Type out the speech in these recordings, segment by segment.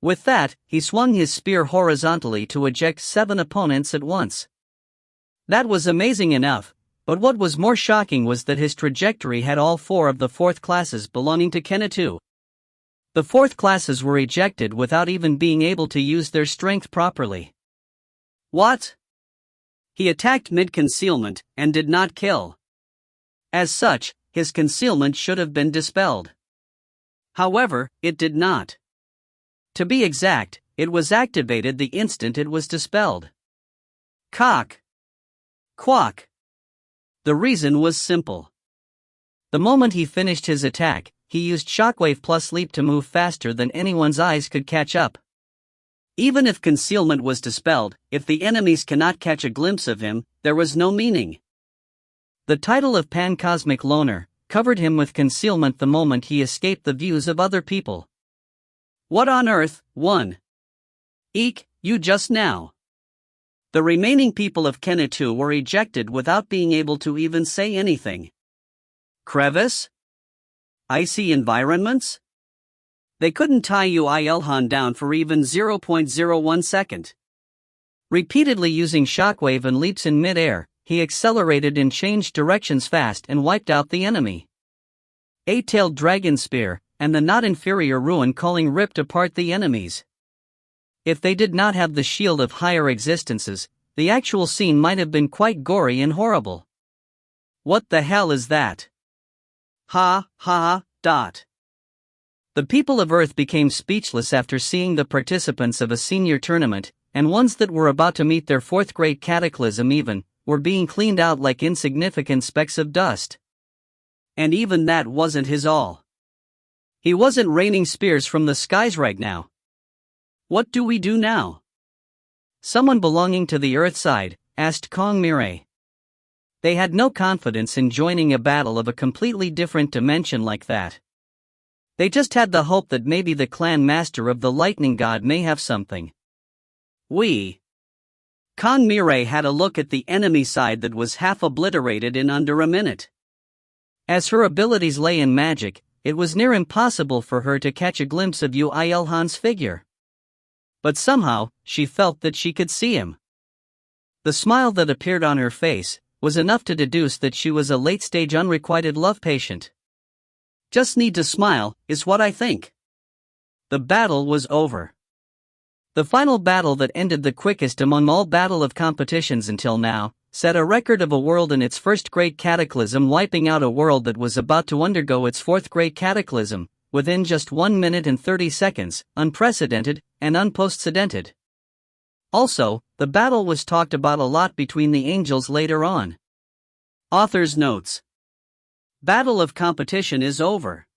With that, he swung his spear horizontally to eject 7 opponents at once. That was amazing enough, but what was more shocking was that his trajectory had all 4 of the 4th classes belonging to Kenatu. The 4th classes were ejected without even being able to use their strength properly. What? He attacked mid-concealment and did not kill. As such, his concealment should have been dispelled. However, it did not. To be exact, it was activated the instant it was dispelled. Cock. Quack. The reason was simple. The moment he finished his attack, he used Shockwave plus Leap to move faster than anyone's eyes could catch up. Even if concealment was dispelled, if the enemies cannot catch a glimpse of him, there was no meaning. The title of Pan-Cosmic Loner covered him with concealment the moment he escaped the views of other people. What on earth, one? Eek, you just now. The remaining people of Kenatu were ejected without being able to even say anything. Crevice? Icy environments? They couldn't tie Yoo IlHan down for even 0.01 second. Repeatedly using shockwave and leaps in mid-air, he accelerated and changed directions fast and wiped out the enemy. 8-tailed dragon spear, and the not inferior ruin calling ripped apart the enemies. If they did not have the shield of higher existences, the actual scene might have been quite gory and horrible. What the hell is that? Ha ha dot. The people of Earth became speechless after seeing the participants of a senior tournament, and ones that were about to meet their 4th Great Cataclysm even, were being cleaned out like insignificant specks of dust. And even that wasn't his all. He wasn't raining spears from the skies right now. What do we do now? Someone belonging to the Earth side asked Kong Mirai. They had no confidence in joining a battle of a completely different dimension like that. They just had the hope that maybe the clan master of the lightning god may have something. Kong Mirai had a look at the enemy side that was half obliterated in under a minute. As her abilities lay in magic, it was near impossible for her to catch a glimpse of Yoo IlHan's figure. But somehow, she felt that she could see him. The smile that appeared on her face was enough to deduce that she was a late-stage unrequited love patient. Just need to smile, is what I think. The battle was over. The final battle that ended the quickest among all battle of competitions until now, set a record of a world in its first Great Cataclysm wiping out a world that was about to undergo its 4th Great Cataclysm, within just 1 minute and 30 seconds, unprecedented and unprecedented. Also, the battle was talked about a lot between the angels later on. Author's notes. Battle of competition is over.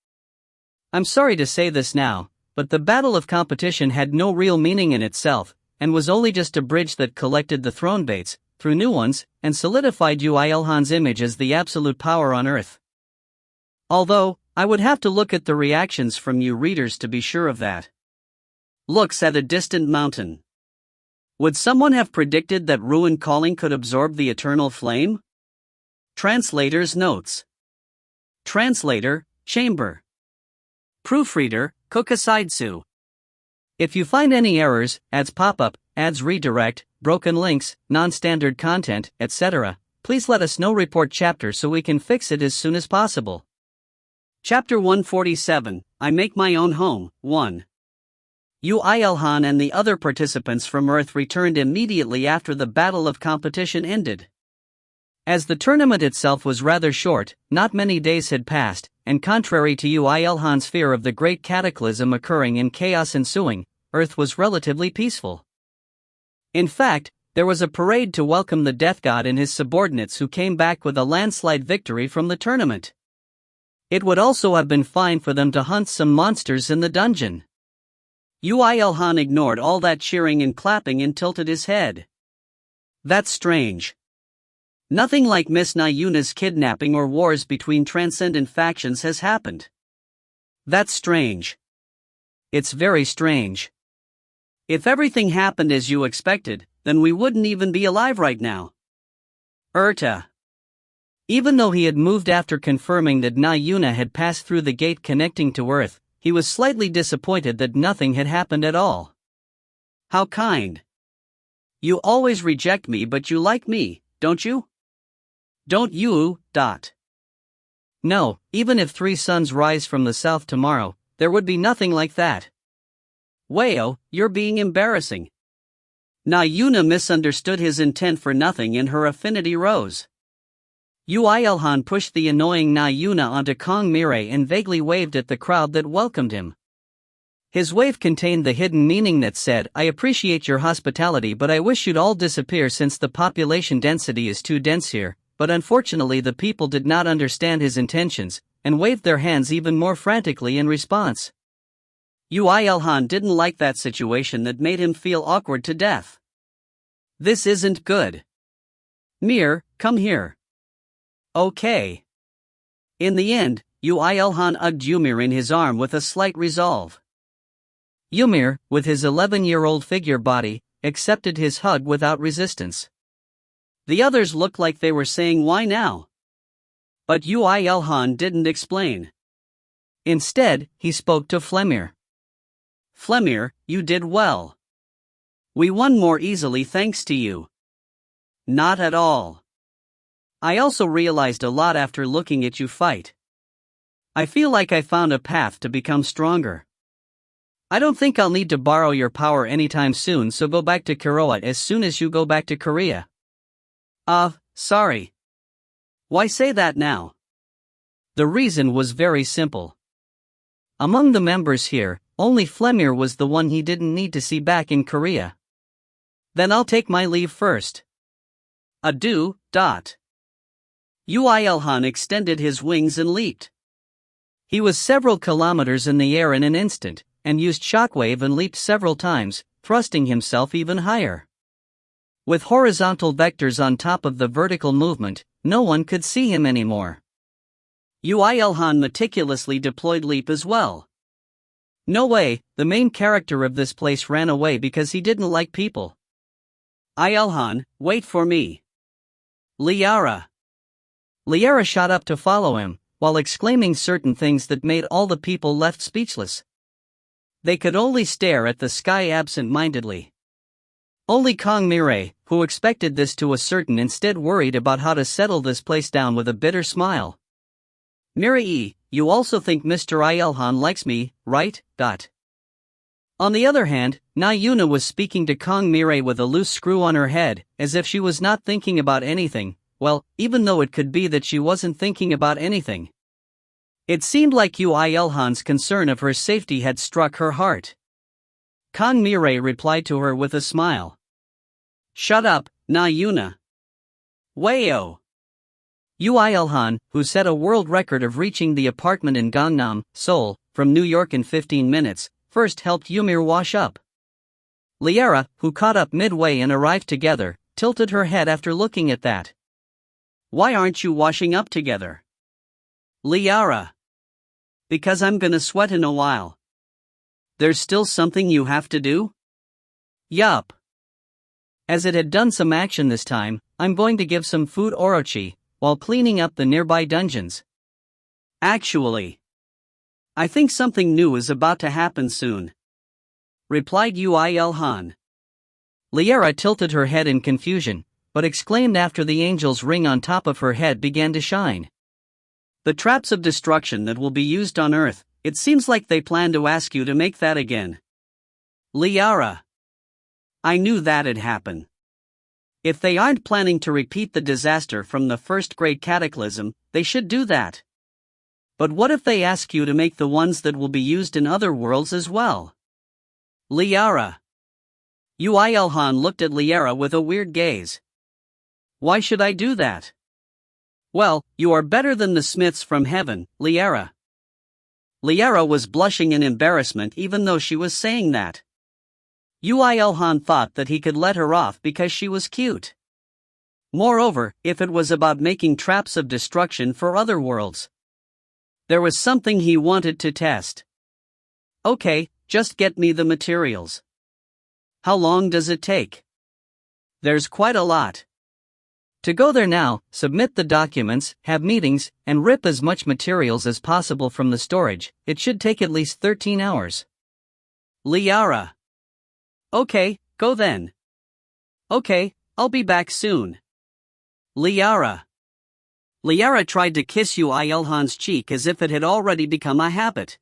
I'm sorry to say this now, but the battle of competition had no real meaning in itself, and was only just a bridge that collected the throne baits, threw new ones, and solidified Yoo IlHan's image as the absolute power on Earth. Although, I would have to look at the reactions from you readers to be sure of that. Looks at a distant mountain. Would someone have predicted that ruin calling could absorb the eternal flame? Translator's notes. Translator, Chamber. Proofreader, Kokasaidsu. If you find any errors, ads pop up, ads redirect, broken links, non-standard content, etc., please let us know. Report chapter so we can fix it as soon as possible. Chapter 147, I Make My Own Home, 1. Yoo IlHan and the other participants from Earth returned immediately after the battle of competition ended. As the tournament itself was rather short, not many days had passed, and contrary to Yoo IlHan's fear of the Great Cataclysm occurring and chaos ensuing, Earth was relatively peaceful. In fact, there was a parade to welcome the Death God and his subordinates who came back with a landslide victory from the tournament. It would also have been fine for them to hunt some monsters in the dungeon. Yoo IlHan ignored all that cheering and clapping and tilted his head. That's strange. Nothing like Miss Nayuna's kidnapping or wars between transcendent factions has happened. That's strange. It's very strange. If everything happened as you expected, then we wouldn't even be alive right now. Even though he had moved after confirming that Nayuna had passed through the gate connecting to Earth, he was slightly disappointed that nothing had happened at all. How kind. You always reject me, but you like me, don't you? Don't you? No, even if 3 suns rise from the south tomorrow, there would be nothing like that. Wayo, you're being embarrassing. Na Yuna misunderstood his intent for nothing and her affinity rose. Yoo IlHan pushed the annoying Na Yuna onto Kong Mirai and vaguely waved at the crowd that welcomed him. His wave contained the hidden meaning that said, "I appreciate your hospitality, but I wish you'd all disappear since the population density is too dense here." But unfortunately the people did not understand his intentions, and waved their hands even more frantically in response. Yoo IlHan didn't like that situation that made him feel awkward to death. This isn't good. Mir, come here. Okay. In the end, Yoo IlHan hugged Ymir in his arm with a slight resolve. Ymir, with his 11-year-old figure body, accepted his hug without resistance. The others looked like they were saying, "Why now?" But Yoo IlHan didn't explain. Instead, he spoke to Flemir. "Flemir, you did well. We won more easily thanks to you." "Not at all. I also realized a lot after looking at you fight. I feel like I found a path to become stronger. I don't think I'll need to borrow your power anytime soon, so go back to Korea as soon as you go back to Korea." Sorry. Why say that now? The reason was very simple. Among the members here, only Flemir was the one he didn't need to see back in Korea. Then I'll take my leave first. Adieu. Yoo IlHan extended his wings and leaped. He was several kilometers in the air in an instant, and used shockwave and leaped several times, thrusting himself even higher. With horizontal vectors on top of the vertical movement, no one could see him anymore. Yoo IlHan meticulously deployed leap as well. No way, the main character of this place ran away because he didn't like people. IlHan, wait for me. Liara. Liara shot up to follow him, while exclaiming certain things that made all the people left speechless. They could only stare at the sky absent-mindedly. Only Kong Mirai, who expected this to a certain instead worried about how to settle this place down with a bitter smile. Mirai, you also think Mr. IlHan likes me, right? On the other hand, Na Yuna was speaking to Kong Mirai with a loose screw on her head, as if she was not thinking about anything, well, even though it could be that she wasn't thinking about anything. It seemed like Yoo IlHan's concern of her safety had struck her heart. Kong Mirai replied to her with a smile. Shut up, Na Yuna. Wayo. Yoo IlHan, who set a world record of reaching the apartment in Gangnam, Seoul, from New York in 15 minutes, first helped Ymir wash up. Liara, who caught up midway and arrived together, tilted her head after looking at that. Why aren't you washing up together? Liara. Because I'm gonna sweat in a while. There's still something you have to do? Yup. As it had done some action this time, I'm going to give some food orochi, while cleaning up the nearby dungeons. Actually, I think something new is about to happen soon, replied Yoo IlHan. Liara tilted her head in confusion, but exclaimed after the angel's ring on top of her head began to shine. The traps of destruction that will be used on Earth, it seems like they plan to ask you to make that again. Liara. I knew that'd happen. If they aren't planning to repeat the disaster from the first Great Cataclysm, they should do that. But what if they ask you to make the ones that will be used in other worlds as well? Liara. Yoo IlHan looked at Liara with a weird gaze. Why should I do that? Well, you are better than the Smiths from heaven, Liara. Liara was blushing in embarrassment even though she was saying that. Yoo IlHan thought that he could let her off because she was cute. Moreover, if it was about making traps of destruction for other worlds, there was something he wanted to test. Okay, just get me the materials. How long does it take? There's quite a lot. To go there now, submit the documents, have meetings, and rip as much materials as possible from the storage, it should take at least 13 hours. Liara. Okay, go then. Okay, I'll be back soon. Liara. Liara tried to kiss Yoo IlHan's cheek as if it had already become a habit.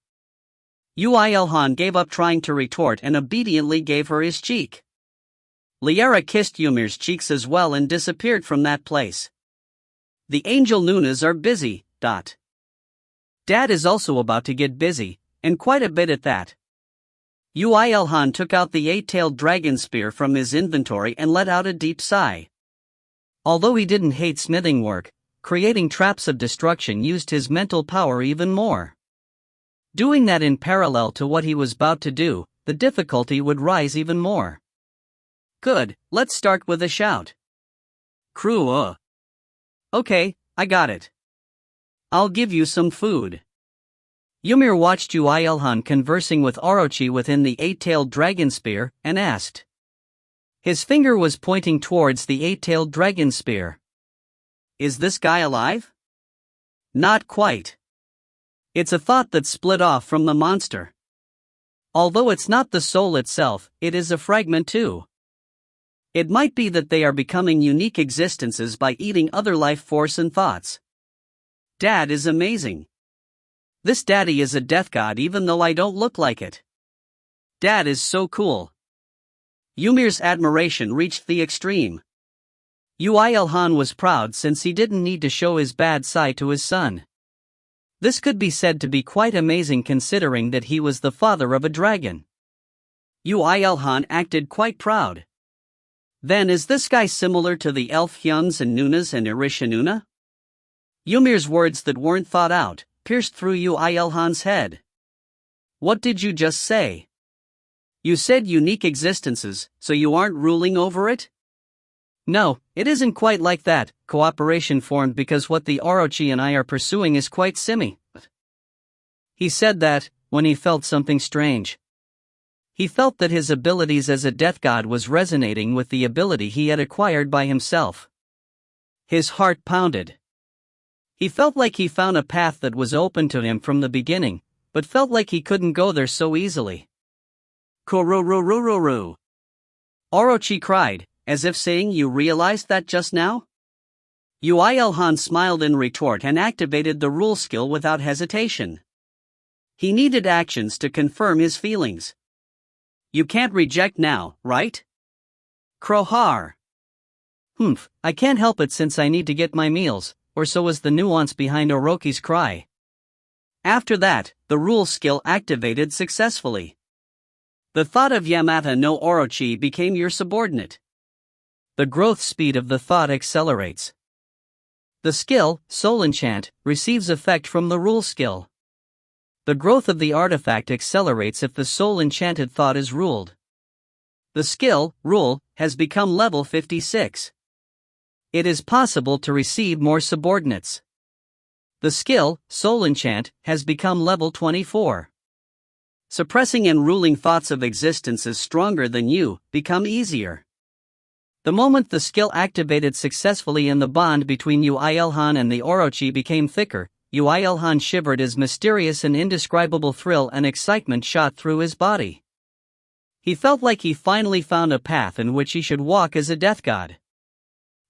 Yoo IlHan gave up trying to retort and obediently gave her his cheek. Liara kissed Ymir's cheeks as well and disappeared from that place. The angel Nunas are busy. Dad is also about to get busy, and quite a bit at that. Yoo IlHan took out the 8-tailed dragon spear from his inventory and let out a deep sigh. Although he didn't hate smithing work, creating traps of destruction used his mental power even more. Doing that in parallel to what he was about to do, the difficulty would rise even more. Good, let's start with a shout. Crew. Okay, I got it. I'll give you some food. Ymir watched Yoo IlHan conversing with Orochi within the 8-tailed dragon spear, and asked. His finger was pointing towards the 8-tailed dragon spear. Is this guy alive? Not quite. It's a thought that split off from the monster. Although it's not the soul itself, it is a fragment too. It might be that they are becoming unique existences by eating other life force and thoughts. Dad is amazing. This daddy is a death god even though I don't look like it. Dad is so cool. Ymir's admiration reached the extreme. Yoo IlHan was proud since he didn't need to show his bad side to his son. This could be said to be quite amazing considering that he was the father of a dragon. Yoo IlHan acted quite proud. Then is this guy similar to the IlHan's and Nunas and Irishanuna? Ymir's words that weren't thought out pierced through Yoo IlHan's head. What did you just say? You said unique existences, so you aren't ruling over it? No, it isn't quite like that. Cooperation formed because what the Orochi and I are pursuing is quite simi. He said that, when he felt something strange. He felt that his abilities as a death god was resonating with the ability he had acquired by himself. His heart pounded. He felt like he found a path that was open to him from the beginning, but felt like he couldn't go there so easily. Kurururururu. Orochi cried, as if saying, you realized that just now? Yoo IlHan smiled in retort and activated the rule skill without hesitation. He needed actions to confirm his feelings. You can't reject now, right? Crowhar. I can't help it since I need to get my meals, or so was the nuance behind Orochi's cry. After that, the rule skill activated successfully. The thought of Yamata no Orochi became your subordinate. The growth speed of the thought accelerates. The skill, Soul Enchant, receives effect from the rule skill. The growth of the artifact accelerates if the soul enchanted thought is ruled. The skill, Rule, has become level 56. It is possible to receive more subordinates. The skill, Soul Enchant, has become level 24. Suppressing and ruling thoughts of existences stronger than you become easier. The moment the skill activated successfully and the bond between Yoo IlHan and the Orochi became thicker, Yoo IlHan shivered as mysterious and indescribable thrill and excitement shot through his body. He felt like he finally found a path in which he should walk as a death god.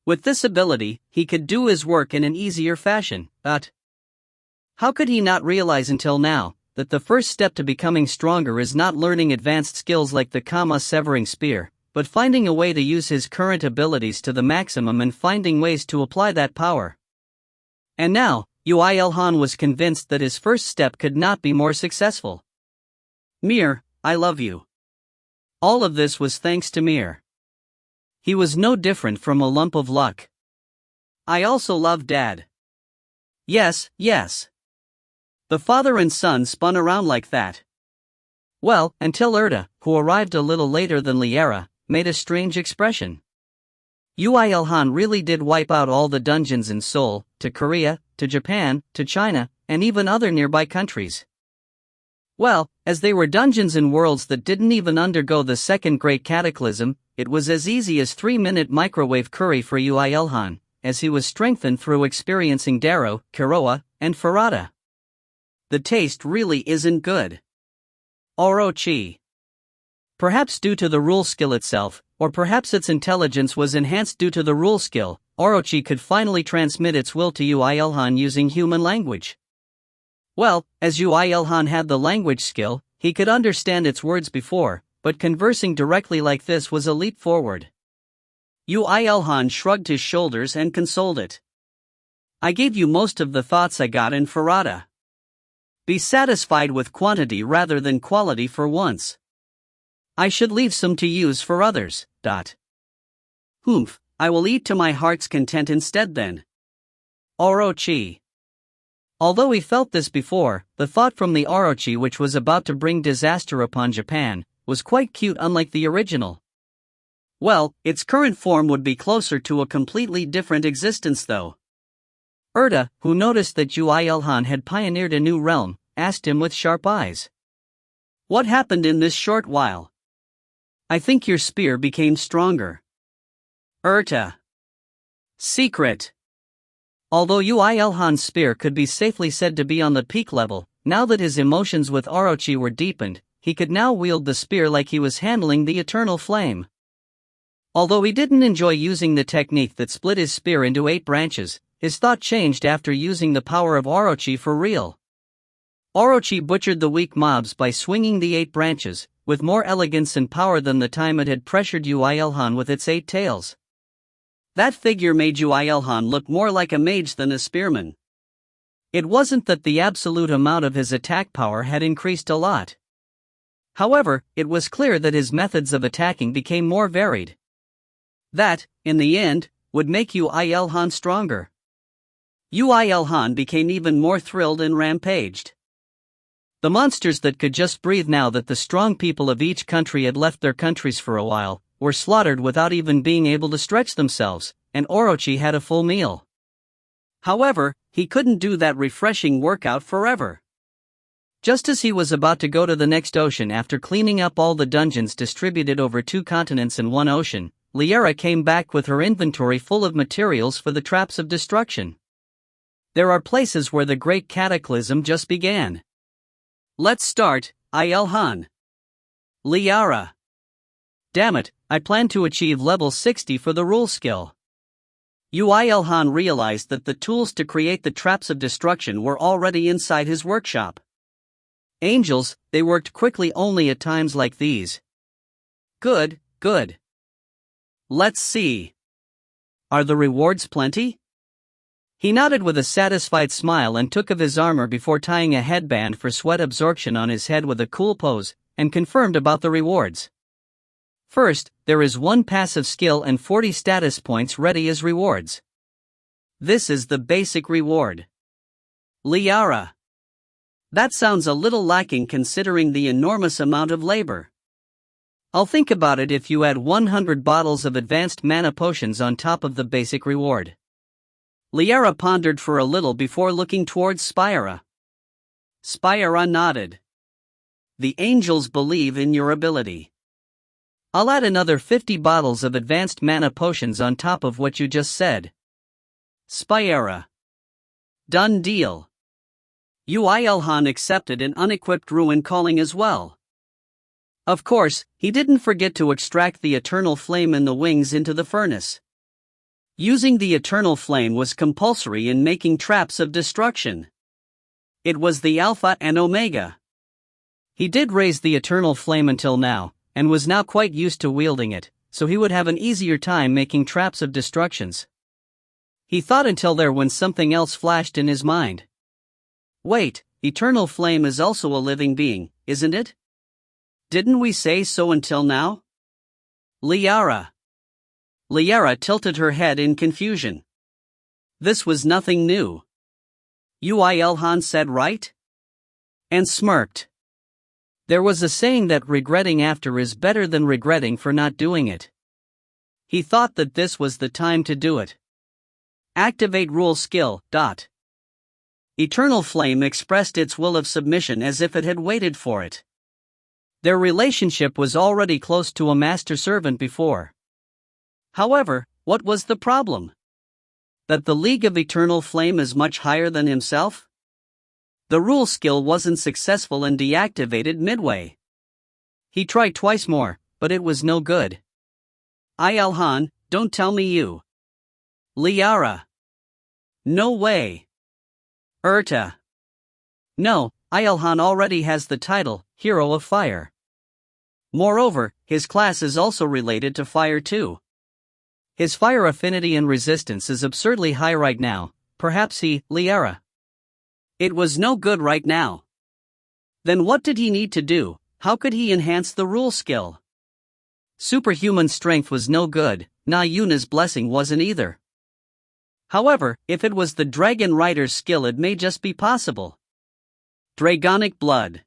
With this ability, he could do his work in an easier fashion, but how could he not realize until now that the first step to becoming stronger is not learning advanced skills like the Kama-severing spear, but finding a way to use his current abilities to the maximum and finding ways to apply that power. And now, Yoo IlHan was convinced that his first step could not be more successful. Mir, I love you. All of this was thanks to Mir. He was no different from a lump of luck. I also love Dad. Yes. The father and son spun around like that. Well, until Erda, who arrived a little later than Liara, made a strange expression. Yoo IlHan really did wipe out all the dungeons in Seoul, to Korea, to Japan, to China, and even other nearby countries. Well, as they were dungeons in worlds that didn't even undergo the second Great Cataclysm, it was as easy as 3-minute microwave curry for Yoo IlHan, as he was strengthened through experiencing Darrow, Kuroa, and Farada. The taste really isn't good. Orochi. Perhaps due to the rule skill itself, or perhaps its intelligence was enhanced due to the rule skill, Orochi could finally transmit its will to Yoo IlHan using human language. Well, as Yoo IlHan had the language skill, he could understand its words before, but conversing directly like this was a leap forward. Yoo IlHan shrugged his shoulders and consoled it. I gave you most of the thoughts I got in Farada. Be satisfied with quantity rather than quality for once. I should leave some to use for others. Humph, I will eat to my heart's content instead then. Orochi. Although he felt this before, the thought from the Orochi which was about to bring disaster upon Japan was quite cute, unlike the original. Well, its current form would be closer to a completely different existence though. Erda, who noticed that Yoo IlHan had pioneered a new realm, asked him with sharp eyes. What happened in this short while? I think your spear became stronger. Erta. Secret. Although Yoo IlHan's spear could be safely said to be on the peak level, now that his emotions with Orochi were deepened, he could now wield the spear like he was handling the eternal flame. Although he didn't enjoy using the technique that split his spear into 8 branches, his thought changed after using the power of Orochi for real. Orochi butchered the weak mobs by swinging the 8 branches, with more elegance and power than the time it had pressured Yoo IlHan with its 8 tails. That figure made Yoo IlHan look more like a mage than a spearman. It wasn't that the absolute amount of his attack power had increased a lot. However, it was clear that his methods of attacking became more varied. That, in the end, would make Yoo IlHan stronger. Yoo IlHan became even more thrilled and rampaged. The monsters that could just breathe now that the strong people of each country had left their countries for a while, were slaughtered without even being able to stretch themselves, and Orochi had a full meal. However, he couldn't do that refreshing workout forever. Just as he was about to go to the next ocean after cleaning up all the dungeons distributed over 2 continents and 1 ocean, Liara came back with her inventory full of materials for the traps of destruction. There are places where the Great Cataclysm just began. Let's start, IlHan. Liara. Damn it, I plan to achieve level 60 for the rule skill. Yoo IlHan realized that the tools to create the traps of destruction were already inside his workshop. Angels, they worked quickly only at times like these. Good. Let's see. Are the rewards plenty? He nodded with a satisfied smile and took of his armor before tying a headband for sweat absorption on his head with a cool pose, and confirmed about the rewards. First, there is 1 passive skill and 40 status points ready as rewards. This is the basic reward. Liara. That sounds a little lacking considering the enormous amount of labor. I'll think about it if you add 100 bottles of advanced mana potions on top of the basic reward. Liara pondered for a little before looking towards Spyra. Spyra nodded. The angels believe in your ability. I'll add another 50 bottles of advanced mana potions on top of what you just said. Spyra. Done deal. Yoo IlHan accepted an unequipped ruin calling as well. Of course, he didn't forget to extract the eternal flame in the wings into the furnace. Using the eternal flame was compulsory in making traps of destruction. It was the Alpha and Omega. He did raise the eternal flame until now, and was now quite used to wielding it, so he would have an easier time making traps of destructions. He thought until there when something else flashed in his mind. Wait, eternal flame is also a living being, isn't it? Didn't we say so until now? Liara. Liara tilted her head in confusion. This was nothing new. Yoo IlHan said right? And smirked. There was a saying that regretting after is better than regretting for not doing it. He thought that this was the time to do it. Activate rule skill. Eternal flame expressed its will of submission as if it had waited for it. Their relationship was already close to a master-servant before. However, what was the problem? That the League of Eternal Flame is much higher than himself? The rule skill wasn't successful and deactivated midway. He tried twice more, but it was no good. IlHan, don't tell me you. Liara. No way. Urta. No, IlHan already has the title, Hero of Fire. Moreover, his class is also related to fire too. His fire affinity and resistance is absurdly high right now, perhaps Liara. It was no good right now. Then what did he need to do? How could he enhance the rule skill? Superhuman strength was no good, Yuna's blessing wasn't either. However, if it was the Dragon Rider's skill, it may just be possible. Dragonic blood.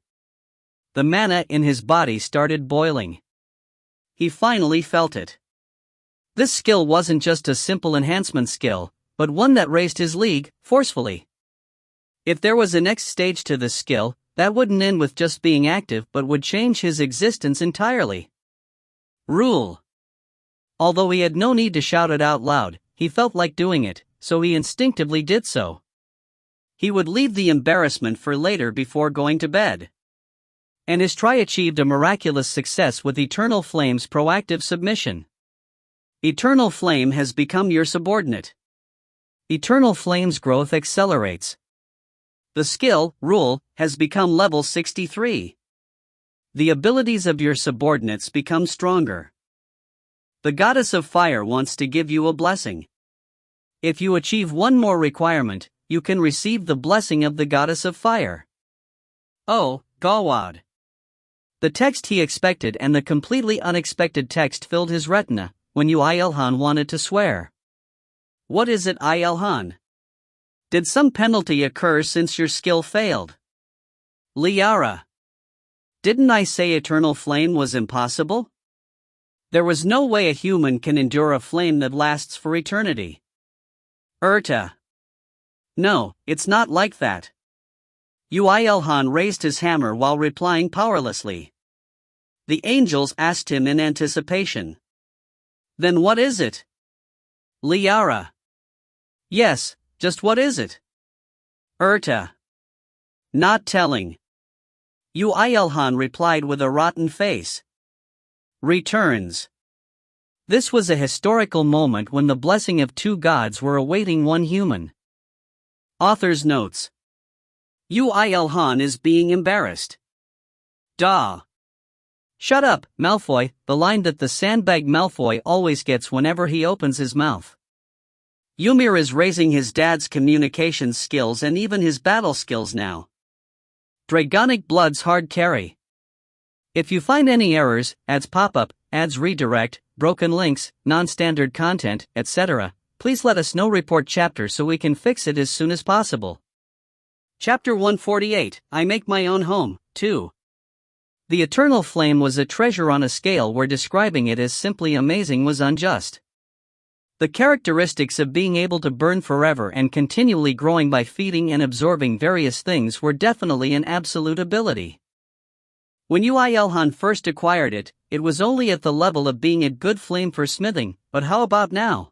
The mana in his body started boiling. He finally felt it. This skill wasn't just a simple enhancement skill, but one that raised his league, forcefully. If there was a next stage to this skill, that wouldn't end with just being active but would change his existence entirely. Rule. Although he had no need to shout it out loud, he felt like doing it, so he instinctively did so. He would leave the embarrassment for later before going to bed. And his try achieved a miraculous success with Eternal Flame's proactive submission. Eternal Flame has become your subordinate. Eternal Flame's growth accelerates. The skill, Rule, has become level 63. The abilities of your subordinates become stronger. The Goddess of Fire wants to give you a blessing. If you achieve one more requirement, you can receive the blessing of the Goddess of Fire. Oh, Gawad. The text he expected and the completely unexpected text filled his retina, when Yoo IlHan wanted to swear. What is it, IlHan? Did some penalty occur since your skill failed? Liara. Didn't I say Eternal Flame was impossible? There was no way a human can endure a flame that lasts for eternity. Urta. No, it's not like that. Yoo IlHan raised his hammer while replying powerlessly. The angels asked him in anticipation. Then what is it? Liara. Yes, just what is it? Urta. Not telling. Yoo IlHan replied with a rotten face. Returns. This was a historical moment when the blessing of two gods were awaiting one human. Author's notes. Yoo IlHan is being embarrassed. Duh. Shut up, Malfoy, the line that the sandbag Malfoy always gets whenever he opens his mouth. Ymir is raising his dad's communication skills and even his battle skills now. Dragonic blood's hard carry. If you find any errors, ads pop-up, ads redirect, broken links, non-standard content, etc., please let us know. Report chapter so we can fix it as soon as possible. Chapter 148, I Make My Own Home, 2. The Eternal Flame was a treasure on a scale where describing it as simply amazing was unjust. The characteristics of being able to burn forever and continually growing by feeding and absorbing various things were definitely an absolute ability. When Yoo IlHan first acquired it, it was only at the level of being a good flame for smithing, but how about now?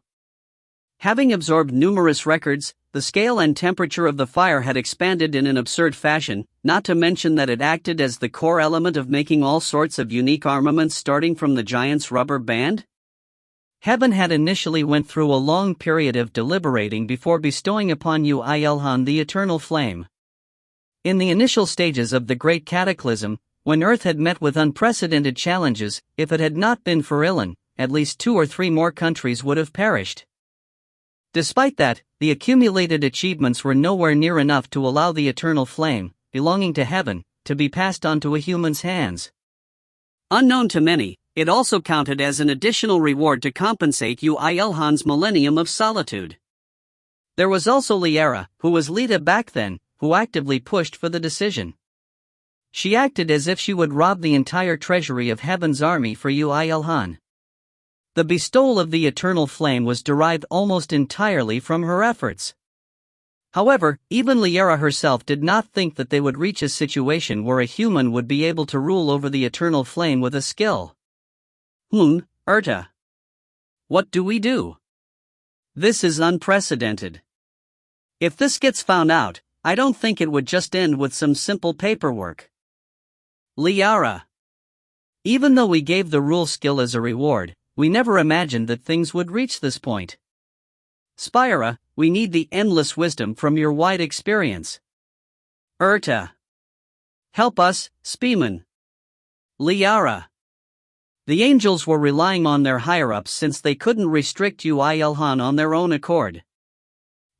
Having absorbed numerous records, the scale and temperature of the fire had expanded in an absurd fashion, not to mention that it acted as the core element of making all sorts of unique armaments starting from the giant's rubber band. Heaven had initially went through a long period of deliberating before bestowing upon Yoo IlHan the Eternal Flame. In the initial stages of the Great Cataclysm, when Earth had met with unprecedented challenges, if it had not been for IlHan, at least 2 or 3 more countries would have perished. Despite that, the accumulated achievements were nowhere near enough to allow the Eternal Flame, belonging to Heaven, to be passed on to a human's hands. Unknown to many, it also counted as an additional reward to compensate Yoo IlHan's millennium of solitude. There was also Liara, who was Lita back then, who actively pushed for the decision. She acted as if she would rob the entire treasury of Heaven's army for Yoo IlHan. The bestowal of the Eternal Flame was derived almost entirely from her efforts. However, even Liara herself did not think that they would reach a situation where a human would be able to rule over the Eternal Flame with a skill. Urta. What do we do? This is unprecedented. If this gets found out, I don't think it would just end with some simple paperwork. Liara. Even though we gave the rule skill as a reward, we never imagined that things would reach this point. Spira, we need the endless wisdom from your wide experience. Urta. Help us, Speeman. Liara. The angels were relying on their higher-ups since they couldn't restrict Yoo IlHan on their own accord.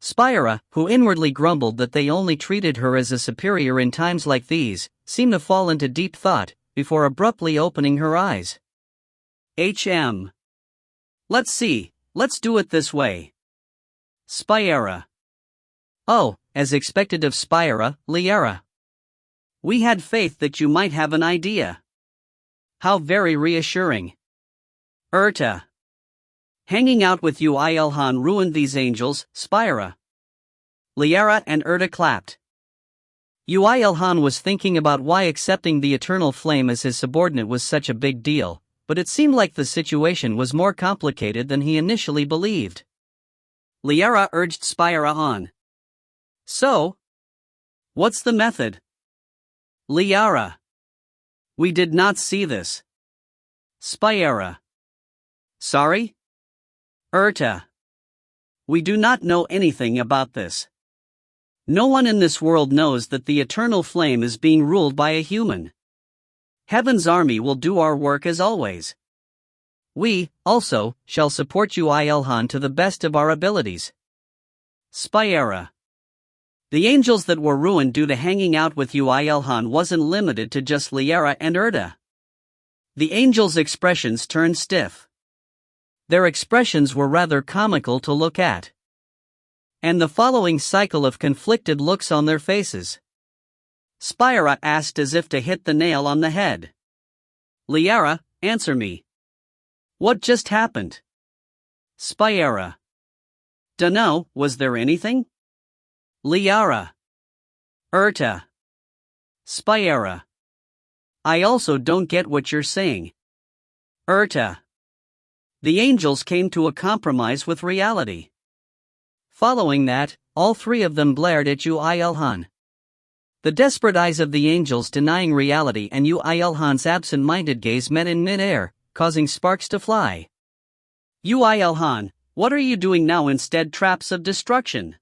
Spira, who inwardly grumbled that they only treated her as a superior in times like these, seemed to fall into deep thought, before abruptly opening her eyes. HM. Let's see, let's do it this way. Spira. Oh, as expected of Spira, Liara. We had faith that you might have an idea. How very reassuring. Urta. Hanging out with Yoo IlHan ruined these angels, Spira. Liara and Urta clapped. Yoo IlHan was thinking about why accepting the eternal flame as his subordinate was such a big deal, but it seemed like the situation was more complicated than he initially believed. Liara urged Spira on. So? What's the method? Liara. We did not see this. Spira. Sorry? Urta. We do not know anything about this. No one in this world knows that the eternal flame is being ruled by a human. Heaven's army will do our work as always. We, also, shall support Yoo IlHan to the best of our abilities. Spira. The angels that were ruined due to hanging out with Yoo IlHan wasn't limited to just Liara and Urta. The angels' expressions turned stiff. Their expressions were rather comical to look at. And the following cycle of conflicted looks on their faces. Spira asked as if to hit the nail on the head. Liara, answer me. What just happened? Spira. Dunno, was there anything? Liara. Urta. Spira. I also don't get what you're saying. Urta. The angels came to a compromise with reality. Following that, all three of them glared at Yoo IlHan. The desperate eyes of the angels denying reality and Yoo IlHan's absent-minded gaze met in mid-air, causing sparks to fly. Yoo IlHan, what are you doing now instead? Traps of destruction.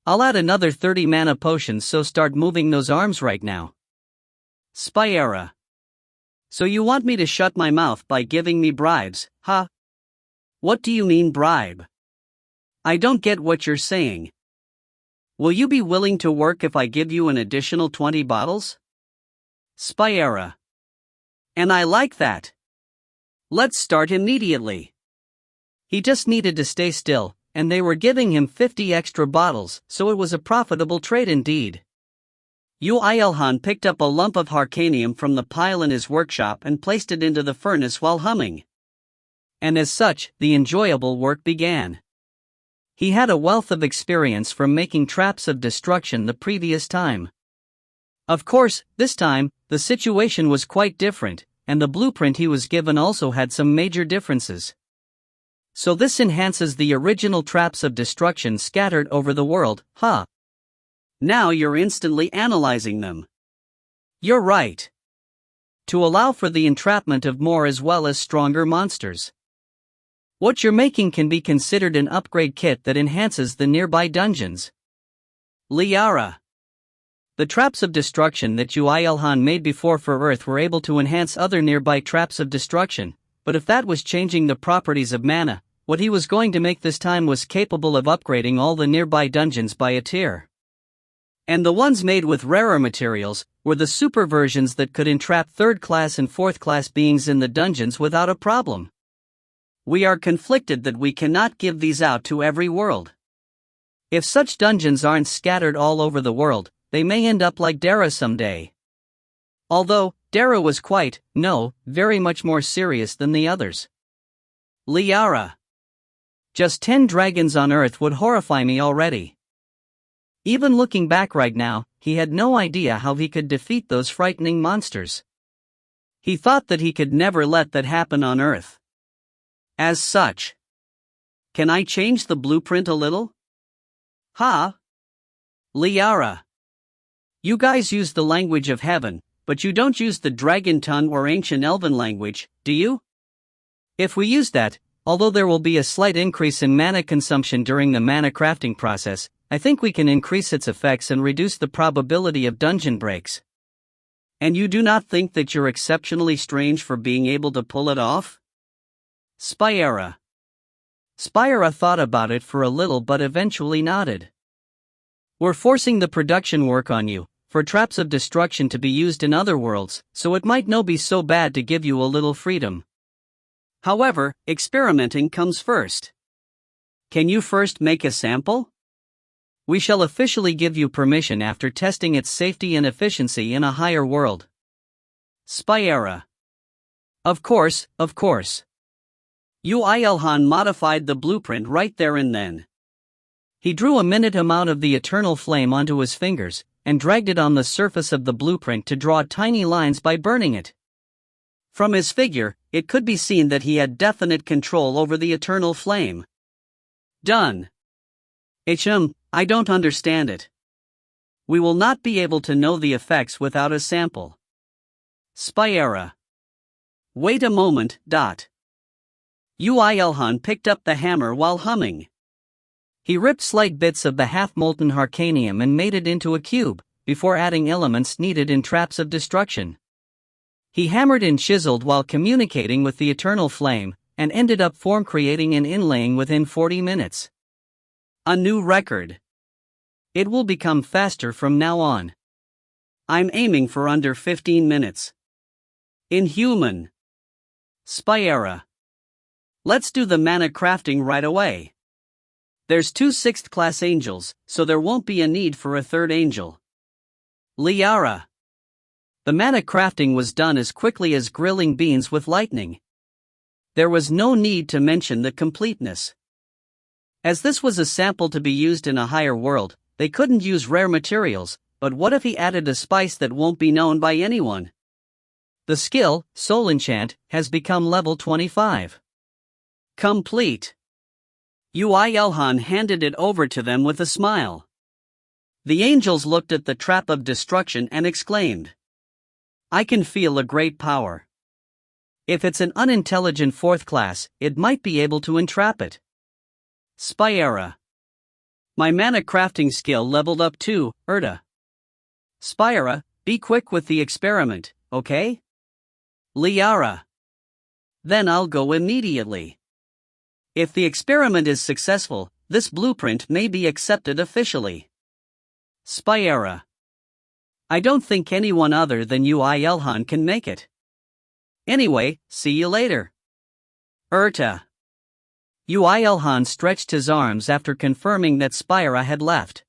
I'll add another 30 mana potions, so start moving those arms right now. Spira. So you want me to shut my mouth by giving me bribes, huh? What do you mean bribe? I don't get what you're saying. Will you be willing to work if I give you an additional 20 bottles? Spira. And I like that. Let's start immediately. He just needed to stay still, and they were giving him 50 extra bottles, so it was a profitable trade indeed. Yoo IlHan picked up a lump of harcanium from the pile in his workshop and placed it into the furnace while humming. And as such, the enjoyable work began. He had a wealth of experience from making traps of destruction the previous time. Of course, this time, the situation was quite different, and the blueprint he was given also had some major differences. So this enhances the original traps of destruction scattered over the world, huh? Now you're instantly analyzing them. You're right. To allow for the entrapment of more as well as stronger monsters. What you're making can be considered an upgrade kit that enhances the nearby dungeons. Liara. The traps of destruction that Yoo IlHan made before for Earth were able to enhance other nearby traps of destruction, but if that was changing the properties of mana, what he was going to make this time was capable of upgrading all the nearby dungeons by a tier. And the ones made with rarer materials were the super versions that could entrap 3rd class and 4th class beings in the dungeons without a problem. We are conflicted that we cannot give these out to every world. If such dungeons aren't scattered all over the world, they may end up like Dara someday. Although, Dara was very much more serious than the others. Liara. Just 10 dragons on Earth would horrify me already. Even looking back right now, he had no idea how he could defeat those frightening monsters. He thought that he could never let that happen on Earth. As such, Can I change the blueprint a little? Ha! Liara. You guys use the language of heaven, but you don't use the dragon tongue or ancient elven language, do you? If we use that, although there will be a slight increase in mana consumption during the mana crafting process, I think we can increase its effects and reduce the probability of dungeon breaks. And you do not think that you're exceptionally strange for being able to pull it off? Spyra. Spyra thought about it for a little but eventually nodded. We're forcing the production work on you, for traps of destruction to be used in other worlds, so it might no be so bad to give you a little freedom. However, experimenting comes first. Can you first make a sample? We shall officially give you permission after testing its safety and efficiency in a higher world. Spyra. Of course, of course. Yoo IlHan modified the blueprint right there and then. He drew a minute amount of the eternal flame onto his fingers, and dragged it on the surface of the blueprint to draw tiny lines by burning it. From his figure, it could be seen that he had definite control over the eternal flame. Done. I don't understand it. We will not be able to know the effects without a sample. Spyra. Wait a moment. Yoo IlHan picked up the hammer while humming. He ripped slight bits of the half-molten harcanium and made it into a cube, before adding elements needed in traps of destruction. He hammered and chiseled while communicating with the eternal flame, and ended up form creating and inlaying within 40 minutes. A new record. It will become faster from now on. I'm aiming for under 15 minutes. Inhuman. Spyra. Let's do the mana crafting right away. There's 2 6th-class angels, so there won't be a need for a 3rd angel. Liara. The mana crafting was done as quickly as grilling beans with lightning. There was no need to mention the completeness. As this was a sample to be used in a higher world, they couldn't use rare materials, but what if he added a spice that won't be known by anyone? The skill, Soul Enchant, has become level 25. Complete. Yoo IlHan handed it over to them with a smile. The angels looked at the trap of destruction and exclaimed, I can feel a great power. If it's an unintelligent 4th class, it might be able to entrap it. Spyra. My mana crafting skill leveled up too, Urta. Spyra, be quick with the experiment, okay? Liara. Then I'll go immediately. If the experiment is successful, this blueprint may be accepted officially. Spyra. I don't think anyone other than Yoo IlHan can make it. Anyway, see you later. Urta. Yoo IlHan stretched his arms after confirming that Spyra had left.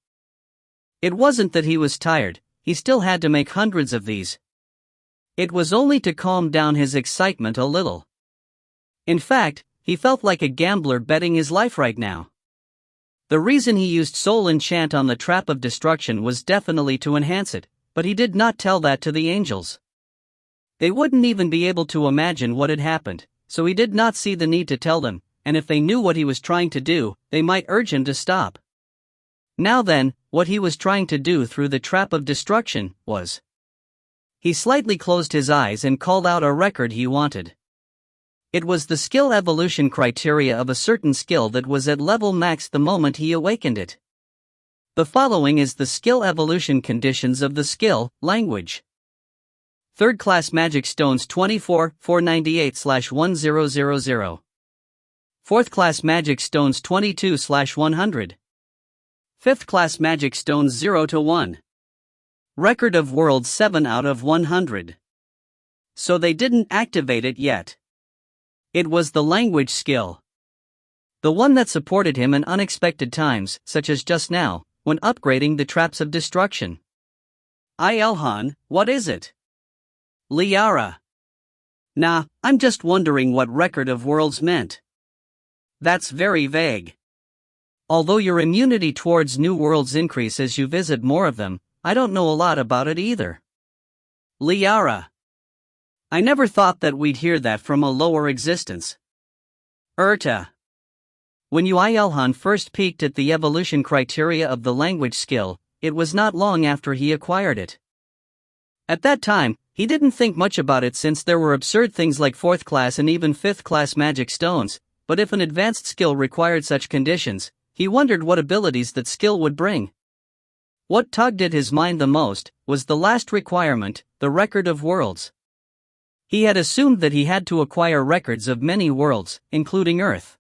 It wasn't that he was tired, he still had to make hundreds of these. It was only to calm down his excitement a little. In fact, he felt like a gambler betting his life right now. The reason he used Soul Enchant on the Trap of Destruction was definitely to enhance it, but he did not tell that to the angels. They wouldn't even be able to imagine what had happened, so he did not see the need to tell them, and if they knew what he was trying to do, they might urge him to stop. Now then, what he was trying to do through the Trap of Destruction was. He slightly closed his eyes and called out a record he wanted. It was the skill evolution criteria of a certain skill that was at level max the moment he awakened it. The following is the skill evolution conditions of the skill, language. 3rd class magic stones 24,498/1000. 4th class magic stones 22/100. 5th class magic stones 0 to 1. Record of worlds 7 out of 100. So they didn't activate it yet. It was the language skill. The one that supported him in unexpected times, such as just now, when upgrading the traps of destruction. IlHan, what is it? Liara. Nah, I'm just wondering what record of worlds meant. That's very vague. Although your immunity towards new worlds increase as you visit more of them, I don't know a lot about it either. Liara. I never thought that we'd hear that from a lower existence. Urta. When Yoo IlHan first peeked at the evolution criteria of the language skill, it was not long after he acquired it. At that time, he didn't think much about it since there were absurd things like 4th class and even 5th class magic stones, but if an advanced skill required such conditions, he wondered what abilities that skill would bring. What tugged at his mind the most was the last requirement, the record of worlds. He had assumed that he had to acquire records of many worlds, including Earth.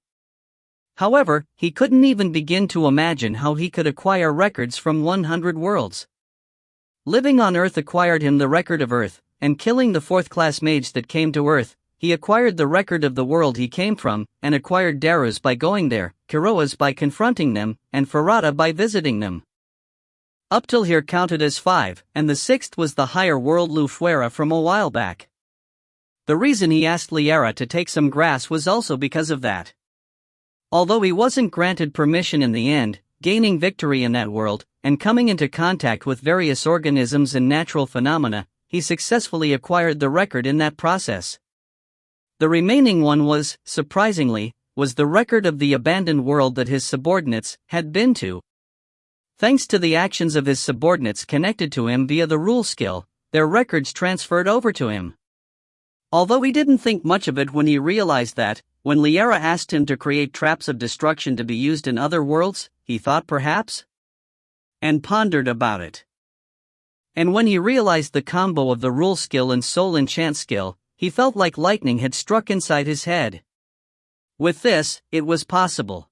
However, he couldn't even begin to imagine how he could acquire records from 100 worlds. Living on Earth acquired him the record of Earth, and killing the 4th class mage that came to Earth, he acquired the record of the world he came from, and acquired Darus by going there, Kiroas by confronting them, and Farada by visiting them. Up till here counted as 5, and the 6th was the higher world Lufuera from a while back. The reason he asked Liara to take some grass was also because of that. Although he wasn't granted permission in the end, gaining victory in that world, and coming into contact with various organisms and natural phenomena, he successfully acquired the record in that process. The remaining one was, surprisingly, the record of the abandoned world that his subordinates had been to. Thanks to the actions of his subordinates connected to him via the rule skill, their records transferred over to him. Although he didn't think much of it when he realized that, when Liara asked him to create traps of destruction to be used in other worlds, he thought perhaps? And pondered about it. And when he realized the combo of the rule skill and soul enchant skill, he felt like lightning had struck inside his head. With this, it was possible.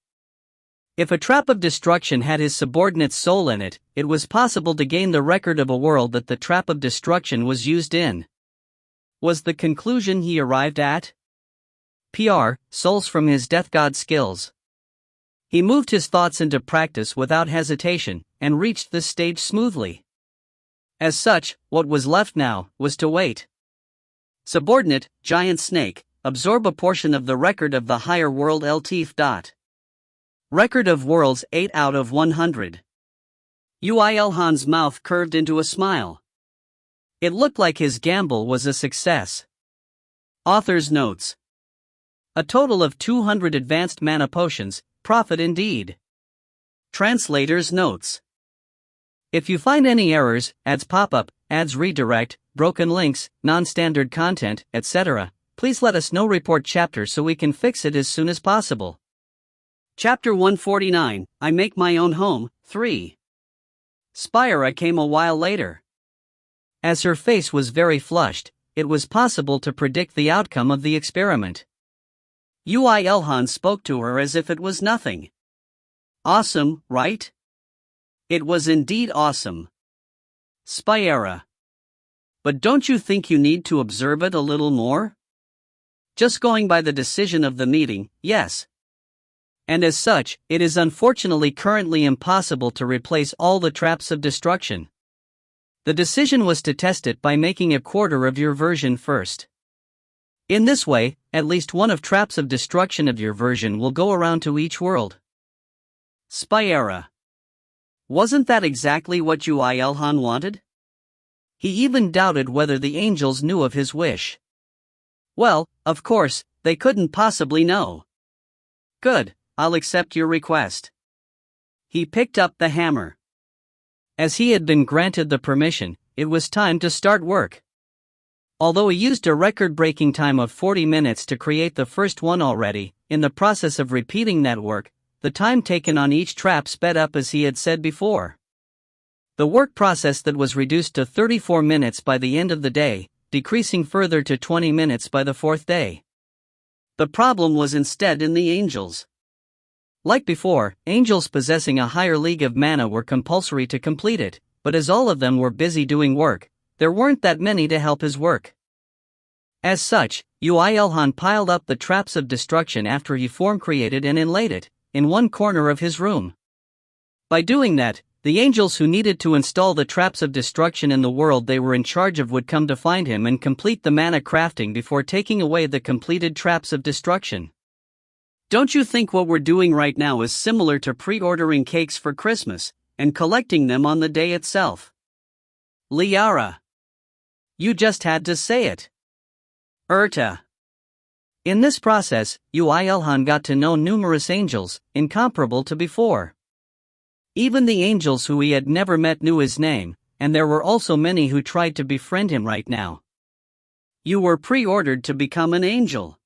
If a trap of destruction had his subordinate's soul in it, it was possible to gain the record of a world that the trap of destruction was used in. Was the conclusion he arrived at? Souls from his death god skills. He moved his thoughts into practice without hesitation, and reached this stage smoothly. As such, what was left now was to wait. Subordinate, Giant Snake, absorb a portion of the record of the higher world LTF. Record of worlds 8 out of 100. Yoo IlHan's mouth curved into a smile. It looked like his gamble was a success. Author's notes. A total of 200 advanced mana potions, profit indeed. Translator's notes. If you find any errors, ads pop up, ads redirect, broken links, non-standard content, etc., please let us know. Report chapter so we can fix it as soon as possible. Chapter 149, I Make My Own Home, 3. Spyra came a while later. As her face was very flushed, it was possible to predict the outcome of the experiment. Yoo IlHan spoke to her as if it was nothing. Awesome, right? It was indeed awesome. Spyra. But don't you think you need to observe it a little more? Just going by the decision of the meeting, yes. And as such, it is unfortunately currently impossible to replace all the traps of destruction. The decision was to test it by making a quarter of your version first. In this way, at least one of traps of destruction of your version will go around to each world. Spyra. Wasn't that exactly what Yoo IlHan wanted? He even doubted whether the angels knew of his wish. Well, of course, they couldn't possibly know. Good, I'll accept your request. He picked up the hammer. As he had been granted the permission, it was time to start work. Although he used a record-breaking time of 40 minutes to create the first one already, in the process of repeating that work, the time taken on each trap sped up as he had said before. The work process that was reduced to 34 minutes by the end of the day, decreasing further to 20 minutes by the 4th day. The problem was instead in the angels. Like before, angels possessing a higher league of mana were compulsory to complete it, but as all of them were busy doing work, there weren't that many to help his work. As such, Yoo IlHan piled up the traps of destruction after he form created and inlaid it, in one corner of his room. By doing that, the angels who needed to install the traps of destruction in the world they were in charge of would come to find him and complete the mana crafting before taking away the completed traps of destruction. Don't you think what we're doing right now is similar to pre-ordering cakes for Christmas, and collecting them on the day itself? Liara. You just had to say it. Urta. In this process, Yoo IlHan got to know numerous angels, incomparable to before. Even the angels who he had never met knew his name, and there were also many who tried to befriend him right now. You were pre-ordered to become an angel.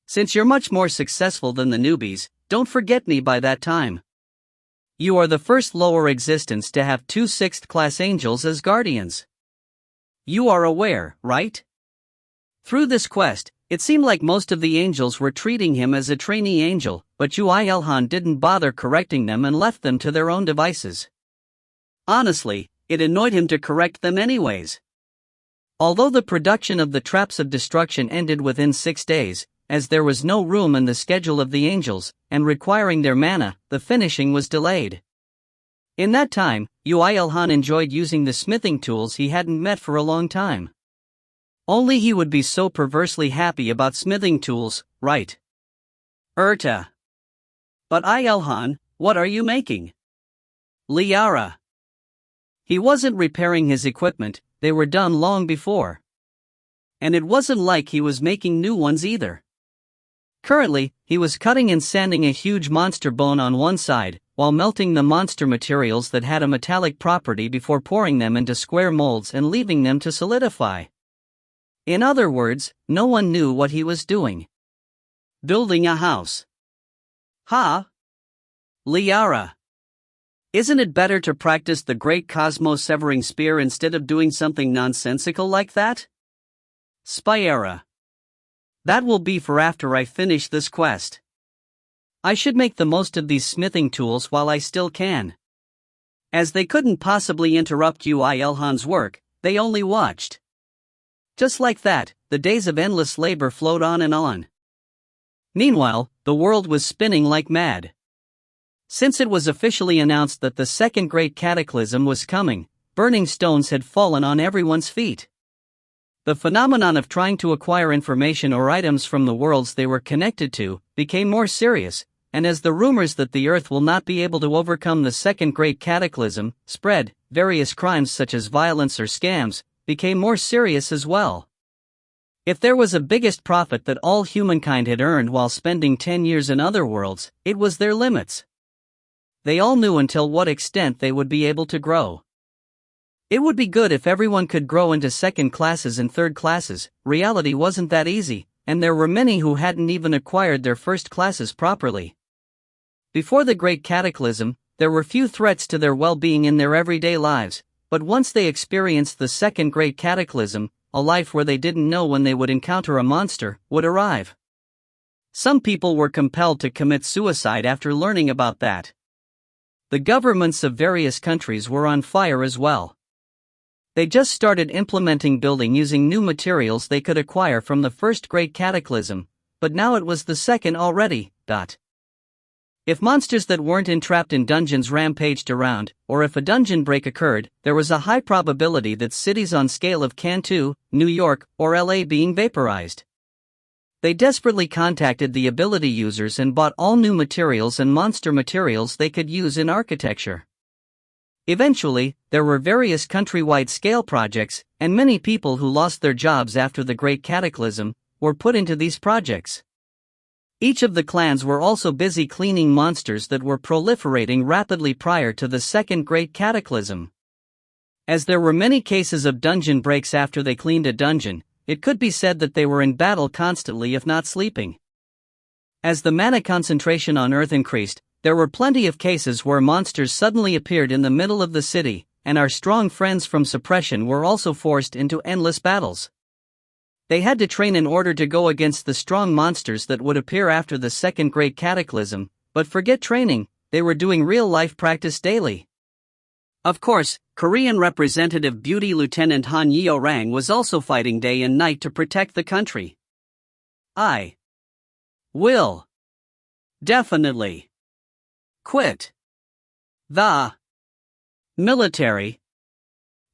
Since you're much more successful than the newbies, don't forget me by that time. You are the first lower existence to have 2 6th-class angels as guardians. You are aware, right? Through this quest, it seemed like most of the angels were treating him as a trainee angel, but Yoo IlHan didn't bother correcting them and left them to their own devices. Honestly, it annoyed him to correct them anyways. Although the production of the traps of destruction ended within 6 days, as there was no room in the schedule of the angels, and requiring their mana, the finishing was delayed. In that time, Yoo IlHan enjoyed using the smithing tools he hadn't met for a long time. Only he would be so perversely happy about smithing tools, right? But IlHan, what are you making? Liara. He wasn't repairing his equipment, they were done long before. And it wasn't like he was making new ones either. Currently, he was cutting and sanding a huge monster bone on one side, while melting the monster materials that had a metallic property before pouring them into square molds and leaving them to solidify. In other words, no one knew what he was doing. Building a house. Liara. Isn't it better to practice the great cosmos-severing spear instead of doing something nonsensical like that? Spyera. That will be for after I finish this quest. I should make the most of these smithing tools while I still can. As they couldn't possibly interrupt Yoo IlHan's work, they only watched. Just like that, the days of endless labor flowed on and on. Meanwhile, the world was spinning like mad. Since it was officially announced that the second Great Cataclysm was coming, burning stones had fallen on everyone's feet. The phenomenon of trying to acquire information or items from the worlds they were connected to became more serious, and as the rumors that the Earth will not be able to overcome the second Great Cataclysm spread, various crimes such as violence or scams became more serious as well. If there was a biggest profit that all humankind had earned while spending 10 years in other worlds, it was their limits. They all knew until what extent they would be able to grow. It would be good if everyone could grow into second classes and third classes. Reality wasn't that easy, and there were many who hadn't even acquired their first classes properly. Before the Great Cataclysm, there were few threats to their well-being in their everyday lives, but once they experienced the second Great Cataclysm, a life where they didn't know when they would encounter a monster would arrive. Some people were compelled to commit suicide after learning about that. The governments of various countries were on fire as well. They just started implementing building using new materials they could acquire from the first Great Cataclysm, but now it was the second already. If monsters that weren't entrapped in dungeons rampaged around, or if a dungeon break occurred, there was a high probability that cities on scale of Kanto, New York, or LA being vaporized. They desperately contacted the ability users and bought all new materials and monster materials they could use in architecture. Eventually, there were various countrywide scale projects, and many people who lost their jobs after the Great Cataclysm were put into these projects. Each of the clans were also busy cleaning monsters that were proliferating rapidly prior to the second Great Cataclysm. As there were many cases of dungeon breaks after they cleaned a dungeon, it could be said that they were in battle constantly if not sleeping. As the mana concentration on Earth increased, there were plenty of cases where monsters suddenly appeared in the middle of the city, and our strong friends from Suppression were also forced into endless battles. They had to train in order to go against the strong monsters that would appear after the second Great Cataclysm, but forget training, they were doing real-life practice daily. Of course, Korean Representative Beauty Lieutenant Han Yeorang was also fighting day and night to protect the country. I will definitely quit the military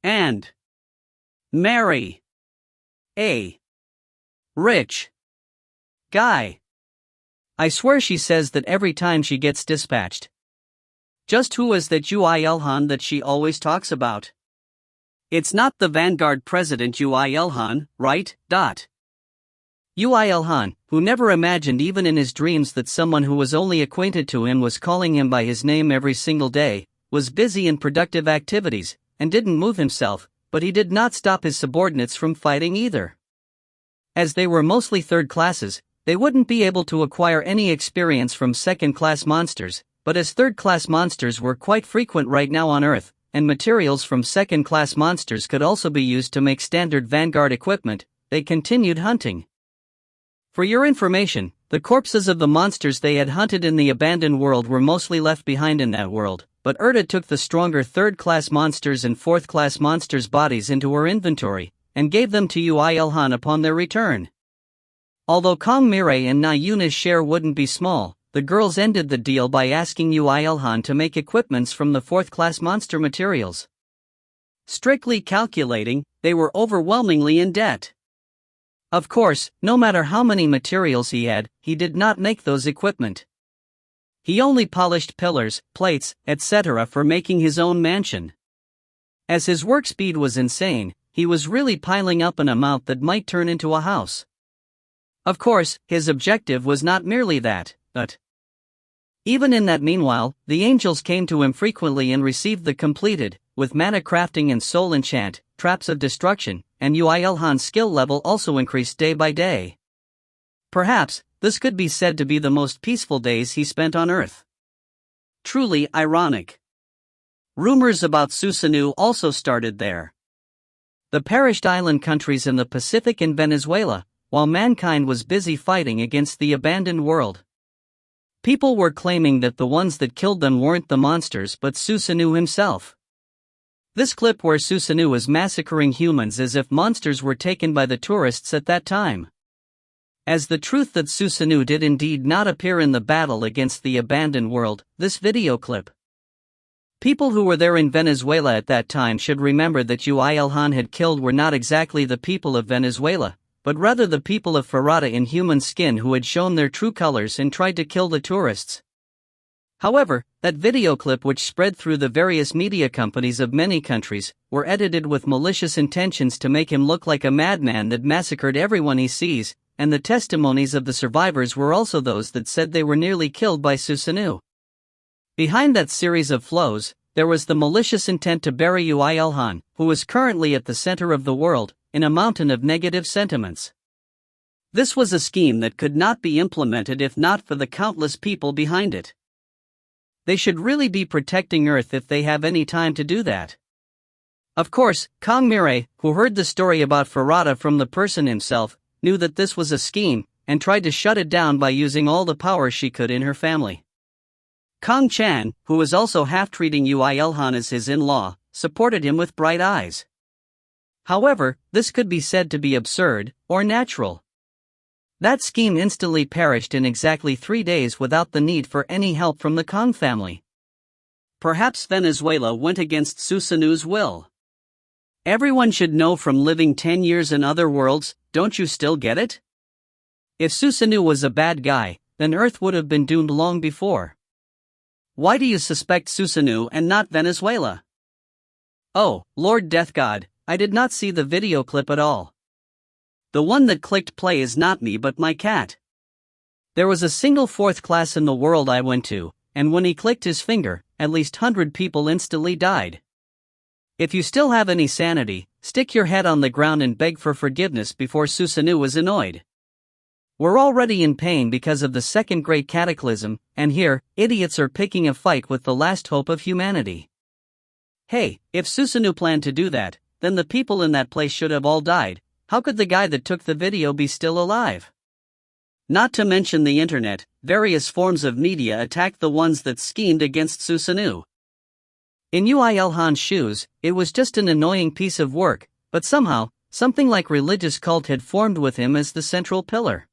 and marry a rich guy. I swear she says that every time she gets dispatched. Just who is that Yoo IlHan that she always talks about? It's not the Vanguard President Yoo IlHan, right? Yoo IlHan, who never imagined even in his dreams that someone who was only acquainted to him was calling him by his name every single day, was busy in productive activities, and didn't move himself, but he did not stop his subordinates from fighting either. As they were mostly third classes, they wouldn't be able to acquire any experience from second-class monsters, but as third-class monsters were quite frequent right now on Earth, and materials from second-class monsters could also be used to make standard Vanguard equipment, they continued hunting. For your information, the corpses of the monsters they had hunted in the abandoned world were mostly left behind in that world, but Erta took the stronger third-class monsters and fourth-class monsters' bodies into her inventory, and gave them to Yoo IlHan upon their return. Although Kong Mirai and Na Yuna's share wouldn't be small, the girls ended the deal by asking Yoo IlHan to make equipments from the fourth-class monster materials. Strictly calculating, they were overwhelmingly in debt. Of course, no matter how many materials he had, he did not make those equipment. He only polished pillars, plates, etc. for making his own mansion. As his work speed was insane, he was really piling up an amount that might turn into a house. Of course, his objective was not merely that, but even in that meanwhile, the angels came to him frequently and received the completed, with mana crafting and soul enchant, traps of destruction, and Yoo IlHan's skill level also increased day by day. Perhaps, this could be said to be the most peaceful days he spent on Earth. Truly ironic. Rumors about Susanoo also started there. The perished island countries in the Pacific and Venezuela, while mankind was busy fighting against the abandoned world. People were claiming that the ones that killed them weren't the monsters but Susanoo himself. This clip where Susanoo is massacring humans as if monsters were taken by the tourists at that time. As the truth that Susanoo did indeed not appear in the battle against the abandoned world, this video clip. People who were there in Venezuela at that time should remember that Yoo IlHan had killed were not exactly the people of Venezuela, but rather the people of Farada in human skin who had shown their true colors and tried to kill the tourists. However, that video clip which spread through the various media companies of many countries, were edited with malicious intentions to make him look like a madman that massacred everyone he sees, and the testimonies of the survivors were also those that said they were nearly killed by Susanoo. Behind that series of flows, there was the malicious intent to bury Yoo IlHan, who is currently at the center of the world, in a mountain of negative sentiments. This was a scheme that could not be implemented if not for the countless people behind it. They should really be protecting Earth if they have any time to do that. Of course, Kong Mirai, who heard the story about Farada from the person himself, knew that this was a scheme, and tried to shut it down by using all the power she could in her family. Kong Chan, who was also half-treating Yoo IlHan as his in-law, supported him with bright eyes. However, this could be said to be absurd, or natural. That scheme instantly perished in exactly 3 days without the need for any help from the Kong family. Perhaps Venezuela went against Susanoo's will. Everyone should know from living 10 years in other worlds, don't you still get it? If Susanoo was a bad guy, then Earth would have been doomed long before. Why do you suspect Susanoo and not Venezuela? Oh, Lord Death God, I did not see the video clip at all. The one that clicked play is not me but my cat. There was a single fourth class in the world I went to, and when he clicked his finger, at least 100 people instantly died. If you still have any sanity, stick your head on the ground and beg for forgiveness before Susanoo was annoyed. We're already in pain because of the second Great Cataclysm, and here, idiots are picking a fight with the last hope of humanity. Hey, if Susanoo planned to do that, then the people in that place should have all died. How could the guy that took the video be still alive? Not to mention the internet, various forms of media attacked the ones that schemed against Susanoo. In Yoo IlHan's shoes, it was just an annoying piece of work, but somehow, something like religious cult had formed with him as the central pillar.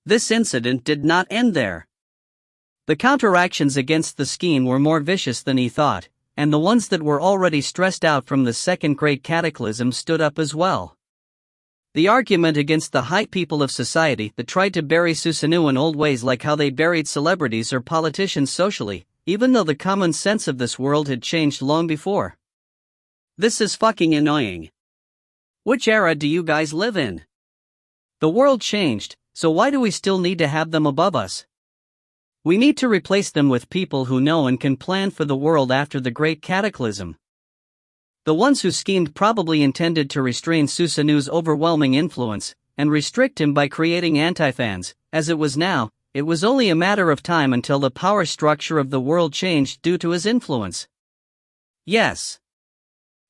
This incident did not end there. The counteractions against the scheme were more vicious than he thought, and the ones that were already stressed out from the second Great Cataclysm stood up as well. The argument against the high people of society that tried to bury Susanoo in old ways like how they buried celebrities or politicians socially, even though the common sense of this world had changed long before. This is fucking annoying. Which era do you guys live in? The world changed, so why do we still need to have them above us? We need to replace them with people who know and can plan for the world after the Great Cataclysm. The ones who schemed probably intended to restrain Susanu's overwhelming influence, and restrict him by creating IlHan's. As it was now, it was only a matter of time until the power structure of the world changed due to his influence. Yes.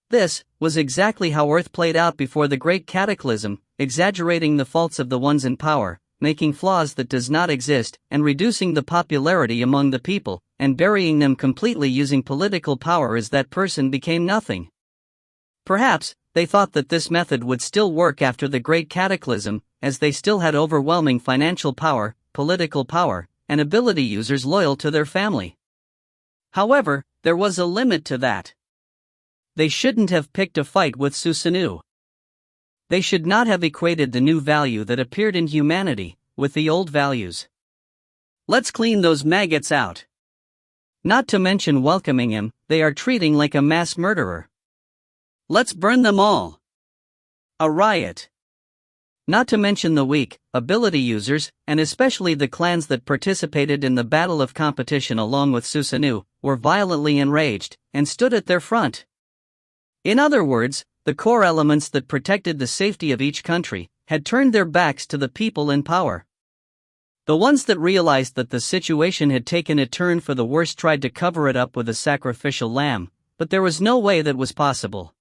This was exactly how Earth played out before the Great Cataclysm, exaggerating the faults of the ones in power, making flaws that does not exist, and reducing the popularity among the people, and burying them completely using political power as that person became nothing. Perhaps, they thought that this method would still work after the Great Cataclysm, as they still had overwhelming financial power, political power, and ability users loyal to their family. However, there was a limit to that. They shouldn't have picked a fight with Susanu. They should not have equated the new value that appeared in humanity with the old values. Let's clean those maggots out. Not to mention welcoming him, they are treating like a mass murderer. Let's burn them all. A riot. Not to mention the weak, ability users, and especially the clans that participated in the battle of competition along with Susanu, were violently enraged, and stood at their front. In other words, the core elements that protected the safety of each country had turned their backs to the people in power. The ones that realized that the situation had taken a turn for the worse tried to cover it up with a sacrificial lamb, but there was no way that was possible.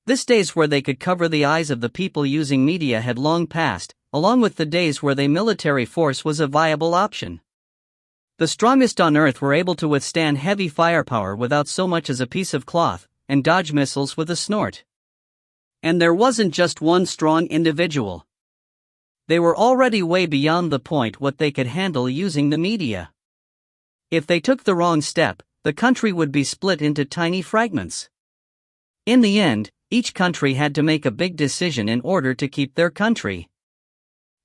This days where they could cover the eyes of the people using media had long passed, along with the days where the military force was a viable option. The strongest on Earth were able to withstand heavy firepower without so much as a piece of cloth, and dodge missiles with a snort. And there wasn't just one strong individual. They were already way beyond the point what they could handle using the media. If they took the wrong step, the country would be split into tiny fragments. In the end, each country had to make a big decision in order to keep their country.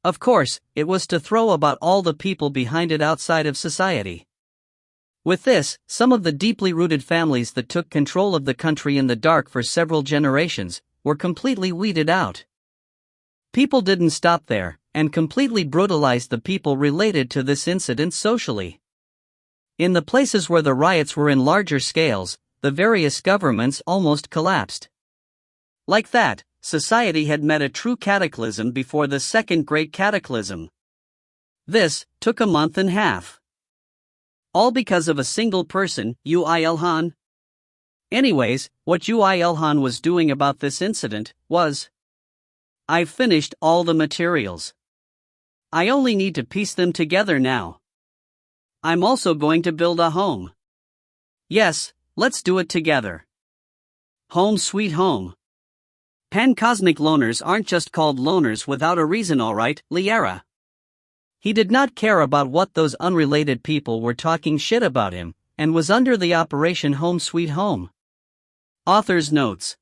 Of course, it was to throw about all the people behind it outside of society. With this, some of the deeply rooted families that took control of the country in the dark for several generations were completely weeded out. People didn't stop there, and completely brutalized the people related to this incident socially. In the places where the riots were in larger scales, the various governments almost collapsed. Like that, society had met a true cataclysm before the Second Great Cataclysm. This took a month and a half. All because of a single person, Yoo IlHan. Anyways, what Yoo IlHan was doing about this incident was, I've finished all the materials. I only need to piece them together now. I'm also going to build a home. Yes, let's do it together. Home sweet home. Pan-cosmic loners aren't just called loners without a reason, alright, Liara. He did not care about what those unrelated people were talking shit about him, and was under the Operation Home Sweet Home. Author's notes.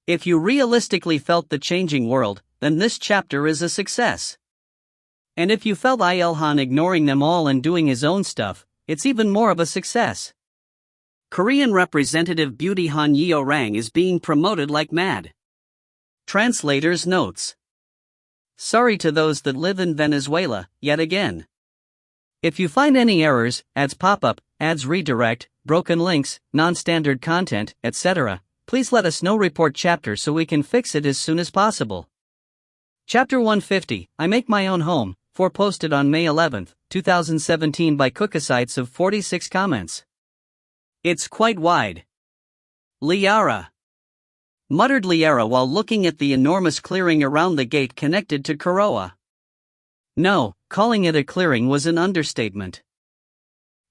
If you realistically felt the changing world, then this chapter is a success. And if you felt IlHan ignoring them all and doing his own stuff, it's even more of a success. Korean representative Beauty Han Yeorang is being promoted like mad. Translator's notes. Sorry to those that live in Venezuela, yet again. If you find any errors, ads pop up, ads redirect, broken links, non-standard content, etc., please let us know. Report chapter so we can fix it as soon as possible. Chapter 150, I Make My Own Home, posted on May 11, 2017 by Cookasites of 46 comments. It's quite wide. Liara. Muttered Liara while looking at the enormous clearing around the gate connected to Kuroa. No, calling it a clearing was an understatement.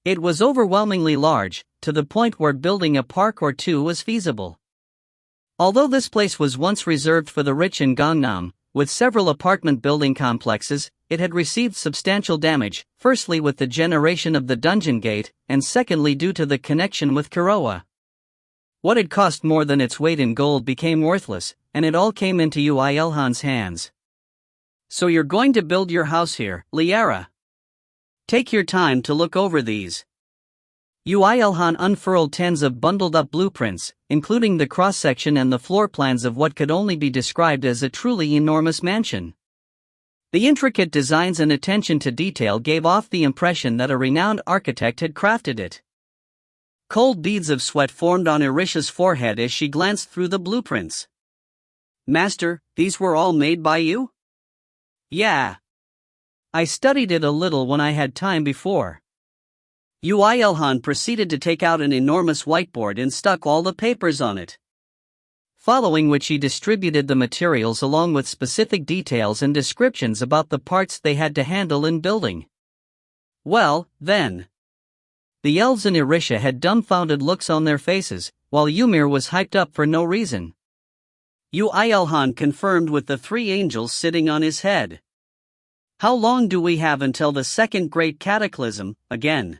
It was overwhelmingly large, to the point where building a park or two was feasible. Although this place was once reserved for the rich in Gangnam, with several apartment building complexes, it had received substantial damage, firstly with the generation of the dungeon gate, and secondly due to the connection with Kuroa. What had cost more than its weight in gold became worthless, and it all came into Yoo IlHan's hands. So you're going to build your house here, Liara? Take your time to look over these. Yoo IlHan unfurled tens of bundled-up blueprints, including the cross-section and the floor plans of what could only be described as a truly enormous mansion. The intricate designs and attention to detail gave off the impression that a renowned architect had crafted it. Cold beads of sweat formed on Irisha's forehead as she glanced through the blueprints. "Master, these were all made by you?" "Yeah. I studied it a little when I had time before." Yoo IlHan proceeded to take out an enormous whiteboard and stuck all the papers on it. Following which he distributed the materials along with specific details and descriptions about the parts they had to handle in building. Well, then. The elves and Irisha had dumbfounded looks on their faces, while Ymir was hyped up for no reason. Yoo IlHan confirmed with the three angels sitting on his head. "How long do we have until the second Great Cataclysm, again?"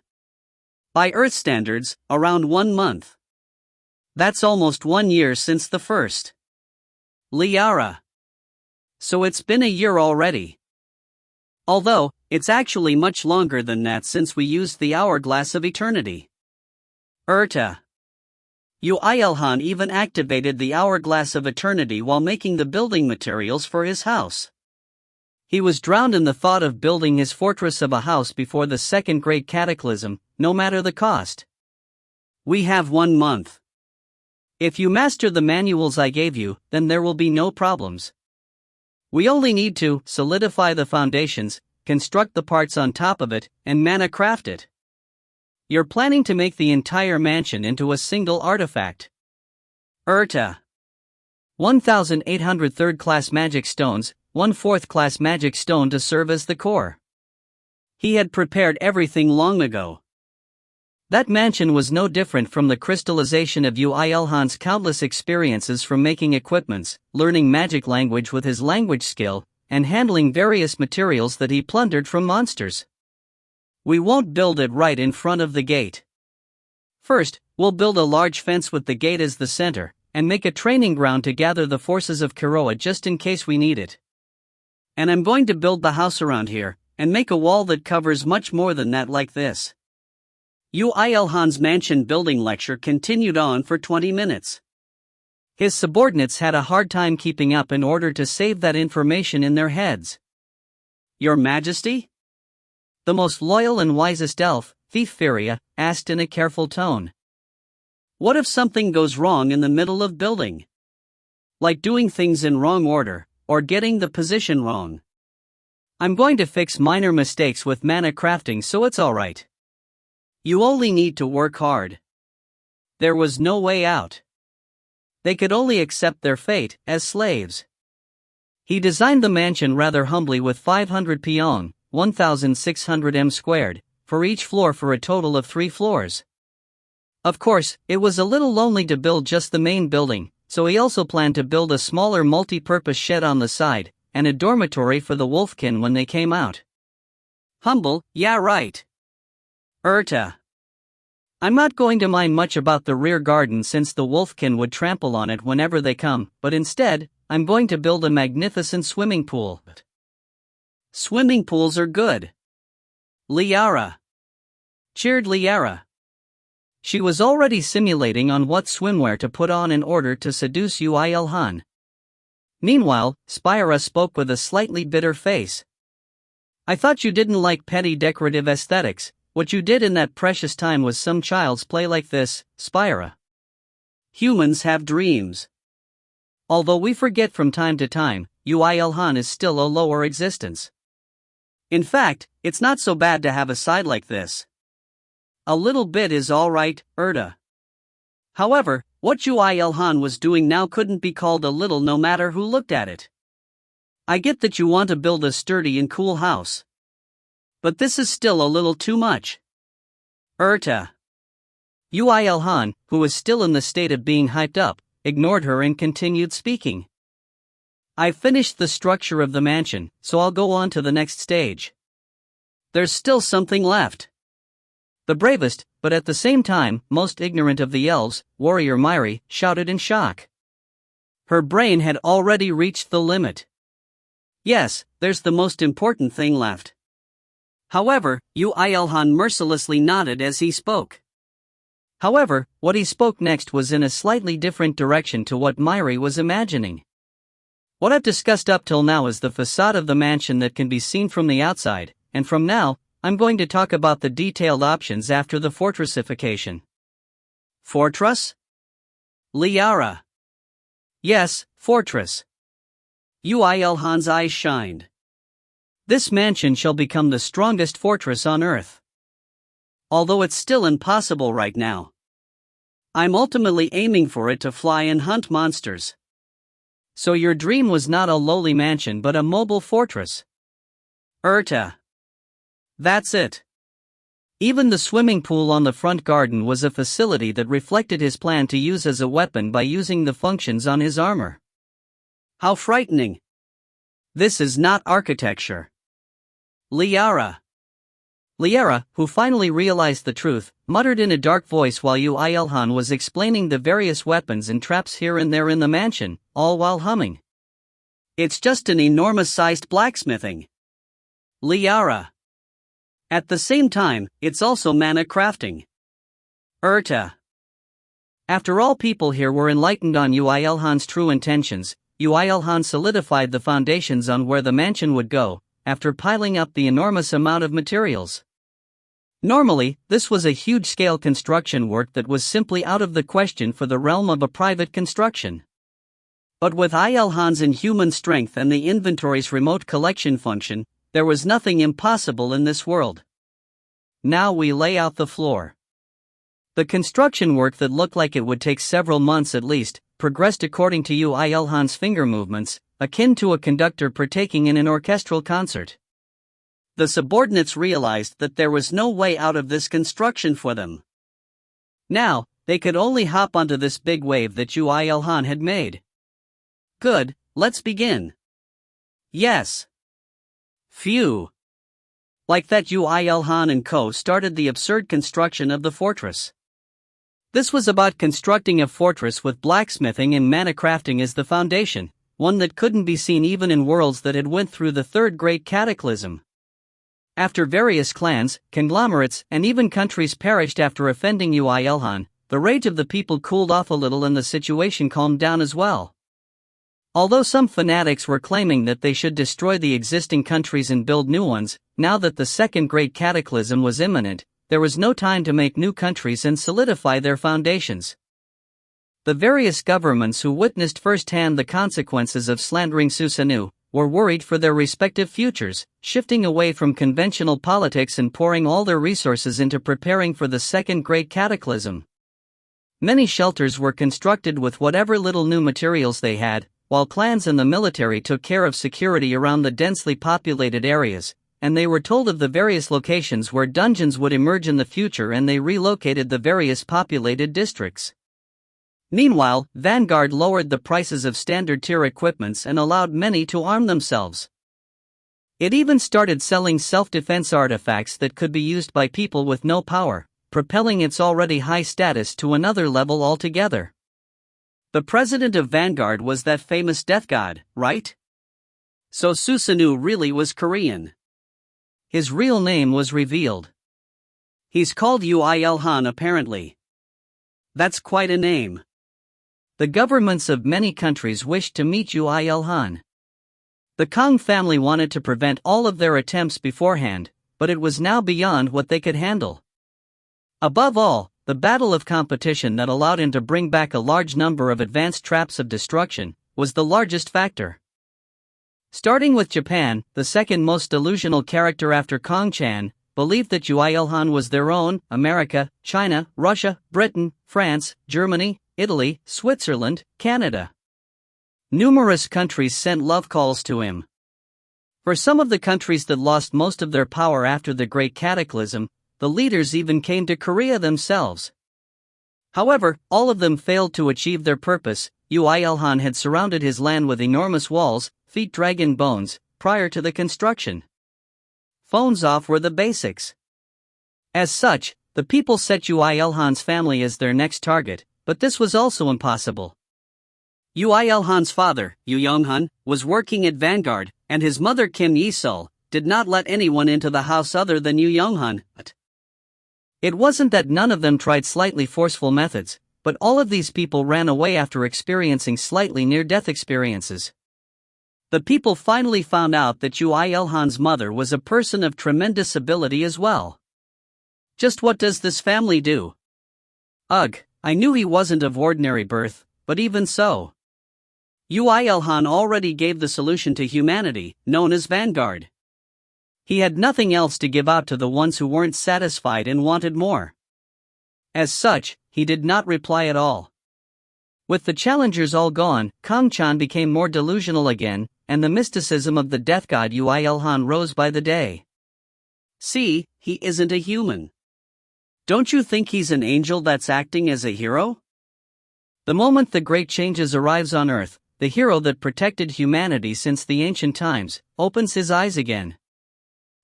"By Earth standards, around 1 month. That's almost 1 year since the first." "Liara. So it's been a year already. Although, it's actually much longer than that since we used the hourglass of eternity." "Erta." Yoo IlHan even activated the hourglass of eternity while making the building materials for his house. He was drowned in the thought of building his fortress of a house before the second Great Cataclysm, no matter the cost. "We have 1 month. If you master the manuals I gave you, then there will be no problems. We only need to solidify the foundations, construct the parts on top of it, and mana craft it. You're planning to make the entire mansion into a single artifact." "Erta. 1,800 third-class magic stones, 1 fourth-class magic stone to serve as the core." He had prepared everything long ago. That mansion was no different from the crystallization of Yoo IlHan's countless experiences from making equipments, learning magic language with his language skill, and handling various materials that he plundered from monsters. "We won't build it right in front of the gate. First, we'll build a large fence with the gate as the center, and make a training ground to gather the forces of Kiroa just in case we need it. And I'm going to build the house around here, and make a wall that covers much more than that like this." Yoo IlHan's mansion building lecture continued on for 20 minutes. His subordinates had a hard time keeping up in order to save that information in their heads. "Your Majesty?" The most loyal and wisest elf, Thief Firia, asked in a careful tone. "What if something goes wrong in the middle of building? Like doing things in wrong order, or getting the position wrong?" "I'm going to fix minor mistakes with mana crafting, so it's alright. You only need to work hard." There was no way out. They could only accept their fate as slaves. He designed the mansion rather humbly with 500 peon, 1,600 m squared, for each floor for a total of 3 floors. Of course, it was a little lonely to build just the main building, so he also planned to build a smaller multi-purpose shed on the side, and a dormitory for the wolfkin when they came out. "Humble, yeah right. Erta. I'm not going to mind much about the rear garden since the wolfkin would trample on it whenever they come, but instead, I'm going to build a magnificent swimming pool." "Swimming pools are good." "Liara," cheered Liara. She was already simulating on what swimwear to put on in order to seduce Yoo IlHan. Meanwhile, Spyra spoke with a slightly bitter face. "I thought you didn't like petty decorative aesthetics. What you did in that precious time was some child's play like this, Spyra. Humans have dreams. Although we forget from time to time, Yoo IlHan is still a lower existence. In fact, it's not so bad to have a side like this. A little bit is alright, Erta. However, what Yoo IlHan was doing now couldn't be called a little no matter who looked at it. I get that you want to build a sturdy and cool house. But this is still a little too much. Erta." Yoo IlHan, who was still in the state of being hyped up, ignored her and continued speaking. "I've finished the structure of the mansion, so I'll go on to the next stage. There's still something left." The bravest, but at the same time, most ignorant of the elves, warrior Myri, shouted in shock. Her brain had already reached the limit. "Yes, there's the most important thing left." However, Yoo IlHan mercilessly nodded as he spoke. However, what he spoke next was in a slightly different direction to what Myri was imagining. What I've discussed up till now is the facade of the mansion that can be seen from the outside, and from now, I'm going to talk about the detailed options after the fortressification. Fortress? Liara. Yes, fortress. Yoo IlHan's eyes shined. This mansion shall become the strongest fortress on Earth. Although it's still impossible right now. I'm ultimately aiming for it to fly and hunt monsters. So your dream was not a lowly mansion but a mobile fortress. That's it. Even the swimming pool on the front garden was a facility that reflected his plan to use as a weapon by using the functions on his armor. How frightening. This is not architecture. Liara, who finally realized the truth, muttered in a dark voice while Yoo IlHan was explaining the various weapons and traps here and there in the mansion, all while humming. It's just an enormous-sized blacksmithing. Liara. At the same time, it's also mana crafting. After all people here were enlightened on Yoo IlHan's true intentions, Yoo IlHan solidified the foundations on where the mansion would go, after piling up the enormous amount of materials. Normally, this was a huge-scale construction work that was simply out of the question for the realm of a private construction. But with IlHan's inhuman strength and the inventory's remote collection function, there was nothing impossible in this world. Now we lay out the floor. The construction work that looked like it would take several months at least, progressed according to Yoo IlHan's finger movements, akin to a conductor partaking in an orchestral concert. The subordinates realized that there was no way out of this construction for them. Now, they could only hop onto this big wave that Yoo IlHan had made. Good, let's begin. Yes. Phew. Like that, Yoo IlHan and co. started the absurd construction of the fortress. This was about constructing a fortress with blacksmithing and mana crafting as the foundation, one that couldn't be seen even in worlds that had went through the third Great Cataclysm. After various clans, conglomerates, and even countries perished after offending Yoo IlHan, the rage of the people cooled off a little and the situation calmed down as well. Although some fanatics were claiming that they should destroy the existing countries and build new ones, now that the second Great Cataclysm was imminent, there was no time to make new countries and solidify their foundations. The various governments who witnessed firsthand the consequences of slandering Susanu were worried for their respective futures, shifting away from conventional politics and pouring all their resources into preparing for the second Great Cataclysm. Many shelters were constructed with whatever little new materials they had, while clans and the military took care of security around the densely populated areas, and they were told of the various locations where dungeons would emerge in the future, and they relocated the various populated districts. Meanwhile, Vanguard lowered the prices of standard tier equipments and allowed many to arm themselves. It even started selling self-defense artifacts that could be used by people with no power, propelling its already high status to another level altogether. The president of Vanguard was that famous death god, right? So Susanu really was Korean. His real name was revealed. He's called Yoo IlHan apparently. That's quite a name. The governments of many countries wished to meet Yoo IlHan. The Kang family wanted to prevent all of their attempts beforehand, but it was now beyond what they could handle. Above all, the battle of competition that allowed him to bring back a large number of advanced traps of destruction was the largest factor. Starting with Japan, the second most delusional character after Kong-chan, believed that Yoo IlHan was their own. America, China, Russia, Britain, France, Germany, Italy, Switzerland, Canada. Numerous countries sent love calls to him. For some of the countries that lost most of their power after the Great Cataclysm, the leaders even came to Korea themselves. However, all of them failed to achieve their purpose. Yoo IlHan had surrounded his land with enormous walls, feet dragon bones, prior to the construction. Phones off were the basics. As such, the people set Yoo IlHan's family as their next target, but this was also impossible. Yoo IlHan's father, Yoo IlHan, was working at Vanguard, and his mother Kim Yi-sul did not let anyone into the house other than Yoo IlHan. It wasn't that none of them tried slightly forceful methods, but all of these people ran away after experiencing slightly near-death experiences. The people finally found out that Yoo IlHan's mother was a person of tremendous ability as well. Just what does this family do? Ugh, I knew he wasn't of ordinary birth, but even so. Yoo IlHan already gave the solution to humanity, known as Vanguard. He had nothing else to give out to the ones who weren't satisfied and wanted more. As such, he did not reply at all. With the challengers all gone, Kang-chan became more delusional again, and the mysticism of the death god Yoo IlHan rose by the day. See, he isn't a human. Don't you think he's an angel that's acting as a hero? The moment the great changes arrives on Earth, the hero that protected humanity since the ancient times, opens his eyes again.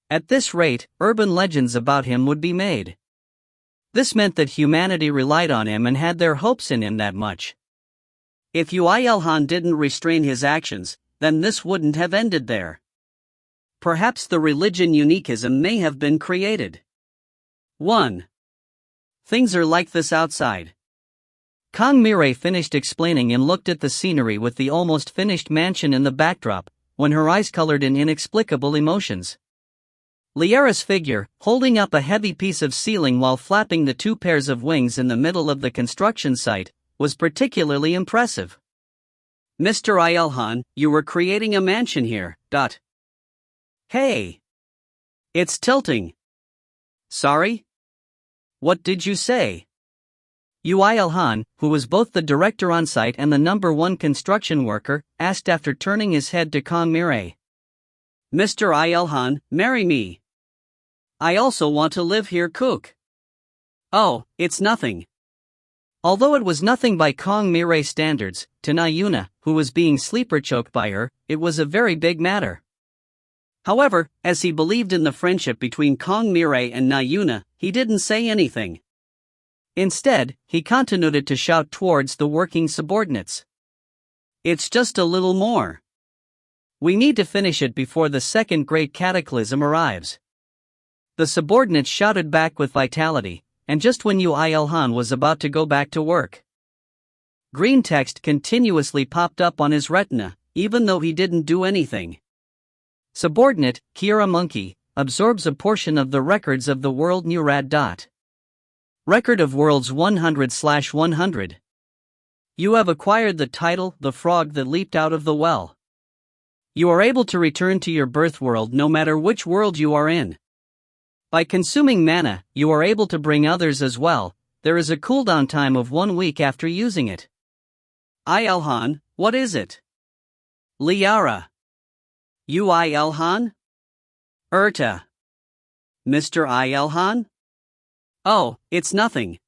At this rate, urban legends about him would be made. This meant that humanity relied on him and had their hopes in him that much. If Yoo IlHan didn't restrain his actions, then this wouldn't have ended there. Perhaps the religion uniquism may have been created. 1. Things are like this outside. Kang Mirai finished explaining and looked at the scenery with the almost finished mansion in the backdrop, when her eyes colored in inexplicable emotions. Liara's figure, holding up a heavy piece of ceiling while flapping the 2 pairs of wings in the middle of the construction site, was particularly impressive. Mr. IlHan, you were creating a mansion here, . Hey! It's tilting. Sorry? What did you say? Yoo IlHan, who was both the director on site and the #1 construction worker, asked after turning his head to Kang Mirai. Mr. IlHan, marry me. I also want to live here, cook. Oh, it's nothing. Although it was nothing by Kang Mirai standards, to Nayuna, who was being sleeper choked by her, it was a very big matter. However, as he believed in the friendship between Kang Mirai and Nayuna, he didn't say anything. Instead, he continued to shout towards the working subordinates. It's just a little more. We need to finish it before the second Great Cataclysm arrives. The subordinates shouted back with vitality, and just when Yoo IlHan was about to go back to work, green text continuously popped up on his retina, even though he didn't do anything. Subordinate, Kira Monkey, absorbs a portion of the records of the world Nurad. Record of Worlds 100/100. You have acquired the title, The Frog That Leaped Out of the Well. You are able to return to your birth world no matter which world you are in. By consuming mana, you are able to bring others as well. There is a cooldown time of 1 week after using it. IlHan, what is it? Liara. Yoo IlHan? Mr. IlHan? Oh, it's nothing.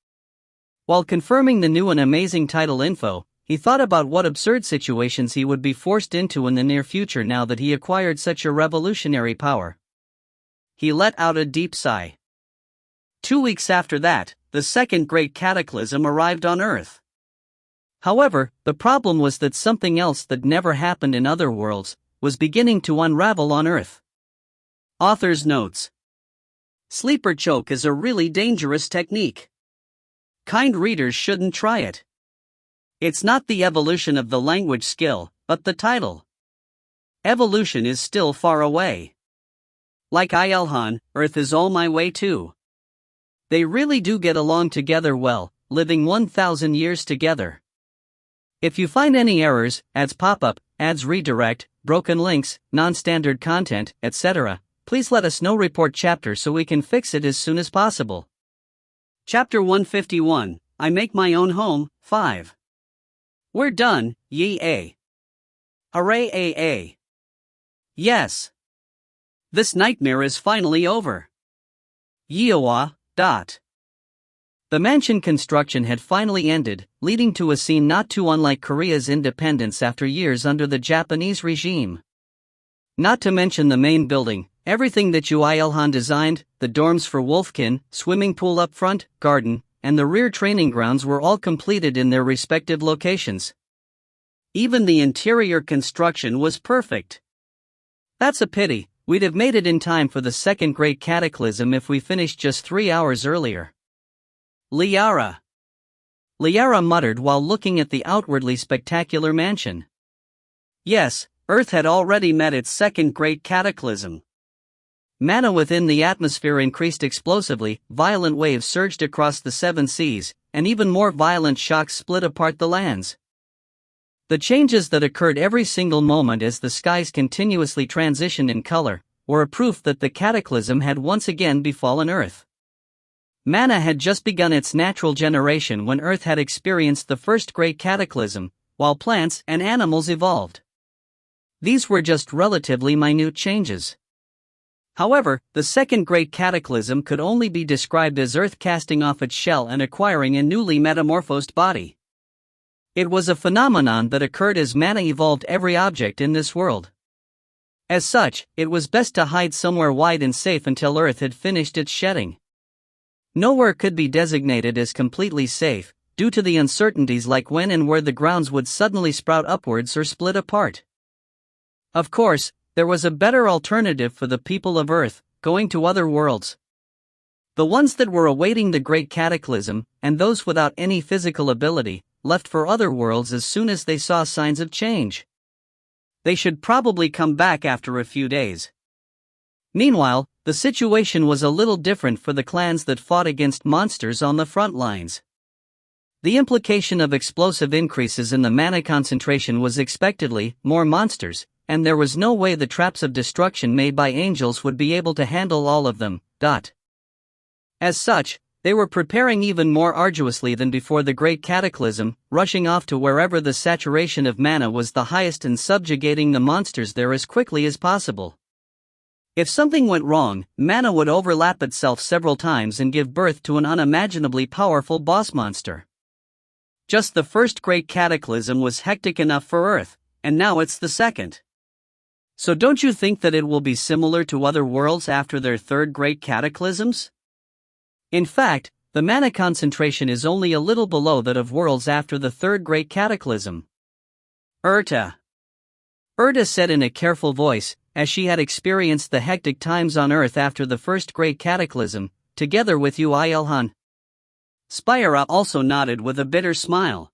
While confirming the new and amazing title info, he thought about what absurd situations he would be forced into in the near future now that he acquired such a revolutionary power. He let out a deep sigh. 2 weeks after that, the second Great Cataclysm arrived on Earth. However, the problem was that something else that never happened in other worlds was beginning to unravel on Earth. Author's notes. Sleeper choke is a really dangerous technique. Kind readers shouldn't try it. It's not the evolution of the language skill, but the title. Evolution is still far away. Like IlHan, Earth is all my way too. They really do get along together well, living 1,000 years together. If you find any errors, ads pop up, ads redirect, broken links, non-standard content, etc., please let us know. Report chapter so we can fix it as soon as possible. Chapter 151, I Make My Own Home, 5. We're done, yay. Hooray AA. Yes. This nightmare is finally over. Yeowa. The mansion construction had finally ended, leading to a scene not too unlike Korea's independence after years under the Japanese regime. Not to mention the main building, everything that Yoo IlHan designed, the dorms for Wolfkin, swimming pool up front, garden, and the rear training grounds were all completed in their respective locations. Even the interior construction was perfect. That's a pity. We'd have made it in time for the second Great Cataclysm if we finished just 3 hours earlier. Liara muttered while looking at the outwardly spectacular mansion. Yes, Earth had already met its second Great Cataclysm. Mana within the atmosphere increased explosively, violent waves surged across the seven seas, and even more violent shocks split apart the lands. The changes that occurred every single moment as the skies continuously transitioned in color were a proof that the cataclysm had once again befallen Earth. Mana had just begun its natural generation when Earth had experienced the first Great Cataclysm, while plants and animals evolved. These were just relatively minute changes. However, the second Great Cataclysm could only be described as Earth casting off its shell and acquiring a newly metamorphosed body. It was a phenomenon that occurred as mana evolved every object in this world. As such, it was best to hide somewhere wide and safe until Earth had finished its shedding. Nowhere could be designated as completely safe, due to the uncertainties like when and where the grounds would suddenly sprout upwards or split apart. Of course, there was a better alternative for the people of Earth, going to other worlds. The ones that were awaiting the Great Cataclysm, and those without any physical ability, left for other worlds as soon as they saw signs of change. They should probably come back after a few days. Meanwhile, the situation was a little different for the clans that fought against monsters on the front lines. The implication of explosive increases in the mana concentration was expectedly more monsters, and there was no way the traps of destruction made by angels would be able to handle all of them. As such, they were preparing even more arduously than before the Great Cataclysm, rushing off to wherever the saturation of mana was the highest and subjugating the monsters there as quickly as possible. If something went wrong, mana would overlap itself several times and give birth to an unimaginably powerful boss monster. Just the first Great Cataclysm was hectic enough for Earth, and now it's the second. So don't you think that it will be similar to other worlds after their third Great Cataclysms? In fact, the mana concentration is only a little below that of worlds after the third Great Cataclysm. Erta said in a careful voice, as she had experienced the hectic times on Earth after the first Great Cataclysm, together with Yoo IlHan. Spyra also nodded with a bitter smile.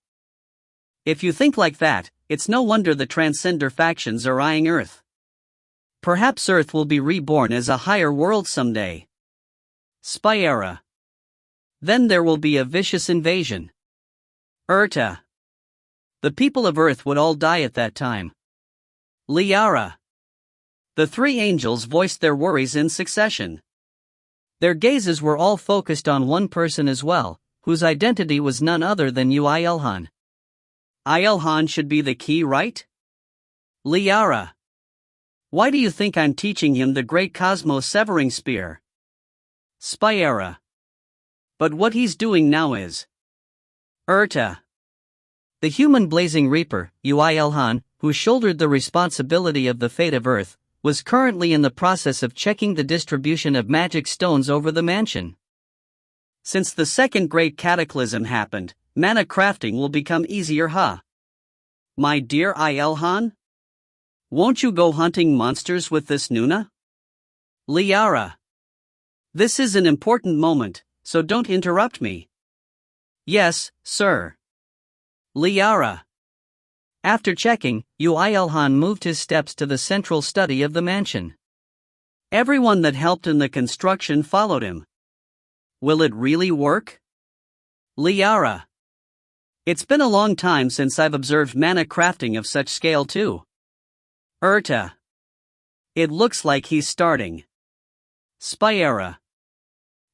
If you think like that, it's no wonder the Transcender factions are eyeing Earth. Perhaps Earth will be reborn as a higher world someday. Spyra. Then there will be a vicious invasion. Erta. The people of Earth would all die at that time. Liara. The three angels voiced their worries in succession. Their gazes were all focused on one person as well, whose identity was none other than Yoo IlHan. IlHan should be the key, right? Liara. Why do you think I'm teaching him the great cosmos severing spear? Spyra. But what he's doing now is. Erta. The human blazing reaper, Yoo IlHan, who shouldered the responsibility of the fate of Earth, was currently in the process of checking the distribution of magic stones over the mansion. Since the second Great Cataclysm happened, mana crafting will become easier, huh? My dear IlHan? Won't you go hunting monsters with this Nuna? Liara. This is an important moment, so don't interrupt me. Yes, sir. Liara. After checking, Yoo IlHan moved his steps to the central study of the mansion. Everyone that helped in the construction followed him. Will it really work? Liara. It's been a long time since I've observed mana crafting of such scale too. Erta. It looks like he's starting. Spyra.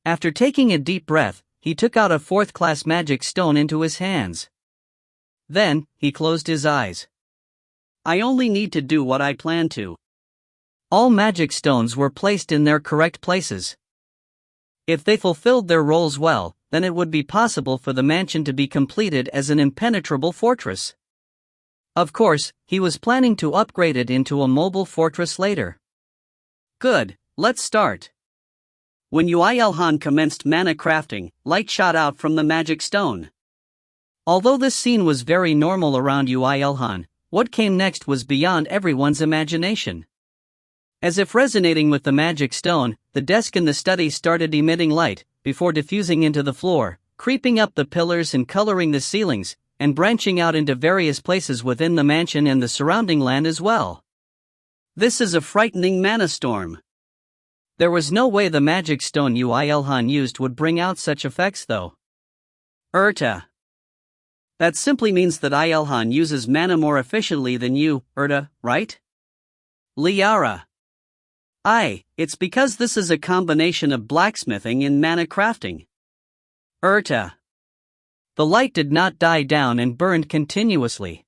After taking a deep breath, he took out a fourth-class magic stone into his hands. Then, he closed his eyes. I only need to do what I plan to. All magic stones were placed in their correct places. If they fulfilled their roles well, then it would be possible for the mansion to be completed as an impenetrable fortress. Of course, he was planning to upgrade it into a mobile fortress later. Good, let's start. When Yoo IlHan commenced mana crafting, light shot out from the magic stone. Although this scene was very normal around Yoo IlHan, what came next was beyond everyone's imagination. As if resonating with the magic stone, the desk in the study started emitting light, before diffusing into the floor, creeping up the pillars and coloring the ceilings, and branching out into various places within the mansion and the surrounding land as well. This is a frightening mana storm. There was no way the magic stone Yoo IlHan used would bring out such effects though. That simply means that IlHan uses mana more efficiently than you, right? Liara. It's because this is a combination of blacksmithing and mana crafting. The light did not die down and burned continuously.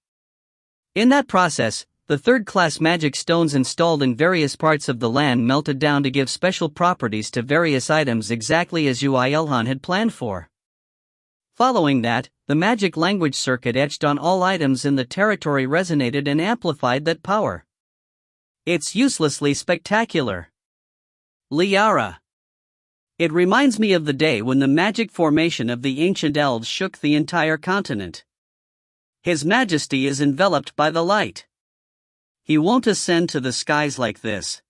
In that process, the third-class magic stones installed in various parts of the land melted down to give special properties to various items exactly as Yoo IlHan had planned for. Following that, the magic language circuit etched on all items in the territory resonated and amplified that power. It's uselessly spectacular. Liara. It reminds me of the day when the magic formation of the ancient elves shook the entire continent. His Majesty is enveloped by the light. He won't ascend to the skies like this.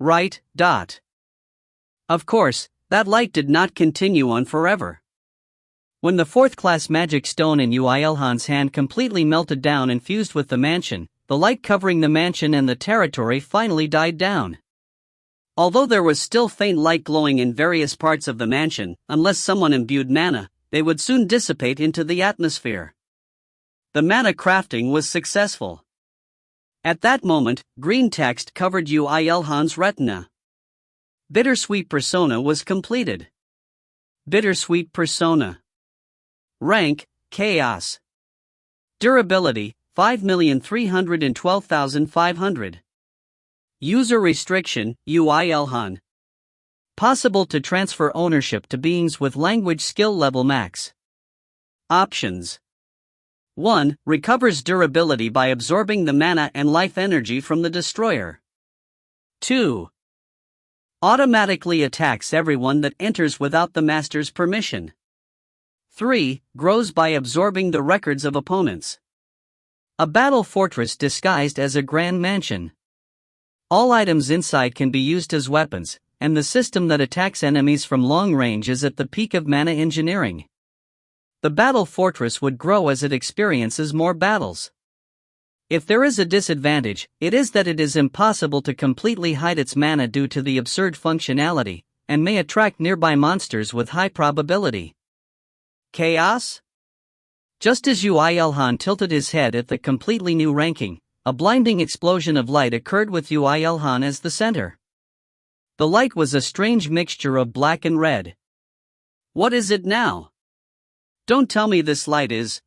Right. Of course, that light did not continue on forever. When the fourth-class magic stone in Yoo IlHan's hand completely melted down and fused with the mansion, the light covering the mansion and the territory finally died down. Although there was still faint light glowing in various parts of the mansion, unless someone imbued mana, they would soon dissipate into the atmosphere. The mana crafting was successful. At that moment, green text covered Yoo IlHan's retina. Bittersweet Persona was completed. Bittersweet Persona. Rank, Chaos. Durability, 5,312,500. User restriction, Yoo IlHan. Possible to transfer ownership to beings with language skill level max. Options. 1. Recovers durability by absorbing the mana and life energy from the destroyer. 2. Automatically attacks everyone that enters without the master's permission. 3. Grows by absorbing the records of opponents. A battle fortress disguised as a grand mansion. All items inside can be used as weapons, and the system that attacks enemies from long range is at the peak of mana engineering. The battle fortress would grow as it experiences more battles. If there is a disadvantage, it is that it is impossible to completely hide its mana due to the absurd functionality, and may attract nearby monsters with high probability. Chaos? Just as Yoo IlHan tilted his head at the completely new ranking, a blinding explosion of light occurred with Yoo IlHan as the center. The light was a strange mixture of black and red. What is it now? Don't tell me this light is,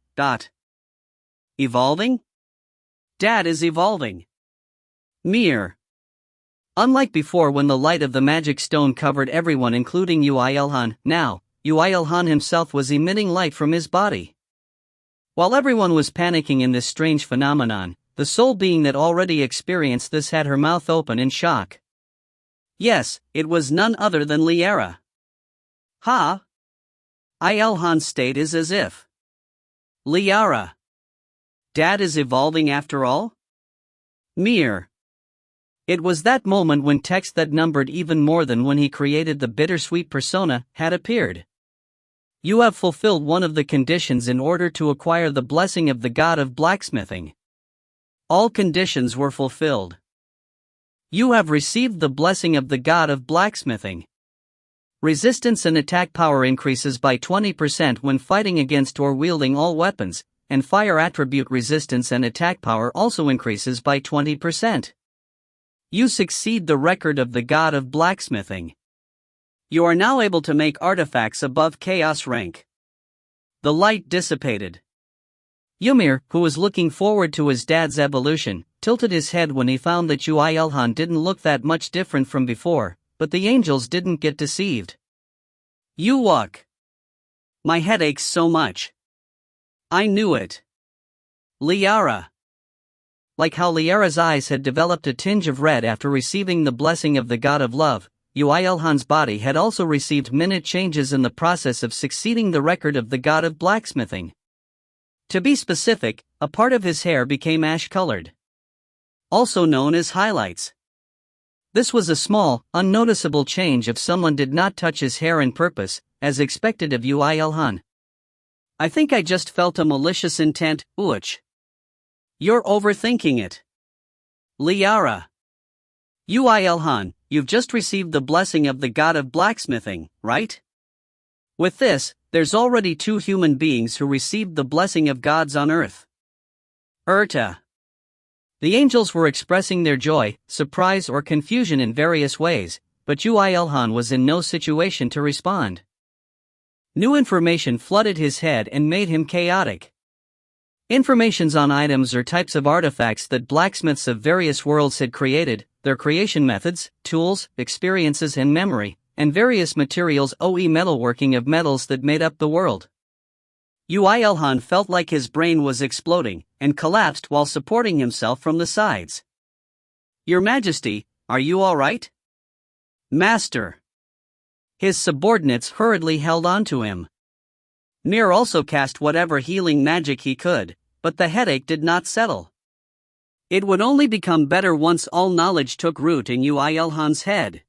evolving? Dad is evolving. Mere. Unlike before when the light of the magic stone covered everyone including Yoo IlHan, now, Yoo IlHan himself was emitting light from his body. While everyone was panicking in this strange phenomenon, the soul being that already experienced this had her mouth open in shock. Yes, it was none other than Liara. IlHan's state is as if. Liara. Dad is evolving after all? Mere. It was that moment when text that numbered even more than when he created the bittersweet persona had appeared. You have fulfilled one of the conditions in order to acquire the blessing of the god of blacksmithing. All conditions were fulfilled. You have received the blessing of the god of blacksmithing. Resistance and attack power increases by 20% when fighting against or wielding all weapons, and fire attribute resistance and attack power also increases by 20%. You succeed the record of the god of blacksmithing. You are now able to make artifacts above chaos rank. The light dissipated. Ymir, who was looking forward to his dad's evolution, tilted his head when he found that Yoo IlHan didn't look that much different from before, but the angels didn't get deceived. You walk. My head aches so much. I knew it. Liara. Like how Liara's eyes had developed a tinge of red after receiving the blessing of the god of love, Yoo IlHan's body had also received minute changes in the process of succeeding the record of the god of blacksmithing. To be specific, a part of his hair became ash-colored. Also known as highlights. This was a small, unnoticeable change if someone did not touch his hair on purpose, as expected of Yoo IlHan. I think I just felt a malicious intent, You're overthinking it. Liara. Yoo IlHan, you've just received the blessing of the god of blacksmithing, right? With this, there's already 2 human beings who received the blessing of gods on earth. The angels were expressing their joy, surprise or confusion in various ways, but Yoo IlHan was in no situation to respond. New information flooded his head and made him chaotic. Informations on items or types of artifacts that blacksmiths of various worlds had created, their creation methods, tools, experiences and memory, and various materials metalworking of metals that made up the world. Yoo IlHan felt like his brain was exploding, and collapsed while supporting himself from the sides. Your Majesty, are you all right? Master. His subordinates hurriedly held on to him. Mir also cast whatever healing magic he could, but the headache did not settle. It would only become better once all knowledge took root in Yoo IlHan's head.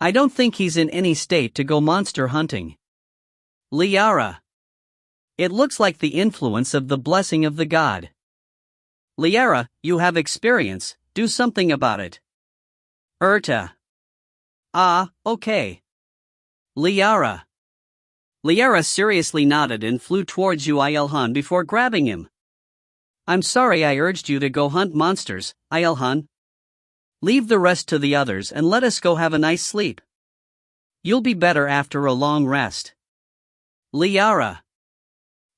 I don't think he's in any state to go monster hunting. Liara. It looks like the influence of the blessing of the god. Liara, you have experience, do something about it. Okay. Liara. Liara seriously nodded and flew towards Yoo IlHan before grabbing him. I'm sorry I urged you to go hunt monsters, IlHan. Leave the rest to the others and let us go have a nice sleep. You'll be better after a long rest. Liara.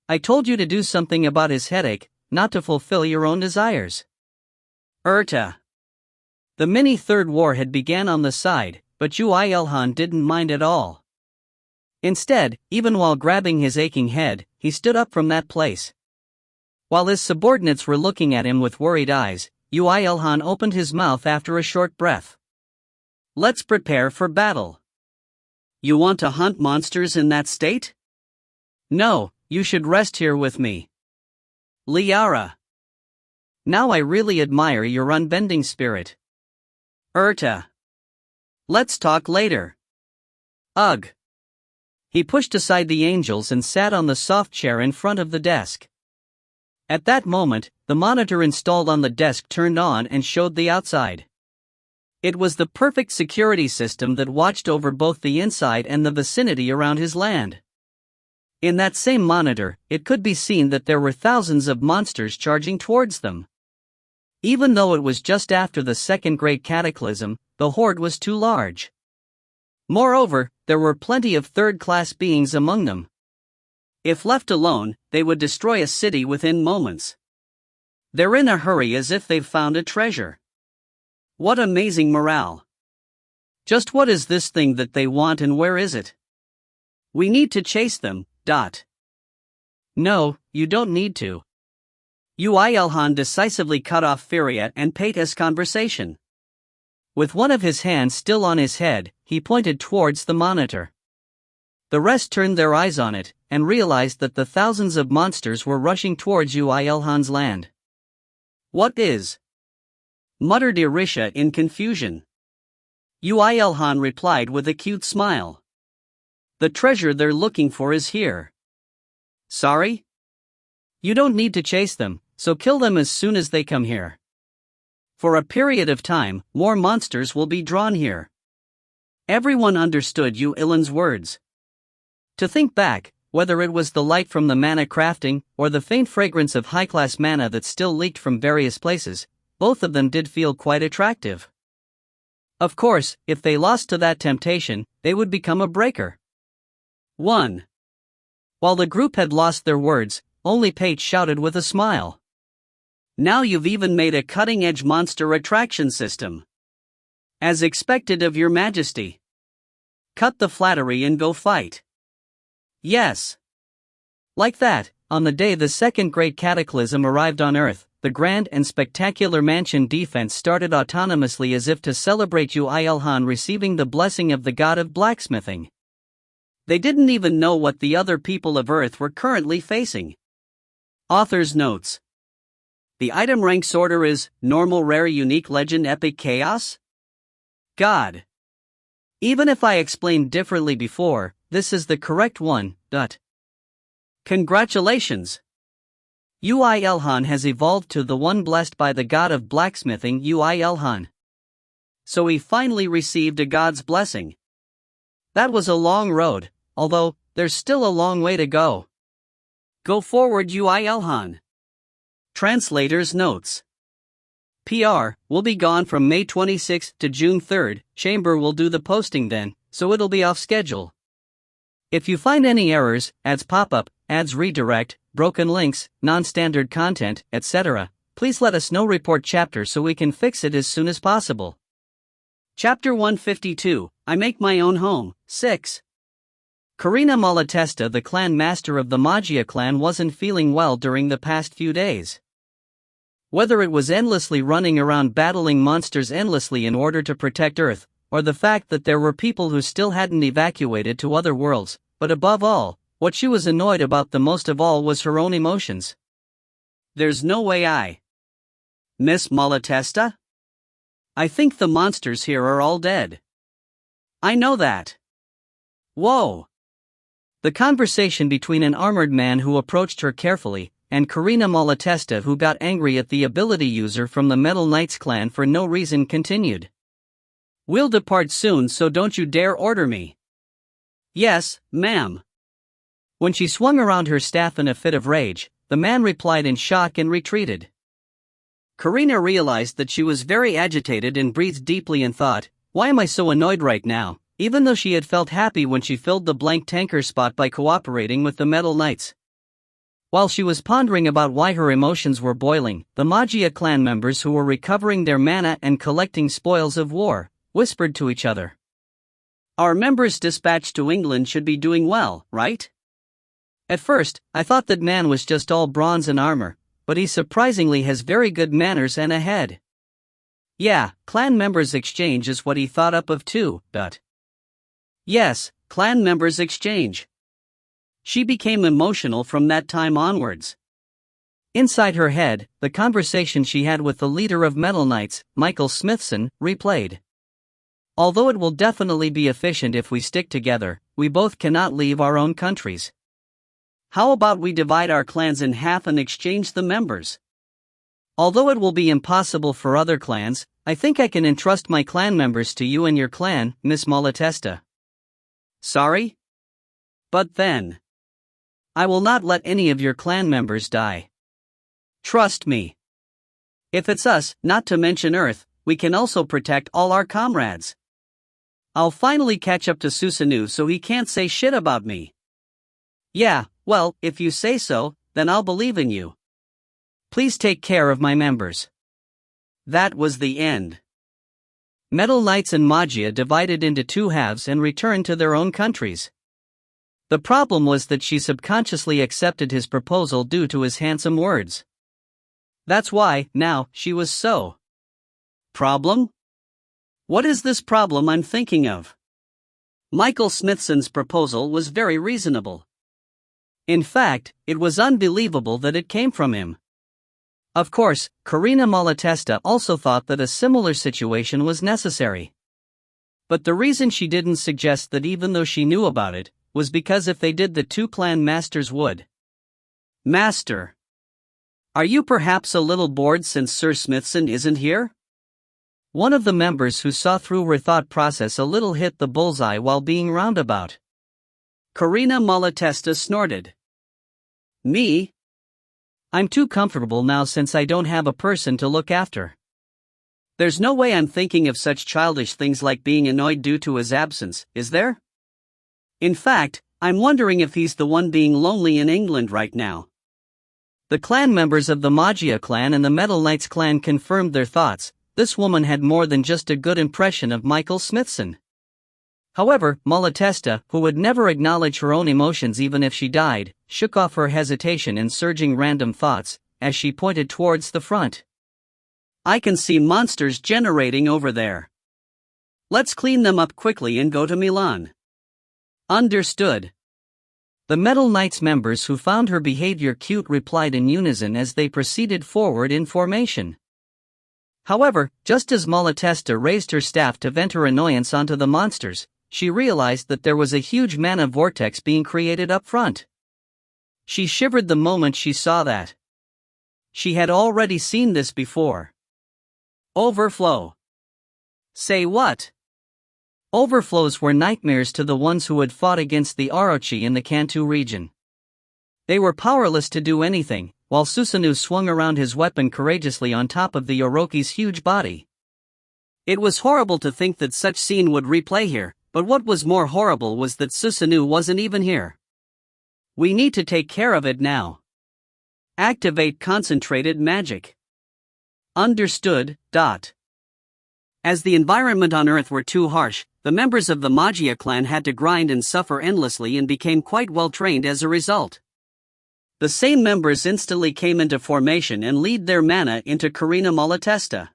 I told you to do something about his headache, not to fulfill your own desires. The mini Third War had began on the side, but Yoo IlHan didn't mind at all. Instead, even while grabbing his aching head, he stood up from that place. While his subordinates were looking at him with worried eyes, Yoo IlHan opened his mouth after a short breath. Let's prepare for battle. You want to hunt monsters in that state? No, you should rest here with me. Liara. Now I really admire your unbending spirit. Let's talk later. Ugh. He pushed aside the angels and sat on the soft chair in front of the desk. At that moment, the monitor installed on the desk turned on and showed the outside. It was the perfect security system that watched over both the inside and the vicinity around his land. In that same monitor, it could be seen that there were thousands of monsters charging towards them. Even though it was just after the Second Great Cataclysm, the horde was too large. Moreover, there were plenty of third-class beings among them. If left alone, they would destroy a city within moments. They're in a hurry as if they've found a treasure. What amazing morale. Just what is this thing that they want and where is it? We need to chase them. No, you don't need to. Yoo IlHan decisively cut off Firia and Paita's conversation. With one of his hands still on his head, he pointed towards the monitor. The rest turned their eyes on it, and realized that the thousands of monsters were rushing towards Yoo IlHan's land. What is? Muttered Irisha in confusion. Yoo IlHan replied with a cute smile. The treasure they're looking for is here. Sorry? You don't need to chase them, so kill them as soon as they come here. For a period of time, more monsters will be drawn here. Everyone understood Yoo IlHan's words. To think back, whether it was the light from the mana crafting, or the faint fragrance of high-class mana that still leaked from various places, both of them did feel quite attractive. Of course, if they lost to that temptation, they would become a breaker. 1. While the group had lost their words, only Paige shouted with a smile. Now you've even made a cutting-edge monster attraction system. As expected of your majesty. Cut the flattery and go fight. Yes. Like that, on the day the Second Great Cataclysm arrived on Earth, the grand and spectacular mansion defense started autonomously as if to celebrate Yoo IlHan receiving the blessing of the god of blacksmithing. They didn't even know what the other people of Earth were currently facing. Author's notes. The item ranks order is normal, rare, unique, legend, epic, chaos? God. Even if I explained differently before, this is the correct one. Congratulations! Yoo IlHan has evolved to the one blessed by the god of blacksmithing, Yoo IlHan. So he finally received a god's blessing. That was a long road, although there's still a long way to go. Go forward, Yoo IlHan. Translator's notes. PR will be gone from May 26 to June 3. Chamber will do the posting then, so it'll be off schedule. If you find any errors, ads pop up, ads redirect, broken links, non-standard content, etc., please let us know. Report chapter so we can fix it as soon as possible. Chapter 152, I Make My Own Home, 6. Karina Malatesta, the clan master of the Magia clan, wasn't feeling well during the past few days. Whether it was endlessly running around battling monsters endlessly in order to protect Earth, or the fact that there were people who still hadn't evacuated to other worlds, but above all, what she was annoyed about the most of all was her own emotions. There's no way I. Miss Malatesta? I think the monsters here are all dead. I know that. Whoa. The conversation between an armored man who approached her carefully, and Karina Malatesta, who got angry at the ability user from the Metal Knights clan for no reason, continued. We'll depart soon, so don't you dare order me. Yes, ma'am. When she swung around her staff in a fit of rage, the man replied in shock and retreated. Karina realized that she was very agitated and breathed deeply and thought, why am I so annoyed right now, even though she had felt happy when she filled the blank tanker spot by cooperating with the Metal Knights. While she was pondering about why her emotions were boiling, the Magia clan members who were recovering their mana and collecting spoils of war whispered to each other. Our members dispatched to England should be doing well, right? At first, I thought that man was just all bronze and armor, but he surprisingly has very good manners and a head. Yeah, clan members exchange is what he thought up of too, but. Yes, clan members exchange. She became emotional from that time onwards. Inside her head, the conversation she had with the leader of Metal Knights, Michael Smithson, replayed. Although it will definitely be efficient if we stick together, we both cannot leave our own countries. How about we divide our clans in half and exchange the members? Although it will be impossible for other clans, I think I can entrust my clan members to you and your clan, Miss Malatesta. Sorry? But then. I will not let any of your clan members die. Trust me. If it's us, not to mention Earth, we can also protect all our comrades. I'll finally catch up to Susanu so he can't say shit about me. Yeah, well, if you say so, then I'll believe in you. Please take care of my members. That was the end. Metal Knights and Magia divided into two halves and returned to their own countries. The problem was that she subconsciously accepted his proposal due to his handsome words. That's why, now, she was so. Problem? What is this problem I'm thinking of? Michael Smithson's proposal was very reasonable. In fact, it was unbelievable that it came from him. Of course, Karina Malatesta also thought that a similar situation was necessary. But the reason she didn't suggest that, even though she knew about it, was because if they did, the two clan masters would. Master. Are you perhaps a little bored since Sir Smithson isn't here? One of the members who saw through her thought process a little hit the bullseye while being roundabout. Karina Malatesta snorted. Me? I'm too comfortable now since I don't have a person to look after. There's no way I'm thinking of such childish things like being annoyed due to his absence, is there? In fact, I'm wondering if he's the one being lonely in England right now. The clan members of the Magia clan and the Metal Knights clan confirmed their thoughts. This woman had more than just a good impression of Michael Smithson. However, Malatesta, who would never acknowledge her own emotions even if she died, shook off her hesitation and surging random thoughts, as she pointed towards the front. I can see monsters generating over there. Let's clean them up quickly and go to Milan. Understood. The Metal Knights members who found her behavior cute replied in unison as they proceeded forward in formation. However, just as Malatesta raised her staff to vent her annoyance onto the monsters, she realized that there was a huge mana vortex being created up front. She shivered the moment she saw that. She had already seen this before. Overflow. Say what? Overflows were nightmares to the ones who had fought against the Orochi in the Kanto region. They were powerless to do anything, while Susanoo swung around his weapon courageously on top of the Orochi's huge body. It was horrible to think that such scene would replay here, but what was more horrible was that Susanoo wasn't even here. We need to take care of it now. Activate concentrated magic. Understood. As the environment on Earth were too harsh, the members of the Magia clan had to grind and suffer endlessly and became quite well trained as a result. The same members instantly came into formation and lead their mana into Karina Malatesta.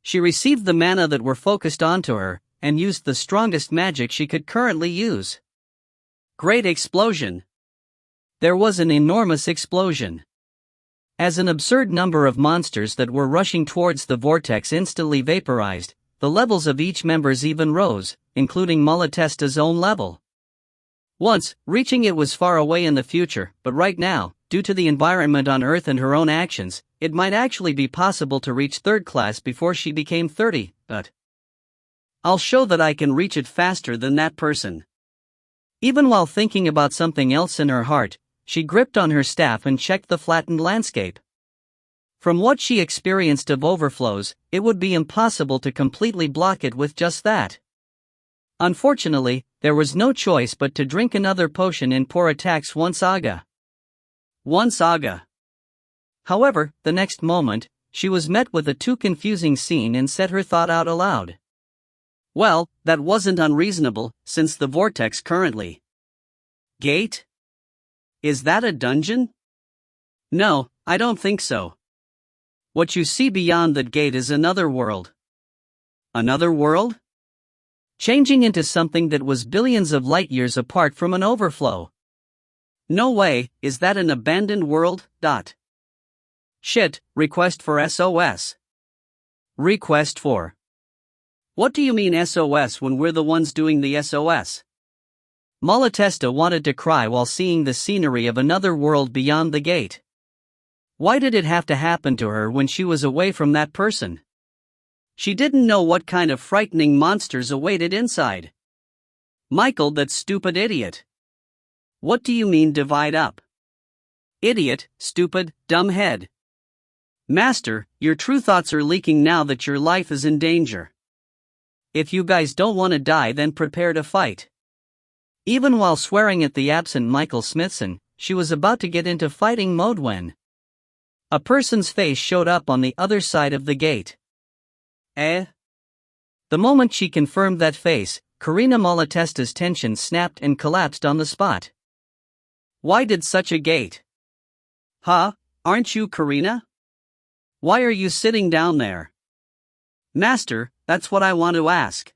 She received the mana that were focused onto her, and used the strongest magic she could currently use. Great explosion. There was an enormous explosion. As an absurd number of monsters that were rushing towards the vortex instantly vaporized, the levels of each members even rose, including Malatesta's own level. Once, reaching it was far away in the future, but right now, due to the environment on Earth and her own actions, it might actually be possible to reach third class before she became 30, but I'll show that I can reach it faster than that person. Even while thinking about something else in her heart, she gripped on her staff and checked the flattened landscape. From what she experienced of overflows, it would be impossible to completely block it with just that. Unfortunately, there was no choice but to drink another potion in Poor Attack's One Saga. However, the next moment, she was met with a too confusing scene and said her thought out aloud. Well, that wasn't unreasonable, since the vortex currently. Gate? Is that a dungeon? No, I don't think so. What you see beyond that gate is another world. Another world? Changing into something that was billions of light years apart from an overflow. No way, is that an abandoned world? Shit, request for SOS. Request for. What do you mean SOS when we're the ones doing the SOS? Malatesta wanted to cry while seeing the scenery of another world beyond the gate. Why did it have to happen to her when she was away from that person? She didn't know what kind of frightening monsters awaited inside. Michael, that stupid idiot. What do you mean divide up? Idiot, stupid, dumb head. Master, your true thoughts are leaking now that your life is in danger. If you guys don't want to die, then prepare to fight. Even while swearing at the absent Michael Smithson, she was about to get into fighting mode when a person's face showed up on the other side of the gate. The moment she confirmed that face, Karina Malatesta's tension snapped and collapsed on the spot. Why did such a gate? Huh? Aren't you Karina? Why are you sitting down there? Master, that's what I want to ask.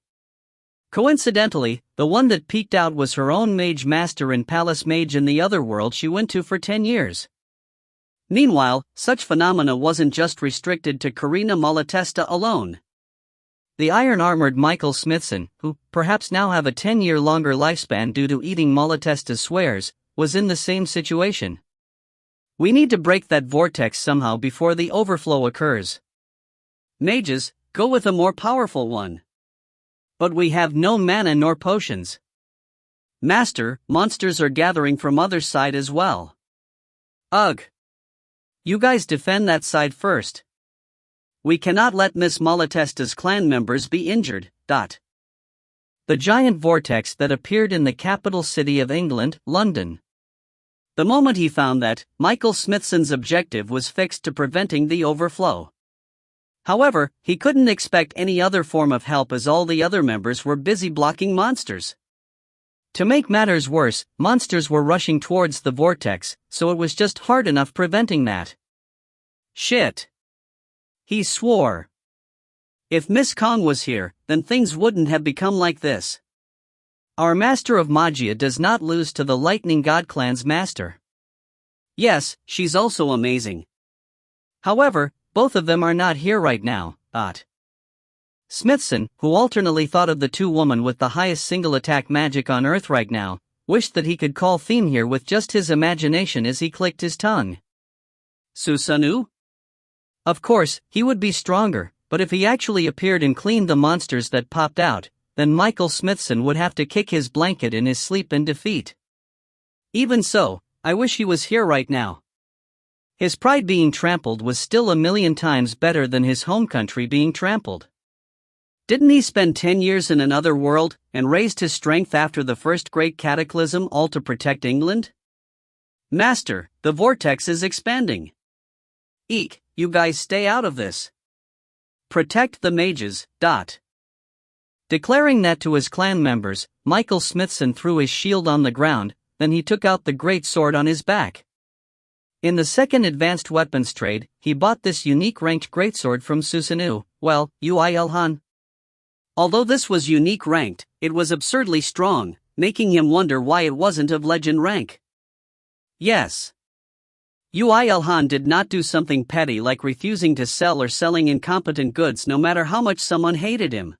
Coincidentally, the one that peeked out was her own mage master and palace mage in the other world she went to for 10 years. Meanwhile, such phenomena wasn't just restricted to Karina Malatesta alone. The iron-armored Michael Smithson, who perhaps now have a 10-year longer lifespan due to eating Malatesta's swears, was in the same situation. We need to break that vortex somehow before the overflow occurs. Mages, go with a more powerful one. But we have no mana nor potions. Master, monsters are gathering from other side as well. Ugh. You guys defend that side first. We cannot let Miss Malatesta's clan members be injured. The giant vortex that appeared in the capital city of England, London. The moment he found that, Michael Smithson's objective was fixed to preventing the overflow. However, he couldn't expect any other form of help as all the other members were busy blocking monsters. To make matters worse, monsters were rushing towards the vortex, so it was just hard enough preventing that. Shit. He swore. If Miss Kong was here, then things wouldn't have become like this. Our master of Magia does not lose to the Lightning God Clan's master. Yes, she's also amazing. However, both of them are not here right now. Smithson, who alternately thought of the two women with the highest single attack magic on Earth right now, wished that he could call theme here with just his imagination as he clicked his tongue. Susanoo? Of course, he would be stronger, but if he actually appeared and cleaned the monsters that popped out, then Michael Smithson would have to kick his blanket in his sleep in defeat. Even so, I wish he was here right now. His pride being trampled was still 1,000,000 times better than his home country being trampled. Didn't he spend 10 years in another world, and raised his strength after the first Great Cataclysm all to protect England? Master, the vortex is expanding. Eek, you guys stay out of this. Protect the mages. Declaring that to his clan members, Michael Smithson threw his shield on the ground, then he took out the great sword on his back. In the second advanced weapons trade, he bought this unique ranked greatsword from Susanu, Yoo IlHan. Although this was unique ranked, it was absurdly strong, making him wonder why it wasn't of legend rank. Yes. Yoo IlHan did not do something petty like refusing to sell or selling incompetent goods no matter how much someone hated him.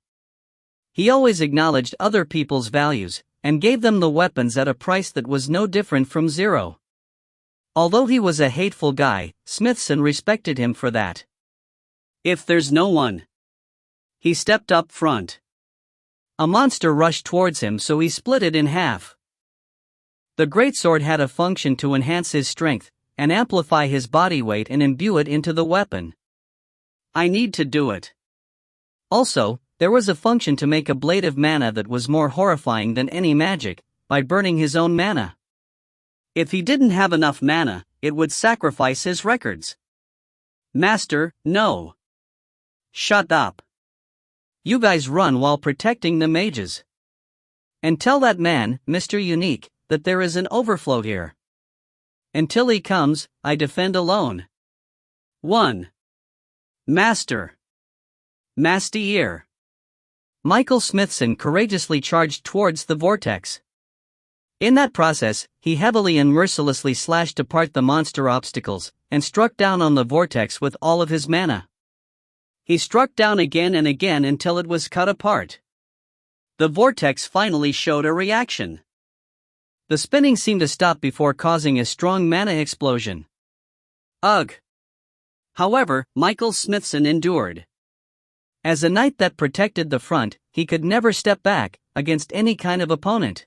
He always acknowledged other people's values, and gave them the weapons at a price that was no different from zero. Although he was a hateful guy, Smithson respected him for that. If there's no one. He stepped up front. A monster rushed towards him, so he split it in half. The greatsword had a function to enhance his strength, and amplify his body weight and imbue it into the weapon. I need to do it. Also, there was a function to make a blade of mana that was more horrifying than any magic, by burning his own mana. If he didn't have enough mana, it would sacrifice his records. Master, no. Shut up. You guys run while protecting the mages. And tell that man, Mr. Unique, that there is an overflow here. Until he comes, I defend alone. 1. Master. Mastier. Michael Smithson courageously charged towards the vortex. In that process, he heavily and mercilessly slashed apart the monster obstacles, and struck down on the vortex with all of his mana. He struck down again and again until it was cut apart. The vortex finally showed a reaction. The spinning seemed to stop before causing a strong mana explosion. Ugh! However, Michael Smithson endured. As a knight that protected the front, he could never step back against any kind of opponent.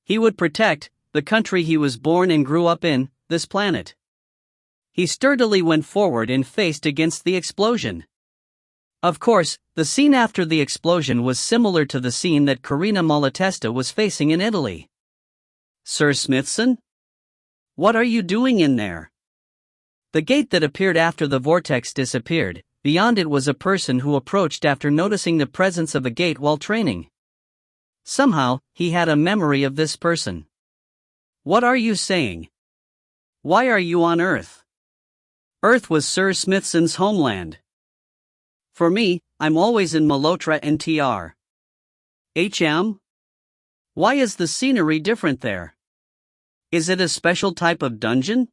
He would protect the country he was born and grew up in, this planet. He sturdily went forward and faced against the explosion. Of course, the scene after the explosion was similar to the scene that Carina Malatesta was facing in Italy. Sir Smithson? What are you doing in there? The gate that appeared after the vortex disappeared. Beyond it was a person who approached after noticing the presence of a gate while training. Somehow, he had a memory of this person. What are you saying? Why are you on Earth? Earth was Sir Smithson's homeland. For me, I'm always in Malotra NTR. Why is the scenery different there? Is it a special type of dungeon?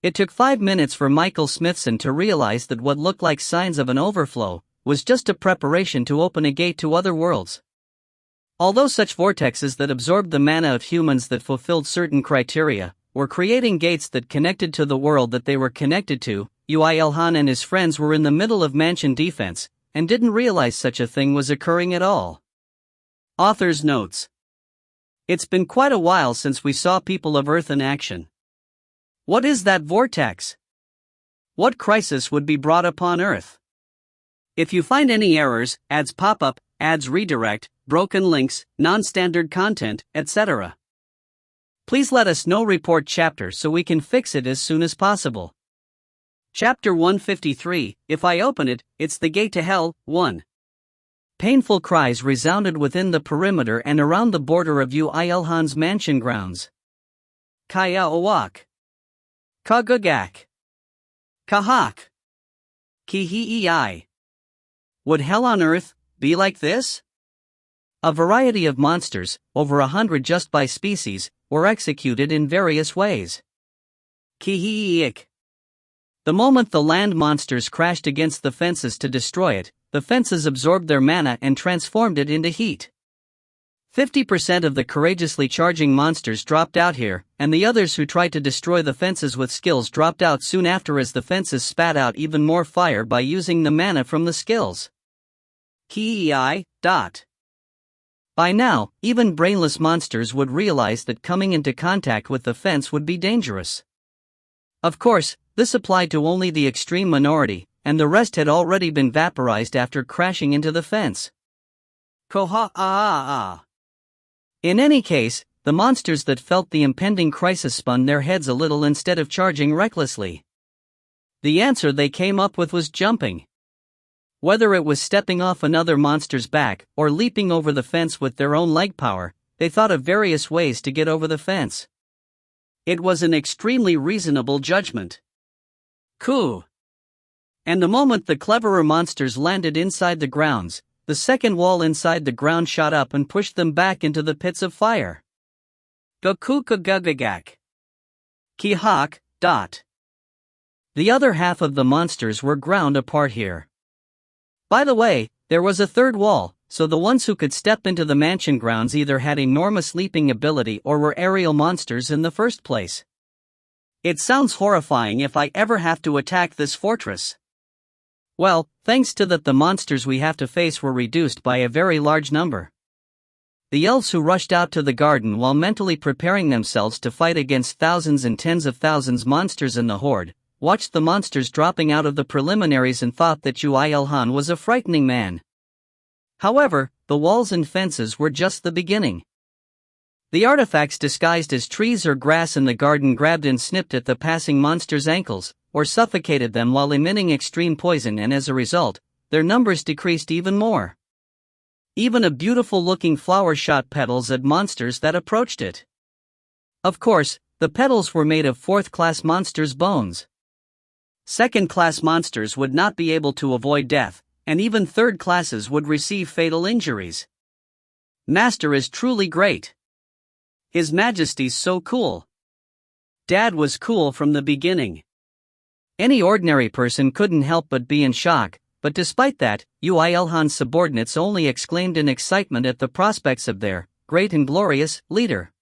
It took 5 minutes for Michael Smithson to realize that what looked like signs of an overflow was just a preparation to open a gate to other worlds. Although such vortexes that absorbed the mana of humans that fulfilled certain criteria were creating gates that connected to the world that they were connected to, Yoo IlHan and his friends were in the middle of mansion defense and didn't realize such a thing was occurring at all. Author's notes. It's been quite a while since we saw people of Earth in action. What is that vortex? What crisis would be brought upon Earth? If you find any errors, ads pop up, ads redirect, broken links, non-standard content, etc., please let us know. Report chapter so we can fix it as soon as possible. Chapter 153, if I open it, it's the gate to hell. 1. Painful cries resounded within the perimeter and around the border of Yoo IlHan's mansion grounds. Kaya Owak. Kagugak. Kahak. Kihiei. Would hell on earth be like this? A variety of monsters, over 100 just by species, were executed in various ways. Kihiik. The moment the land monsters crashed against the fences to destroy it, the fences absorbed their mana and transformed it into heat. 50% of the courageously charging monsters dropped out here, and the others who tried to destroy the fences with skills dropped out soon after as the fences spat out even more fire by using the mana from the skills. Kei. By now, even brainless monsters would realize that coming into contact with the fence would be dangerous. Of course, this applied to only the extreme minority, and the rest had already been vaporized after crashing into the fence. In any case, the monsters that felt the impending crisis spun their heads a little instead of charging recklessly. The answer they came up with was jumping. Whether it was stepping off another monster's back or leaping over the fence with their own leg power, they thought of various ways to get over the fence. It was an extremely reasonable judgment. Cool. And the moment the cleverer monsters landed inside the grounds, the second wall inside the ground shot up and pushed them back into the pits of fire. Gakukagagagak. Kihak. The other half of the monsters were ground apart here. By the way, there was a third wall, so the ones who could step into the mansion grounds either had enormous leaping ability or were aerial monsters in the first place. It sounds horrifying if I ever have to attack this fortress. Well, thanks to that the monsters we have to face were reduced by a very large number. The elves who rushed out to the garden while mentally preparing themselves to fight against thousands and tens of thousands monsters in the horde, watched the monsters dropping out of the preliminaries and thought that Yoo IlHan was a frightening man. However, the walls and fences were just the beginning. The artifacts disguised as trees or grass in the garden grabbed and snipped at the passing monsters' ankles, or suffocated them while emitting extreme poison, and as a result, their numbers decreased even more. Even a beautiful-looking flower shot petals at monsters that approached it. Of course, the petals were made of fourth-class monsters' bones. Second-class monsters would not be able to avoid death, and even third classes would receive fatal injuries. Master is truly great. His Majesty's so cool. Dad was cool from the beginning. Any ordinary person couldn't help but be in shock, but despite that, Yoo IlHan's subordinates only exclaimed in excitement at the prospects of their great and glorious leader.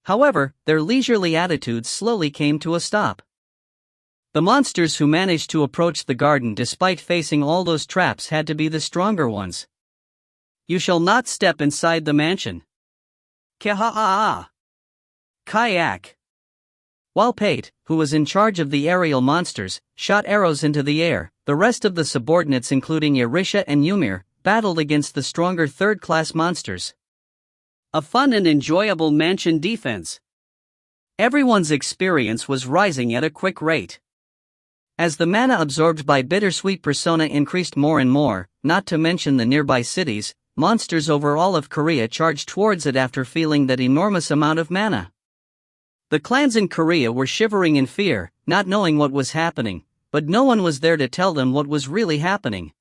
However, their leisurely attitudes slowly came to a stop. The monsters who managed to approach the garden despite facing all those traps had to be the stronger ones. You shall not step inside the mansion. Kayak. While Pate, who was in charge of the aerial monsters, shot arrows into the air, the rest of the subordinates including Irisha and Ymir, battled against the stronger third-class monsters. A fun and enjoyable mansion defense. Everyone's experience was rising at a quick rate. As the mana absorbed by bittersweet persona increased more and more, not to mention the nearby cities, monsters over all of Korea charged towards it after feeling that enormous amount of mana. The clans in Korea were shivering in fear, not knowing what was happening, but no one was there to tell them what was really happening.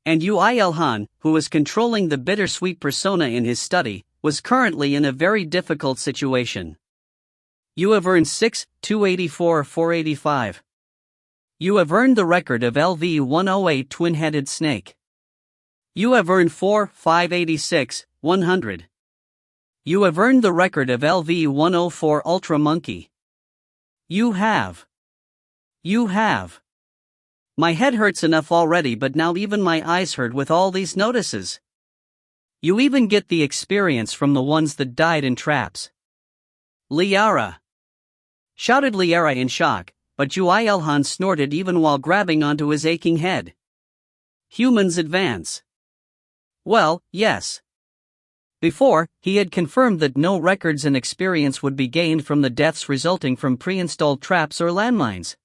And Yoo IlHan, who was controlling the bittersweet persona in his study, was currently in a very difficult situation. You have earned 6,284,485. You have earned the record of LV-108 Twin-Headed Snake. You have earned 4,586,100. You have earned the record of LV-104 Ultra Monkey. You have. My head hurts enough already, but now even my eyes hurt with all these notices. You even get the experience from the ones that died in traps. Liara! Shouted Liara in shock, but Yoo IlHan snorted even while grabbing onto his aching head. Humans advance. Well, yes. Before, he had confirmed that no records and experience would be gained from the deaths resulting from pre-installed traps or landmines.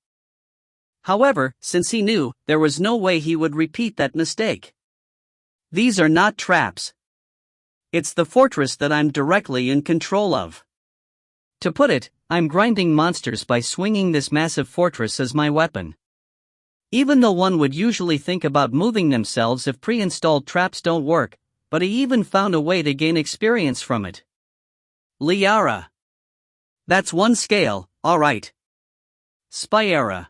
However, since he knew, there was no way he would repeat that mistake. These are not traps. It's the fortress that I'm directly in control of. To put it, I'm grinding monsters by swinging this massive fortress as my weapon. Even though one would usually think about moving themselves if pre-installed traps don't work, but he even found a way to gain experience from it. Liara. That's one scale, alright. Spyera.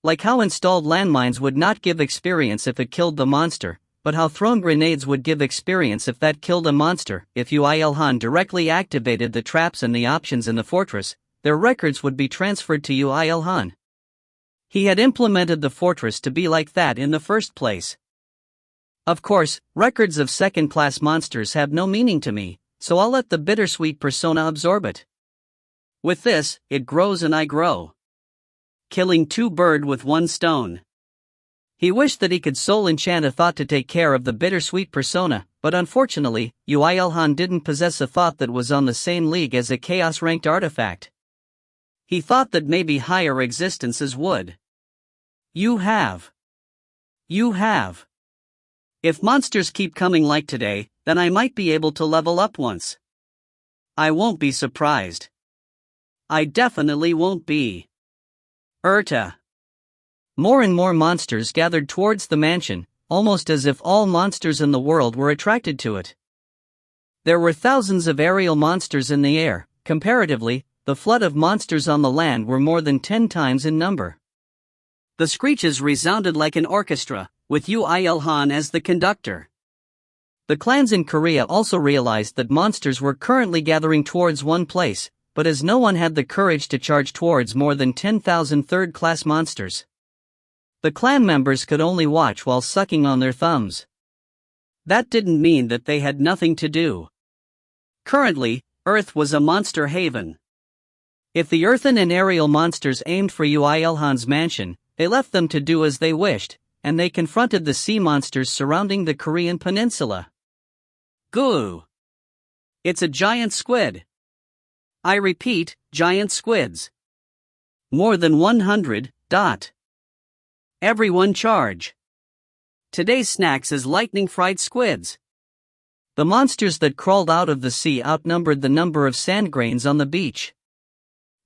Like how installed landmines would not give experience if it killed the monster, but how thrown grenades would give experience if that killed a monster. If Yoo IlHan directly activated the traps and the options in the fortress, their records would be transferred to Yoo IlHan. He had implemented the fortress to be like that in the first place. Of course, records of second-class monsters have no meaning to me, so I'll let the bittersweet persona absorb it. With this, it grows and I grow. Killing two birds with one stone. He wished that he could soul enchant a thought to take care of the bittersweet persona, but unfortunately, Yoo IlHan didn't possess a thought that was on the same league as a chaos-ranked artifact. He thought that maybe higher existences would. You have. If monsters keep coming like today, then I might be able to level up once. I won't be surprised. I definitely won't be. More and more monsters gathered towards the mansion, almost as if all monsters in the world were attracted to it. There were thousands of aerial monsters in the air. Comparatively, the flood of monsters on the land were more than 10 times in number. The screeches resounded like an orchestra, with Yoo IlHan as the conductor. The clans in Korea also realized that monsters were currently gathering towards one place, but as no one had the courage to charge towards more than 10,000 third-class monsters, the clan members could only watch while sucking on their thumbs. That didn't mean that they had nothing to do. Currently, Earth was a monster haven. If the earthen and aerial monsters aimed for Yoo IlHan's mansion, they left them to do as they wished, and they confronted the sea monsters surrounding the Korean peninsula. Goo! It's a giant squid. I repeat, giant squids. More than 100. Everyone charge. Today's snacks is lightning-fried squids. The monsters that crawled out of the sea outnumbered the number of sand grains on the beach.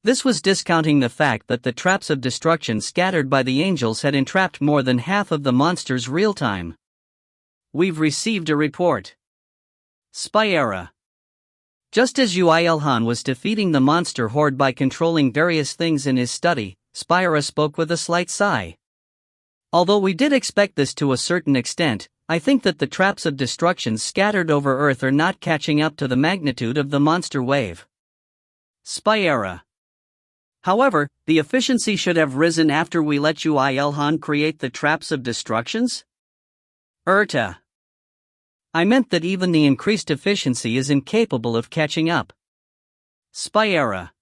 This was discounting the fact that the traps of destruction scattered by the angels had entrapped more than half of the monsters real-time. We've received a report. Spy era. Just as Yoo IlHan was defeating the monster horde by controlling various things in his study, Spyra spoke with a slight sigh. Although we did expect this to a certain extent, I think that the traps of destruction scattered over Earth are not catching up to the magnitude of the monster wave. Spy era. However, the efficiency should have risen after we let Yoo IlHan create the traps of destructions? I meant that even the increased efficiency is incapable of catching up. Spy era.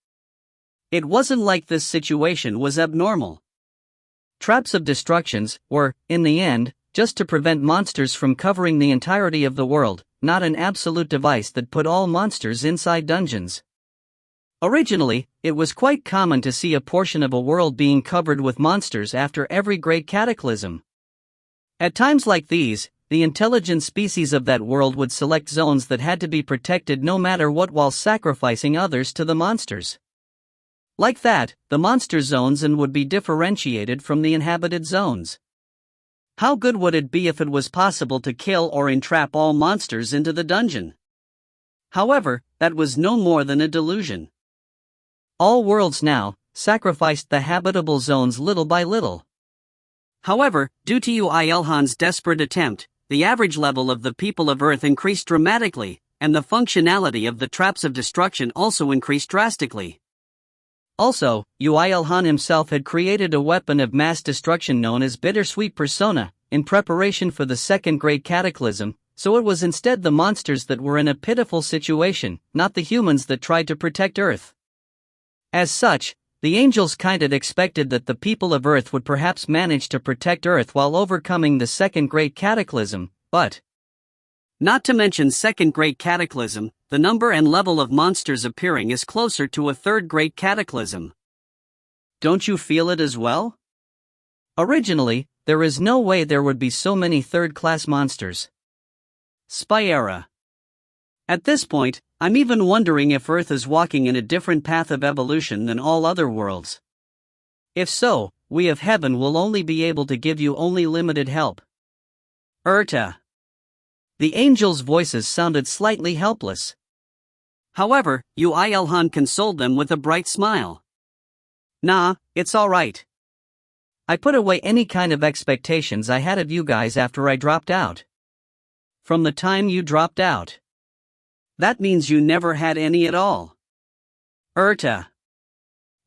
It wasn't like this situation was abnormal. Traps of destructions were, in the end, just to prevent monsters from covering the entirety of the world, not an absolute device that put all monsters inside dungeons. Originally, it was quite common to see a portion of a world being covered with monsters after every great cataclysm. At times like these, the intelligent species of that world would select zones that had to be protected no matter what while sacrificing others to the monsters. Like that, the monster zones would be differentiated from the inhabited zones. How good would it be if it was possible to kill or entrap all monsters into the dungeon? However, that was no more than a delusion. All worlds now sacrificed the habitable zones little by little. However, due to Yoo IlHan's desperate attempt, the average level of the people of Earth increased dramatically, and the functionality of the traps of destruction also increased drastically. Also, Yoo IlHan himself had created a weapon of mass destruction known as Bittersweet Persona, in preparation for the Second Great Cataclysm, so it was instead the monsters that were in a pitiful situation, not the humans that tried to protect Earth. As such, the angels kinda expected that the people of Earth would perhaps manage to protect Earth while overcoming the Second Great Cataclysm, but not to mention Second Great Cataclysm, the number and level of monsters appearing is closer to a Third Great Cataclysm. Don't you feel it as well? Originally, there is no way there would be so many third-class monsters. Spy era. At this point, I'm even wondering if Earth is walking in a different path of evolution than all other worlds. If so, we of heaven will only be able to give you only limited help. The angels' voices sounded slightly helpless. However, Yoo IlHan consoled them with a bright smile. Nah, it's alright. I put away any kind of expectations I had of you guys after I dropped out. From the time you dropped out. That means you never had any at all. Urta.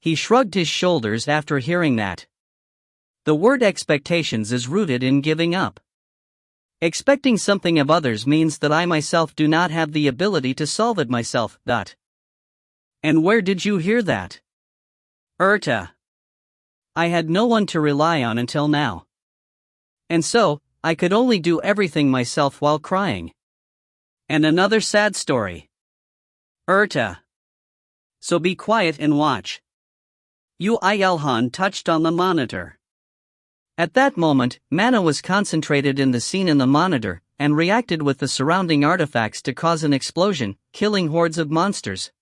He shrugged his shoulders after hearing that. The word expectations is rooted in giving up. Expecting something of others means that I myself do not have the ability to solve it myself. And where did you hear that? Urta. I had no one to rely on until now. And so, I could only do everything myself while crying. And another sad story. Urta. So be quiet and watch. Yoo IlHan touched on the monitor. At that moment, mana was concentrated in the scene in the monitor, and reacted with the surrounding artifacts to cause an explosion, killing hordes of monsters.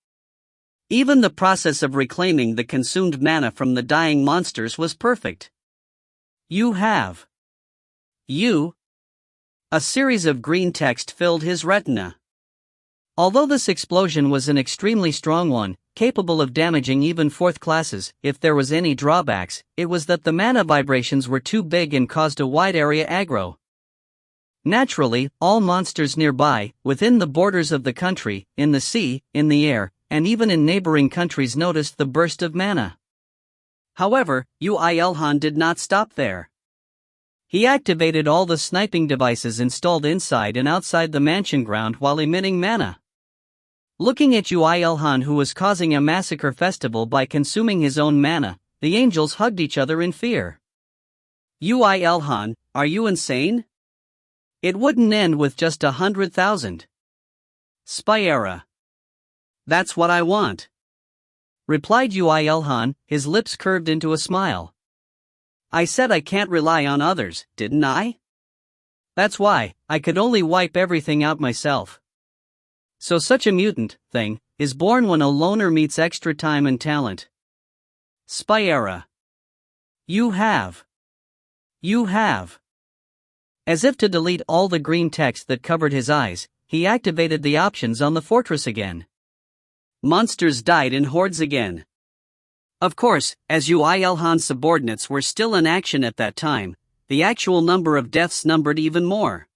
Even the process of reclaiming the consumed mana from the dying monsters was perfect. You have. You. A series of green text filled his retina. Although this explosion was an extremely strong one, capable of damaging even 4th classes, if there was any drawbacks, it was that the mana vibrations were too big and caused a wide area aggro. Naturally, all monsters nearby, within the borders of the country, in the sea, in the air, and even in neighboring countries noticed the burst of mana. However, Yoo IlHan did not stop there. He activated all the sniping devices installed inside and outside the mansion ground while emitting mana. Looking at Yoo IlHan, who was causing a massacre festival by consuming his own mana, the angels hugged each other in fear. Yoo IlHan, are you insane? It wouldn't end with just 100,000. Spyera. That's what I want. Replied Yoo IlHan, his lips curved into a smile. I said I can't rely on others, didn't I? That's why, I could only wipe everything out myself. So such a mutant thing is born when a loner meets extra time and talent. Spyera. You have. As if to delete all the green text that covered his eyes, he activated the options on the fortress again. Monsters died in hordes again. Of course, as Yoo IlHan's subordinates were still in action at that time, the actual number of deaths numbered even more.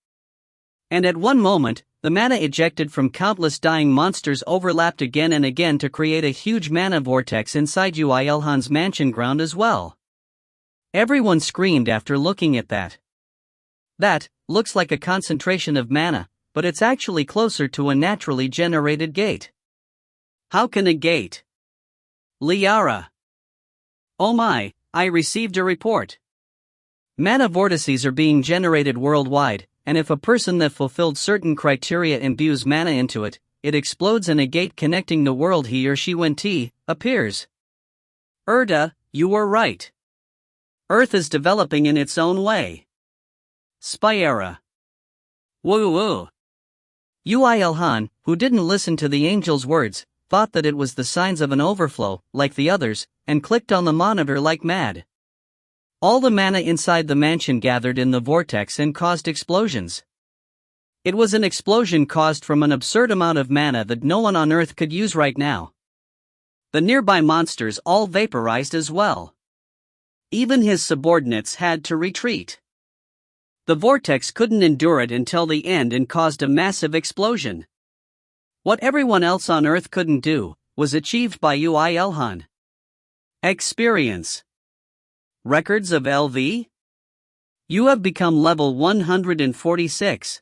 And at one moment, the mana ejected from countless dying monsters overlapped again and again to create a huge mana vortex inside Yoo IlHan's mansion ground as well. Everyone screamed after looking at that. That looks like a concentration of mana, but it's actually closer to a naturally generated gate. How can a gate? Liara. Oh my, I received a report. Mana vortices are being generated worldwide, and if a person that fulfilled certain criteria imbues mana into it, it explodes and a gate connecting the world he or she went to appears. Urta, you were right. Earth is developing in its own way. Spyera. Woo. Yoo IlHan, who didn't listen to the angel's words, thought that it was the signs of an overflow, like the others, and clicked on the monitor like mad. All the mana inside the mansion gathered in the vortex and caused explosions. It was an explosion caused from an absurd amount of mana that no one on Earth could use right now. The nearby monsters all vaporized as well. Even his subordinates had to retreat. The vortex couldn't endure it until the end and caused a massive explosion. What everyone else on Earth couldn't do was achieved by Yoo IlHan. Experience. Records of LV? You have become level 146.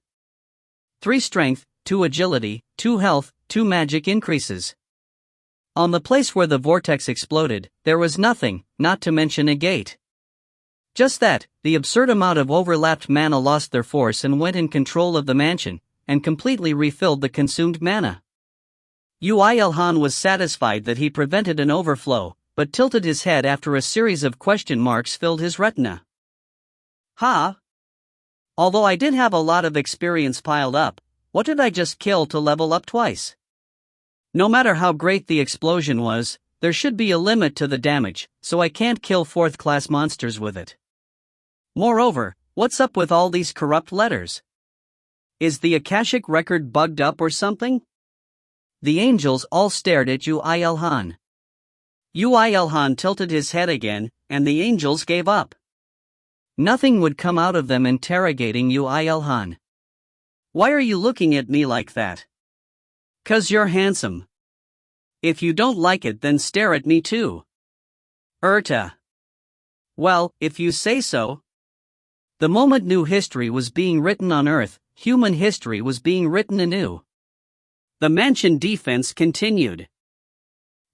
3 strength, 2 agility, 2 health, 2 magic increases. On the place where the vortex exploded, there was nothing, not to mention a gate. Just that, the absurd amount of overlapped mana lost their force and went in control of the mansion, and completely refilled the consumed mana. Yoo IlHan was satisfied that he prevented an overflow, but tilted his head after a series of question marks filled his retina. Although I did have a lot of experience piled up, what did I just kill to level up twice? No matter how great the explosion was, there should be a limit to the damage, so I can't kill 4th class monsters with it. Moreover, what's up with all these corrupt letters? Is the Akashic record bugged up or something? The angels all stared at Yoo IlHan. Yoo IlHan tilted his head again, and the angels gave up. Nothing would come out of them interrogating Yoo IlHan. Why are you looking at me like that? 'Cause you're handsome. If you don't like it, then stare at me too. Well, if you say so. The moment new history was being written on Earth, human history was being written anew. The mansion defense continued.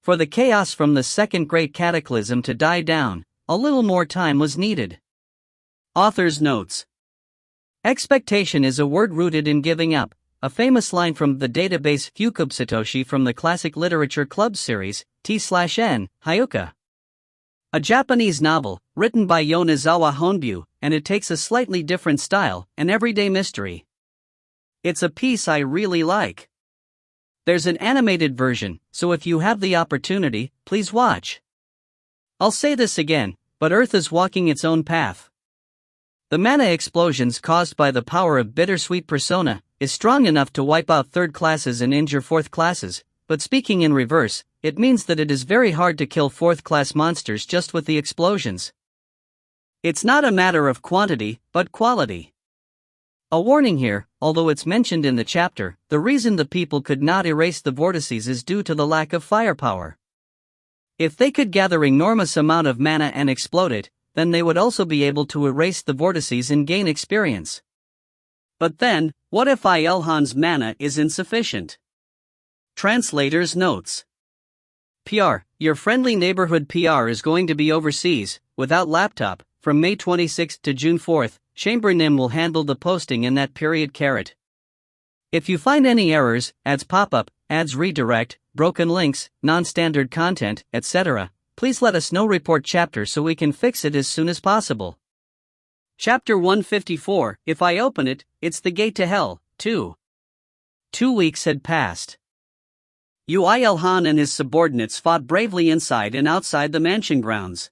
For the chaos from the second Great Cataclysm to die down, a little more time was needed. Author's notes. Expectation is a word rooted in giving up, a famous line from the database Fukubsatoshi from the Classic Literature Club series, T/N, Hyuka. A Japanese novel, written by Yonezawa Honbu, and it takes a slightly different style, an everyday mystery. It's a piece I really like. There's an animated version, so if you have the opportunity, please watch. I'll say this again, but Earth is walking its own path. The mana explosions caused by the power of bittersweet persona is strong enough to wipe out third classes and injure fourth classes, but speaking in reverse, it means that it is very hard to kill fourth class monsters just with the explosions. It's not a matter of quantity, but quality. A warning here, although it's mentioned in the chapter, the reason the people could not erase the vortices is due to the lack of firepower. If they could gather enormous amount of mana and explode it, then they would also be able to erase the vortices and gain experience. But then, what if IlHan's mana is insufficient? Translator's notes. PR, your friendly neighborhood PR is going to be overseas, without laptop, from May 26 to June 4. Chambernim will handle the posting in that period. If you find any errors, ads pop up, ads redirect, broken links, non-standard content, etc., please let us know. Report chapter so we can fix it as soon as possible. Chapter 154, If I open it, it's the gate to hell, 2. 2 weeks had passed. Yoo IlHan and his subordinates fought bravely inside and outside the mansion grounds.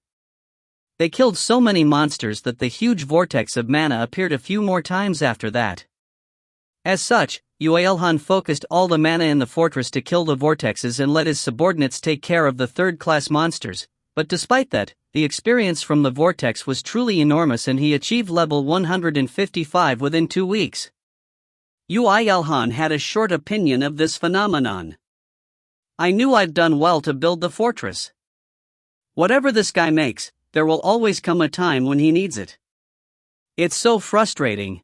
They killed so many monsters that the huge vortex of mana appeared a few more times after that. As such, Yoo IlHan focused all the mana in the fortress to kill the vortexes and let his subordinates take care of the third-class monsters, but despite that, the experience from the vortex was truly enormous and he achieved level 155 within 2 weeks. Yoo IlHan had a short opinion of this phenomenon. I knew I'd done well to build the fortress. Whatever this guy makes, there will always come a time when he needs it. It's so frustrating.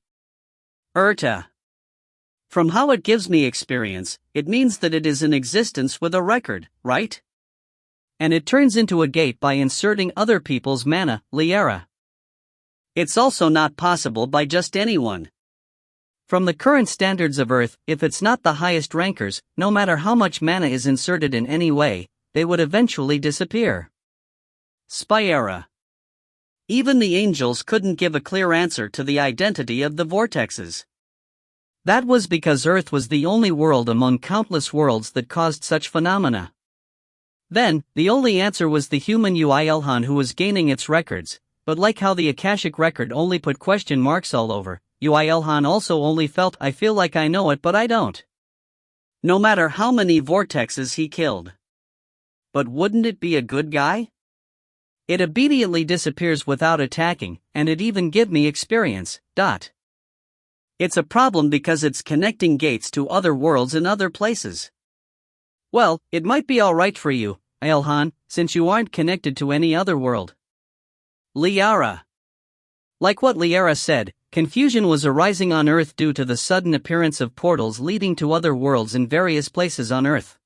From how it gives me experience, it means that it is in existence with a record, right? And it turns into a gate by inserting other people's mana, Liara. It's also not possible by just anyone. From the current standards of Earth, if it's not the highest rankers, no matter how much mana is inserted in any way, they would eventually disappear. Spyera. Even the angels couldn't give a clear answer to the identity of the vortexes. That was because Earth was the only world among countless worlds that caused such phenomena. Then, the only answer was the human Yoo IlHan who was gaining its records, but like how the Akashic record only put question marks all over, Yoo IlHan also only felt I feel like I know it but I don't. No matter how many vortexes he killed. But wouldn't it be a good guy? It immediately disappears without attacking, and it even give me experience. It's a problem because it's connecting gates to other worlds in other places. Well, it might be alright for you, IlHan, since you aren't connected to any other world. Liara. Like what Liara said, confusion was arising on Earth due to the sudden appearance of portals leading to other worlds in various places on Earth.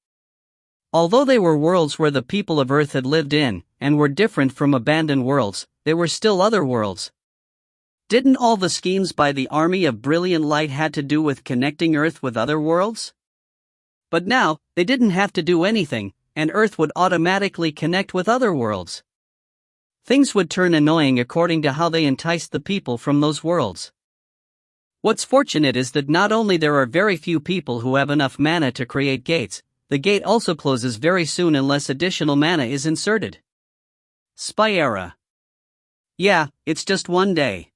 Although they were worlds where the people of Earth had lived in, and were different from abandoned worlds, they were still other worlds. Didn't all the schemes by the Army of Brilliant Light had to do with connecting Earth with other worlds? But now, they didn't have to do anything, and Earth would automatically connect with other worlds. Things would turn annoying according to how they enticed the people from those worlds. What's fortunate is that not only there are very few people who have enough mana to create gates, the gate also closes very soon unless additional mana is inserted. Spyera. Yeah, it's just one day.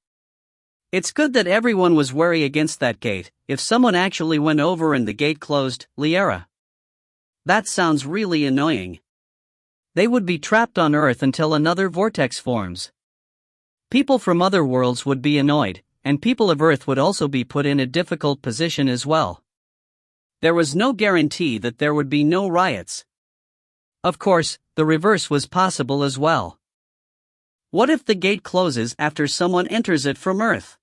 It's good that everyone was wary against that gate, if someone actually went over and the gate closed, Liara. That sounds really annoying. They would be trapped on Earth until another vortex forms. People from other worlds would be annoyed, and people of Earth would also be put in a difficult position as well. There was no guarantee that there would be no riots. Of course, the reverse was possible as well. What if the gate closes after someone enters it from Earth?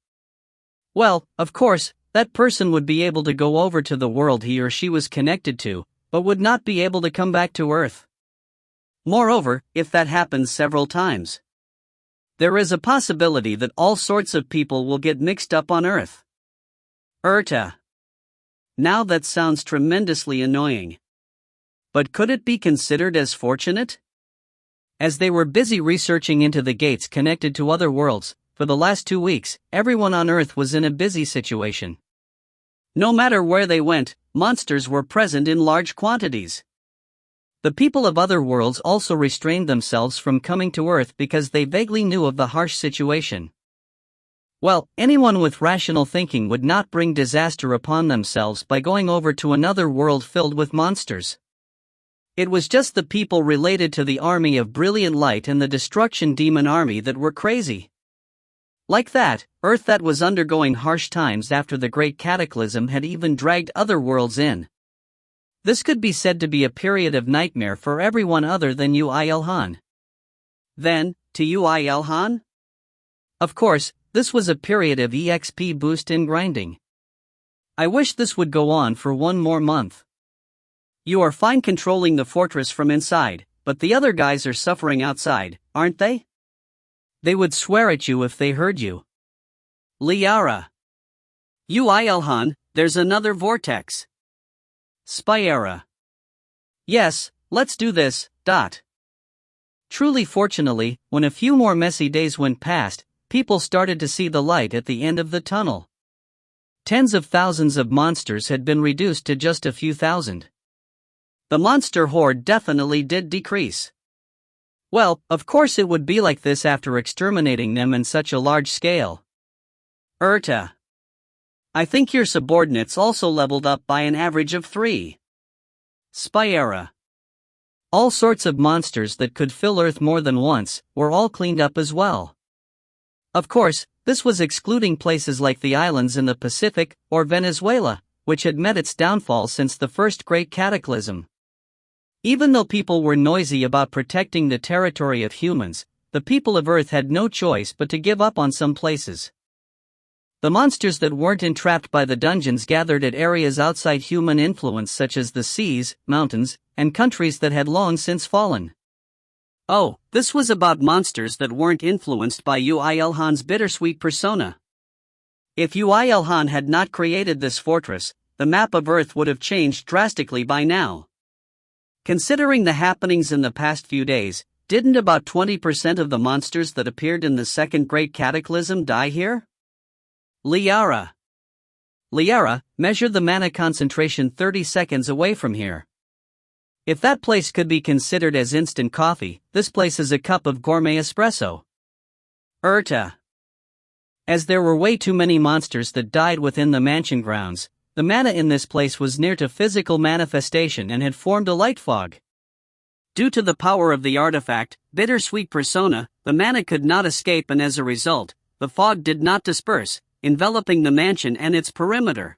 Well, of course, that person would be able to go over to the world he or she was connected to, but would not be able to come back to Earth. Moreover, if that happens several times, there is a possibility that all sorts of people will get mixed up on Earth. Now that sounds tremendously annoying. But could it be considered as fortunate? As they were busy researching into the gates connected to other worlds, for the last 2 weeks, everyone on Earth was in a busy situation. No matter where they went, monsters were present in large quantities. The people of other worlds also restrained themselves from coming to Earth because they vaguely knew of the harsh situation. Well, anyone with rational thinking would not bring disaster upon themselves by going over to another world filled with monsters. It was just the people related to the army of brilliant light and the destruction demon army that were crazy. Like that, Earth that was undergoing harsh times after the Great Cataclysm had even dragged other worlds in. This could be said to be a period of nightmare for everyone other than Yoo IlHan. Then, to Yoo IlHan? Of course, this was a period of EXP boost and grinding. I wish this would go on for 1 more month. You are fine controlling the fortress from inside, but the other guys are suffering outside, aren't they? They would swear at you if they heard you. Liara. Yoo IlHan, there's another vortex. Spyera. Yes, let's do this. Truly fortunately, when a few more messy days went past, people started to see the light at the end of the tunnel. Tens of thousands of monsters had been reduced to just a few thousand. The monster horde definitely did decrease. Well, of course it would be like this after exterminating them in such a large scale. I think your subordinates also leveled up by an average of 3. Spyera. All sorts of monsters that could fill Earth more than once were all cleaned up as well. Of course, this was excluding places like the islands in the Pacific or Venezuela, which had met its downfall since the first Great Cataclysm. Even though people were noisy about protecting the territory of humans, the people of Earth had no choice but to give up on some places. The monsters that weren't entrapped by the dungeons gathered at areas outside human influence such as the seas, mountains, and countries that had long since fallen. Oh, this was about monsters that weren't influenced by Yoo IlHan's bittersweet persona. If Yoo IlHan had not created this fortress, the map of Earth would have changed drastically by now. Considering the happenings in the past few days, didn't about 20% of the monsters that appeared in the Second Great Cataclysm die here? Liara, measure the mana concentration 30 seconds away from here. If that place could be considered as instant coffee, this place is a cup of gourmet espresso. As there were way too many monsters that died within the mansion grounds, the mana in this place was near to physical manifestation and had formed a light fog. Due to the power of the artifact, bittersweet persona, the mana could not escape, and as a result, the fog did not disperse, enveloping the mansion and its perimeter.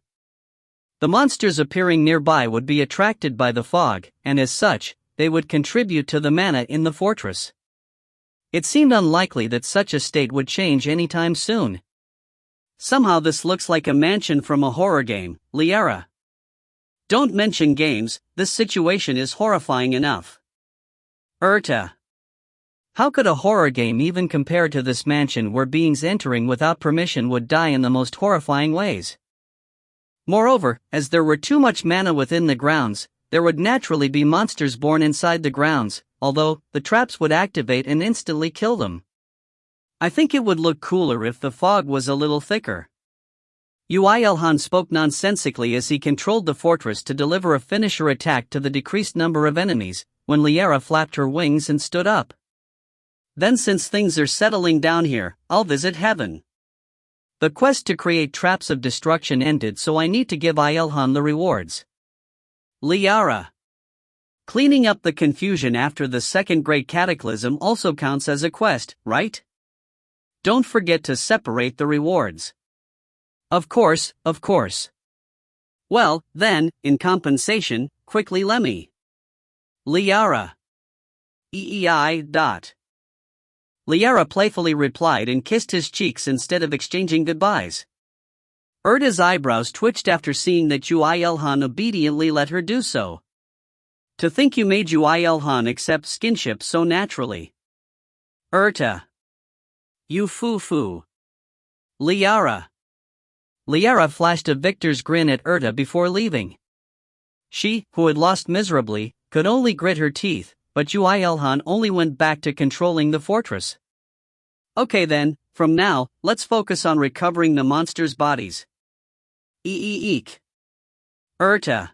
The monsters appearing nearby would be attracted by the fog, and as such, they would contribute to the mana in the fortress. It seemed unlikely that such a state would change anytime soon. Somehow this looks like a mansion from a horror game, Liara. Don't mention games, this situation is horrifying enough. How could a horror game even compare to this mansion where beings entering without permission would die in the most horrifying ways? Moreover, as there were too much mana within the grounds, there would naturally be monsters born inside the grounds, although the traps would activate and instantly kill them. I think it would look cooler if the fog was a little thicker. Yoo IlHan spoke nonsensically as he controlled the fortress to deliver a finisher attack to the decreased number of enemies, when Liara flapped her wings and stood up. Then, since things are settling down here, I'll visit heaven. The quest to create traps of destruction ended, so I need to give IlHan the rewards. Liara. Cleaning up the confusion after the Second Great Cataclysm also counts as a quest, right? Don't forget to separate the rewards. Of course, of course. Well, then, in compensation, quickly let me. Liara. EEI. Liara playfully replied and kissed his cheeks instead of exchanging goodbyes. Erta's eyebrows twitched after seeing that Yoo IlHan obediently let her do so. To think you made Yoo IlHan accept skinship so naturally. Erta. You foo-foo. Liara. Liara flashed a victor's grin at Erta before leaving. She, who had lost miserably, could only grit her teeth, but Yoo IlHan only went back to controlling the fortress. Okay then, from now, let's focus on recovering the monsters' bodies. Eek. Erta.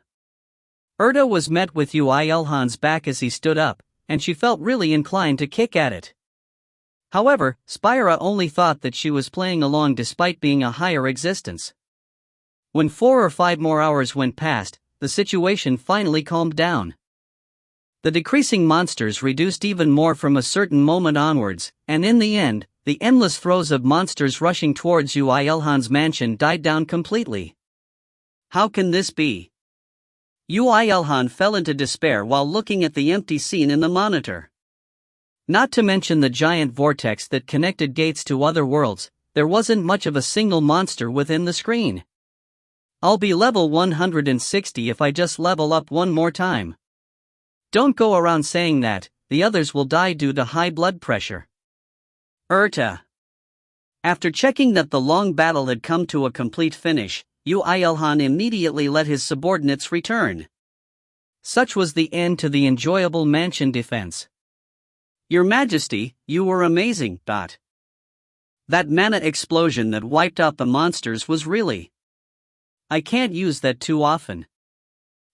Erta was met with Yoo IlHan's back as he stood up, and she felt really inclined to kick at it. However, Spyra only thought that she was playing along despite being a higher existence. When 4 or 5 more hours went past, the situation finally calmed down. The decreasing monsters reduced even more from a certain moment onwards, and in the end, the endless throes of monsters rushing towards Yoo IlHan's mansion died down completely. How can this be? Yoo IlHan fell into despair while looking at the empty scene in the monitor. Not to mention the giant vortex that connected gates to other worlds, there wasn't much of a single monster within the screen. I'll be level 160 if I just level up one more time. Don't go around saying that, the others will die due to high blood pressure. Erta. After checking that the long battle had come to a complete finish, Yoo IlHan immediately let his subordinates return. Such was the end to the enjoyable mansion defense. Your Majesty, you were amazing. That mana explosion that wiped out the monsters was really... I can't use that too often.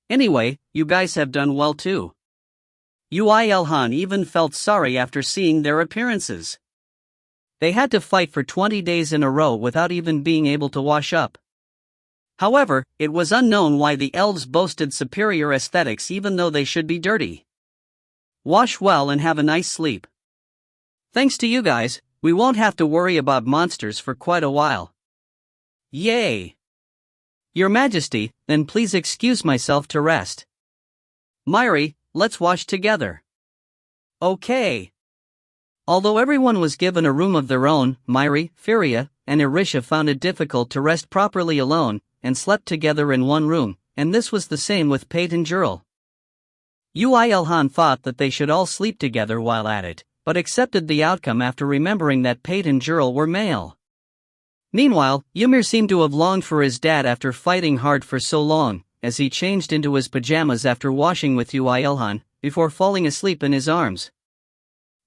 Anyway, you guys have done well too. Yoo IlHan even felt sorry after seeing their appearances. They had to fight for 20 days in a row without even being able to wash up. However, it was unknown why the elves boasted superior aesthetics even though they should be dirty. Wash well and have a nice sleep. Thanks to you guys, we won't have to worry about monsters for quite a while. Yay! Your Majesty, then please excuse myself to rest. Myri, let's wash together. Okay. Although everyone was given a room of their own, Myri, Firia, and Irisha found it difficult to rest properly alone, and slept together in one room, and this was the same with Pate and Jurl. Yoo IlHan thought that they should all sleep together while at it, but accepted the outcome after remembering that Pate and Jurl were male. Meanwhile, Ymir seemed to have longed for his dad after fighting hard for so long, as he changed into his pajamas after washing with Yoo IlHan, before falling asleep in his arms.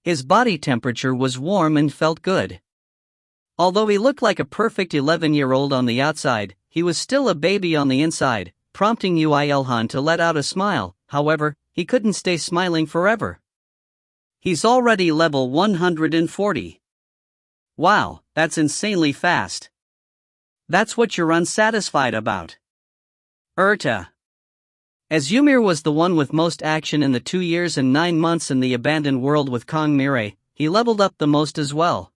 His body temperature was warm and felt good. Although he looked like a perfect 11-year-old on the outside, he was still a baby on the inside, prompting Yoo IlHan to let out a smile. However, he couldn't stay smiling forever. He's already level 140. Wow, that's insanely fast. That's what you're unsatisfied about. Erta. As Ymir was the one with most action in the 2 years and 9 months in the abandoned world with Kong Mire, he leveled up the most as well.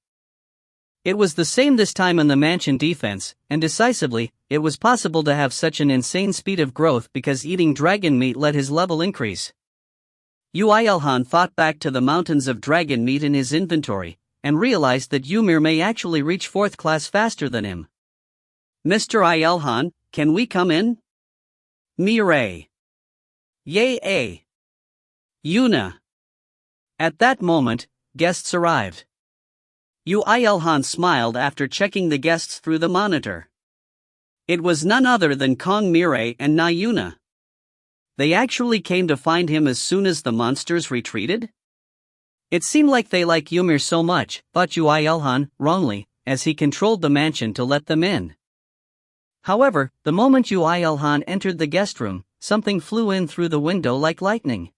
It was the same this time in the mansion defense, and decisively, it was possible to have such an insane speed of growth because eating dragon meat let his level increase. Yoo IlHan thought back to the mountains of dragon meat in his inventory, and realized that Ymir may actually reach 4th class faster than him. Mr. IlHan, can we come in? Mire. Yay. Yuna. At that moment, guests arrived. Yoo IlHan smiled after checking the guests through the monitor. It was none other than Kong Mire and Yuna. They actually came to find him as soon as the monsters retreated? It seemed like they like Ymir so much, thought Yoo IlHan, wrongly, as he controlled the mansion to let them in. However, the moment Yoo IlHan entered the guest room, something flew in through the window like lightning.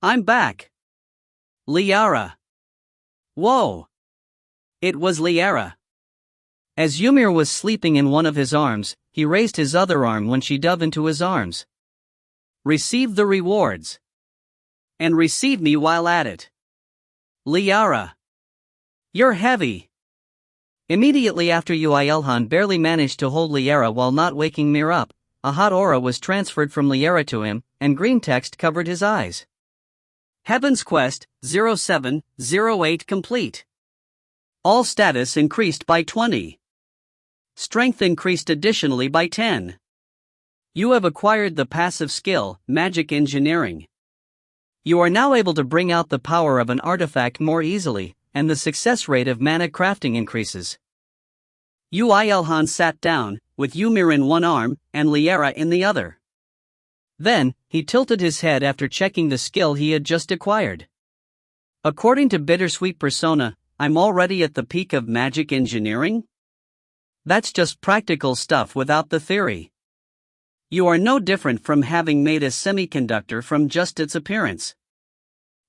I'm back. Liara. Whoa. It was Liara. As Ymir was sleeping in one of his arms, he raised his other arm when she dove into his arms. Receive the rewards. And receive me while at it. Liara. You're heavy. Immediately after Yoo IlHan barely managed to hold Liara while not waking Mir up, a hot aura was transferred from Liara to him, and green text covered his eyes. Heaven's Quest, 0708 complete. All status increased by 20. Strength increased additionally by 10. You have acquired the passive skill, Magic Engineering. You are now able to bring out the power of an artifact more easily, and the success rate of mana crafting increases. Yoo IlHan sat down, with Ymir in one arm, and Liara in the other. Then, he tilted his head after checking the skill he had just acquired. According to Bittersweet Persona, I'm already at the peak of Magic Engineering? That's just practical stuff without the theory. You are no different from having made a semiconductor from just its appearance.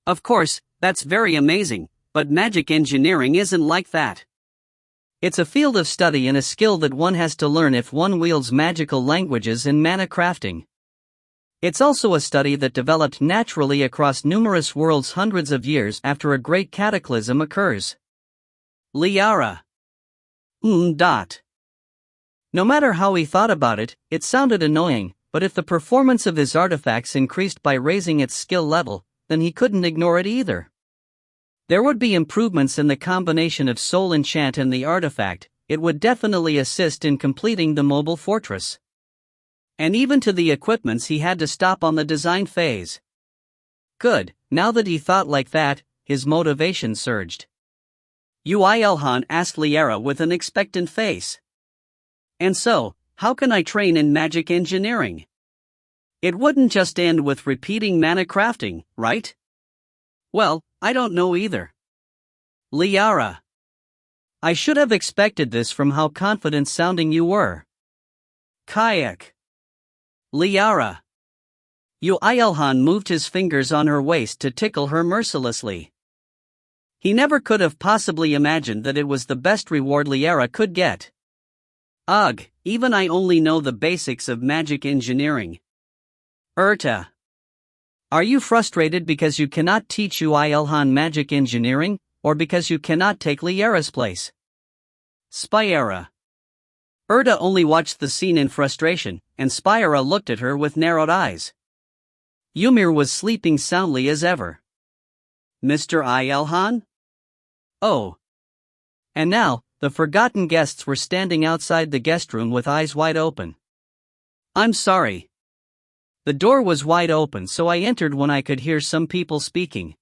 Of course, that's very amazing, but magic engineering isn't like that. It's a field of study and a skill that one has to learn if one wields magical languages in mana crafting. It's also a study that developed naturally across numerous worlds hundreds of years after a great cataclysm occurs. Liara. No matter how he thought about it, it sounded annoying, but if the performance of his artifacts increased by raising its skill level, then he couldn't ignore it either. There would be improvements in the combination of soul enchant and the artifact. It would definitely assist in completing the mobile fortress. And even to the equipments he had to stop on the design phase. Good, now that he thought like that, his motivation surged. Yoo IlHan asked Liara with an expectant face. And so, how can I train in magic engineering? It wouldn't just end with repeating mana crafting, right? Well, I don't know either. Liara. I should have expected this from how confident sounding you were. Kayak. Liara. Yoo IlHan moved his fingers on her waist to tickle her mercilessly. He never could have possibly imagined that it was the best reward Liara could get. Ugh, even I only know the basics of magic engineering. Urta. Are you frustrated because you cannot teach Yoo IlHan magic engineering, or because you cannot take Liara's place? Spyra. Urta only watched the scene in frustration, and Spyra looked at her with narrowed eyes. Ymir was sleeping soundly as ever. Mr. IlHan? Oh. And now, the forgotten guests were standing outside the guest room with eyes wide open. I'm sorry. The door was wide open, so I entered when I could hear some people speaking.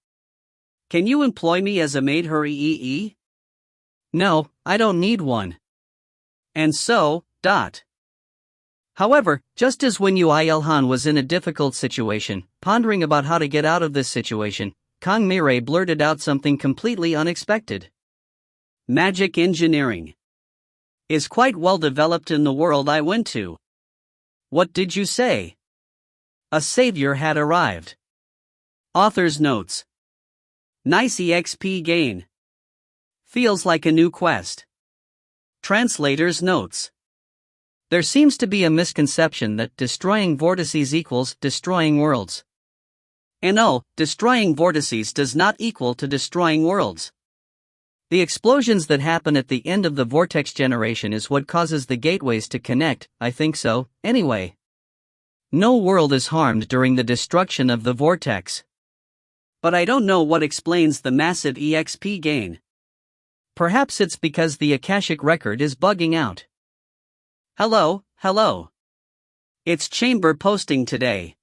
Can you employ me as a maid? No, I don't need one. And so, However, just as when Yoo IlHan was in a difficult situation, pondering about how to get out of this situation, Kang Mire blurted out something completely unexpected. Magic engineering is quite well developed in the world I went to. What did you say? A savior had arrived. Author's notes. Nice EXP gain. Feels like a new quest. Translator's notes. There seems to be a misconception that destroying vortices equals destroying worlds. And no, destroying vortices does not equal to destroying worlds. The explosions that happen at the end of the vortex generation is what causes the gateways to connect, I think so, anyway. No world is harmed during the destruction of the vortex. But I don't know what explains the massive EXP gain. Perhaps it's because the Akashic record is bugging out. Hello. It's chamber posting today.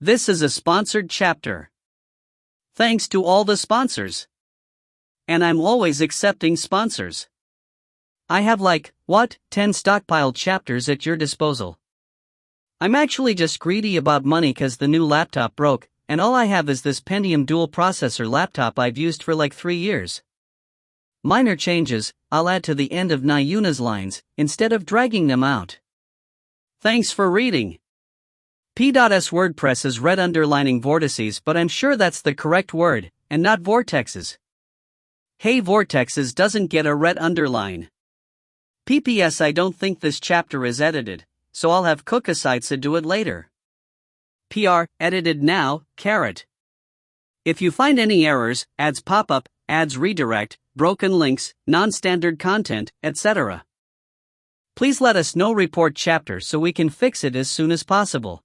This is a sponsored chapter. Thanks to all the sponsors. And I'm always accepting sponsors. I have 10 stockpiled chapters at your disposal. I'm actually just greedy about money cause the new laptop broke, and all I have is this Pentium dual processor laptop I've used for 3 years. Minor changes, I'll add to the end of Nayuna's lines, instead of dragging them out. Thanks for reading. P.S. WordPress is red underlining vortices, but I'm sure that's the correct word, and not vortexes. Hey, vortexes doesn't get a red underline. PPS, I don't think this chapter is edited, so I'll have Cookasites do it later. PR, edited now, carrot. If you find any errors, ads pop up, ads redirect, broken links, non-standard content, etc. Please let us know report chapter so we can fix it as soon as possible.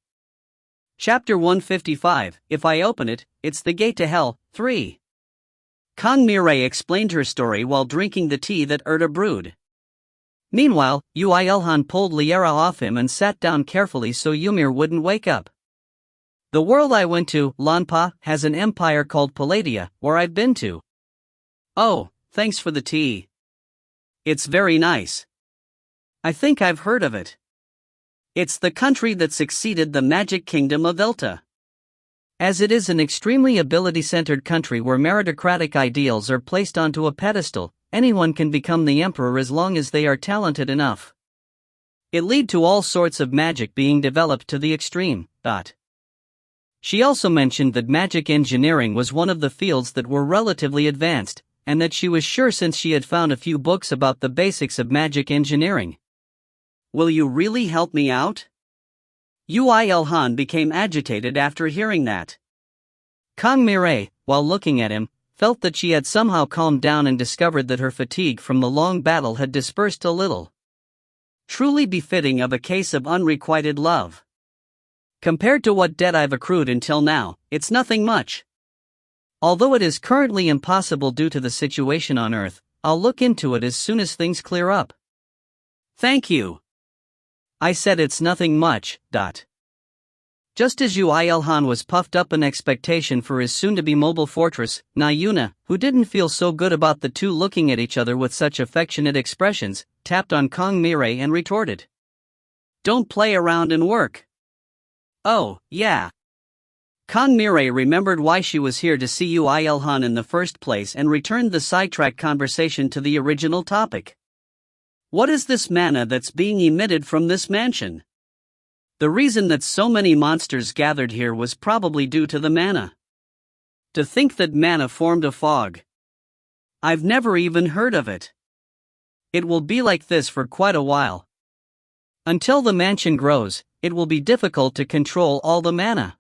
Chapter 155, If I Open It, It's the Gate to Hell, 3. Kang Mirai explained her story while drinking the tea that Erta brewed. Meanwhile, Yoo IlHan pulled Liera off him and sat down carefully so Ymir wouldn't wake up. The world I went to, Lanpa, has an empire called Palladia, where I've been to. Oh, thanks for the tea. It's very nice. I think I've heard of it. It's the country that succeeded the magic kingdom of Ilta. As it is an extremely ability-centered country where meritocratic ideals are placed onto a pedestal, anyone can become the emperor as long as they are talented enough. It led to all sorts of magic being developed to the extreme. She also mentioned that magic engineering was one of the fields that were relatively advanced, and that she was sure since she had found a few books about the basics of magic engineering. Will you really help me out? Yoo IlHan became agitated after hearing that. Kang Mirai, while looking at him, felt that she had somehow calmed down and discovered that her fatigue from the long battle had dispersed a little. Truly befitting of a case of unrequited love. Compared to what debt I've accrued until now, it's nothing much. Although it is currently impossible due to the situation on Earth, I'll look into it as soon as things clear up. Thank you. I said it's nothing much. Just as Yoo IlHan was puffed up in expectation for his soon-to-be mobile fortress, Nayuna, who didn't feel so good about the two looking at each other with such affectionate expressions, tapped on Kang Mirai and retorted. Don't play around and work. Oh, yeah. Kang Mirai remembered why she was here to see Yoo IlHan in the first place and returned the sidetracked conversation to the original topic. What is this mana that's being emitted from this mansion? The reason that so many monsters gathered here was probably due to the mana. To think that mana formed a fog. I've never even heard of it. It will be like this for quite a while. Until the mansion grows, it will be difficult to control all the mana.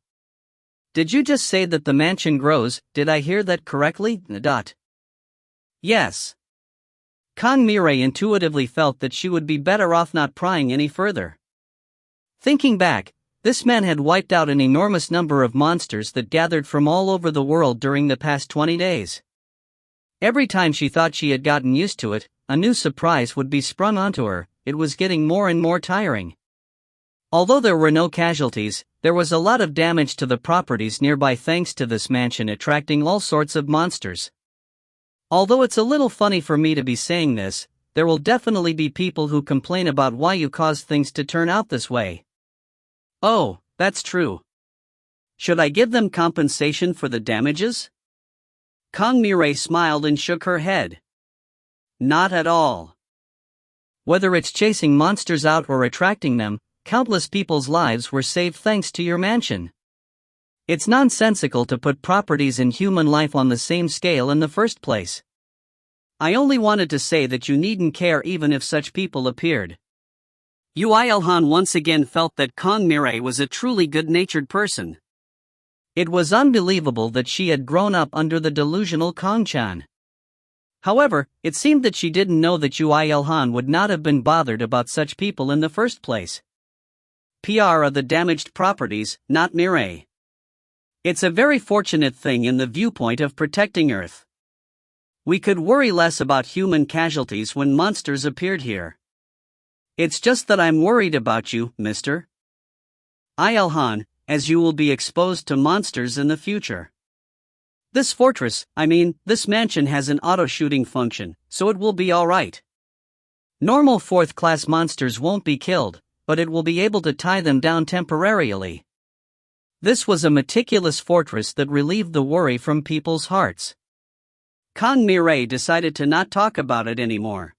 Did you just say that the mansion grows? Did I hear that correctly? Yes. Kang Mirai intuitively felt that she would be better off not prying any further. Thinking back, this man had wiped out an enormous number of monsters that gathered from all over the world during the past 20 days. Every time she thought she had gotten used to it, a new surprise would be sprung onto her. It was getting more and more tiring. Although there were no casualties, there was a lot of damage to the properties nearby thanks to this mansion attracting all sorts of monsters. Although it's a little funny for me to be saying this, there will definitely be people who complain about why you caused things to turn out this way. Oh, that's true. Should I give them compensation for the damages? Kang Mirai smiled and shook her head. Not at all. Whether it's chasing monsters out or attracting them, countless people's lives were saved thanks to your mansion. It's nonsensical to put properties and human life on the same scale in the first place. I only wanted to say that you needn't care even if such people appeared. Yoo IlHan once again felt that Kang Mirai was a truly good-natured person. It was unbelievable that she had grown up under the delusional Kang-chan. However, it seemed that she didn't know that Yoo IlHan would not have been bothered about such people in the first place. PR are the damaged properties, not Mirai. It's a very fortunate thing in the viewpoint of protecting Earth. We could worry less about human casualties when monsters appeared here. It's just that I'm worried about you, Mr. IlHan, as you will be exposed to monsters in the future. This fortress, this mansion has an auto-shooting function, so it will be alright. Normal fourth-class monsters won't be killed, but it will be able to tie them down temporarily. This was a meticulous fortress that relieved the worry from people's hearts. Kang Mirai decided to not talk about it anymore.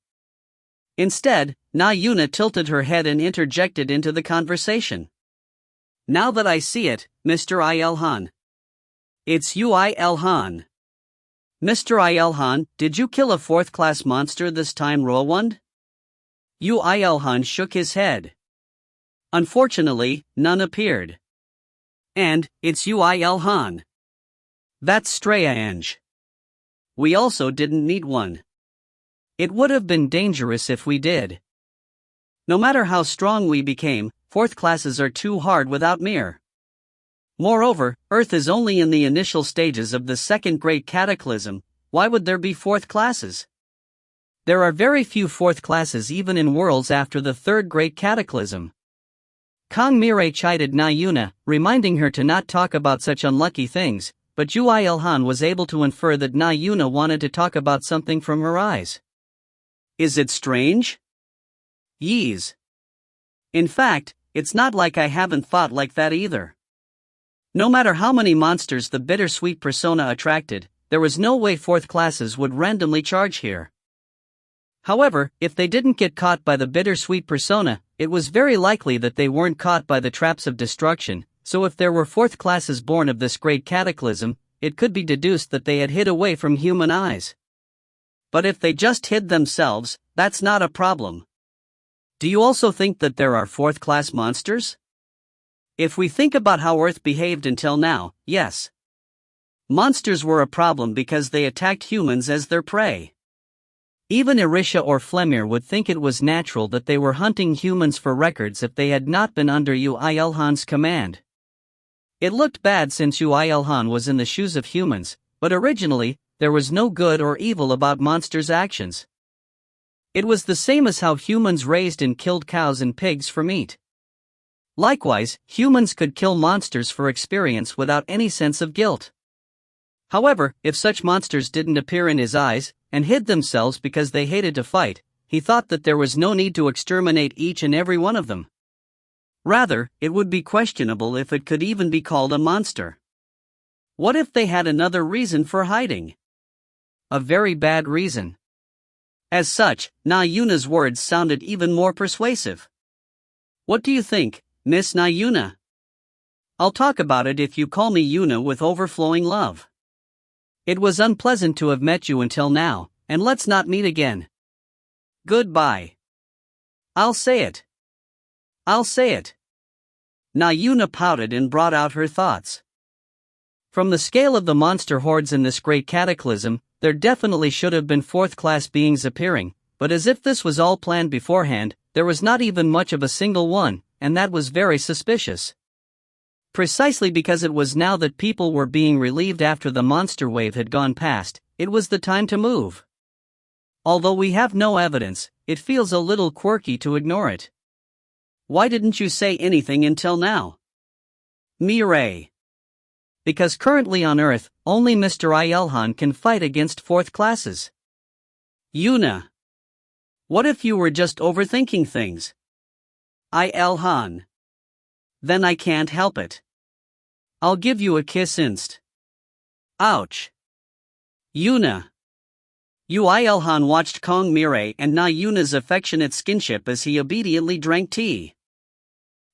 Instead, Nayuna tilted her head and interjected into the conversation. Now that I see it, Mr. IlHan. It's Yoo IlHan. Mr. IlHan, did you kill a fourth-class monster this time, Rowan? Yoo IlHan shook his head. Unfortunately, none appeared. And, it's Yoo IlHan. That's strange. we also didn't need one. It would have been dangerous if we did. No matter how strong we became, fourth classes are too hard without Mir. Moreover, Earth is only in the initial stages of the second Great Cataclysm. Why would there be fourth classes? There are very few fourth classes even in worlds after the third Great Cataclysm. Kong Mire chided Na Yuna, reminding her to not talk about such unlucky things, but Yoo IlHan was able to infer that Na Yuna wanted to talk about something from her eyes. Is it strange? Yes. In fact, it's not like I haven't thought like that either. No matter how many monsters the bittersweet persona attracted, there was no way fourth classes would randomly charge here. However, if they didn't get caught by the bittersweet persona, it was very likely that they weren't caught by the traps of destruction, so if there were fourth classes born of this great cataclysm, it could be deduced that they had hid away from human eyes. But if they just hid themselves, that's not a problem. Do you also think that there are fourth class monsters? If we think about how Earth behaved until now, yes. Monsters were a problem because they attacked humans as their prey. Even Irisha or Flemir would think it was natural that they were hunting humans for records if they had not been under Yoo IlHan's command. It looked bad since Yoo IlHan was in the shoes of humans, but originally, there was no good or evil about monsters' actions. It was the same as how humans raised and killed cows and pigs for meat. Likewise, humans could kill monsters for experience without any sense of guilt. However, if such monsters didn't appear in his eyes, and hid themselves because they hated to fight, he thought that there was no need to exterminate each and every one of them. Rather, it would be questionable if it could even be called a monster. What if they had another reason for hiding? A very bad reason. As such, Na Yuna's words sounded even more persuasive. What do you think, Miss Na Yuna? I'll talk about it if you call me Yuna with overflowing love. It was unpleasant to have met you until now, and let's not meet again. Goodbye. I'll say it. I'll say it. Na Yuna pouted and brought out her thoughts. From the scale of the monster hordes in this great cataclysm, there definitely should have been fourth-class beings appearing, but as if this was all planned beforehand, there was not even much of a single one, and that was very suspicious. Precisely because it was now that people were being relieved after the monster wave had gone past, it was the time to move. Although we have no evidence, it feels a little quirky to ignore it. Why didn't you say anything until now? Mire. Because currently on Earth, only Mr. IlHan can fight against fourth classes. Yuna. What if you were just overthinking things? IlHan. Then I can't help it. I'll give you a kiss inst. Ouch. Yuna. Yoo IlHan watched Kong Mire and Na Yuna's affectionate skinship as he obediently drank tea.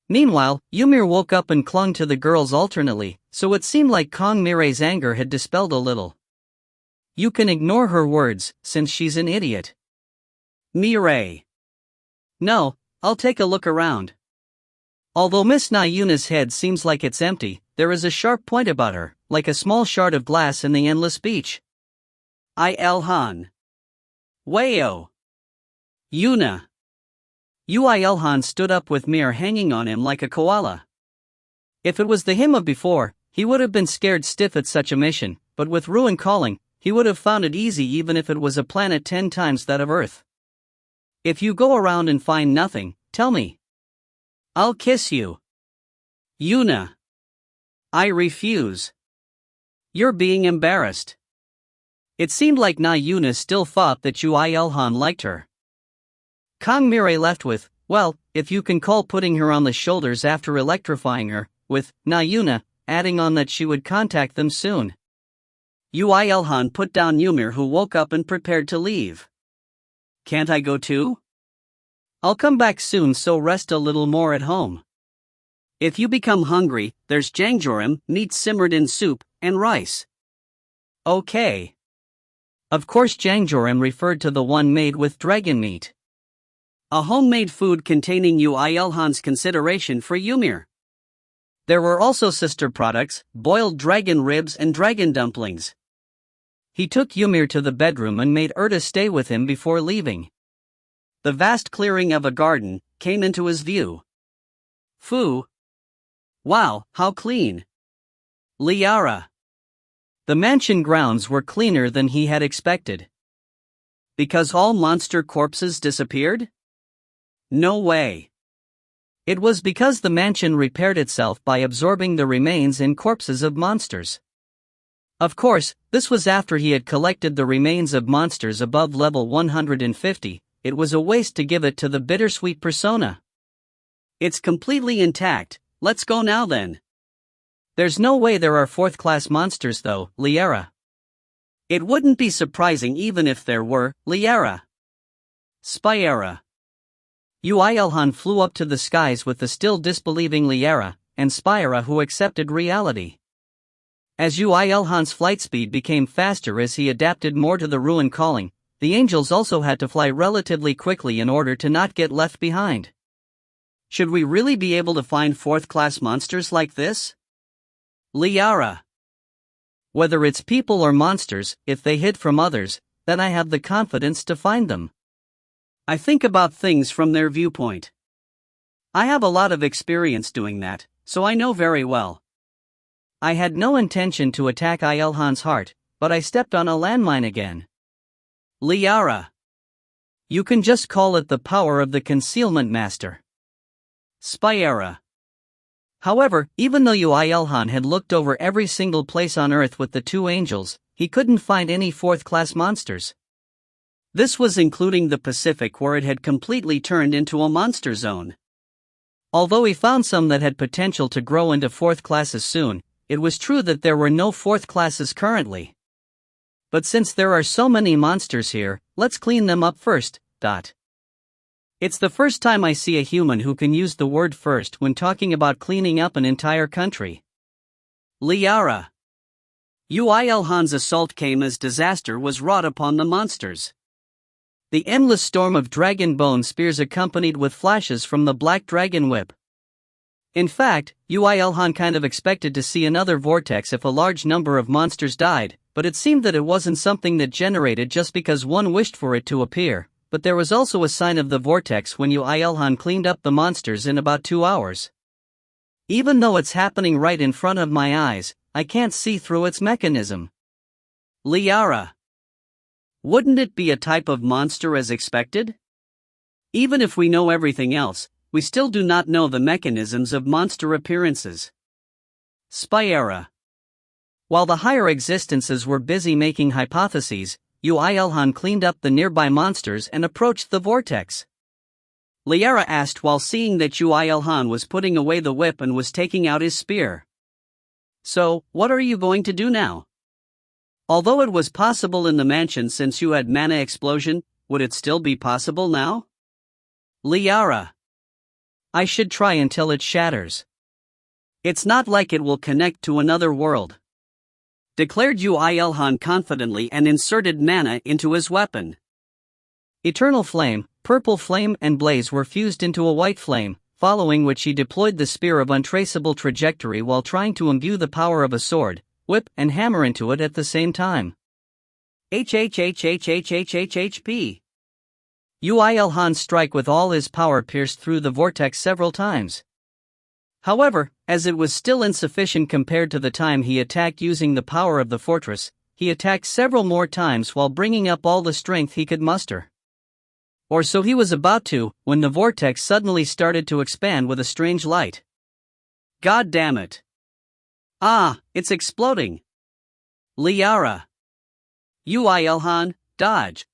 Meanwhile, Ymir woke up and clung to the girls alternately, so it seemed like Kong Mire's anger had dispelled a little. You can ignore her words, since she's an idiot. Mire. No, I'll take a look around. Although Miss Na Yuna's head seems like it's empty, there is a sharp point about her, like a small shard of glass in the endless beach. IlHan. Wayo. Yuna. Yoo IlHan stood up with Mir hanging on him like a koala. If it was the him of before, he would have been scared stiff at such a mission, but with Ruin calling, he would have found it easy even if it was a planet 10 times that of Earth. If you go around and find nothing, tell me. I'll kiss you. Yuna. I refuse. You're being embarrassed. It seemed like Na Yuna still thought that Yoo IlHan liked her. Kong Mire left with, well, if you can call putting her on the shoulders after electrifying her, with Na Yuna adding on that she would contact them soon. Yoo IlHan put down Ymir, who woke up and prepared to leave. Can't I go too? I'll come back soon, so rest a little more at home. If you become hungry, there's jangjorim, meat simmered in soup, and rice. Okay. Of course, jangjorim referred to the one made with dragon meat. A homemade food containing Yoo IlHan's consideration for Ymir. There were also sister products, boiled dragon ribs and dragon dumplings. He took Ymir to the bedroom and made Erta stay with him before leaving. The vast clearing of a garden came into his view. Phew! Wow, how clean! Liara! The mansion grounds were cleaner than he had expected. Because all monster corpses disappeared? No way. It was because the mansion repaired itself by absorbing the remains and corpses of monsters. Of course, this was after he had collected the remains of monsters above level 150, it was a waste to give it to the bittersweet persona. It's completely intact, let's go now then. There's no way there are fourth-class monsters though, Liara. It wouldn't be surprising even if there were, Liara. Spyera. Yoo IlHan flew up to the skies with the still disbelieving Liara, and Spyera who accepted reality. As Yoo IlHan's flight speed became faster as he adapted more to the ruin calling, the angels also had to fly relatively quickly in order to not get left behind. Should we really be able to find fourth-class monsters like this? Liara. Whether it's people or monsters, if they hid from others, then I have the confidence to find them. I think about things from their viewpoint. I have a lot of experience doing that, so I know very well. I had no intention to attack IlHan's heart, but I stepped on a landmine again. Liara. You can just call it the power of the concealment master. Spyera. However, even though Yoo IlHan had looked over every single place on Earth with the two angels, he couldn't find any fourth-class monsters. This was including the Pacific where it had completely turned into a monster zone. Although he found some that had potential to grow into fourth classes soon, it was true that there were no fourth classes currently. But since there are so many monsters here, let's clean them up first. It's the first time I see a human who can use the word first when talking about cleaning up an entire country. Liara. Yoo IlHan's assault came as disaster was wrought upon the monsters. The endless storm of dragon bone spears accompanied with flashes from the black dragon whip. In fact, Yoo IlHan kind of expected to see another vortex if a large number of monsters died, but it seemed that it wasn't something that generated just because one wished for it to appear. But there was also a sign of the vortex when Yoo IlHan cleaned up the monsters in about 2 hours. Even though it's happening right in front of my eyes, I can't see through its mechanism. Liara. Wouldn't it be a type of monster as expected? Even if we know everything else, we still do not know the mechanisms of monster appearances. Spyera. While the higher existences were busy making hypotheses, Yoo IlHan cleaned up the nearby monsters and approached the vortex. Liara asked while seeing that Yoo IlHan was putting away the whip and was taking out his spear. So, what are you going to do now? Although it was possible in the mansion since you had mana explosion, would it still be possible now? Liara. I should try until it shatters. It's not like it will connect to another world. Declared Yoo IlHan confidently and inserted mana into his weapon. Eternal Flame, Purple Flame and Blaze were fused into a white flame, following which he deployed the Spear of Untraceable Trajectory while trying to imbue the power of a sword, whip and hammer into it at the same time. HHHHHHHHP. Yoo IlHan's strike with all his power pierced through the vortex several times. However, as it was still insufficient compared to the time he attacked using the power of the fortress, he attacked several more times while bringing up all the strength he could muster. Or so he was about to, when the vortex suddenly started to expand with a strange light. God damn it. Ah, it's exploding. Liara. Yoo IlHan, dodge.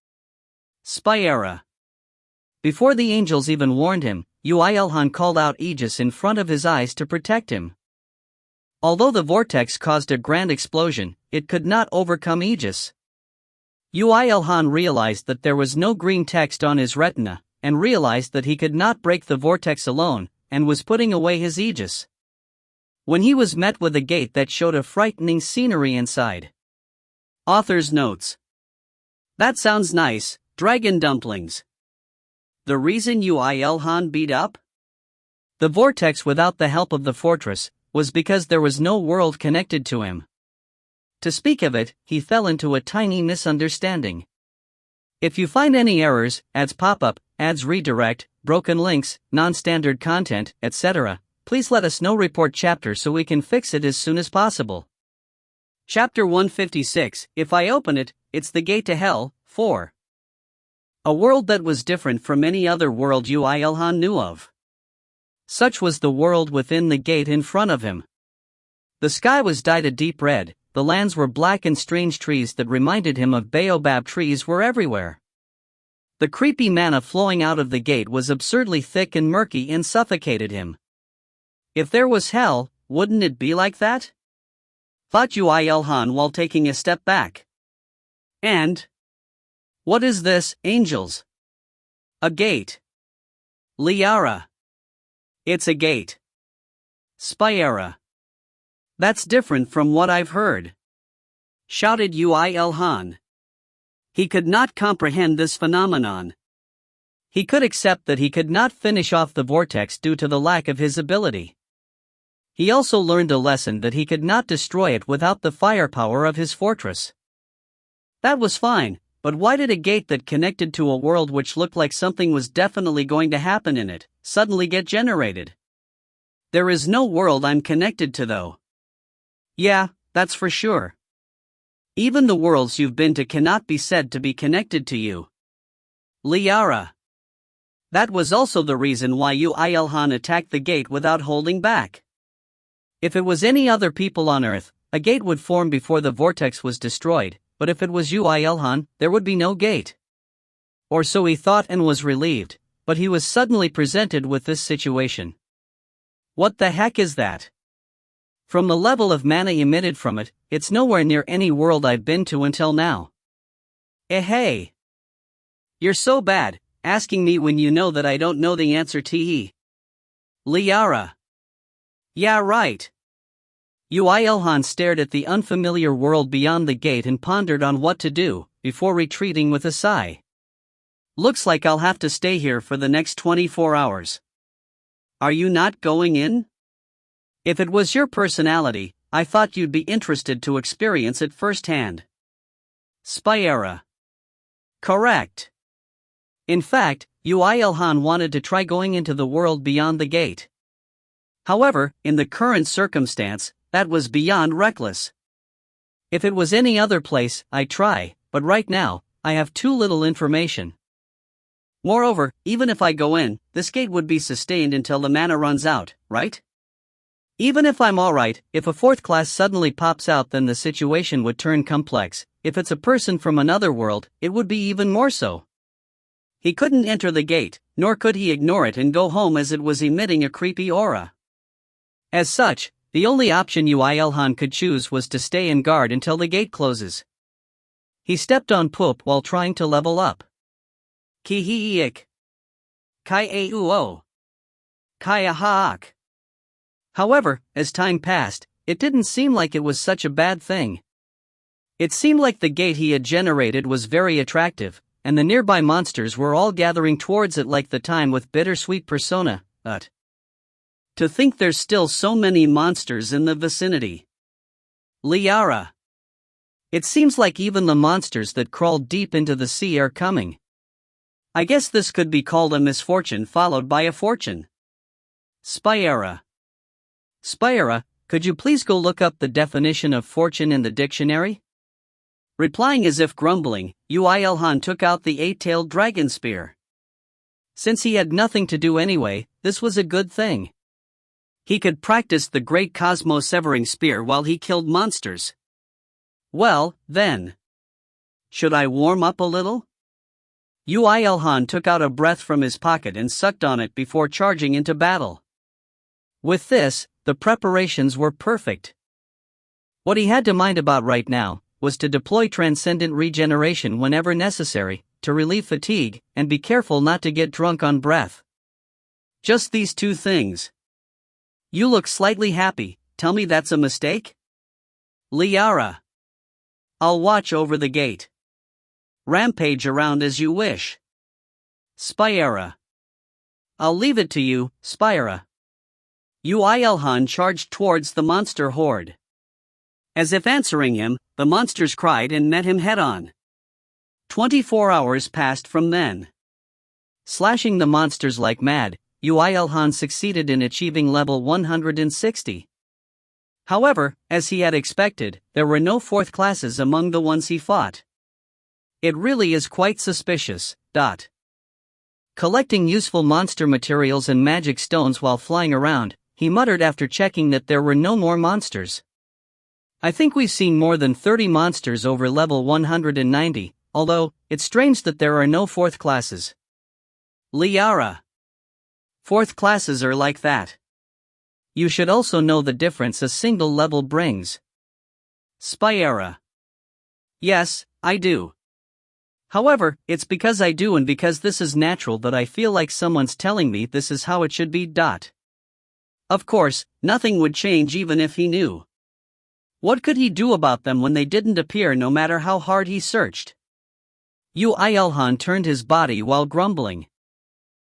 Spyera. Before the angels even warned him, Yoo IlHan called out Aegis in front of his eyes to protect him. Although the vortex caused a grand explosion, it could not overcome Aegis. Yoo IlHan realized that there was no green text on his retina, and realized that he could not break the vortex alone, and was putting away his Aegis. When he was met with a gate that showed a frightening scenery inside. Author's notes. That sounds nice, dragon dumplings. The reason Yoo IlHan beat up the vortex without the help of the fortress was because there was no world connected to him. To speak of it, he fell into a tiny misunderstanding. If you find any errors, ads pop up, ads redirect, broken links, non-standard content, etc., please let us know. Report chapter so we can fix it as soon as possible. Chapter 156, If I Open It, It's the Gate to Hell, 4. A world that was different from any other world Yoo IlHan knew of. Such was the world within the gate in front of him. The sky was dyed a deep red, the lands were black, and strange trees that reminded him of baobab trees were everywhere. The creepy manna flowing out of the gate was absurdly thick and murky and suffocated him. If there was hell, wouldn't it be like that? Thought Yoo IlHan while taking a step back. And? What is this, angels? A gate. Liara. It's a gate. Spyera. That's different from what I've heard. Shouted Yoo IlHan. He could not comprehend this phenomenon. He could accept that he could not finish off the vortex due to the lack of his ability. He also learned a lesson that he could not destroy it without the firepower of his fortress. That was fine, but why did a gate that connected to a world which looked like something was definitely going to happen in it, suddenly get generated? There is no world I'm connected to though. Yeah, that's for sure. Even the worlds you've been to cannot be said to be connected to you. Liara. That was also the reason why Yoo IlHan attacked the gate without holding back. If it was any other people on Earth, a gate would form before the vortex was destroyed, but if it was Yoo IlHan, there would be no gate. Or so he thought and was relieved, but he was suddenly presented with this situation. What the heck is that? From the level of mana emitted from it, it's nowhere near any world I've been to until now. Hey! You're so bad, asking me when you know that I don't know the answer. Tee. Liara. Yeah, right. Yoo IlHan stared at the unfamiliar world beyond the gate and pondered on what to do, before retreating with a sigh. Looks like I'll have to stay here for the next 24 hours. Are you not going in? If it was your personality, I thought you'd be interested to experience it firsthand. Spyera. Correct. In fact, Yoo IlHan wanted to try going into the world beyond the gate. However, in the current circumstance, that was beyond reckless. If it was any other place, I'd try, but right now, I have too little information. Moreover, even if I go in, this gate would be sustained until the mana runs out, right? Even if I'm alright, if a fourth class suddenly pops out, then the situation would turn complex. If it's a person from another world, it would be even more so. He couldn't enter the gate, nor could he ignore it and go home as it was emitting a creepy aura. As such, the only option Yoo IlHan could choose was to stay and guard until the gate closes. He stepped on poop while trying to level up. Ki-hee-ik. Kai-a-uo. Kai-a-haak. However, as time passed, it didn't seem like it was such a bad thing. It seemed like the gate he had generated was very attractive, and the nearby monsters were all gathering towards it like the time with bittersweet persona, To think there's still so many monsters in the vicinity. Liara. It seems like even the monsters that crawled deep into the sea are coming. I guess this could be called a misfortune followed by a fortune. Spyera. Spyera, could you please go look up the definition of fortune in the dictionary? Replying as if grumbling, Yoo IlHan took out the 8-tailed dragon spear. Since he had nothing to do anyway, this was a good thing. He could practice the great cosmo-severing spear while he killed monsters. Well, then. Should I warm up a little? Yoo IlHan took out a breath from his pocket and sucked on it before charging into battle. With this, the preparations were perfect. What he had to mind about right now was to deploy transcendent regeneration whenever necessary, to relieve fatigue, and be careful not to get drunk on breath. Just these two things. You look slightly happy, tell me that's a mistake? Liara. I'll watch over the gate. Rampage around as you wish. Spyera. I'll leave it to you, Spyera. Yoo IlHan charged towards the monster horde. As if answering him, the monsters cried and met him head-on. 24 hours passed from then. Slashing the monsters like mad, Yoo IlHan succeeded in achieving level 160. However, as he had expected, there were no fourth classes among the ones he fought. It really is quite suspicious. Collecting useful monster materials and magic stones while flying around, he muttered after checking that there were no more monsters. I think we've seen more than 30 monsters over level 190, although, it's strange that there are no fourth classes. Liara. Fourth classes are like that. You should also know the difference a single level brings. Spyera. Yes, I do. However, it's because I do and because this is natural that I feel like someone's telling me this is how it should be. Of course, nothing would change even if he knew. What could he do about them when they didn't appear no matter how hard he searched? Yoo IlHan turned his body while grumbling.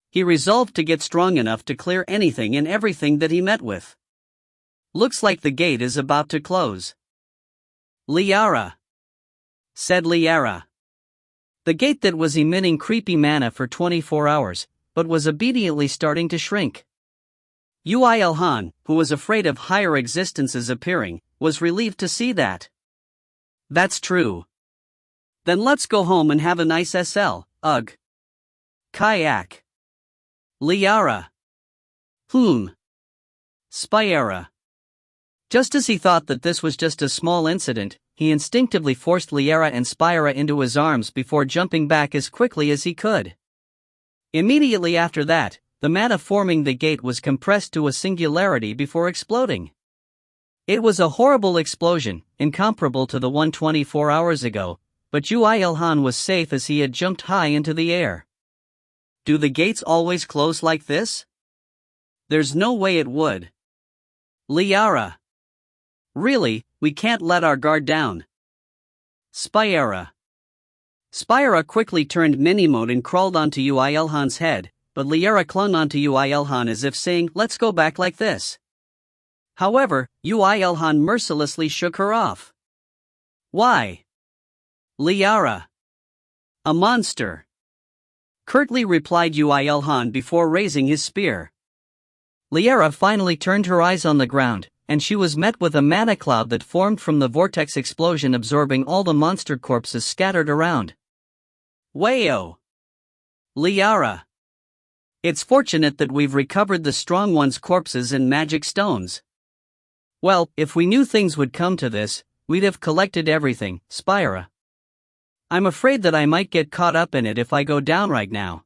He resolved to get strong enough to clear anything and everything that he met with. Looks like the gate is about to close. Liara, said Liara. The gate that was emitting creepy mana for 24 hours, but was obediently starting to shrink. Yoo IlHan, who was afraid of higher existences appearing, was relieved to see that. That's true. Then let's go home and have a nice ugh. Kayak. Liara. Spyera. Just as he thought that this was just a small incident, he instinctively forced Liara and Spyera into his arms before jumping back as quickly as he could. Immediately after that, the mana forming the gate was compressed to a singularity before exploding. It was a horrible explosion, incomparable to the one 24 hours ago, but Yoo IlHan was safe as he had jumped high into the air. Do the gates always close like this? There's no way it would. Liara. Really, we can't let our guard down. Spyera. Spyera quickly turned mini-mode and crawled onto Yoo IlHan's head, but Liara clung onto Yoo IlHan as if saying, let's go back like this. However, Yoo IlHan mercilessly shook her off. Why? Liara. A monster. Curtly replied Yoo IlHan before raising his spear. Liara finally turned her eyes on the ground, and she was met with a mana cloud that formed from the vortex explosion, absorbing all the monster corpses scattered around. Wayo! Liara. It's fortunate that we've recovered the strong one's corpses and magic stones. Well, if we knew things would come to this, we'd have collected everything, Spyera. I'm afraid that I might get caught up in it if I go down right now.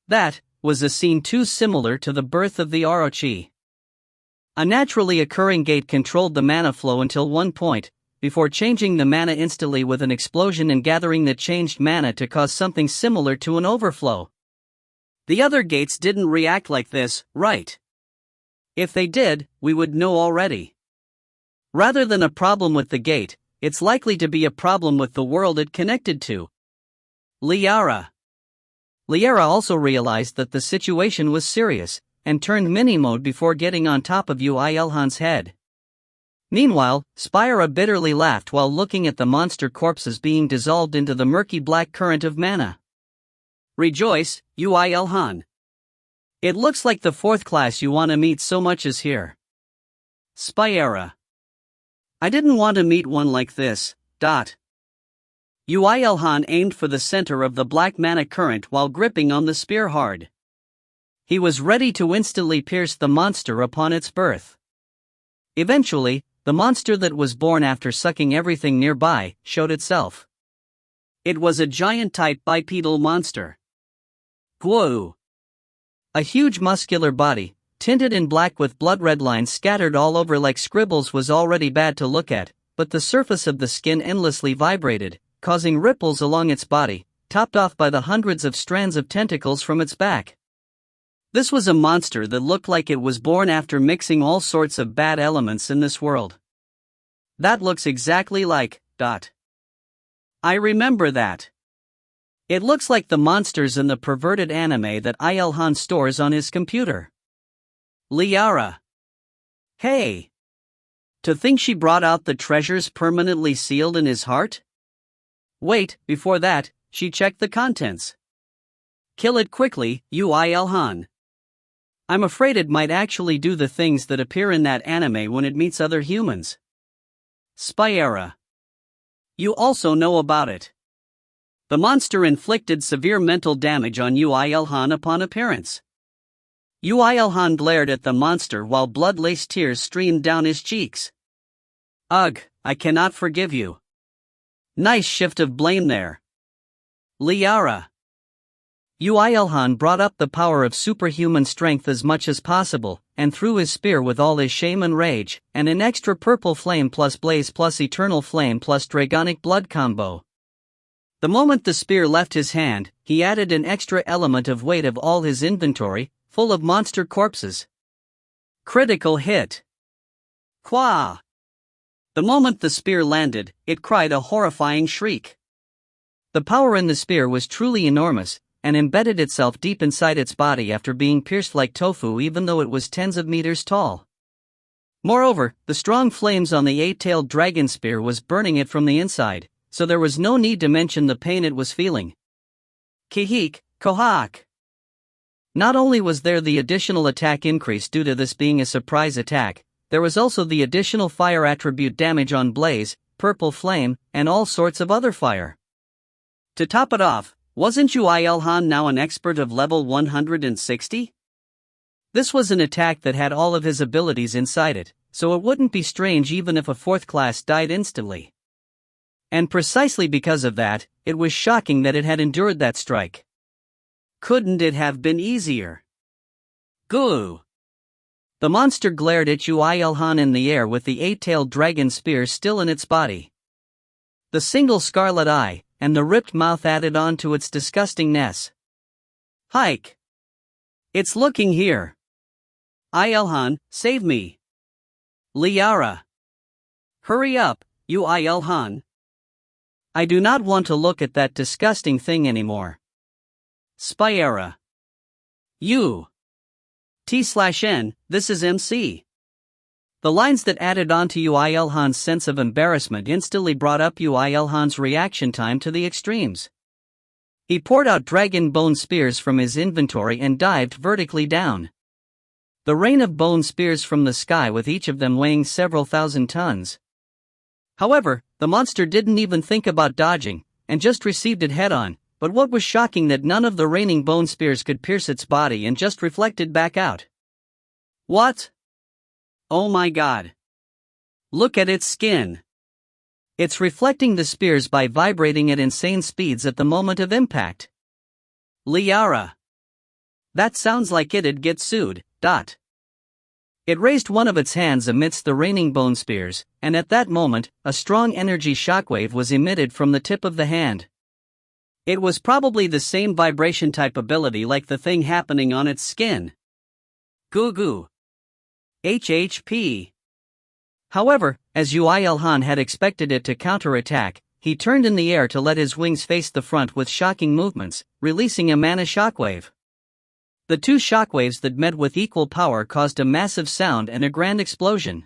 That was a scene too similar to the birth of the Orochi. A naturally occurring gate controlled the mana flow until one point, before changing the mana instantly with an explosion and gathering the changed mana to cause something similar to an overflow. The other gates didn't react like this, right? If they did, we would know already. Rather than a problem with the gate, it's likely to be a problem with the world it connected to. Liara. Liara also realized that the situation was serious, and turned mini-mode before getting on top of Yoo IlHan's head. Meanwhile, Spyera bitterly laughed while looking at the monster corpses being dissolved into the murky black current of mana. Rejoice, Yoo IlHan. It looks like the fourth class you want to meet so much is here. Spyera. I didn't want to meet one like this. Yoo IlHan aimed for the center of the black mana current while gripping on the spear hard. He was ready to instantly pierce the monster upon its birth. Eventually, the monster that was born after sucking everything nearby showed itself. It was a giant-type bipedal monster. Guo. A huge muscular body, tinted in black with blood-red lines scattered all over like scribbles, was already bad to look at, but the surface of the skin endlessly vibrated, causing ripples along its body, topped off by the hundreds of strands of tentacles from its back. This was a monster that looked like it was born after mixing all sorts of bad elements in this world. That looks exactly like. I remember that. It looks like the monsters in the perverted anime that IlHan stores on his computer. Liara. Hey! To think she brought out the treasures permanently sealed in his heart? Wait, before that, she checked the contents. Kill it quickly, Yoo IlHan. I'm afraid it might actually do the things that appear in that anime when it meets other humans. Spy era. You also know about it. The monster inflicted severe mental damage on Yoo IlHan upon appearance. Yoo IlHan glared at the monster while blood-laced tears streamed down his cheeks. Ugh, I cannot forgive you. Nice shift of blame there. Liara. Yoo IlHan brought up the power of superhuman strength as much as possible, and threw his spear with all his shame and rage, and an extra purple flame plus blaze plus eternal flame plus dragonic blood combo. The moment the spear left his hand, he added an extra element of weight of all his inventory, full of monster corpses. Critical hit. Qua. The moment the spear landed, it cried a horrifying shriek. The power in the spear was truly enormous, and embedded itself deep inside its body after being pierced like tofu even though it was tens of meters tall. Moreover, the strong flames on the eight-tailed dragon spear was burning it from the inside, so there was no need to mention the pain it was feeling. Kihik, Kohak. Not only was there the additional attack increase due to this being a surprise attack, there was also the additional fire attribute damage on blaze, purple flame, and all sorts of other fire. To top it off, wasn't Yoo IlHan now an expert of level 160? This was an attack that had all of his abilities inside it, so it wouldn't be strange even if a fourth class died instantly. And precisely because of that, it was shocking that it had endured that strike. Couldn't it have been easier? Goo! The monster glared at Yoo IlHan in the air with the eight-tailed dragon spear still in its body. The single scarlet eye, and the ripped mouth added on to its disgustingness. Hike! It's looking here. IlHan, save me. Liara. Hurry up, Yoo IlHan. I do not want to look at that disgusting thing anymore. Spy era. You. T/N, this is MC. The lines that added on to Yoo IlHan's sense of embarrassment instantly brought up Yoo IlHan's reaction time to the extremes. He poured out dragon bone spears from his inventory and dived vertically down. The rain of bone spears from the sky with each of them weighing several thousand tons. However, the monster didn't even think about dodging, and just received it head-on. But what was shocking that none of the raining bone spears could pierce its body and just reflected back out. What? Oh my god. Look at its skin. It's reflecting the spears by vibrating at insane speeds at the moment of impact. Liara. That sounds like it'd get sued. It raised one of its hands amidst the raining bone spears, and at that moment, a strong energy shockwave was emitted from the tip of the hand. It was probably the same vibration type ability like the thing happening on its skin. Goo goo. HHP. However, as Yoo IlHan had expected it to counterattack, he turned in the air to let his wings face the front with shocking movements, releasing a mana shockwave. The two shockwaves that met with equal power caused a massive sound and a grand explosion.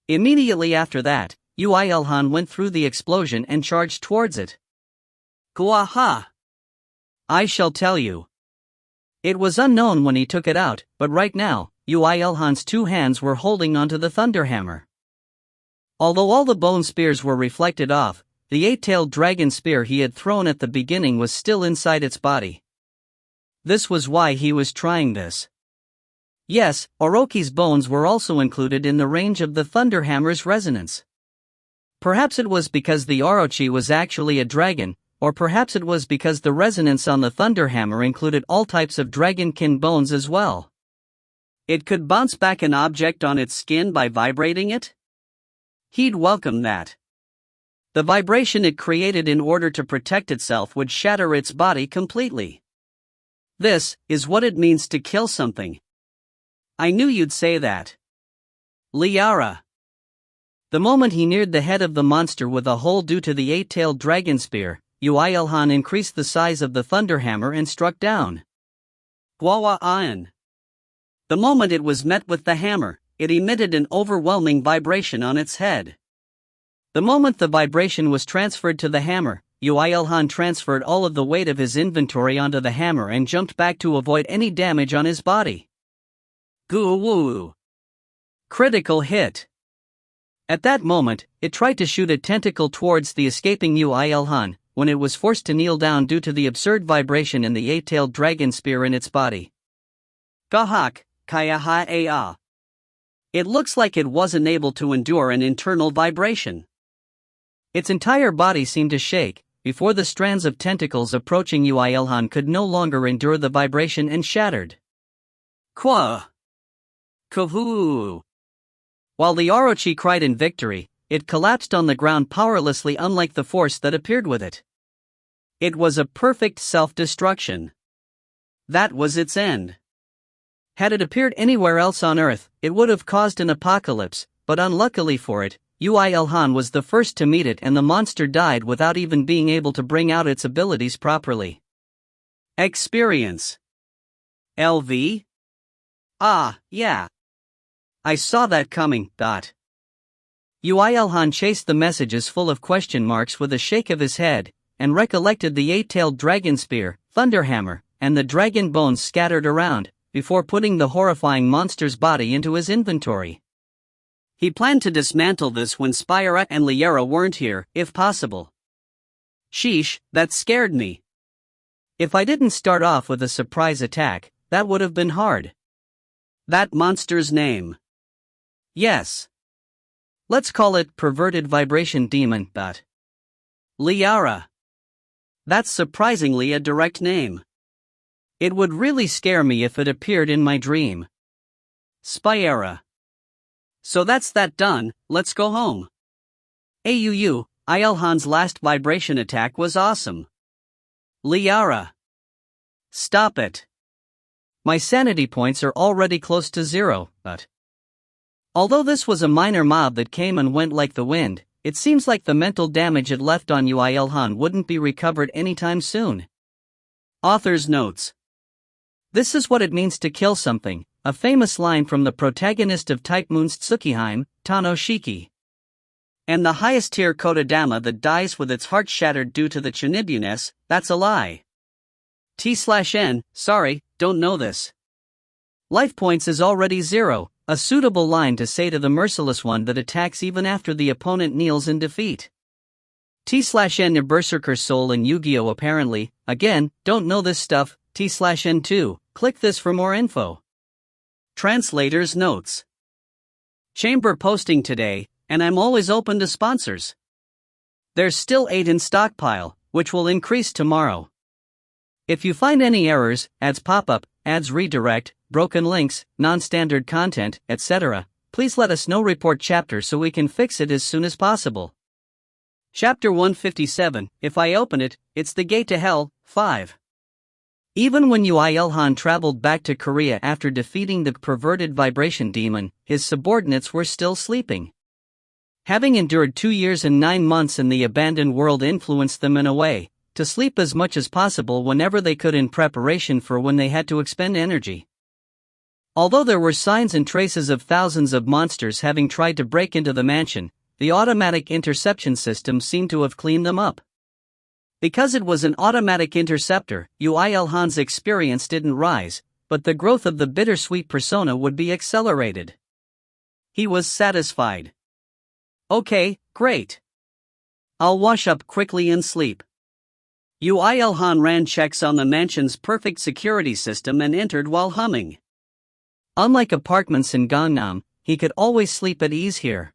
Immediately after that, Yoo IlHan went through the explosion and charged towards it. Guaha! I shall tell you. It was unknown when he took it out, but right now, Yoo IlHan's two hands were holding onto the thunderhammer. Although all the bone spears were reflected off, the eight-tailed dragon spear he had thrown at the beginning was still inside its body. This was why he was trying this. Yes, Orochi's bones were also included in the range of the thunderhammer's resonance. Perhaps it was because the Orochi was actually a dragon, or perhaps it was because the resonance on the thunderhammer included all types of dragonkin bones as well. It could bounce back an object on its skin by vibrating it? He'd welcome that. The vibration it created in order to protect itself would shatter its body completely. This is what it means to kill something. I knew you'd say that. Liara. The moment he neared the head of the monster with a hole due to the eight-tailed dragon spear, Yoo IlHan increased the size of the thunderhammer and struck down. Gwawa An. The moment it was met with the hammer, it emitted an overwhelming vibration on its head. The moment the vibration was transferred to the hammer, Yoo IlHan transferred all of the weight of his inventory onto the hammer and jumped back to avoid any damage on his body. Goo woo. Critical hit. At that moment, it tried to shoot a tentacle towards the escaping Yoo IlHan, when it was forced to kneel down due to the absurd vibration in the 8-tailed dragon spear in its body. Gahak, kaya ha. It looks like it wasn't able to endure an internal vibration. Its entire body seemed to shake, before the strands of tentacles approaching Yoo IlHan could no longer endure the vibration and shattered. Kwa! Kahoo! While the Orochi cried in victory, it collapsed on the ground powerlessly, unlike the force that appeared with it. It was a perfect self-destruction. That was its end. Had it appeared anywhere else on Earth, it would have caused an apocalypse, but unluckily for it, Yoo IlHan was the first to meet it and the monster died without even being able to bring out its abilities properly. Experience. LV? Ah, yeah. I saw that coming. Yoo IlHan chased the messages full of question marks with a shake of his head, and recollected the 8-tailed dragon spear, thunderhammer, and the dragon bones scattered around, before putting the horrifying monster's body into his inventory. He planned to dismantle this when Spyra and Liara weren't here, if possible. Sheesh, that scared me. If I didn't start off with a surprise attack, that would have been hard. That monster's name. Yes. Let's call it Perverted Vibration Demon. Liara. That's surprisingly a direct name. It would really scare me if it appeared in my dream. Spyra. So that's that done, let's go home. Yoo IlHan's last vibration attack was awesome. Liara. Stop it. My sanity points are already close to 0, but although this was a minor mob that came and went like the wind, it seems like the mental damage it left on Yoo IlHan wouldn't be recovered anytime soon. Author's notes. This is what it means to kill something, a famous line from the protagonist of Type Moon's Tsukihime, Tano Shiki. And the highest tier Kodadama that dies with its heart shattered due to the Chinibuness, that's a lie. T/N, sorry, don't know this. Life points is already 0, a suitable line to say to the merciless one that attacks even after the opponent kneels in defeat. T/N your Berserker soul in Yu-Gi-Oh! Apparently, again, don't know this stuff, T/N 2, click this for more info. Translator's notes. Chamber posting today, and I'm always open to sponsors. There's still 8 in stockpile, which will increase tomorrow. If you find any errors, ads pop up, ads redirect, broken links, non-standard content, etc., please let us know. Report chapter so we can fix it as soon as possible. Chapter 157, if I open it, it's the gate to hell, 5. Even when Yoo IlHan traveled back to Korea after defeating the perverted vibration demon, his subordinates were still sleeping. Having endured 2 years and 9 months in the abandoned world influenced them in a way, to sleep as much as possible whenever they could in preparation for when they had to expend energy. Although there were signs and traces of thousands of monsters having tried to break into the mansion, the automatic interception system seemed to have cleaned them up. Because it was an automatic interceptor, Yoo IlHan's experience didn't rise, but the growth of the bittersweet persona would be accelerated. He was satisfied. Okay, great. I'll wash up quickly and sleep. Yoo IlHan ran checks on the mansion's perfect security system and entered while humming. Unlike apartments in Gangnam, he could always sleep at ease here.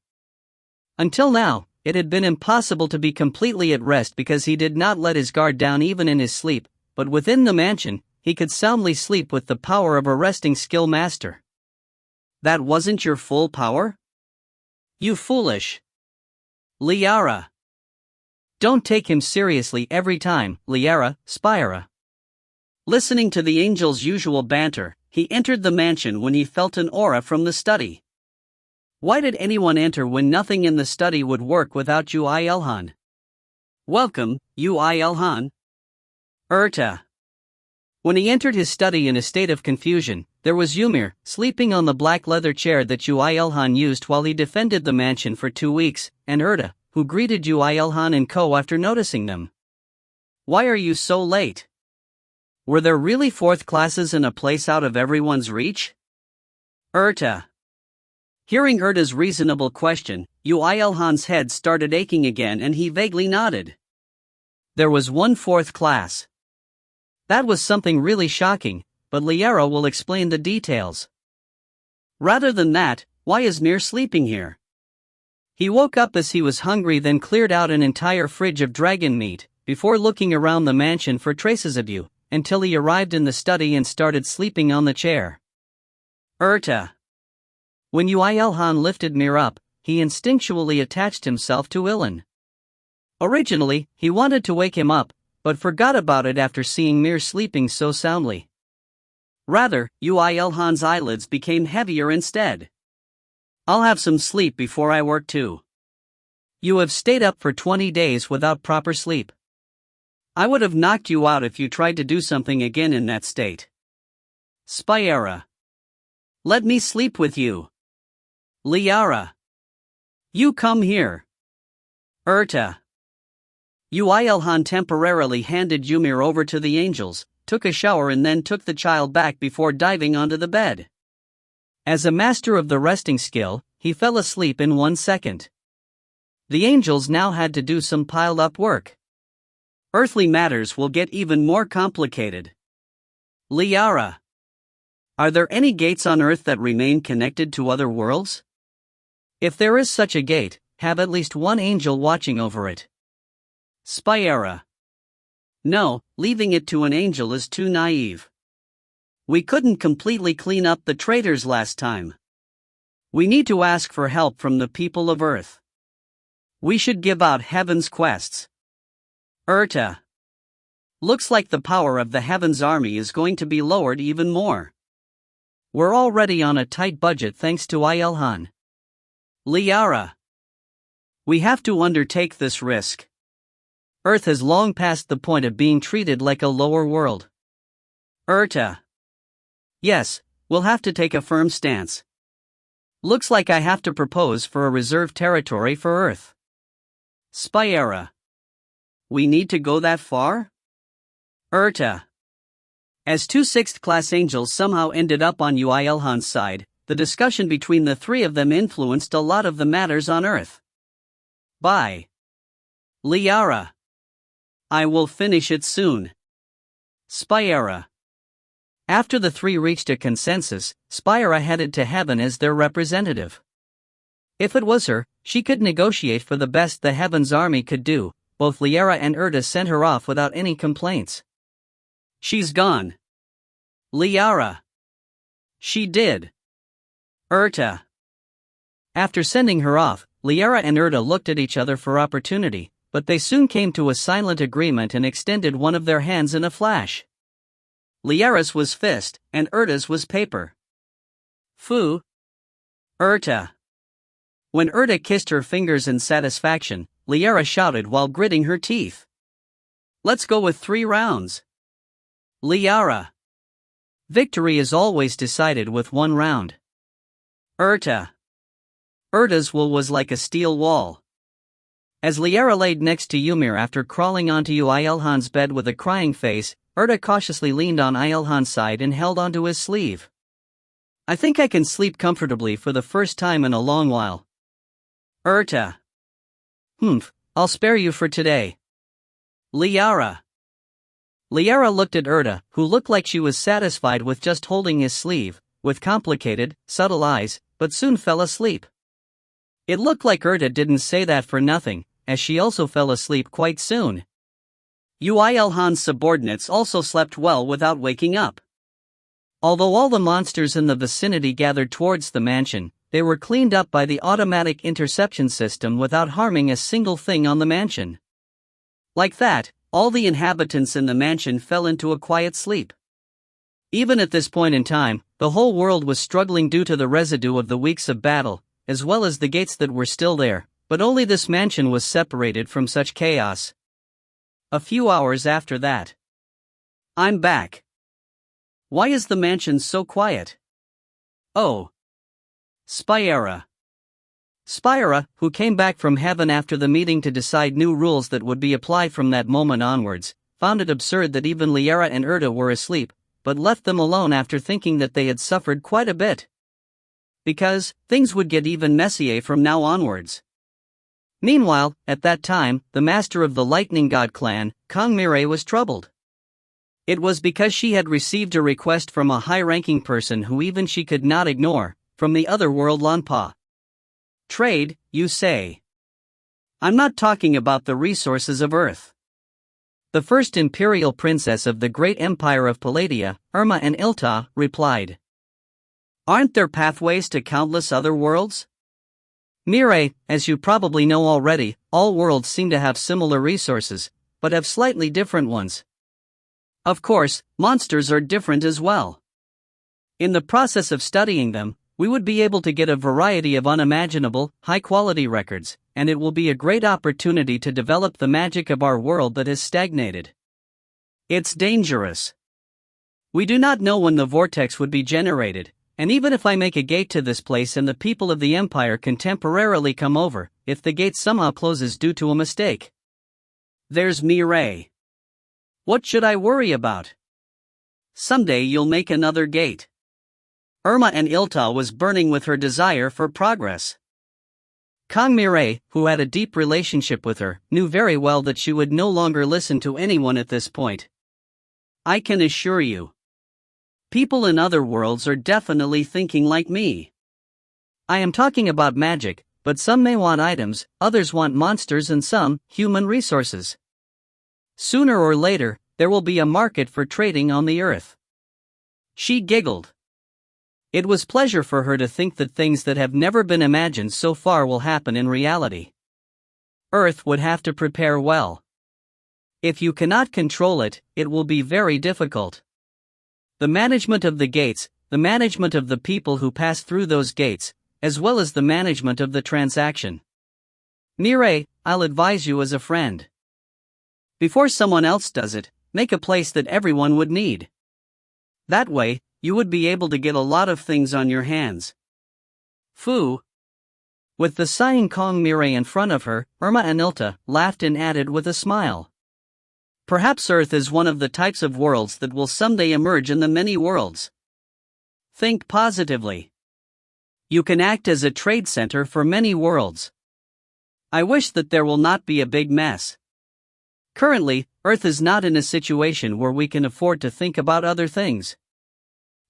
Until now, it had been impossible to be completely at rest because he did not let his guard down even in his sleep, but within the mansion, he could soundly sleep with the power of a resting skill master. That wasn't your full power? You foolish. Liara. Don't take him seriously every time, Liara, Spyra. Listening to the angel's usual banter, he entered the mansion when he felt an aura from the study. Why did anyone enter when nothing in the study would work without Yoo IlHan? Welcome, Yoo IlHan. Erta. When he entered his study in a state of confusion, there was Ymir, sleeping on the black leather chair that Yoo IlHan used while he defended the mansion for 2 weeks, and Erda, who greeted Yoo IlHan and co after noticing them. "Why are you so late? Were there really 4th classes in a place out of everyone's reach?" Erta. Hearing Erda's reasonable question, Yoo IlHan's head started aching again and he vaguely nodded. There was one 4th class. That was something really shocking, but Liara will explain the details. Rather than that, why is Mir sleeping here? He woke up as he was hungry, then cleared out an entire fridge of dragon meat, before looking around the mansion for traces of you, until he arrived in the study and started sleeping on the chair. Erta. When Yoo IlHan lifted Mir up, he instinctually attached himself to IlHan. Originally, he wanted to wake him up, but forgot about it after seeing Mir sleeping so soundly. Rather, Yoo IlHan's eyelids became heavier instead. "I'll have some sleep before I work too. You have stayed up for 20 days without proper sleep. I would have knocked you out if you tried to do something again in that state." Spyara. "Let me sleep with you." Liara. "You come here." Erta. Yoo IlHan temporarily handed Ymir over to the angels, took a shower and then took the child back before diving onto the bed. As a master of the resting skill, he fell asleep in 1 second. The angels now had to do some piled-up work. Earthly matters will get even more complicated. Liara. Are there any gates on Earth that remain connected to other worlds? If there is such a gate, have at least one angel watching over it. Spyara. No, leaving it to an angel is too naive. We couldn't completely clean up the traitors last time. We need to ask for help from the people of Earth. We should give out Heaven's quests. Erta. Looks like the power of the Heaven's army is going to be lowered even more. We're already on a tight budget thanks to IlHan. Liara. We have to undertake this risk. Earth has long passed the point of being treated like a lower world. Erta. Yes, we'll have to take a firm stance. Looks like I have to propose for a reserved territory for Earth. Spyara. We need to go that far? Erta. As 2 6th-class angels somehow ended up on Yoo IlHan's side, the discussion between the 3 of them influenced a lot of the matters on Earth. Bye. Liara. I will finish it soon. Spyara. After the 3 reached a consensus, Spyara headed to heaven as their representative. If it was her, she could negotiate for the best the Heaven's army could do. Both Liara and Erda sent her off without any complaints. She's gone. Liara. She did. Erta. After sending her off, Liara and Erda looked at each other for opportunity, but they soon came to a silent agreement and extended one of their hands in a flash. Liara's was fist, and Erda's was paper. Fu. Erta. When Erda kissed her fingers in satisfaction, Liara shouted while gritting her teeth. Let's go with 3 rounds. Liara. Victory is always decided with 1 round. Erta. Erda's will was like a steel wall. As Liara laid next to Ymir after crawling onto Yoo IlHan's bed with a crying face, Erda cautiously leaned on IlHan's side and held onto his sleeve. I think I can sleep comfortably for the first time in a long while. Erta. I'll spare you for today. Liara. Liara looked at Erda, who looked like she was satisfied with just holding his sleeve, with complicated, subtle eyes, but soon fell asleep. It looked like Erda didn't say that for nothing, as she also fell asleep quite soon. Yoo IlHan's subordinates also slept well without waking up. Although all the monsters in the vicinity gathered towards the mansion, they were cleaned up by the automatic interception system without harming a single thing on the mansion. Like that, all the inhabitants in the mansion fell into a quiet sleep. Even at this point in time, the whole world was struggling due to the residue of the weeks of battle, as well as the gates that were still there, but only this mansion was separated from such chaos. A few hours after that. I'm back. Why is the mansion so quiet? Oh. Spyra. Spyra, who came back from heaven after the meeting to decide new rules that would be applied from that moment onwards, found it absurd that even Liara and Erta were asleep, but left them alone after thinking that they had suffered quite a bit. Because, things would get even messier from now onwards. Meanwhile, at that time, the master of the Lightning God clan, Kongmire, was troubled. It was because she had received a request from a high-ranking person who even she could not ignore, from the other world Lanpa. Trade, you say? I'm not talking about the resources of Earth. The first imperial princess of the great empire of Palladia, Yoo IlHan, replied. Aren't there pathways to countless other worlds? Mire, as you probably know already, all worlds seem to have similar resources, but have slightly different ones. Of course, monsters are different as well. In the process of studying them, we would be able to get a variety of unimaginable, high-quality records, and it will be a great opportunity to develop the magic of our world that has stagnated. It's dangerous. We do not know when the vortex would be generated, and even if I make a gate to this place and the people of the Empire can temporarily come over, if the gate somehow closes due to a mistake. There's Mire. What should I worry about? Someday you'll make another gate. Yoo IlHan was burning with her desire for progress. Kongmire, who had a deep relationship with her, knew very well that she would no longer listen to anyone at this point. I can assure you. People in other worlds are definitely thinking like me. I am talking about magic, but some may want items, others want monsters and some, human resources. Sooner or later, there will be a market for trading on the Earth. She giggled. It was pleasure for her to think that things that have never been imagined so far will happen in reality. Earth would have to prepare well. If you cannot control it, it will be very difficult. The management of the gates, the management of the people who pass through those gates, as well as the management of the transaction. Mire, I'll advise you as a friend. Before someone else does it, make a place that everyone would need. That way, you would be able to get a lot of things on your hands. Foo. With the sighing Kongmire in front of her, Yoo IlHan laughed and added with a smile. Perhaps Earth is one of the types of worlds that will someday emerge in the many worlds. Think positively. You can act as a trade center for many worlds. I wish that there will not be a big mess. Currently, Earth is not in a situation where we can afford to think about other things.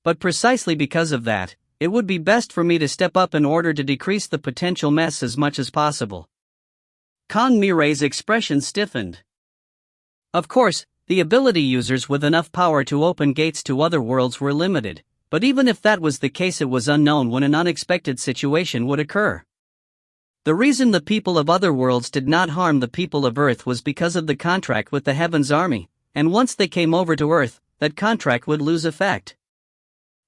But precisely because of that, it would be best for me to step up in order to decrease the potential mess as much as possible. Kongmire's expression stiffened. Of course, the ability users with enough power to open gates to other worlds were limited, but even if that was the case, it was unknown when an unexpected situation would occur. The reason the people of other worlds did not harm the people of Earth was because of the contract with the Heaven's Army, and once they came over to Earth, that contract would lose effect.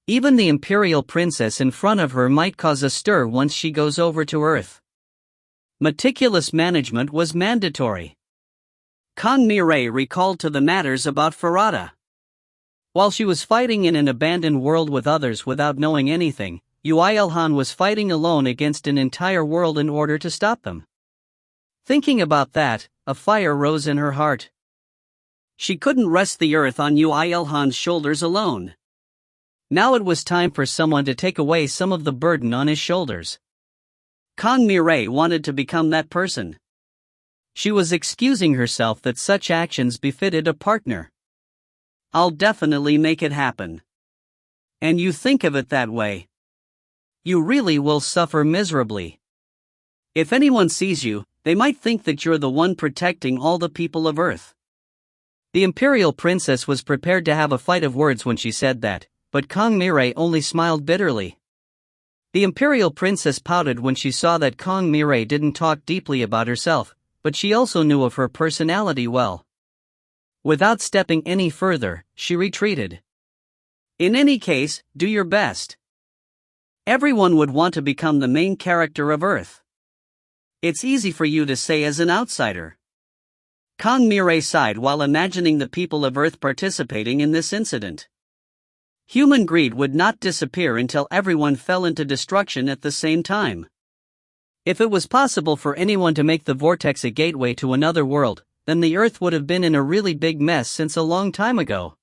Even the Imperial Princess in front of her might cause a stir once she goes over to Earth. Meticulous management was mandatory. Kongmire recalled to the matters about Farada. While she was fighting in an abandoned world with others without knowing anything, Yoo IlHan was fighting alone against an entire world in order to stop them. Thinking about that, a fire rose in her heart. She couldn't rest the Earth on Yoo IlHan's shoulders alone. Now it was time for someone to take away some of the burden on his shoulders. Kongmire wanted to become that person. She was excusing herself that such actions befitted a partner. I'll definitely make it happen. And you think of it that way. You really will suffer miserably. If anyone sees you, they might think that you're the one protecting all the people of Earth. The Imperial Princess was prepared to have a fight of words when she said that, but Kongmire only smiled bitterly. The Imperial Princess pouted when she saw that Kongmire didn't talk deeply about herself, but she also knew of her personality well. Without stepping any further, she retreated. In any case, do your best. Everyone would want to become the main character of Earth. It's easy for you to say as an outsider. Kongmire sighed while imagining the people of Earth participating in this incident. Human greed would not disappear until everyone fell into destruction at the same time. If it was possible for anyone to make the vortex a gateway to another world, then the Earth would have been in a really big mess since a long time ago.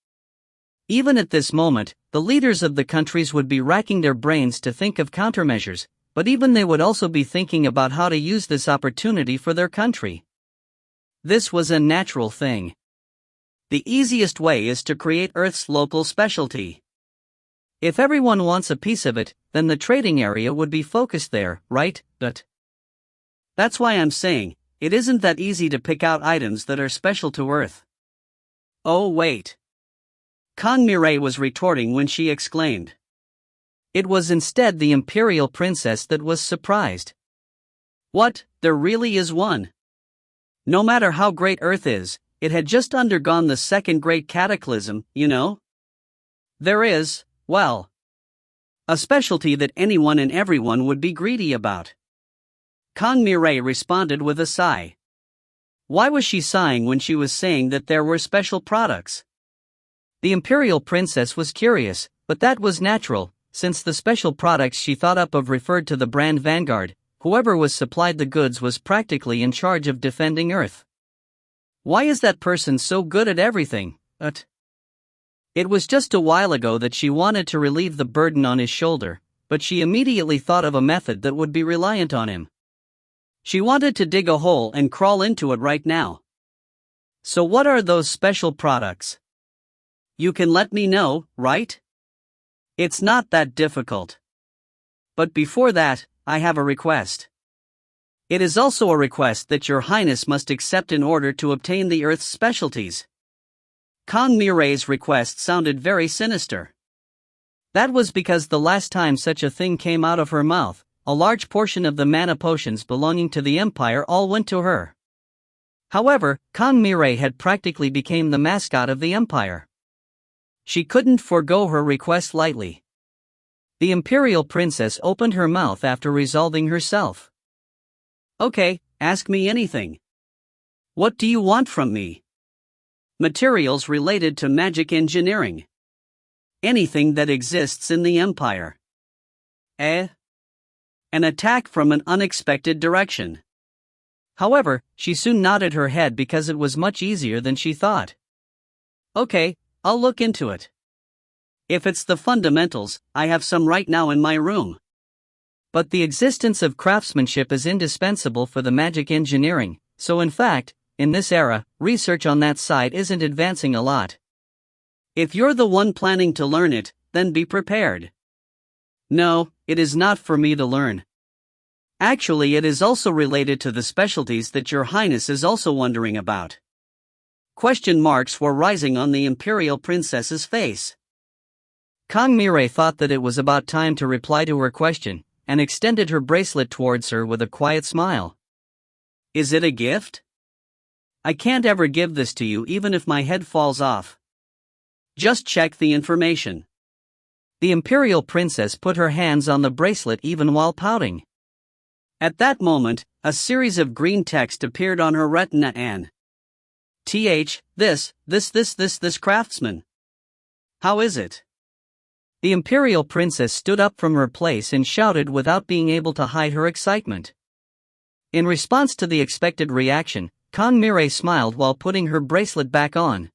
Even at this moment, the leaders of the countries would be racking their brains to think of countermeasures, but even they would also be thinking about how to use this opportunity for their country. This was a natural thing. The easiest way is to create Earth's local specialty. If everyone wants a piece of it, then the trading area would be focused there, right? But that's why I'm saying, it isn't that easy to pick out items that are special to Earth. Oh wait. Kong-Mirai was retorting when she exclaimed. It was instead the Imperial Princess that was surprised. What, there really is one? No matter how great Earth is, it had just undergone the second Great Cataclysm, you know? There is, well, a specialty that anyone and everyone would be greedy about. Kong-Mirai responded with a sigh. Why was she sighing when she was saying that there were special products? The Imperial Princess was curious, but that was natural, since the special products she thought up of referred to the brand Vanguard. Whoever was supplied the goods was practically in charge of defending Earth. Why is that person so good at everything? It was just a while ago that she wanted to relieve the burden on his shoulder, but she immediately thought of a method that would be reliant on him. She wanted to dig a hole and crawl into it right now. So what are those special products? You can let me know, right? It's not that difficult. But before that, I have a request. It is also a request that Your Highness must accept in order to obtain the Earth's specialties. Kong-Mirai's request sounded very sinister. That was because the last time such a thing came out of her mouth, a large portion of the mana potions belonging to the Empire all went to her. However, Kong-Mirai had practically become the mascot of the Empire. She couldn't forego her request lightly. The Imperial Princess opened her mouth after resolving herself. Okay, ask me anything. What do you want from me? Materials related to magic engineering. Anything that exists in the Empire. An attack from an unexpected direction. However, she soon nodded her head because it was much easier than she thought. Okay, I'll look into it. If it's the fundamentals, I have some right now in my room. But the existence of craftsmanship is indispensable for the magic engineering, so in fact, in this era, research on that side isn't advancing a lot. If you're the one planning to learn it, then be prepared. No, it is not for me to learn. Actually, it is also related to the specialties that Your Highness is also wondering about. Question marks were rising on the Imperial Princess's face. Kong-Mirai thought that it was about time to reply to her question, and extended her bracelet towards her with a quiet smile. Is it a gift? I can't ever give this to you even if my head falls off. Just check the information. The Imperial Princess put her hands on the bracelet even while pouting. At that moment, a series of green text appeared on her retina and this craftsman. How is it? The Imperial Princess stood up from her place and shouted without being able to hide her excitement. In response to the expected reaction, Kong-Mirai smiled while putting her bracelet back on.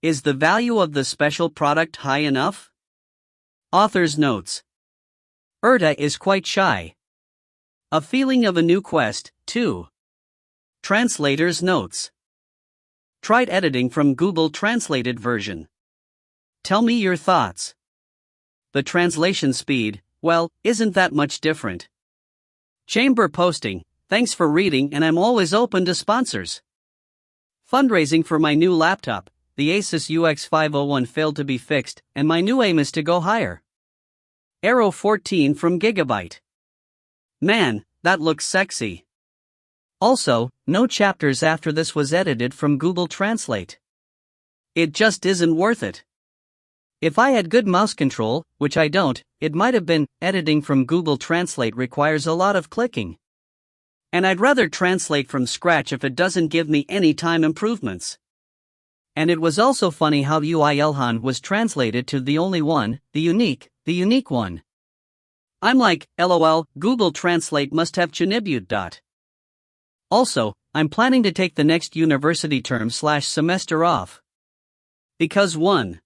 Is the value of the special product high enough? Author's notes. Erta is quite shy. A feeling of a new quest, too. Translator's notes. Tried editing from Google Translated version. Tell me your thoughts. The translation speed, well, isn't that much different. Chamber posting, thanks for reading and I'm always open to sponsors. Fundraising for my new laptop, the Asus UX501 failed to be fixed and my new aim is to go higher. Arrow 14 from Gigabyte. Man, that looks sexy. Also, no chapters after this was edited from Google Translate. It just isn't worth it. If I had good mouse control, which I don't, it might have been. Editing from Google Translate requires a lot of clicking. And I'd rather translate from scratch if it doesn't give me any time improvements. And it was also funny how Yoo IlHan was translated to the only one, the unique one. I'm like, LOL, Google Translate must have chinibute. Also, I'm planning to take the next university term/semester off. Because 1.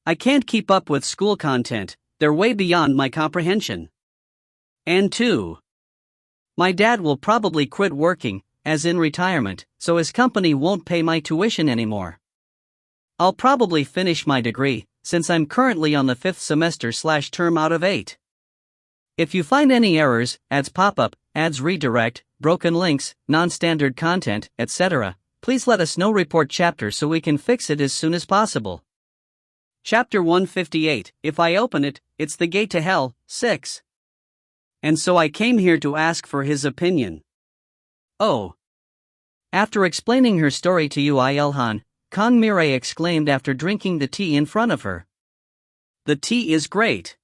I can't keep up with school content, they're way beyond my comprehension. And 2. My dad will probably quit working, as in retirement, so his company won't pay my tuition anymore. I'll probably finish my degree, since I'm currently on the 5th semester/term out of 8. If you find any errors, ads pop up, ads redirect, broken links, non-standard content, etc., please let us know. Report chapter so we can fix it as soon as possible. Chapter 158, If I open it, it's the gate to hell, 6. And so I came here to ask for his opinion. Oh. After explaining her story to Yoo IlHan, Kong Mirai exclaimed after drinking the tea in front of her. The tea is great.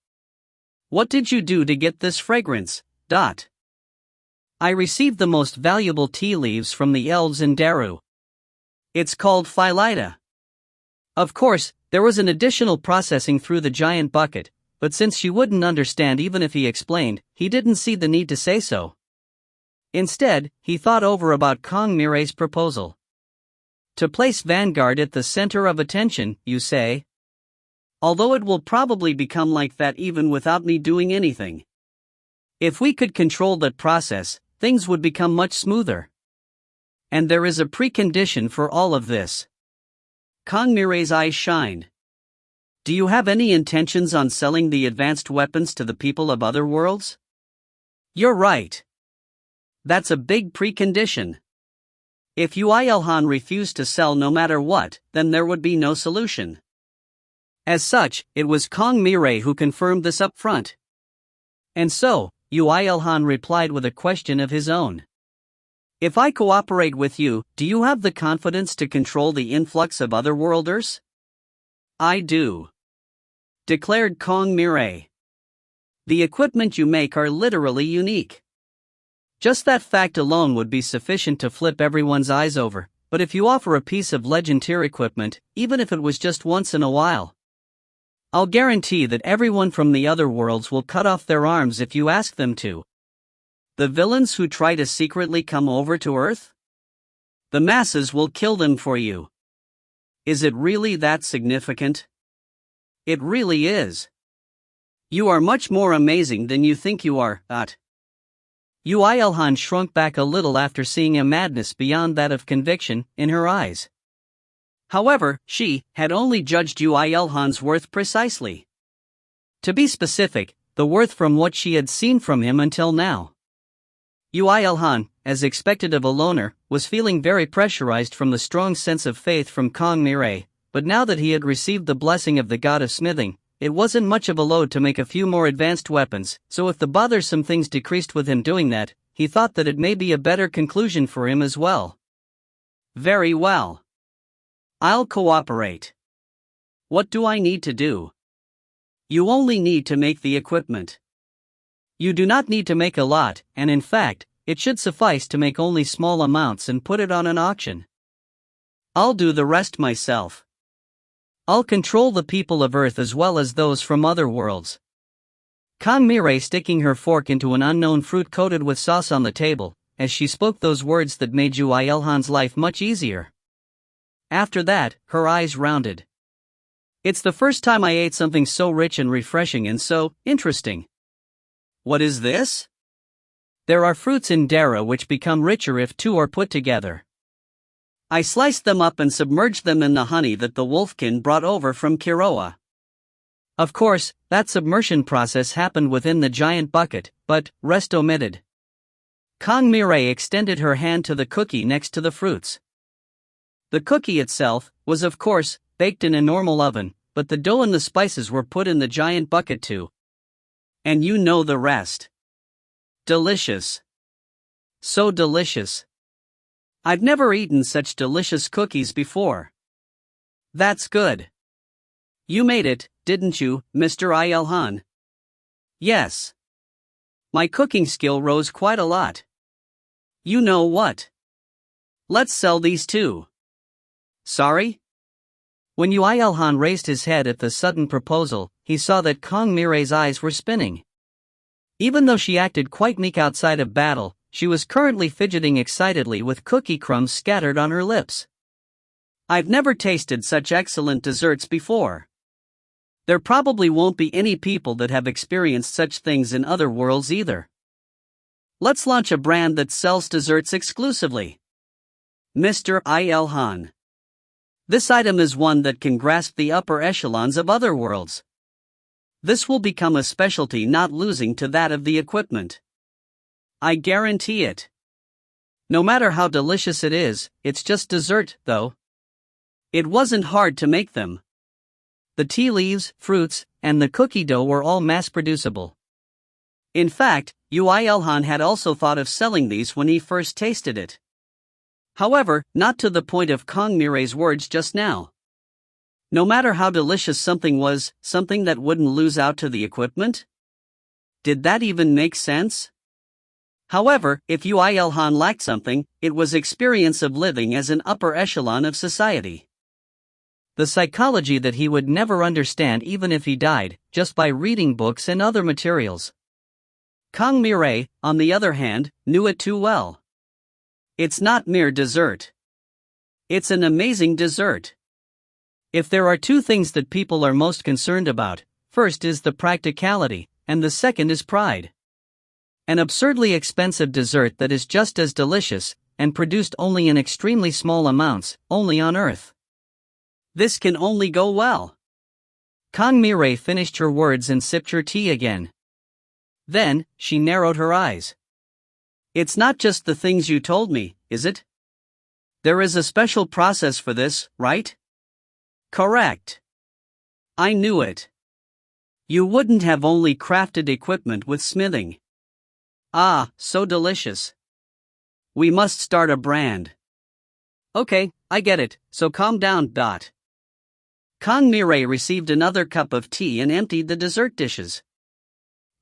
What did you do to get this fragrance? I received the most valuable tea leaves from the elves in Daru. It's called Phylida. Of course, there was an additional processing through the giant bucket, but since she wouldn't understand even if he explained, he didn't see the need to say so. Instead, he thought over about Kong Mirai's proposal. To place Vanguard at the center of attention, you say? Although it will probably become like that even without me doing anything. If we could control that process, things would become much smoother. And there is a precondition for all of this. Kong Mirai's eyes shined. Do you have any intentions on selling the advanced weapons to the people of other worlds? You're right. That's a big precondition. If Yoo IlHan refused to sell no matter what, then there would be no solution. As such, it was Kong Mirai who confirmed this up front. And so, Yoo IlHan replied with a question of his own. If I cooperate with you, do you have the confidence to control the influx of otherworlders? I do. Declared Kong Mirai. The equipment you make are literally unique. Just that fact alone would be sufficient to flip everyone's eyes over, but if you offer a piece of legend tier equipment, even if it was just once in a while, I'll guarantee that everyone from the other worlds will cut off their arms if you ask them to. The villains who try to secretly come over to Earth? The masses will kill them for you. Is it really that significant? It really is. You are much more amazing than you think you are, Yoo IlHan shrunk back a little after seeing a madness beyond that of conviction in her eyes. However, she had only judged Yoo IlHan's worth precisely. To be specific, the worth from what she had seen from him until now. Yoo IlHan, as expected of a loner, was feeling very pressurized from the strong sense of faith from Kong Mirai, but now that he had received the blessing of the god of smithing, it wasn't much of a load to make a few more advanced weapons, so if the bothersome things decreased with him doing that, he thought that it may be a better conclusion for him as well. Very well. I'll cooperate. What do I need to do? You only need to make the equipment. You do not need to make a lot, and in fact, it should suffice to make only small amounts and put it on an auction. I'll do the rest myself. I'll control the people of Earth as well as those from other worlds. Kong Mirai sticking her fork into an unknown fruit coated with sauce on the table, as she spoke those words that made Yoo IlHan's life much easier. After that, her eyes rounded. It's the first time I ate something so rich and refreshing and so interesting. What is this? There are fruits in Dara which become richer if two are put together. I sliced them up and submerged them in the honey that the wolfkin brought over from Kiroa. Of course, that submersion process happened within the giant bucket, but, rest omitted. Kong Mirai extended her hand to the cookie next to the fruits. The cookie itself was of course baked in a normal oven, but the dough and the spices were put in the giant bucket too. And you know the rest. Delicious. So delicious. I've never eaten such delicious cookies before. That's good. You made it, didn't you, Mr. IlHan? Yes. My cooking skill rose quite a lot. You know what? Let's sell these too. Sorry? When Yoo IlHan raised his head at the sudden proposal, he saw that Kong Mire's eyes were spinning. Even though she acted quite meek outside of battle, she was currently fidgeting excitedly with cookie crumbs scattered on her lips. I've never tasted such excellent desserts before. There probably won't be any people that have experienced such things in other worlds either. Let's launch a brand that sells desserts exclusively. Mr. IlHan. This item is one that can grasp the upper echelons of other worlds. This will become a specialty, not losing to that of the equipment. I guarantee it. No matter how delicious it is, it's just dessert, though. It wasn't hard to make them. The tea leaves, fruits, and the cookie dough were all mass-producible. In fact, Yoo IlHan had also thought of selling these when he first tasted it. However, not to the point of Kong Mire's words just now. No matter how delicious something was, something that wouldn't lose out to the equipment? Did that even make sense? However, if Yoo IlHan lacked something, it was experience of living as an upper echelon of society. The psychology that he would never understand even if he died, just by reading books and other materials. Kong Mire, on the other hand, knew it too well. It's not mere dessert. It's an amazing dessert. If there are two things that people are most concerned about, first is the practicality, and the second is pride. An absurdly expensive dessert that is just as delicious, and produced only in extremely small amounts, only on Earth. This can only go well. Kong Mire finished her words and sipped her tea again. Then, she narrowed her eyes. It's not just the things you told me, is it? There is a special process for this, right? Correct. I knew it. You wouldn't have only crafted equipment with smithing. Ah, so delicious. We must start a brand. Okay, I get it, so calm down. Kong Mire received another cup of tea and emptied the dessert dishes.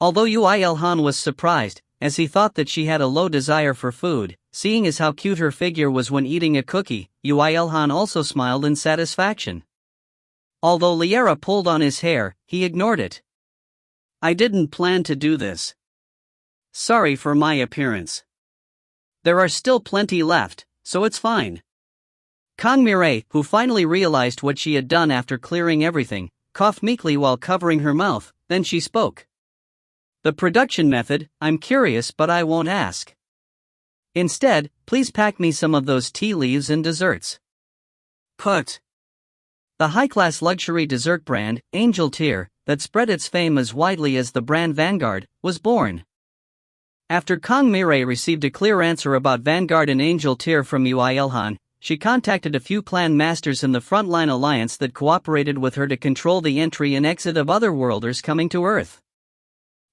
Although Yoo IlHan was surprised, as he thought that she had a low desire for food, seeing as how cute her figure was when eating a cookie, Yoo IlHan also smiled in satisfaction. Although Liera pulled on his hair, he ignored it. I didn't plan to do this. Sorry for my appearance. There are still plenty left, so it's fine. Kong Mire, who finally realized what she had done after clearing everything, coughed meekly while covering her mouth, then she spoke. The production method, I'm curious but I won't ask. Instead, please pack me some of those tea leaves and desserts. Put. The high-class luxury dessert brand, Angel Tier, that spread its fame as widely as the brand Vanguard, was born. After Kong Mire received a clear answer about Vanguard and Angel Tier from Yoo IlHan, she contacted a few clan masters in the Frontline Alliance that cooperated with her to control the entry and exit of otherworlders coming to Earth.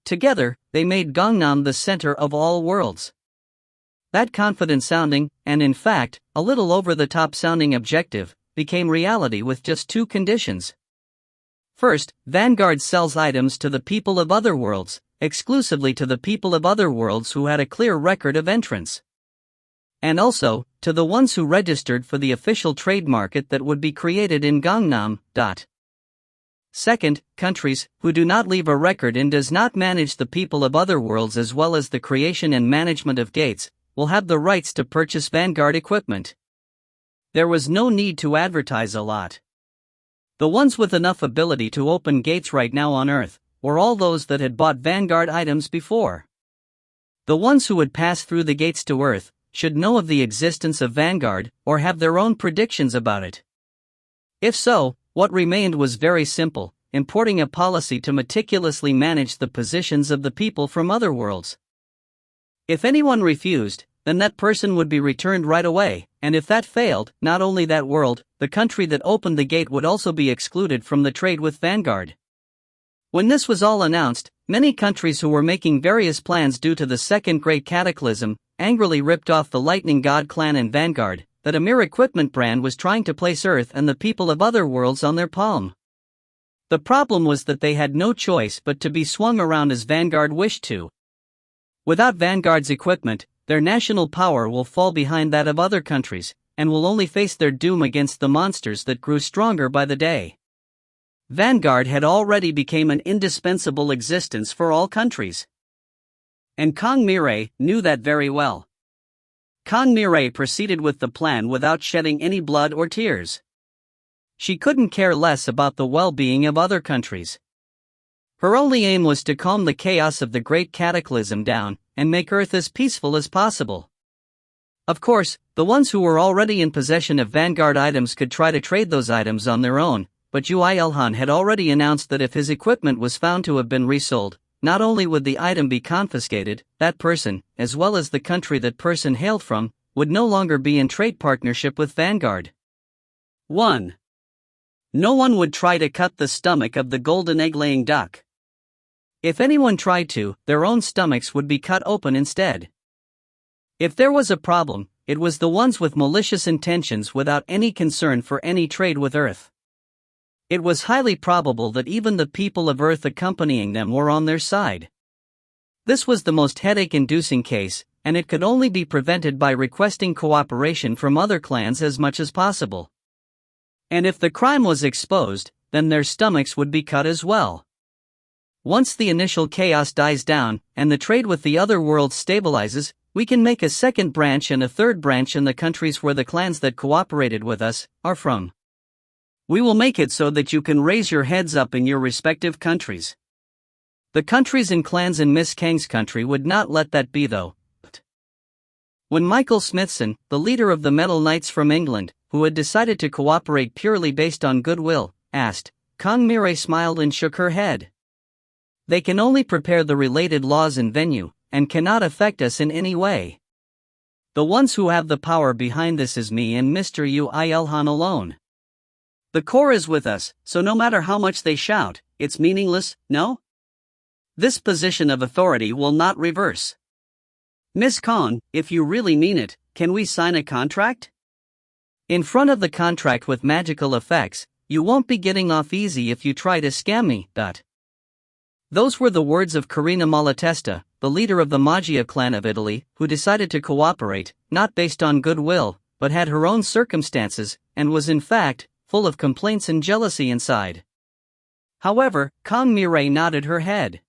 Together, they made Gangnam the center of all worlds. That confident-sounding, and in fact, a little over-the-top sounding objective, became reality with just two conditions. First, Vanguard sells items to the people of other worlds, exclusively to the people of other worlds who had a clear record of entrance. And also, to the ones who registered for the official trade market that would be created in Gangnam. Second, countries, who do not leave a record and does not manage the people of other worlds as well as the creation and management of gates, will have the rights to purchase Vanguard equipment. There was no need to advertise a lot. The ones with enough ability to open gates right now on Earth were all those that had bought Vanguard items before. The ones who would pass through the gates to Earth should know of the existence of Vanguard or have their own predictions about it. If so, what remained was very simple, importing a policy to meticulously manage the positions of the people from other worlds. If anyone refused, then that person would be returned right away, and if that failed, not only that world, the country that opened the gate would also be excluded from the trade with Vanguard. When this was all announced, many countries who were making various plans due to the Second Great Cataclysm angrily ripped off the Lightning God clan and Vanguard, that a mere equipment brand was trying to place Earth and the people of other worlds on their palm. The problem was that they had no choice but to be swung around as Vanguard wished to. Without Vanguard's equipment, their national power will fall behind that of other countries, and will only face their doom against the monsters that grew stronger by the day. Vanguard had already become an indispensable existence for all countries. And Kong Mirai knew that very well. Kong Mirai proceeded with the plan without shedding any blood or tears. She couldn't care less about the well-being of other countries. Her only aim was to calm the chaos of the Great Cataclysm down and make Earth as peaceful as possible. Of course, the ones who were already in possession of Vanguard items could try to trade those items on their own, but Yoo IlHan had already announced that if his equipment was found to have been resold, not only would the item be confiscated, that person, as well as the country that person hailed from, would no longer be in trade partnership with Vanguard. 1. No one would try to cut the stomach of the golden egg-laying duck. If anyone tried to, their own stomachs would be cut open instead. If there was a problem, it was the ones with malicious intentions without any concern for any trade with Earth. It was highly probable that even the people of Earth accompanying them were on their side. This was the most headache-inducing case, and it could only be prevented by requesting cooperation from other clans as much as possible. And if the crime was exposed, then their stomachs would be cut as well. Once the initial chaos dies down, and the trade with the other worlds stabilizes, we can make a second branch and a third branch in the countries where the clans that cooperated with us are from. We will make it so that you can raise your heads up in your respective countries. The countries and clans in Miss Kang's country would not let that be though. When Michael Smithson, the leader of the Metal Knights from England, who had decided to cooperate purely based on goodwill, asked, Kong Mirai smiled and shook her head. They can only prepare the related laws and venue, and cannot affect us in any way. The ones who have the power behind this is me and Mr. Yoo IlHan alone. The core is with us, so no matter how much they shout, it's meaningless, no? This position of authority will not reverse. Miss Kong, if you really mean it, can we sign a contract? In front of the contract with magical effects, you won't be getting off easy if you try to scam me. Those were the words of Carina Malatesta, the leader of the Magia clan of Italy, who decided to cooperate, not based on goodwill, but had her own circumstances, and was in fact, full of complaints and jealousy inside. However, Kong Mirai nodded her head.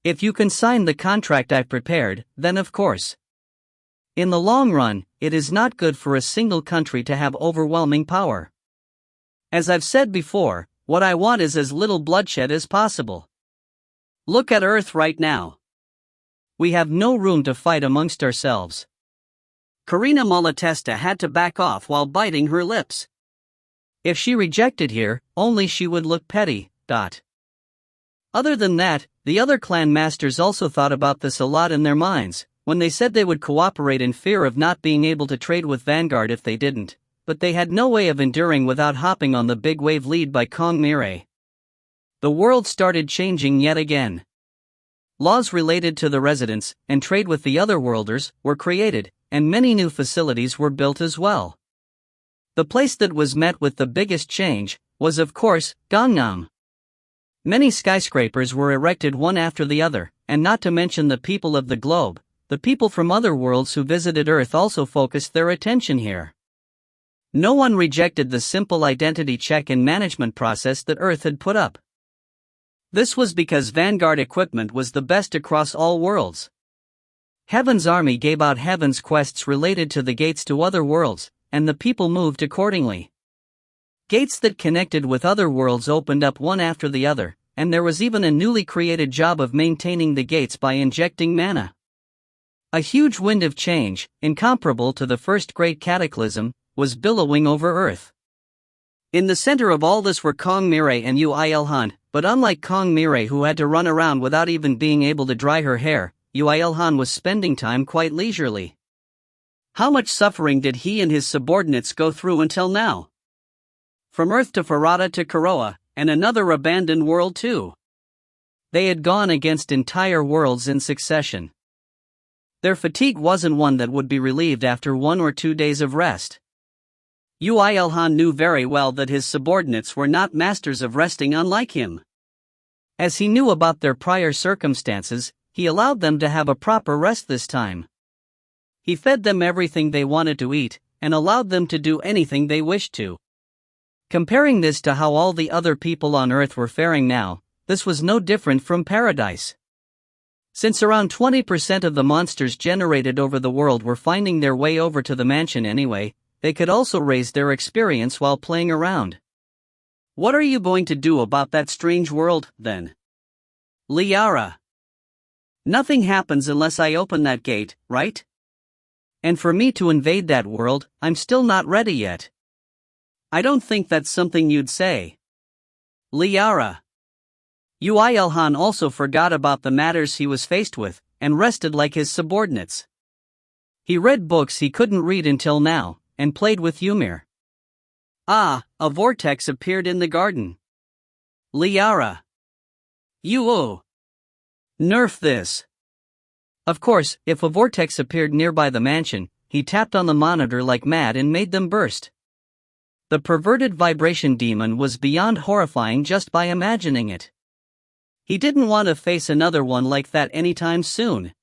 If you can sign the contract I've prepared, then of course. In the long run, it is not good for a single country to have overwhelming power. As I've said before, what I want is as little bloodshed as possible. Look at Earth right now. We have no room to fight amongst ourselves. Carina Malatesta had to back off while biting her lips. If she rejected here, only she would look petty. Other than that, the other clan masters also thought about this a lot in their minds, when they said they would cooperate in fear of not being able to trade with Vanguard if they didn't, but they had no way of enduring without hopping on the big wave lead by Kong Mirai. The world started changing yet again. Laws related to the residents and trade with the other worlders were created, and many new facilities were built as well. The place that was met with the biggest change was, of course, Gangnam. Many skyscrapers were erected one after the other, and not to mention the people of the globe, the people from other worlds who visited Earth also focused their attention here. No one rejected the simple identity check and management process that Earth had put up. This was because Vanguard equipment was the best across all worlds. Heaven's army gave out Heaven's quests related to the gates to other worlds, and the people moved accordingly. Gates that connected with other worlds opened up one after the other, and there was even a newly created job of maintaining the gates by injecting mana. A huge wind of change, incomparable to the first Great Cataclysm, was billowing over Earth. In the center of all this were Kong Mirai and Yoo IlHan, but unlike Kong Mirai, who had to run around without even being able to dry her hair, Yoo IlHan was spending time quite leisurely. How much suffering did he and his subordinates go through until now? From Earth to Farada to Kuroa, and another abandoned world too. They had gone against entire worlds in succession. Their fatigue wasn't one that would be relieved after 1 or 2 days of rest. Yoo IlHan knew very well that his subordinates were not masters of resting unlike him. As he knew about their prior circumstances, he allowed them to have a proper rest this time. He fed them everything they wanted to eat, and allowed them to do anything they wished to. Comparing this to how all the other people on Earth were faring now, this was no different from paradise. Since around 20% of the monsters generated over the world were finding their way over to the mansion anyway, they could also raise their experience while playing around. What are you going to do about that strange world, then? Liara. Nothing happens unless I open that gate, right? And for me to invade that world, I'm still not ready yet. I don't think that's something you'd say. Liara. Yoo IlHan also forgot about the matters he was faced with, and rested like his subordinates. He read books he couldn't read until now, and played with Ymir. Ah, a vortex appeared in the garden. Liara. Yoo. Nerf this. Of course, if a vortex appeared nearby the mansion, he tapped on the monitor like mad and made them burst. The perverted vibration demon was beyond horrifying just by imagining it. He didn't want to face another one like that anytime soon.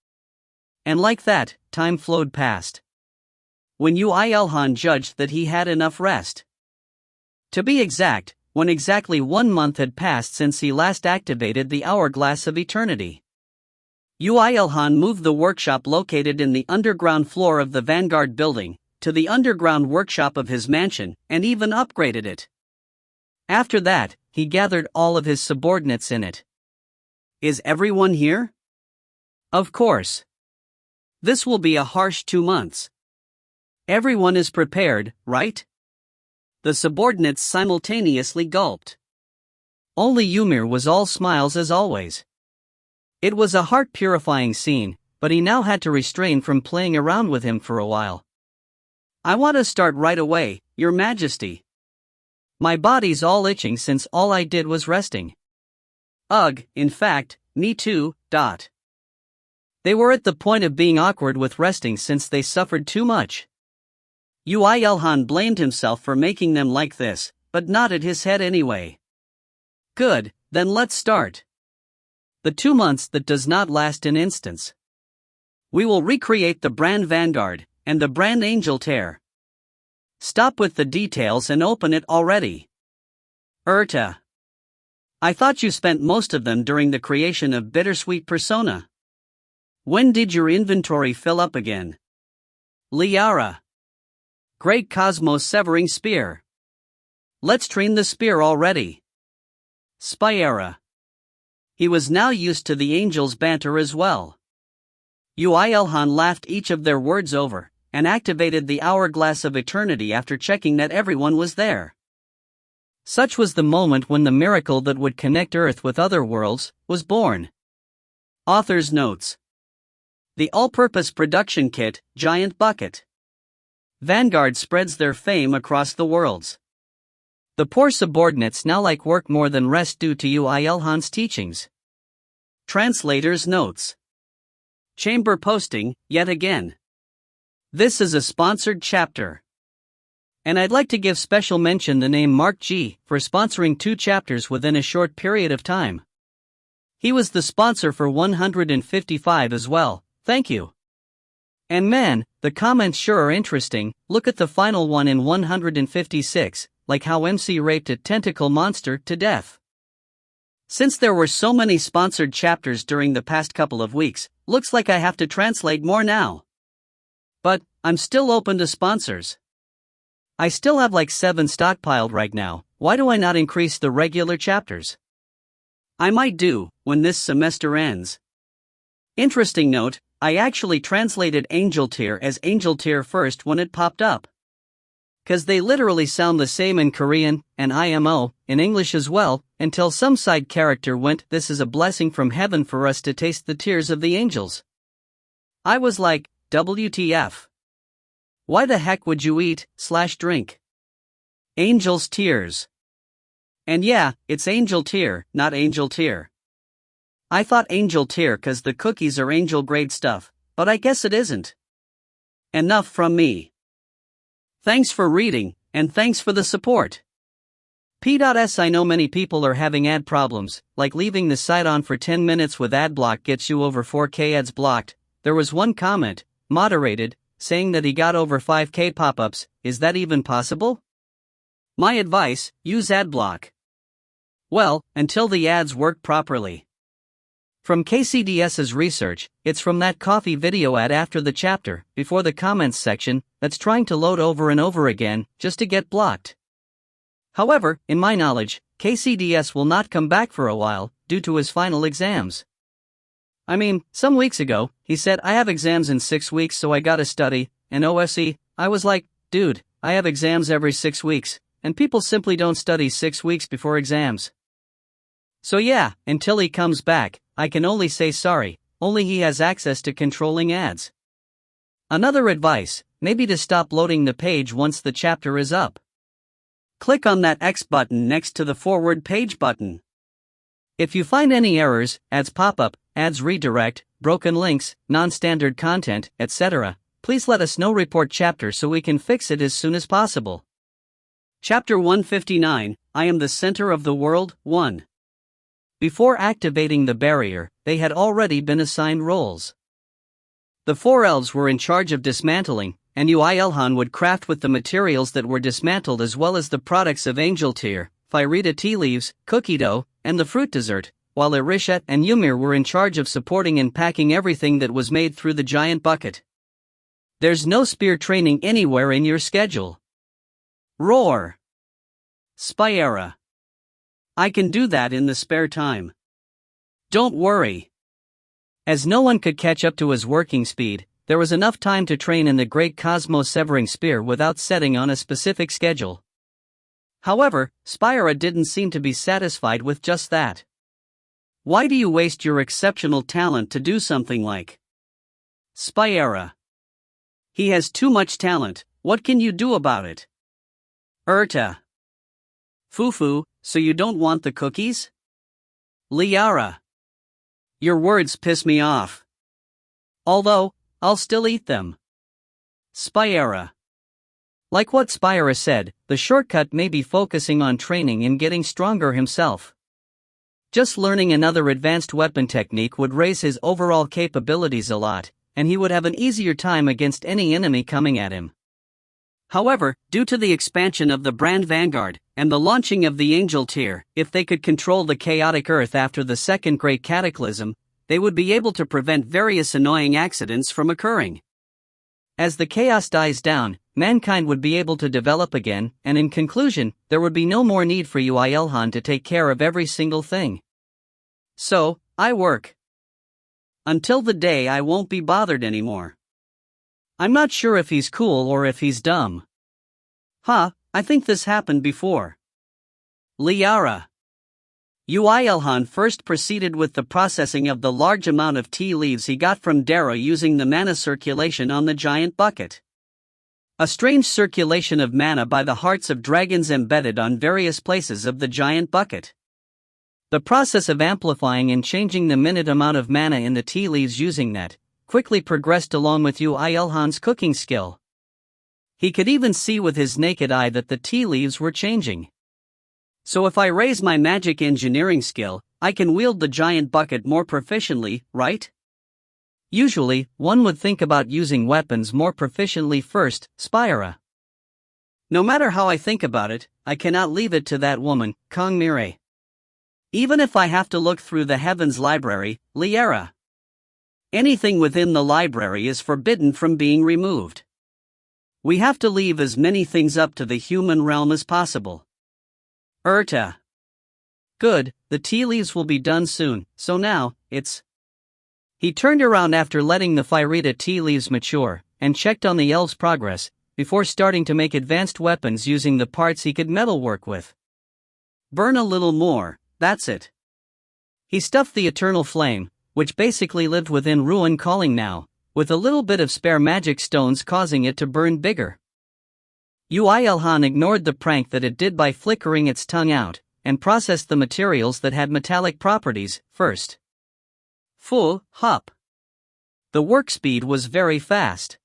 And like that, time flowed past. When Yoo IlHan judged that he had enough rest. To be exact, when exactly 1 month had passed since he last activated the Hourglass of Eternity. Yoo IlHan moved the workshop located in the underground floor of the Vanguard building to the underground workshop of his mansion, and even upgraded it. After that, he gathered all of his subordinates in it. Is everyone here? Of course. This will be a harsh 2 months. Everyone is prepared, right? The subordinates simultaneously gulped. Only Ymir was all smiles as always. It was a heart-purifying scene, but he now had to restrain from playing around with him for a while. I want to start right away, Your Majesty. My body's all itching since all I did was resting. Ugh, in fact, me too. They were at the point of being awkward with resting since they suffered too much. Yoo IlHan blamed himself for making them like this, but nodded his head anyway. Good, then let's start. The 2 months that does not last an instance. We will recreate the brand Vanguard, and the brand Angel Tear. Stop with the details and open it already. Urta. I thought you spent most of them during the creation of Bittersweet Persona. When did your inventory fill up again? Liara. Great Cosmos Severing Spear. Let's train the spear already. Spyera. He was now used to the angel's banter as well. Yoo IlHan laughed each of their words over, and activated the Hourglass of Eternity after checking that everyone was there. Such was the moment when the miracle that would connect Earth with other worlds was born. Author's notes. The all-purpose production kit, Giant Bucket. Vanguard spreads their fame across the worlds. The poor subordinates now like work more than rest due to Yoo IlHan's teachings. Translator's notes. Chamber posting, yet again. This is a sponsored chapter. And I'd like to give special mention the name Mark G for sponsoring 2 chapters within a short period of time. He was the sponsor for 155 as well, thank you. And man, the comments sure are interesting. Look at the final one in 156, like how MC raped a tentacle monster to death. Since there were so many sponsored chapters during the past couple of weeks, looks like I have to translate more now. But, I'm still open to sponsors. I still have like 7 stockpiled right now. Why do I not increase the regular chapters? I might do, when this semester ends. Interesting note, I actually translated Angel Tear as Angel Tear first when it popped up. 'Cause they literally sound the same in Korean, and IMO, in English as well, until some side character went, "This is a blessing from heaven for us to taste the tears of the angels." I was like, WTF. Why the heck would you eat/drink Angel's Tears? And yeah, it's Angel Tear, not Angel Tear. I thought Angel Tear 'cause the cookies are angel grade stuff, but I guess it isn't. Enough from me. Thanks for reading, and thanks for the support. P.S. I know many people are having ad problems, like leaving the site on for 10 minutes with ad block gets you over 4K ads blocked. There was one comment, moderated, saying that he got over 5k pop-ups. Is that even possible? My advice, use adblock. Well, until the ads work properly. From KCDS's research, it's from that coffee video ad after the chapter, before the comments section, that's trying to load over and over again, just to get blocked. However, in my knowledge, KCDS will not come back for a while, due to his final exams. I mean, some weeks ago, he said I have exams in 6 weeks so I gotta study, and OSC, I was like, dude, I have exams every 6 weeks, and people simply don't study 6 weeks before exams. So yeah, until he comes back, I can only say sorry, only he has access to controlling ads. Another advice, maybe to stop loading the page once the chapter is up. Click on that X button next to the forward page button. If you find any errors, ads pop up, ads redirect, broken links, non-standard content, etc., please let us know. Report chapter so we can fix it as soon as possible. Chapter 159, I am the center of the world, 1. Before activating the barrier, they had already been assigned roles. The 4 elves were in charge of dismantling, and Yoo IlHan would craft with the materials that were dismantled as well as the products of angel tier, Fyrita tea leaves, cookie dough, and the fruit dessert, while Irisha and Ymir were in charge of supporting and packing everything that was made through the giant bucket. There's no spear training anywhere in your schedule. Roar. Spyera. I can do that in the spare time. Don't worry. As no one could catch up to his working speed, there was enough time to train in the Great Cosmo-Severing Spear without setting on a specific schedule. However, Spyera didn't seem to be satisfied with just that. Why do you waste your exceptional talent to do something like Spyera? He has too much talent, what can you do about it? Urta. Fufu, so you don't want the cookies? Liara. Your words piss me off. Although, I'll still eat them. Spyera. Like what Spyera said, the shortcut may be focusing on training and getting stronger himself. Just learning another advanced weapon technique would raise his overall capabilities a lot, and he would have an easier time against any enemy coming at him. However, due to the expansion of the Brand Vanguard, and the launching of the Angel tier, if they could control the chaotic Earth after the second Great Cataclysm, they would be able to prevent various annoying accidents from occurring. As the chaos dies down, mankind would be able to develop again, and in conclusion, there would be no more need for Yoo IlHan to take care of every single thing. So, I work. Until the day I won't be bothered anymore. I'm not sure if he's cool or if he's dumb. I think this happened before. Liara. Yoo IlHan first proceeded with the processing of the large amount of tea leaves he got from Dara using the mana circulation on the giant bucket. A strange circulation of mana by the hearts of dragons embedded on various places of the giant bucket. The process of amplifying and changing the minute amount of mana in the tea leaves using that quickly progressed along with Yoo IlHan's cooking skill. He could even see with his naked eye that the tea leaves were changing. So if I raise my magic engineering skill, I can wield the giant bucket more proficiently, right? Usually, one would think about using weapons more proficiently first, Spyera. No matter how I think about it, I cannot leave it to that woman, Kong Mire. Even if I have to look through the Heaven's Library, Liara. Anything within the library is forbidden from being removed. We have to leave as many things up to the human realm as possible. Urta. Good, the tea leaves will be done soon, so now, it's... He turned around after letting the Fyrita tea leaves mature, and checked on the elves' progress, before starting to make advanced weapons using the parts he could metalwork with. Burn a little more, that's it. He stuffed the eternal flame, which basically lived within ruin calling now, with a little bit of spare magic stones causing it to burn bigger. Yoo IlHan ignored the prank that it did by flickering its tongue out, and processed the materials that had metallic properties, first. Full, hop. The work speed was very fast.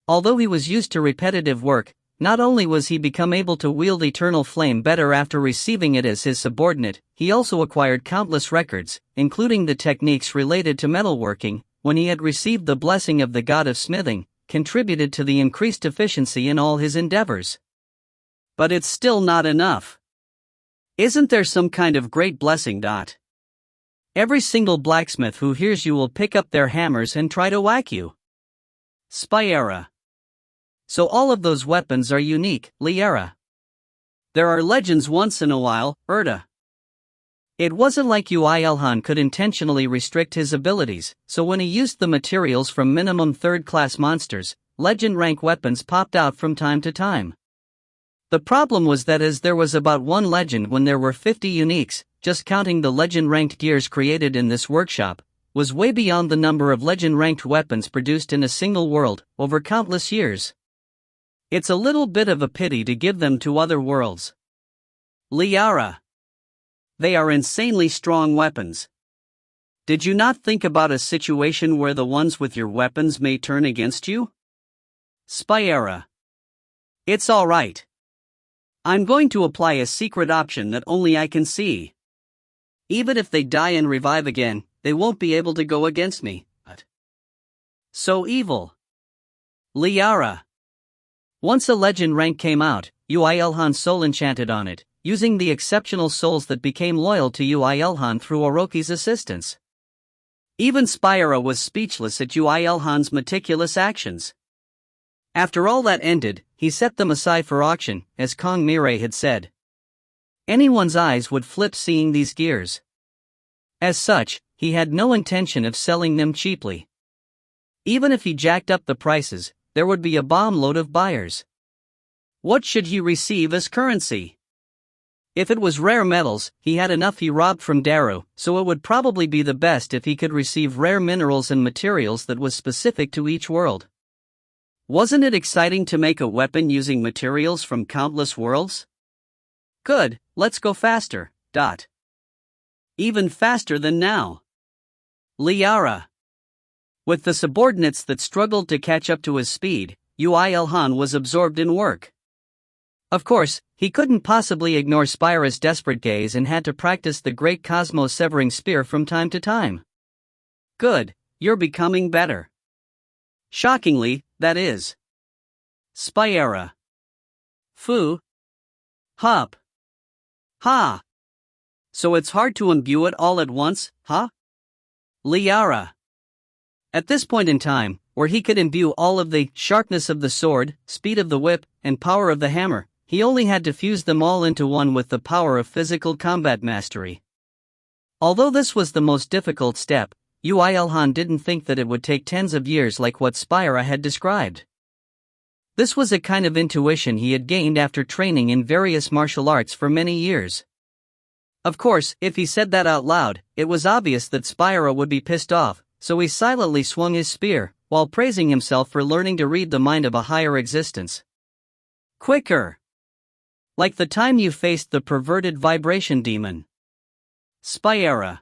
Although he was used to repetitive work, not only was he become able to wield eternal flame better after receiving it as his subordinate, he also acquired countless records, including the techniques related to metalworking, when he had received the blessing of the god of smithing, contributed to the increased efficiency in all his endeavors. But it's still not enough. Isn't there some kind of great blessing? Every single blacksmith who hears you will pick up their hammers and try to whack you. Spyera. So all of those weapons are unique, Liara. There are legends once in a while, Erta. It wasn't like Yoo IlHan could intentionally restrict his abilities, so when he used the materials from minimum third-class monsters, legend-rank weapons popped out from time to time. The problem was that as there was about one legend when there were 50 uniques, just counting the legend-ranked gears created in this workshop, was way beyond the number of legend-ranked weapons produced in a single world, over countless years. It's a little bit of a pity to give them to other worlds. Liara. They are insanely strong weapons. Did you not think about a situation where the ones with your weapons may turn against you? Spyera. It's alright. I'm going to apply a secret option that only I can see. Even if they die and revive again, they won't be able to go against me. So evil. Liara. Once a legend rank came out, Yoo IlHan soul enchanted on it, using the exceptional souls that became loyal to Yoo IlHan through Orochi's assistance. Even Spyera was speechless at Yoo IlHan's meticulous actions. After all that ended, he set them aside for auction, as Kong Mirai had said. Anyone's eyes would flip seeing these gears. As such, he had no intention of selling them cheaply. Even if he jacked up the prices, there would be a bomb load of buyers. What should he receive as currency? If it was rare metals, he had enough he robbed from Daru, so it would probably be the best if he could receive rare minerals and materials that was specific to each world. Wasn't it exciting to make a weapon using materials from countless worlds? Good, let's go faster. Even faster than now. Liara. With the subordinates that struggled to catch up to his speed, Yoo IlHan was absorbed in work. Of course, he couldn't possibly ignore Spyera's desperate gaze and had to practice the great cosmos-severing spear from time to time. Good, you're becoming better. Shockingly, that is. Spyera. Fu. Hup. Ha. So it's hard to imbue it all at once, huh? Liara. At this point in time, where he could imbue all of the sharpness of the sword, speed of the whip, and power of the hammer, he only had to fuse them all into one with the power of physical combat mastery. Although this was the most difficult step, Yoo IlHan didn't think that it would take tens of years like what Spyera had described. This was a kind of intuition he had gained after training in various martial arts for many years. Of course, if he said that out loud, it was obvious that Spyera would be pissed off, so he silently swung his spear, while praising himself for learning to read the mind of a higher existence. Quicker! Like the time you faced the perverted vibration demon. Spyera.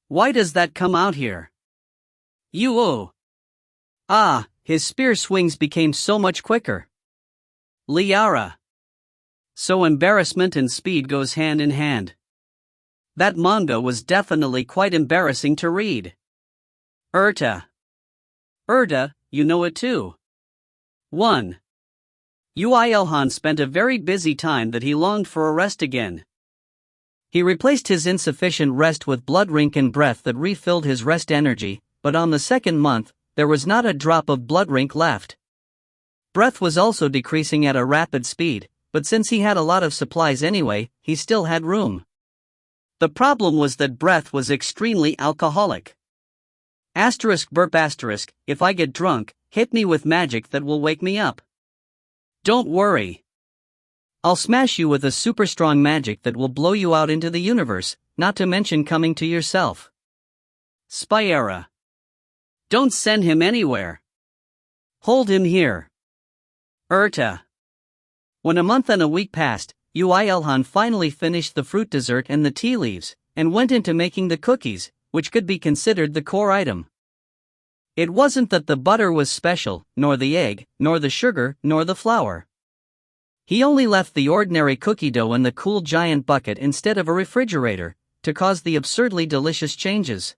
Why does that come out here? Yoo. Ah, his spear swings became so much quicker. Liara. So embarrassment and speed goes hand in hand. That manga was definitely quite embarrassing to read. Erta. Erta, you know it too. 1. Yoo IlHan spent a very busy time that he longed for a rest again. He replaced his insufficient rest with blood rink and breath that refilled his rest energy, but on the second month, there was not a drop of blood rink left. Breath was also decreasing at a rapid speed, but since he had a lot of supplies anyway, he still had room. The problem was that breath was extremely alcoholic. Burp asterisk, if I get drunk, hit me with magic that will wake me up. Don't worry. I'll smash you with a super strong magic that will blow you out into the universe, not to mention coming to yourself. Spyera. Don't send him anywhere. Hold him here. Erta. When a month and a week passed, Yoo IlHan finally finished the fruit dessert and the tea leaves, and went into making the cookies, which could be considered the core item. It wasn't that the butter was special, nor the egg, nor the sugar, nor the flour. He only left the ordinary cookie dough in the cool giant bucket instead of a refrigerator, to cause the absurdly delicious changes.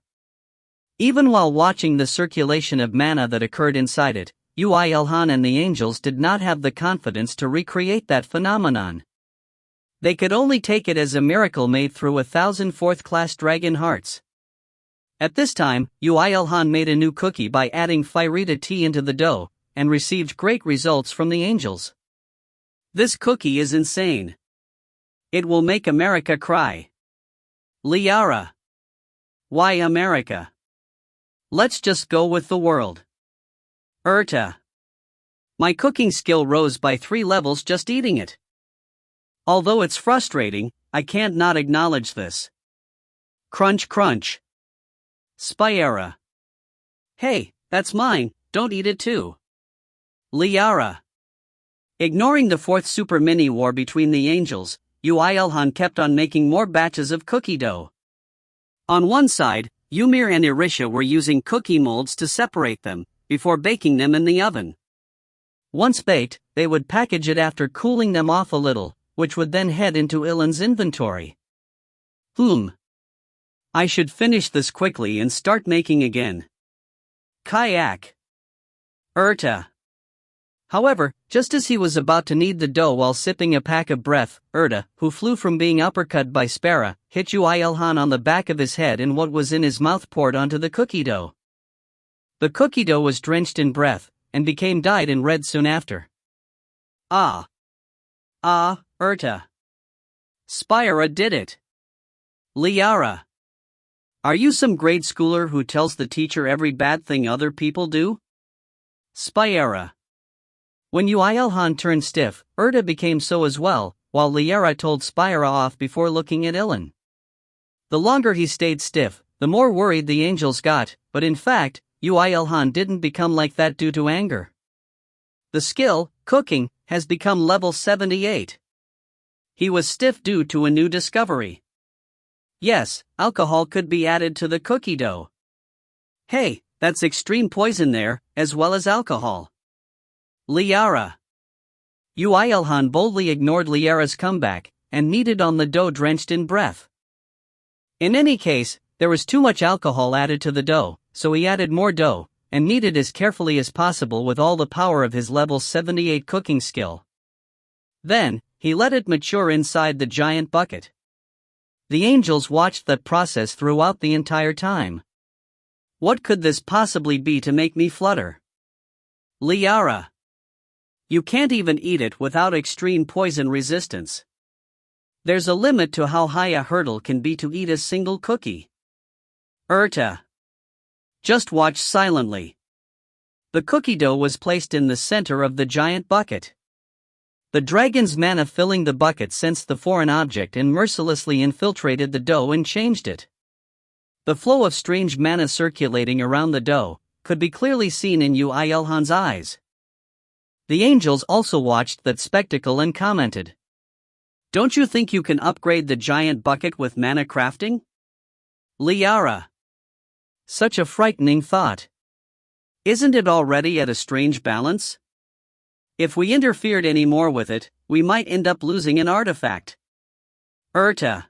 Even while watching the circulation of mana that occurred inside it, Yoo IlHan and the angels did not have the confidence to recreate that phenomenon. They could only take it as a miracle made through 1,000 fourth-class dragon hearts. At this time, Yoo IlHan made a new cookie by adding Pyrita tea into the dough, and received great results from the angels. This cookie is insane. It will make America cry. Liara. Why America? Let's just go with the world. My cooking skill rose by 3 levels just eating it. Although it's frustrating, I can't not acknowledge this. Crunch crunch. Spyera. Hey, that's mine, don't eat it too. Liara. Ignoring the 4th super mini war between the angels, Yoo IlHan kept on making more batches of cookie dough. On one side, Ymir and Irisha were using cookie molds to separate them, before baking them in the oven. Once baked, they would package it after cooling them off a little, which would then head into IlHan's inventory. I should finish this quickly and start making again. Kayak. However, just as he was about to knead the dough while sipping a pack of breath, who flew from being uppercut by Spera, hit Yoo IlHan on the back of his head and what was in his mouth poured onto the cookie dough. The cookie dough was drenched in breath, and became dyed in red soon after. Spyra did it. Liara. Are you some grade schooler who tells the teacher every bad thing other people do? Spyra. When Yoo IlHan turned stiff, became so as well, while Liara told Spyra off before looking at IlHan. The longer he stayed stiff, the more worried the angels got, but in fact, Yoo IlHan didn't become like that due to anger. The skill, cooking, has become level 78. He was stiff due to a new discovery. Yes, alcohol could be added to the cookie dough. Hey, that's extreme poison there, as well as alcohol. Liara. Yoo IlHan boldly ignored Liara's comeback, and kneaded on the dough drenched in breath. In any case, there was too much alcohol added to the dough, so he added more dough, and kneaded as carefully as possible with all the power of his level 78 cooking skill. Then, he let it mature inside the giant bucket. The angels watched that process throughout the entire time. What could this possibly be to make me flutter? Liara. You can't even eat it without extreme poison resistance. There's a limit to how high a hurdle can be to eat a single cookie. Just watch silently. The cookie dough was placed in the center of the giant bucket. The dragon's mana filling the bucket sensed the foreign object and mercilessly infiltrated the dough and changed it. The flow of strange mana circulating around the dough could be clearly seen in Yoo IlHan's eyes. The angels also watched that spectacle and commented, "Don't you think you can upgrade the giant bucket with mana crafting?" Liara. Such a frightening thought. Isn't it already at a strange balance? If we interfered any more with it, we might end up losing an artifact. That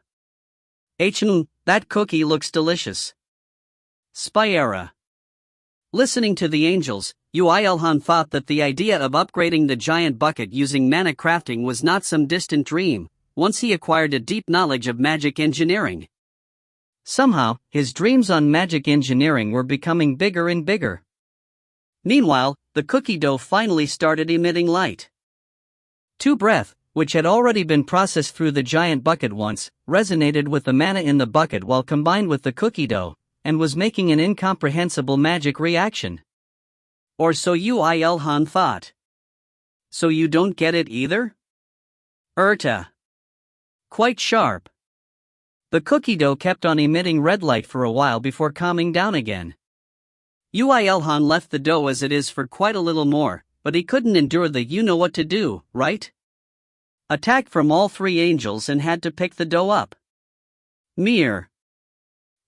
cookie looks delicious. Spyera. Listening to the angels, Yoo IlHan thought that the idea of upgrading the giant bucket using mana crafting was not some distant dream, once he acquired a deep knowledge of magic engineering. Somehow, his dreams on magic engineering were becoming bigger and bigger. Meanwhile, the cookie dough finally started emitting light. Breath, which had already been processed through the giant bucket once, resonated with the mana in the bucket while combined with the cookie dough, and was making an incomprehensible magic reaction. Or so Yoo IlHan thought. So you don't get it either? Quite sharp. The cookie dough kept on emitting red light for a while before calming down again. Yoo IlHan left the dough as it is for quite a little more, but he couldn't endure the you-know-what-to-do, right? Attack from all 3 angels and had to pick the dough up. Mere.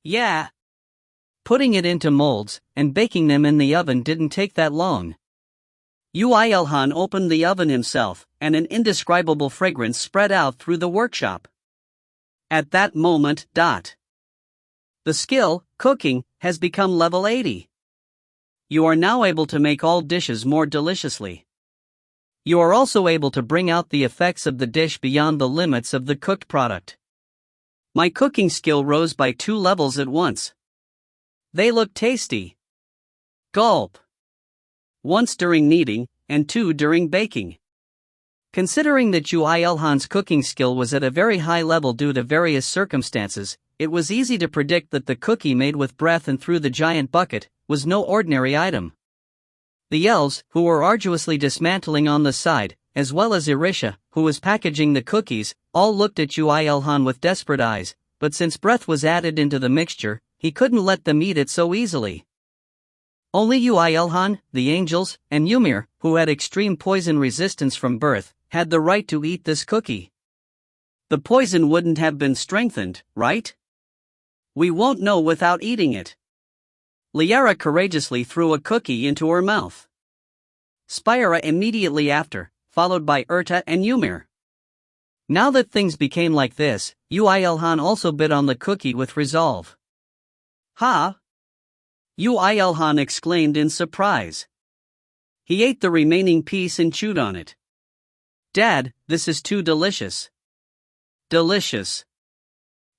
Yeah. Putting it into molds, and baking them in the oven didn't take that long. Yoo IlHan opened the oven himself, and an indescribable fragrance spread out through the workshop. At that moment, the skill, cooking, has become level 80. You are now able to make all dishes more deliciously. You are also able to bring out the effects of the dish beyond the limits of the cooked product. My cooking skill rose by 2 levels at once. They look tasty. Gulp. Once during kneading, and 2 during baking. Considering that Yoo IlHan's cooking skill was at a very high level due to various circumstances, it was easy to predict that the cookie made with breath and through the giant bucket was no ordinary item. The elves, who were arduously dismantling on the side, as well as Irisha, who was packaging the cookies, all looked at Yoo IlHan with desperate eyes, but since breath was added into the mixture, he couldn't let them eat it so easily. Only Yoo IlHan, the angels, and Ymir, who had extreme poison resistance from birth, had the right to eat this cookie. The poison wouldn't have been strengthened, right? We won't know without eating it. Liara courageously threw a cookie into her mouth. Spyra immediately after, followed by Urta and Ymir. Now that things became like this, Yoo IlHan also bit on the cookie with resolve. Ha! Yoo IlHan exclaimed in surprise. He ate the remaining piece and chewed on it. Dad, this is too delicious. Delicious.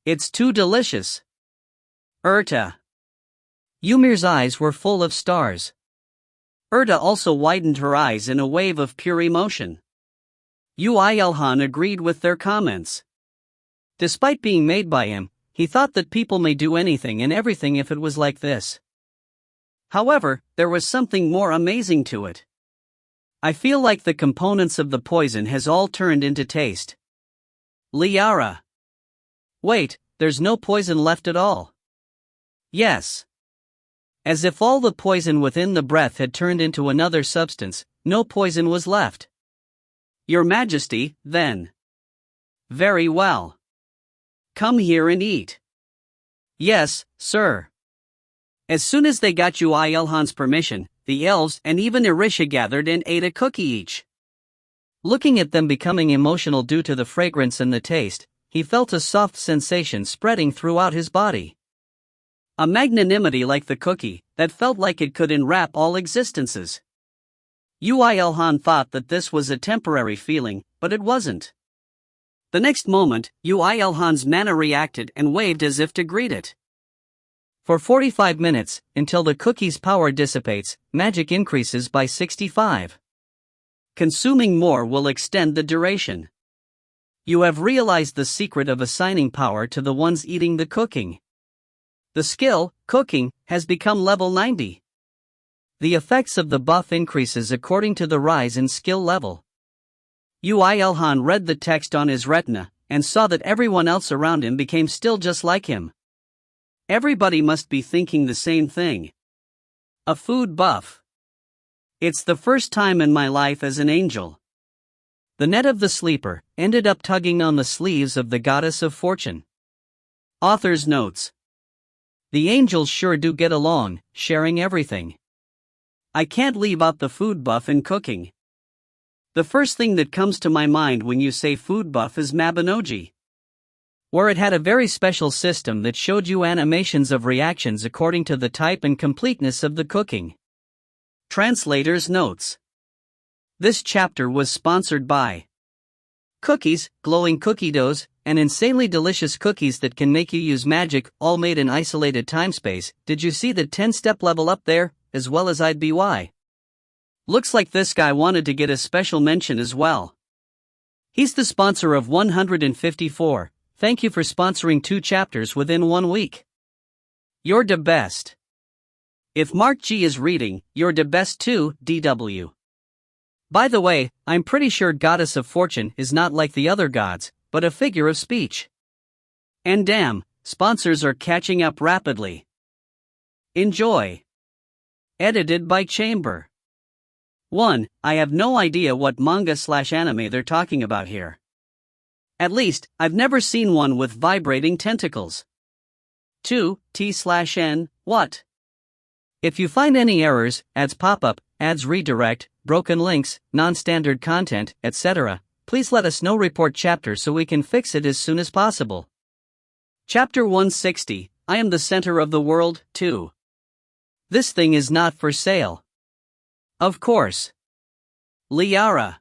It's too delicious. Urta. Ymir's eyes were full of stars. Urta also widened her eyes in a wave of pure emotion. Yoo IlHan agreed with their comments. Despite being made by him, he thought that people may do anything and everything if it was like this. However, there was something more amazing to it. I feel like the components of the poison has all turned into taste. Liara. Wait, there's no poison left at all. Yes. As if all the poison within the breath had turned into another substance, no poison was left. Your Majesty, then. Very well. Come here and eat. Yes, sir. As soon as they got Yoo IlHan's permission, the elves and even Irisha gathered and ate a cookie each. Looking at them becoming emotional due to the fragrance and the taste, he felt a soft sensation spreading throughout his body. A magnanimity like the cookie, that felt like it could enwrap all existences. Yoo IlHan thought that this was a temporary feeling, but it wasn't. The next moment, Yoo IlHan's mana reacted and waved as if to greet it. For 45 minutes, until the cookie's power dissipates, magic increases by 65. Consuming more will extend the duration. You have realized the secret of assigning power to the ones eating the cooking. The skill, cooking, has become level 90. The effects of the buff increases according to the rise in skill level. Yoo IlHan read the text on his retina, and saw that everyone else around him became still just like him. Everybody must be thinking the same thing. A food buff. It's the first time in my life as an angel. The net of the sleeper ended up tugging on the sleeves of the goddess of fortune. Author's notes. The angels sure do get along, sharing everything. I can't leave out the food buff in cooking. The first thing that comes to my mind when you say food buff is Mabinogi, where it had a very special system that showed you animations of reactions according to the type and completeness of the cooking. Translator's notes. This chapter was sponsored by cookies, glowing cookie doughs, and insanely delicious cookies that can make you use magic, all made in isolated time-space. Did you see the 10-step level up there, as well as IBY? Looks like this guy wanted to get a special mention as well. He's the sponsor of 154. Thank you for sponsoring 2 chapters within 1 week. You're the best. If Mark G is reading, you're the best too, DW. By the way, I'm pretty sure Goddess of Fortune is not like the other gods, but a figure of speech. And damn, sponsors are catching up rapidly. Enjoy. Edited by Chamber. 1. I have no idea what manga/anime they're talking about here. At least, I've never seen one with vibrating tentacles. 2. T/N, what? If you find any errors, ads pop up, ads redirect, broken links, non-standard content, etc., please let us know. Report chapter so we can fix it as soon as possible. Chapter 160, I am the center of the world, 2. This thing is not for sale. Of course. Liara.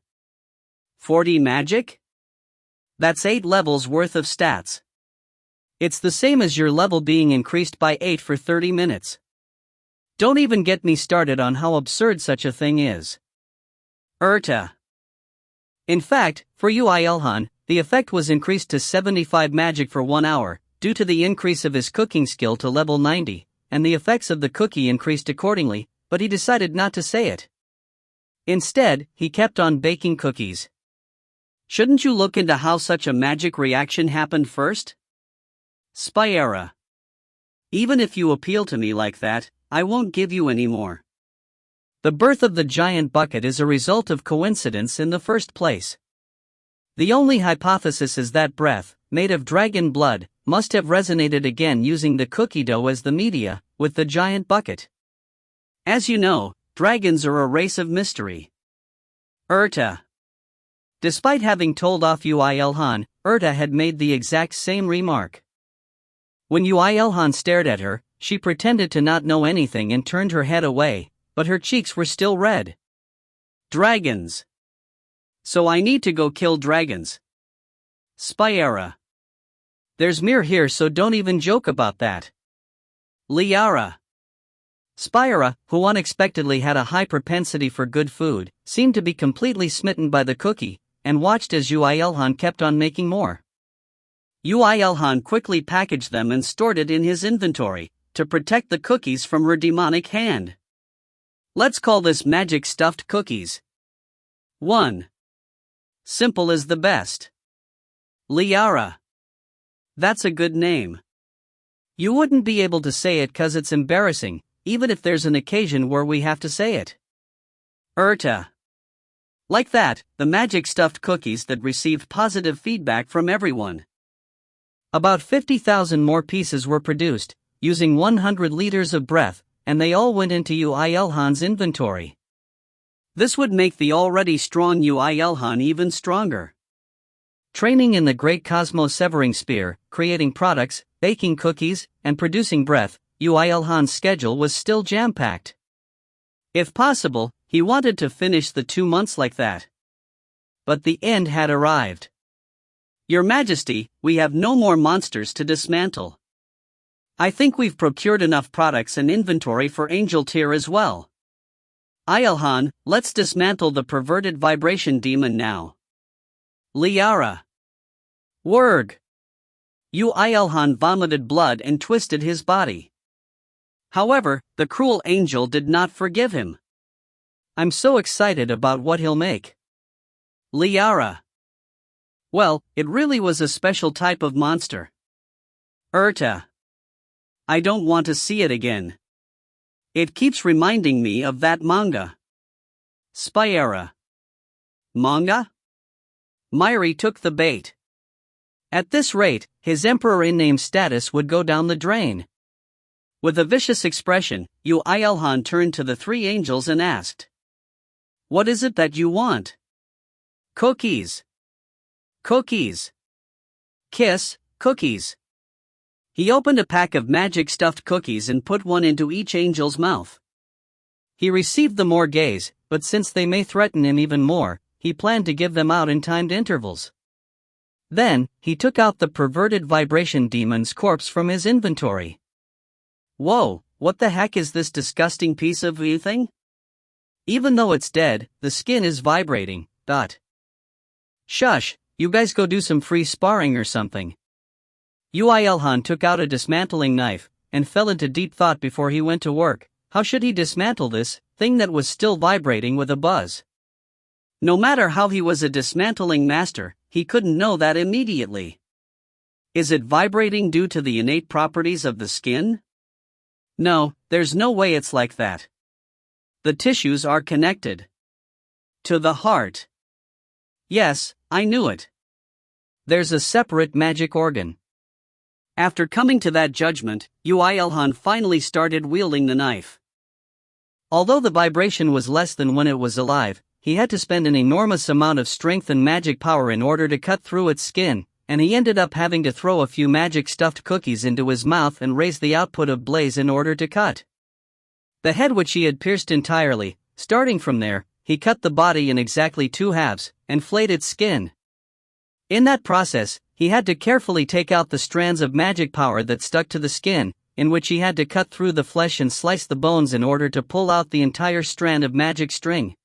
40 magic? That's 8 levels worth of stats. It's the same as your level being increased by 8 for 30 minutes. Don't even get me started on how absurd such a thing is. Urta. In fact, for Yoo IlHan, the effect was increased to 75 magic for 1 hour, due to the increase of his cooking skill to level 90, and the effects of the cookie increased accordingly, but he decided not to say it. Instead, he kept on baking cookies. Shouldn't you look into how such a magic reaction happened first? Spyera. Even if you appeal to me like that, I won't give you any more. The birth of the giant bucket is a result of coincidence in the first place. The only hypothesis is that breath, made of dragon blood, must have resonated again using the cookie dough as the media, with the giant bucket. As you know, dragons are a race of mystery. Urta. Despite having told off Yoo IlHan, Urta had made the exact same remark. When Yoo IlHan stared at her, she pretended to not know anything and turned her head away, but her cheeks were still red. Dragons. So I need to go kill dragons. Spyera. There's Mir here, so don't even joke about that. Liara. Spyera, who unexpectedly had a high propensity for good food, seemed to be completely smitten by the cookie, and watched as Yoo IlHan kept on making more. Yoo IlHan quickly packaged them and stored it in his inventory, to protect the cookies from her demonic hand. Let's call this magic stuffed cookies. 1. Simple is the best. Liara. That's a good name. You wouldn't be able to say it 'cause it's embarrassing, even if there's an occasion where we have to say it. Urta. Like that, the magic stuffed cookies that received positive feedback from everyone. About 50,000 more pieces were produced, using 100 liters of breath, and they all went into Yoo IlHan's inventory. This would make the already strong Yoo IlHan even stronger. Training in the Great Cosmo-Severing Spear, creating products, baking cookies, and producing breath, Yoo IlHan's schedule was still jam-packed. If possible, he wanted to finish the 2 months like that. But the end had arrived. Your Majesty, we have no more monsters to dismantle. I think we've procured enough products and inventory for Angel Tier as well. IlHan, let's dismantle the perverted vibration demon now. Liara. Wurg. Yoo IlHan vomited blood and twisted his body. However, the cruel angel did not forgive him. I'm so excited about what he'll make. Liara. Well, it really was a special type of monster. Urta. I don't want to see it again. It keeps reminding me of that manga. Spyera. Manga? Myri took the bait. At this rate, his emperor-in-name status would go down the drain. With a vicious expression, Yoo IlHan turned to the 3 angels and asked, "What is it that you want?" Cookies. Cookies. Kiss, cookies. He opened a pack of magic stuffed cookies and put one into each angel's mouth. He received the more gaze, but since they may threaten him even more, he planned to give them out in timed intervals. Then, he took out the perverted vibration demon's corpse from his inventory. Whoa, what the heck is this disgusting piece of thing? Even though it's dead, the skin is vibrating. Shush, you guys go do some free sparring or something. Yoo IlHan took out a dismantling knife, and fell into deep thought before he went to work. How should he dismantle this thing that was still vibrating with a buzz? No matter how he was a dismantling master, he couldn't know that immediately. Is it vibrating due to the innate properties of the skin? No, there's no way it's like that. The tissues are connected to the heart. Yes, I knew it. There's a separate magic organ. After coming to that judgment, Yoo IlHan finally started wielding the knife. Although the vibration was less than when it was alive, he had to spend an enormous amount of strength and magic power in order to cut through its skin, and he ended up having to throw a few magic stuffed cookies into his mouth and raise the output of blaze in order to cut. The head which he had pierced entirely. Starting from there, he cut the body in exactly 2 halves, and flayed its skin. In that process, he had to carefully take out the strands of magic power that stuck to the skin, in which he had to cut through the flesh and slice the bones in order to pull out the entire strand of magic string.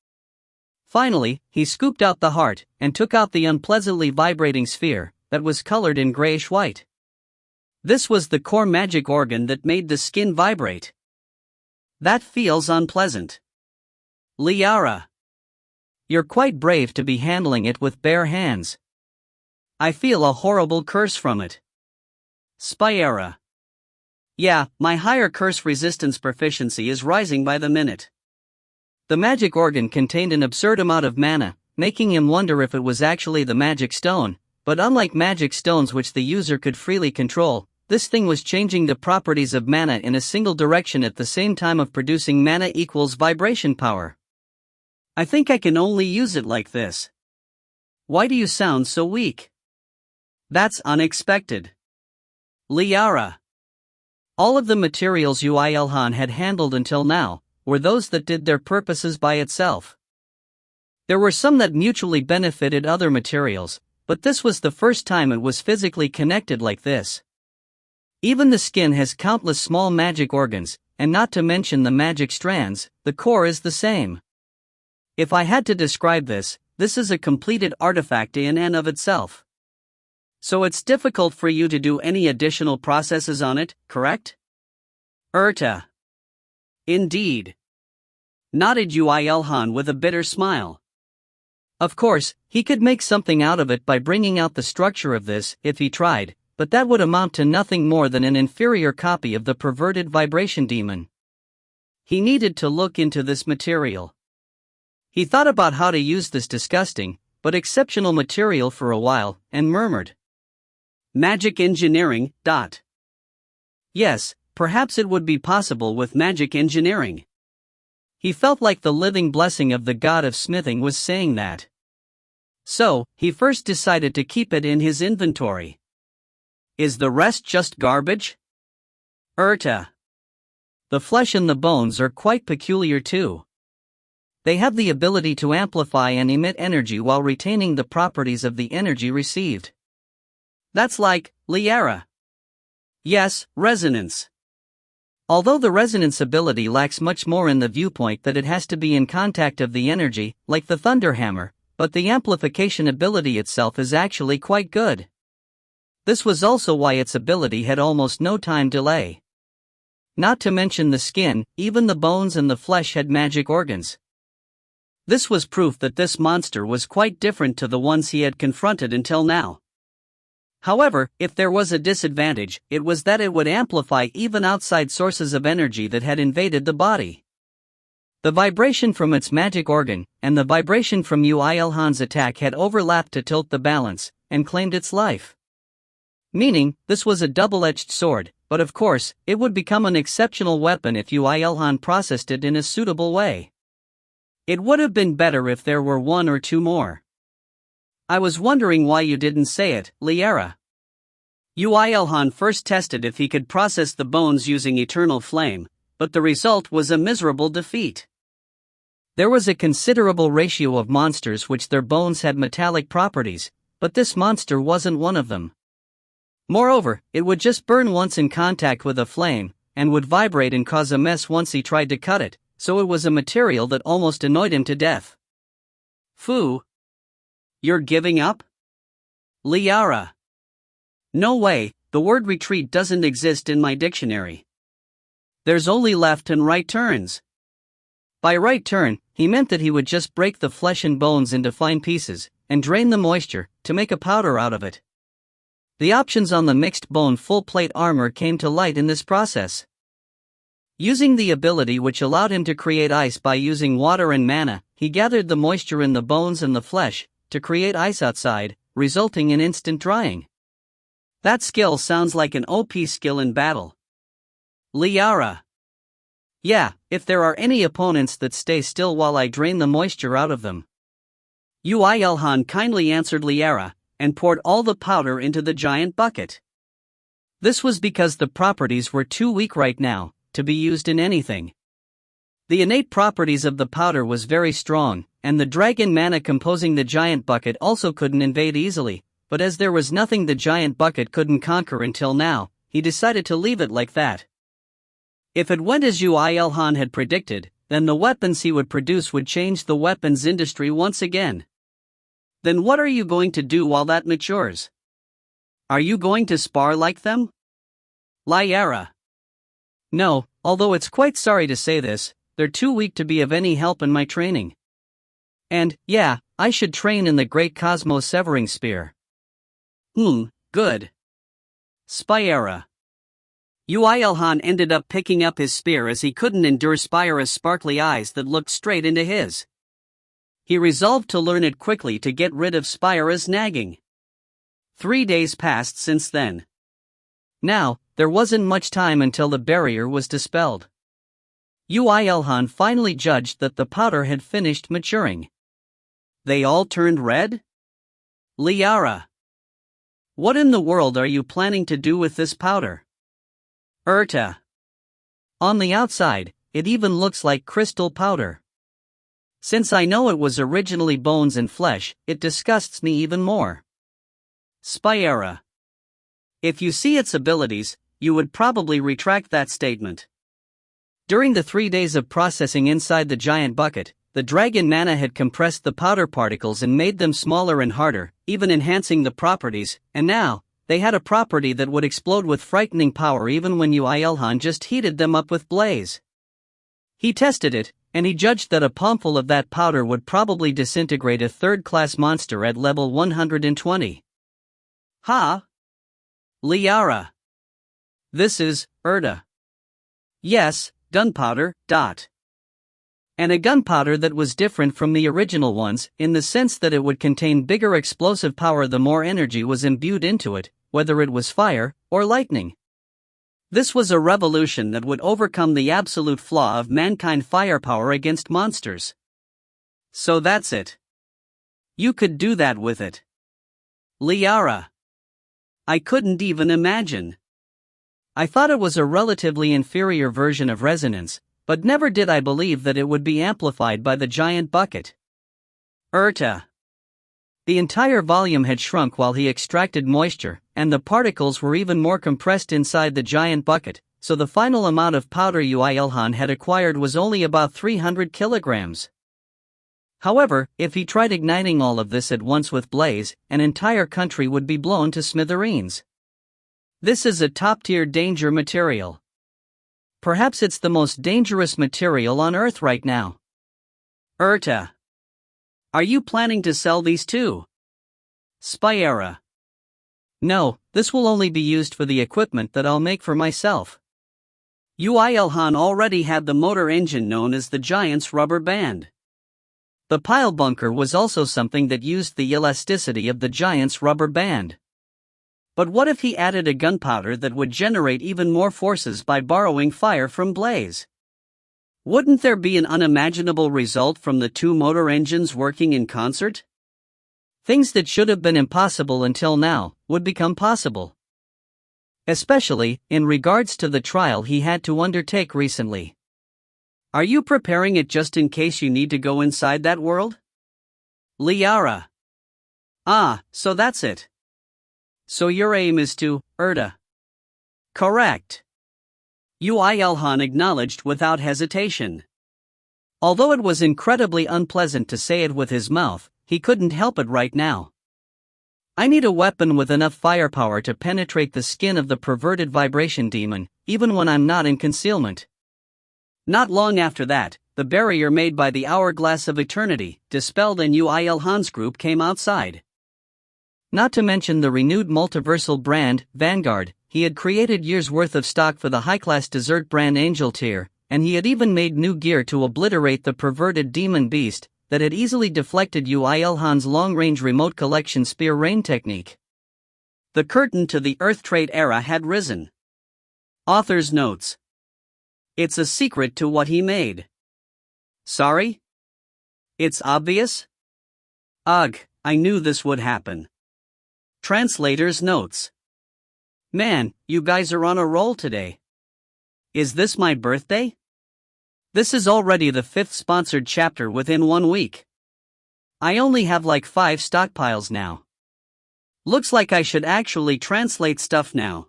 Finally, he scooped out the heart, and took out the unpleasantly vibrating sphere, that was colored in grayish-white. This was the core magic organ that made the skin vibrate. That feels unpleasant. Liara. You're quite brave to be handling it with bare hands. I feel a horrible curse from it. Spyera. Yeah, my higher curse resistance proficiency is rising by the minute. The magic organ contained an absurd amount of mana, making him wonder if it was actually the magic stone, but unlike magic stones which the user could freely control, this thing was changing the properties of mana in a single direction at the same time of producing mana equals vibration power. I think I can only use it like this. Why do you sound so weak? That's unexpected. Liara. All of the materials Yoo IlHan had handled until now were those that did their purposes by itself. There were some that mutually benefited other materials, but this was the first time it was physically connected like this. Even the skin has countless small magic organs, and not to mention the magic strands, the core is the same. If I had to describe this, this is a completed artifact in and of itself. So it's difficult for you to do any additional processes on it, correct? Indeed. Nodded Yoo IlHan with a bitter smile. Of course, he could make something out of it by bringing out the structure of this, if he tried, but that would amount to nothing more than an inferior copy of the perverted vibration demon. He needed to look into this material. He thought about how to use this disgusting, but exceptional material for a while, and murmured. Magic engineering. Yes, perhaps it would be possible with magic engineering. He felt like the living blessing of the god of smithing was saying that. So, he first decided to keep it in his inventory. Is the rest just garbage? The flesh and the bones are quite peculiar too. They have the ability to amplify and emit energy while retaining the properties of the energy received. That's like, Liara. Yes, resonance. Although the resonance ability lacks much more in the viewpoint that it has to be in contact of the energy, like the thunderhammer, but the amplification ability itself is actually quite good. This was also why its ability had almost no time delay. Not to mention the skin, even the bones and the flesh had magic organs. This was proof that this monster was quite different to the ones he had confronted until now. However, if there was a disadvantage, it was that it would amplify even outside sources of energy that had invaded the body. The vibration from its magic organ, and the vibration from Yoo IlHan's attack had overlapped to tilt the balance, and claimed its life. Meaning, this was a double-edged sword, but of course, it would become an exceptional weapon if Yoo IlHan processed it in a suitable way. It would have been better if there were 1 or 2 more. I was wondering why you didn't say it, Liara. Yoo IlHan first tested if he could process the bones using eternal flame, but the result was a miserable defeat. There was a considerable ratio of monsters which their bones had metallic properties, but this monster wasn't one of them. Moreover, it would just burn once in contact with a flame, and would vibrate and cause a mess once he tried to cut it, so it was a material that almost annoyed him to death. Phew. You're giving up? Liara. No way, the word retreat doesn't exist in my dictionary. There's only left and right turns. By right turn, he meant that he would just break the flesh and bones into fine pieces, and drain the moisture, to make a powder out of it. The options on the mixed bone full plate armor came to light in this process. Using the ability which allowed him to create ice by using water and mana, he gathered the moisture in the bones and the flesh, to create ice outside, resulting in instant drying. That skill sounds like an OP skill in battle. Liara. Yeah, if there are any opponents that stay still while I drain the moisture out of them. Yoo IlHan kindly answered Liara, and poured all the powder into the giant bucket. This was because the properties were too weak right now to be used in anything. The innate properties of the powder was very strong, and the dragon mana composing the giant bucket also couldn't invade easily, but as there was nothing the giant bucket couldn't conquer until now, he decided to leave it like that. If it went as Yoo IlHan had predicted, then the weapons he would produce would change the weapons industry once again. Then what are you going to do while that matures? Are you going to spar like them? Liara. No, although it's quite sorry to say this, they're too weak to be of any help in my training. And, yeah, I should train in the Great Cosmos Severing Spear. Good. Spyera. Yoo IlHan ended up picking up his spear as he couldn't endure Spyera's sparkly eyes that looked straight into his. He resolved to learn it quickly to get rid of Spyera's nagging. 3 days passed since then. Now, there wasn't much time until the barrier was dispelled. Yoo IlHan finally judged that the powder had finished maturing. They all turned red? Liara. What in the world are you planning to do with this powder? Urta. On the outside, it even looks like crystal powder. Since I know it was originally bones and flesh, it disgusts me even more. Spyera. If you see its abilities, you would probably retract that statement. During the 3 days of processing inside the giant bucket, the dragon mana had compressed the powder particles and made them smaller and harder, even enhancing the properties, and now, they had a property that would explode with frightening power even when Yoo IlHan just heated them up with blaze. He tested it, and he judged that a palmful of that powder would probably disintegrate a third-class monster at level 120. Ha! Liara. This is Urta. Yes, gunpowder. And a gunpowder that was different from the original ones, in the sense that it would contain bigger explosive power the more energy was imbued into it, whether it was fire or lightning. This was a revolution that would overcome the absolute flaw of mankind firepower against monsters. So that's it. You could do that with it. Liara. I couldn't even imagine. I thought it was a relatively inferior version of resonance, but never did I believe that it would be amplified by the giant bucket. Urta. The entire volume had shrunk while he extracted moisture, and the particles were even more compressed inside the giant bucket, so the final amount of powder Yoo IlHan had acquired was only about 300 kilograms. However, if he tried igniting all of this at once with blaze, an entire country would be blown to smithereens. This is a top-tier danger material. Perhaps it's the most dangerous material on Earth right now. Urta. Are you planning to sell these too? Spyera. No, this will only be used for the equipment that I'll make for myself. Yoo IlHan already had the motor engine known as the Giant's Rubber Band. The pile bunker was also something that used the elasticity of the Giant's Rubber Band. But what if he added a gunpowder that would generate even more forces by borrowing fire from blaze? Wouldn't there be an unimaginable result from the two motor engines working in concert? Things that should have been impossible until now would become possible. Especially in regards to the trial he had to undertake recently. Are you preparing it just in case you need to go inside that world? Liara. Ah, so that's it. So your aim is to, Urta. Correct. Yoo IlHan acknowledged without hesitation. Although it was incredibly unpleasant to say it with his mouth, he couldn't help it right now. I need a weapon with enough firepower to penetrate the skin of the perverted vibration demon, even when I'm not in concealment. Not long after that, the barrier made by the Hourglass of Eternity, dispelled and Yoo IlHan's group came outside. Not to mention the renewed multiversal brand, Vanguard, he had created years' worth of stock for the high-class dessert brand Angel Tier, and he had even made new gear to obliterate the perverted demon beast that had easily deflected Yoo IlHan's long-range remote collection spear rain technique. The curtain to the Earth Trade era had risen. Author's notes. It's a secret to what he made. Sorry? It's obvious? Ugh, I knew this would happen. Translator's notes. Man, you guys are on a roll today. Is this my birthday? This is already the 5th sponsored chapter within 1 week. I only have like 5 stockpiles now. Looks like I should actually translate stuff now.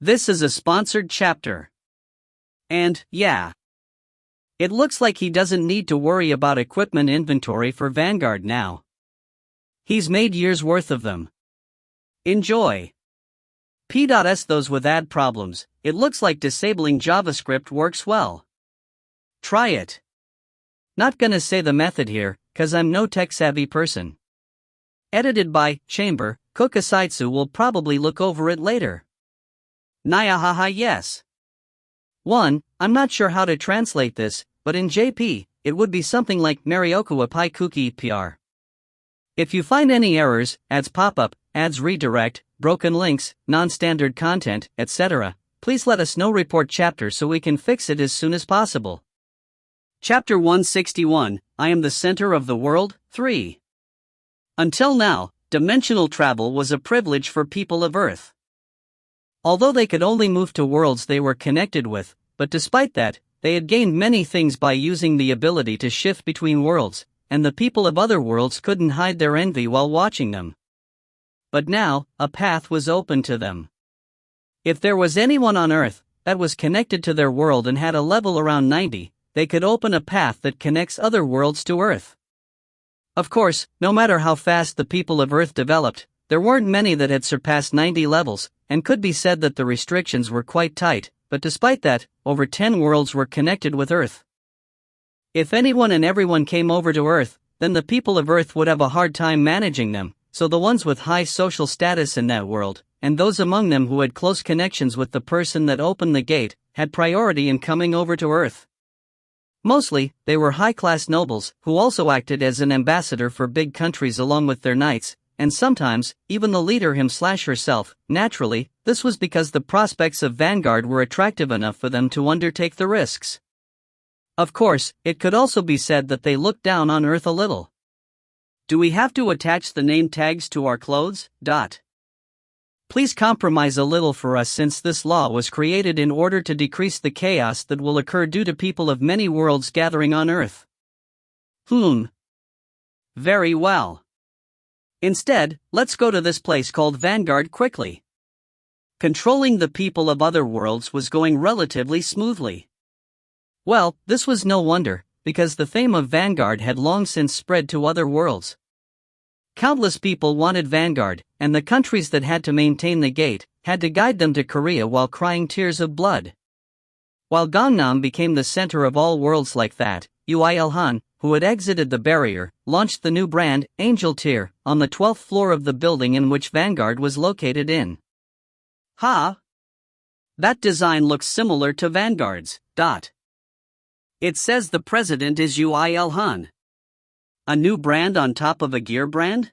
This is a sponsored chapter. And, yeah. It looks like he doesn't need to worry about equipment inventory for Vanguard now. He's made years worth of them. Enjoy. P.S. Those with ad problems, it looks like disabling JavaScript works well. Try it. Not gonna say the method here, cause I'm no tech-savvy person. Edited by Chamber, Kokasaitsu will probably look over it later. Nyahaha yes. 1. I'm not sure how to translate this, but in JP, it would be something like Marioku Pai Kuki PR. If you find any errors, ads pop up, ads redirect, broken links, non-standard content, etc., please let us know. Report chapter so we can fix it as soon as possible. Chapter 161, I am the center of the world, 3. Until now, dimensional travel was a privilege for people of Earth. Although they could only move to worlds they were connected with, but despite that, they had gained many things by using the ability to shift between worlds, and the people of other worlds couldn't hide their envy while watching them. But now, a path was open to them. If there was anyone on Earth that was connected to their world and had a level around 90, they could open a path that connects other worlds to Earth. Of course, no matter how fast the people of Earth developed, there weren't many that had surpassed 90 levels, and could be said that the restrictions were quite tight, but despite that, over 10 worlds were connected with Earth. If anyone and everyone came over to Earth, then the people of Earth would have a hard time managing them, so the ones with high social status in that world, and those among them who had close connections with the person that opened the gate, had priority in coming over to Earth. Mostly, they were high-class nobles, who also acted as an ambassador for big countries along with their knights, and sometimes, even the leader him/herself. Naturally, this was because the prospects of Vanguard were attractive enough for them to undertake the risks. Of course, it could also be said that they looked down on Earth a little. Do we have to attach the name tags to our clothes? Please compromise a little for us, since this law was created in order to decrease the chaos that will occur due to people of many worlds gathering on Earth. Very well. Instead, let's go to this place called Vanguard quickly. Controlling the people of other worlds was going relatively smoothly. Well, this was no wonder, because the fame of Vanguard had long since spread to other worlds. Countless people wanted Vanguard, and the countries that had to maintain the gate had to guide them to Korea while crying tears of blood. While Gangnam became the center of all worlds like that, Yoo IlHan, who had exited the barrier, launched the new brand, Angel Tier, on the 12th floor of the building in which Vanguard was located in. That design looks similar to Vanguard's. It says the president is Yoo IlHan. A new brand on top of a gear brand?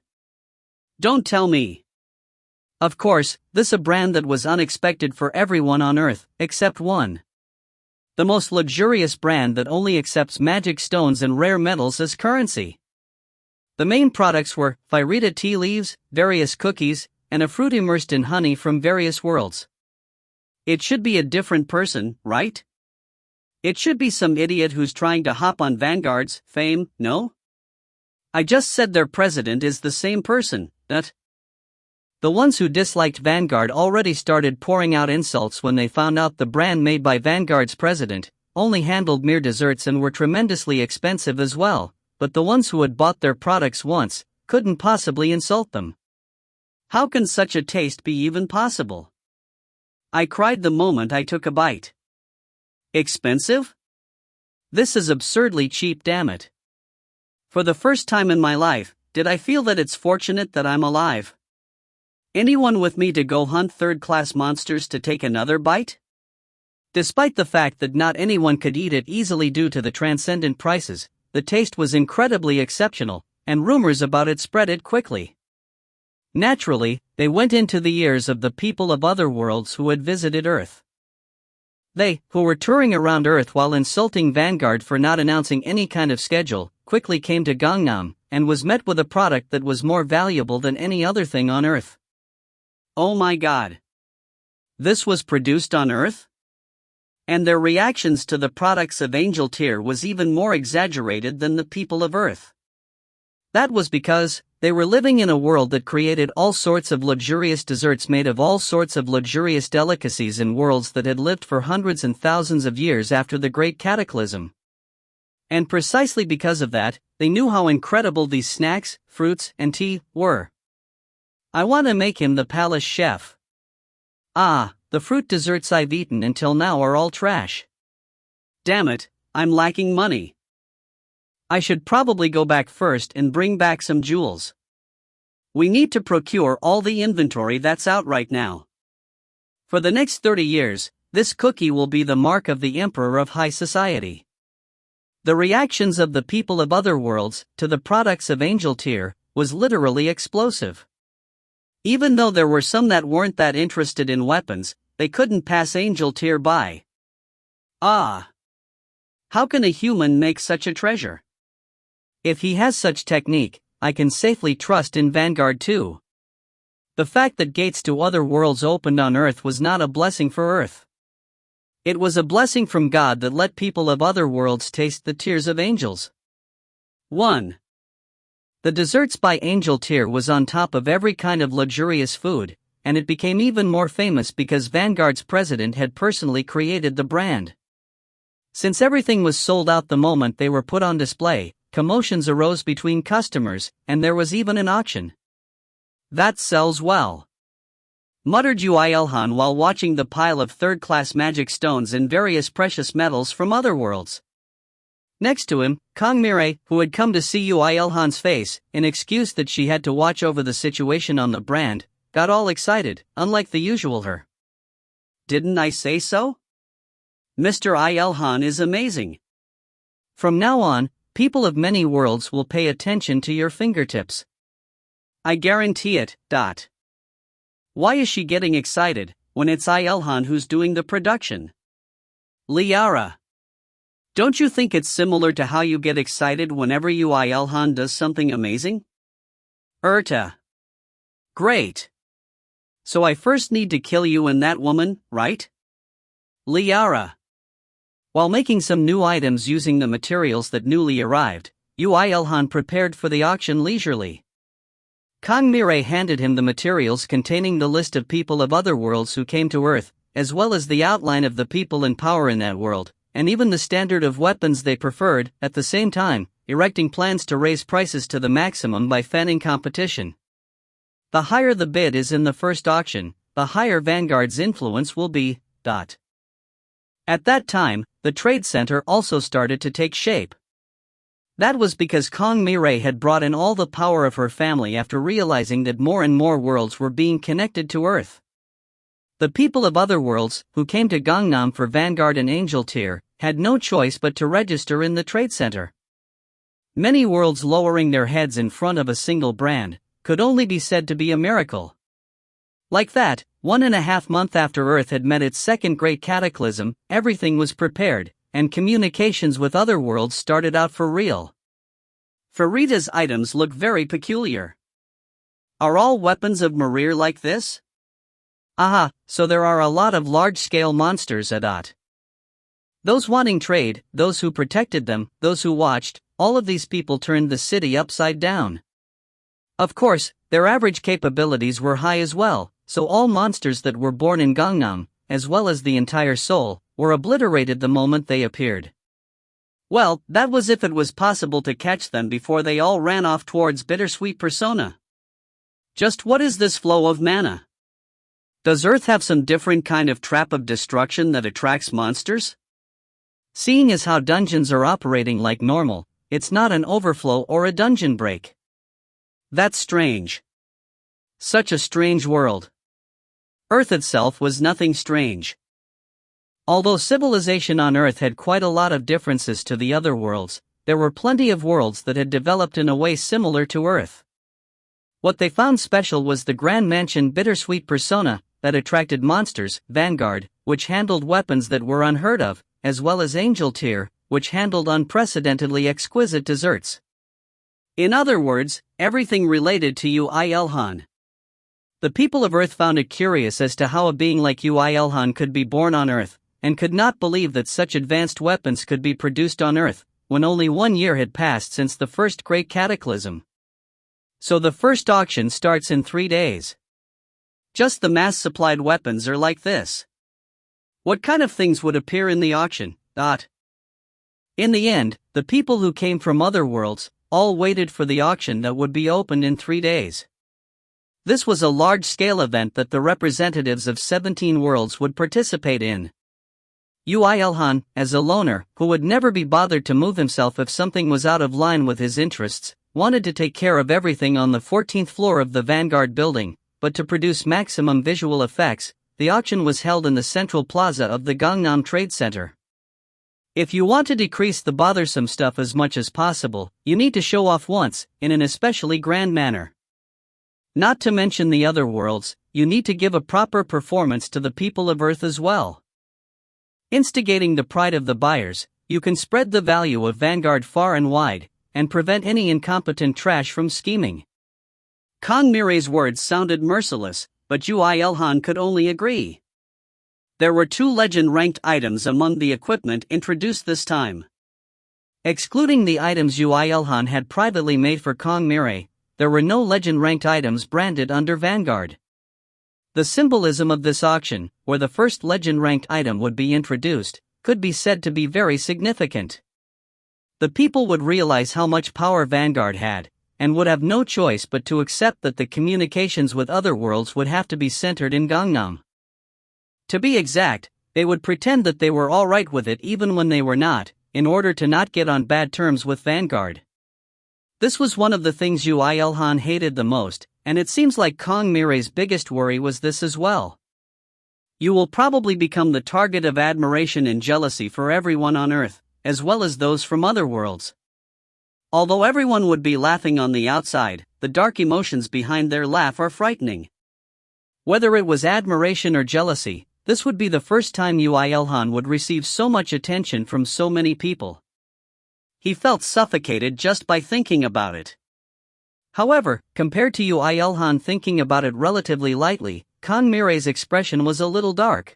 Don't tell me. Of course, this a brand that was unexpected for everyone on Earth, except one. The most luxurious brand that only accepts magic stones and rare metals as currency. The main products were Pyrita tea leaves, various cookies, and a fruit immersed in honey from various worlds. It should be a different person, right? It should be some idiot who's trying to hop on Vanguard's fame, no? I just said their president is the same person, The ones who disliked Vanguard already started pouring out insults when they found out the brand made by Vanguard's president only handled mere desserts and were tremendously expensive as well, but the ones who had bought their products once couldn't possibly insult them. How can such a taste be even possible? I cried the moment I took a bite. Expensive? This is absurdly cheap, damn it. For the first time in my life, did I feel that it's fortunate that I'm alive. Anyone with me to go hunt third-class monsters to take another bite? Despite the fact that not anyone could eat it easily due to the transcendent prices, the taste was incredibly exceptional, and rumors about it spread it quickly. Naturally, they went into the ears of the people of other worlds who had visited Earth. They, who were touring around Earth while insulting Vanguard for not announcing any kind of schedule, quickly came to Gangnam, and was met with a product that was more valuable than any other thing on Earth. Oh my god. This was produced on Earth? And their reactions to the products of Angel Tier was even more exaggerated than the people of Earth. That was because they were living in a world that created all sorts of luxurious desserts made of all sorts of luxurious delicacies in worlds that had lived for hundreds and thousands of years after the Great Cataclysm. And precisely because of that, they knew how incredible these snacks, fruits, and tea were. I want to make him the palace chef. Ah, the fruit desserts I've eaten until now are all trash. Damn it, I'm lacking money. I should probably go back first and bring back some jewels. We need to procure all the inventory that's out right now. For the next 30 years, this cookie will be the mark of the Emperor of High Society. The reactions of the people of other worlds to the products of Angel Tier was literally explosive. Even though there were some that weren't that interested in weapons, they couldn't pass Angel Tier by. Ah! How can a human make such a treasure? If he has such technique, I can safely trust in Vanguard too. The fact that gates to other worlds opened on Earth was not a blessing for Earth. It was a blessing from God that let people of other worlds taste the tears of angels. 1. The desserts by Angel Tier was on top of every kind of luxurious food, and it became even more famous because Vanguard's president had personally created the brand. Since everything was sold out the moment they were put on display, commotions arose between customers, and there was even an auction. That sells well, muttered Yoo IlHan while watching the pile of third-class magic stones and various precious metals from other worlds. Next to him, Kongmire, who had come to see Yoo IlHan's face, in excuse that she had to watch over the situation on the brand, got all excited, unlike the usual her. Didn't I say so? Mr. IlHan is amazing. From now on, people of many worlds will pay attention to your fingertips. I guarantee it. Why is she getting excited when it's IlHan who's doing the production? Liara. Don't you think it's similar to how you get excited whenever Yoo IlHan does something amazing? Erta. Great. So I first need to kill you and that woman, right? Liara. While making some new items using the materials that newly arrived, Yoo IlHan prepared for the auction leisurely. Kongmire handed him the materials containing the list of people of other worlds who came to Earth, as well as the outline of the people in power in that world, and even the standard of weapons they preferred, at the same time, erecting plans to raise prices to the maximum by fanning competition. The higher the bid is in the first auction, the higher Vanguard's influence will be. At that time, the trade center also started to take shape. That was because Kongmire had brought in all the power of her family after realizing that more and more worlds were being connected to Earth. The people of other worlds, who came to Gangnam for Vanguard and Angel Tier, had no choice but to register in the trade center. Many worlds lowering their heads in front of a single brand could only be said to be a miracle. Like that, 1.5 months after Earth had met its second Great Cataclysm, everything was prepared, and communications with other worlds started out for real. Farita's items look very peculiar. Are all weapons of Marir like this? Aha, so there are a lot of large-scale monsters at. Those wanting trade, those who protected them, those who watched, all of these people turned the city upside down. Of course, their average capabilities were high as well, so all monsters that were born in Gangnam, as well as the entire Seoul, were obliterated the moment they appeared. Well, that was if it was possible to catch them before they all ran off towards bittersweet persona. Just what is this flow of mana? Does Earth have some different kind of trap of destruction that attracts monsters? Seeing as how dungeons are operating like normal, it's not an overflow or a dungeon break. That's strange. Such a strange world. Earth itself was nothing strange. Although civilization on Earth had quite a lot of differences to the other worlds, there were plenty of worlds that had developed in a way similar to Earth. What they found special was the Grand Mansion bittersweet persona that attracted monsters, Vanguard, which handled weapons that were unheard of, as well as Angel Tier, which handled unprecedentedly exquisite desserts. In other words, everything related to Yoo IlHan. The people of Earth found it curious as to how a being like Yoo IlHan could be born on Earth, and could not believe that such advanced weapons could be produced on Earth, when only 1 year had passed since the first Great Cataclysm. So the first auction starts in 3 days. Just the mass-supplied weapons are like this. What kind of things would appear in the auction? In the end, the people who came from other worlds all waited for the auction that would be opened in 3 days. This was a large-scale event that the representatives of 17 worlds would participate in. Yoo IlHan, as a loner, who would never be bothered to move himself if something was out of line with his interests, wanted to take care of everything on the 14th floor of the Vanguard building, but to produce maximum visual effects, the auction was held in the central plaza of the Gangnam Trade Center. If you want to decrease the bothersome stuff as much as possible, you need to show off once, in an especially grand manner. Not to mention the other worlds, you need to give a proper performance to the people of Earth as well. Instigating the pride of the buyers, you can spread the value of Vanguard far and wide, and prevent any incompetent trash from scheming. Kong Mirai's words sounded merciless, but Yoo IlHan could only agree. There were 2 legend-ranked items among the equipment introduced this time. Excluding the items Yoo IlHan had privately made for Kong Mirai, there were no legend-ranked items branded under Vanguard. The symbolism of this auction, where the first legend-ranked item would be introduced, could be said to be very significant. The people would realize how much power Vanguard had, and would have no choice but to accept that the communications with other worlds would have to be centered in Gangnam. To be exact, they would pretend that they were alright with it even when they were not, in order to not get on bad terms with Vanguard. This was one of the things Yoo IlHan hated the most, and it seems like Kong Mirai's biggest worry was this as well. You will probably become the target of admiration and jealousy for everyone on Earth, as well as those from other worlds. Although everyone would be laughing on the outside, the dark emotions behind their laugh are frightening. Whether it was admiration or jealousy, this would be the first time Yoo IlHan would receive so much attention from so many people. He felt suffocated just by thinking about it. However, compared to Yoo IlHan thinking about it relatively lightly, Kong Mirai's expression was a little dark.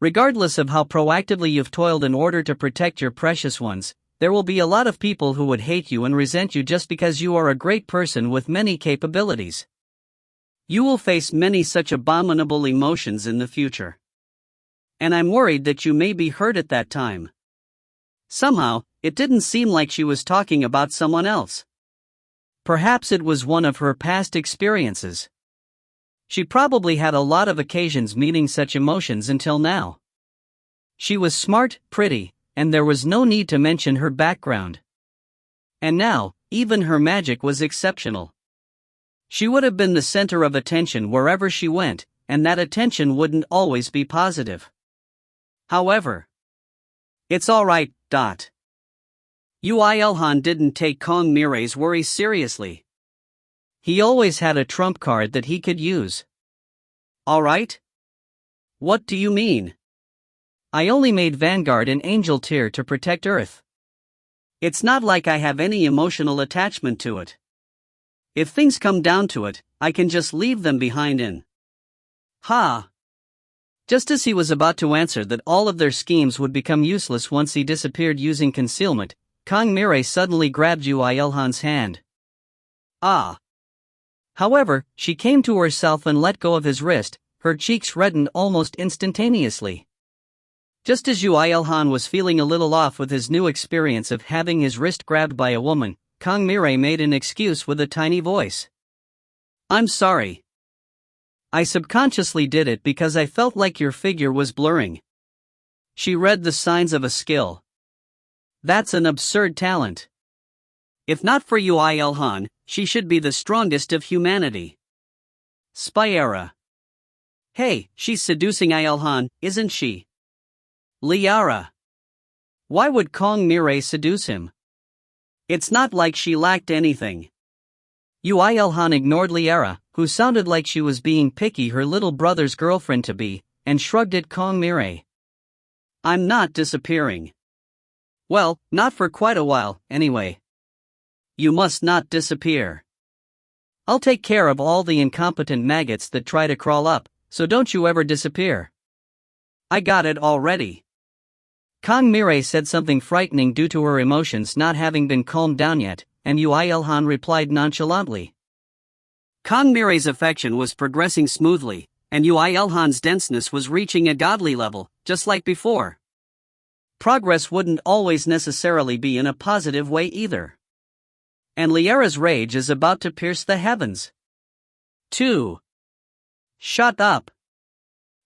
Regardless of how proactively you've toiled in order to protect your precious ones, there will be a lot of people who would hate you and resent you just because you are a great person with many capabilities. You will face many such abominable emotions in the future. And I'm worried that you may be hurt at that time. Somehow, it didn't seem like she was talking about someone else. Perhaps it was one of her past experiences. She probably had a lot of occasions meeting such emotions until now. She was smart, pretty, and there was no need to mention her background. And now, even her magic was exceptional. She would have been the center of attention wherever she went, and that attention wouldn't always be positive. However, it's alright. Yoo IlHan didn't take Kong Mirai's worries seriously. He always had a trump card that he could use. Alright? What do you mean? I only made Vanguard an angel tier to protect Earth. It's not like I have any emotional attachment to it. If things come down to it, I can just leave them behind in. Just as he was about to answer that all of their schemes would become useless once he disappeared using concealment, Kong Mirai suddenly grabbed Yoo IlHan's hand. However, she came to herself and let go of his wrist, her cheeks reddened almost instantaneously. Just as Yoo IlHan was feeling a little off with his new experience of having his wrist grabbed by a woman, Kong Mirai made an excuse with a tiny voice. I'm sorry. I subconsciously did it because I felt like your figure was blurring. She read the signs of a skill. That's an absurd talent. If not for Yoo IlHan, she should be the strongest of humanity. Spy era. Hey, she's seducing IlHan, isn't she? Liara. Why would Kong Mirai seduce him? It's not like she lacked anything. Yoo IlHan ignored Liara, who sounded like she was being picky her little brother's girlfriend to be, and shrugged at Kong Mirai. I'm not disappearing. Well, not for quite a while, anyway. You must not disappear. I'll take care of all the incompetent maggots that try to crawl up, so don't you ever disappear. I got it already. Kang Mirei said something frightening due to her emotions not having been calmed down yet, and Yoo IlHan replied nonchalantly. Kang Mirei's affection was progressing smoothly, and Yoo IlHan's denseness was reaching a godly level, just like before. Progress wouldn't always necessarily be in a positive way either. And Liera's rage is about to pierce the heavens. 2. Shut up.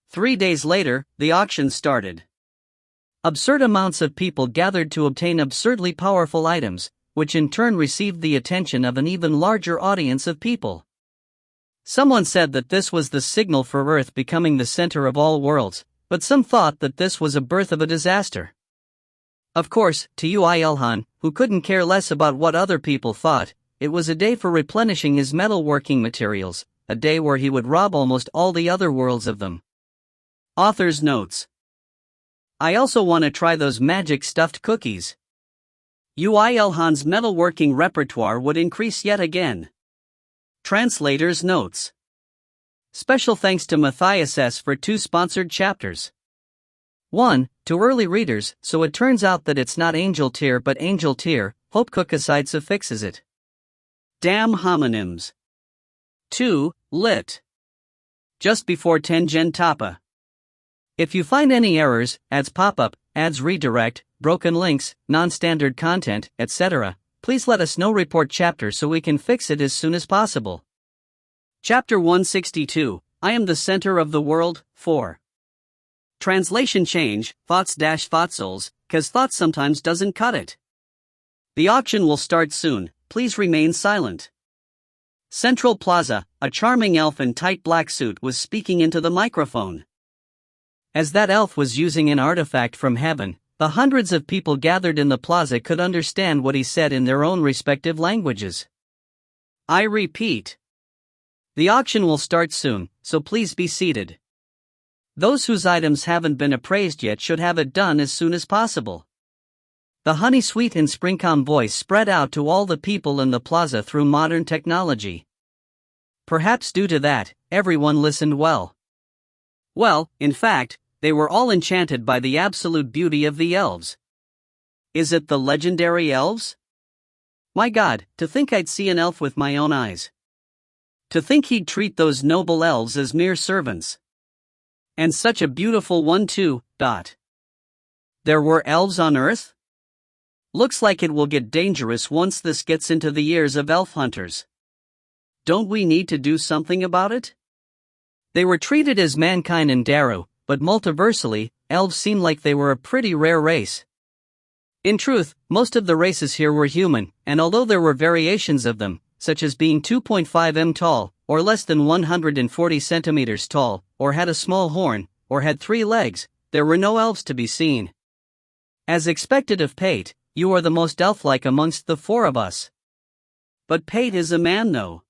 3 days later, the auction started. Absurd amounts of people gathered to obtain absurdly powerful items, which in turn received the attention of an even larger audience of people. Someone said that this was the signal for Earth becoming the center of all worlds, but some thought that this was a birth of a disaster. Of course, to Yoo IlHan, who couldn't care less about what other people thought, it was a day for replenishing his metalworking materials, a day where he would rob almost all the other worlds of them. Author's notes. I also want to try those magic stuffed cookies. Yoo IlHan's metalworking repertoire would increase yet again. Translator's notes. Special thanks to Matthias S. for 2 sponsored chapters. 1. To early readers, so it turns out that it's not angel tier but angel tier, Hope Cookicide suffixes it. Damn homonyms. 2. Lit. Just before Tengen Toppa. If you find any errors, ads pop-up, ads redirect, broken links, non-standard content, etc., please let us know. Report chapter so we can fix it as soon as possible. Chapter 162, I am the center of the world, 4. Translation change, thoughts-fotzels, cause thoughts sometimes doesn't cut it. The auction will start soon, please remain silent. Central Plaza, a charming elf in tight black suit was speaking into the microphone. As that elf was using an artifact from heaven, the hundreds of people gathered in the plaza could understand what he said in their own respective languages. I repeat. The auction will start soon, so please be seated. Those whose items haven't been appraised yet should have it done as soon as possible. The honey sweet and springcom voice spread out to all the people in the plaza through modern technology. Perhaps due to that, everyone listened well. Well, in fact, they were all enchanted by the absolute beauty of the elves. Is it the legendary elves? My God, to think I'd see an elf with my own eyes. To think he'd treat those noble elves as mere servants. And such a beautiful one too. There were elves on Earth? Looks like it will get dangerous once this gets into the ears of elf hunters. Don't we need to do something about it? They were treated as mankind in Daru, but multiversally, elves seem like they were a pretty rare race. In truth, most of the races here were human, and although there were variations of them, such as being 2.5 m tall, or less than 140 centimeters tall, or had a small horn, or had 3 legs, there were no elves to be seen. As expected of Pate, you are the most elf-like amongst the 4 of us. But Pate is a man though.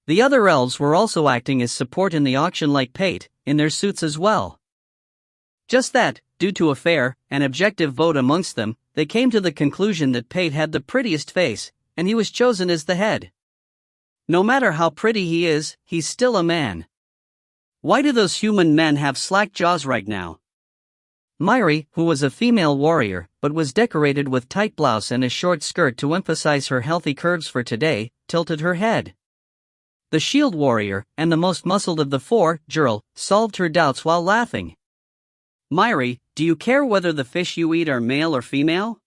The other elves were also acting as support in the auction like Pate, in their suits as well. Just that, due to a fair and objective vote amongst them, they came to the conclusion that Pate had the prettiest face, and he was chosen as the head. No matter how pretty he is, he's still a man. Why do those human men have slack jaws right now? Myri, who was a female warrior, but was decorated with tight blouse and a short skirt to emphasize her healthy curves for today, tilted her head. The shield warrior, and the most muscled of the 4, Jurl, solved her doubts while laughing. Myri, do you care whether the fish you eat are male or female?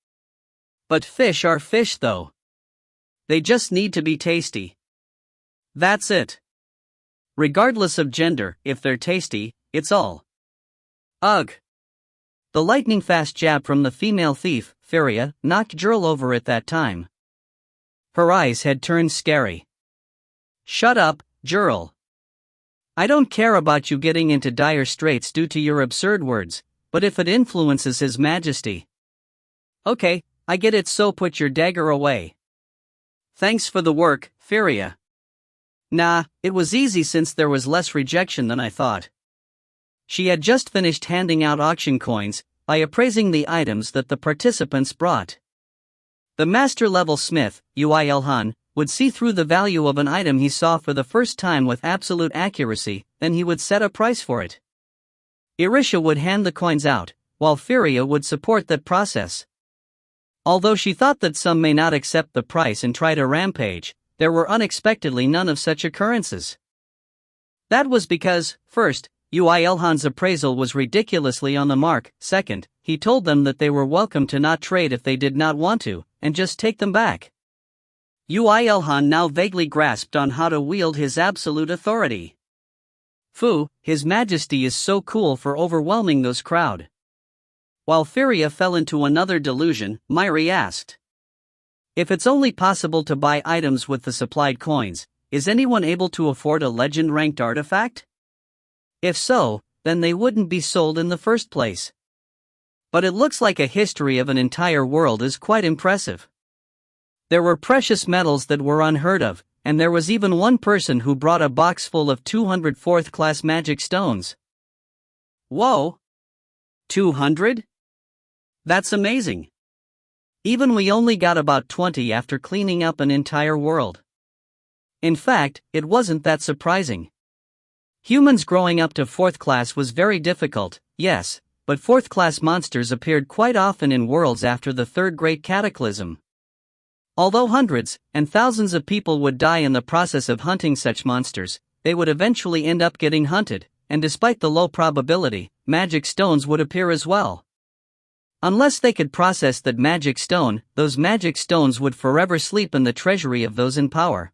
But fish are fish though. They just need to be tasty. That's it. Regardless of gender, if they're tasty, it's all. Ugh. The lightning-fast jab from the female thief, Feria, knocked Jurl over at that time. Her eyes had turned scary. Shut up, Jurl. I don't care about you getting into dire straits due to your absurd words, but if it influences His Majesty. Okay, I get it, so put your dagger away. Thanks for the work, Feria. Nah, it was easy since there was less rejection than I thought. She had just finished handing out auction coins, by appraising the items that the participants brought. The master-level smith, Yoo IlHan, would see through the value of an item he saw for the first time with absolute accuracy, then he would set a price for it. Irisha would hand the coins out, while Furia would support that process. Although she thought that some may not accept the price and try to rampage, there were unexpectedly none of such occurrences. That was because, first, Yoo IlHan's appraisal was ridiculously on the mark. Second, he told them that they were welcome to not trade if they did not want to, and just take them back. Yoo IlHan now vaguely grasped on how to wield his absolute authority. Fu, His Majesty is so cool for overwhelming those crowd. While Furia fell into another delusion, Myri asked, "If it's only possible to buy items with the supplied coins, is anyone able to afford a legend-ranked artifact? If so, then they wouldn't be sold in the first place. But it looks like a history of an entire world is quite impressive. There were precious metals that were unheard of, and there was even one person who brought a box full of 200 4th-class magic stones." Whoa! 200? That's amazing. Even we only got about 20 after cleaning up an entire world. In fact, it wasn't that surprising. Humans growing up to 4th class was very difficult, yes, but 4th class monsters appeared quite often in worlds after the Third Great Cataclysm. Although hundreds and thousands of people would die in the process of hunting such monsters, they would eventually end up getting hunted, and despite the low probability, magic stones would appear as well. Unless they could process that magic stone, those magic stones would forever sleep in the treasury of those in power.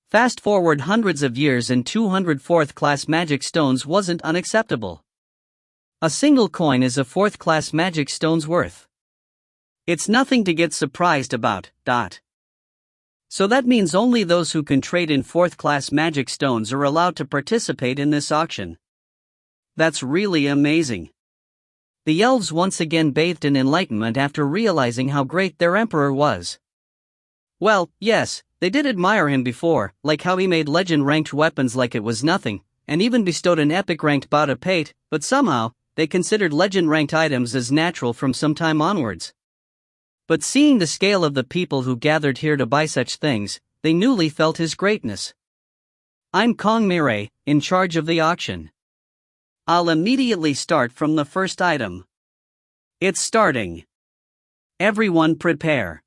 Fast forward hundreds of years and 200 4th-class magic stones wasn't unacceptable. A single coin is a 4th-class magic stone's worth. It's nothing to get surprised about. So that means only those who can trade in 4th-class magic stones are allowed to participate in this auction. That's really amazing. The elves once again bathed in enlightenment after realizing how great their emperor was. Well, yes, they did admire him before, like how he made legend-ranked weapons like it was nothing, and even bestowed an epic-ranked bout of pate, but somehow, they considered legend-ranked items as natural from some time onwards. But seeing the scale of the people who gathered here to buy such things, they newly felt his greatness. "I'm Kong Mirai, in charge of the auction. I'll immediately start from the first item. It's starting. Everyone prepare."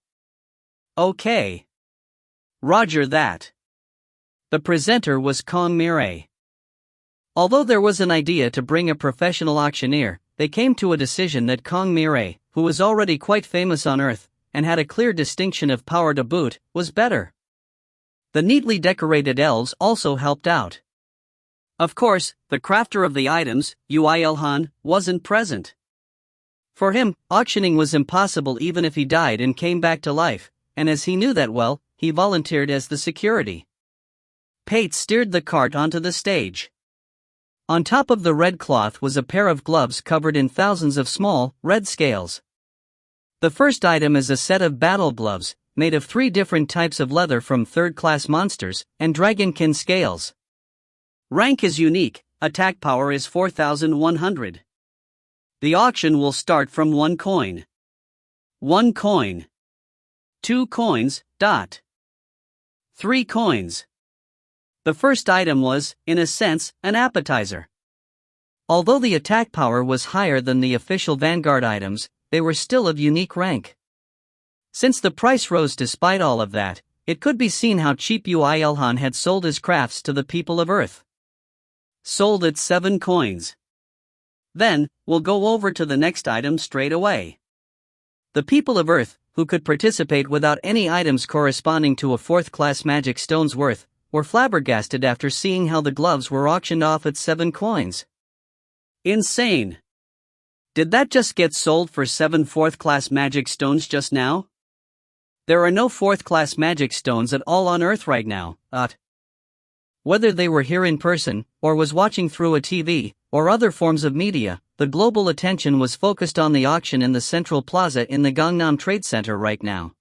"Okay. Roger that." The presenter was Kong Mirai. Although there was an idea to bring a professional auctioneer, they came to a decision that Kong Mirai, who was already quite famous on Earth, and had a clear distinction of power to boot, was better. The neatly decorated elves also helped out. Of course, the crafter of the items, Yoo IlHan, wasn't present. For him, auctioning was impossible even if he died and came back to life, and as he knew that well, he volunteered as the security. Pate steered the cart onto the stage. On top of the red cloth was a pair of gloves covered in thousands of small, red scales. The first item is a set of battle gloves, made of 3 different types of leather from 3rd-class monsters, and dragonkin scales. Rank is unique, attack power is 4,100. The auction will start from 1 coin. 1 coin. 2 coins. 3 coins. The first item was, in a sense, an appetizer. Although the attack power was higher than the official Vanguard items, they were still of unique rank. Since the price rose despite all of that, it could be seen how cheap Yoo IlHan had sold his crafts to the people of Earth. Sold at 7 coins. Then, we'll go over to the next item straight away. The people of Earth, who could participate without any items corresponding to a 4th-class magic stone's worth, were flabbergasted after seeing how the gloves were auctioned off at 7 coins. Insane! Did that just get sold for 7 4th-class magic stones just now? There are no 4th-class magic stones at all on Earth right now. Whether they were here in person, or was watching through a TV, or other forms of media, the global attention was focused on the auction in the Central Plaza in the Gangnam Trade Center right now.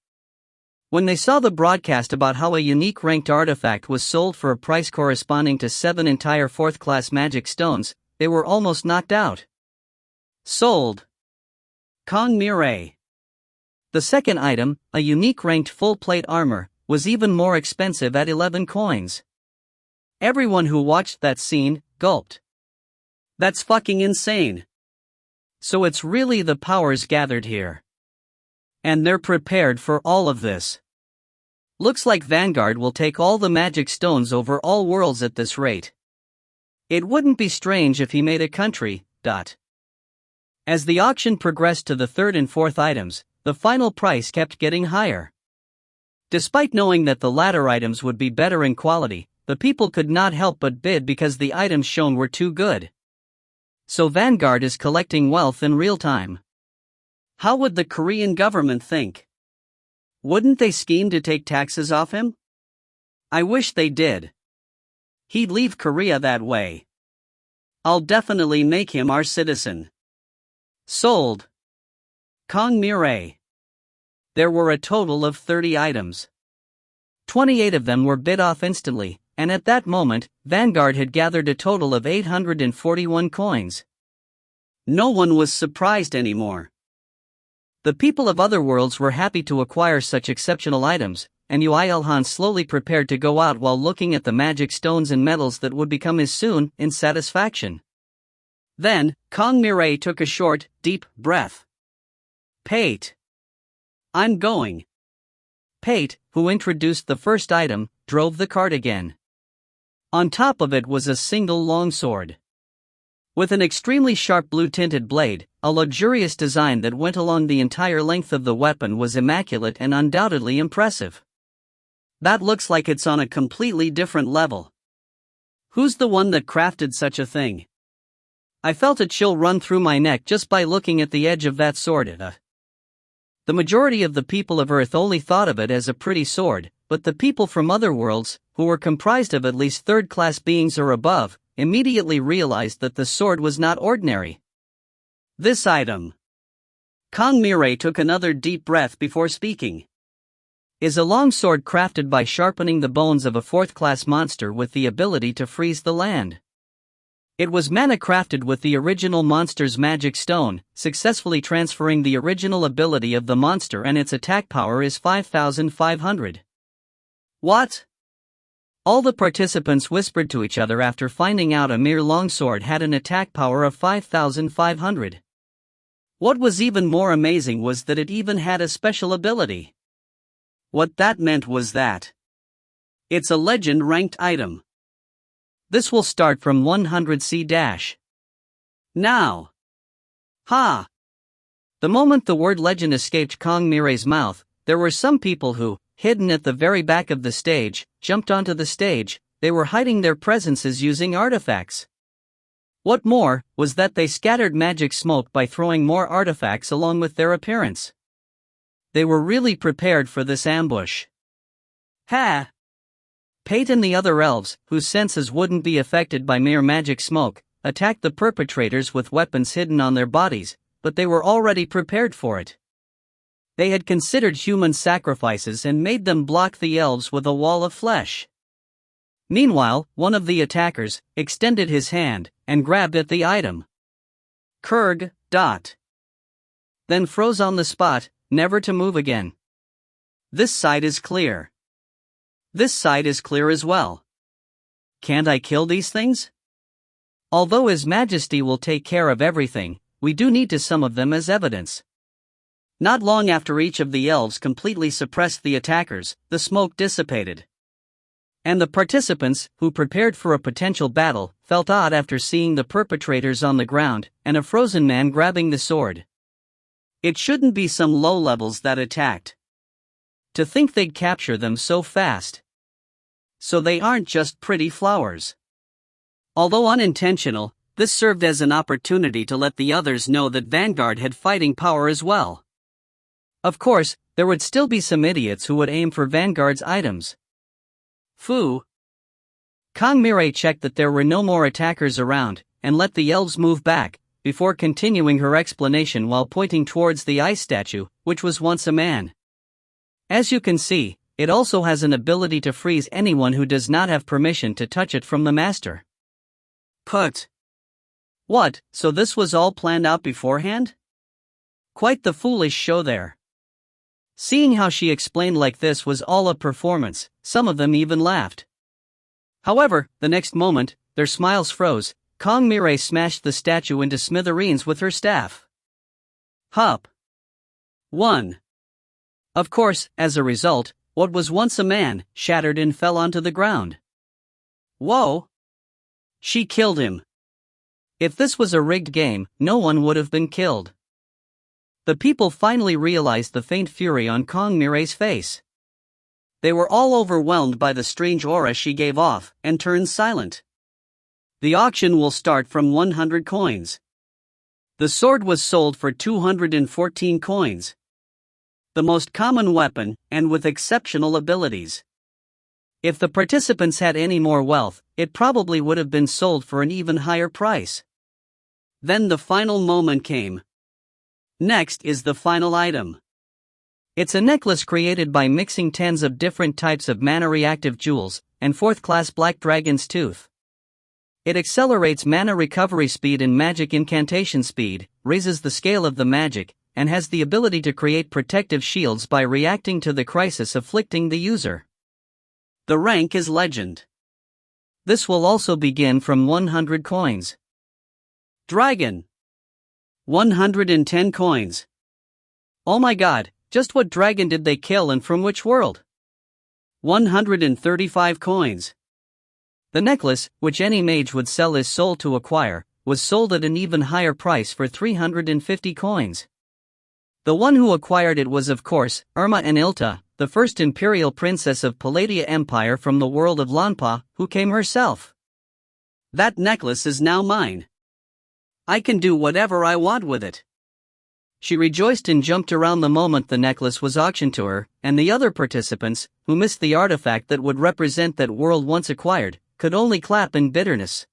When they saw the broadcast about how a unique ranked artifact was sold for a price corresponding to 7 entire 4th-class magic stones, they were almost knocked out. Sold. Kong Mirai. The second item, a unique ranked full-plate armor, was even more expensive at 11 coins. Everyone who watched that scene gulped. That's fucking insane. So it's really the powers gathered here. And they're prepared for all of this. Looks like Vanguard will take all the magic stones over all worlds at this rate. It wouldn't be strange if he made a country. As the auction progressed to the third and fourth items, the final price kept getting higher. Despite knowing that the latter items would be better in quality, the people could not help but bid because the items shown were too good. So Vanguard is collecting wealth in real time. How would the Korean government think? Wouldn't they scheme to take taxes off him? I wish they did. He'd leave Korea that way. I'll definitely make him our citizen. Sold. Kong Mirai. There were a total of 30 items. 28 of them were bid off instantly, and at that moment, Vanguard had gathered a total of 841 coins. No one was surprised anymore. The people of other worlds were happy to acquire such exceptional items, and Yoo IlHan slowly prepared to go out while looking at the magic stones and metals that would become his soon, in satisfaction. Then, Kong Mirai took a short, deep breath. Pate. I'm going. Pate, who introduced the first item, drove the cart again. On top of it was a single longsword. With an extremely sharp blue-tinted blade, a luxurious design that went along the entire length of the weapon was immaculate and undoubtedly impressive. That looks like it's on a completely different level. Who's the one that crafted such a thing? I felt a chill run through my neck just by looking at the edge of that sword. The majority of the people of Earth only thought of it as a pretty sword, but the people from other worlds, who were comprised of at least third-class beings or above, immediately realized that the sword was not ordinary. This item. Kong Mirai took another deep breath before speaking. Is a longsword crafted by sharpening the bones of a fourth-class monster with the ability to freeze the land. It was mana crafted with the original monster's magic stone, successfully transferring the original ability of the monster, and its attack power is 5,500. What? All the participants whispered to each other after finding out a mere longsword had an attack power of 5,500. What was even more amazing was that it even had a special ability. What that meant was that it's a legend-ranked item. This will start from 100C-. Now. Ha! The moment the word legend escaped Kong Mirai's mouth, there were some people who, hidden at the very back of the stage, jumped onto the stage. They were hiding their presences using artifacts. What more, was that they scattered magic smoke by throwing more artifacts along with their appearance. They were really prepared for this ambush. Ha! Pate and the other elves, whose senses wouldn't be affected by mere magic smoke, attacked the perpetrators with weapons hidden on their bodies, but they were already prepared for it. They had considered human sacrifices and made them block the elves with a wall of flesh. Meanwhile, one of the attackers extended his hand and grabbed at the item. Kurg. Then froze on the spot, never to move again. This side is clear. This side is clear as well. Can't I kill these things? Although His Majesty will take care of everything, we do need to some of them as evidence. Not long after each of the elves completely suppressed the attackers, the smoke dissipated. And the participants, who prepared for a potential battle, felt odd after seeing the perpetrators on the ground, and a frozen man grabbing the sword. It shouldn't be some low-levels that attacked. To think they'd capture them so fast. So they aren't just pretty flowers. Although unintentional, this served as an opportunity to let the others know that Vanguard had fighting power as well. Of course, there would still be some idiots who would aim for Vanguard's items. Phew. Kong Mirai checked that there were no more attackers around, and let the elves move back, before continuing her explanation while pointing towards the ice statue, which was once a man. As you can see, it also has an ability to freeze anyone who does not have permission to touch it from the master. What, so this was all planned out beforehand? Quite the foolish show there. Seeing how she explained like this was all a performance, some of them even laughed. However, the next moment, their smiles froze, Kongmire smashed the statue into smithereens with her staff. Hup. 1. Of course, as a result, what was once a man shattered and fell onto the ground. Whoa! She killed him. If this was a rigged game, no one would have been killed. The people finally realized the faint fury on Kongmire's face. They were all overwhelmed by the strange aura she gave off and turned silent. The auction will start from 100 coins. The sword was sold for 214 coins. The most common weapon, and with exceptional abilities. If the participants had any more wealth, it probably would have been sold for an even higher price. Then the final moment came. Next is the final item. It's a necklace created by mixing tens of different types of mana-reactive jewels, and 4th-class Black Dragon's Tooth. It accelerates mana recovery speed and magic incantation speed, raises the scale of the magic, and has the ability to create protective shields by reacting to the crisis afflicting the user. The rank is Legend. This will also begin from 100 coins. Dragon. 110 coins. Oh my god, just what dragon did they kill and from which world? 135 coins. The necklace, which any mage would sell his soul to acquire, was sold at an even higher price for 350 coins. The one who acquired it was of course, Irma Anilta, the first imperial princess of Palladia Empire from the world of Lanpa, who came herself. That necklace is now mine. I can do whatever I want with it. She rejoiced and jumped around the moment the necklace was auctioned to her, and the other participants, who missed the artifact that would represent that world once acquired, could only clap in bitterness.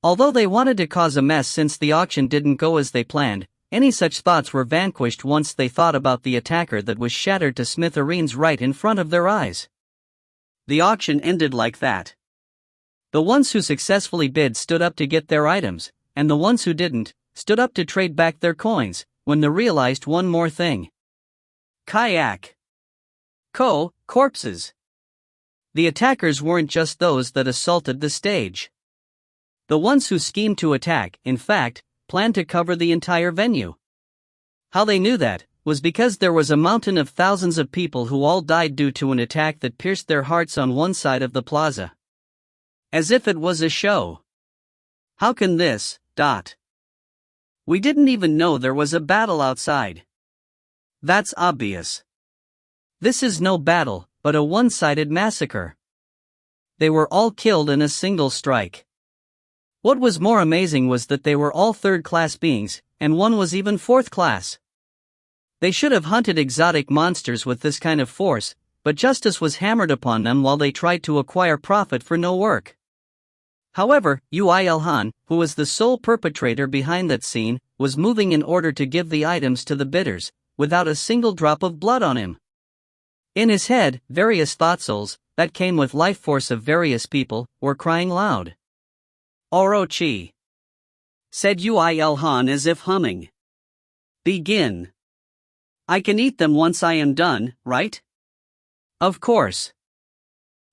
Although they wanted to cause a mess since the auction didn't go as they planned, any such thoughts were vanquished once they thought about the attacker that was shattered to smithereens right in front of their eyes. The auction ended like that. The ones who successfully bid stood up to get their items, and the ones who didn't, stood up to trade back their coins, when they realized one more thing. Kayak. Corpses. The attackers weren't just those that assaulted the stage. The ones who schemed to attack, in fact, planned to cover the entire venue. How they knew that was because there was a mountain of thousands of people who all died due to an attack that pierced their hearts on one side of the plaza. As if it was a show. How can this, We didn't even know there was a battle outside. That's obvious. This is no battle, but a one-sided massacre. They were all killed in a single strike. What was more amazing was that they were all third-class beings, and one was even fourth class. They should have hunted exotic monsters with this kind of force, but justice was hammered upon them while they tried to acquire profit for no work. However, Yoo IlHan, who was the sole perpetrator behind that scene, was moving in order to give the items to the bidders, without a single drop of blood on him. In his head, various thought souls, that came with life force of various people, were crying loud. Orochi, said Yoo IlHan as if humming. Begin. I can eat them once I am done, right? Of course.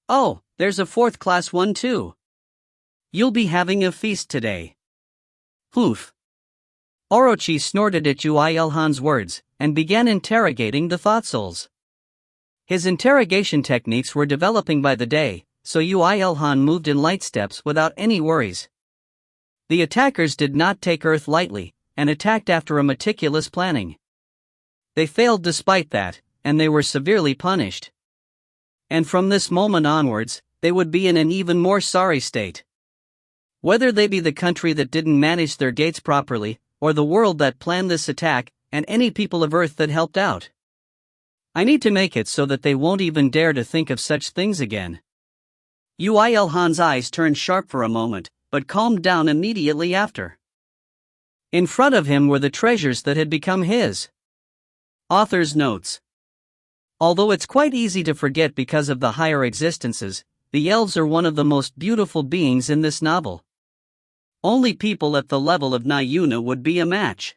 Oh, there's a fourth-class one too. You'll be having a feast today. Hoof. Orochi snorted at Yoo IlHan's words, and began interrogating the thought souls. His interrogation techniques were developing by the day, so Yoo IlHan moved in light steps without any worries. The attackers did not take Earth lightly, and attacked after a meticulous planning. They failed despite that, and they were severely punished. And from this moment onwards, they would be in an even more sorry state. Whether they be the country that didn't manage their gates properly, or the world that planned this attack, and any people of Earth that helped out. I need to make it so that they won't even dare to think of such things again. Yoo IlHan's eyes turned sharp for a moment, but calmed down immediately after. In front of him were the treasures that had become his. Author's notes. Although it's quite easy to forget because of the higher existences, the elves are one of the most beautiful beings in this novel. Only people at the level of Nayuna would be a match.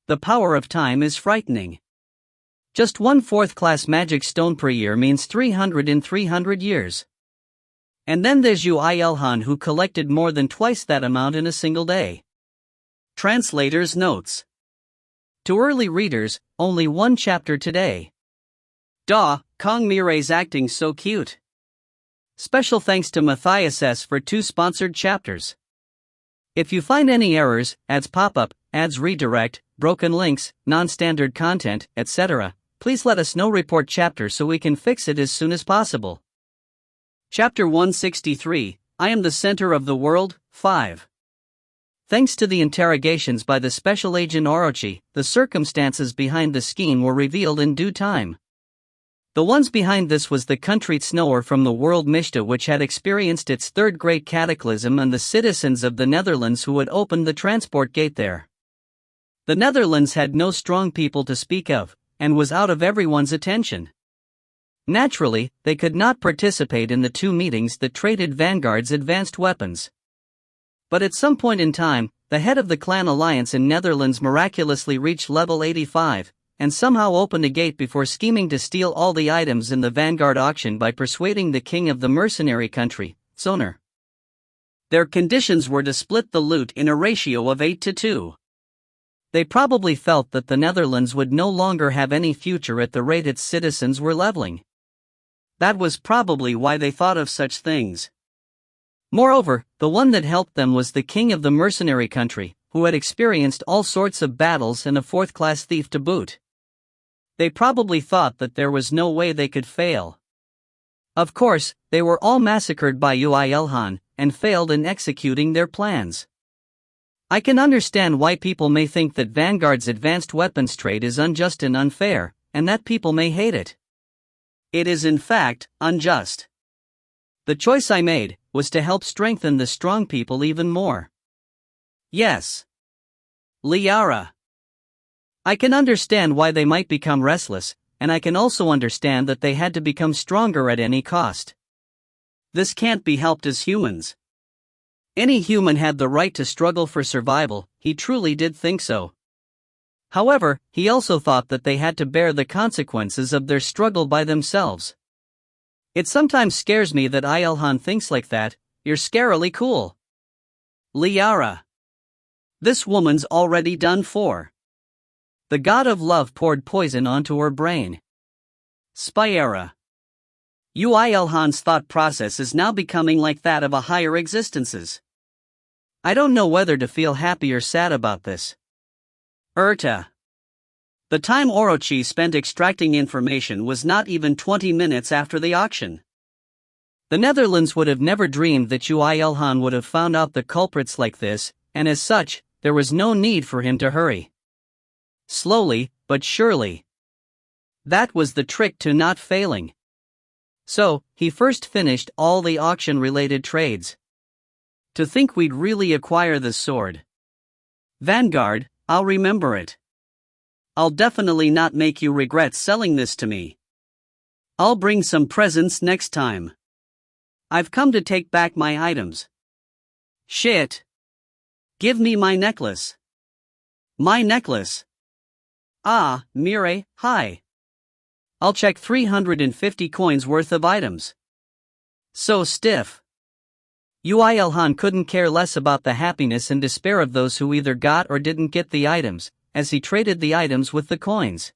The power of time is frightening. Just one fourth-class magic stone per year means 300 in 300 years. And then there's Yoo IlHan, who collected more than twice that amount in a single day. Translator's notes. To early readers, only one chapter today. Duh, Kong Mirai's acting so cute. Special thanks to Matthias S. for 2 sponsored chapters. If you find any errors, ads pop up, ads redirect, broken links, non-standard content, etc., please let us know. Report chapter so we can fix it as soon as possible. Chapter 163, I Am the Center of the World, 5. Thanks to the interrogations by the Special Agent Orochi, the circumstances behind the scheme were revealed in due time. The ones behind this was the country Snower from the world Mishta, which had experienced its third Great Cataclysm, and the citizens of the Netherlands who had opened the transport gate there. The Netherlands had no strong people to speak of, and was out of everyone's attention. Naturally, they could not participate in the 2 meetings that traded Vanguard's advanced weapons. But at some point in time, the head of the clan alliance in Netherlands miraculously reached level 85, and somehow opened a gate before scheming to steal all the items in the Vanguard auction by persuading the king of the mercenary country, Soner. Their conditions were to split the loot in a ratio of 8-2. They probably felt that the Netherlands would no longer have any future at the rate its citizens were leveling. That was probably why they thought of such things. Moreover, the one that helped them was the king of the mercenary country, who had experienced all sorts of battles and a 4th-class thief to boot. They probably thought that there was no way they could fail. Of course, they were all massacred by Yoo IlHan, and failed in executing their plans. I can understand why people may think that Vanguard's advanced weapons trade is unjust and unfair, and that people may hate it. It is in fact unjust. The choice I made was to help strengthen the strong people even more. Yes. Liara. I can understand why they might become restless, and I can also understand that they had to become stronger at any cost. This can't be helped as humans. Any human had the right to struggle for survival, he truly did think so. However, he also thought that they had to bear the consequences of their struggle by themselves. It sometimes scares me that IlHan thinks like that. You're scarily cool. Liara. This woman's already done for. The god of love poured poison onto her brain. Spyera. Yoo IlHan's thought process is now becoming like that of a higher existences. I don't know whether to feel happy or sad about this. The time Orochi spent extracting information was not even 20 minutes after the auction. The Netherlands would have never dreamed that Yoo IlHan would have found out the culprits like this, and as such, there was no need for him to hurry. Slowly, but surely. That was the trick to not failing. So, he first finished all the auction-related trades. To think we'd really acquire this sword. Vanguard, I'll remember it. I'll definitely not make you regret selling this to me. I'll bring some presents next time. I've come to take back my items. Shit. Give me my necklace. My necklace. Ah, Mirai, hi. I'll check 350 coins worth of items. So stiff. Yoo IlHan couldn't care less about the happiness and despair of those who either got or didn't get the items, as he traded the items with the coins.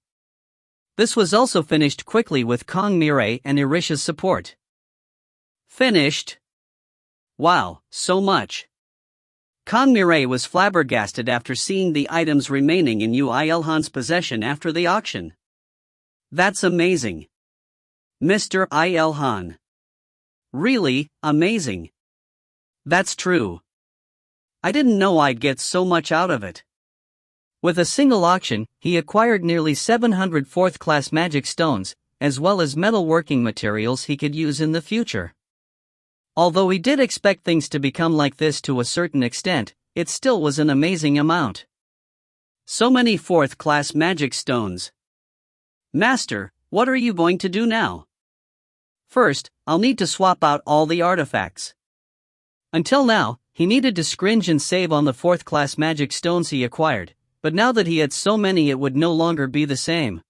This was also finished quickly with Kong Mirai and Irisha's support. Finished? Wow, so much. Kong Mirai was flabbergasted after seeing the items remaining in Yoo IlHan's possession after the auction. That's amazing. Mr. IlHan. Really, amazing. That's true. I didn't know I'd get so much out of it. With a single auction, he acquired nearly 700 4th-class magic stones, as well as metalworking materials he could use in the future. Although he did expect things to become like this to a certain extent, it still was an amazing amount. So many 4th-class magic stones. Master, what are you going to do now? First, I'll need to swap out all the artifacts. Until now, he needed to scringe and save on the 4th-class magic stones he acquired, but now that he had so many it would no longer be the same.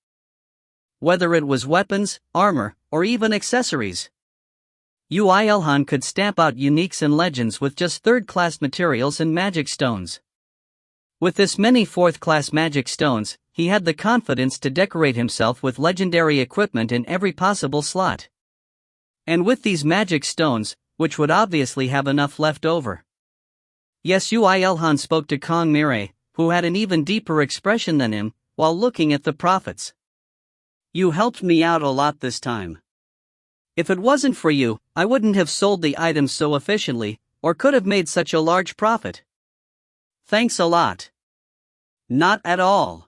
Whether it was weapons, armor, or even accessories. Yoo IlHan could stamp out uniques and legends with just third-class materials and magic stones. With this many fourth-class magic stones, he had the confidence to decorate himself with legendary equipment in every possible slot. And with these magic stones, which would obviously have enough left over. Yes, Yoo IlHan spoke to Kong Mirror, who had an even deeper expression than him, while looking at the profits. You helped me out a lot this time. If it wasn't for you, I wouldn't have sold the items so efficiently, or could have made such a large profit. Thanks a lot. Not at all.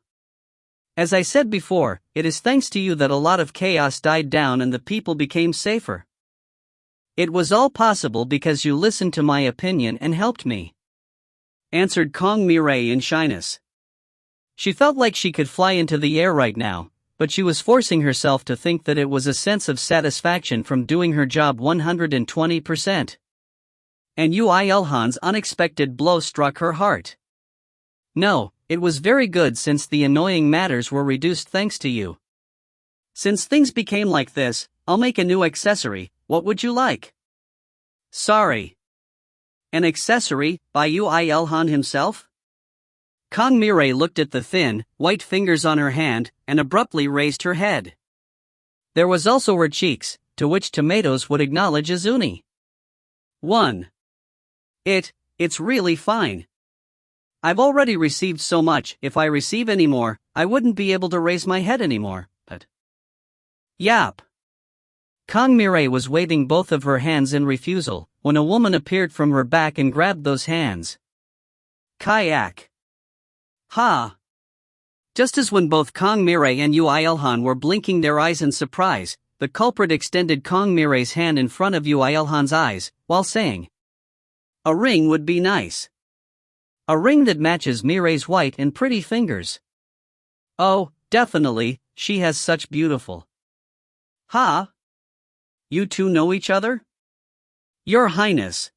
As I said before, it is thanks to you that a lot of chaos died down and the people became safer. It was all possible because you listened to my opinion and helped me, answered Kong Mirror in shyness. She felt like she could fly into the air right now, but she was forcing herself to think that it was a sense of satisfaction from doing her job 120%. And Yoo IlHan's unexpected blow struck her heart. No, it was very good since the annoying matters were reduced thanks to you. Since things became like this, I'll make a new accessory. What would you like? Sorry. An accessory, by Yoo IlHan himself? Kong Mirror looked at the thin, white fingers on her hand, and abruptly raised her head. There was also her cheeks, to which tomatoes would acknowledge as uni. 1. It's really fine. I've already received so much, if I receive any more, I wouldn't be able to raise my head anymore, but... Yap. Kong Mirror was waving both of her hands in refusal, when a woman appeared from her back and grabbed those hands. Kayak. Ha! Just as when both Kong Mirror and Yoo IlHan were blinking their eyes in surprise, the culprit extended Kong Mirror's hand in front of Yoo IlHan's eyes, while saying, "A ring would be nice. A ring that matches Mirror's white and pretty fingers. Oh, definitely, she has such beautiful." Ha! You two know each other? Your Highness.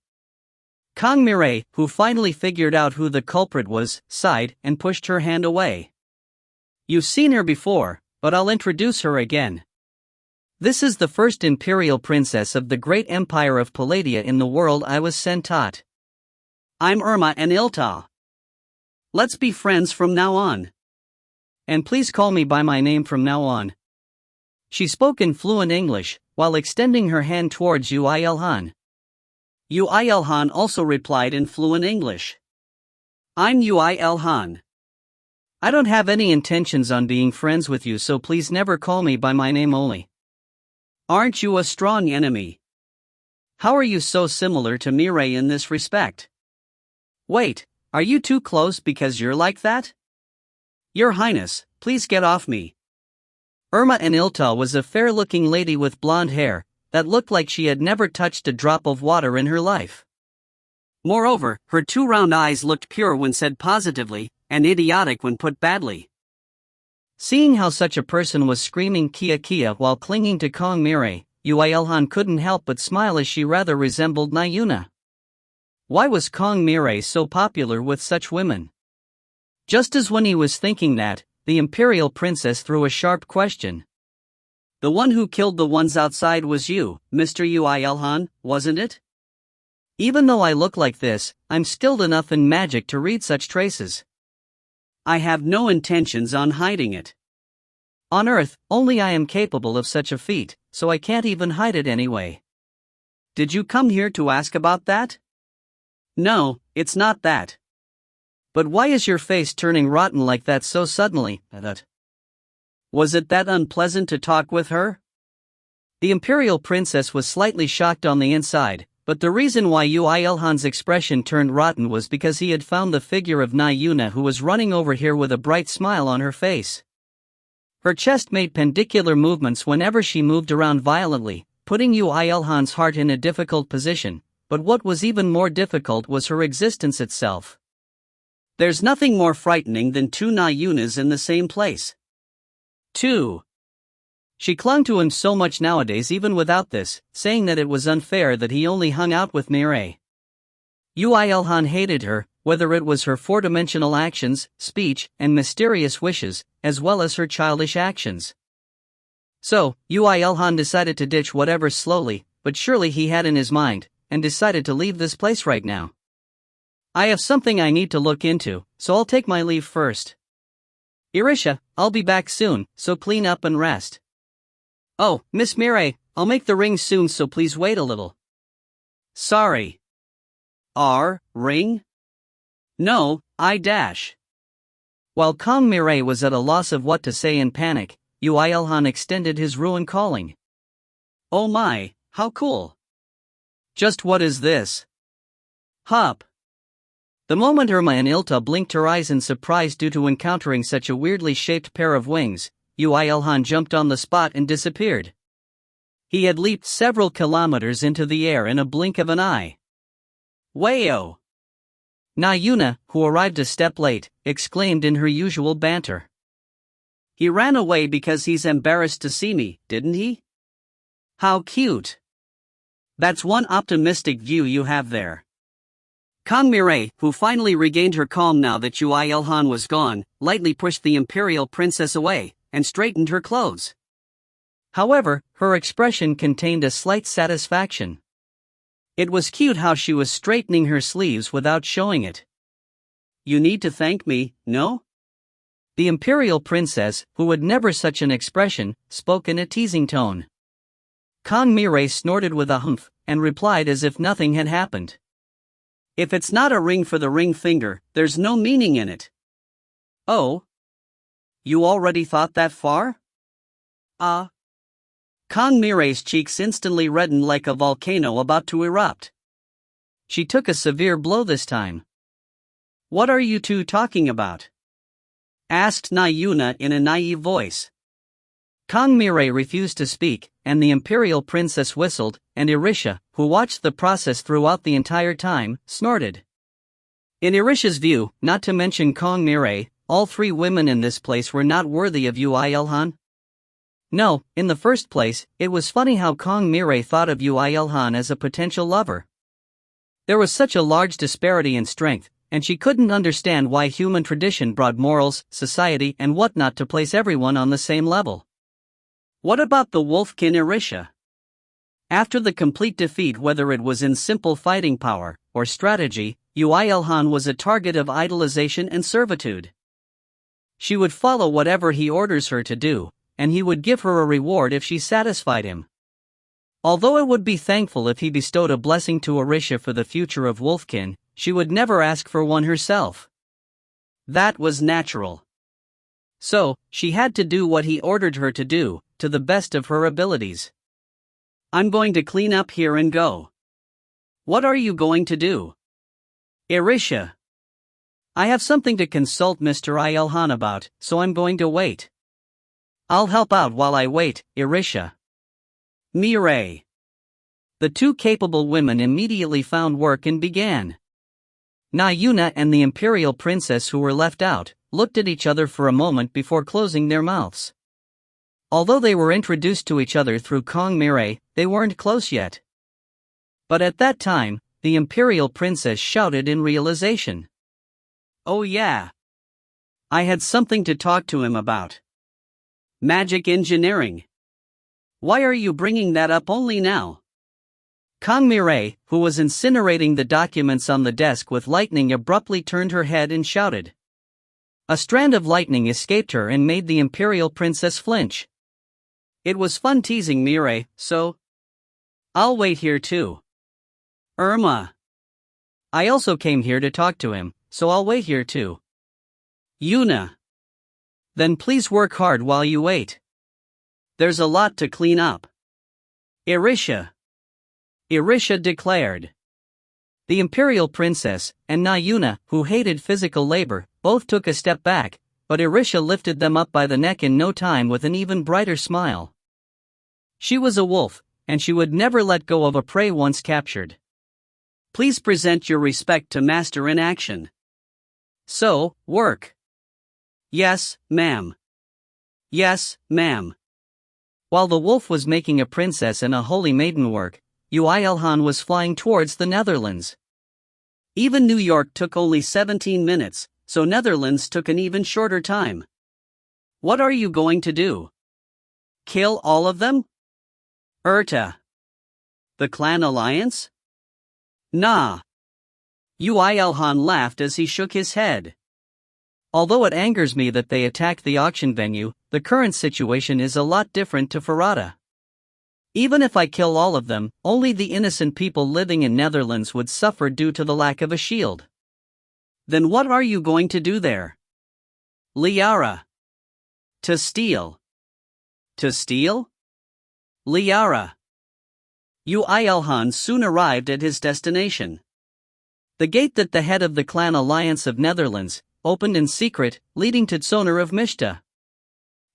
Kong Mirror, who finally figured out who the culprit was, sighed and pushed her hand away. You've seen her before, but I'll introduce her again. This is the first imperial princess of the great empire of Palladia in the world I was sent taught. I'm IlHan. Let's be friends from now on. And please call me by my name from now on. She spoke in fluent English, while extending her hand towards Yoo IlHan. Yoo IlHan also replied in fluent English. I'm Yoo IlHan. I don't have any intentions on being friends with you, so please never call me by my name only. Aren't you a strong enemy? How are you so similar to Mirror in this respect? Wait, are you too close because you're like that? Your Highness, please get off me. IlHan was a fair-looking lady with blonde hair that looked like she had never touched a drop of water in her life. Moreover, her two round eyes looked pure when said positively, and idiotic when put badly. Seeing how such a person was screaming Kia Kia while clinging to Kong Mirror, Yoo IlHan couldn't help but smile as she rather resembled Nayuna. Why was Kong Mirror so popular with such women? Just as when he was thinking that, the imperial princess threw a sharp question. The one who killed the ones outside was you, Mr. Yoo IlHan, wasn't it? Even though I look like this, I'm skilled enough in magic to read such traces. I have no intentions on hiding it. On Earth, only I am capable of such a feat, so I can't even hide it anyway. Did you come here to ask about that? No, it's not that. But why is your face turning rotten like that so suddenly? Was it that unpleasant to talk with her? The imperial princess was slightly shocked on the inside, but the reason why Yoo IlHan's expression turned rotten was because he had found the figure of Nayuna, who was running over here with a bright smile on her face. Her chest made pendicular movements whenever she moved around violently, putting Yoo IlHan's heart in a difficult position, but what was even more difficult was her existence itself. There's nothing more frightening than two Nayunas in the same place. 2. She clung to him so much nowadays even without this, saying that it was unfair that he only hung out with Mirror. Yoo IlHan hated her, whether it was her four-dimensional actions, speech, and mysterious wishes, as well as her childish actions. So, Yoo IlHan decided to ditch whatever slowly, but surely he had in his mind, and decided to leave this place right now. I have something I need to look into, so I'll take my leave first. Irisha, I'll be back soon, so clean up and rest. Oh, Miss Mirai, I'll make the ring soon, so please wait a little. Sorry. Ring? No, I dash. While Kong Mirai was at a loss of what to say in panic, Yoo IlHan extended his ruin calling. Oh my, how cool. Just what is this? Hop. The moment Irma and Ilta blinked her eyes in surprise due to encountering such a weirdly shaped pair of wings, Yoo IlHan jumped on the spot and disappeared. He had leaped several kilometers into the air in a blink of an eye. Wayo! Nayuna, who arrived a step late, exclaimed in her usual banter. He ran away because he's embarrassed to see me, didn't he? How cute! That's one optimistic view you have there. Kong Mirai, who finally regained her calm now that Yoo IlHan was gone, lightly pushed the imperial princess away, and straightened her clothes. However, her expression contained a slight satisfaction. It was cute how she was straightening her sleeves without showing it. You need to thank me, no? The imperial princess, who had never such an expression, spoke in a teasing tone. Kong Mirai snorted with a humph, and replied as if nothing had happened. If it's not a ring for the ring finger, there's no meaning in it. Oh? You already thought that far? Kong Mirai's cheeks instantly reddened like a volcano about to erupt. She took a severe blow this time. What are you two talking about? Asked Nayuna in a naive voice. Kong Mirai refused to speak, and the imperial princess whistled, and Irisha, who watched the process throughout the entire time, snorted. In Irisha's view, not to mention Kong Mirai, all three women in this place were not worthy of Yoo IlHan. No, in the first place, it was funny how Kong Mirai thought of Yoo IlHan as a potential lover. There was such a large disparity in strength, and she couldn't understand why human tradition brought morals, society and whatnot to place everyone on the same level. What about the wolfkin Irisha? After the complete defeat, whether it was in simple fighting power or strategy, Yoo IlHan was a target of idolization and servitude. She would follow whatever he orders her to do, and he would give her a reward if she satisfied him. Although it would be thankful if he bestowed a blessing to Irisha for the future of Wolfkin, she would never ask for one herself. That was natural. So, she had to do what he ordered her to do, to the best of her abilities. I'm going to clean up here and go. What are you going to do? Irisha. I have something to consult Mr. IlHan about, so I'm going to wait. I'll help out while I wait, Irisha. Mirai. The two capable women immediately found work and began. Nayuna and the imperial princess, who were left out, looked at each other for a moment before closing their mouths. Although they were introduced to each other through Kong Mirai, they weren't close yet. But at that time, the imperial princess shouted in realization. Oh yeah. I had something to talk to him about. Magic engineering. Why are you bringing that up only now? Kong Mirai, who was incinerating the documents on the desk with lightning, abruptly turned her head and shouted. A strand of lightning escaped her and made the imperial princess flinch. It was fun teasing Mirai, so I'll wait here too. Irma. I also came here to talk to him, so I'll wait here too. Yuna. Then please work hard while you wait. There's a lot to clean up. Irisha. Irisha declared. The imperial princess and Nayuna, who hated physical labor, both took a step back, but Irisha lifted them up by the neck in no time with an even brighter smile. She was a wolf, and she would never let go of a prey once captured. Please present your respect to master in action. So, work. Yes, ma'am. Yes, ma'am. While the wolf was making a princess and a holy maiden work, Yoo IlHan was flying towards the Netherlands. Even New York took only 17 minutes, so Netherlands took an even shorter time. What are you going to do? Kill all of them? Urta. The clan alliance? Nah. Yoo IlHan laughed as he shook his head. Although it angers me that they attacked the auction venue, the current situation is a lot different to Farada. Even if I kill all of them, only the innocent people living in Netherlands would suffer due to the lack of a shield. Then what are you going to do there? Liara. To steal. To steal? Liara. Yoo IlHan soon arrived at his destination. The gate that the head of the Clan Alliance of Netherlands opened in secret, leading to Tsoner of Mishta.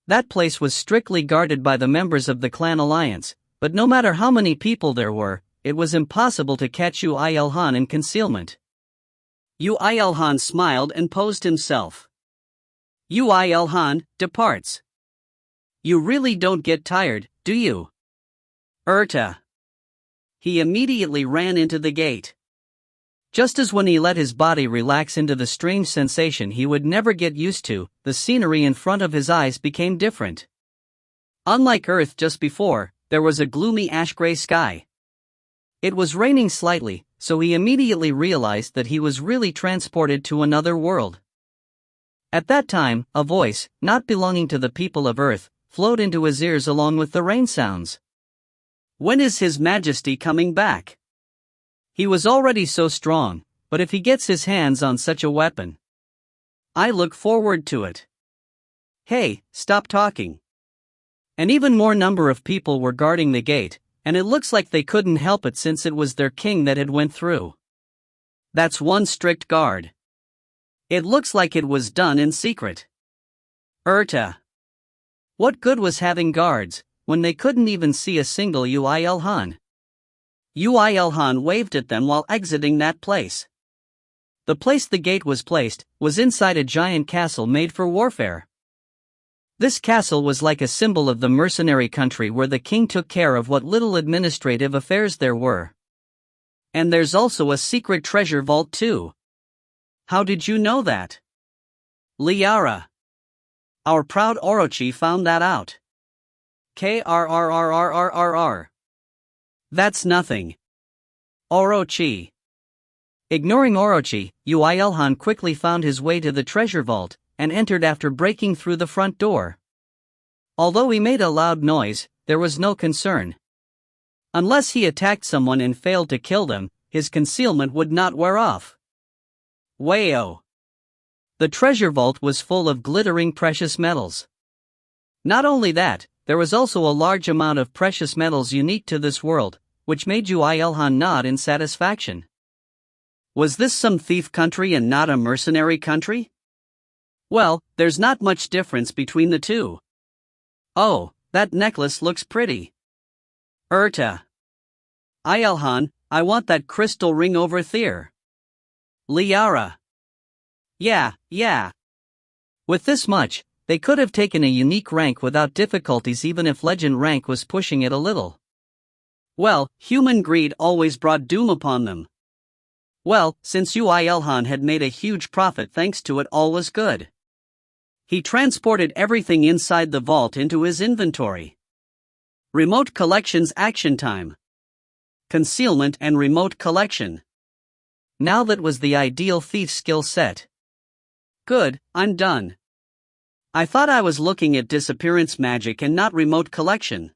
That place was strictly guarded by the members of the Clan Alliance, but no matter how many people there were, it was impossible to catch Yoo IlHan in concealment. Yoo IlHan smiled and posed himself. Yoo IlHan departs. You really don't get tired, do you? Erta. He immediately ran into the gate. Just as when he let his body relax into the strange sensation he would never get used to, the scenery in front of his eyes became different. Unlike Earth just before, there was a gloomy ash-gray sky. It was raining slightly, so he immediately realized that he was really transported to another world. At that time, a voice, not belonging to the people of Earth, flowed into his ears along with the rain sounds. When is His Majesty coming back? He was already so strong, but if he gets his hands on such a weapon, I look forward to it. Hey, stop talking. An even more number of people were guarding the gate, and it looks like they couldn't help it since it was their king that had went through. That's one strict guard. It looks like it was done in secret. Erta. What good was having guards, when they couldn't even see a single Yoo IlHan? Yoo IlHan waved at them while exiting that place. The place the gate was placed was inside a giant castle made for warfare. This castle was like a symbol of the mercenary country where the king took care of what little administrative affairs there were. And there's also a secret treasure vault too. How did you know that? Liara. Our proud Orochi found that out. Krrrrrrrrr. That's nothing. Orochi. Ignoring Orochi, Yoo IlHan quickly found his way to the treasure vault, and entered after breaking through the front door. Although he made a loud noise, there was no concern. Unless he attacked someone and failed to kill them, his concealment would not wear off. Wayo. The treasure vault was full of glittering precious metals. Not only that, there was also a large amount of precious metals unique to this world, which made Yoo IlHan nod in satisfaction. Was this some thief country and not a mercenary country? Well, there's not much difference between the two. Oh, that necklace looks pretty. Erta. IlHan, I want that crystal ring over there. Liara. Yeah. With this much, they could have taken a unique rank without difficulties even if legend rank was pushing it a little. Well, human greed always brought doom upon them. Well, since Yoo IlHan had made a huge profit thanks to it, all was good. He transported everything inside the vault into his inventory. Remote collections action time. Concealment and remote collection. Now that was the ideal thief skill set. Good, I'm done. I thought I was looking at disappearance magic and not remote collection.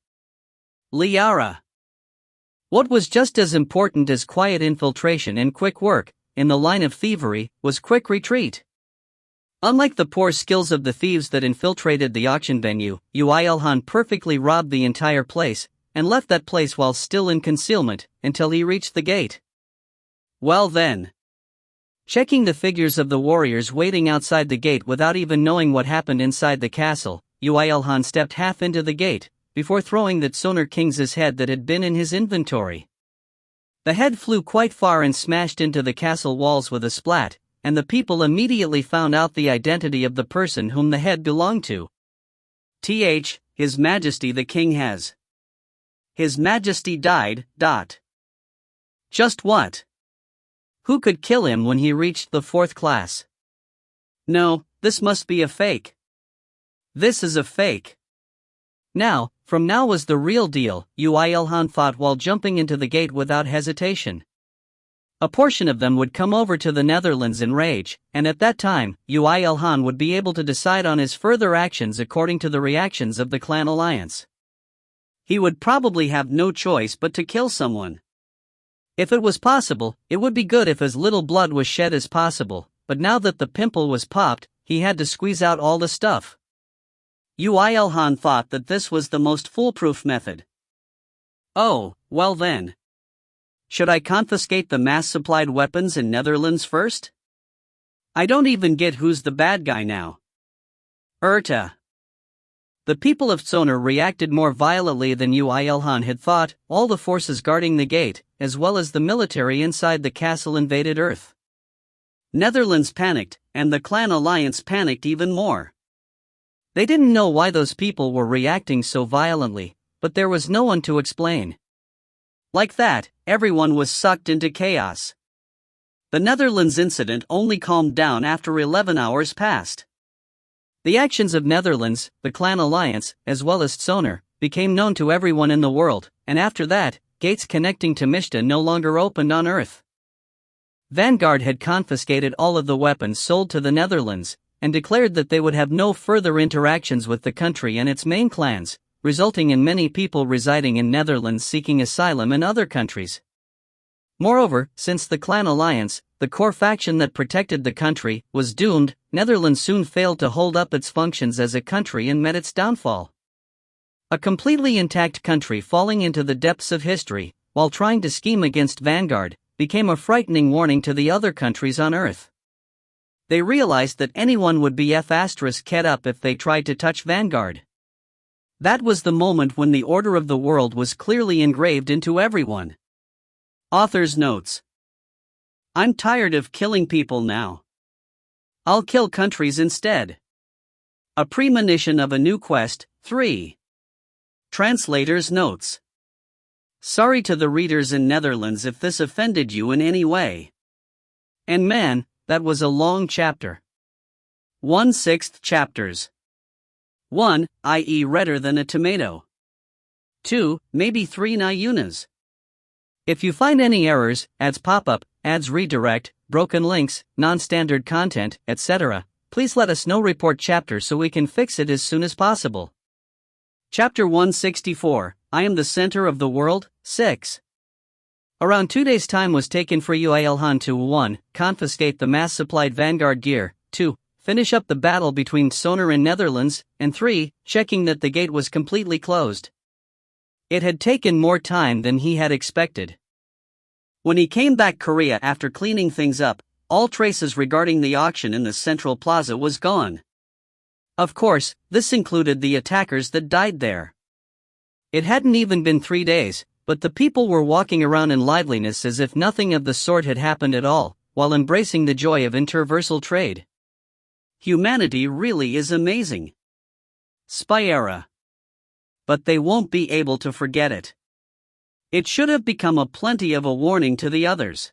Liara. What was just as important as quiet infiltration and quick work, in the line of thievery, was quick retreat. Unlike the poor skills of the thieves that infiltrated the auction venue, Yoo IlHan perfectly robbed the entire place, and left that place while still in concealment, until he reached the gate. Well then. Checking the figures of the warriors waiting outside the gate without even knowing what happened inside the castle, Yoo IlHan stepped half into the gate, before throwing the Tsoner King's head that had been in his inventory. The head flew quite far and smashed into the castle walls with a splat, and the people immediately found out the identity of the person whom the head belonged to. His Majesty the King has. His Majesty died. Just what? Who could kill him when he reached the 4th class? No, this must be a fake. This is a fake. Now, from now was the real deal, Yoo IlHan thought while jumping into the gate without hesitation. A portion of them would come over to the Netherlands in rage, and at that time, Yoo IlHan would be able to decide on his further actions according to the reactions of the clan alliance. He would probably have no choice but to kill someone. If it was possible, it would be good if as little blood was shed as possible, but now that the pimple was popped, he had to squeeze out all the stuff. Yoo IlHan thought that this was the most foolproof method. Oh, well then. Should I confiscate the mass-supplied weapons in Netherlands first? I don't even get who's the bad guy now. The people of Sonar reacted more violently than Yoo IlHan had thought. All the forces guarding the gate, as well as the military inside the castle, invaded Earth. Netherlands panicked, and the clan alliance panicked even more. They didn't know why those people were reacting so violently, but there was no one to explain. Like that, everyone was sucked into chaos. The Netherlands incident only calmed down after 11 hours passed. The actions of Netherlands, the clan alliance, as well as Sonar, became known to everyone in the world, and after that, gates connecting to Mishta no longer opened on Earth. Vanguard had confiscated all of the weapons sold to the Netherlands, and declared that they would have no further interactions with the country and its main clans, resulting in many people residing in Netherlands seeking asylum in other countries. Moreover, since the clan alliance, the core faction that protected the country, was doomed, Netherlands soon failed to hold up its functions as a country and met its downfall. A completely intact country falling into the depths of history, while trying to scheme against Vanguard, became a frightening warning to the other countries on Earth. They realized that anyone would be ***** up if they tried to touch Vanguard. That was the moment when the order of the world was clearly engraved into everyone. Author's notes. I'm tired of killing people now. I'll kill countries instead. A premonition of a new quest, 3. Translator's notes. Sorry to the readers in Netherlands if this offended you in any way. And man, that was a long chapter. 1/6 chapters. 1, i.e. redder than a tomato. 2, maybe 3 Nayunas. If you find any errors, ads pop up, ads redirect, broken links, non-standard content, etc., please let us know. Report chapter so we can fix it as soon as possible. Chapter 164, I am the center of the world, 6. Around 2 days' time was taken for Yoo IlHan to 1. Confiscate the mass-supplied Vanguard gear, 2. Finish up the battle between Sonar and Netherlands, and 3. Checking that the gate was completely closed. It had taken more time than he had expected. When he came back Korea after cleaning things up, all traces regarding the auction in the central plaza was gone. Of course, this included the attackers that died there. It hadn't even been 3 days, but the people were walking around in liveliness as if nothing of the sort had happened at all, while embracing the joy of interversal trade. Humanity really is amazing. Spy era. But they won't be able to forget it. It should have become plenty of a warning to the others.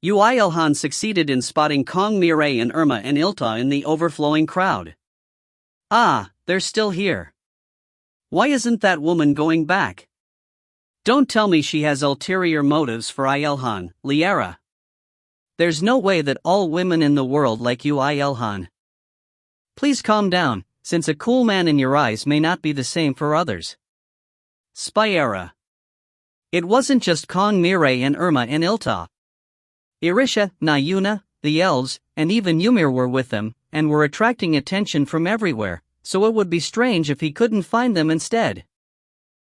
Yoo IlHan succeeded in spotting Kong Mirai and Irma and Ilta in the overflowing crowd. Ah, they're still here. Why isn't that woman going back? Don't tell me she has ulterior motives for IlHan, Liara. There's no way that all women in the world like Yoo IlHan. Please calm down, since a cool man in your eyes may not be the same for others. Spy era. It wasn't just Kong Mirai and Irma and Ilta. Irisha, Nayuna, the elves, and even Ymir were with them, and were attracting attention from everywhere, so it would be strange if he couldn't find them instead.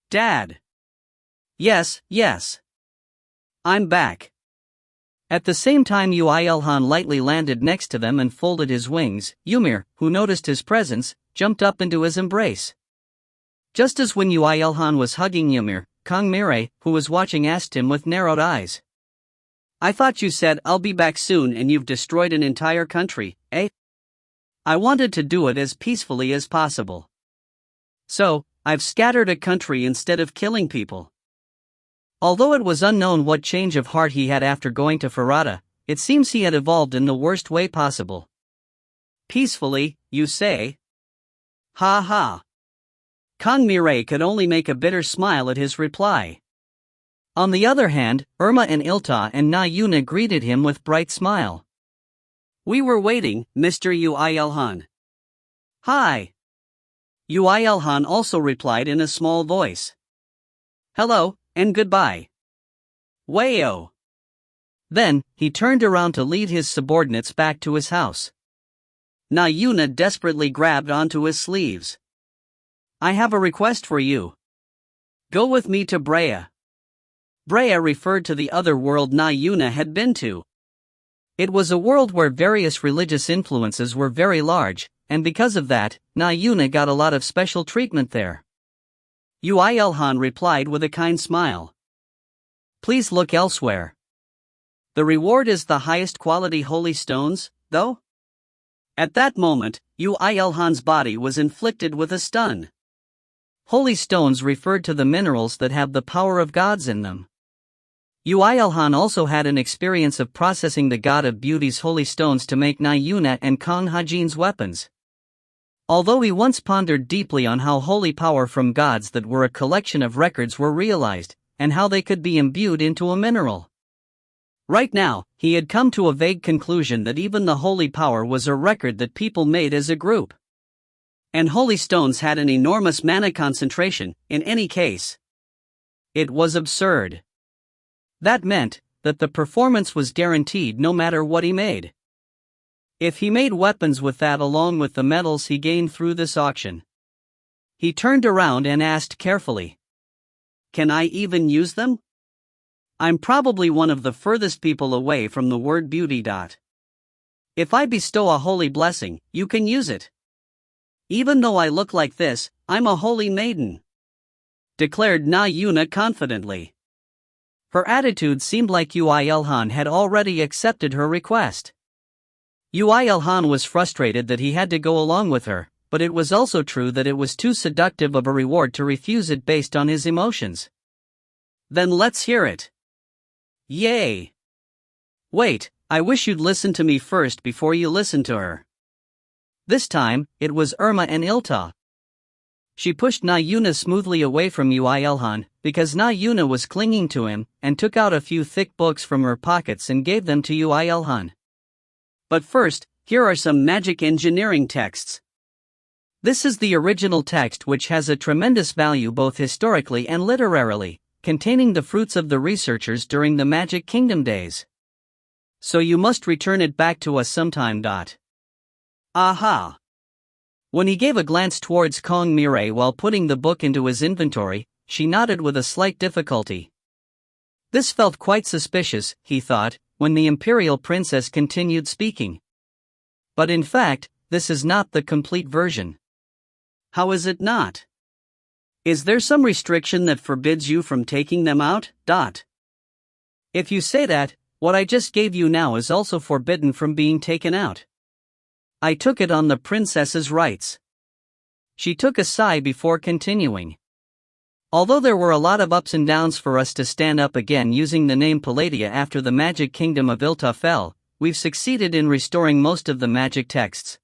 Dad. Yes. I'm back. At the same time Yoo IlHan lightly landed next to them and folded his wings, Ymir, who noticed his presence, jumped up into his embrace. Just as when Yoo IlHan was hugging Ymir, Kong Mirai, who was watching, asked him with narrowed eyes. I thought you said I'll be back soon and you've destroyed an entire country, eh? I wanted to do it as peacefully as possible. So, I've scattered a country instead of killing people. Although it was unknown what change of heart he had after going to Farada, it seems he had evolved in the worst way possible. Peacefully, you say? Ha ha. Kong Mirai could only make a bitter smile at his reply. On the other hand, Irma and IlHan and Na Yuna greeted him with bright smile. "We were waiting, Mr. Yoo IlHan." "Hi." Yoo IlHan also replied in a small voice. "Hello, and goodbye." Wayo. Then, he turned around to lead his subordinates back to his house. Na Yuna desperately grabbed onto his sleeves. "I have a request for you. Go with me to Brea." Brea referred to the other world Na Yuna had been to. It was a world where various religious influences were very large, and because of that, Na Yuna got a lot of special treatment there. Yoo IlHan replied with a kind smile. "Please look elsewhere. The reward is the highest quality holy stones, though?" At that moment, Yoo IlHan's body was inflicted with a stun. Holy stones referred to the minerals that have the power of gods in them. Yoo IlHan also had an experience of processing the god of beauty's holy stones to make Na Yuna and Kong Hajin's weapons. Although he once pondered deeply on how holy power from gods that were a collection of records were realized, and how they could be imbued into a mineral. Right now, he had come to a vague conclusion that even the holy power was a record that people made as a group. And holy stones had an enormous mana concentration, in any case. It was absurd. That meant that the performance was guaranteed no matter what he made. If he made weapons with that along with the metals he gained through this auction. He turned around and asked carefully, "Can I even use them? I'm probably one of the furthest people away from the word beauty. If I bestow a holy blessing, you can use it. Even though I look like this, I'm a holy maiden," declared Na Yuna confidently. Her attitude seemed like Yoo IlHan had already accepted her request. Yoo IlHan was frustrated that he had to go along with her, but it was also true that it was too seductive of a reward to refuse it based on his emotions. "Then let's hear it." "Yay." "Wait, I wish you'd listen to me first before you listen to her." This time, it was Irma and IlHan. She pushed Na Yuna smoothly away from Yoo IlHan, because Na Yuna was clinging to him, and took out a few thick books from her pockets and gave them to Yoo IlHan. "But first, here are some magic engineering texts." This is the original text, which has a tremendous value both historically and literarily, containing the fruits of the researchers during the Magic Kingdom days. So you must return it back to us sometime. Aha. When he gave a glance towards Kong Mirai while putting the book into his inventory, she nodded with a slight difficulty. This felt quite suspicious, he thought, when the imperial princess continued speaking. But in fact, this is not the complete version. How is it not? Is there some restriction that forbids you from taking them out? If you say that, what I just gave you now is also forbidden from being taken out. I took it on the princess's rights. She took a sigh before continuing. Although there were a lot of ups and downs for us to stand up again using the name Palladia after the Magic Kingdom of IlHan fell, we've succeeded in restoring most of the magic texts.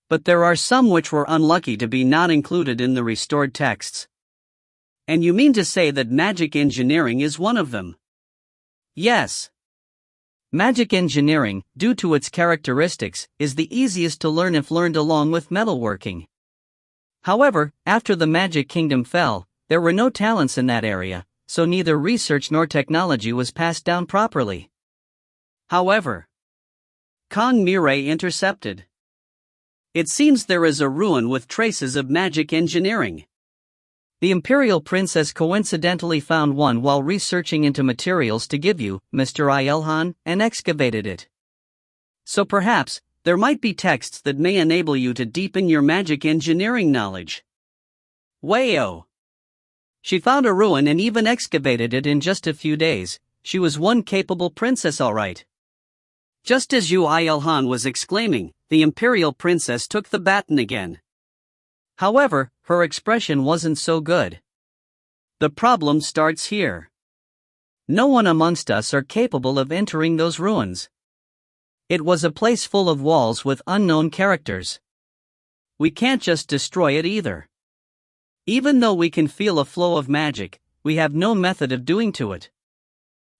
But there are some which were unlucky to be not included in the restored texts. And you mean to say that magic engineering is one of them? Yes. Magic engineering, due to its characteristics, is the easiest to learn if learned along with metalworking. However, after the Magic Kingdom fell, there were no talents in that area, so neither research nor technology was passed down properly. However, Kong Mirai intercepted. It seems there is a ruin with traces of magic engineering. The imperial princess coincidentally found one while researching into materials to give you, Mr. IlHan, and excavated it. So perhaps, there might be texts that may enable you to deepen your magic engineering knowledge. Wayo! She found a ruin and even excavated it in just a few days. She was one capable princess, alright. Just as Yoo IlHan was exclaiming, the imperial princess took the baton again. However, her expression wasn't so good. The problem starts here. No one amongst us are capable of entering those ruins. It was a place full of walls with unknown characters. We can't just destroy it either. Even though we can feel a flow of magic, we have no method of doing to it.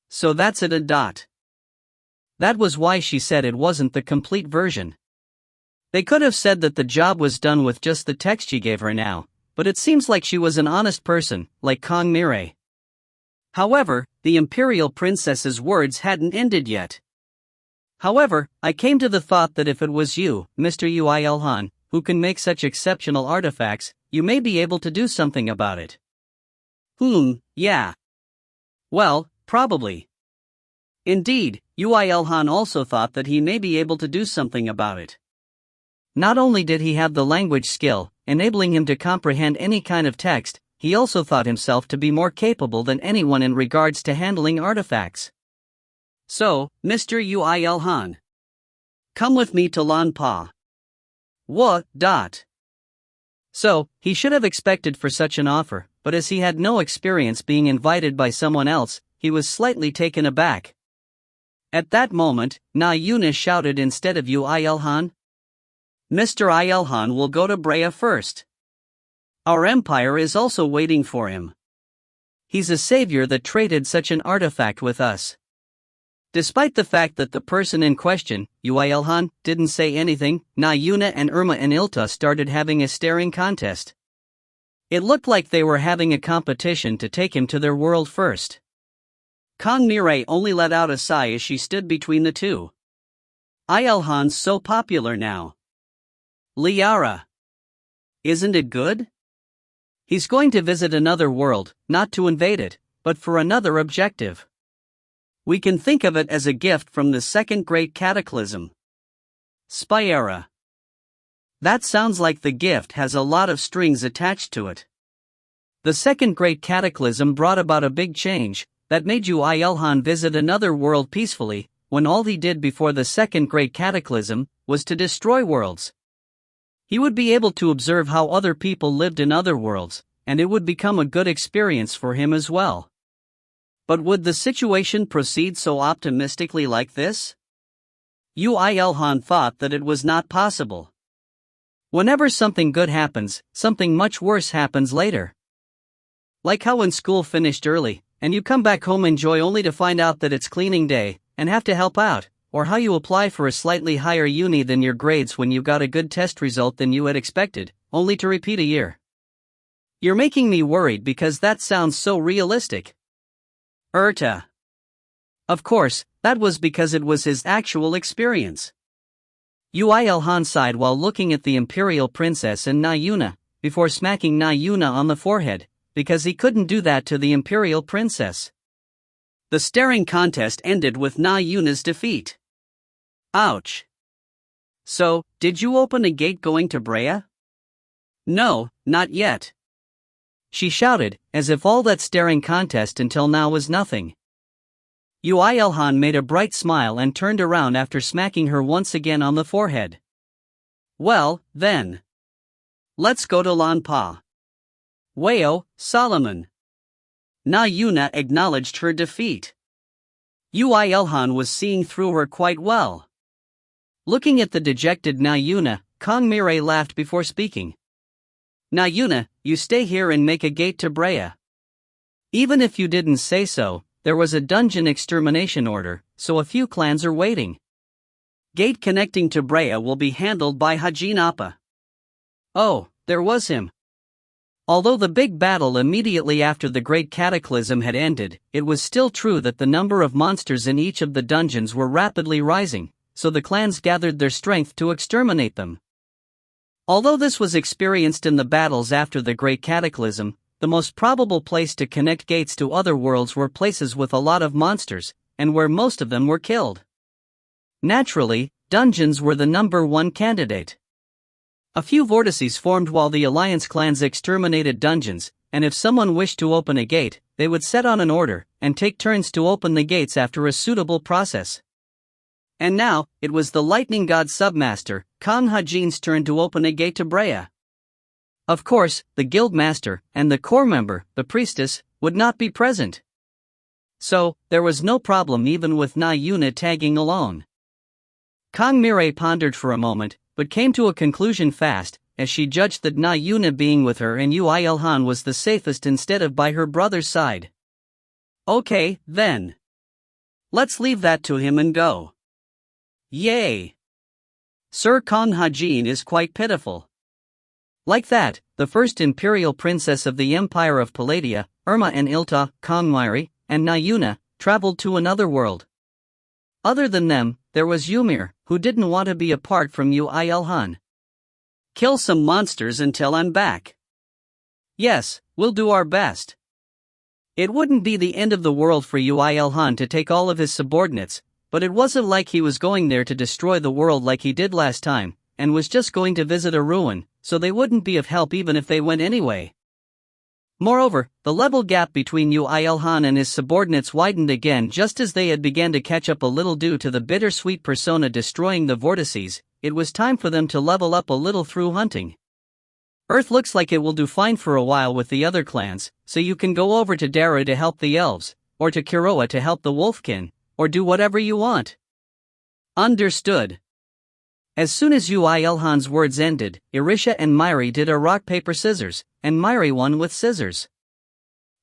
So that's it. That was why she said it wasn't the complete version. They could have said that the job was done with just the text she gave her now, but it seems like she was an honest person, like Kong Mirei. However, the Imperial Princess's words hadn't ended yet. However, I came to the thought that if it was you, Mr. Yoo IlHan, who can make such exceptional artifacts, you may be able to do something about it. Yeah. Well, probably. Indeed, Yoo IlHan also thought that he may be able to do something about it. Not only did he have the language skill, enabling him to comprehend any kind of text, he also thought himself to be more capable than anyone in regards to handling artifacts. So, Mr. Yoo IlHan, come with me to Lan Pa. What? So, he should have expected for such an offer, but as he had no experience being invited by someone else, he was slightly taken aback. At that moment, Na Yuna shouted instead of Yoo IlHan. Mr. IlHan will go to Brea first. Our empire is also waiting for him. He's a savior that traded such an artifact with us. Despite the fact that the person in question, Yoo IlHan, didn't say anything, Na Yuna and Irma and Ilta started having a staring contest. It looked like they were having a competition to take him to their world first. Kong Mirei only let out a sigh as she stood between the two. IlHan's so popular now. Liara. Isn't it good? He's going to visit another world, not to invade it, but for another objective. We can think of it as a gift from the second Great Cataclysm. Spyera. That sounds like the gift has a lot of strings attached to it. The second Great Cataclysm brought about a big change that made Yoo IlHan visit another world peacefully, when all he did before the second Great Cataclysm was to destroy worlds. He would be able to observe how other people lived in other worlds, and it would become a good experience for him as well. But would the situation proceed so optimistically like this? Yoo IlHan thought that it was not possible. Whenever something good happens, something much worse happens later. Like how when school finished early, and you come back home enjoy only to find out that it's cleaning day, and have to help out, or how you apply for a slightly higher uni than your grades when you got a good test result than you had expected, only to repeat a year. You're making me worried because that sounds so realistic. Of course, that was because it was his actual experience. Yoo IlHan sighed while looking at the Imperial Princess and Na Yuna, before smacking Na Yuna on the forehead, because he couldn't do that to the Imperial Princess. The staring contest ended with Na Yuna's defeat. Ouch. So, did you open a gate going to Brea? No, not yet. She shouted, as if all that staring contest until now was nothing. Yoo IlHan made a bright smile and turned around after smacking her once again on the forehead. Well, then. Let's go to Lan Pa. Wayo, Solomon. Na Yuna acknowledged her defeat. Yoo IlHan was seeing through her quite well. Looking at the dejected Na Yuna, Kong Mirei laughed before speaking. Na Yuna, you stay here and make a gate to Brea. Even if you didn't say so, there was a dungeon extermination order, so a few clans are waiting. Gate connecting to Brea will be handled by Hajin Appa. Oh, there was him. Although the big battle immediately after the Great Cataclysm had ended, it was still true that the number of monsters in each of the dungeons were rapidly rising, so the clans gathered their strength to exterminate them. Although this was experienced in the battles after the Great Cataclysm, the most probable place to connect gates to other worlds were places with a lot of monsters, and where most of them were killed. Naturally, dungeons were the #1 candidate. A few vortices formed while the Alliance clans exterminated dungeons, and if someone wished to open a gate, they would set on an order, and take turns to open the gates after a suitable process. And now, it was the Lightning God Submaster, Kong Hajin's turn to open a gate to Brea. Of course, the guild master, and the core member, the priestess, would not be present. So, there was no problem even with Na Yuna tagging along. Kong Mirei pondered for a moment, but came to a conclusion fast, as she judged that Nahyuna being with her and Yoo IlHan was the safest instead of by her brother's side. Okay, then. Let's leave that to him and go. Yay! Sir Kong Hajin is quite pitiful. Like that, the first imperial princess of the Empire of Palladia, Irma and IlHan, Kongmiri, and Nahyuna, traveled to another world. Other than them, there was Ymir, who didn't want to be apart from Yoo IlHan. Kill some monsters until I'm back. Yes, we'll do our best. It wouldn't be the end of the world for Yoo IlHan to take all of his subordinates, but it wasn't like he was going there to destroy the world like he did last time, and was just going to visit a ruin, so they wouldn't be of help even if they went anyway. Moreover, the level gap between Yoo IlHan and his subordinates widened again just as they had begun to catch up a little due to the bittersweet persona destroying the vortices. It was time for them to level up a little through hunting. Earth looks like it will do fine for a while with the other clans, so you can go over to Dara to help the elves, or to Kiroa to help the wolfkin, or do whatever you want. Understood. As soon as Yoo IlHan's words ended, Irisha and Myri did a rock-paper-scissors, and Myri won with scissors.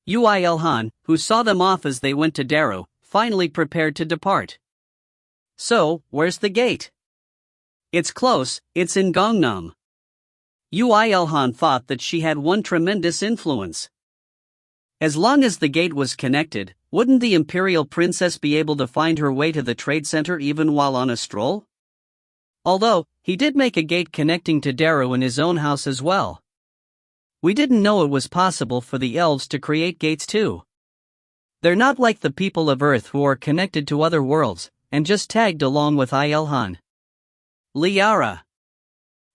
Yoo IlHan, who saw them off as they went to Daru, finally prepared to depart. So, where's the gate? It's close, it's in Gangnam. Yoo IlHan thought that she had one tremendous influence. As long as the gate was connected, wouldn't the imperial princess be able to find her way to the trade center even while on a stroll? Although, he did make a gate connecting to Daru in his own house as well. We didn't know it was possible for the elves to create gates too. They're not like the people of Earth who are connected to other worlds, and just tagged along with IlHan. Liara.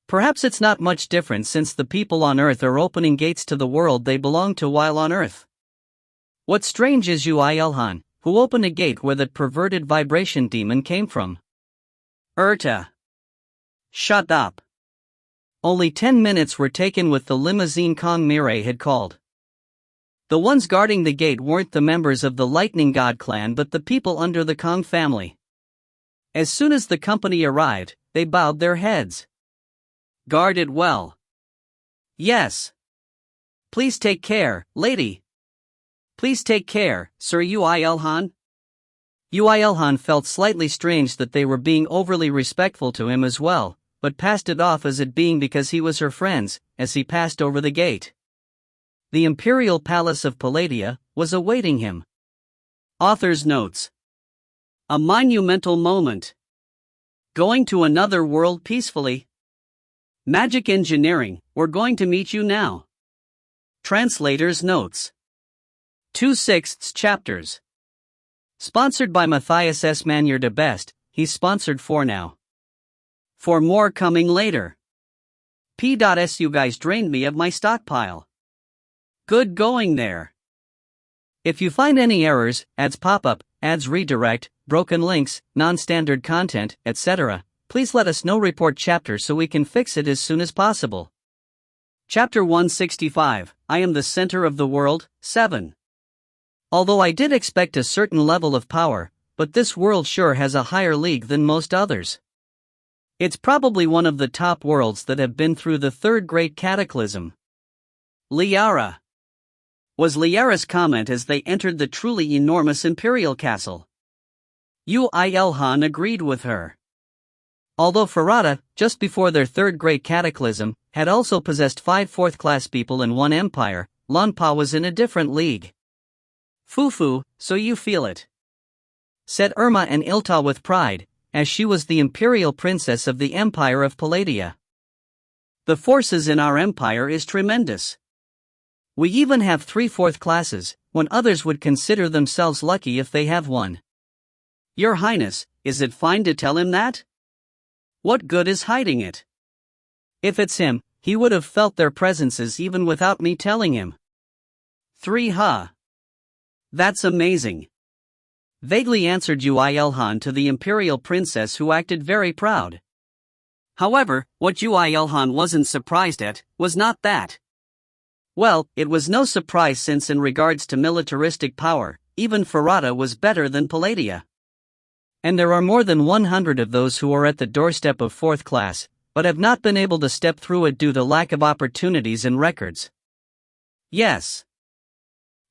Perhaps it's not much different since the people on Earth are opening gates to the world they belong to while on Earth. What's strange is Yoo IlHan, who opened a gate where that perverted vibration demon came from. Urta. Shut up. Only 10 minutes were taken with the limousine Kongmiri had called. The ones guarding the gate weren't the members of the Lightning God clan but the people under the Kong family. As soon as the company arrived, they bowed their heads. Guard it well. Yes. Please take care, lady. Please take care, Sir Yoo IlHan. Yoo IlHan felt slightly strange that they were being overly respectful to him as well, but passed it off as it being because he was her friends, as he passed over the gate. The imperial palace of Palladia was awaiting him. Author's notes. A monumental moment. Going to another world peacefully. Magic engineering, we're going to meet you now. Translator's notes. 2/6 chapters. Sponsored by Matthias S. Manier de Best, he's sponsored for now. For more coming later. P.S. You guys drained me of my stockpile. Good going there. If you find any errors, ads pop up, ads redirect, broken links, non-standard content, etc., please let us know. Report chapter so we can fix it as soon as possible. Chapter 165, I am the center of the world, 7. Although I did expect a certain level of power, but this world sure has a higher league than most others. It's probably one of the top worlds that have been through the third Great Cataclysm. Liara. Was Liara's comment as they entered the truly enormous imperial castle. Yoo IlHan agreed with her. Although Farada, just before their third Great Cataclysm, had also possessed 5 fourth-class people in one empire, Lanpa was in a different league. Fufu, so you feel it. Said Irma and IlHan with pride, as she was the imperial princess of the Empire of Palladia. The forces in our empire is tremendous. We even have 3 fourth classes, when others would consider themselves lucky if they have one. Your Highness, is it fine to tell him that? What good is hiding it? If it's him, he would have felt their presences even without me telling him. 3 huh? That's amazing. Vaguely answered Yoo IlHan to the imperial princess, who acted very proud. However, what Yoo IlHan wasn't surprised at was not that. Well, it was no surprise since in regards to militaristic power, even Farada was better than Palladia. And there are more than 100 of those who are at the doorstep of 4th class, but have not been able to step through it due to lack of opportunities and records. Yes.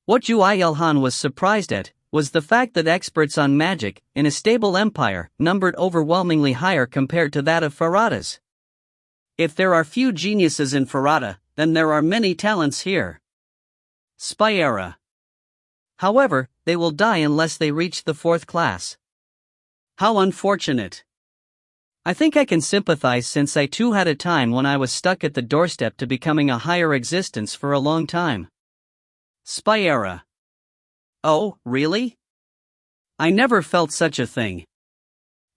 What Yoo IlHan was surprised at was the fact that experts on magic in a stable empire numbered overwhelmingly higher compared to that of Farada's. If there are few geniuses in Farada, then there are many talents here. Spyera. However, they will die unless they reach the 4th class. How unfortunate. I think I can sympathize, since I too had a time when I was stuck at the doorstep to becoming a higher existence for a long time. Spyera. Oh, really? I never felt such a thing.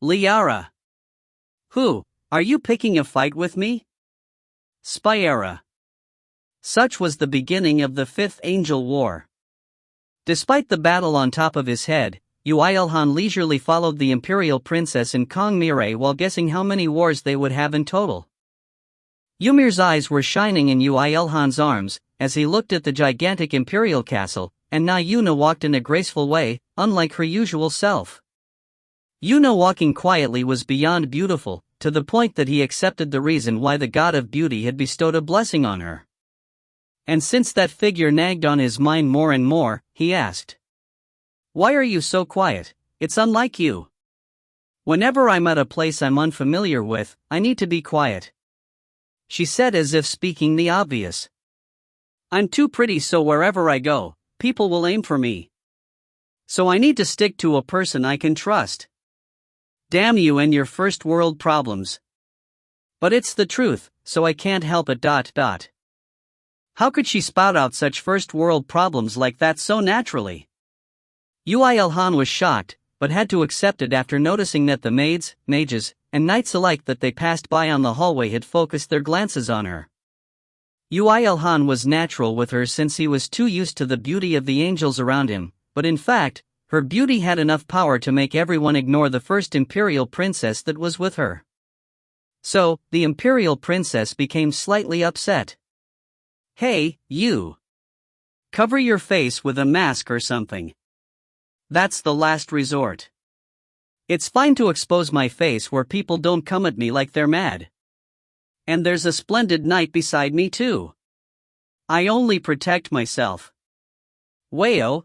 Liara. Who, are you picking a fight with me? Spyera. Such was the beginning of the 5th Angel War. Despite the battle on top of his head, Yoo IlHan leisurely followed the Imperial Princess and Kong Mirei while guessing how many wars they would have in total. Ymir's eyes were shining in Yoo IlHan's arms as he looked at the gigantic Imperial Castle, and Na Yuna walked in a graceful way, unlike her usual self. Yuna walking quietly was beyond beautiful, to the point that he accepted the reason why the god of beauty had bestowed a blessing on her. And since that figure nagged on his mind more and more, he asked, "Why are you so quiet? It's unlike you. Whenever I'm at a place I'm unfamiliar with, I need to be quiet," she said, as if speaking the obvious. "I'm too pretty, so wherever I go, people will aim for me. So I need to stick to a person I can trust. Damn you and your first world problems. But it's the truth, so I can't help it. How could she spout out such first world problems like that so naturally? Yoo IlHan was shocked, but had to accept it after noticing that the maids, mages, and knights alike that they passed by on the hallway had focused their glances on her. Yoo IlHan was natural with her since he was too used to the beauty of the angels around him, but in fact, her beauty had enough power to make everyone ignore the first imperial princess that was with her. So, the imperial princess became slightly upset. "Hey, you. Cover your face with a mask or something. That's the last resort. It's fine to expose my face where people don't come at me like they're mad. And there's a splendid knight beside me too. I only protect myself. Wayo.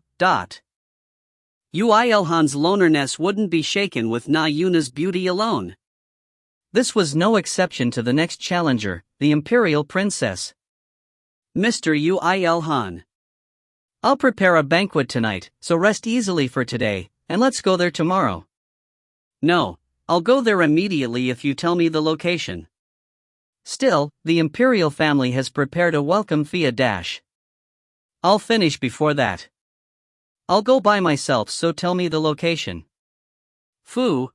Yoo IlHan's lonerness wouldn't be shaken with Na Yuna's beauty alone. This was no exception to the next challenger, the imperial princess. Mr. Yoo IlHan. I'll prepare a banquet tonight, so rest easily for today, and let's go there tomorrow. No, I'll go there immediately if you tell me the location. Still, the imperial family has prepared a welcome fia. I'll finish before that. I'll go by myself, so tell me the location. Fu.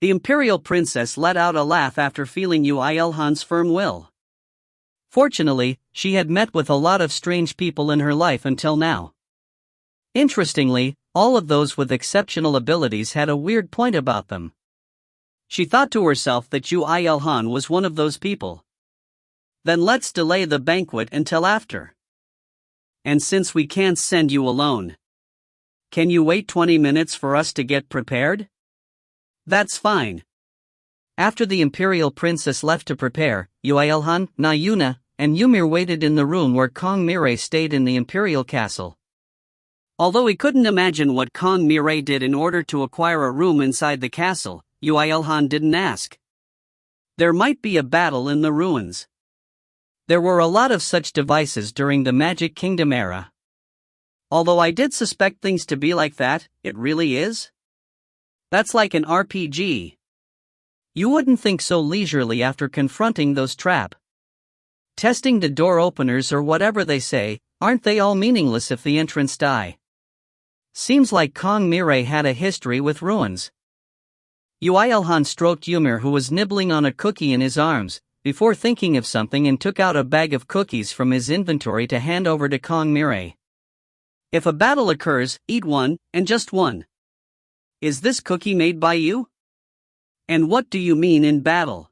The imperial princess let out a laugh after feeling Yoo IlHan's firm will. Fortunately, she had met with a lot of strange people in her life until now. Interestingly, all of those with exceptional abilities had a weird point about them. She thought to herself that Yoo IlHan was one of those people. Then let's delay the banquet until after. And since we can't send you alone, can you wait 20 minutes for us to get prepared? That's fine. After the imperial princess left to prepare, Yoo IlHan, Na Yuna, and Ymir waited in the room where Kong Mirei stayed in the imperial castle. Although he couldn't imagine what Kong Mirei did in order to acquire a room inside the castle, Yoo IlHan didn't ask. There might be a battle in the ruins. There were a lot of such devices during the Magic Kingdom era. Although I did suspect things to be like that, it really is? That's like an RPG. You wouldn't think so leisurely after confronting those testing the door openers or whatever they say, aren't they all meaningless if the entrants die? Seems like Kong Mirei had a history with ruins. Yoo IlHan stroked Ymir, who was nibbling on a cookie in his arms, before thinking of something and took out a bag of cookies from his inventory to hand over to Kong Mirei. If a battle occurs, eat one, and just one. Is this cookie made by you? And what do you mean in battle?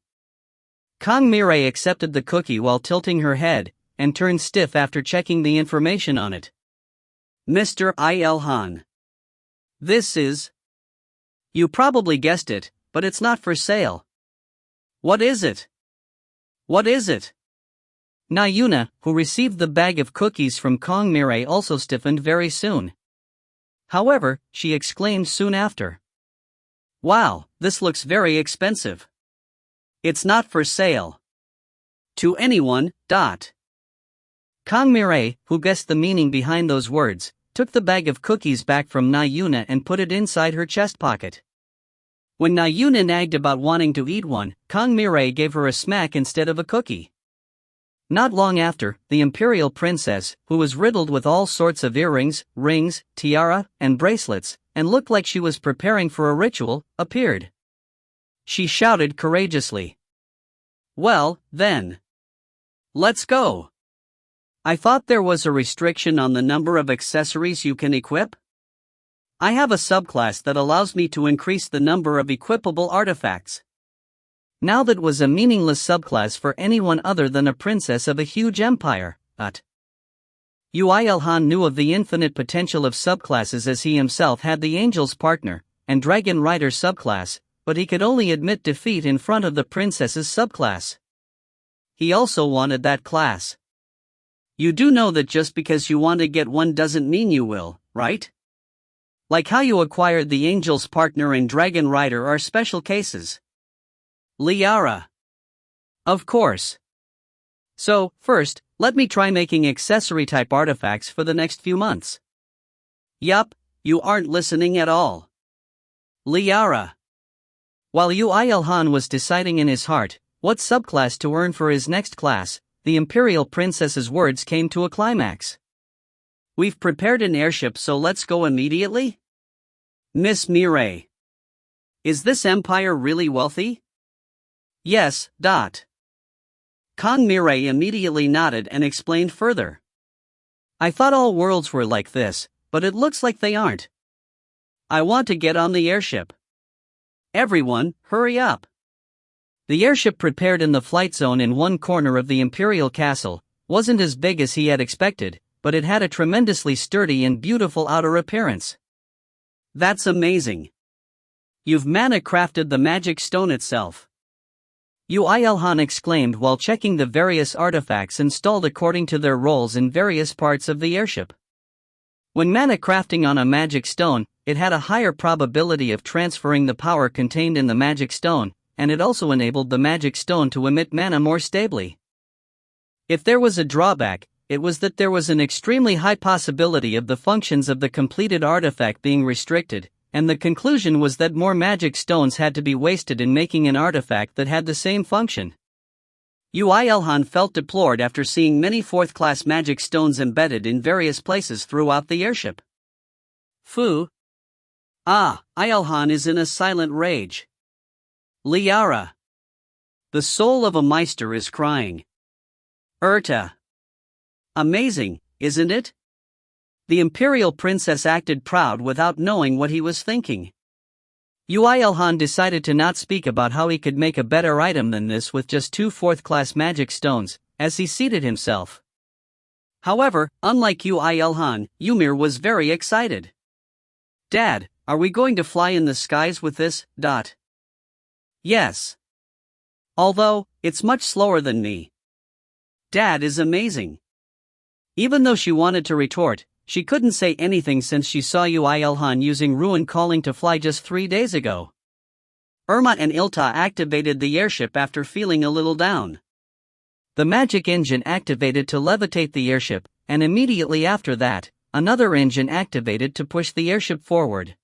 Kong Mirei accepted the cookie while tilting her head, and turned stiff after checking the information on it. Mr. IlHan. This is... You probably guessed it, but it's not for sale. What is it? What is it? Nayuna, who received the bag of cookies from Kong Mirai, also stiffened very soon. However, she exclaimed soon after. Wow, this looks very expensive. It's not for sale. To anyone. Kong Mirai, who guessed the meaning behind those words, took the bag of cookies back from Nayuna and put it inside her chest pocket. When Nayuna nagged about wanting to eat one, Kong Mirai gave her a smack instead of a cookie. Not long after, the imperial princess, who was riddled with all sorts of earrings, rings, tiara, and bracelets, and looked like she was preparing for a ritual, appeared. She shouted courageously. Well, then. Let's go. I thought there was a restriction on the number of accessories you can equip? I have a subclass that allows me to increase the number of equipable artifacts. Now that was a meaningless subclass for anyone other than a princess of a huge empire, Yoo IlHan knew of the infinite potential of subclasses as he himself had the Angel's Partner and Dragon Rider subclass, but he could only admit defeat in front of the princess's subclass. He also wanted that class. You do know that just because you want to get one doesn't mean you will, right? Like how you acquired the Angel's Partner and Dragon Rider are special cases. Liara. Of course. So, first, let me try making accessory-type artifacts for the next few months. Yup, you aren't listening at all. Liara. While Yoo IlHan was deciding in his heart what subclass to earn for his next class, the Imperial Princess's words came to a climax. We've prepared an airship, so let's go immediately? Miss Mirai. Is this empire really wealthy? Yes. Kong Mirai immediately nodded and explained further. I thought all worlds were like this, but it looks like they aren't. I want to get on the airship. Everyone, hurry up. The airship prepared in the flight zone in one corner of the Imperial Castle wasn't as big as he had expected, but it had a tremendously sturdy and beautiful outer appearance. That's amazing. You've mana-crafted the magic stone itself. Yoo IlHan exclaimed while checking the various artifacts installed according to their roles in various parts of the airship. When mana crafting on a magic stone, it had a higher probability of transferring the power contained in the magic stone, and it also enabled the magic stone to emit mana more stably. If there was a drawback, it was that there was an extremely high possibility of the functions of the completed artifact being restricted, and the conclusion was that more magic stones had to be wasted in making an artifact that had the same function. Yoo IlHan felt deplored after seeing many fourth-class magic stones embedded in various places throughout the airship. Fu. IlHan is in a silent rage. Liara. The soul of a Meister is crying. Erta. Amazing, isn't it? The Imperial Princess acted proud without knowing what he was thinking. Yoo IlHan decided to not speak about how he could make a better item than this with just 2 fourth-class magic stones, as he seated himself. However, unlike Yoo IlHan, Ymir was very excited. Dad, are we going to fly in the skies with this? Yes. Although, it's much slower than me. Dad is amazing. Even though she wanted to retort, she couldn't say anything since she saw Yoo IlHan using Ruin Calling to fly just 3 days ago. Irma and Ilta activated the airship after feeling a little down. The magic engine activated to levitate the airship, and immediately after that, another engine activated to push the airship forward.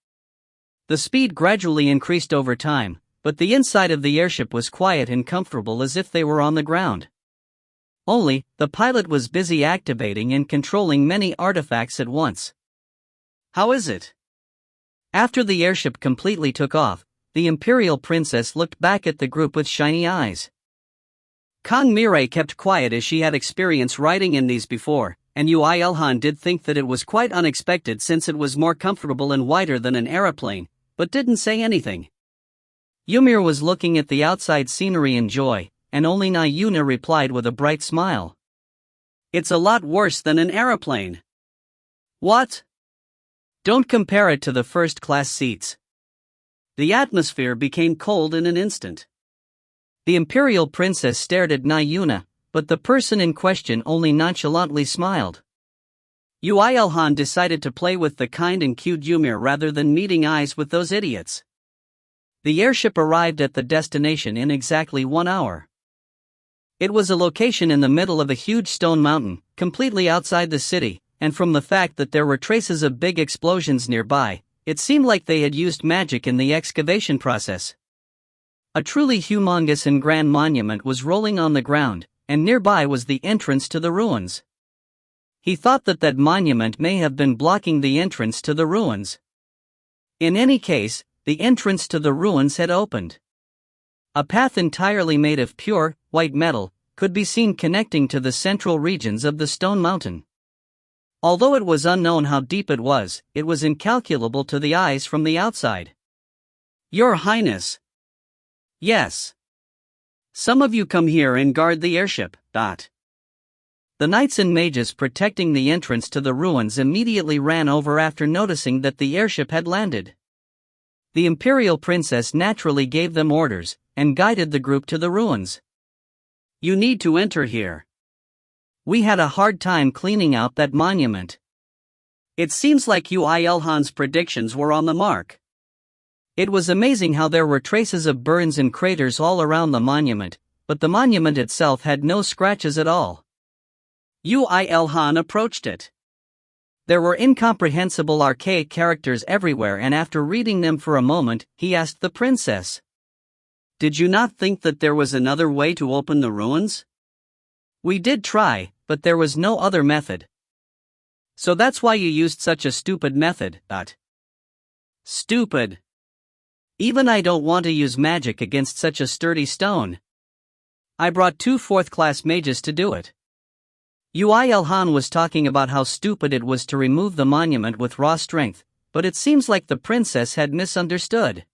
The speed gradually increased over time, but the inside of the airship was quiet and comfortable as if they were on the ground. Only, the pilot was busy activating and controlling many artifacts at once. How is it? After the airship completely took off, the Imperial Princess looked back at the group with shiny eyes. Kong Mirai kept quiet as she had experience riding in these before, and Yoo IlHan did think that it was quite unexpected since it was more comfortable and wider than an aeroplane, but didn't say anything. Ymir was looking at the outside scenery in joy, and only Nayuna replied with a bright smile. It's a lot worse than an aeroplane. What? Don't compare it to the first-class seats. The atmosphere became cold in an instant. The imperial princess stared at Yoo, but the person in question only nonchalantly smiled. Yoo IlHan decided to play with the kind and cute Ymir rather than meeting eyes with those idiots. The airship arrived at the destination in exactly 1 hour. It was a location in the middle of a huge stone mountain, completely outside the city, and from the fact that there were traces of big explosions nearby, it seemed like they had used magic in the excavation process. A truly humongous and grand monument was rolling on the ground, and nearby was the entrance to the ruins. He thought that monument may have been blocking the entrance to the ruins. In any case, the entrance to the ruins had opened. A path entirely made of pure, white metal could be seen connecting to the central regions of the stone mountain. Although it was unknown how deep it was incalculable to the eyes from the outside. Your Highness. Yes. Some of you come here and guard the airship. The knights and mages protecting the entrance to the ruins immediately ran over after noticing that the airship had landed. The imperial princess naturally gave them orders and guided the group to the ruins. You need to enter here. We had a hard time cleaning out that monument. It seems like Yoo IlHan's predictions were on the mark. It was amazing how there were traces of burns and craters all around the monument, but the monument itself had no scratches at all. Yoo IlHan approached it. There were incomprehensible archaic characters everywhere, and after reading them for a moment, he asked the princess, "Did you not think that there was another way to open the ruins?" "We did try, but there was no other method." "So that's why you used such a stupid method." Stupid. Even I don't want to use magic against such a sturdy stone. I brought 2 4th-class mages to do it. Yoo IlHan was talking about how stupid it was to remove the monument with raw strength, but it seems like the princess had misunderstood.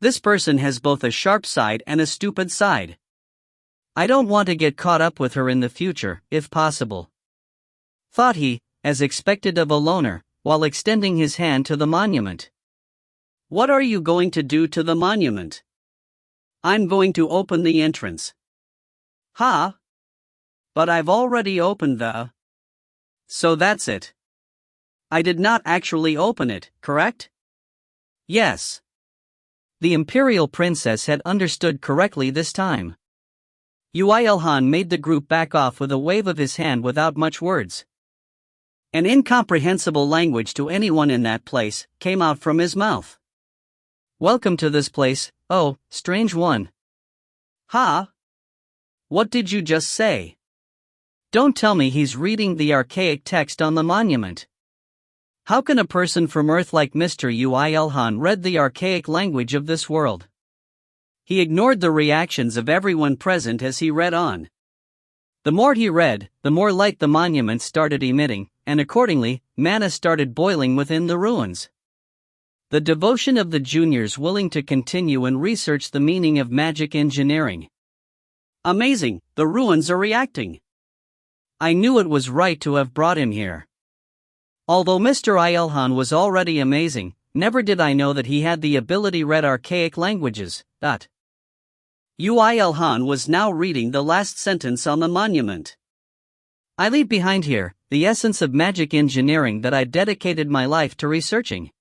This person has both a sharp side and a stupid side. I don't want to get caught up with her in the future, if possible. Thought he, as expected of a loner, while extending his hand to the monument. What are you going to do to the monument? I'm going to open the entrance. Huh? But I've already opened the... So that's it. I did not actually open it, correct? Yes. The imperial princess had understood correctly this time. Yoo IlHan made the group back off with a wave of his hand without much words. An incomprehensible language to anyone in that place came out from his mouth. Welcome to this place, oh, strange one. Huh? What did you just say? Don't tell me he's reading the archaic text on the monument. How can a person from Earth like Mr. Yoo IlHan read the archaic language of this world? He ignored the reactions of everyone present as he read on. The more he read, the more light the monument started emitting, and accordingly, mana started boiling within the ruins. The devotion of the juniors willing to continue and research the meaning of magic engineering. Amazing, the ruins are reacting. I knew it was right to have brought him here. Although Mr. IlHan was already amazing, never did I know that he had the ability to read archaic languages. Yoo IlHan was now reading the last sentence on the monument. I leave behind here the essence of magic engineering that I dedicated my life to researching.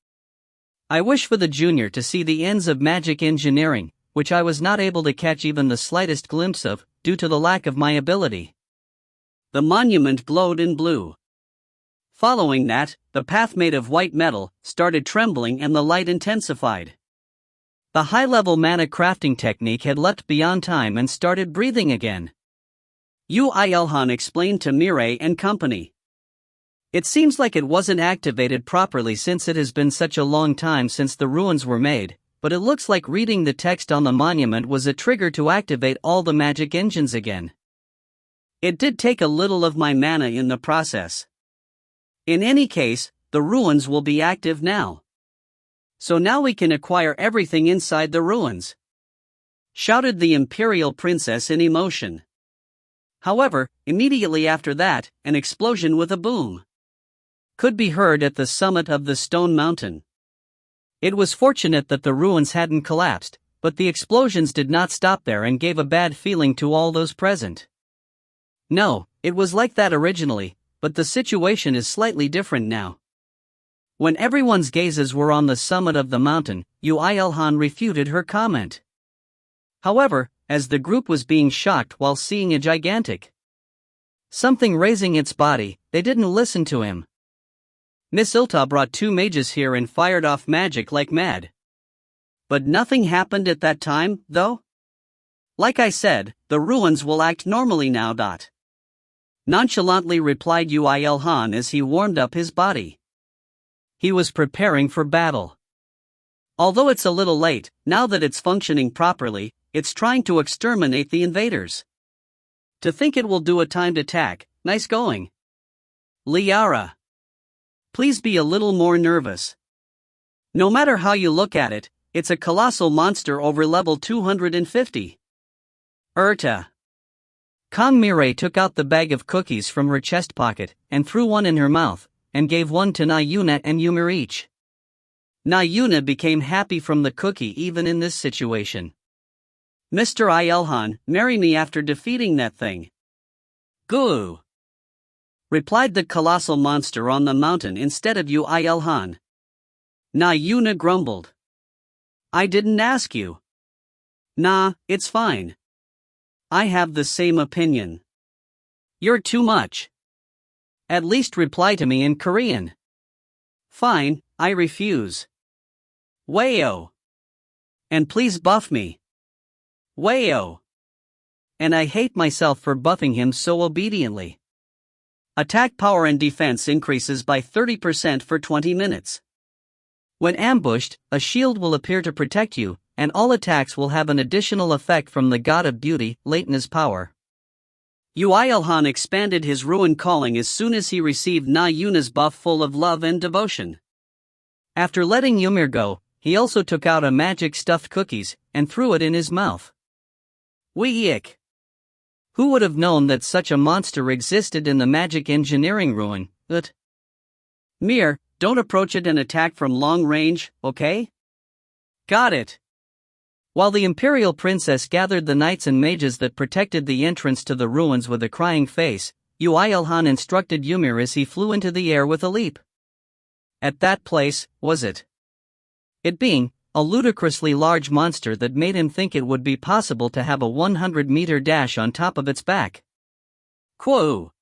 I wish for the junior to see the ends of magic engineering, which I was not able to catch even the slightest glimpse of, due to the lack of my ability. The monument glowed in blue. Following that, the path made of white metal started trembling and the light intensified. The high-level mana crafting technique had leapt beyond time and started breathing again. Yoo IlHan explained to Mireille and company. It seems like it wasn't activated properly since it has been such a long time since the ruins were made, but it looks like reading the text on the monument was a trigger to activate all the magic engines again. It did take a little of my mana in the process. In any case, the ruins will be active now. So now we can acquire everything inside the ruins, shouted the imperial princess in emotion. However, immediately after that, an explosion with a boom could be heard at the summit of the stone mountain. It was fortunate that the ruins hadn't collapsed, But the explosions did not stop there and gave a bad feeling to all those present. No, it was like that originally, but the situation is slightly different now. When everyone's gazes were on the summit of the mountain, Yoo IlHan refuted her comment. However, as the group was being shocked while seeing a gigantic something raising its body, they didn't listen to him. Miss IlHan brought 2 mages here and fired off magic like mad. But nothing happened at that time, though? Like I said, the ruins will act normally now. Nonchalantly replied Yoo IlHan as he warmed up his body. He was preparing for battle. Although it's a little late, now that it's functioning properly, it's trying to exterminate the invaders. To think it will do a timed attack, nice going. Liara. Please be a little more nervous. No matter how you look at it, it's a colossal monster over level 250. Kang Mirai took out the bag of cookies from her chest pocket and threw one in her mouth, and gave one to Na Yuna and Ymir each. Na Yuna became happy from the cookie even in this situation. Mr. IlHan, marry me after defeating that thing. Goo! Replied the colossal monster on the mountain instead of Yoo IlHan. Na Yuna grumbled. I didn't ask you. Nah, it's fine. I have the same opinion. You're too much. At least reply to me in Korean. Fine, I refuse. Wayo. And please buff me. Wayo. And I hate myself for buffing him so obediently. Attack power and defense increases by 30% for 20 minutes. When ambushed, a shield will appear to protect you, and all attacks will have an additional effect from the god of beauty, Leighton's power. Yoo IlHan expanded his ruin calling as soon as he received Na Yuna's buff full of love and devotion. After letting Ymir go, he also took out a magic stuffed cookies, and threw it in his mouth. Week! Who would have known that such a monster existed in the magic engineering ruin? Mir, don't approach it and attack from long range, okay? Got it. While the imperial princess gathered the knights and mages that protected the entrance to the ruins with a crying face, Yoo IlHan instructed Ymir as he flew into the air with a leap. At that place, was it? It being a ludicrously large monster that made him think it would be possible to have a 100-meter dash on top of its back. Quo!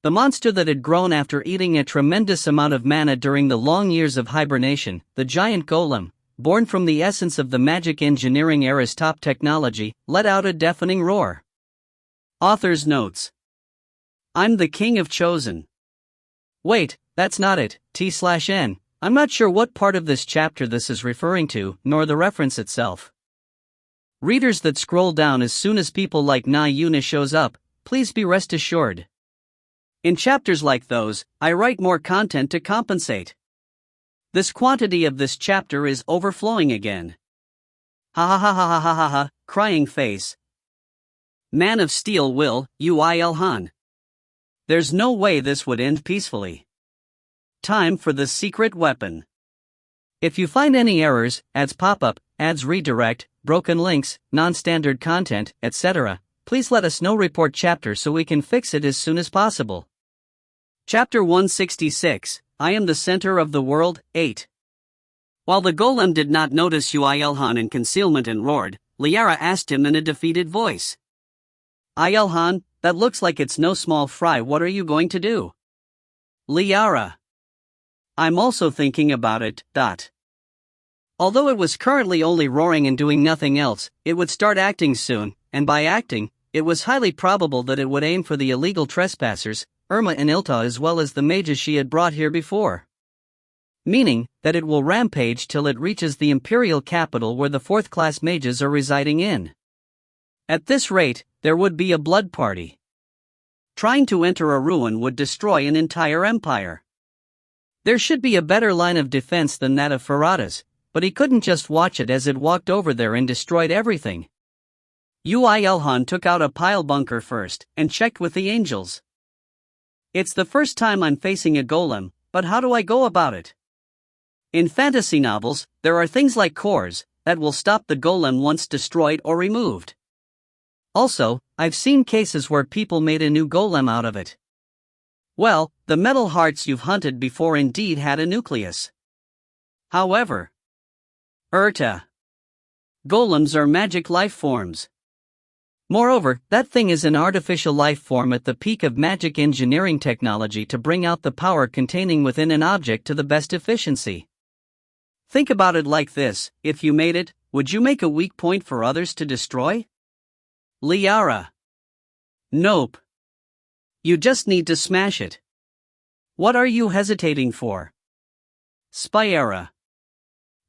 The monster that had grown after eating a tremendous amount of mana during the long years of hibernation, the giant golem, born from the essence of the magic engineering era's top technology, let out a deafening roar. Author's notes. I'm the king of chosen. Wait, that's not it, T/N. I'm not sure what part of this chapter this is referring to, nor the reference itself. Readers that scroll down as soon as people like Na Yuna shows up, please be rest assured. In chapters like those, I write more content to compensate. This quantity of this chapter is overflowing again. Ha ha ha ha ha ha ha ha, crying face. Man of Steel will, Yoo IlHan. There's no way this would end peacefully. Time for the secret weapon. If you find any errors, ads pop up, ads redirect, broken links, non-standard content, etc., please let us know. Report chapter so we can fix it as soon as possible. Chapter 166, I am the center of the world, 8. While the golem did not notice Yoo IlHan in concealment and roared, Liara asked him in a defeated voice. IlHan, that looks like it's no small fry. What are you going to do? Liara. I'm also thinking about it. Although it was currently only roaring and doing nothing else, it would start acting soon, and by acting, it was highly probable that it would aim for the illegal trespassers, Irma and IlHan, as well as the mages she had brought here before. Meaning, that it will rampage till it reaches the imperial capital where the 4th-class mages are residing in. At this rate, there would be a blood party. Trying to enter a ruin would destroy an entire empire. There should be a better line of defense than that of Farada's, but he couldn't just watch it as it walked over there and destroyed everything. Yoo IlHan took out a pile bunker first, and checked with the angels. It's the first time I'm facing a golem, but how do I go about it? In fantasy novels, there are things like cores, that will stop the golem once destroyed or removed. Also, I've seen cases where people made a new golem out of it. Well, the metal hearts you've hunted before indeed had a nucleus. However, golems are magic life forms. Moreover, that thing is an artificial life form at the peak of magic engineering technology to bring out the power containing within an object to the best efficiency. Think about it like this: if you made it, would you make a weak point for others to destroy? Liara. Nope. You just need to smash it. What are you hesitating for? Spyera.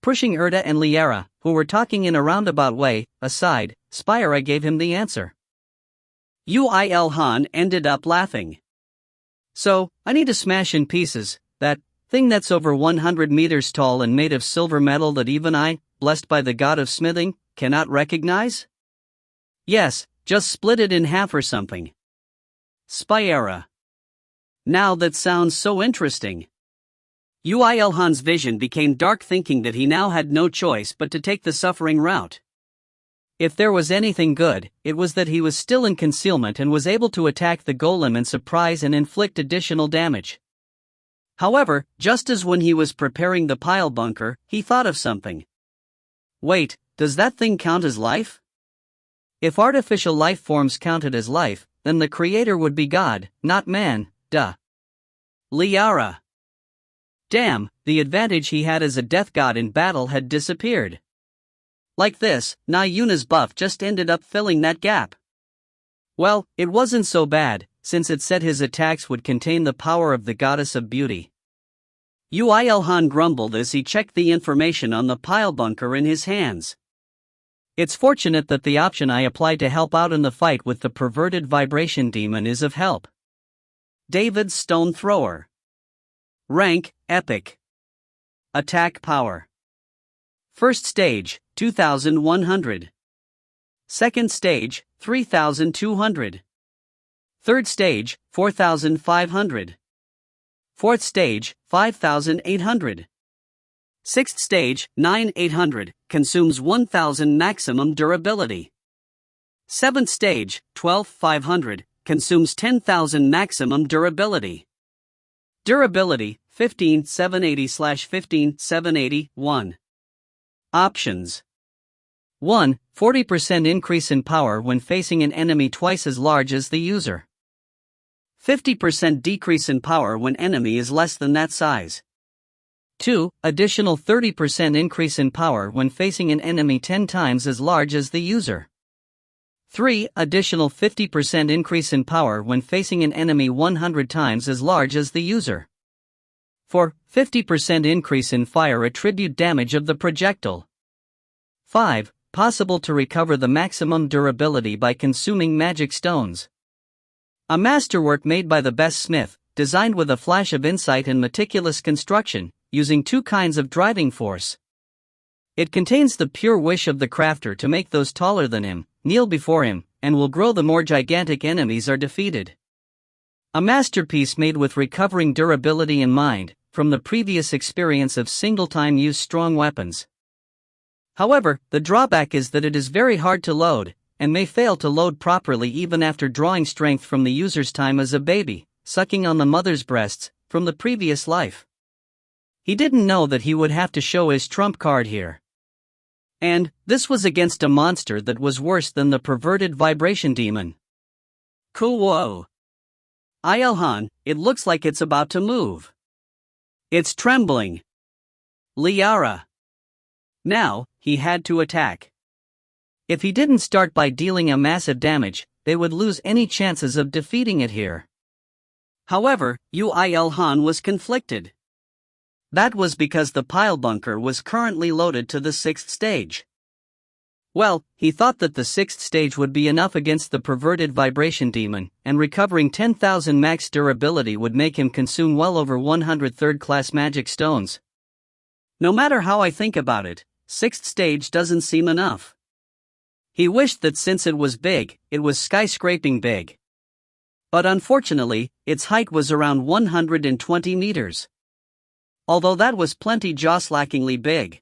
Pushing Erta and Liara, who were talking in a roundabout way, aside, Spyera gave him the answer. Yoo IlHan ended up laughing. So, I need to smash in pieces that thing that's over 100 meters tall and made of silver metal that even I, blessed by the god of smithing, cannot recognize? Yes, just split it in half or something. Spyera. Now that sounds so interesting. Yoo IlHan's vision became dark, thinking that he now had no choice but to take the suffering route. If there was anything good, it was that he was still in concealment and was able to attack the golem in surprise and inflict additional damage. However, just as when he was preparing the pile bunker, he thought of something. Wait, does that thing count as life? If artificial life forms counted as life, then the creator would be God, not man, duh. Liara. Damn, the advantage he had as a death god in battle had disappeared. Like this, Yuna's buff just ended up filling that gap. Well, it wasn't so bad, since it said his attacks would contain the power of the goddess of beauty. Yoo IlHan grumbled as he checked the information on the pile bunker in his hands. It's fortunate that the option I applied to help out in the fight with the perverted vibration demon is of help. David's Stone Thrower. Rank, Epic. Attack Power. First Stage, 2100. Second Stage, 3200. Third Stage, 4500. Fourth Stage, 5800. Sixth Stage, 9800, consumes 1000 maximum durability. Seventh Stage, 12500, consumes 10,000 maximum durability. Durability, 15780/15781. Options. 1. 40% increase in power when facing an enemy twice as large as the user. 50% decrease in power when enemy is less than that size. 2. Additional 30% increase in power when facing an enemy 10 times as large as the user. 3. Additional 50% increase in power when facing an enemy 100 times as large as the user. 4. 50% increase in fire attribute damage of the projectile. 5. Possible to recover the maximum durability by consuming magic stones. A masterwork made by the best smith, designed with a flash of insight and meticulous construction, using two kinds of driving force. It contains the pure wish of the crafter to make those taller than him kneel before him, and will grow the more gigantic enemies are defeated. A masterpiece made with recovering durability in mind, from the previous experience of single-time use strong weapons. However, the drawback is that it is very hard to load, and may fail to load properly even after drawing strength from the user's time as a baby, sucking on the mother's breasts, from the previous life. He didn't know that he would have to show his trump card here. And this was against a monster that was worse than the perverted vibration demon. Cool. Whoa. IlHan, it looks like it's about to move. It's trembling. Liara. Now, he had to attack. If he didn't start by dealing a massive damage, they would lose any chances of defeating it here. However, Yoo IlHan was conflicted. That was because the pile bunker was currently loaded to the 6th stage. Well, he thought that the 6th stage would be enough against the perverted vibration demon, and recovering 10,000 max durability would make him consume well over 100 third-class magic stones. No matter how I think about it, 6th stage doesn't seem enough. He wished that since it was big, it was skyscraping big. But unfortunately, its height was around 120 meters. Although that was plenty jaw-slackingly big.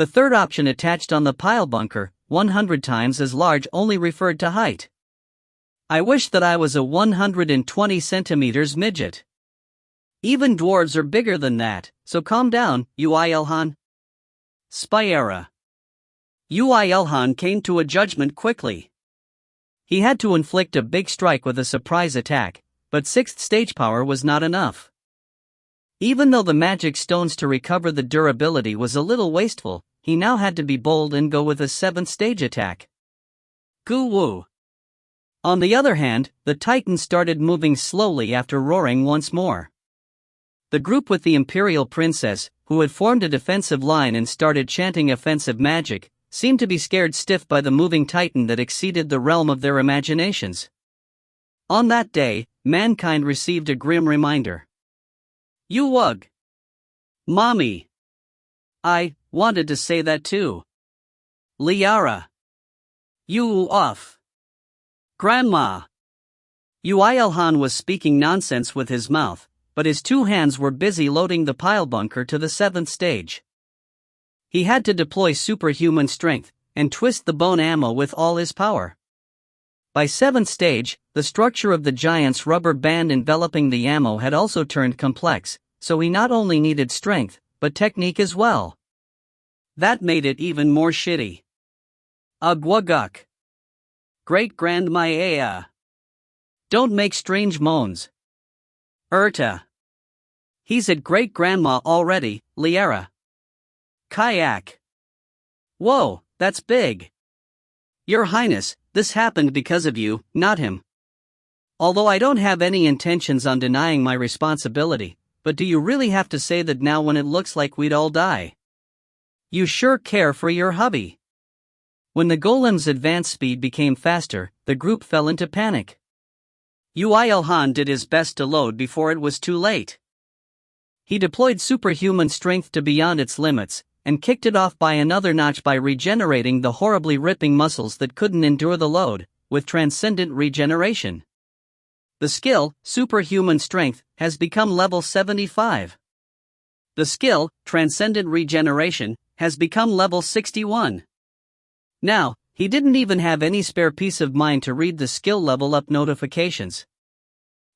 The third option attached on the pile bunker, 100 times as large, only referred to height. I wish that I was a 120 centimeters midget. Even dwarves are bigger than that, so calm down, Yoo IlHan. Spyera. Yoo IlHan came to a judgment quickly. He had to inflict a big strike with a surprise attack, but 6th stage power was not enough. Even though the magic stones to recover the durability was a little wasteful, he now had to be bold and go with a 7th stage attack. Goo woo. On the other hand, the Titan started moving slowly after roaring once more. The group with the Imperial Princess, who had formed a defensive line and started chanting offensive magic, seemed to be scared stiff by the moving Titan that exceeded the realm of their imaginations. On that day, mankind received a grim reminder. You ugh. Mommy. I wanted to say that too. Liara. You off. Grandma. Yoo IlHan was speaking nonsense with his mouth, but his 2 hands were busy loading the pile bunker to the 7th stage. He had to deploy superhuman strength and twist the bone ammo with all his power. By 7th stage, the structure of the giant's rubber band enveloping the ammo had also turned complex, so he not only needed strength, but technique as well. That made it even more shitty. Ugwaguk. Great-grandma. Don't make strange moans. He's at great-grandma already, Liara. Kayak. Whoa, that's big. Your Highness, this happened because of you, not him. Although I don't have any intentions on denying my responsibility, but do you really have to say that now when it looks like we'd all die? You sure care for your hubby. When the golem's advance speed became faster, the group fell into panic. Yoo IlHan did his best to load before it was too late. He deployed superhuman strength to beyond its limits, and kicked it off by another notch by regenerating the horribly ripping muscles that couldn't endure the load, with transcendent regeneration. The skill, superhuman strength, has become level 75. The skill, transcendent regeneration, has become level 61. Now, he didn't even have any spare peace of mind to read the skill level up notifications.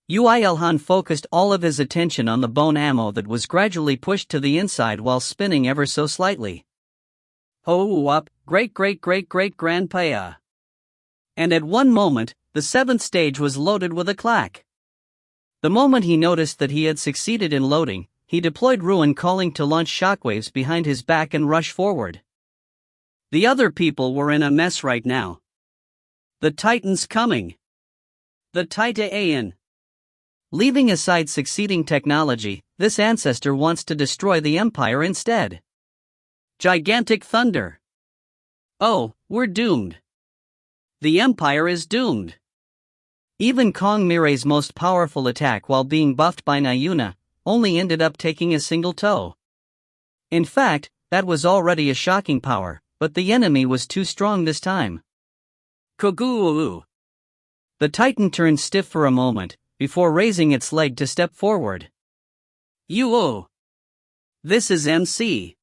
Yoo IlHan focused all of his attention on the bone ammo that was gradually pushed to the inside while spinning ever so slightly. Ho up, great-great-great-great-grandpa. And at one moment, the 7th stage was loaded with a clack. The moment he noticed that he had succeeded in loading, he deployed Ruin Calling to launch shockwaves behind his back and rush forward. The other people were in a mess right now. The Titan's coming. The Titan. Leaving aside succeeding technology, this ancestor wants to destroy the Empire instead. Gigantic thunder. Oh, we're doomed. The Empire is doomed. Even Kong Mire's most powerful attack while being buffed by Nayuna only ended up taking a single toe. In fact, that was already a shocking power, but the enemy was too strong this time. Koguu. The Titan turned stiff for a moment, before raising its leg to step forward. Yoo. This is MC.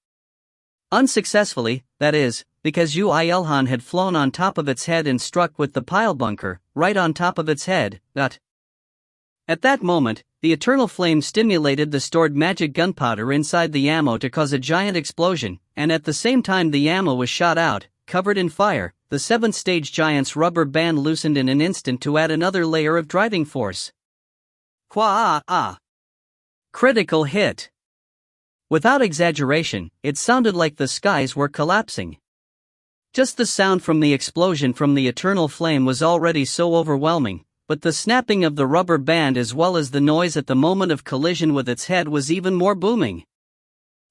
Unsuccessfully, that is, because Yoo IlHan had flown on top of its head and struck with the pile bunker, right on top of its head. At that moment, the eternal flame stimulated the stored magic gunpowder inside the ammo to cause a giant explosion, and at the same time the ammo was shot out, covered in fire, the 7th stage giant's rubber band loosened in an instant to add another layer of driving force. Critical hit. Without exaggeration, it sounded like the skies were collapsing. Just the sound from the explosion from the eternal flame was already so overwhelming, but the snapping of the rubber band as well as the noise at the moment of collision with its head was even more booming.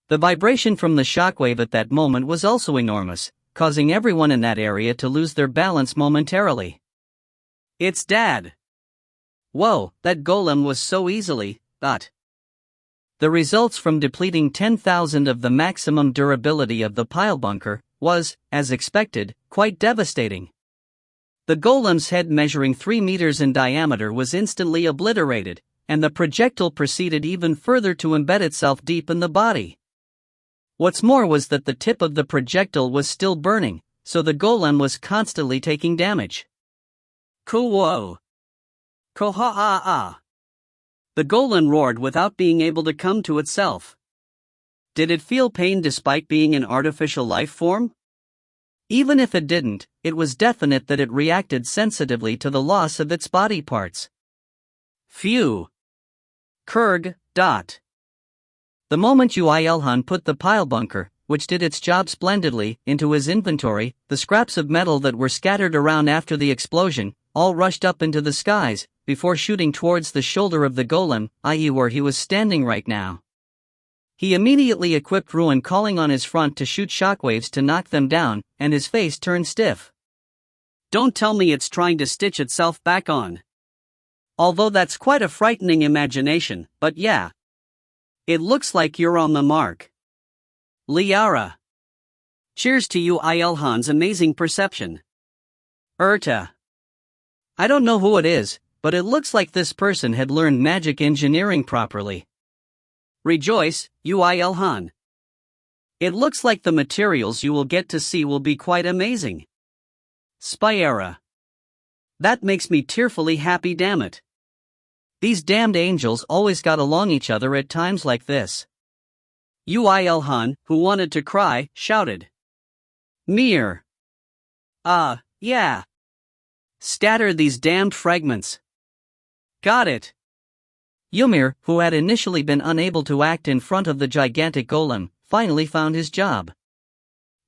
The vibration from the shockwave at that moment was also enormous, causing everyone in that area to lose their balance momentarily. It's Dad. Whoa, that golem was so easily, The results from depleting 10,000 of the maximum durability of the pile bunker was, as expected, quite devastating. The golem's head measuring 3 meters in diameter was instantly obliterated, and the projectile proceeded even further to embed itself deep in the body. What's more was that the tip of the projectile was still burning, so the golem was constantly taking damage. Ko-whoa! Ko-ha-ah-ah! The golem roared without being able to come to itself. Did it feel pain despite being an artificial life form? Even if it didn't, it was definite that it reacted sensitively to the loss of its body parts. Phew! Kurg. The moment Yoo IlHan put the pile bunker, which did its job splendidly, into his inventory, the scraps of metal that were scattered around after the explosion all rushed up into the skies, before shooting towards the shoulder of the golem, i.e. where he was standing right now. He immediately equipped Ruin, calling on his front to shoot shockwaves to knock them down, and his face turned stiff. Don't tell me it's trying to stitch itself back on. Although that's quite a frightening imagination, but yeah. It looks like you're on the mark. Liara. Cheers to Yoo IlHan's amazing perception. I don't know who it is, but it looks like this person had learned magic engineering properly. Rejoice, Yoo IlHan. It looks like the materials you will get to see will be quite amazing. Spyera. That makes me tearfully happy, damn it. These damned angels always got along each other at times like this. Yoo IlHan, who wanted to cry, shouted. Mir. Yeah. Scatter these damned fragments. Got it. Ymir, who had initially been unable to act in front of the gigantic golem, finally found his job.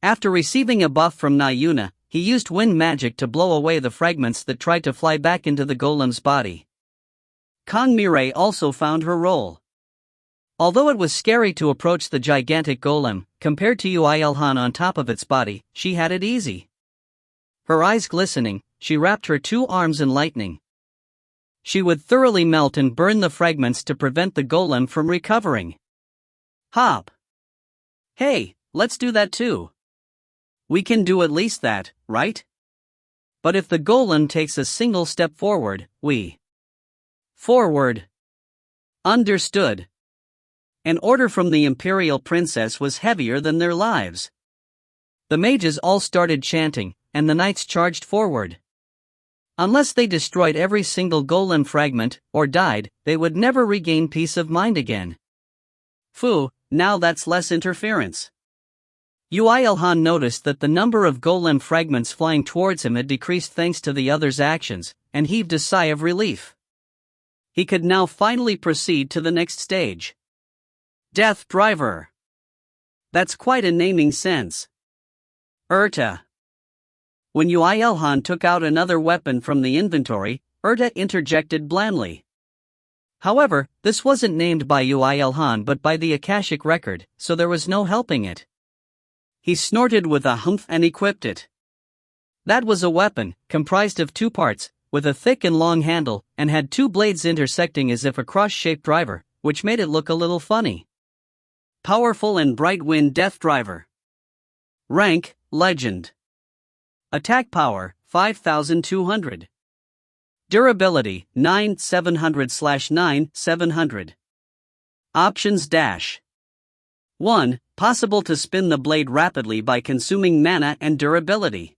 After receiving a buff from Nayuna, he used wind magic to blow away the fragments that tried to fly back into the golem's body. Kangmire also found her role. Although it was scary to approach the gigantic golem, compared to Yoo IlHan on top of its body, she had it easy. Her eyes glistening, she wrapped her two arms in lightning. She would thoroughly melt and burn the fragments to prevent the golem from recovering. Hop! Hey, let's do that too. We can do at least that, right? But if the golem takes a single step forward, we forward. Understood. An order from the imperial princess was heavier than their lives. The mages all started chanting, and the knights charged forward. Unless they destroyed every single golem fragment, or died, they would never regain peace of mind again. Phew, now that's less interference. Yoo IlHan noticed that the number of golem fragments flying towards him had decreased thanks to the others' actions, and heaved a sigh of relief. He could now finally proceed to the next stage. Death Driver. That's quite a naming sense. When Yoo IlHan took out another weapon from the inventory, interjected blandly. However, this wasn't named by Yoo IlHan but by the Akashic record, so there was no helping it. He snorted with a humph and equipped it. That was a weapon, comprised of two parts, with a thick and long handle, and had two blades intersecting as if a cross-shaped driver, which made it look a little funny. Powerful and bright wind Death Driver. Rank, Legend. Attack power, 5200. Durability, 9/700/9/700. Options dash. 1. Possible to spin the blade rapidly by consuming mana and durability.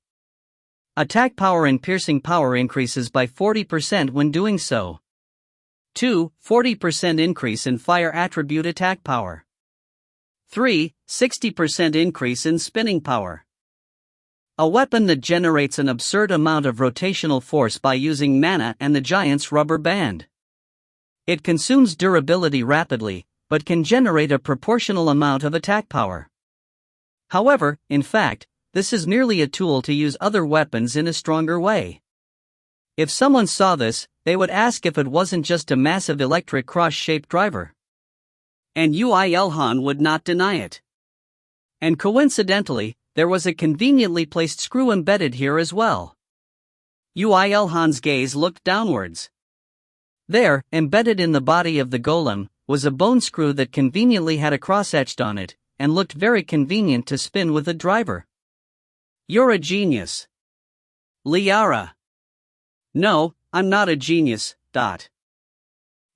Attack power and piercing power increases by 40% when doing so. 2. 40% increase in fire attribute attack power. 3. 60% increase in spinning power. A weapon that generates an absurd amount of rotational force by using mana and the giant's rubber band. It consumes durability rapidly, but can generate a proportional amount of attack power. However, in fact, this is merely a tool to use other weapons in a stronger way. If someone saw this, they would ask if it wasn't just a massive electric cross-shaped driver. And Yoo IlHan would not deny it. And coincidentally, there was a conveniently placed screw embedded here as well. Yoo IlHan's gaze looked downwards. There, embedded in the body of the golem, was a bone screw that conveniently had a cross etched on it, and looked very convenient to spin with a driver. You're a genius. Liara. No, I'm not a genius.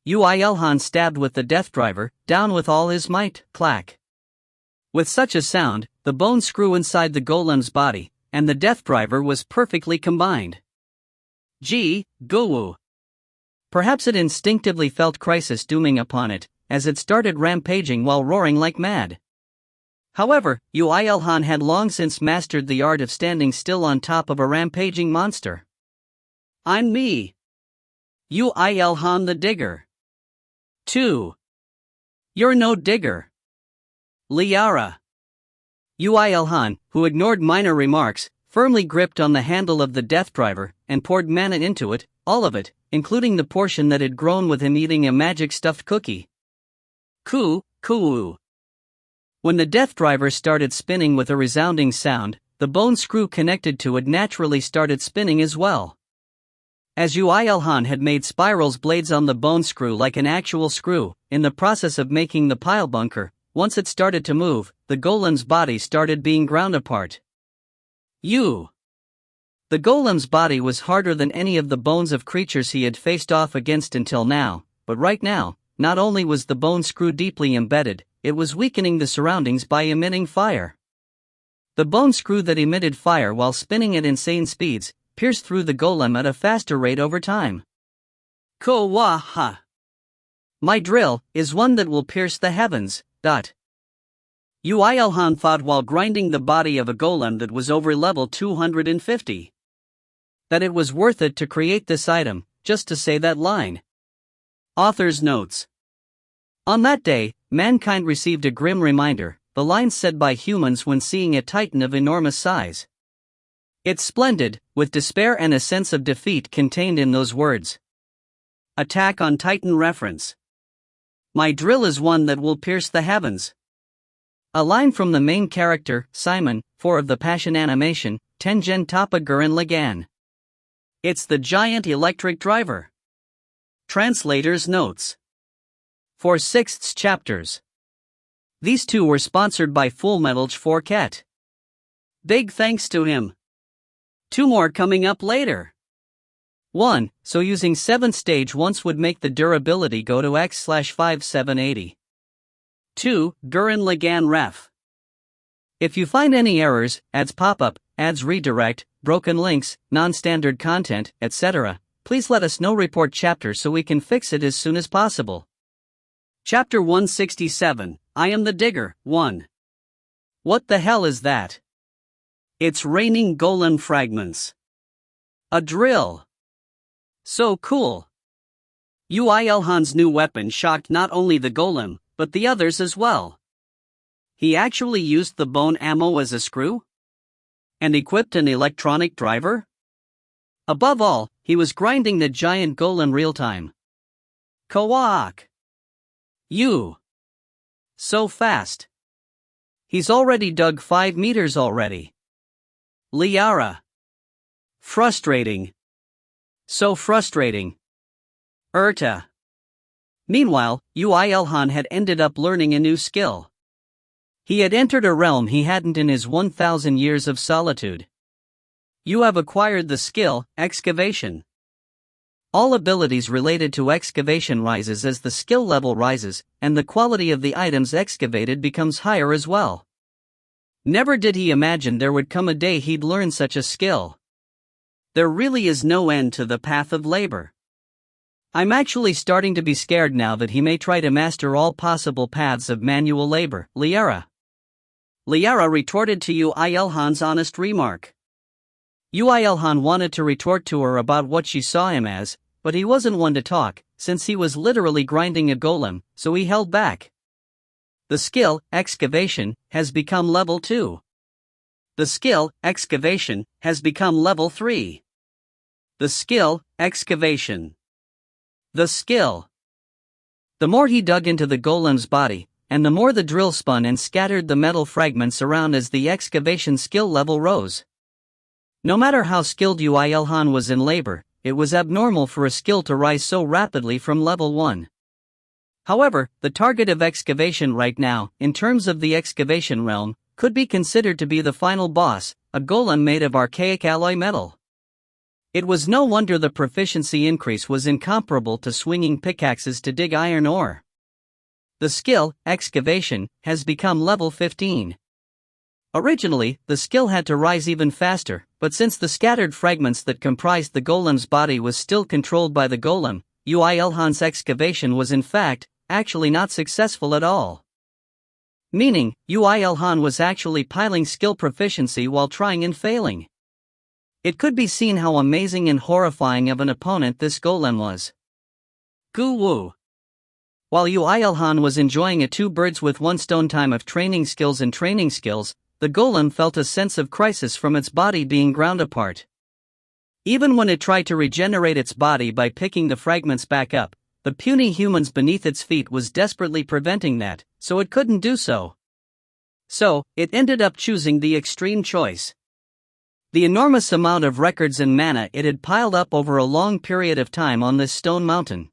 Yoo IlHan stabbed with the death driver, down with all his might, clack. With such a sound, the bone screw inside the golem's body and the death driver was perfectly combined. Gee, goo. Perhaps it instinctively felt crisis dooming upon it, as it started rampaging while roaring like mad. However, Yoo IlHan had long since mastered the art of standing still on top of a rampaging monster. I'm me. Yoo IlHan the digger. 2. You're no digger. Liara. Yoo IlHan, who ignored minor remarks, firmly gripped on the handle of the death driver and poured mana into it, all of it, including the portion that had grown with him eating a magic stuffed cookie. Coo. When the death driver started spinning with a resounding sound, the bone screw connected to it naturally started spinning as well. As Yoo IlHan had made spirals blades on the bone screw like an actual screw, in the process of making the pile bunker, once it started to move, the golem's body started being ground apart. The golem's body was harder than any of the bones of creatures he had faced off against until now, but right now, not only was the bone screw deeply embedded, it was weakening the surroundings by emitting fire. The bone screw that emitted fire while spinning at insane speeds, pierced through the golem at a faster rate over time. My drill is one that will pierce the heavens. Yoo IlHan thought while grinding the body of a golem that was over level 250. That it was worth it to create this item, just to say that line. Author's notes. On that day, mankind received a grim reminder, the lines said by humans when seeing a titan of enormous size. It's splendid, with despair and a sense of defeat contained in those words. Attack on Titan reference. My drill is one that will pierce the heavens. A line from the main character, Simon, 4 of the Passion animation, Tengen Toppa Gurren Lagann. It's the giant electric driver. Translator's notes. For 6th chapters. These 2 were sponsored by Fullmetal 4 Ket. Big thanks to him. 2 more coming up later. 1. So using 7th stage once would make the durability go to X/5780. 2. Gurren Lagann ref. If you find any errors, ads pop up, ads redirect, broken links, non-standard content, etc., please let us know. Report chapter so we can fix it as soon as possible. Chapter 167, I am the digger, 1. What the hell is that? It's raining golem fragments. A drill. So cool. Yoo IlHan's new weapon shocked not only the golem, but the others as well. He actually used the bone ammo as a screw? And equipped an electronic driver? Above all, he was grinding the giant golem real-time. Kawak. So fast. He's already dug 5 meters already. Liara. Frustrating. So frustrating. Urta. Meanwhile, Yoo IlHan had ended up learning a new skill. He had entered a realm he hadn't in his 1,000 years of solitude. You have acquired the skill, excavation. All abilities related to excavation rises as the skill level rises, and the quality of the items excavated becomes higher as well. Never did he imagine there would come a day he'd learn such a skill. There really is no end to the path of labor. I'm actually starting to be scared now that he may try to master all possible paths of manual labor. Liara retorted to Yoo IlHan's honest remark. Yoo IlHan wanted to retort to her about what she saw him as, but he wasn't one to talk, since he was literally grinding a golem, so he held back. The skill, excavation, has become level 2. The skill, excavation, has become level 3. The skill, excavation. The skill. The more he dug into the golem's body, and the more the drill spun and scattered the metal fragments around as the excavation skill level rose. No matter how skilled Yoo IlHan was in labor, it was abnormal for a skill to rise so rapidly from level 1. However, the target of excavation right now, in terms of the excavation realm, could be considered to be the final boss, a golem made of archaic alloy metal. It was no wonder the proficiency increase was incomparable to swinging pickaxes to dig iron ore. The skill, excavation, has become level 15. Originally, the skill had to rise even faster, but since the scattered fragments that comprised the golem's body was still controlled by the golem, Yoo IlHan's excavation was in fact, actually not successful at all. Meaning, Yoo IlHan was actually piling skill proficiency while trying and failing. It could be seen how amazing and horrifying of an opponent this golem was. Gu Wu. While Yoo IlHan was enjoying a two birds with one stone time of training skills, the golem felt a sense of crisis from its body being ground apart. Even when it tried to regenerate its body by picking the fragments back up, the puny humans beneath its feet was desperately preventing that, so it couldn't do so. So, it ended up choosing the extreme choice. The enormous amount of records and mana it had piled up over a long period of time on this stone mountain.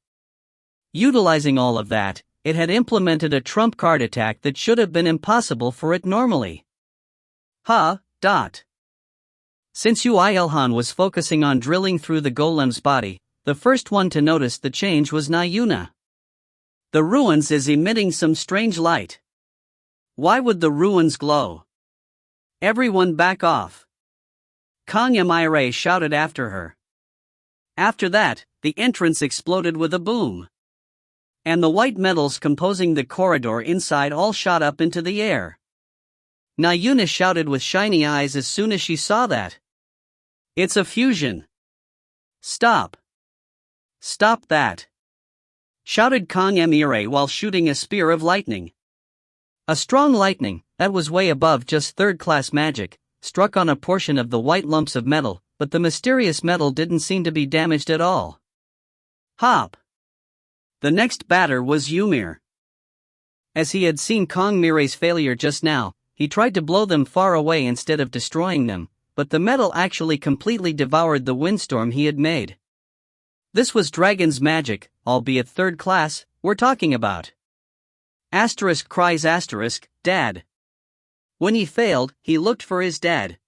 Utilizing all of that, it had implemented a trump card attack that should have been impossible for it normally. Since Yoo IlHan was focusing on drilling through the golem's body, the first one to notice the change was Nayuna. The ruins is emitting some strange light. Why would the ruins glow? Everyone back off. Kang Emire shouted after her. After that, the entrance exploded with a boom. And the white metals composing the corridor inside all shot up into the air. Nayuna shouted with shiny eyes as soon as she saw that. It's a fusion. Stop. Stop that. Shouted Kang Emire while shooting a spear of lightning. A strong lightning, that was way above just third-class magic, struck on a portion of the white lumps of metal, but the mysterious metal didn't seem to be damaged at all. Hop. The next batter was Ymir. As he had seen Kang Mire's failure just now, he tried to blow them far away instead of destroying them, but the metal actually completely devoured the windstorm he had made. This was dragon's magic, albeit third class, we're talking about. Asterisk cries asterisk, dad. When he failed, he looked for his dad.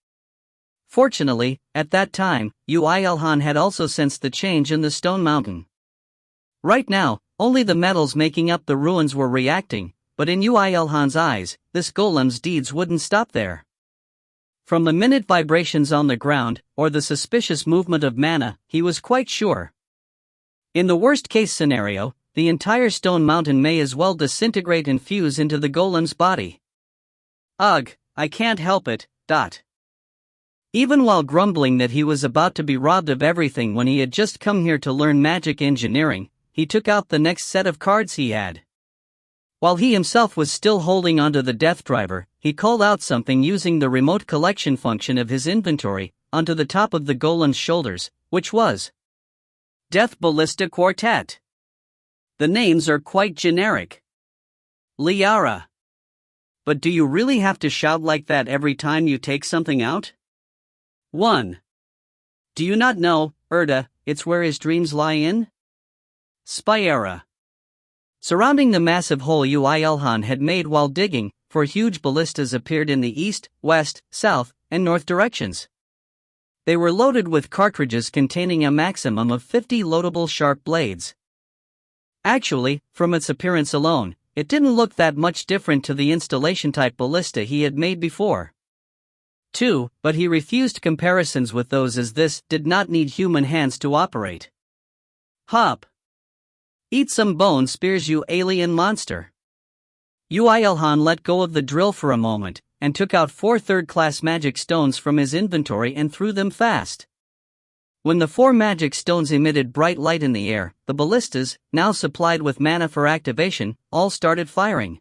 Fortunately, at that time, Yoo IlHan had also sensed the change in the stone mountain. Right now, only the metals making up the ruins were reacting, but in Yoo IlHan's eyes, this golem's deeds wouldn't stop there. From the minute vibrations on the ground, or the suspicious movement of mana, he was quite sure. In the worst-case scenario, the entire stone mountain may as well disintegrate and fuse into the golem's body. Ugh, I can't help it. Even while grumbling that he was about to be robbed of everything when he had just come here to learn magic engineering, he took out the next set of cards he had. While he himself was still holding onto the death driver, he called out something using the remote collection function of his inventory, onto the top of the golem's shoulders, which was Death Ballista Quartet. The names are quite generic. Liara. But do you really have to shout like that every time you take something out? 1. Do you not know, Erda, it's where his dreams lie in? Spyera. Surrounding the massive hole Yoo IlHan had made while digging, 4 huge ballistas appeared in the east, west, south, and north directions. They were loaded with cartridges containing a maximum of 50 loadable sharp blades. Actually, from its appearance alone, it didn't look that much different to the installation-type ballista he had made before. 2, but he refused comparisons with those as this did not need human hands to operate. Hop. Eat some bone spears, you alien monster. Yoo IlHan let go of the drill for a moment, and took out 4 third-class magic stones from his inventory and threw them fast. When the 4 magic stones emitted bright light in the air, the ballistas, now supplied with mana for activation, all started firing.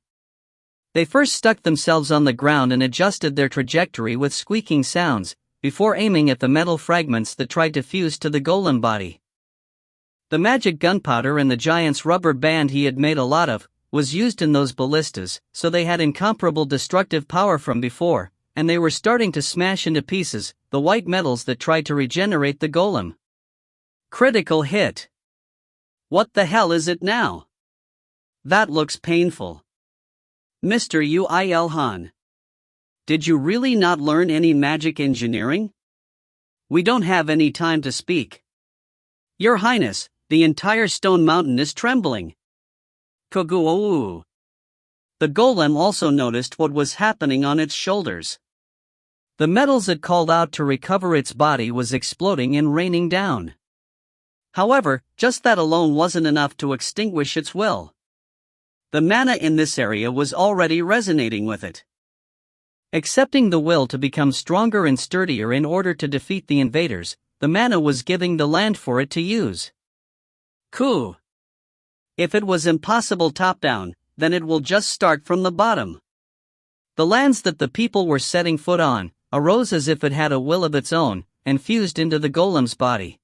They first stuck themselves on the ground and adjusted their trajectory with squeaking sounds, before aiming at the metal fragments that tried to fuse to the golem body. The magic gunpowder and the giant's rubber band he had made a lot of, was used in those ballistas, so they had incomparable destructive power from before, and they were starting to smash into pieces the white metals that tried to regenerate the golem. Critical hit. What the hell is it now? That looks painful. Mr. Yoo IlHan. Did you really not learn any magic engineering? We don't have any time to speak. Your Highness, the entire stone mountain is trembling. Koguou. The golem also noticed what was happening on its shoulders. The metals it called out to recover its body was exploding and raining down. However, just that alone wasn't enough to extinguish its will. The mana in this area was already resonating with it. Accepting the will to become stronger and sturdier in order to defeat the invaders, the mana was giving the land for it to use. Cool. If it was impossible top-down, then it will just start from the bottom. The lands that the people were setting foot on arose as if it had a will of its own, and fused into the golem's body.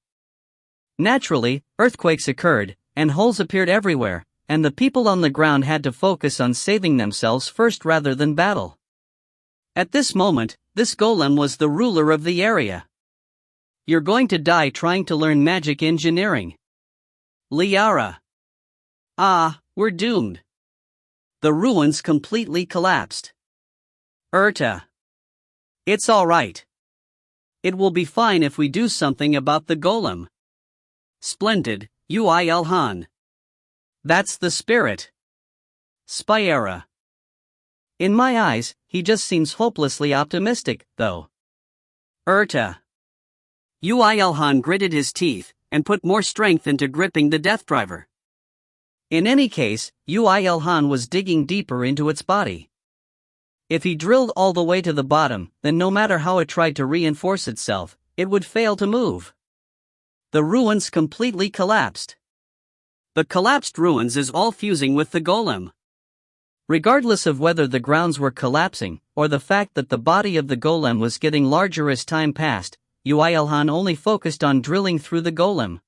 Naturally, earthquakes occurred, and holes appeared everywhere, and the people on the ground had to focus on saving themselves first rather than battle. At this moment, this golem was the ruler of the area. You're going to die trying to learn magic engineering. Liara. Ah, we're doomed. The ruins completely collapsed. Urta. It's alright. It will be fine if we do something about the golem. Splendid, Yoo IlHan. That's the spirit. Spyera. In my eyes, he just seems hopelessly optimistic, though. Urta. Yoo IlHan gritted his teeth, and put more strength into gripping the death driver. In any case, Yoo IlHan was digging deeper into its body. If he drilled all the way to the bottom, then no matter how it tried to reinforce itself, it would fail to move. The ruins completely collapsed. The collapsed ruins is all fusing with the golem. Regardless of whether the grounds were collapsing, or the fact that the body of the golem was getting larger as time passed, Yoo IlHan only focused on drilling through the golem.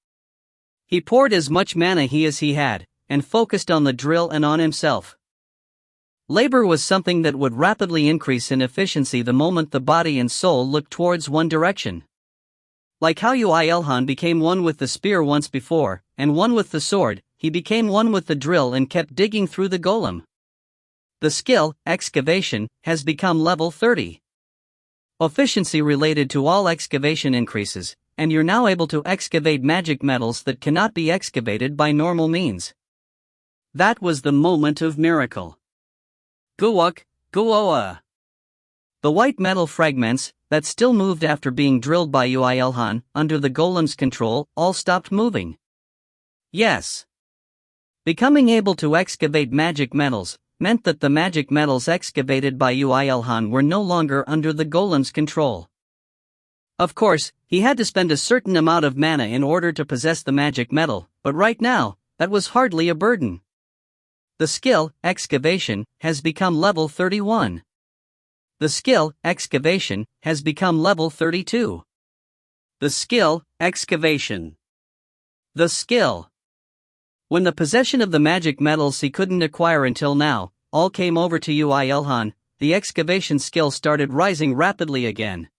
He poured as much mana as he had, and focused on the drill and on himself. Labor was something that would rapidly increase in efficiency the moment the body and soul looked towards one direction. Like how Yoo IlHan became one with the spear once before, and one with the sword, he became one with the drill and kept digging through the golem. The skill, excavation, has become level 30. Efficiency related to all excavation increases, and you're now able to excavate magic metals that cannot be excavated by normal means. That was the moment of miracle. Guwak, Guoa. The white metal fragments, that still moved after being drilled by Yoo IlHan, under the golem's control, all stopped moving. Yes. Becoming able to excavate magic metals meant that the magic metals excavated by Yoo IlHan were no longer under the golem's control. Of course, he had to spend a certain amount of mana in order to possess the magic metal, but right now, that was hardly a burden. The skill, excavation, has become level 31. The skill, excavation, has become level 32. The skill, excavation. The skill. When the possession of the magic metals he couldn't acquire until now, all came over to Yoo IlHan, the excavation skill started rising rapidly again.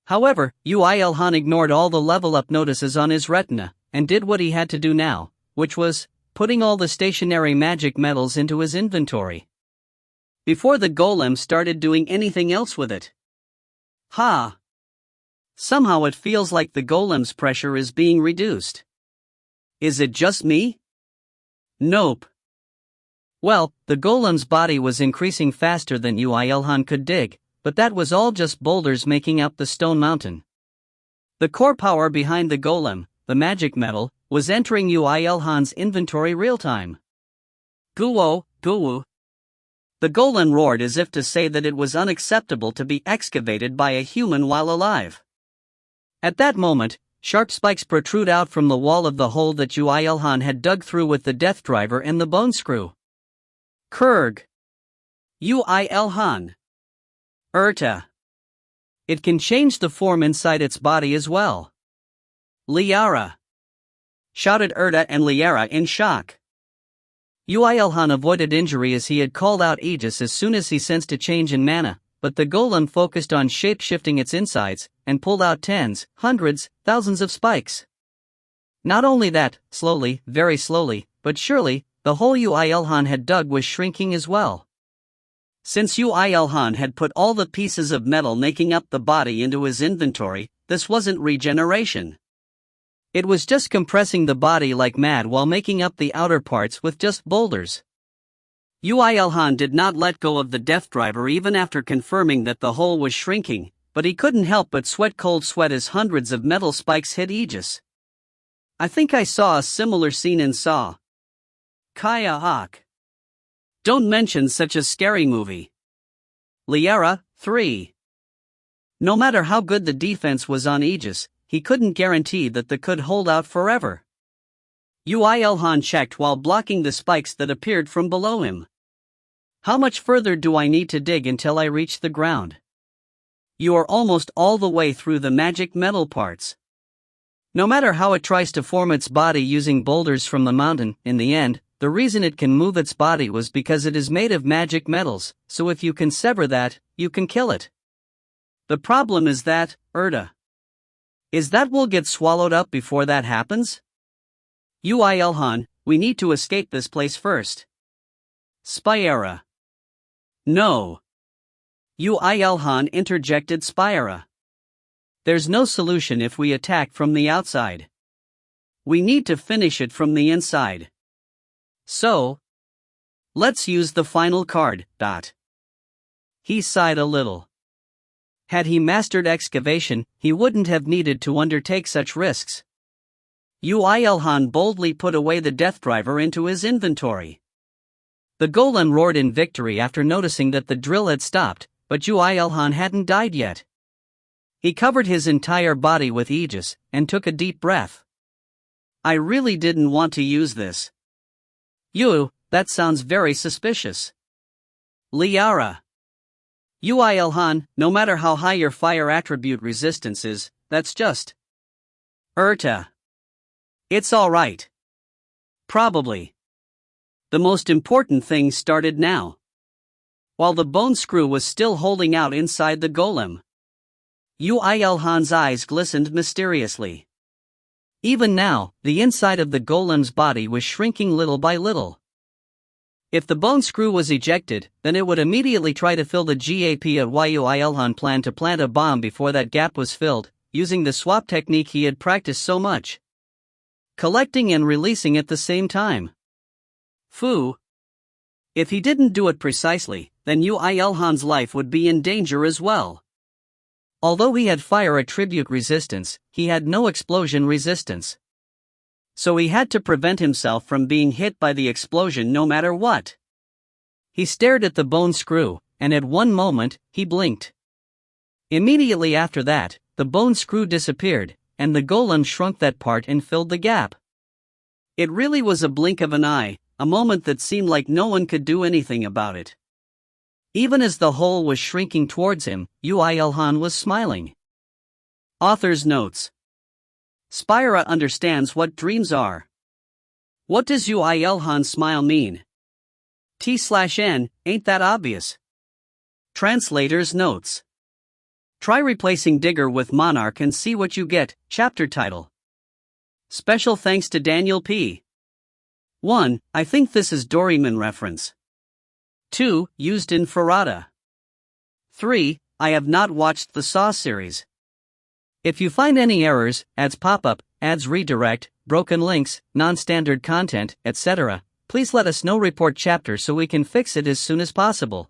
However, Yoo IlHan ignored all the level-up notices on his retina, and did what he had to do now, which was putting all the stationary magic metals into his inventory. Before the golem started doing anything else with it. Ha! Somehow it feels like the golem's pressure is being reduced. Is it just me? Nope. Well, the golem's body was increasing faster than Yoo IlHan could dig, but that was all just boulders making up the stone mountain. The core power behind the golem, the magic metal, was entering Yoo IlHan's inventory real-time. Guo, Guwu. The golem roared as if to say that it was unacceptable to be excavated by a human while alive. At that moment, sharp spikes protrude out from the wall of the hole that Yoo IlHan had dug through with the death driver and the bone screw. Kurg. Yoo IlHan. Urta. It can change the form inside its body as well. Liara. Shouted Urta and Liara in shock. Yoo IlHan avoided injury as he had called out Aegis as soon as he sensed a change in mana, but the golem focused on shape-shifting its insides, and pulled out tens, hundreds, thousands of spikes. Not only that, slowly, very slowly, but surely, the hole Yoo IlHan had dug was shrinking as well. Since Yoo IlHan had put all the pieces of metal making up the body into his inventory, this wasn't regeneration. It was just compressing the body like mad while making up the outer parts with just boulders. Yoo IlHan did not let go of the death driver even after confirming that the hole was shrinking, but he couldn't help but sweat cold sweat as hundreds of metal spikes hit Aegis. I think I saw a similar scene in Saw. Kaya Hawk. Don't mention such a scary movie. Liara, 3. No matter how good the defense was on Aegis, he couldn't guarantee that they could hold out forever. Yoo IlHan checked while blocking the spikes that appeared from below him. How much further do I need to dig until I reach the ground? You are almost all the way through the magic metal parts. No matter how it tries to form its body using boulders from the mountain, in the end, the reason it can move its body was because it is made of magic metals, so if you can sever that, you can kill it. The problem is that, is that we'll get swallowed up before that happens? Yoo IlHan, we need to escape this place first. Spyra. No. Yoo IlHan interjected Spyra. There's no solution if we attack from the outside. We need to finish it from the inside. So, let's use the final card. He sighed a little. Had he mastered excavation, he wouldn't have needed to undertake such risks. Yoo IlHan boldly put away the death driver into his inventory. The golem roared in victory after noticing that the drill had stopped, but Yoo IlHan hadn't died yet. He covered his entire body with Aegis, and took a deep breath. I really didn't want to use this. Yoo, that sounds very suspicious. Liara. Yoo IlHan, no matter how high your fire attribute resistance is, that's just. It's alright. Probably. The most important thing started now. While the bone screw was still holding out inside the golem, Yoo IlHan's eyes glistened mysteriously. Even now, the inside of the golem's body was shrinking little by little. If the bone screw was ejected, then it would immediately try to fill the gap at Yoo IlHan planned to plant a bomb before that gap was filled, using the swap technique he had practiced so much. Collecting and releasing at the same time. Phew. If he didn't do it precisely, then Yoo IlHan's life would be in danger as well. Although he had fire attribute resistance, he had no explosion resistance. So he had to prevent himself from being hit by the explosion no matter what. He stared at the bone screw, and at one moment, he blinked. Immediately after that, the bone screw disappeared, and the golem shrunk that part and filled the gap. It really was a blink of an eye, a moment that seemed like no one could do anything about it. Even as the hole was shrinking towards him, Yoo IlHan was smiling. Author's notes. Spyra understands what dreams are. What does Yoo IlHan's smile mean? T/N, ain't that obvious? Translator's notes. Try replacing Digger with Monarch and see what you get. Chapter title. Special thanks to Daniel P. 1. I think this is Doraemon reference. 2. Used in Farada. 3. I have not watched the Saw series. If you find any errors, ads pop up, ads redirect, broken links, non-standard content, etc., please let us know. Report chapter so we can fix it as soon as possible.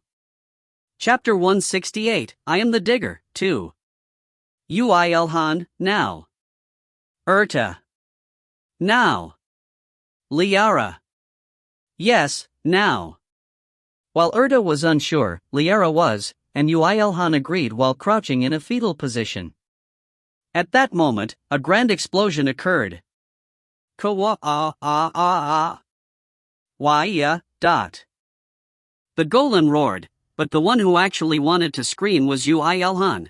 Chapter 168, I am the Digger, 2. Yoo IlHan, now. Now. Liara. Yes, now. While was unsure, Liara was, and Yoo IlHan agreed while crouching in a fetal position. At that moment, a grand explosion occurred. Why. The golem roared, but the one who actually wanted to scream was Yoo IlHan.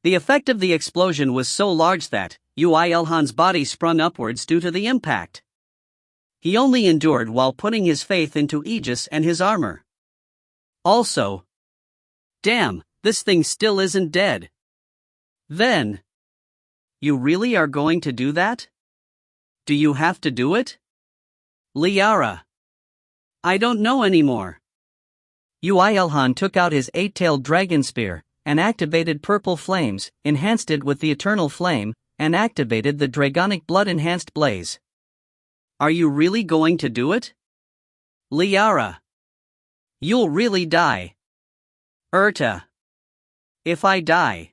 The effect of the explosion was so large that Yoo IlHan's body sprung upwards due to the impact. He only endured while putting his faith into Aegis and his armor. Also, damn, this thing still isn't dead. Then, you really are going to do that? Do you have to do it? Liara. I don't know anymore. Yoo IlHan took out his 8-tailed dragon spear, and activated purple flames, enhanced it with the eternal flame, and activated the dragonic blood-enhanced blaze. Are you really going to do it? Liara. You'll really die. If I die,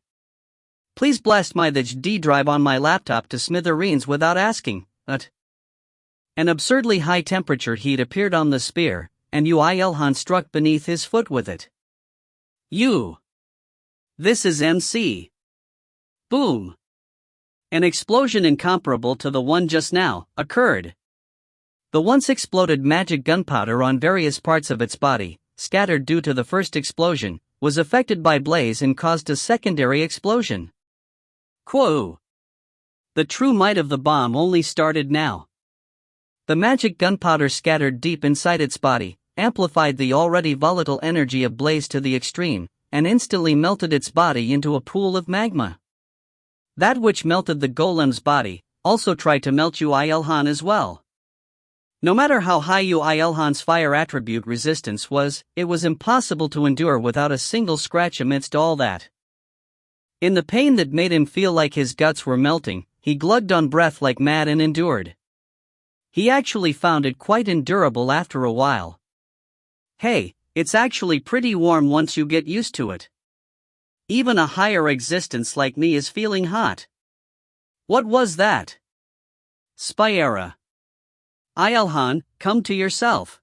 please blast my HD drive on my laptop to smithereens without asking. An absurdly high temperature heat appeared on the spear, and Yoo IlHan struck beneath his foot with it. This is MC. Boom. An explosion incomparable to the one just now occurred. The once exploded magic gunpowder on various parts of its body, scattered due to the first explosion, was affected by blaze and caused a secondary explosion. Quo. The true might of the bomb only started now. The magic gunpowder scattered deep inside its body, amplified the already volatile energy of blaze to the extreme, and instantly melted its body into a pool of magma. That which melted the golem's body also tried to melt Yoo IlHan as well. No matter how high Yoo IlHan's fire attribute resistance was, it was impossible to endure without a single scratch amidst all that. In the pain that made him feel like his guts were melting, he glugged on breath like mad and endured. He actually found it quite endurable after a while. Hey, it's actually pretty warm once you get used to it. Even a higher existence like me is feeling hot. What was that? Spyera. IlHan, come to yourself.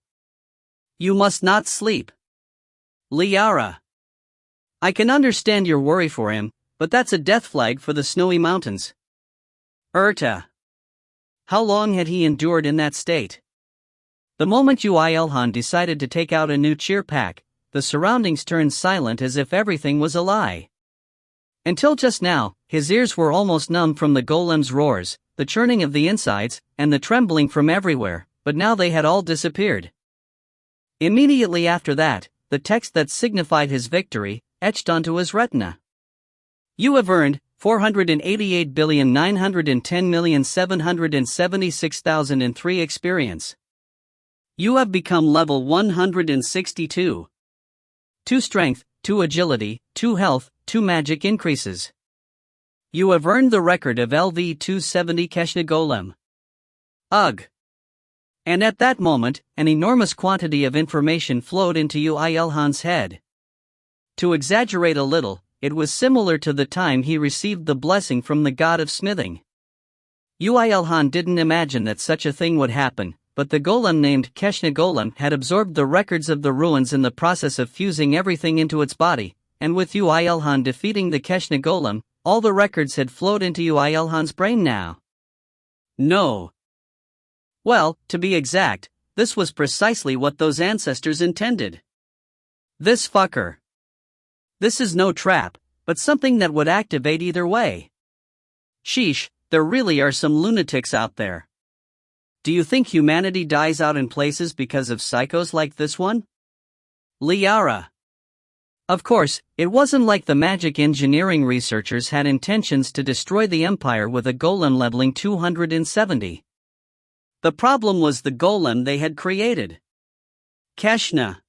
You must not sleep. Liara. I can understand your worry for him, but that's a death flag for the snowy mountains. How long had he endured in that state? The moment Yoo IlHan decided to take out a new cheer pack, the surroundings turned silent as if everything was a lie. Until just now, his ears were almost numb from the golem's roars, the churning of the insides, and the trembling from everywhere, but now they had all disappeared. Immediately after that, the text that signified his victory etched onto his retina. You have earned 488,910,776,003 experience. You have become level 162. 2 strength, 2 agility, 2 health, 2 magic increases. You have earned the record of LV270 Keshna Golem. Ugh. And at that moment, an enormous quantity of information flowed into Yoo IlHan's head. To exaggerate a little, it was similar to the time he received the blessing from the god of smithing. Yoo IlHan didn't imagine that such a thing would happen, but the golem named Keshna Golem had absorbed the records of the ruins in the process of fusing everything into its body, and with Yoo IlHan defeating the Keshna Golem, all the records had flowed into Yoo IlHan's brain now. No. Well, to be exact, this was precisely what those ancestors intended. This fucker. This is no trap, but something that would activate either way. Sheesh, there really are some lunatics out there. Do you think humanity dies out in places because of psychos like this one? Liara. Of course, it wasn't like the magic engineering researchers had intentions to destroy the empire with a golem leveling 270. The problem was the golem they had created. Keshna.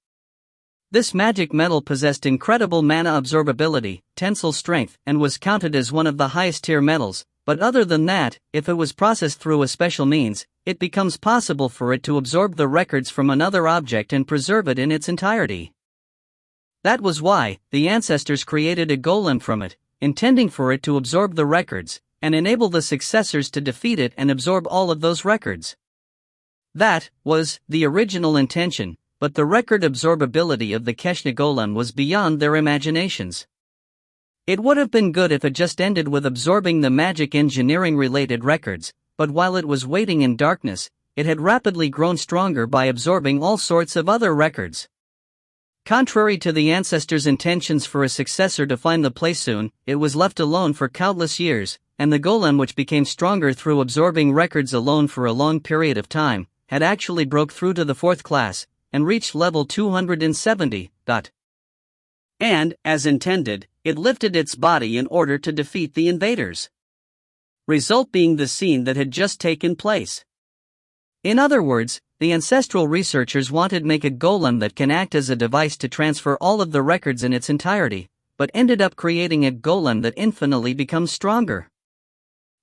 This magic metal possessed incredible mana absorbability, tensile strength, and was counted as one of the highest tier metals, but other than that, if it was processed through a special means, it becomes possible for it to absorb the records from another object and preserve it in its entirety. That was why the ancestors created a golem from it, intending for it to absorb the records, and enable the successors to defeat it and absorb all of those records. That was the original intention. But the record absorbability of the Keshna Golem was beyond their imaginations. It would have been good if it just ended with absorbing the magic engineering-related records, but while it was waiting in darkness, it had rapidly grown stronger by absorbing all sorts of other records. Contrary to the ancestors' intentions for a successor to find the place soon, it was left alone for countless years, and the golem, which became stronger through absorbing records alone for a long period of time, had actually broke through to the 4th class, and reached level 270. And, as intended, it lifted its body in order to defeat the invaders. Result being the scene that had just taken place. In other words, the ancestral researchers wanted to make a golem that can act as a device to transfer all of the records in its entirety, but ended up creating a golem that infinitely becomes stronger.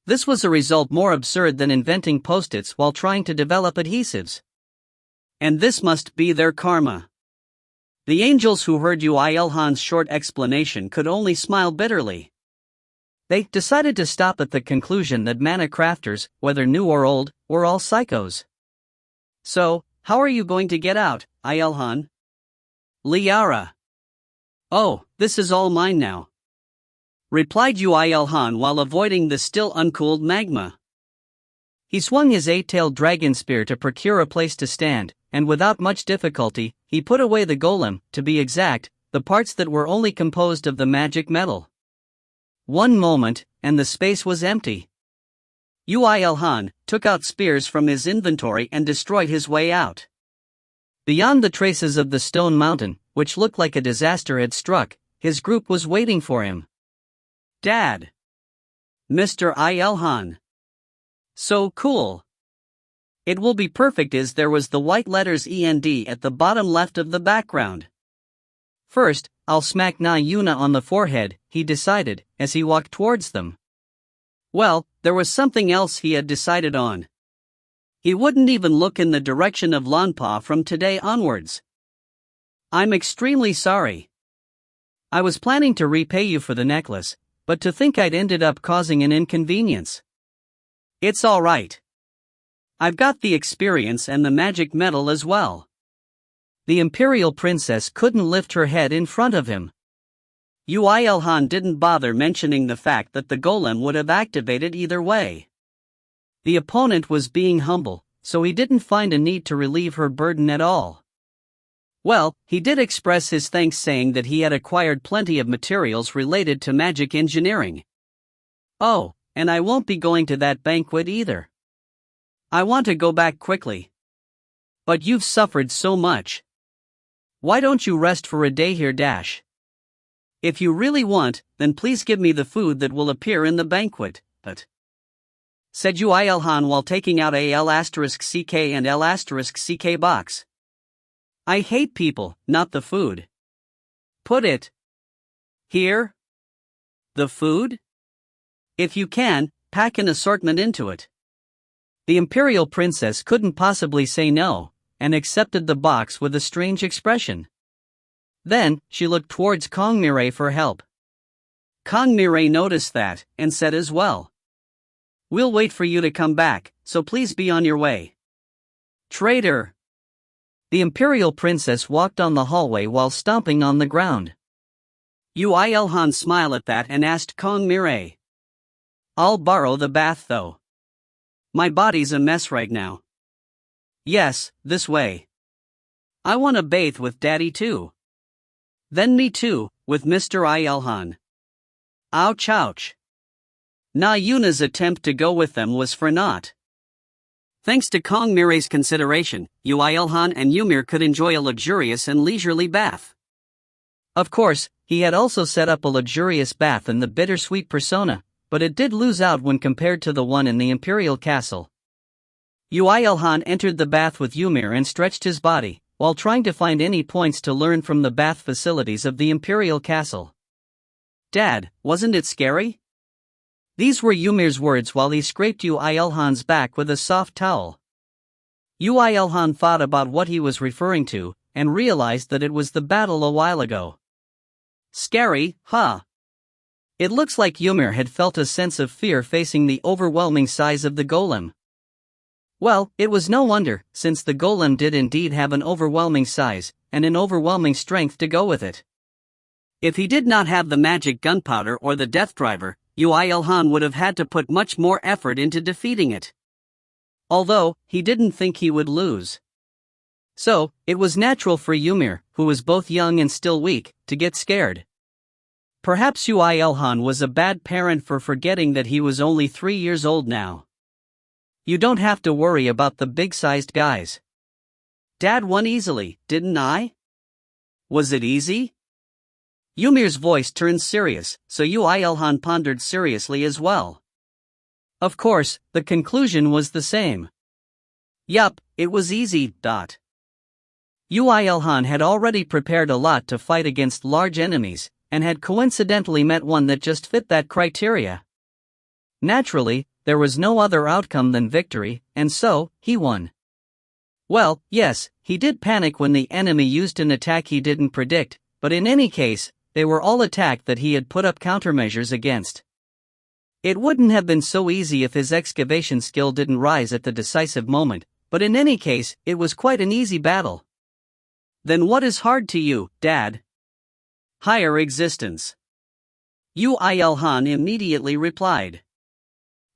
This was a result more absurd than inventing post-its while trying to develop adhesives. And this must be their karma. The angels who heard Yoo IlHan's short explanation could only smile bitterly. They decided to stop at the conclusion that mana crafters, whether new or old, were all psychos. So, how are you going to get out, IlHan? Liara. Oh, this is all mine now, replied Yoo IlHan while avoiding the still uncooled magma. He swung his 8-tailed dragon spear to procure a place to stand, and without much difficulty, he put away the golem, to be exact, the parts that were only composed of the magic metal. One moment, and the space was empty. Yoo IlHan took out spears from his inventory and destroyed his way out. Beyond the traces of the stone mountain, which looked like a disaster had struck, his group was waiting for him. Dad! Mr. IlHan! So cool! It will be perfect as there was the white letters END at the bottom left of the background. First, I'll smack Na Yuna on the forehead, he decided, as he walked towards them. Well, there was something else he had decided on. He wouldn't even look in the direction of Lanpa from today onwards. I'm extremely sorry. I was planning to repay you for the necklace, but to think I'd ended up causing an inconvenience. It's all right. I've got the experience and the magic metal as well. The Imperial Princess couldn't lift her head in front of him. Yoo IlHan didn't bother mentioning the fact that the golem would have activated either way. The opponent was being humble, so he didn't find a need to relieve her burden at all. Well, he did express his thanks, saying that he had acquired plenty of materials related to magic engineering. Oh, and I won't be going to that banquet either. I want to go back quickly. But you've suffered so much. Why don't you rest for a day here? If you really want, then please give me the food that will appear in the banquet, but... said Yoo IlHan while taking out a L**CK and L**CK box. I hate people, not the food. Put it here? The food? If you can, pack an assortment into it. The Imperial Princess couldn't possibly say no, and accepted the box with a strange expression. Then, she looked towards Kongmire for help. Kongmire noticed that, and said as well. We'll wait for you to come back, so please be on your way. Traitor! The Imperial Princess walked on the hallway while stomping on the ground. Yoo IlHan smiled at that and asked Kongmire. I'll borrow the bath though. My body's a mess right now. Yes, this way. I want to bathe with Daddy too. Then me too, with Mr. IlHan. Ouch ouch. Na Yuna's attempt to go with them was for naught. Thanks to Kongmire's consideration, Yoo IlHan and Ymir could enjoy a luxurious and leisurely bath. Of course, he had also set up a luxurious bath in the bittersweet persona, but it did lose out when compared to the one in the Imperial Castle. Yoo IlHan entered the bath with Ymir and stretched his body, while trying to find any points to learn from the bath facilities of the Imperial Castle. Dad, wasn't it scary? These were Ymir's words while he scraped Yoo IlHan's back with a soft towel. Yoo IlHan thought about what he was referring to, and realized that it was the battle a while ago. Scary, huh? It looks like Ymir had felt a sense of fear facing the overwhelming size of the golem. Well, it was no wonder, since the golem did indeed have an overwhelming size, and an overwhelming strength to go with it. If he did not have the magic gunpowder or the death driver, Yoo IlHan would have had to put much more effort into defeating it. Although, he didn't think he would lose. So, it was natural for Ymir, who was both young and still weak, to get scared. Perhaps Yoo IlHan was a bad parent for forgetting that he was only 3 years old now. You don't have to worry about the big-sized guys. Dad won easily, didn't I? Was it easy? Ymir's voice turned serious, so Yoo IlHan pondered seriously as well. Of course, the conclusion was the same. Yup, it was easy. Yoo IlHan had already prepared a lot to fight against large enemies, and had coincidentally met one that just fit that criteria. Naturally, there was no other outcome than victory, and so, he won. Well, yes, he did panic when the enemy used an attack he didn't predict, but in any case, they were all attack that he had put up countermeasures against. It wouldn't have been so easy if his excavation skill didn't rise at the decisive moment, but in any case, it was quite an easy battle. Then what is hard to you, Dad? Higher existence. Yoo IlHan immediately replied.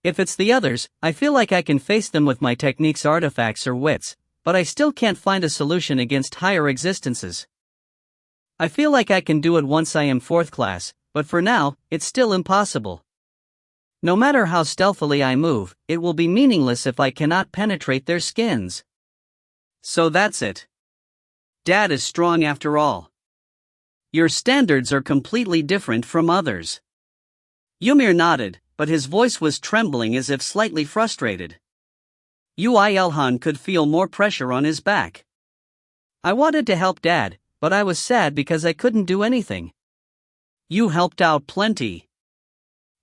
If it's the others, I feel like I can face them with my techniques, artifacts, or wits, but I still can't find a solution against higher existences. I feel like I can do it once I am 4th class, but for now, it's still impossible. No matter how stealthily I move, it will be meaningless if I cannot penetrate their skins. So that's it. Dad is strong after all. Your standards are completely different from others. Ymir nodded, but his voice was trembling as if slightly frustrated. Yoo IlHan could feel more pressure on his back. I wanted to help Dad, but I was sad because I couldn't do anything. You helped out plenty.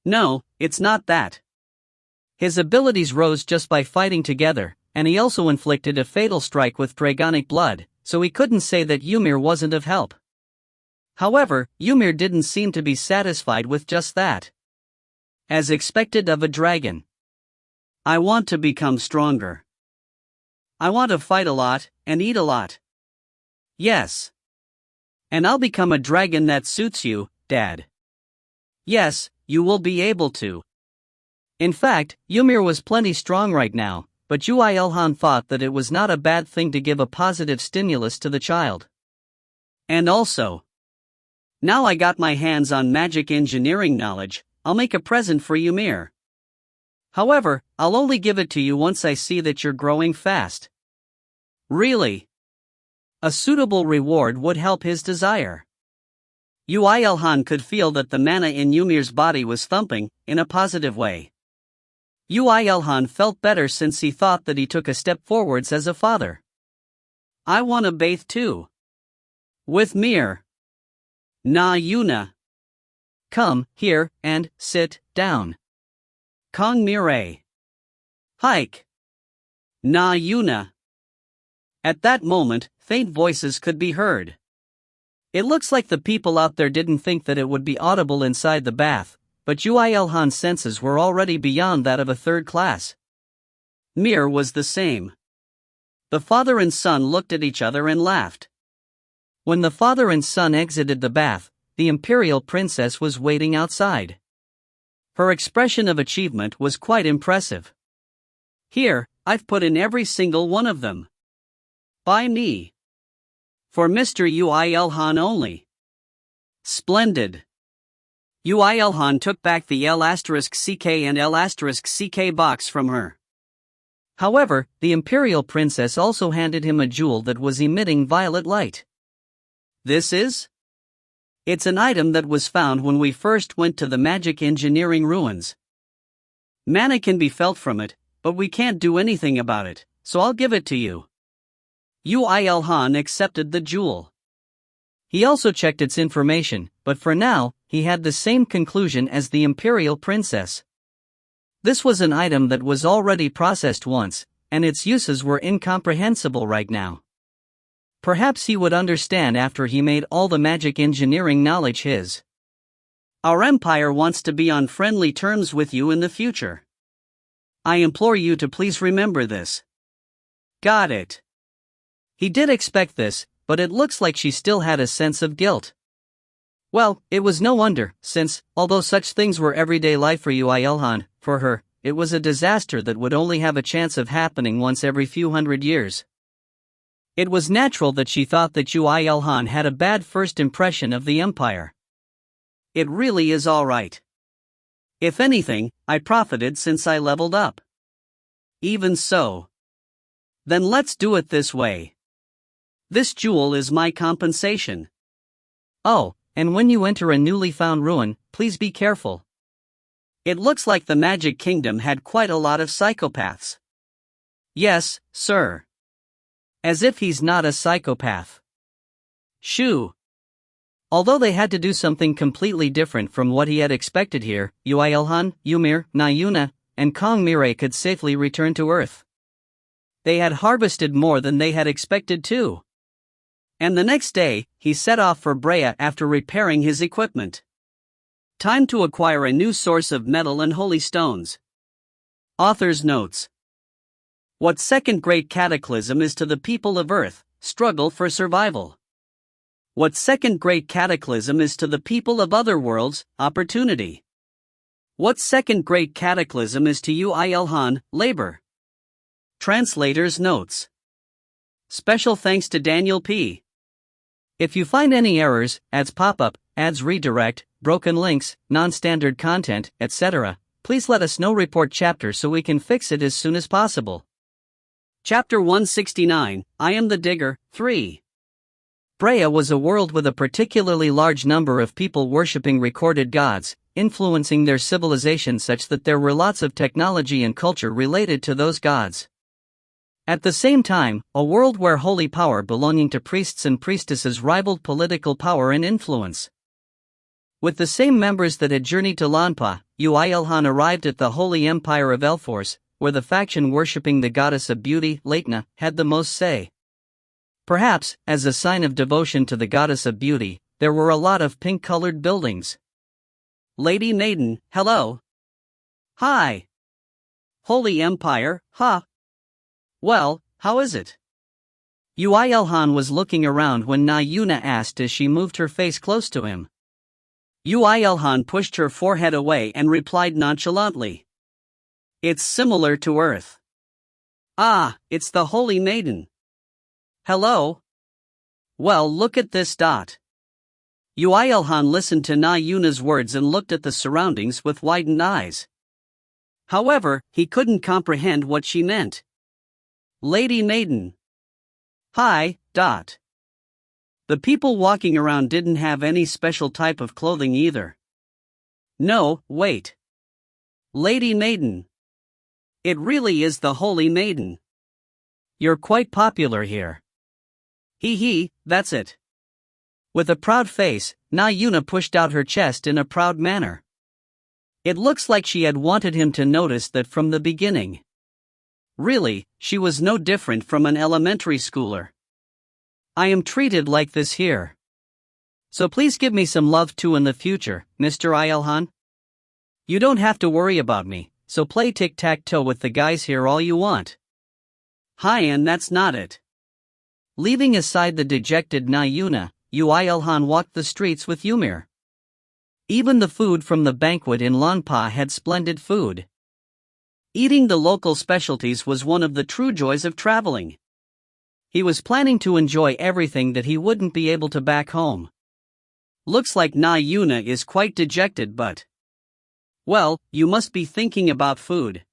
No, it's not that. His abilities rose just by fighting together, and he also inflicted a fatal strike with dragonic blood, so he couldn't say that Ymir wasn't of help. However, Ymir didn't seem to be satisfied with just that. As expected of a dragon. I want to become stronger. I want to fight a lot, and eat a lot. Yes. And I'll become a dragon that suits you, Dad. Yes, you will be able to. In fact, Ymir was plenty strong right now, but Yoo IlHan thought that it was not a bad thing to give a positive stimulus to the child. And also, now I got my hands on magic engineering knowledge, I'll make a present for Ymir. However, I'll only give it to you once I see that you're growing fast. Really? A suitable reward would help his desire. Yoo IlHan could feel that the mana in Ymir's body was thumping, in a positive way. Yoo IlHan felt better since he thought that he took a step forwards as a father. I want to bathe too. With Mir. Na Yuna. Come, here, and sit down. Kong Mire. Hike. Na Yuna. At that moment, faint voices could be heard. It looks like the people out there didn't think that it would be audible inside the bath, but Yoo IlHan's senses were already beyond that of a 3rd class. Mir was the same. The father and son looked at each other and laughed. When the father and son exited the bath, the imperial princess was waiting outside. Her expression of achievement was quite impressive. Here, I've put in every single one of them. By me. For Mr. Yoo IlHan only. Splendid. Yoo IlHan took back the L*CK and L*CK box from her. However, the imperial princess also handed him a jewel that was emitting violet light. This is? It's an item that was found when we first went to the magic engineering ruins. Mana can be felt from it, but we can't do anything about it, so I'll give it to you. Yoo IlHan accepted the jewel. He also checked its information, but for now, he had the same conclusion as the imperial princess. This was an item that was already processed once, and its uses were incomprehensible right now. Perhaps he would understand after he made all the magic engineering knowledge his. Our empire wants to be on friendly terms with you in the future. I implore you to please remember this. Got it. He did expect this, but it looks like she still had a sense of guilt. Well, it was no wonder, since, although such things were everyday life for Yoo IlHan, for her, it was a disaster that would only have a chance of happening once every few hundred years. It was natural that she thought that Yoo IlHan had a bad first impression of the empire. It really is alright. If anything, I profited since I leveled up. Even so. Then let's do it this way. This jewel is my compensation. Oh, and when you enter a newly found ruin, please be careful. It looks like the Magic Kingdom had quite a lot of psychopaths. Yes, sir. As if he's not a psychopath. Shoo. Although they had to do something completely different from what he had expected here, Yoo IlHan, Ymir, Na Yuna, and Kong Mire could safely return to Earth. they had harvested more than they had expected too. And the next day, he set off for Brea after repairing his equipment. Time to acquire a new source of metal and holy stones. Author's notes. What second great cataclysm is to the people of Earth? Struggle for survival. What second great cataclysm is to the people of other worlds? Opportunity. What second great cataclysm is to Yoo IlHan? Labor. Translator's notes. Special thanks to Daniel P. If you find any errors, ads pop up, ads redirect, broken links, non-standard content, etc., please let us know. Report chapter so we can fix it as soon as possible. Chapter 169, I Am the Digger, 3. Brea was a world with a particularly large number of people worshipping recorded gods, influencing their civilization such that there were lots of technology and culture related to those gods. At the same time, a world where holy power belonging to priests and priestesses rivaled political power and influence. With the same members that had journeyed to Lanpa, Yoo IlHan arrived at the Holy Empire of Elforce, where the faction worshipping the goddess of beauty, Leitna, had the most say. Perhaps, as a sign of devotion to the goddess of beauty, there were a lot of pink-colored buildings. Lady Maiden, hello. Hi. Holy Empire, huh? Well, how is it? Yoo IlHan was looking around when Yuna asked as she moved her face close to him. Yoo IlHan pushed her forehead away and replied nonchalantly. It's similar to Earth. Ah, it's the Holy Maiden. Hello? Well, look at this dot. Yoo IlHan listened to Yuna's words and looked at the surroundings with widened eyes. However, he couldn't comprehend what she meant. Lady Maiden. Hi, dot. The people walking around didn't have any special type of clothing either. No, wait. Lady Maiden. It really is the Holy Maiden. You're quite popular here. Hee, that's it. With a proud face, Yuna pushed out her chest in a proud manner. It looks like she had wanted him to notice that from the beginning. Really, she was no different from an elementary schooler. I am treated like this here. So please give me some love too in the future, Mr. IlHan. You don't have to worry about me, so play tic-tac-toe with the guys here all you want. Hi, and that's not it. Leaving aside the dejected Yuna, Yoo IlHan walked the streets with Ymir. Even the food from the banquet in Lanpa had splendid food. Eating the local specialties was one of the true joys of traveling. He was planning to enjoy everything that he wouldn't be able to back home. Looks like Yuna is quite dejected, but... Well, you must be thinking about food.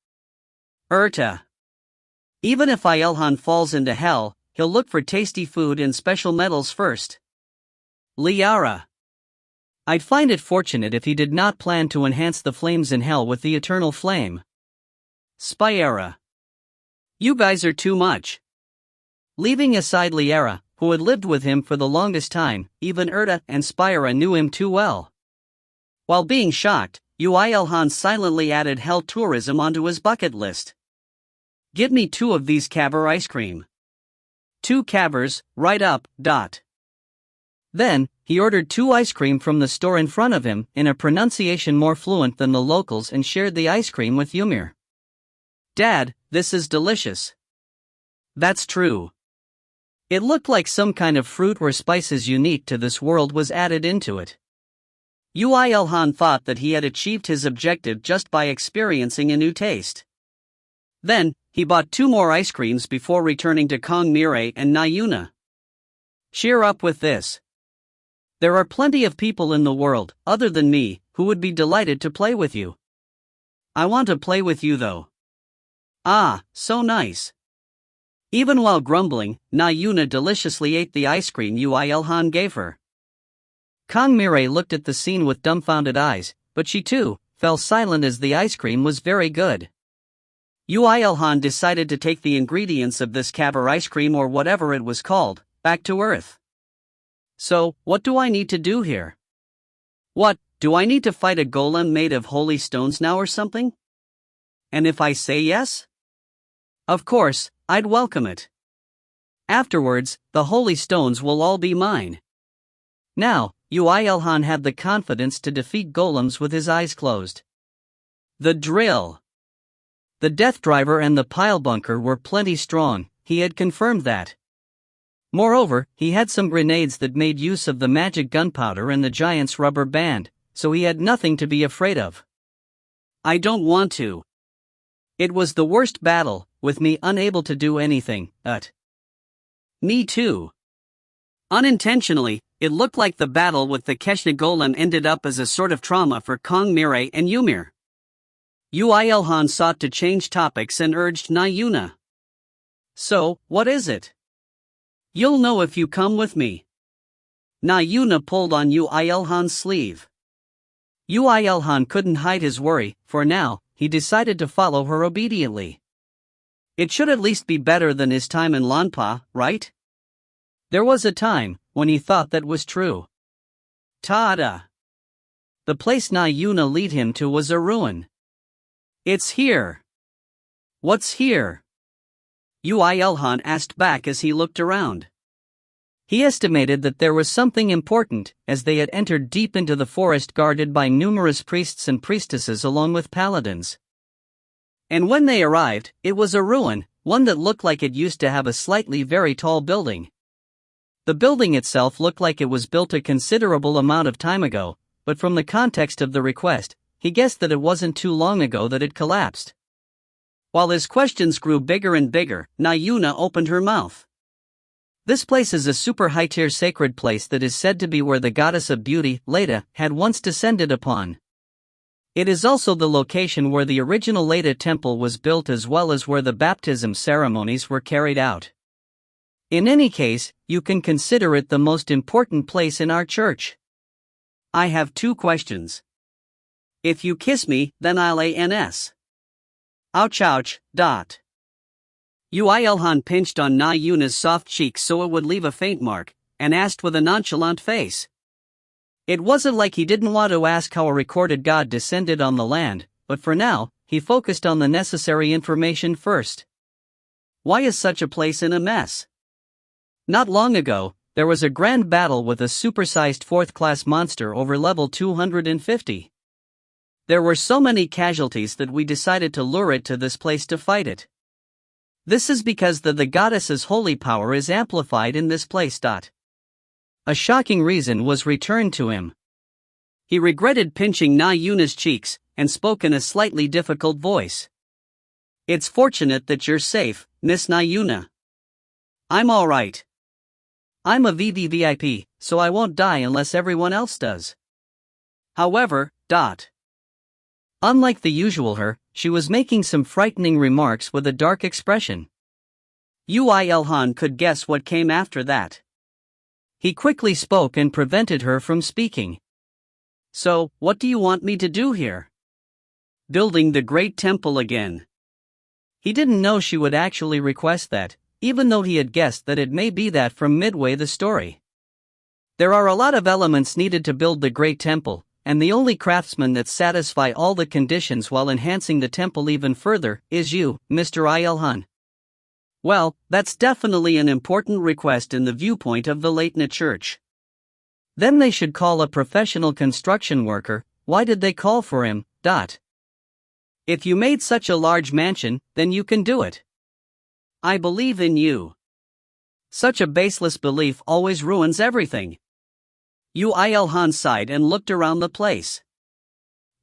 Even if IlHan falls into hell, he'll look for tasty food and special metals first. Liara. I'd find it fortunate if he did not plan to enhance the flames in hell with the eternal flame. Spyera. You guys are too much. Leaving aside Liara, who had lived with him for the longest time, even and Spyera knew him too well. While being shocked, Yoo IlHan silently added hell tourism onto his bucket list. Give me 2 of these caviar ice cream. 2 cavers, right up, dot. Then, he ordered 2 ice cream from the store in front of him, in a pronunciation more fluent than the locals, and shared the ice cream with Ymir. Dad, this is delicious. That's true. It looked like some kind of fruit or spices unique to this world was added into it. Yoo IlHan thought that he had achieved his objective just by experiencing a new taste. Then, he bought 2 more ice creams before returning to Kong Mirai and Yuna. Cheer up with this. There are plenty of people in the world, other than me, who would be delighted to play with you. I want to play with you though. Ah, so nice. Even while grumbling, Yuna deliciously ate the ice cream Yoo IlHan gave her. Kong Mirai looked at the scene with dumbfounded eyes, but she too fell silent as the ice cream was very good. Yoo IlHan decided to take the ingredients of this caviar ice cream, or whatever it was called, back to Earth. So, what do I need to do here? What, do I need to fight a golem made of holy stones now or something? And if I say yes? Of course, I'd welcome it. Afterwards, the holy stones will all be mine. Now, Yoo IlHan had the confidence to defeat golems with his eyes closed. The drill, the death driver and the pile bunker were plenty strong, he had confirmed that. Moreover, he had some grenades that made use of the magic gunpowder and the giant's rubber band, so he had nothing to be afraid of. I don't want to. It was the worst battle, with me unable to do anything, Me too. Unintentionally, it looked like the battle with the Keshna golem ended up as a sort of trauma for Kong Mire and Ymir. Yoo IlHan sought to change topics and urged Na Yuna. So, what is it? You'll know if you come with me. Na Yuna pulled on Yoo IlHan's sleeve. Yoo IlHan couldn't hide his worry, for now, he decided to follow her obediently. It should at least be better than his time in Lanpa, right? There was a time when he thought that was true. Ta-da! The place Na Yuna lead him to was a ruin. It's here. What's here? Yoo IlHan asked back as he looked around. He estimated that there was something important, as they had entered deep into the forest guarded by numerous priests and priestesses along with paladins. And when they arrived, it was a ruin, one that looked like it used to have a slightly very tall building. The building itself looked like it was built a considerable amount of time ago, but from the context of the request, he guessed that it wasn't too long ago that it collapsed. While his questions grew bigger and bigger, Na Yuna opened her mouth. This place is a super high-tier sacred place that is said to be where the goddess of beauty, Leda, had once descended upon. It is also the location where the original Leda temple was built as well as where the baptism ceremonies were carried out. In any case, you can consider it the most important place in our church. I have 2 questions. If you kiss me, then I'll ANS. Ouch ouch, dot. Yoo IlHan pinched on Na Yuna's soft cheek so it would leave a faint mark, and asked with a nonchalant face. It wasn't like he didn't want to ask how a recorded god descended on the land, but for now, he focused on the necessary information first. Why is such a place in a mess? Not long ago, there was a grand battle with a supersized 4th-class monster over level 250. There were so many casualties that we decided to lure it to this place to fight it. This is because the goddess's holy power is amplified in this place. A shocking reason was returned to him. He regretted pinching Na Yuna's cheeks, and spoke in a slightly difficult voice. It's fortunate that you're safe, Miss Na Yuna. I'm alright. I'm a VVVIP, so I won't die unless everyone else does. However, Unlike the usual her, she was making some frightening remarks with a dark expression. Yoo IlHan could guess what came after that. He quickly spoke and prevented her from speaking. So, what do you want me to do here? Building the Great Temple again. He didn't know she would actually request that, even though he had guessed that it may be that from midway the story. There are a lot of elements needed to build the Great Temple, and the only craftsman that satisfy all the conditions while enhancing the temple even further is you, Mr. IlHan. Well, that's definitely an important request in the viewpoint of the Laitna Church. Then they should call a professional construction worker. Why did they call for him? If you made such a large mansion, then you can do it. I believe in you. Such a baseless belief always ruins everything. Yoo IlHan sighed and looked around the place.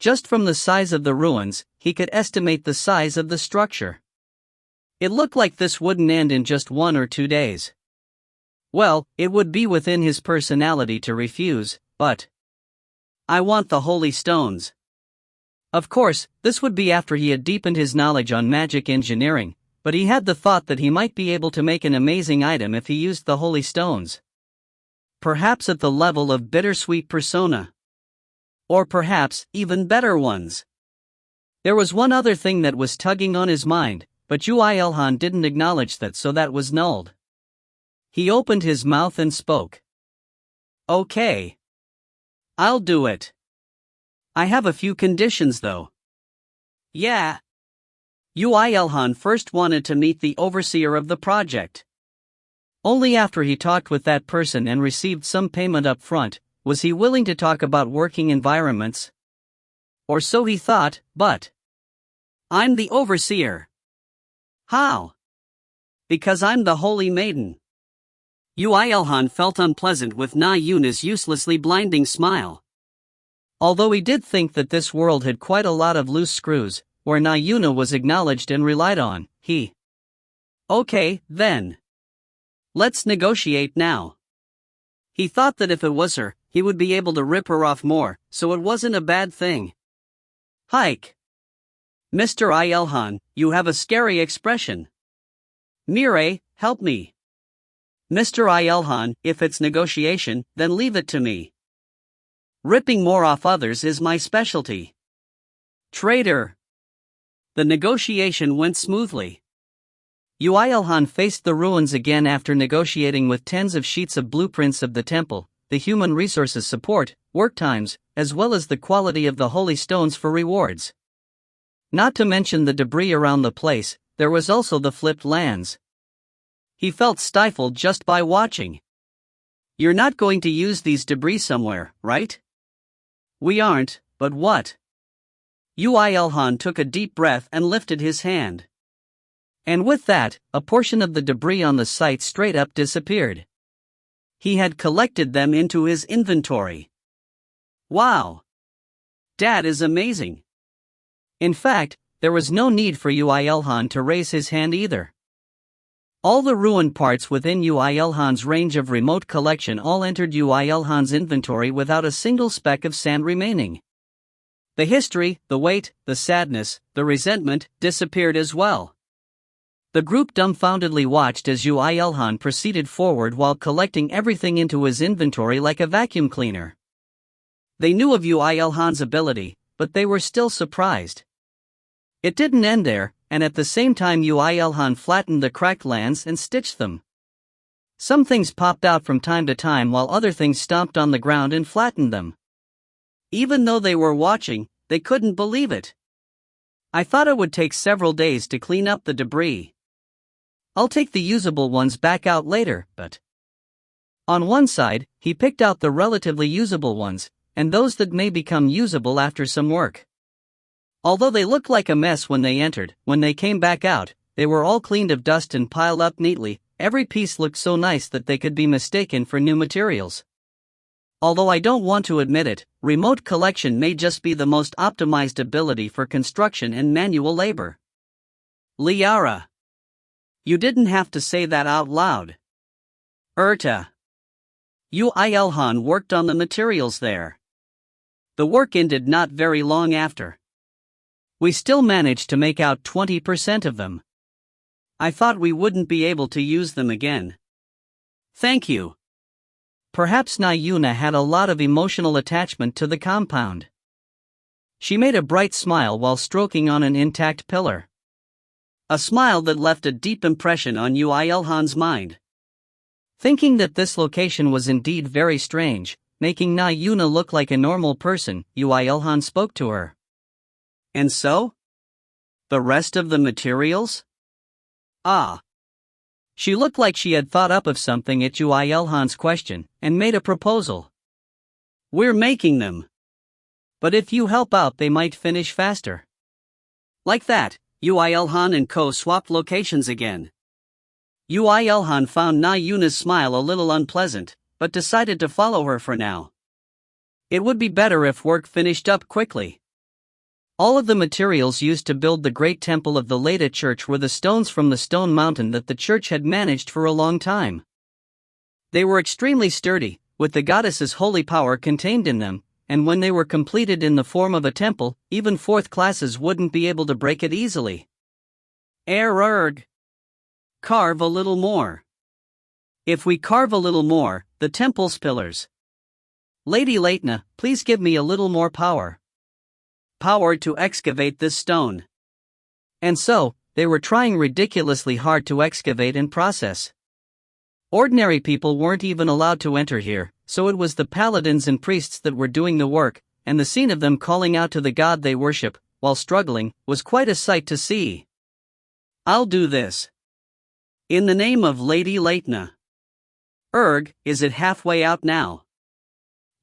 Just from the size of the ruins, he could estimate the size of the structure. It looked like this wouldn't end in just 1 or 2 days. Well, it would be within his personality to refuse, but I want the holy stones. Of course, this would be after he had deepened his knowledge on magic engineering, but he had the thought that he might be able to make an amazing item if he used the holy stones. Perhaps at the level of bittersweet persona. Or perhaps even better ones. There was one other thing that was tugging on his mind, but Yoo IlHan didn't acknowledge that, so that was nulled. He opened his mouth and spoke. Okay. I'll do it. I have a few conditions though. Yeah. Yoo IlHan first wanted to meet the overseer of the project. Only after he talked with that person and received some payment up front, was he willing to talk about working environments. Or so he thought, but I'm the overseer. How? Because I'm the holy maiden. Yoo IlHan felt unpleasant with Na Yuna's uselessly blinding smile. Although he did think that this world had quite a lot of loose screws, where Na Yuna was acknowledged and relied on, he. Okay, then. Let's negotiate now. He thought that if it was her, he would be able to rip her off more, so it wasn't a bad thing. Hike. Mr. IlHan, you have a scary expression. Mirai, help me. Mr. IlHan, if it's negotiation, then leave it to me. Ripping more off others is my specialty. Traitor. The negotiation went smoothly. Yoo IlHan faced the ruins again after negotiating with tens of sheets of blueprints of the temple, the human resources support, work times, as well as the quality of the holy stones for rewards. Not to mention the debris around the place, there was also the flipped lands. He felt stifled just by watching. You're not going to use these debris somewhere, right? We aren't, but what? Yoo IlHan took a deep breath and lifted his hand. And with that, a portion of the debris on the site straight up disappeared. He had collected them into his inventory. Wow! That is amazing. In fact, there was no need for Yoo IlHan to raise his hand either. All the ruined parts within Yoo IlHan's range of remote collection all entered Yoo IlHan's inventory without a single speck of sand remaining. The history, the weight, the sadness, the resentment disappeared as well. The group dumbfoundedly watched as Yoo IlHan proceeded forward while collecting everything into his inventory like a vacuum cleaner. They knew of Yoo IlHan's ability, but they were still surprised. It didn't end there, and at the same time Yoo IlHan flattened the cracked lands and stitched them. Some things popped out from time to time while other things stomped on the ground and flattened them. Even though they were watching, they couldn't believe it. I thought it would take several days to clean up the debris. I'll take the usable ones back out later, but... On one side, he picked out the relatively usable ones, and those that may become usable after some work. Although they looked like a mess when they entered, when they came back out, they were all cleaned of dust and piled up neatly. Every piece looked so nice that they could be mistaken for new materials. Although I don't want to admit it, remote collection may just be the most optimized ability for construction and manual labor. Liara. You didn't have to say that out loud. Yoo IlHan worked on the materials there. The work ended not very long after. We still managed to make out 20% of them. I thought we wouldn't be able to use them again. Thank you. Perhaps Na Yuna had a lot of emotional attachment to the compound. She made a bright smile while stroking on an intact pillar. A smile that left a deep impression on Yoo IlHan's mind. Thinking that this location was indeed very strange, making Na Yuna look like a normal person, Yoo IlHan spoke to her. And so? The rest of the materials? Ah. She looked like she had thought up of something at Yoo IlHan's question, and made a proposal. We're making them. But if you help out they might finish faster. Like that, Yoo IlHan and Co. swapped locations again. Yoo IlHan found Na Yuna's smile a little unpleasant, but decided to follow her for now. It would be better if work finished up quickly. All of the materials used to build the great temple of the Leda church were the stones from the stone mountain that the church had managed for a long time. They were extremely sturdy, with the goddess's holy power contained in them, and when they were completed in the form of a temple, even fourth classes wouldn't be able to break it easily. Carve a little more. If we carve a little more, the temple's pillars. Lady Leitna, please give me a little more power. Power to excavate this stone. And so, they were trying ridiculously hard to excavate and process. Ordinary people weren't even allowed to enter here, so it was the paladins and priests that were doing the work, and the scene of them calling out to the god they worship, while struggling, was quite a sight to see. I'll do this. In the name of Lady Leitna. Is it halfway out now?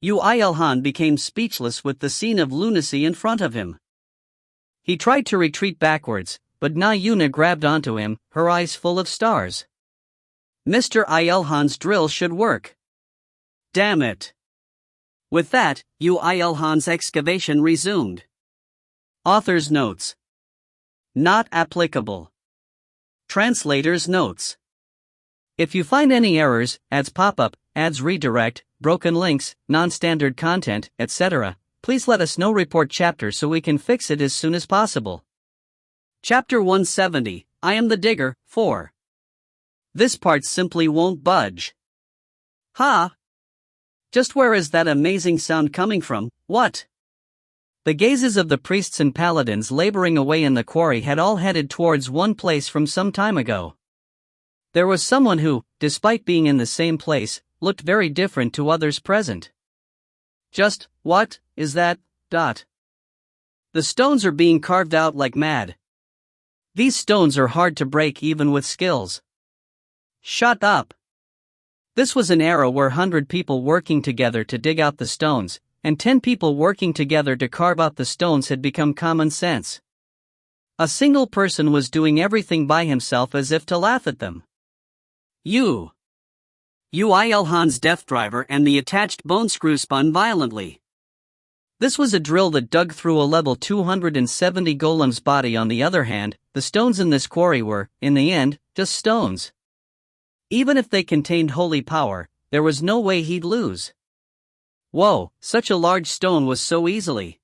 Yoo IlHan became speechless with the scene of lunacy in front of him. He tried to retreat backwards, but Na Yuna grabbed onto him, her eyes full of stars. Mr. IlHan's drill should work. Damn it. With that, Yoo IlHan's excavation resumed. Author's notes. Not applicable. Translator's notes. If you find any errors, ads pop up, ads redirect, broken links, non-standard content, etc., please let us know. Report chapter so we can fix it as soon as possible. Chapter 170, I am the digger, 4. This part simply won't budge. Ha! Just where is that amazing sound coming from? What? The gazes of the priests and paladins laboring away in the quarry had all headed towards one place from some time ago. There was someone who, despite being in the same place, looked very different to others present. Just, what is that? The stones are being carved out like mad. These stones are hard to break even with skills. Shut up. This was an era where 100 people working together to dig out the stones, and 10 people working together to carve out the stones had become common sense. A single person was doing everything by himself as if to laugh at them. Yoo IlHan's death driver and the attached bone screw spun violently. This was a drill that dug through a level 270 golem's body. On the other hand, the stones in this quarry were, in the end, just stones. Even if they contained holy power, there was no way he'd lose. Whoa, such a large stone was so easily.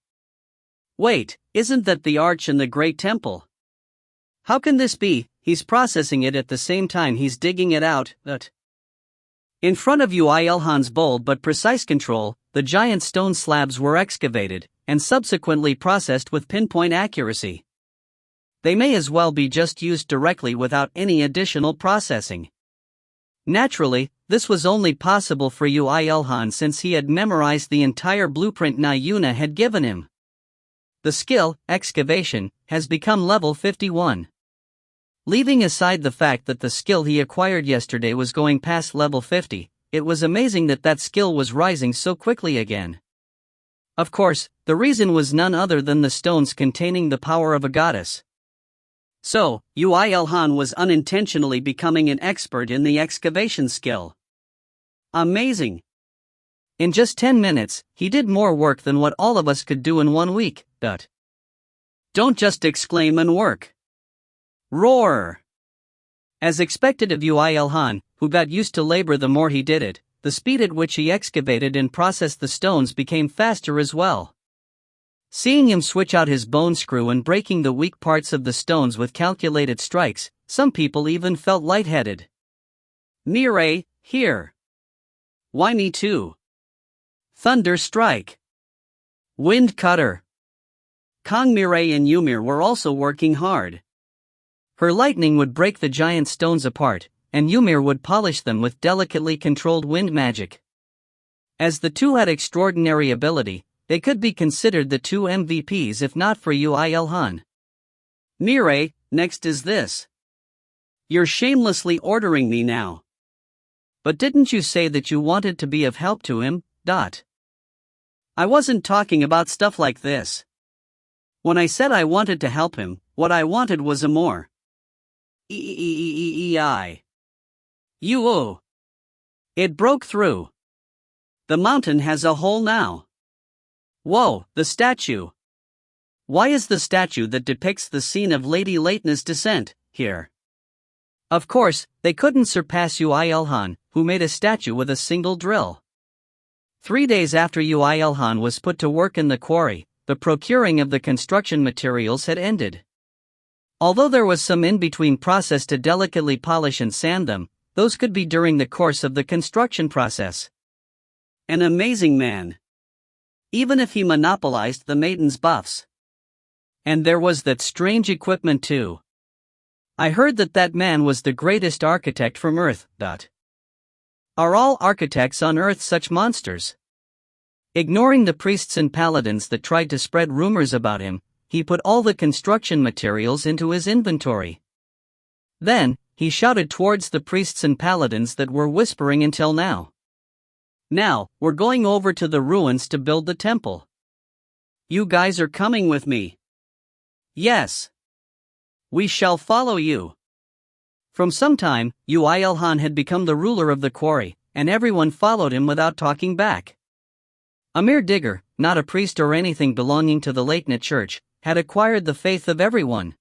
Wait, isn't that the arch in the Great Temple? How can this be? He's processing it at the same time he's digging it out. In front of Yoo IlHan's bold but precise control, the giant stone slabs were excavated, and subsequently processed with pinpoint accuracy. They may as well be just used directly without any additional processing. Naturally, this was only possible for Yoo IlHan since he had memorized the entire blueprint Na Yuna had given him. The skill, excavation, has become level 51. Leaving aside the fact that the skill he acquired yesterday was going past level 50, it was amazing that that skill was rising so quickly again. Of course, the reason was none other than the stones containing the power of a goddess. So, Yoo IlHan was unintentionally becoming an expert in the excavation skill. Amazing! In just 10 minutes, he did more work than what all of us could do in 1 week. Don't just exclaim and work. Roar! As expected of Yoo IlHan, who got used to labor the more he did it, the speed at which he excavated and processed the stones became faster as well. Seeing him switch out his bone screw and breaking the weak parts of the stones with calculated strikes, some people even felt lightheaded. Mirai, here. Why me too? Thunder strike. Wind cutter. Kong Mirai and Ymir were also working hard. Her lightning would break the giant stones apart, and Ymir would polish them with delicately controlled wind magic. As the two had extraordinary ability, they could be considered the two MVPs if not for Yoo IlHan. Mirai, next is this. You're shamelessly ordering me now. But didn't you say that you wanted to be of help to him? I wasn't talking about stuff like this. When I said I wanted to help him, what I wanted was a more Yoo. It broke through. The mountain has a hole now. Whoa, the statue. Why is the statue that depicts the scene of Lady Leitna's descent here? Of course, they couldn't surpass Yoo IlHan, who made a statue with a single drill. 3 days after Yoo IlHan was put to work in the quarry, the procuring of the construction materials had ended. Although there was some in-between process to delicately polish and sand them, those could be during the course of the construction process. An amazing man. Even if he monopolized the maiden's buffs. And there was that strange equipment too. I heard that man was the greatest architect from Earth. Are all architects on Earth such monsters? Ignoring the priests and paladins that tried to spread rumors about him, he put all the construction materials into his inventory. Then, he shouted towards the priests and paladins that were whispering until now. Now, we're going over to the ruins to build the temple. You guys are coming with me. Yes. We shall follow you. From some time, Yoo IlHan had become the ruler of the quarry, and everyone followed him without talking back. A mere digger, not a priest or anything belonging to the Latent Church, had acquired the faith of everyone.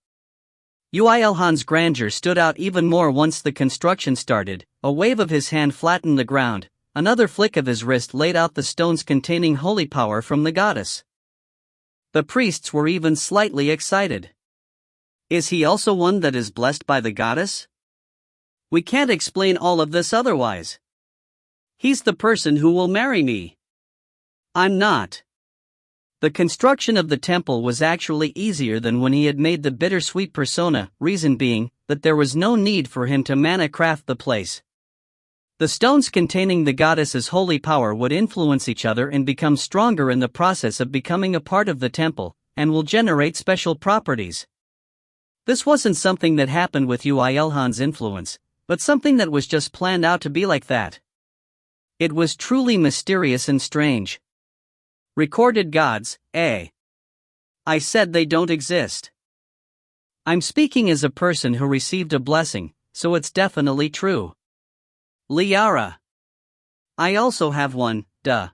Yoo IlHan's grandeur stood out even more once the construction started. A wave of his hand flattened the ground, another flick of his wrist laid out the stones containing holy power from the goddess. The priests were even slightly excited. Is he also one that is blessed by the goddess? We can't explain all of this otherwise. He's the person who will marry me. I'm not. The construction of the temple was actually easier than when he had made the bittersweet persona, reason being, that there was no need for him to mana craft the place. The stones containing the goddess's holy power would influence each other and become stronger in the process of becoming a part of the temple, and will generate special properties. This wasn't something that happened with Yoo IlHan's influence, but something that was just planned out to be like that. It was truly mysterious and strange. Recorded gods, eh? I said they don't exist. I'm speaking as a person who received a blessing, so it's definitely true. Liara. I also have one, duh.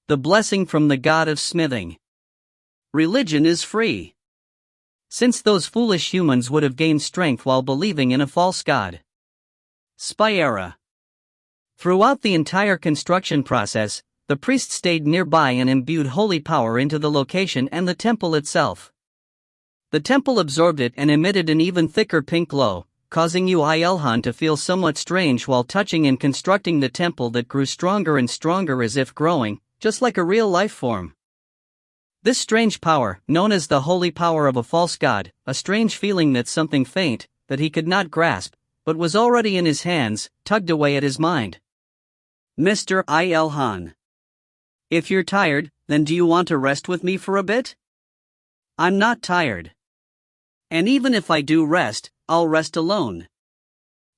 The blessing from the god of smithing. Religion is free. Since those foolish humans would have gained strength while believing in a false god. Spyera. Throughout the entire construction process, the priest stayed nearby and imbued holy power into the location and the temple itself. The temple absorbed it and emitted an even thicker pink glow, causing Yoo IlHan to feel somewhat strange while touching and constructing the temple that grew stronger and stronger as if growing, just like a real life form. This strange power, known as the holy power of a false god, a strange feeling that something faint, that he could not grasp, but was already in his hands, tugged away at his mind. Mr. IlHan. If you're tired, then do you want to rest with me for a bit? I'm not tired. And even if I do rest, I'll rest alone.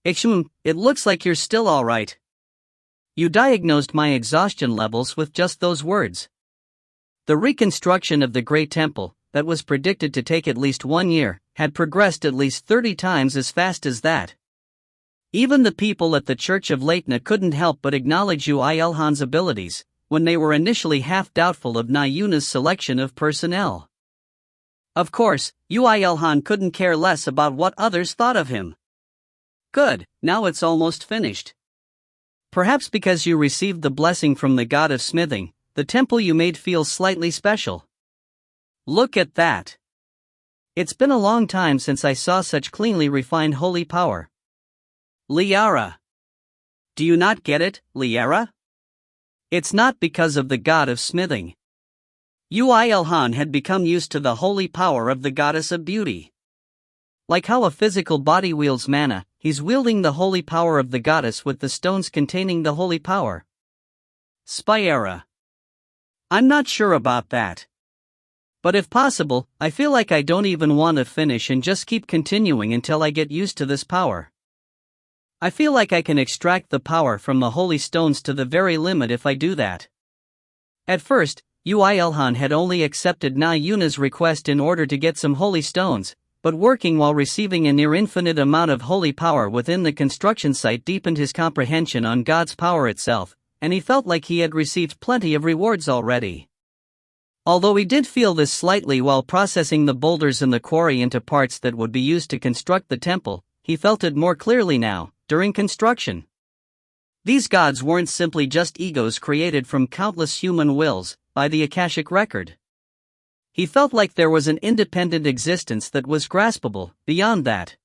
It looks like you're still alright. You diagnosed my exhaustion levels with just those words. The reconstruction of the Great Temple, that was predicted to take at least 1 year, had progressed at least 30 times as fast as that. Even the people at the Church of Latent couldn't help but acknowledge Yoo IlHan's abilities, when they were initially half doubtful of Nayuna's selection of personnel. Of course, Yoo IlHan couldn't care less about what others thought of him. Good, now it's almost finished. Perhaps because you received the blessing from the god of smithing, the temple you made feels slightly special. Look at that. It's been a long time since I saw such cleanly refined holy power. Liara. Do you not get it, Liara? It's not because of the god of smithing. Yoo IlHan had become used to the holy power of the goddess of beauty. Like how a physical body wields mana, he's wielding the holy power of the goddess with the stones containing the holy power. Spyera. I'm not sure about that. But if possible, I feel like I don't even want to finish and just keep continuing until I get used to this power. I feel like I can extract the power from the holy stones to the very limit if I do that. At first, Yoo IlHan had only accepted Nayuna's request in order to get some holy stones, but working while receiving a near-infinite amount of holy power within the construction site deepened his comprehension on God's power itself, and he felt like he had received plenty of rewards already. Although he did feel this slightly while processing the boulders in the quarry into parts that would be used to construct the temple, he felt it more clearly now, during construction. These gods weren't simply just egos created from countless human wills, by the Akashic record. He felt like there was an independent existence that was graspable, beyond that.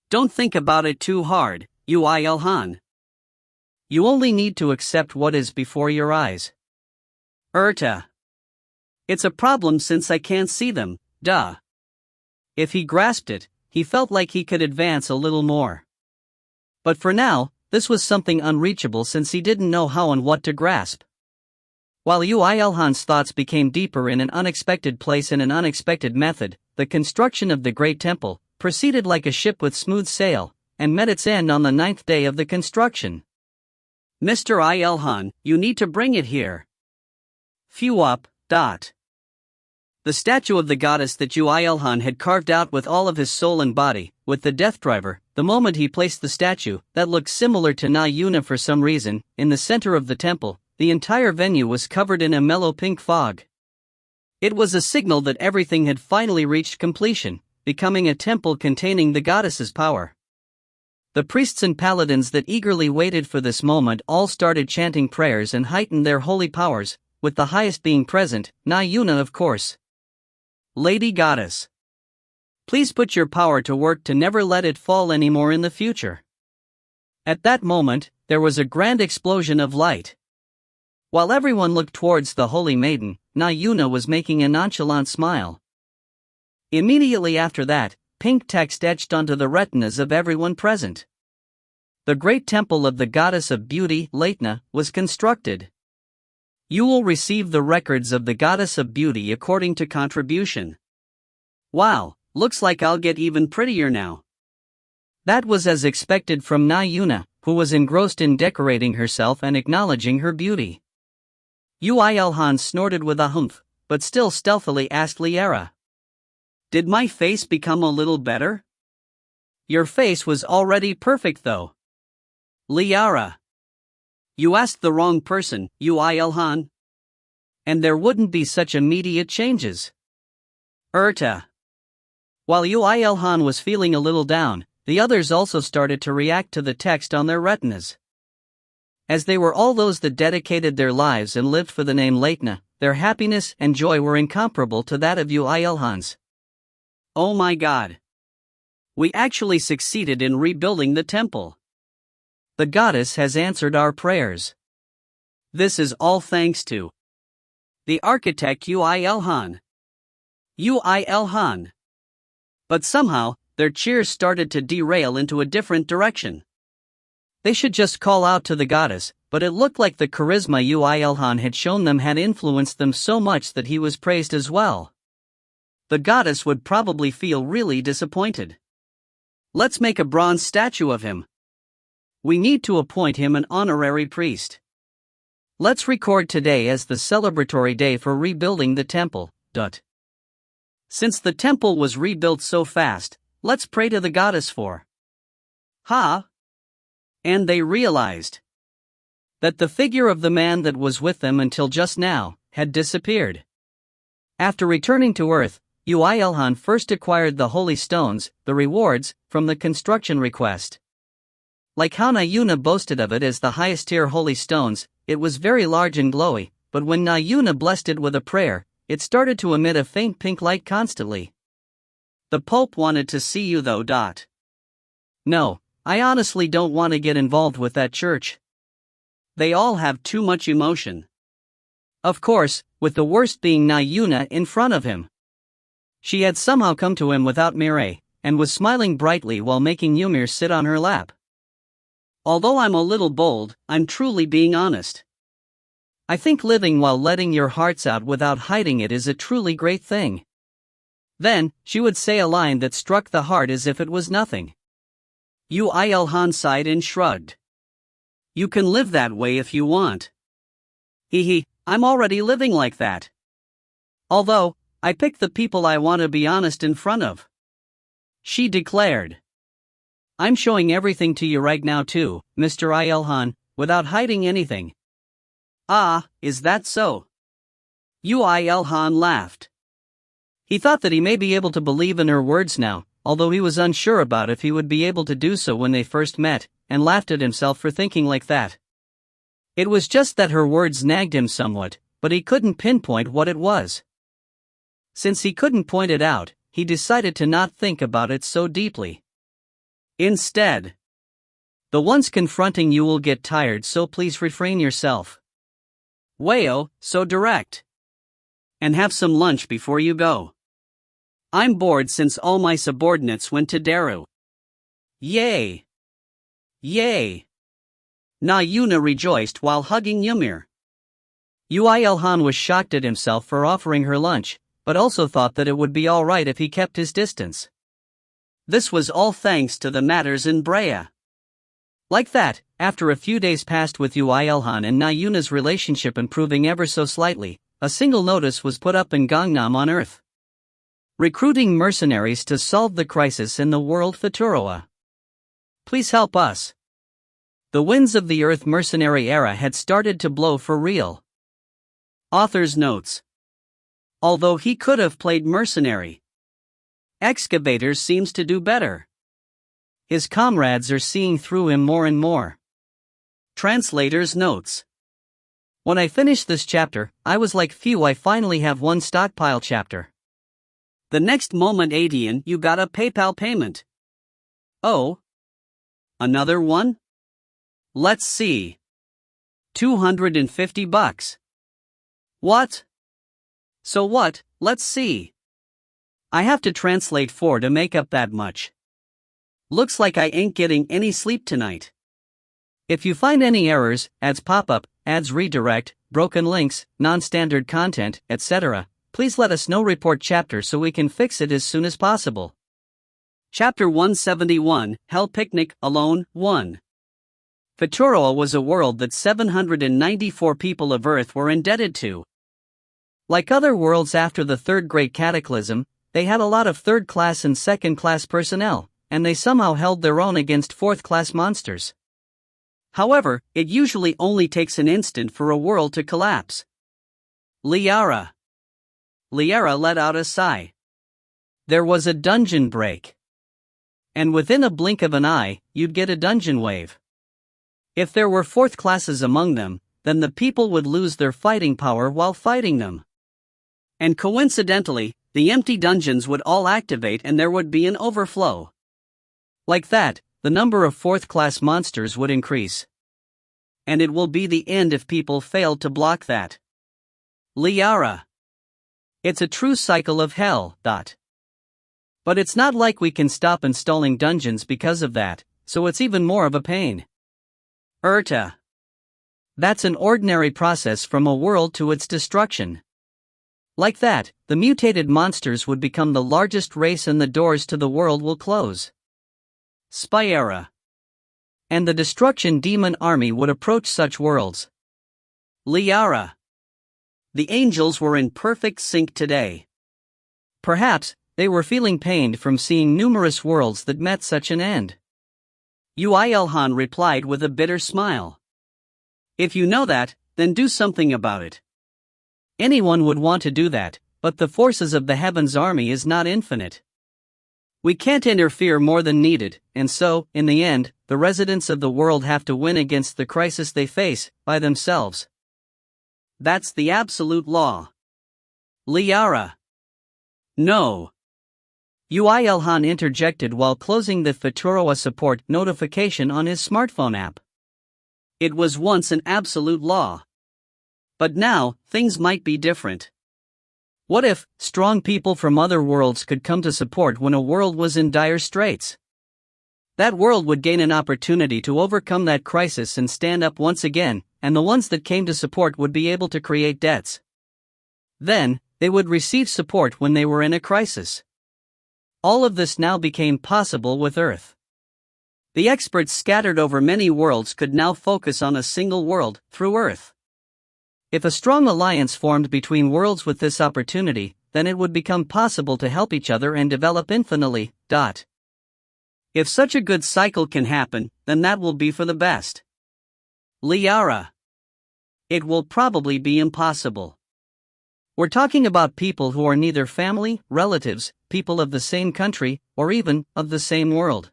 Don't think about it too hard, Yoo IlHan. You only need to accept what is before your eyes. It's a problem since I can't see them, duh. If he grasped it, he felt like he could advance a little more. But for now, this was something unreachable since he didn't know how and what to grasp. While Yoo IlHan's thoughts became deeper in an unexpected place in an unexpected method, the construction of the Great Temple, proceeded like a ship with smooth sail, and met its end on the 9th day of the construction. "Mr. IlHan, you need to bring it here." "Phew up, dot." The statue of the goddess that Yoo IlHan had carved out with all of his soul and body, with the death driver, the moment he placed the statue, that looked similar to Na Yuna for some reason, in the center of the temple, the entire venue was covered in a mellow pink fog. It was a signal that everything had finally reached completion, becoming a temple containing the goddess's power. The priests and paladins that eagerly waited for this moment all started chanting prayers and heightened their holy powers, with the highest being present, Na Yuna of course. "Lady Goddess, please put your power to work to never let it fall anymore in the future." At that moment, there was a grand explosion of light. While everyone looked towards the holy maiden, Na Yuna was making a nonchalant smile. Immediately after that, pink text etched onto the retinas of everyone present. The great temple of the goddess of beauty, Laitna, was constructed. You will receive the records of the goddess of beauty according to contribution. Wow, looks like I'll get even prettier now. That was as expected from Na Yuna, who was engrossed in decorating herself and acknowledging her beauty. Yoo IlHan snorted with a humph, but still stealthily asked Liara, "Did my face become a little better?" "Your face was already perfect though." "Liara, you asked the wrong person, Yoo IlHan. And there wouldn't be such immediate changes." While Yoo IlHan was feeling a little down, the others also started to react to the text on their retinas. As they were all those that dedicated their lives and lived for the name Laitna, their happiness and joy were incomparable to that of Yoo IlHan's. "Oh my God! We actually succeeded in rebuilding the temple. The goddess has answered our prayers. This is all thanks to the architect Yoo IlHan. Yoo IlHan." But somehow, their cheers started to derail into a different direction. They should just call out to the goddess, but it looked like the charisma Yoo IlHan had shown them had influenced them so much that he was praised as well. The goddess would probably feel really disappointed. "Let's make a bronze statue of him. We need to appoint him an honorary priest. Let's record today as the celebratory day for rebuilding the temple. Since the temple was rebuilt so fast, let's pray to the goddess for." And they realized that the figure of the man that was with them until just now had disappeared. After returning to Earth, Yoo IlHan first acquired the holy stones, the rewards, from the construction request. Like how Na Yuna boasted of it as the highest tier holy stones, it was very large and glowy, but when Na Yuna blessed it with a prayer, it started to emit a faint pink light constantly. "The Pope wanted to see you though. No, I honestly don't want to get involved with that church. They all have too much emotion." Of course, with the worst being Na Yuna in front of him. She had somehow come to him without Mireille, and was smiling brightly while making Ymir sit on her lap. "Although I'm a little bold, I'm truly being honest. I think living while letting your hearts out without hiding it is a truly great thing." Then, she would say a line that struck the heart as if it was nothing. Yoo IlHan sighed and shrugged. "You can live that way if you want. I'm already living like that. Although, I pick the people I want to be honest in front of," she declared. "I'm showing everything to you right now too, Mr. IlHan, without hiding anything." Is that so?" Yoo IlHan laughed. He thought that he may be able to believe in her words now, although he was unsure about if he would be able to do so when they first met, and laughed at himself for thinking like that. It was just that her words nagged him somewhat, but he couldn't pinpoint what it was. Since he couldn't point it out, he decided to not think about it so deeply. Instead, "The ones confronting you will get tired, so please refrain yourself. Wayo, so direct. And have some lunch before you go. I'm bored since all my subordinates went to Daru." "Yay! Yay!" Na Yuna rejoiced while hugging Ymir. Yoo IlHan was shocked at himself for offering her lunch, but also thought that it would be alright if he kept his distance. This was all thanks to the matters in Brea. Like that, after a few days passed with Yoo IlHan and Nayuna's relationship improving ever so slightly, a single notice was put up in Gangnam on Earth. Recruiting mercenaries to solve the crisis in the world Futuroa. Please help us. The winds of the Earth mercenary era had started to blow for real. Author's notes. Although he could have played mercenary, Excavators seems to do better. His comrades are seeing through him more and more. Translator's notes. When I finished this chapter, I was like, phew, I finally have one stockpile chapter. The next moment, Adian, you got a PayPal payment. Oh? Another one? Let's see. $250. What? So what? Let's see. I have to translate 4 to make up that much. Looks like I ain't getting any sleep tonight. If you find any errors, ads pop up, ads redirect, broken links, non-standard content, etc., please let us know. Report chapter so we can fix it as soon as possible. Chapter 171, Hell Picnic, Alone, 1. Futuroa was a world that 794 people of Earth were indebted to. Like other worlds after the Third Great Cataclysm, they had a lot of third-class and second-class personnel, and they somehow held their own against fourth-class monsters. However, it usually only takes an instant for a world to collapse. Liara let out a sigh. There was a dungeon break. And within a blink of an eye, you'd get a dungeon wave. If there were fourth classes among them, then the people would lose their fighting power while fighting them. And coincidentally, the empty dungeons would all activate and there would be an overflow. Like that, the number of fourth-class monsters would increase. And it will be the end if people fail to block that. Liara. It's a true cycle of hell. But it's not like we can stop installing dungeons because of that, so it's even more of a pain. Urta. That's an ordinary process from a world to its destruction. Like that, the mutated monsters would become the largest race and the doors to the world will close. Spyera. And the destruction demon army would approach such worlds. Liara. The angels were in perfect sync today. Perhaps, they were feeling pained from seeing numerous worlds that met such an end. Yoo IlHan replied with a bitter smile. If you know that, then do something about it. Anyone would want to do that, but the forces of the heavens army is not infinite. We can't interfere more than needed, and so, in the end, the residents of the world have to win against the crisis they face, by themselves. That's the absolute law. Liara. No. Yoo IlHan interjected while closing the Futuroa support notification on his smartphone app. It was once an absolute law. But now, things might be different. What if strong people from other worlds could come to support when a world was in dire straits? That world would gain an opportunity to overcome that crisis and stand up once again, and the ones that came to support would be able to create debts. Then, they would receive support when they were in a crisis. All of this now became possible with Earth. The experts scattered over many worlds could now focus on a single world, through Earth. If a strong alliance formed between worlds with this opportunity, then it would become possible to help each other and develop infinitely. If such a good cycle can happen, then that will be for the best. Liara. It will probably be impossible. We're talking about people who are neither family, relatives, people of the same country, or even of the same world.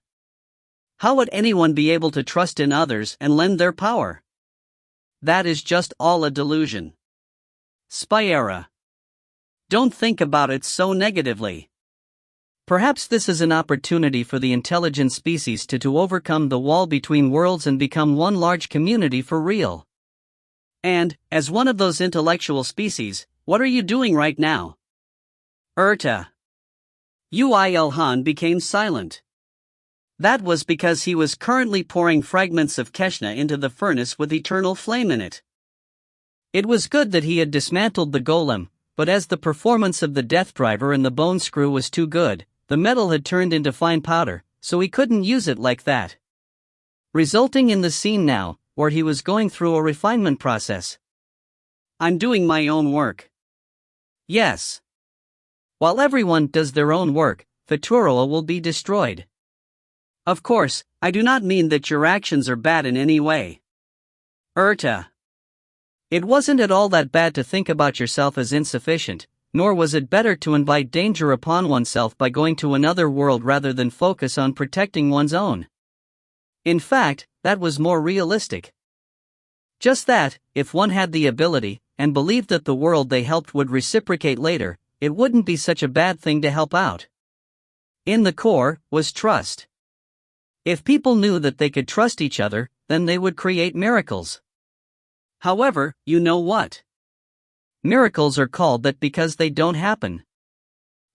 How would anyone be able to trust in others and lend their power? That is just all a delusion. Spyera. Don't think about it so negatively. Perhaps this is an opportunity for the intelligent species to overcome the wall between worlds and become one large community for real. And, as one of those intellectual species, what are you doing right now? Urta. Yoo IlHan became silent. That was because he was currently pouring fragments of Keshna into the furnace with eternal flame in it. It was good that he had dismantled the golem, but as the performance of the death driver and the bone screw was too good, the metal had turned into fine powder, so he couldn't use it like that. Resulting in the scene now, where he was going through a refinement process. I'm doing my own work. Yes. While everyone does their own work, Futuroa will be destroyed. Of course, I do not mean that your actions are bad in any way. It wasn't at all that bad to think about yourself as insufficient, nor was it better to invite danger upon oneself by going to another world rather than focus on protecting one's own. In fact, that was more realistic. Just that, if one had the ability, and believed that the world they helped would reciprocate later, it wouldn't be such a bad thing to help out. In the core, was trust. If people knew that they could trust each other, then they would create miracles. However, you know what? Miracles are called that because they don't happen.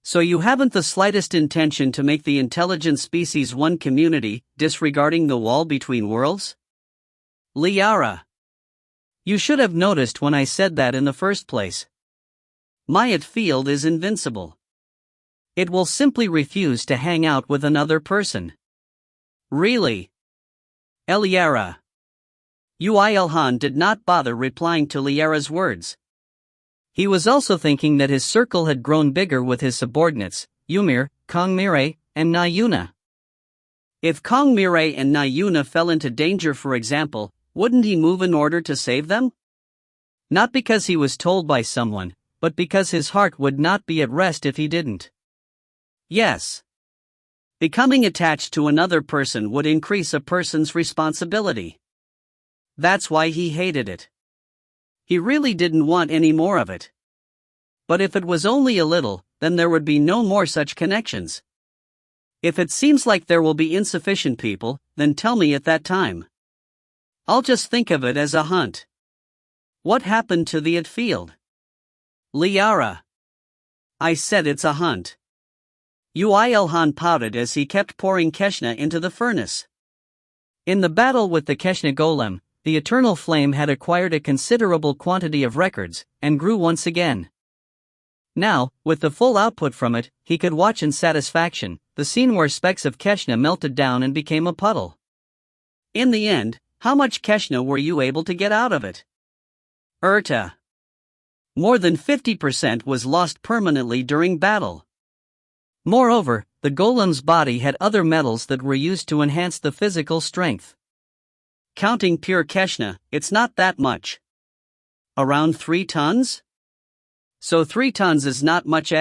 So you haven't the slightest intention to make the intelligent species one community, disregarding the wall between worlds? Liara. You should have noticed when I said that in the first place. My field is invincible. It will simply refuse to hang out with another person. Really? Liara. Yoo IlHan did not bother replying to Liara's words. He was also thinking that his circle had grown bigger with his subordinates, Ymir, Kongmire, and Nayuna. If Kongmire and Nayuna fell into danger, for example, wouldn't he move in order to save them? Not because he was told by someone, but because his heart would not be at rest if he didn't. Yes. Becoming attached to another person would increase a person's responsibility. That's why he hated it. He really didn't want any more of it. But if it was only a little, then there would be no more such connections. If it seems like there will be insufficient people, then tell me at that time. I'll just think of it as a hunt. What happened to the field? Liara. I said it's a hunt. Yoo IlHan pouted as he kept pouring Keshna into the furnace. In the battle with the Keshna golem, the eternal flame had acquired a considerable quantity of records, and grew once again. Now, with the full output from it, he could watch in satisfaction the scene where specks of Keshna melted down and became a puddle. In the end, how much Keshna were you able to get out of it? More than 50% was lost permanently during battle. Moreover, the golem's body had other metals that were used to enhance the physical strength. Counting pure Keshna, it's not that much. Around 3 tons? So 3 tons is not much,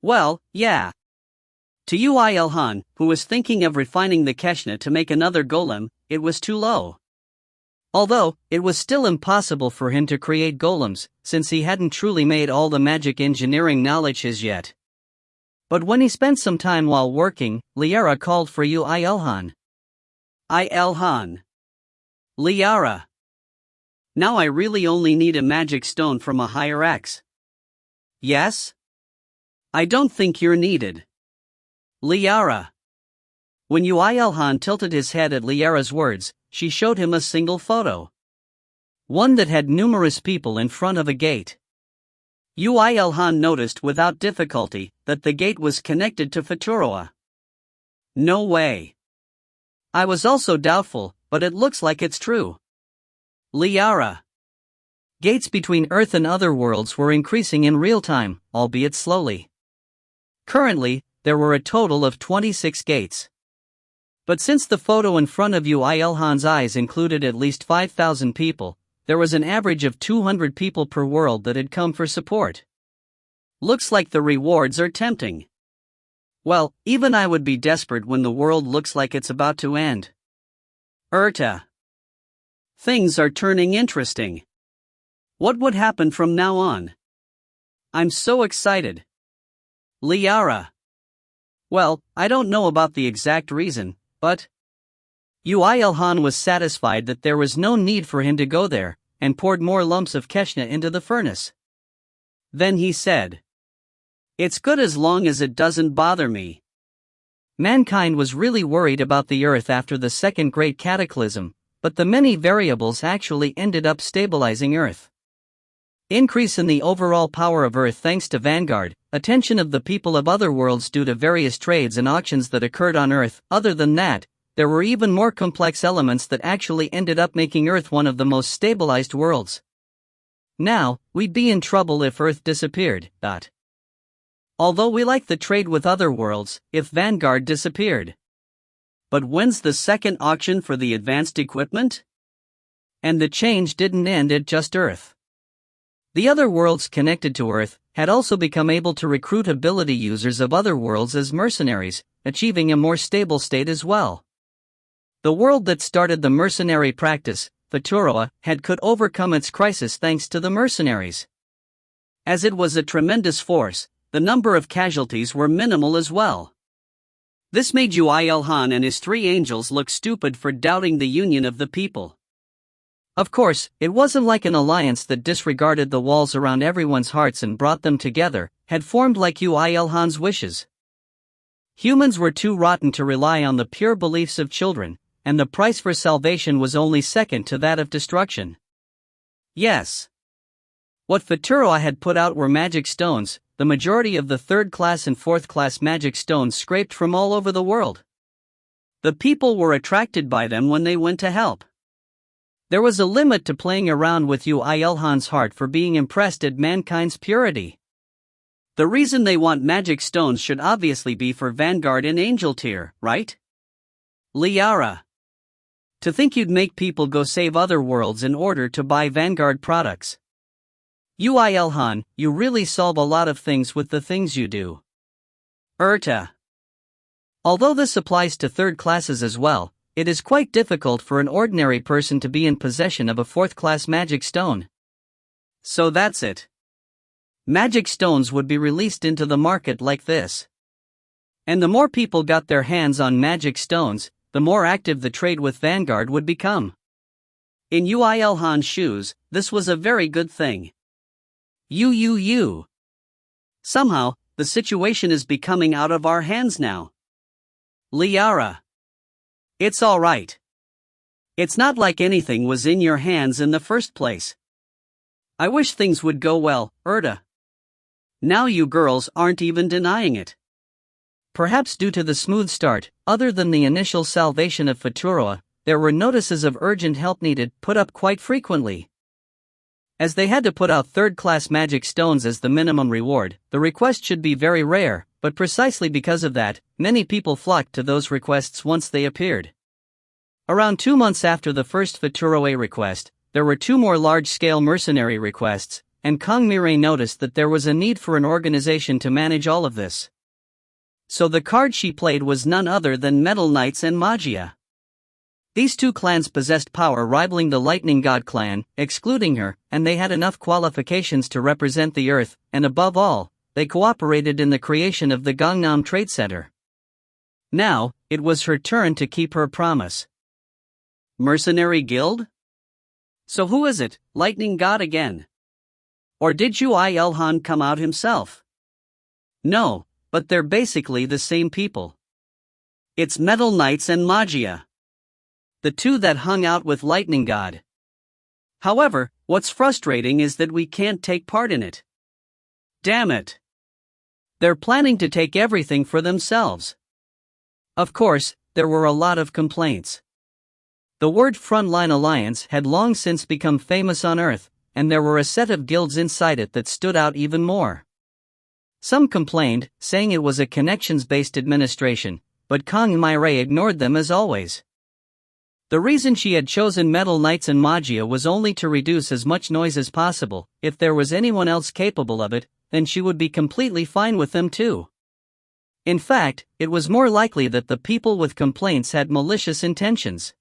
Well, yeah. To Yoo IlHan, who was thinking of refining the Keshna to make another golem, it was too low. Although, it was still impossible for him to create golems, since he hadn't truly made all the magic engineering knowledge his yet. But when he spent some time while working, Liara called for Yoo IlHan. IlHan. Liara. Now I really only need a magic stone from a higher X. Yes? I don't think you're needed. Liara. When Yoo IlHan tilted his head at Liara's words, she showed him a single photo. One that had numerous people in front of a gate. Yoo IlHan noticed without difficulty that the gate was connected to Futuroa. No way. I was also doubtful, but it looks like it's true. Liara. Gates between Earth and other worlds were increasing in real time, albeit slowly. Currently, there were a total of 26 gates. But since the photo in front of Yoo IlHan's eyes included at least 5,000 people, there was an average of 200 people per world that had come for support. Looks like the rewards are tempting. Well, even I would be desperate when the world looks like it's about to end. Things are turning interesting. What would happen from now on? I'm so excited. Liara. Well, I don't know about the exact reason, but Yoo IlHan was satisfied that there was no need for him to go there, and poured more lumps of Keshna into the furnace. Then he said, "It's good as long as it doesn't bother me." Mankind was really worried about the Earth after the second Great Cataclysm, but the many variables actually ended up stabilizing Earth. Increase in the overall power of Earth thanks to Vanguard, attention of the people of other worlds due to various trades and auctions that occurred on Earth. Other than that, there were even more complex elements that actually ended up making Earth one of the most stabilized worlds. Now, we'd be in trouble if Earth disappeared. Although we like the trade with other worlds, if Vanguard disappeared. But when's the second auction for the advanced equipment? And the change didn't end at just Earth. The other worlds connected to Earth had also become able to recruit ability users of other worlds as mercenaries, achieving a more stable state as well. The world that started the mercenary practice, Futura, could overcome its crisis thanks to the mercenaries. As it was a tremendous force, the number of casualties were minimal as well. This made Yoo IlHan and his three angels look stupid for doubting the union of the people. Of course, it wasn't like an alliance that disregarded the walls around everyone's hearts and brought them together, had formed like Yoo IlHan's wishes. Humans were too rotten to rely on the pure beliefs of children, and the price for salvation was only second to that of destruction. Yes. What Futura had put out were magic stones, the majority of the third-class and fourth-class magic stones scraped from all over the world. The people were attracted by them when they went to help. There was a limit to playing around with Yoo IlHan's heart for being impressed at mankind's purity. The reason they want magic stones should obviously be for Vanguard and Angel tier, right? Liara. To think you'd make people go save other worlds in order to buy Vanguard products. Yoo IlHan, you really solve a lot of things with the things you do. Although this applies to third classes as well, it is quite difficult for an ordinary person to be in possession of a fourth-class magic stone. So that's it. Magic stones would be released into the market like this. And the more people got their hands on magic stones, the more active the trade with Vanguard would become. In Yoo IlHan's shoes, this was a very good thing. Somehow, the situation is becoming out of our hands now. Liara. It's alright. It's not like anything was in your hands in the first place. I wish things would go well, Now you girls aren't even denying it. Perhaps due to the smooth start, other than the initial salvation of Futura, there were notices of urgent help needed put up quite frequently. As they had to put out third-class magic stones as the minimum reward, the request should be very rare, but precisely because of that, many people flocked to those requests once they appeared. Around 2 months after the first Futura request, there were 2 more large-scale mercenary requests, and Kong Mirai noticed that there was a need for an organization to manage all of this. So the card she played was none other than Metal Knights and Magia. These 2 clans possessed power rivaling the Lightning God clan, excluding her, and they had enough qualifications to represent the Earth, and above all, they cooperated in the creation of the Gangnam Trade Center. Now, it was her turn to keep her promise. Mercenary Guild? So who is it, Lightning God again? Or did Yoo IlHan come out himself? No, but they're basically the same people. It's Metal Knights and Magia. The 2 that hung out with Lightning God. However, what's frustrating is that we can't take part in it. Damn it. They're planning to take everything for themselves. Of course, there were a lot of complaints. The word Frontline Alliance had long since become famous on Earth, and there were a set of guilds inside it that stood out even more. Some complained, saying it was a connections-based administration, but Kong Mirai ignored them as always. The reason she had chosen Metal Knights and Magia was only to reduce as much noise as possible. If there was anyone else capable of it, then she would be completely fine with them too. In fact, it was more likely that the people with complaints had malicious intentions.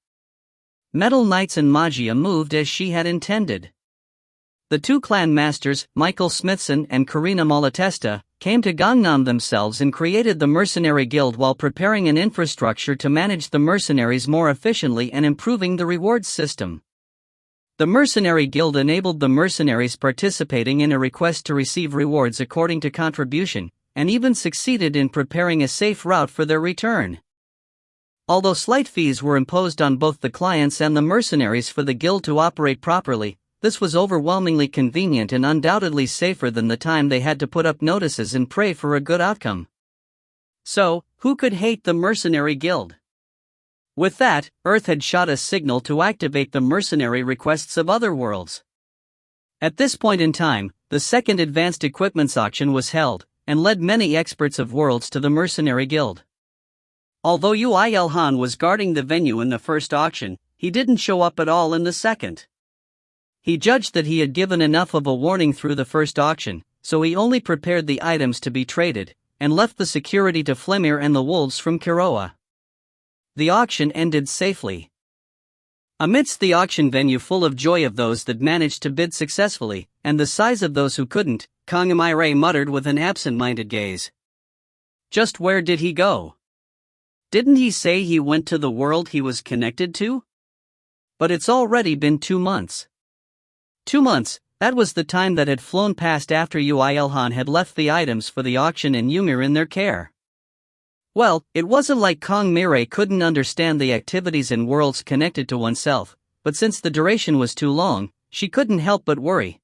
Metal Knights and Magia moved as she had intended. The 2 clan masters, Michael Smithson and Karina Malatesta, came to Gangnam themselves and created the Mercenary Guild while preparing an infrastructure to manage the mercenaries more efficiently and improving the rewards system. The Mercenary Guild enabled the mercenaries participating in a request to receive rewards according to contribution, and even succeeded in preparing a safe route for their return. Although slight fees were imposed on both the clients and the mercenaries for the guild to operate properly, this was overwhelmingly convenient and undoubtedly safer than the time they had to put up notices and pray for a good outcome. So, who could hate the Mercenary Guild? With that, Earth had shot a signal to activate the mercenary requests of other worlds. At this point in time, the second Advanced Equipments auction was held, and led many experts of worlds to the Mercenary Guild. Although Yoo IlHan was guarding the venue in the first auction, he didn't show up at all in the second. He judged that he had given enough of a warning through the first auction, so he only prepared the items to be traded, and left the security to Flemir and the wolves from Kiroa. The auction ended safely. Amidst the auction venue full of joy of those that managed to bid successfully, and the sighs of those who couldn't, Kangmire muttered with an absent-minded gaze. Just where did he go? Didn't he say he went to the world he was connected to? But it's already been 2 months. 2 months, that was the time that had flown past after Yoo IlHan had left the items for the auction and Ymir in their care. Well, it wasn't like Kangmire couldn't understand the activities in worlds connected to oneself, but since the duration was too long, she couldn't help but worry.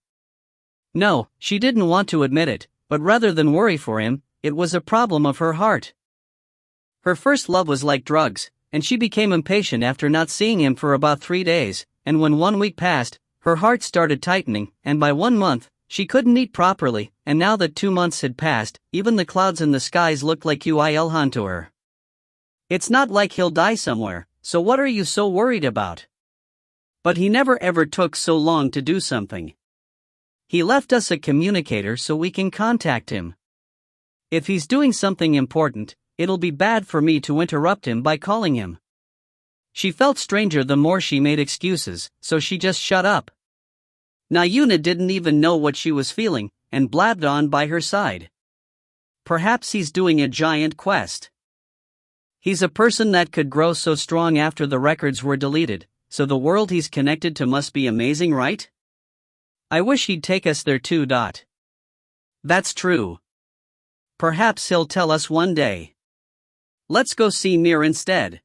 No, she didn't want to admit it, but rather than worry for him, it was a problem of her heart. Her first love was like drugs, and she became impatient after not seeing him for about 3 days, and when 1 week passed, her heart started tightening, and by 1 month, she couldn't eat properly, and now that 2 months had passed, even the clouds in the skies looked like Yoo IlHan to her. It's not like he'll die somewhere, so what are you so worried about? But he never ever took so long to do something. He left us a communicator so we can contact him. If he's doing something important, it'll be bad for me to interrupt him by calling him. She felt stranger the more she made excuses, so she just shut up. Nayuna didn't even know what she was feeling, and blabbed on by her side. Perhaps he's doing a giant quest. He's a person that could grow so strong after the records were deleted, so the world he's connected to must be amazing, right? I wish he'd take us there too. That's true. Perhaps he'll tell us one day. Let's go see Mir instead.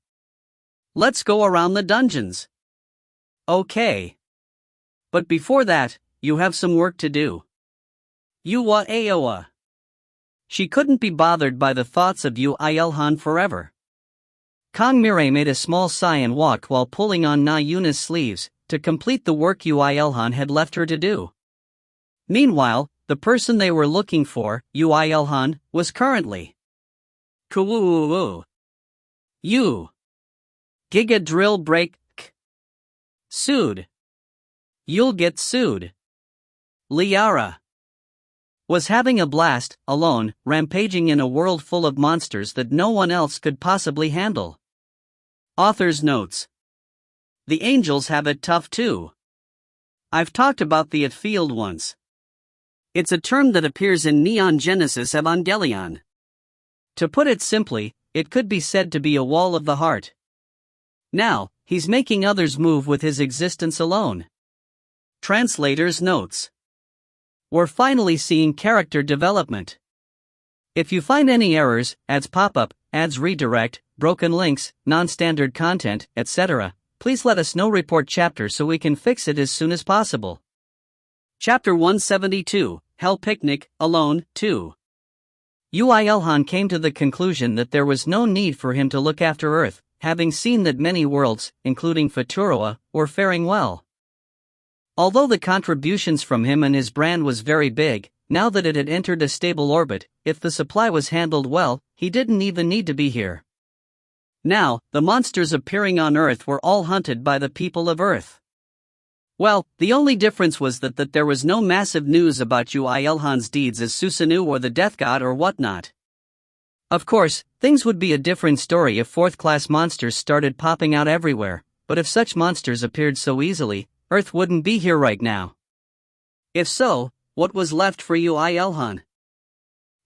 Let's go around the dungeons. Okay. But before that, you have some work to do. Yoo Aoa. She couldn't be bothered by the thoughts of Yoo IlHan forever. Kangmire made a small sigh and walked while pulling on Nayuna's sleeves, to complete the work Yoo IlHan had left her to do. Meanwhile, the person they were looking for, Yoo IlHan, was currently Kuwoo. You. Giga drill break. Sued. You'll get sued. Liara was having a blast, alone, rampaging in a world full of monsters that no one else could possibly handle. Author's notes. The angels have it tough too. I've talked about the it field once. It's a term that appears in Neon Genesis Evangelion. To put it simply, it could be said to be a wall of the heart. Now, he's making others move with his existence alone. Translator's notes. We're finally seeing character development. If you find any errors, ads pop up, ads redirect, broken links, non-standard content, etc., please let us know. Report chapter so we can fix it as soon as possible. Chapter 172, Hell Picnic, Alone, 2. Yoo IlHan came to the conclusion that there was no need for him to look after Earth, having seen that many worlds, including Futuroa, were faring well. Although the contributions from him and his brand was very big, now that it had entered a stable orbit, if the supply was handled well, he didn't even need to be here. Now, the monsters appearing on Earth were all hunted by the people of Earth. Well, the only difference was that there was no massive news about Yoo IlHan's deeds as Susanoo or the Death God or whatnot. Of course, things would be a different story if fourth-class monsters started popping out everywhere, but if such monsters appeared so easily, Earth wouldn't be here right now. If so, what was left for Yoo IlHan?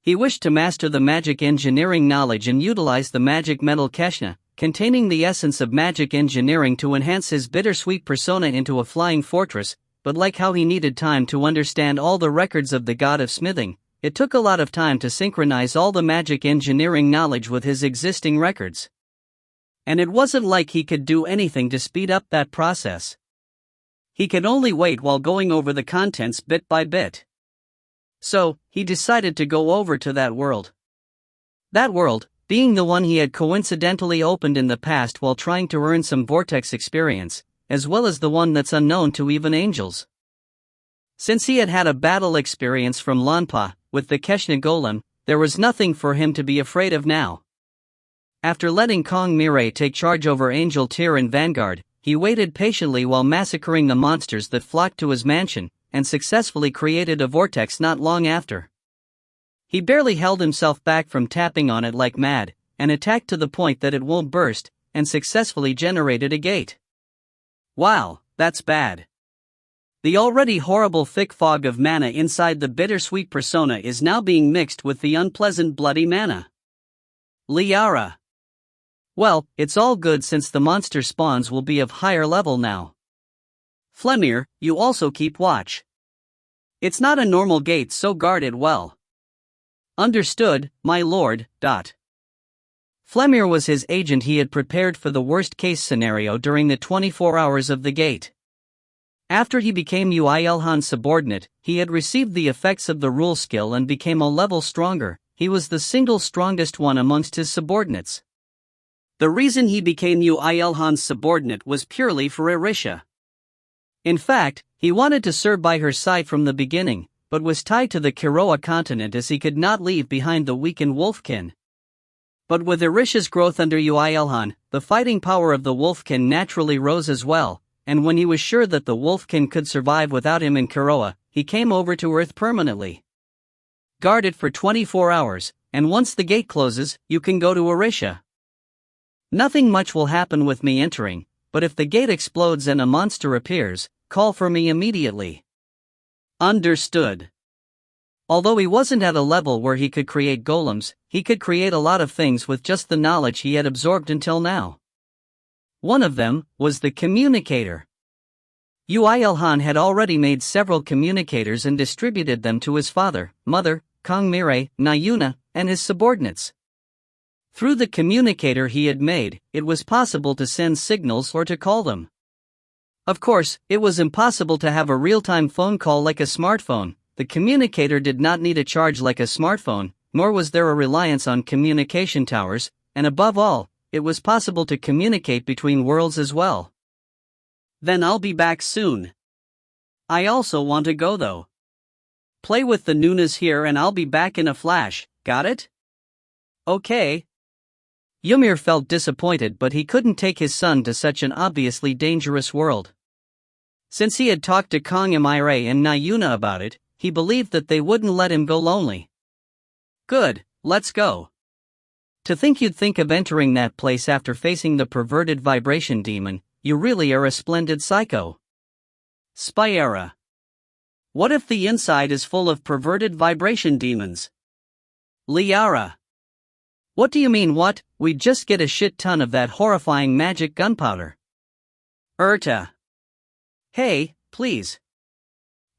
He wished to master the magic engineering knowledge and utilize the magic metal Keshna, containing the essence of magic engineering, to enhance his bittersweet persona into a flying fortress, but like how he needed time to understand all the records of the god of smithing, it took a lot of time to synchronize all the magic engineering knowledge with his existing records. And it wasn't like he could do anything to speed up that process. He could only wait while going over the contents bit by bit. So, he decided to go over to that world. That world, being the one he had coincidentally opened in the past while trying to earn some vortex experience, as well as the one that's unknown to even angels. Since he had had a battle experience from Lanpa, with the Keshna Golem, there was nothing for him to be afraid of now. After letting Kong Mirai take charge over Angel Tyr and Vanguard, he waited patiently while massacring the monsters that flocked to his mansion, and successfully created a vortex not long after. He barely held himself back from tapping on it like mad, and attacked to the point that it won't burst, and successfully generated a gate. Wow, that's bad. The already horrible thick fog of mana inside the bittersweet persona is now being mixed with the unpleasant bloody mana. Liara. Well, it's all good since the monster spawns will be of higher level now. Flemir, you also keep watch. It's not a normal gate, so guard it well. Understood, my lord. Flemir was his agent. He had prepared for the worst case scenario during the 24 hours of the gate. After he became Yoo IlHan's subordinate, he had received the effects of the rule skill and became a level stronger. He was the single strongest one amongst his subordinates. The reason he became Yoo IlHan's subordinate was purely for Irisha. In fact, he wanted to serve by her side from the beginning, but was tied to the Kiroa continent as he could not leave behind the weakened Wolfkin. But with Irisha's growth under Yoo IlHan, the fighting power of the Wolfkin naturally rose as well, and when he was sure that the Wolfkin could survive without him in Kiroa, he came over to Earth permanently. Guard it for 24 hours, and once the gate closes, you can go to Irisha. Nothing much will happen with me entering, but if the gate explodes and a monster appears, call for me immediately. Understood. Although he wasn't at a level where he could create golems, he could create a lot of things with just the knowledge he had absorbed until now. One of them was the communicator. Yoo IlHan had already made several communicators and distributed them to his father, mother, Kong Mirai, Nayuna, and his subordinates. Through the communicator he had made, it was possible to send signals or to call them. Of course, it was impossible to have a real-time phone call like a smartphone. The communicator did not need a charge like a smartphone, nor was there a reliance on communication towers, and above all, it was possible to communicate between worlds as well. Then I'll be back soon. I also want to go though. Play with the Nunas here and I'll be back in a flash, got it? Okay. Ymir felt disappointed, but he couldn't take his son to such an obviously dangerous world. Since he had talked to Kong Mirai and Nayuna about it, he believed that they wouldn't let him go lonely. Good, let's go. To think you'd think of entering that place after facing the perverted vibration demon, you really are a splendid psycho. Spyera. What if the inside is full of perverted vibration demons? Liara. What do you mean what? We'd just get a shit ton of that horrifying magic gunpowder. Urta. Hey, please.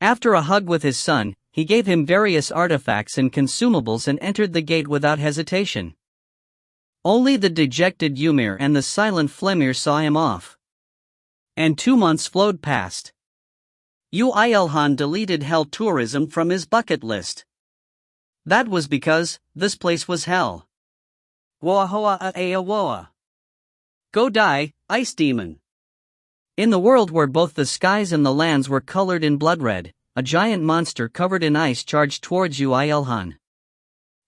After a hug with his son, he gave him various artifacts and consumables and entered the gate without hesitation. Only the dejected Ymir and the silent Flemir saw him off. And 2 months flowed past. Yoo IlHan deleted hell tourism from his bucket list. That was because this place was hell. Woa. Go die, ice demon. In the world where both the skies and the lands were colored in blood red, a giant monster covered in ice charged towards Yoo IlHan.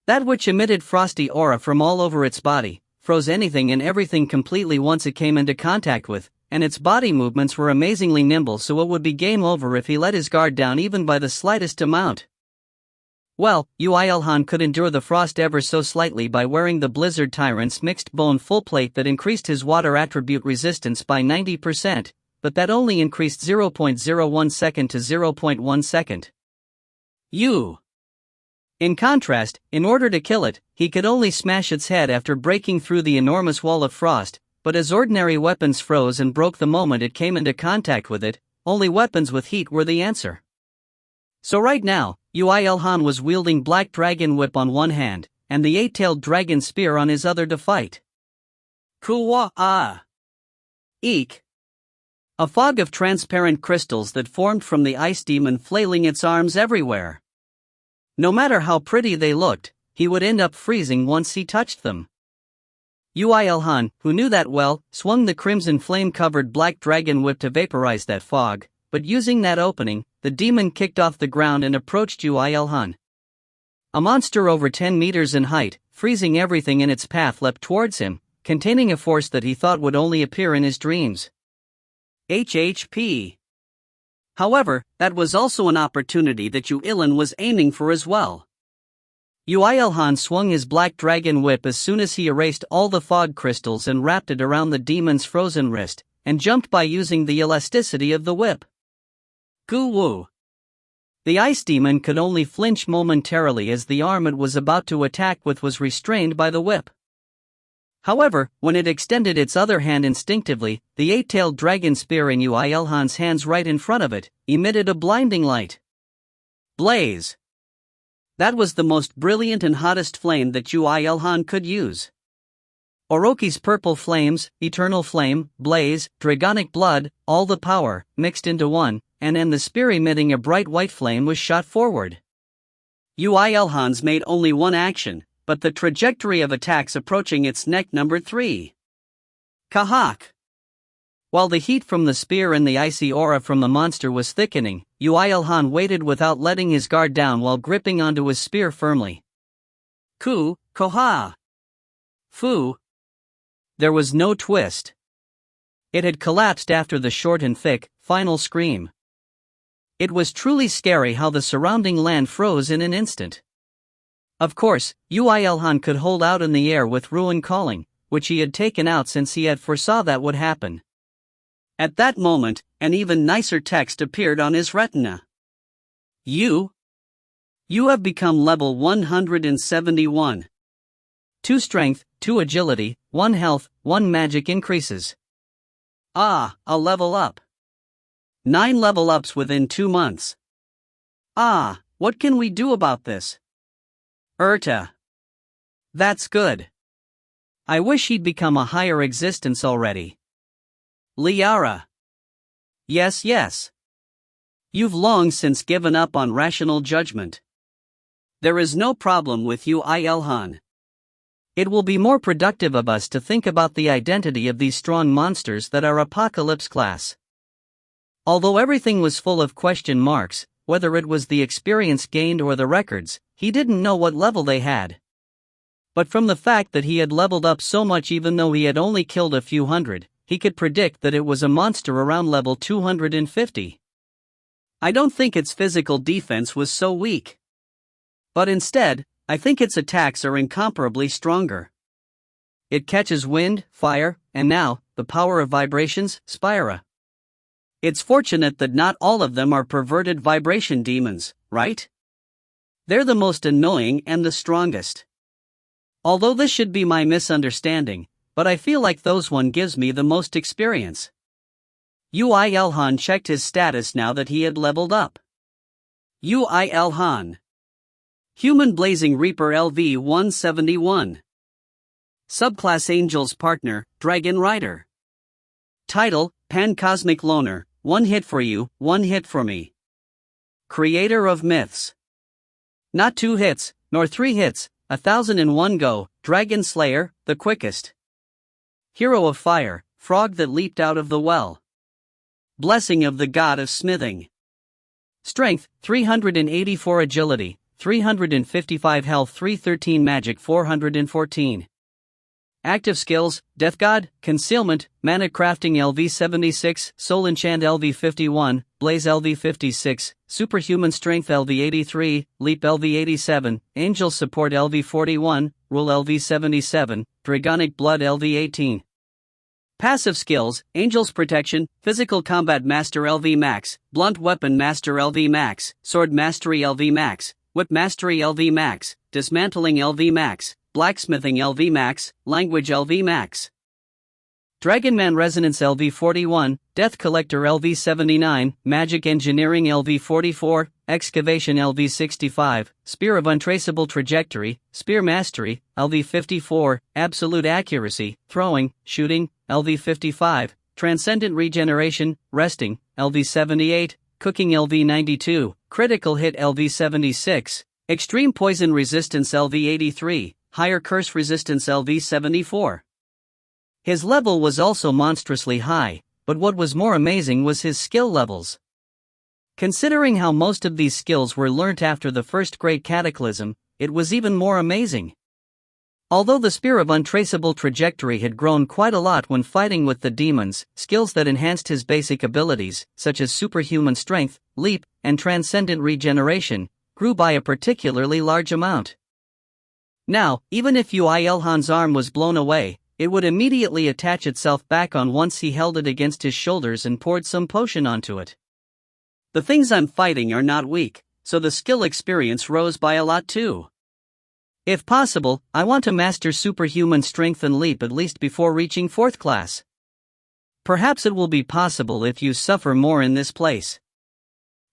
That which emitted frosty aura from all over its body, froze anything and everything completely once it came into contact with, and its body movements were amazingly nimble, so it would be game over if he let his guard down even by the slightest amount. Well, Yoo IlHan could endure the frost ever so slightly by wearing the Blizzard Tyrant's mixed bone full plate that increased his water attribute resistance by 90%, but that only increased 0.01 second to 0.1 second. In contrast, in order to kill it, he could only smash its head after breaking through the enormous wall of frost, but as ordinary weapons froze and broke the moment it came into contact with it, only weapons with heat were the answer. So right now, Yoo IlHan was wielding Black Dragon Whip on one hand, and the 8-tailed dragon spear on his other to fight. Eek. A fog of transparent crystals that formed from the ice demon flailing its arms everywhere. No matter how pretty they looked, he would end up freezing once he touched them. Yoo IlHan, who knew that well, swung the crimson flame-covered black dragon whip to vaporize that fog, but using that opening, the demon kicked off the ground and approached Yoo IlHan. A monster over 10 meters in height, freezing everything in its path, leapt towards him, containing a force that he thought would only appear in his dreams. HHP. However, that was also an opportunity that Yoo IlHan was aiming for as well. Yoo IlHan swung his black dragon whip as soon as he erased all the fog crystals and wrapped it around the demon's frozen wrist, and jumped by using the elasticity of the whip. Goo woo. The ice demon could only flinch momentarily as the arm it was about to attack with was restrained by the whip. However, when it extended its other hand instinctively, the eight-tailed dragon spear in Yoo IlHan's hands right in front of it emitted a blinding light. Blaze. That was the most brilliant and hottest flame that Yoo IlHan could use. Orochi's purple flames, eternal flame, blaze, dragonic blood, all the power, mixed into one, and the spear emitting a bright white flame was shot forward. Yoo IlHan's made only one action, but the trajectory of attacks approaching its neck numbered 3. Kahak! While the heat from the spear and the icy aura from the monster was thickening, Yoo IlHan waited without letting his guard down while gripping onto his spear firmly. Koha! Fu! There was no twist. It had collapsed after the short and thick, final scream. It was truly scary how the surrounding land froze in an instant. Of course, Yoo IlHan could hold out in the air with Ruin calling, which he had taken out since he had foresaw that would happen. At that moment, an even nicer text appeared on his retina. You have become level 171. 2 strength, 2 agility, 1 health, 1 magic increases. A level up. 9 level ups within 2 months. What can we do about this? That's good. I wish he'd become a higher existence already. Liara. Yes. You've long since given up on rational judgment. There is no problem with Yoo IlHan. It will be more productive of us to think about the identity of these strong monsters that are Apocalypse class. Although everything was full of question marks, whether it was the experience gained or the records, he didn't know what level they had. But from the fact that he had leveled up so much even though he had only killed a few hundred, he could predict that it was a monster around level 250. I don't think its physical defense was so weak. But instead, I think its attacks are incomparably stronger. It catches wind, fire, and now, the power of vibrations, Spira. It's fortunate that not all of them are perverted vibration demons, right? They're the most annoying and the strongest. Although this should be my misunderstanding, but I feel like those one gives me the most experience. Yoo IlHan checked his status now that he had leveled up. Yoo IlHan. Human Blazing Reaper LV-171. Subclass Angel's Partner, Dragon Rider. Title, Pan-Cosmic Loner, 1 hit for you, 1 hit for me. Creator of Myths. Not 2 hits, nor 3 hits, 1001 go, Dragon Slayer, the quickest. Hero of Fire, Frog that leaped out of the well. Blessing of the God of Smithing. Strength, 384 agility, 355 health, 313 magic, 414. Active skills, Death God, Concealment, Mana Crafting LV76, Soul Enchant LV51, Blaze LV56, Superhuman Strength LV83, Leap LV87, Angel Support LV41, Rule LV77, Dragonic Blood LV18. Passive skills, Angel's Protection, Physical Combat Master LV Max, Blunt Weapon Master LV Max, Sword Mastery LV Max, Whip Mastery LV Max, Dismantling LV Max, Blacksmithing LV Max, Language LV Max. Dragonman Resonance LV41, Death Collector LV79, Magic Engineering LV44, Excavation LV65, Spear of Untraceable Trajectory, Spear Mastery, LV54, Absolute Accuracy, Throwing, Shooting, LV55, transcendent regeneration, resting, LV78, cooking LV92, critical hit LV76, extreme poison resistance LV83, higher curse resistance LV74. His level was also monstrously high, but what was more amazing was his skill levels. Considering how most of these skills were learnt after the first Great Cataclysm, it was even more amazing. Although the Spear of Untraceable Trajectory had grown quite a lot when fighting with the demons, skills that enhanced his basic abilities, such as superhuman strength, leap, and transcendent regeneration, grew by a particularly large amount. Now, even if Yoo IlHan's arm was blown away, it would immediately attach itself back on once he held it against his shoulders and poured some potion onto it. The things I'm fighting are not weak, so the skill experience rose by a lot too. If possible, I want to master superhuman strength and leap at least before reaching 4th class. Perhaps it will be possible if you suffer more in this place.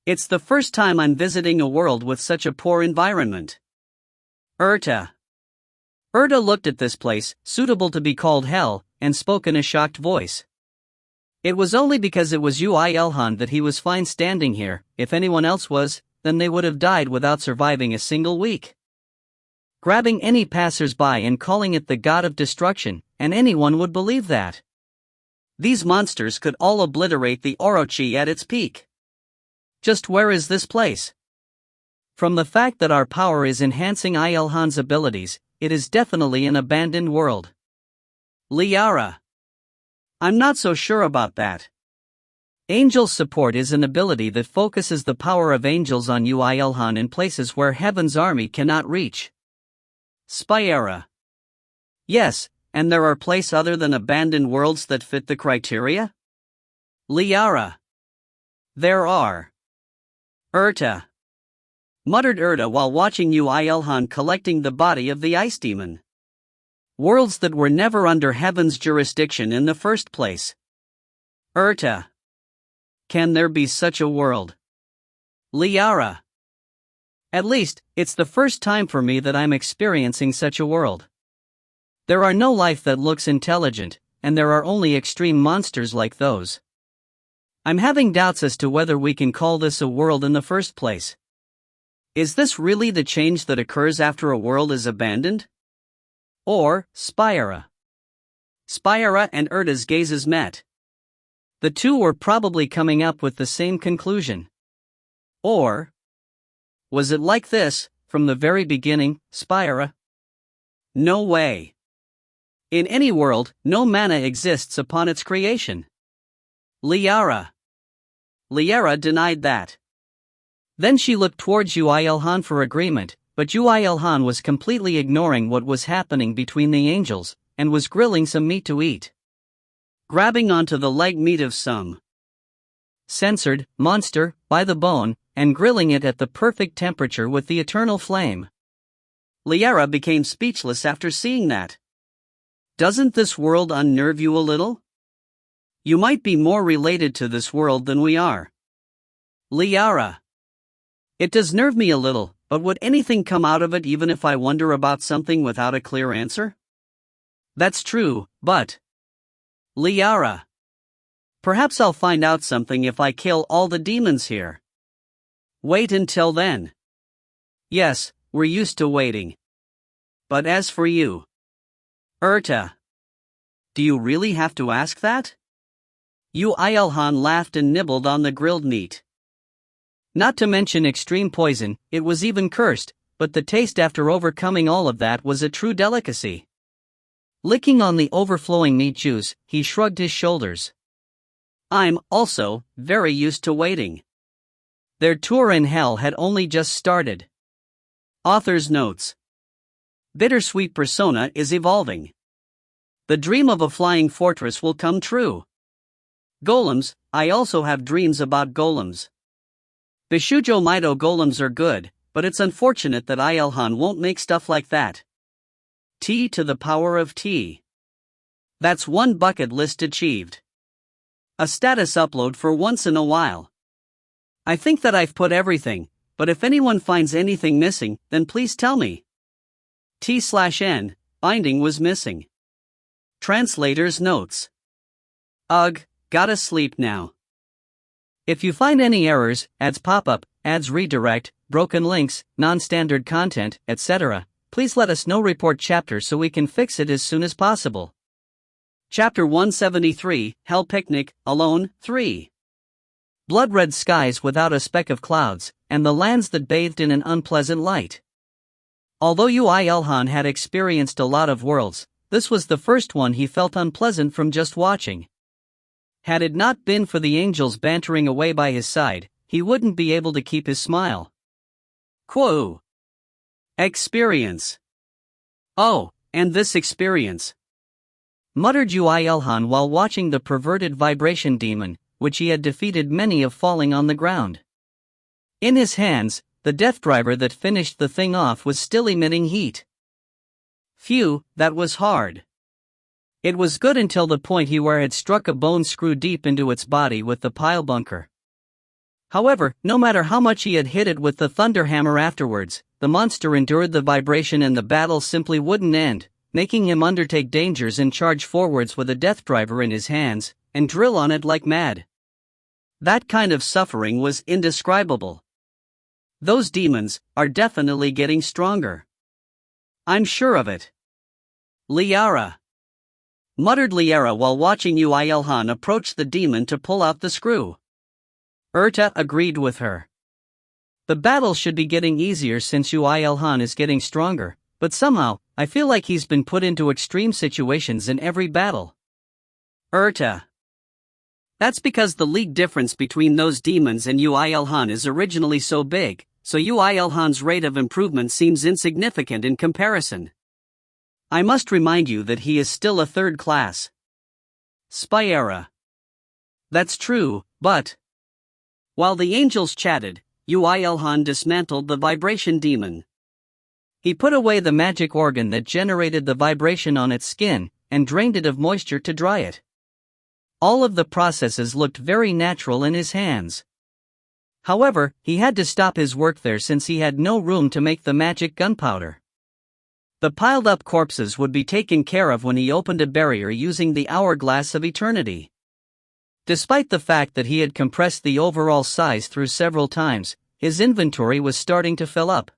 It's the first time I'm visiting a world with such a poor environment. Urta looked at this place, suitable to be called hell, and spoke in a shocked voice. It was only because it was Yoo IlHan that he was fine standing here. If anyone else was, then they would have died without surviving a single week. Grabbing any passers-by and calling it the god of destruction, and anyone would believe that. These monsters could all obliterate the Orochi at its peak. Just where is this place? From the fact that our power is enhancing IlHan's abilities, it is definitely an abandoned world. Liara. I'm not so sure about that. Angel Support is an ability that focuses the power of angels on Yoo IlHan in places where Heaven's army cannot reach. Spyera. Yes, and there are places other than abandoned worlds that fit the criteria? Liara. There are. Urta. Muttered Urta while watching Yoo IlHan collecting the body of the ice demon. Worlds that were never under Heaven's jurisdiction in the first place. Urta. Can there be such a world? Liara. At least, it's the first time for me that I'm experiencing such a world. There are no life that looks intelligent, and there are only extreme monsters like those. I'm having doubts as to whether we can call this a world in the first place. Is this really the change that occurs after a world is abandoned? Or, Spyera. Spyera and Urta's gazes met. The two were probably coming up with the same conclusion. Or, was it like this, from the very beginning, Spyera? No way. In any world, no mana exists upon its creation. Liara. Liara denied that. Then she looked towards Yoo IlHan for agreement, but Yoo IlHan was completely ignoring what was happening between the angels, and was grilling some meat to eat. Grabbing onto the leg meat of some censored monster by the bone, and grilling it at the perfect temperature with the eternal flame. Liara became speechless after seeing that. Doesn't this world unnerve you a little? You might be more related to this world than we are. Liara. It does nerve me a little, but would anything come out of it even if I wonder about something without a clear answer? That's true, but... Liara. Perhaps I'll find out something if I kill all the demons here. Wait until then. Yes, we're used to waiting. But as for you, Urta, do you really have to ask that? Yoo IlHan laughed and nibbled on the grilled meat. Not to mention extreme poison, it was even cursed, but the taste after overcoming all of that was a true delicacy. Licking on the overflowing meat juice, he shrugged his shoulders. I'm also very used to waiting. Their tour in hell had only just started. Author's notes. Bittersweet persona is evolving. The dream of a flying fortress will come true. Golems, I also have dreams about golems. Bishujo Mido golems are good, but it's unfortunate that IlHan won't make stuff like that. T to the power of T. That's one bucket list achieved. A status upload for once in a while. I think that I've put everything, but if anyone finds anything missing, then please tell me. T/N, binding was missing. Translator's notes. Ugh, Gotta sleep now. If you find any errors, ads pop up, ads redirect, broken links, non-standard content, etc., please let us know. Report chapter so we can fix it as soon as possible. Chapter 173, Hell Picnic, Alone, 3. Blood-red skies without a speck of clouds, and the lands that bathed in an unpleasant light. Although Yoo IlHan had experienced a lot of worlds, this was the first one he felt unpleasant from just watching. Had it not been for the angels bantering away by his side, he wouldn't be able to keep his smile. Quo. Experience. Oh, and this experience. Muttered Yoo IlHan while watching the perverted vibration demon, which he had defeated many of falling on the ground. In his hands, the death driver that finished the thing off was still emitting heat. Phew, that was hard. It was good until the point he where had struck a bone screw deep into its body with the pile bunker. However, no matter how much he had hit it with the thunderhammer afterwards, the monster endured the vibration and the battle simply wouldn't end, making him undertake dangers and charge forwards with a death driver in his hands, and drill on it like mad. That kind of suffering was indescribable. Those demons are definitely getting stronger. I'm sure of it. Liara. Muttered Liara while watching Yoo IlHan approach the demon to pull out the screw. Urta agreed with her. The battle should be getting easier since Yoo IlHan is getting stronger, but somehow, I feel like he's been put into extreme situations in every battle. Urta. That's because the league difference between those demons and Yoo IlHan is originally so big, so Yoo IlHan's rate of improvement seems insignificant in comparison. I must remind you that he is still a third class Spyera. That's true, but... While the angels chatted, Yoo IlHan dismantled the vibration demon. He put away the magic organ that generated the vibration on its skin, and drained it of moisture to dry it. All of the processes looked very natural in his hands. However, he had to stop his work there since he had no room to make the magic gunpowder. The piled-up corpses would be taken care of when he opened a barrier using the hourglass of eternity. Despite the fact that he had compressed the overall size through several times, his inventory was starting to fill up.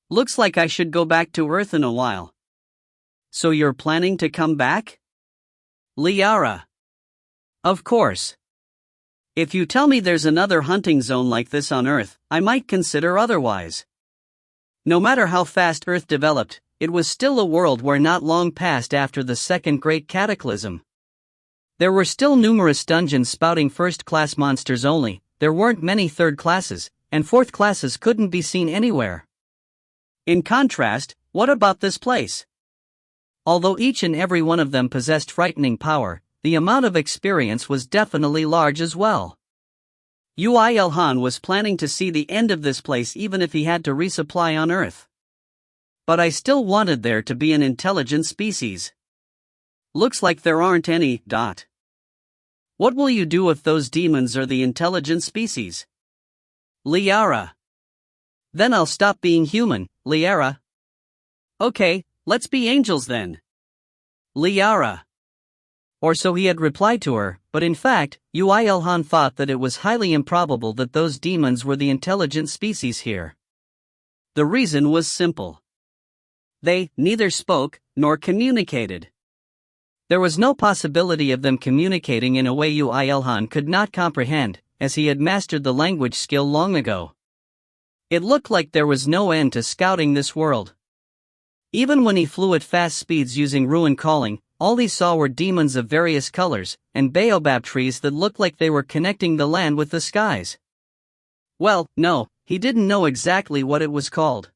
Looks like I should go back to Earth in a while. So you're planning to come back? Liara. Of course. If you tell me there's another hunting zone like this on Earth, I might consider otherwise. No matter how fast Earth developed, it was still a world where not long passed after the second Great Cataclysm. There were still numerous dungeons spouting first-class monsters only, there weren't many third classes, and fourth classes couldn't be seen anywhere. In contrast, what about this place? Although each and every one of them possessed frightening power, the amount of experience was definitely large as well. Yoo IlHan was planning to see the end of this place even if he had to resupply on Earth. But I still wanted there to be an intelligent species. Looks like there aren't any. What will you do if those demons are the intelligent species? Liara. Then I'll stop being human, Liara. Okay, let's be angels then. Liara. Or so he had replied to her, but in fact, Yoo IlHan thought that it was highly improbable that those demons were the intelligent species here. The reason was simple. They neither spoke nor communicated. There was no possibility of them communicating in a way Yoo IlHan could not comprehend, as he had mastered the language skill long ago. It looked like there was no end to scouting this world. Even when he flew at fast speeds using ruin calling, all he saw were demons of various colors, and baobab trees that looked like they were connecting the land with the skies. Well, no, he didn't know exactly what it was called.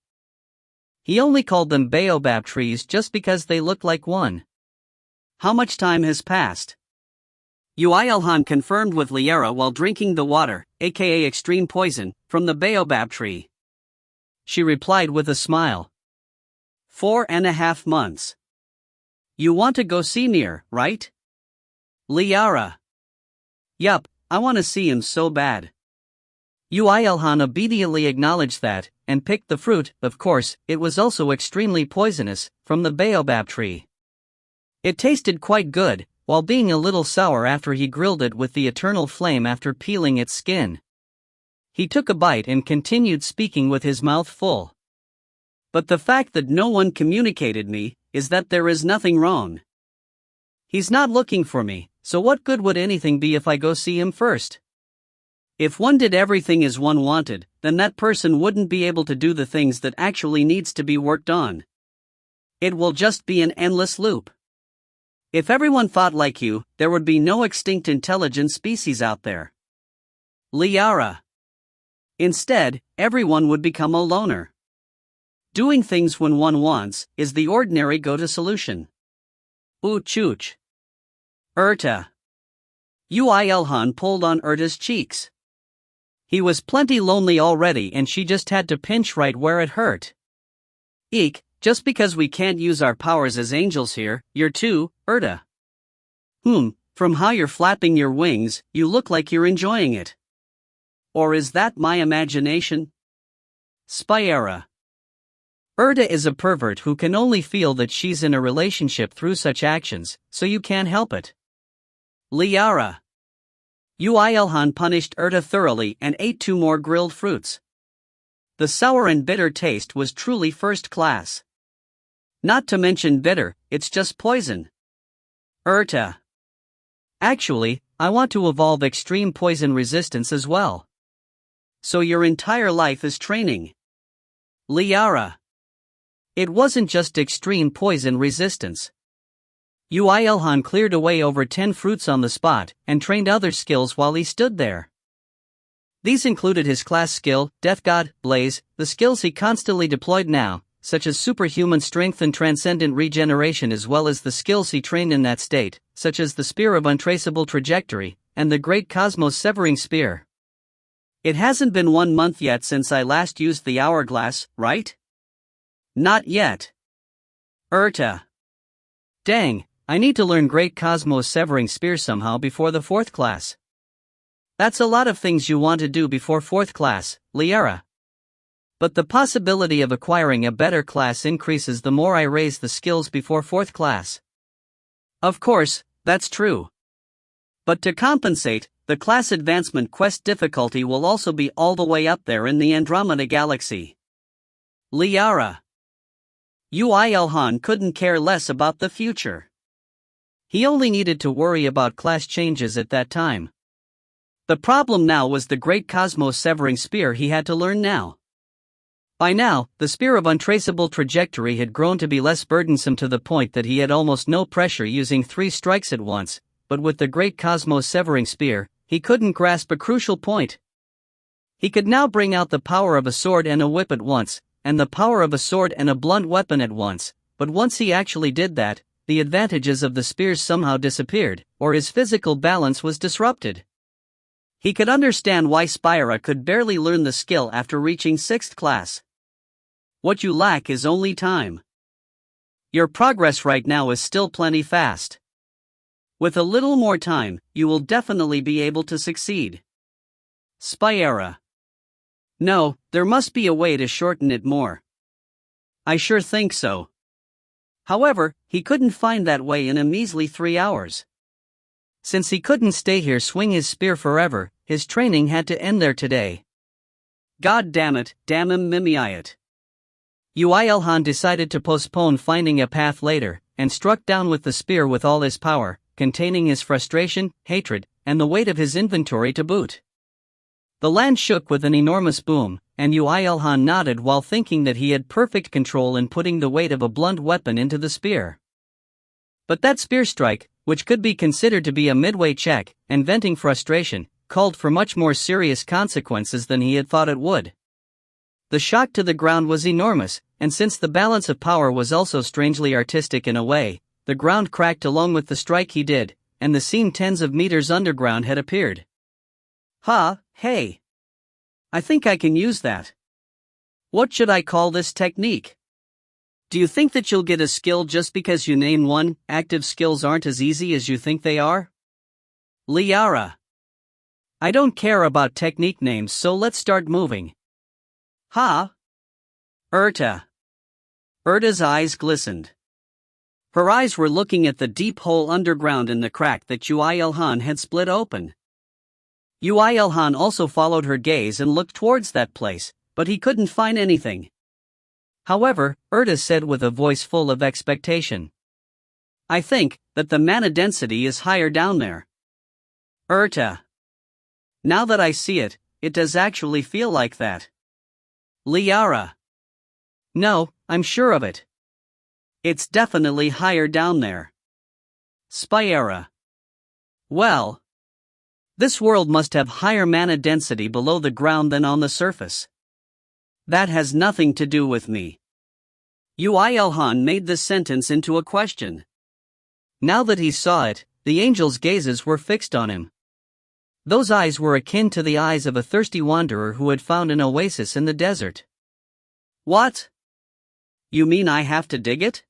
He only called them baobab trees just because they looked like one. How much time has passed? Yoo IlHan confirmed with Liara while drinking the water, aka extreme poison, from the baobab tree. She replied with a smile. 4.5 months. You want to go see Mir, right? Liara. Yup, I want to see him so bad. Yoo IlHan obediently acknowledged that, and picked the fruit. Of course, it was also extremely poisonous, from the baobab tree. It tasted quite good, while being a little sour after he grilled it with the eternal flame after peeling its skin. He took a bite and continued speaking with his mouth full. But the fact that no one communicated me is that there is nothing wrong. He's not looking for me, so what good would anything be if I go see him first? If one did everything as one wanted, then that person wouldn't be able to do the things that actually needs to be worked on. It will just be an endless loop. If everyone thought like you, there would be no extinct intelligent species out there. Liara. Instead, everyone would become a loner. Doing things when one wants is the ordinary go-to solution. Chuch. Erta. Yoo IlHan pulled on Erta's cheeks. He was plenty lonely already and she just had to pinch right where it hurt. Eek, just because we can't use our powers as angels here, you're too, Erta. From how you're flapping your wings, you look like you're enjoying it. Or is that my imagination? Spyera. Erta is a pervert who can only feel that she's in a relationship through such actions, so you can't help it. Liara. Yoo IlHan punished Erta thoroughly and ate 2 more grilled fruits. The sour and bitter taste was truly first class. Not to mention bitter, it's just poison. Erta. Actually, I want to evolve extreme poison resistance as well. So your entire life is training. Liara. It wasn't just extreme poison resistance. Yoo IlHan cleared away over 10 fruits on the spot and trained other skills while he stood there. These included his class skill, Death God, Blaze, the skills he constantly deployed now, such as superhuman strength and transcendent regeneration, as well as the skills he trained in that state, such as the Spear of Untraceable Trajectory, and the Great Cosmos-Severing Spear. It hasn't been 1 month yet since I last used the hourglass, right? Not yet. Erta. Dang, I need to learn Great Cosmos-Severing Spear somehow before the 4th class. That's a lot of things you want to do before 4th class, Liara. But the possibility of acquiring a better class increases the more I raise the skills before 4th class. Of course, that's true. But to compensate, the class advancement quest difficulty will also be all the way up there in the Andromeda Galaxy. Liara. Yoo IlHan couldn't care less about the future. He only needed to worry about class changes at that time. The problem now was the Great Cosmos-Severing Spear he had to learn now. By now, the Spear of Untraceable Trajectory had grown to be less burdensome to the point that he had almost no pressure using 3 strikes at once, but with the Great Cosmos-Severing Spear, he couldn't grasp a crucial point. He could now bring out the power of a sword and a whip at once, and the power of a sword and a blunt weapon at once, but once he actually did that, the advantages of the spears somehow disappeared, or his physical balance was disrupted. He could understand why Spyra could barely learn the skill after reaching 6th class. What you lack is only time. Your progress right now is still plenty fast. With a little more time, you will definitely be able to succeed. Spyra. No, there must be a way to shorten it more. I sure think so. However, he couldn't find that way in a measly 3 hours. Since he couldn't stay here swing his spear forever, his training had to end there today. God damn it, damn him Mimiayat. Yoo IlHan decided to postpone finding a path later, and struck down with the spear with all his power, containing his frustration, hatred, and the weight of his inventory to boot. The land shook with an enormous boom, and Yoo IlHan nodded while thinking that he had perfect control in putting the weight of a blunt weapon into the spear. But that spear strike, which could be considered to be a midway check, and venting frustration, called for much more serious consequences than he had thought it would. The shock to the ground was enormous, and since the balance of power was also strangely artistic in a way, the ground cracked along with the strike he did, and the scene tens of meters underground had appeared. Hey. I think I can use that. What should I call this technique? Do you think that you'll get a skill just because you name one? Active skills aren't as easy as you think they are? Liara. I don't care about technique names, so let's start moving. Erta. Erta's eyes glistened. Her eyes were looking at the deep hole underground in the crack that Yoo IlHan had split open. Yoo IlHan also followed her gaze and looked towards that place, but he couldn't find anything. However, Erta said with a voice full of expectation, "I think that the mana density is higher down there." Erta. Now that I see it, it does actually feel like that. Liara. No, I'm sure of it. It's definitely higher down there. Spyera. Well, this world must have higher mana density below the ground than on the surface. That has nothing to do with me. Yoo IlHan made this sentence into a question. Now that he saw it, the angels' gazes were fixed on him. Those eyes were akin to the eyes of a thirsty wanderer who had found an oasis in the desert. What? You mean I have to dig it?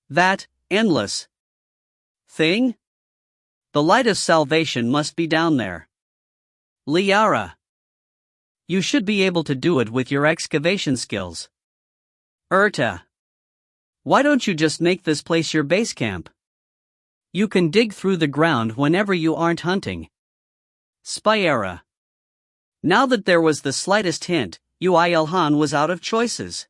That endless thing? The light of salvation must be down there. Liara. You should be able to do it with your excavation skills. Erta. Why don't you just make this place your base camp? You can dig through the ground whenever you aren't hunting. Spyera. Now that there was the slightest hint, Yoo IlHan was out of choices.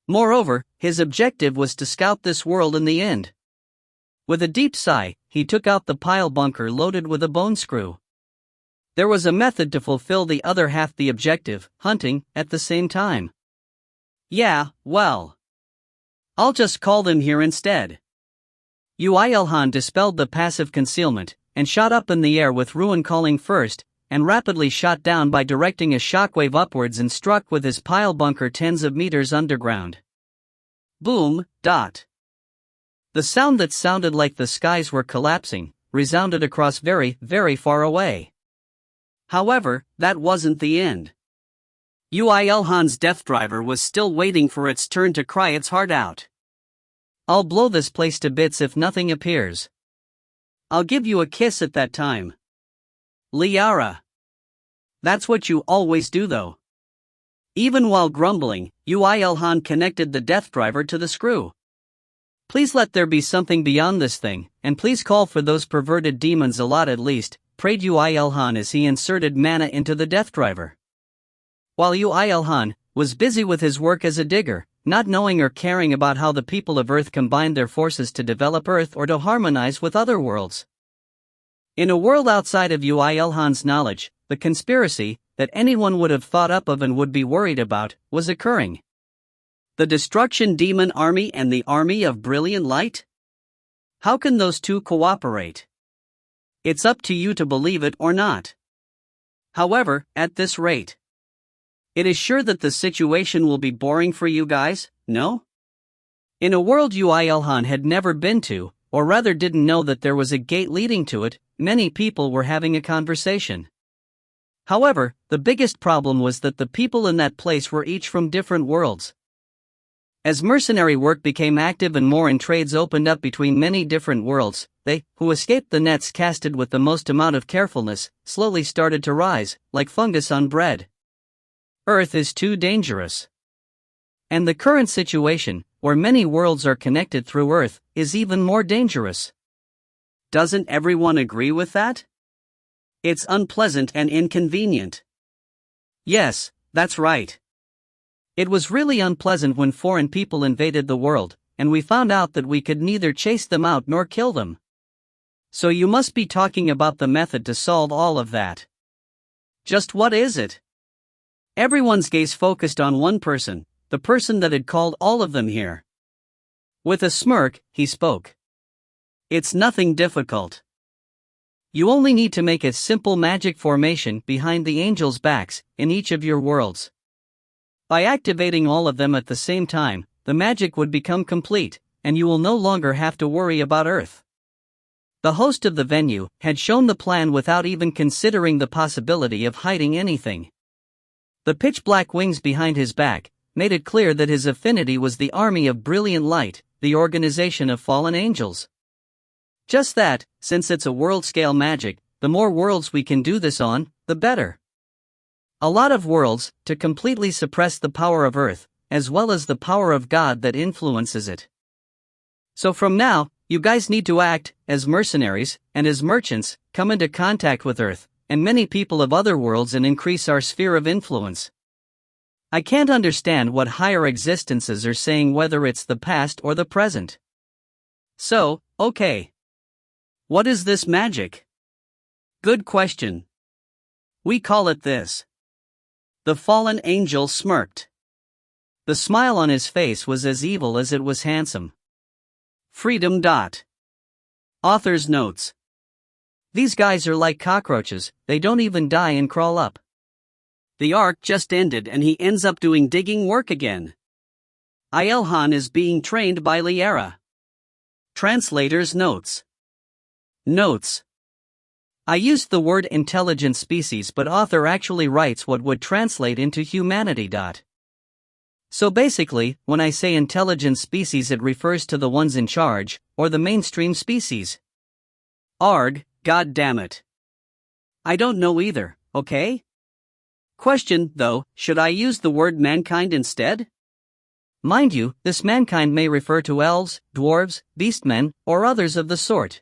Moreover, his objective was to scout this world in the end. With a deep sigh, he took out the pile bunker loaded with a bone screw. There was a method to fulfill the other half the objective, hunting, at the same time. Yeah, well, I'll just call them here instead. Yoo IlHan dispelled the passive concealment, and shot up in the air with Ruin calling first, and rapidly shot down by directing a shockwave upwards and struck with his pile bunker tens of meters underground. Boom, dot. The sound that sounded like the skies were collapsing, resounded across very, very far away. However, that wasn't the end. Yoo IlHan's death driver was still waiting for its turn to cry its heart out. I'll blow this place to bits if nothing appears. I'll give you a kiss at that time. Liara. That's what you always do though. Even while grumbling, Yoo IlHan connected the death driver to the screw. Please let there be something beyond this thing, and please call for those perverted demons a lot at least, prayed Yoo IlHan as he inserted mana into the death driver. While Yoo IlHan was busy with his work as a digger, not knowing or caring about how the people of Earth combined their forces to develop Earth or to harmonize with other worlds. In a world outside of Yoo IlHan's knowledge, the conspiracy, that anyone would have thought up of and would be worried about, was occurring. The Destruction Demon Army and the Army of Brilliant Light? How can those two cooperate? It's up to you to believe it or not. However, at this rate, it is sure that the situation will be boring for you guys, no? In a world Yoo IlHan had never been to, or rather didn't know that there was a gate leading to it, many people were having a conversation. However, the biggest problem was that the people in that place were each from different worlds. As mercenary work became active and more trades opened up between many different worlds, they, who escaped the nets casted with the most amount of carefulness, slowly started to rise, like fungus on bread. Earth is too dangerous. And the current situation, where many worlds are connected through Earth, is even more dangerous. Doesn't everyone agree with that? It's unpleasant and inconvenient. Yes, that's right. It was really unpleasant when foreign people invaded the world, and we found out that we could neither chase them out nor kill them. So you must be talking about the method to solve all of that. Just what is it? Everyone's gaze focused on one person, the person that had called all of them here. With a smirk, he spoke. It's nothing difficult. You only need to make a simple magic formation behind the angels' backs, in each of your worlds. By activating all of them at the same time, the magic would become complete, and you will no longer have to worry about Earth. The host of the venue had shown the plan without even considering the possibility of hiding anything. The pitch-black wings behind his back made it clear that his affinity was the Army of Brilliant Light, the organization of fallen angels. Just that, since it's a world-scale magic, the more worlds we can do this on, the better. A lot of worlds, to completely suppress the power of Earth, as well as the power of God that influences it. So from now, you guys need to act as mercenaries and as merchants, come into contact with Earth and many people of other worlds and increase our sphere of influence. I can't understand what higher existences are saying, whether it's the past or the present. So, okay. What is this magic? Good question. We call it this. The fallen angel smirked. The smile on his face was as evil as it was handsome. Freedom. Author's notes. These guys are like cockroaches, they don't even die and crawl up. The arc just ended and he ends up doing digging work again. IlHan is being trained by Liara. Translator's notes. Notes. I used the word intelligent species, but author actually writes what would translate into humanity. So basically, when I say intelligent species, it refers to the ones in charge, or the mainstream species. Arg, god damn it. I don't know either, okay? Question, though, should I use the word mankind instead? Mind you, this mankind may refer to elves, dwarves, beastmen, or others of the sort.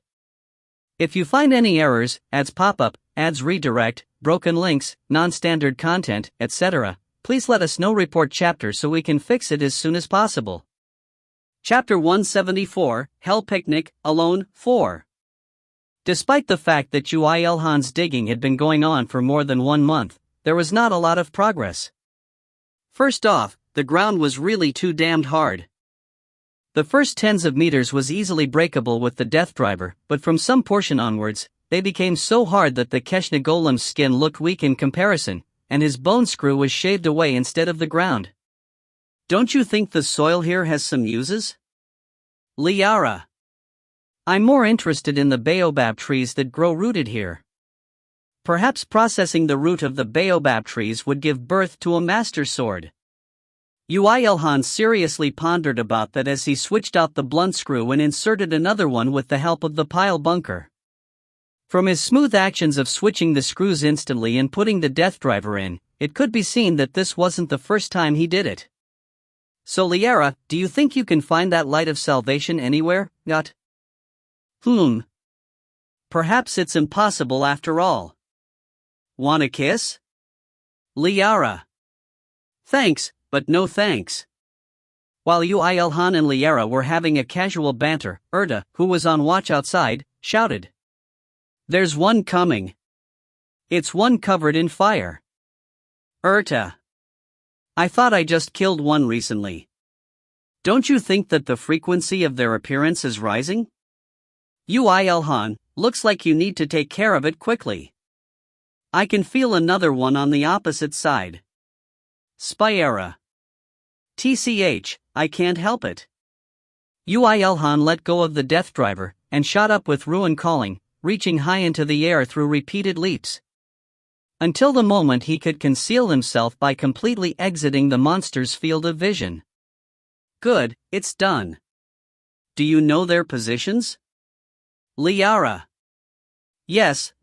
If you find any errors, ads pop up, ads redirect, broken links, non-standard content, etc., please let us know. Report chapter so we can fix it as soon as possible. Chapter 174, Hell Picnic, Alone, 4. Despite the fact that Yoo IlHan's digging had been going on for more than 1 month, there was not a lot of progress. First off, the ground was really too damned hard. The first tens of meters was easily breakable with the death driver, but from some portion onwards, they became so hard that the Keshna golem's skin looked weak in comparison, and his bone screw was shaved away instead of the ground. Don't you think the soil here has some uses? Liara. I'm more interested in the baobab trees that grow rooted here. Perhaps processing the root of the baobab trees would give birth to a master sword. Yoo IlHan seriously pondered about that as he switched out the blunt screw and inserted another one with the help of the pile bunker. From his smooth actions of switching the screws instantly and putting the death driver in, it could be seen that this wasn't the first time he did it. So Liara, do you think you can find that light of salvation anywhere? Perhaps it's impossible after all. Want a kiss? Liara. Thanks, but no thanks. While Yoo IlHan and Liara were having a casual banter, Erta, who was on watch outside, shouted. There's one coming. It's one covered in fire. Erta. I thought I just killed one recently. Don't you think that the frequency of their appearance is rising? Yoo IlHan, looks like you need to take care of it quickly. I can feel another one on the opposite side. Spyera. TCH, I can't help it. Yoo IlHan let go of the death driver and shot up with ruin calling, reaching high into the air through repeated leaps. Until the moment he could conceal himself by completely exiting the monster's field of vision. Good, it's done. Do you know their positions? Liara. Yes.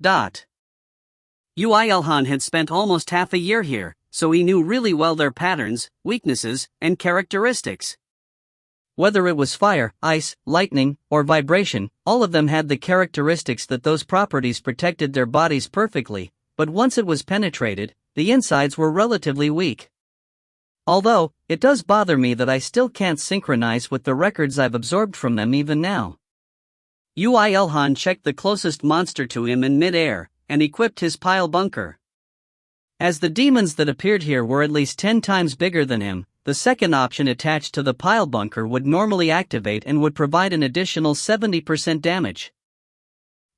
Yoo IlHan had spent almost half a year here, so he knew really well their patterns, weaknesses, and characteristics. Whether it was fire, ice, lightning, or vibration, all of them had the characteristics that those properties protected their bodies perfectly, but once it was penetrated, the insides were relatively weak. Although, it does bother me that I still can't synchronize with the records I've absorbed from them even now. Yoo IlHan checked the closest monster to him in mid-air, and equipped his pile bunker. As the demons that appeared here were at least 10 times bigger than him, the second option attached to the pile bunker would normally activate and would provide an additional 70% damage.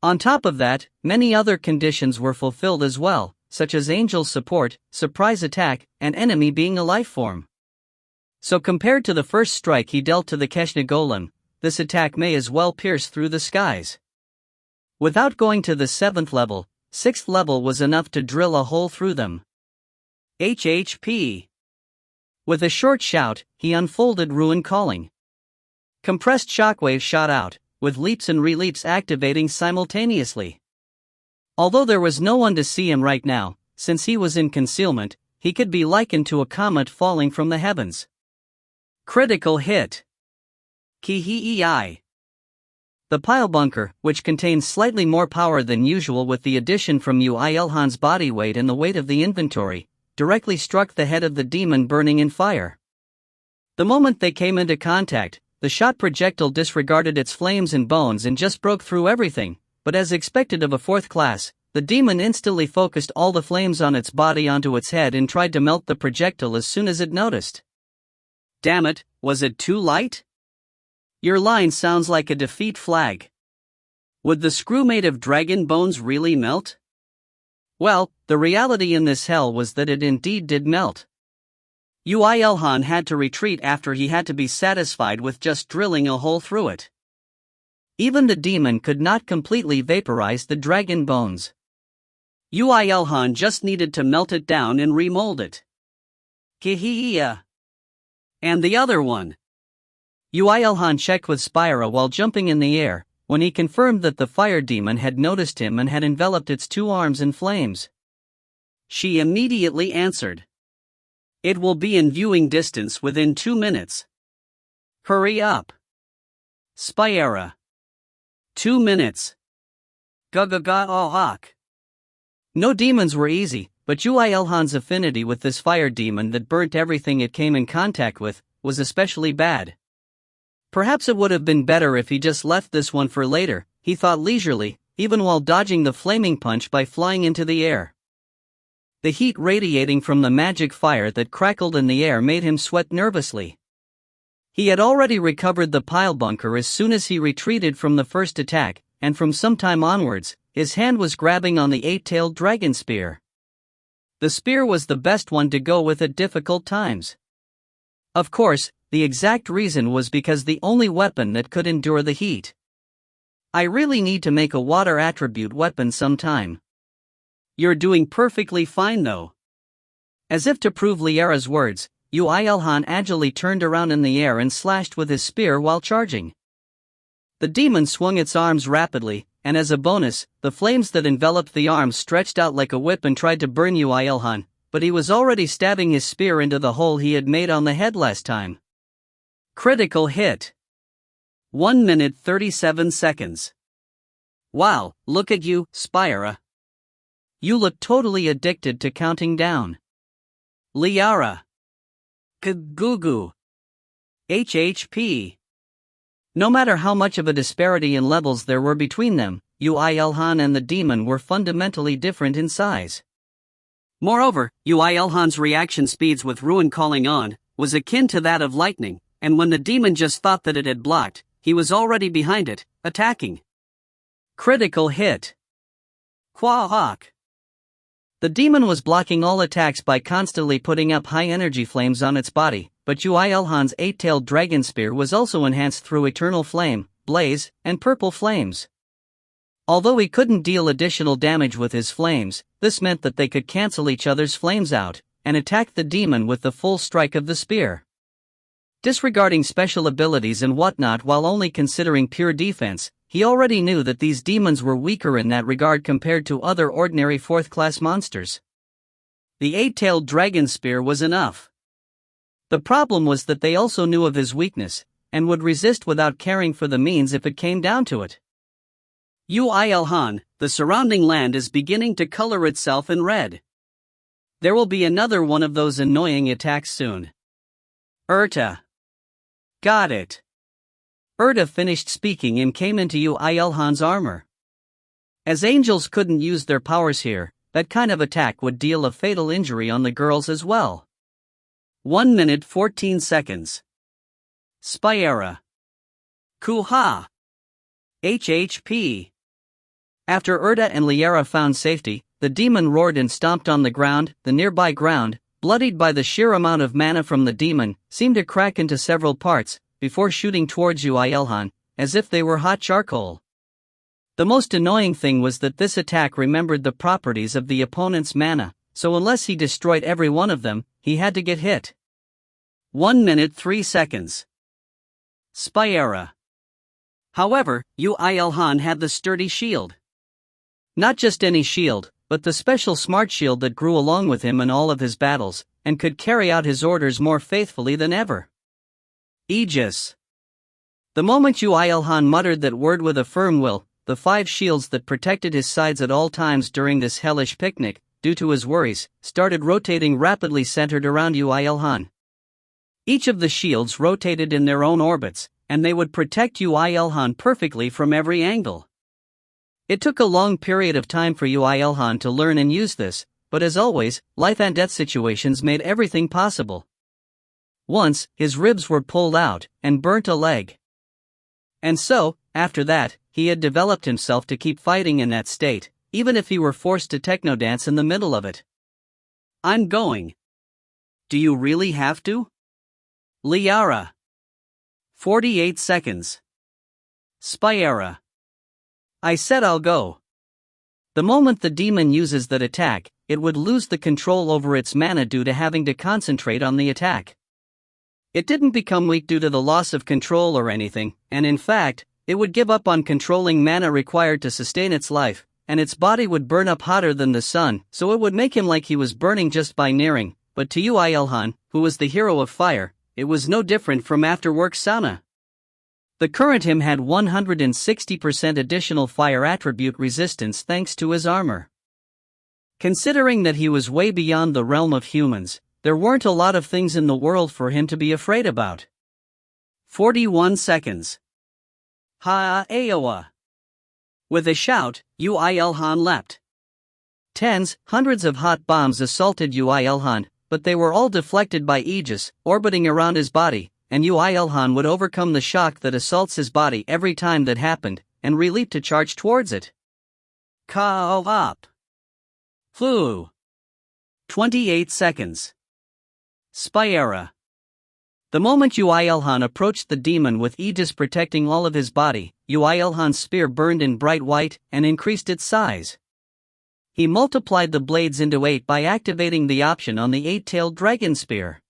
On top of that, many other conditions were fulfilled as well, such as angel support, surprise attack, and enemy being a life form. So compared to the first strike he dealt to the Keshna golem, this attack may as well pierce through the skies. Without going to the 7th level, 6th level was enough to drill a hole through them. HHP. With a short shout, he unfolded ruin calling. Compressed shockwaves shot out, with leaps and re-leaps activating simultaneously. Although there was no one to see him right now, since he was in concealment, he could be likened to a comet falling from the heavens. Critical hit. Ki-hee-I. The pile bunker, which contains slightly more power than usual with the addition from Yoo IlHan's body weight and the weight of the inventory, directly struck the head of the demon burning in fire. The moment they came into contact, the shot projectile disregarded its flames and bones and just broke through everything, but as expected of a fourth class, the demon instantly focused all the flames on its body onto its head and tried to melt the projectile as soon as it noticed. Damn it, was it too light? Your line sounds like a defeat flag. Would the screw made of dragon bones really melt? Well, the reality in this hell was that it indeed did melt. Yoo IlHan had to retreat after he had to be satisfied with just drilling a hole through it. Even the demon could not completely vaporize the dragon bones. Yoo IlHan just needed to melt it down and remold it. Ki-hee-ya. And the other one. Yoo IlHan checked with Spira while jumping in the air, when he confirmed that the fire demon had noticed him and had enveloped its two arms in flames. She immediately answered. It will be in viewing distance within 2 minutes. Hurry up. Spira. 2 minutes. Ga-ga-ga-oh-hawk. No demons were easy, but Yoo IlHan's affinity with this fire demon that burnt everything it came in contact with was especially bad. Perhaps it would have been better if he just left this one for later, he thought leisurely, even while dodging the flaming punch by flying into the air. The heat radiating from the magic fire that crackled in the air made him sweat nervously. He had already recovered the pile bunker as soon as he retreated from the first attack, and from some time onwards, his hand was grabbing on the 8-tailed dragon spear. The spear was the best one to go with at difficult times. Of course, the exact reason was because the only weapon that could endure the heat. I really need to make a water attribute weapon sometime. You're doing perfectly fine though. As if to prove Liara's words, Yoo IlHan agilely turned around in the air and slashed with his spear while charging. The demon swung its arms rapidly, and as a bonus, the flames that enveloped the arms stretched out like a whip and tried to burn Yoo IlHan, but he was already stabbing his spear into the hole he had made on the head last time. Critical hit. 1 minute 37 seconds. Wow, look at you, Spira. You look totally addicted to counting down. Liara. Gugu. HHP. No matter how much of a disparity in levels there were between them, Yoo IlHan and the demon were fundamentally different in size. Moreover, Yoo IlHan's reaction speeds with Ruin calling on was akin to that of lightning, and when the demon just thought that it had blocked, he was already behind it, attacking. Critical hit. Quahawk. The demon was blocking all attacks by constantly putting up high energy flames on its body, but Yoo IlHan's 8-tailed dragon spear was also enhanced through eternal flame, blaze, and purple flames. Although he couldn't deal additional damage with his flames, this meant that they could cancel each other's flames out, and attack the demon with the full strike of the spear. Disregarding special abilities and whatnot while only considering pure defense, he already knew that these demons were weaker in that regard compared to other ordinary 4th-class monsters. The 8-tailed dragon spear was enough. The problem was that they also knew of his weakness, and would resist without caring for the means if it came down to it. Yoo IlHan, the surrounding land is beginning to color itself in red. There will be another one of those annoying attacks soon. Urta. Got it. Urta finished speaking and came into Yoo IlHan's armor. As angels couldn't use their powers here, that kind of attack would deal a fatal injury on the girls as well. 1 minute 14 seconds. Spira. Kuha. HHP. After Urta and Liara found safety, the demon roared and stomped on the ground. The nearby ground, bloodied by the sheer amount of mana from the demon, seemed to crack into several parts, before shooting towards Yoo IlHan, as if they were hot charcoal. The most annoying thing was that this attack remembered the properties of the opponent's mana, so unless he destroyed every one of them, he had to get hit. 1 minute 3 seconds. Spira. However, Yoo IlHan had the sturdy shield. Not just any shield, but the special smart shield that grew along with him in all of his battles, and could carry out his orders more faithfully than ever. Aegis. The moment Yoo IlHan muttered that word with a firm will, the 5 shields that protected his sides at all times during this hellish picnic, due to his worries, started rotating rapidly centered around Yoo IlHan. Each of the shields rotated in their own orbits, and they would protect Yoo IlHan perfectly from every angle. It took a long period of time for Yoo IlHan to learn and use this, but as always, life and death situations made everything possible. Once, his ribs were pulled out, and burnt a leg. And so, after that, he had developed himself to keep fighting in that state, even if he were forced to techno-dance in the middle of it. I'm going. Do you really have to? Liara. 48 seconds. Spyera. I said I'll go. The moment the demon uses that attack, it would lose the control over its mana due to having to concentrate on the attack. It didn't become weak due to the loss of control or anything, and in fact, it would give up on controlling mana required to sustain its life, and its body would burn up hotter than the sun, so it would make him like he was burning just by nearing. But to Yoo IlHan, who was the hero of fire, it was no different from after-work sauna. The current him had 160% additional fire attribute resistance thanks to his armor. Considering that he was way beyond the realm of humans, there weren't a lot of things in the world for him to be afraid about. 41 seconds. Ha-Aoa. With a shout, Yoo IlHan leapt. Tens, hundreds of hot bombs assaulted Yoo IlHan, but they were all deflected by Aegis, orbiting around his body, and Yoo IlHan would overcome the shock that assaults his body every time that happened, and re-leap to charge towards it. Ka-op. Flu. 28 seconds. Spyera. The moment Yoo IlHan approached the demon with Aegis protecting all of his body, Yoo IlHan's spear burned in bright white and increased its size. He multiplied the blades into 8 by activating the option on the 8-tailed dragon spear.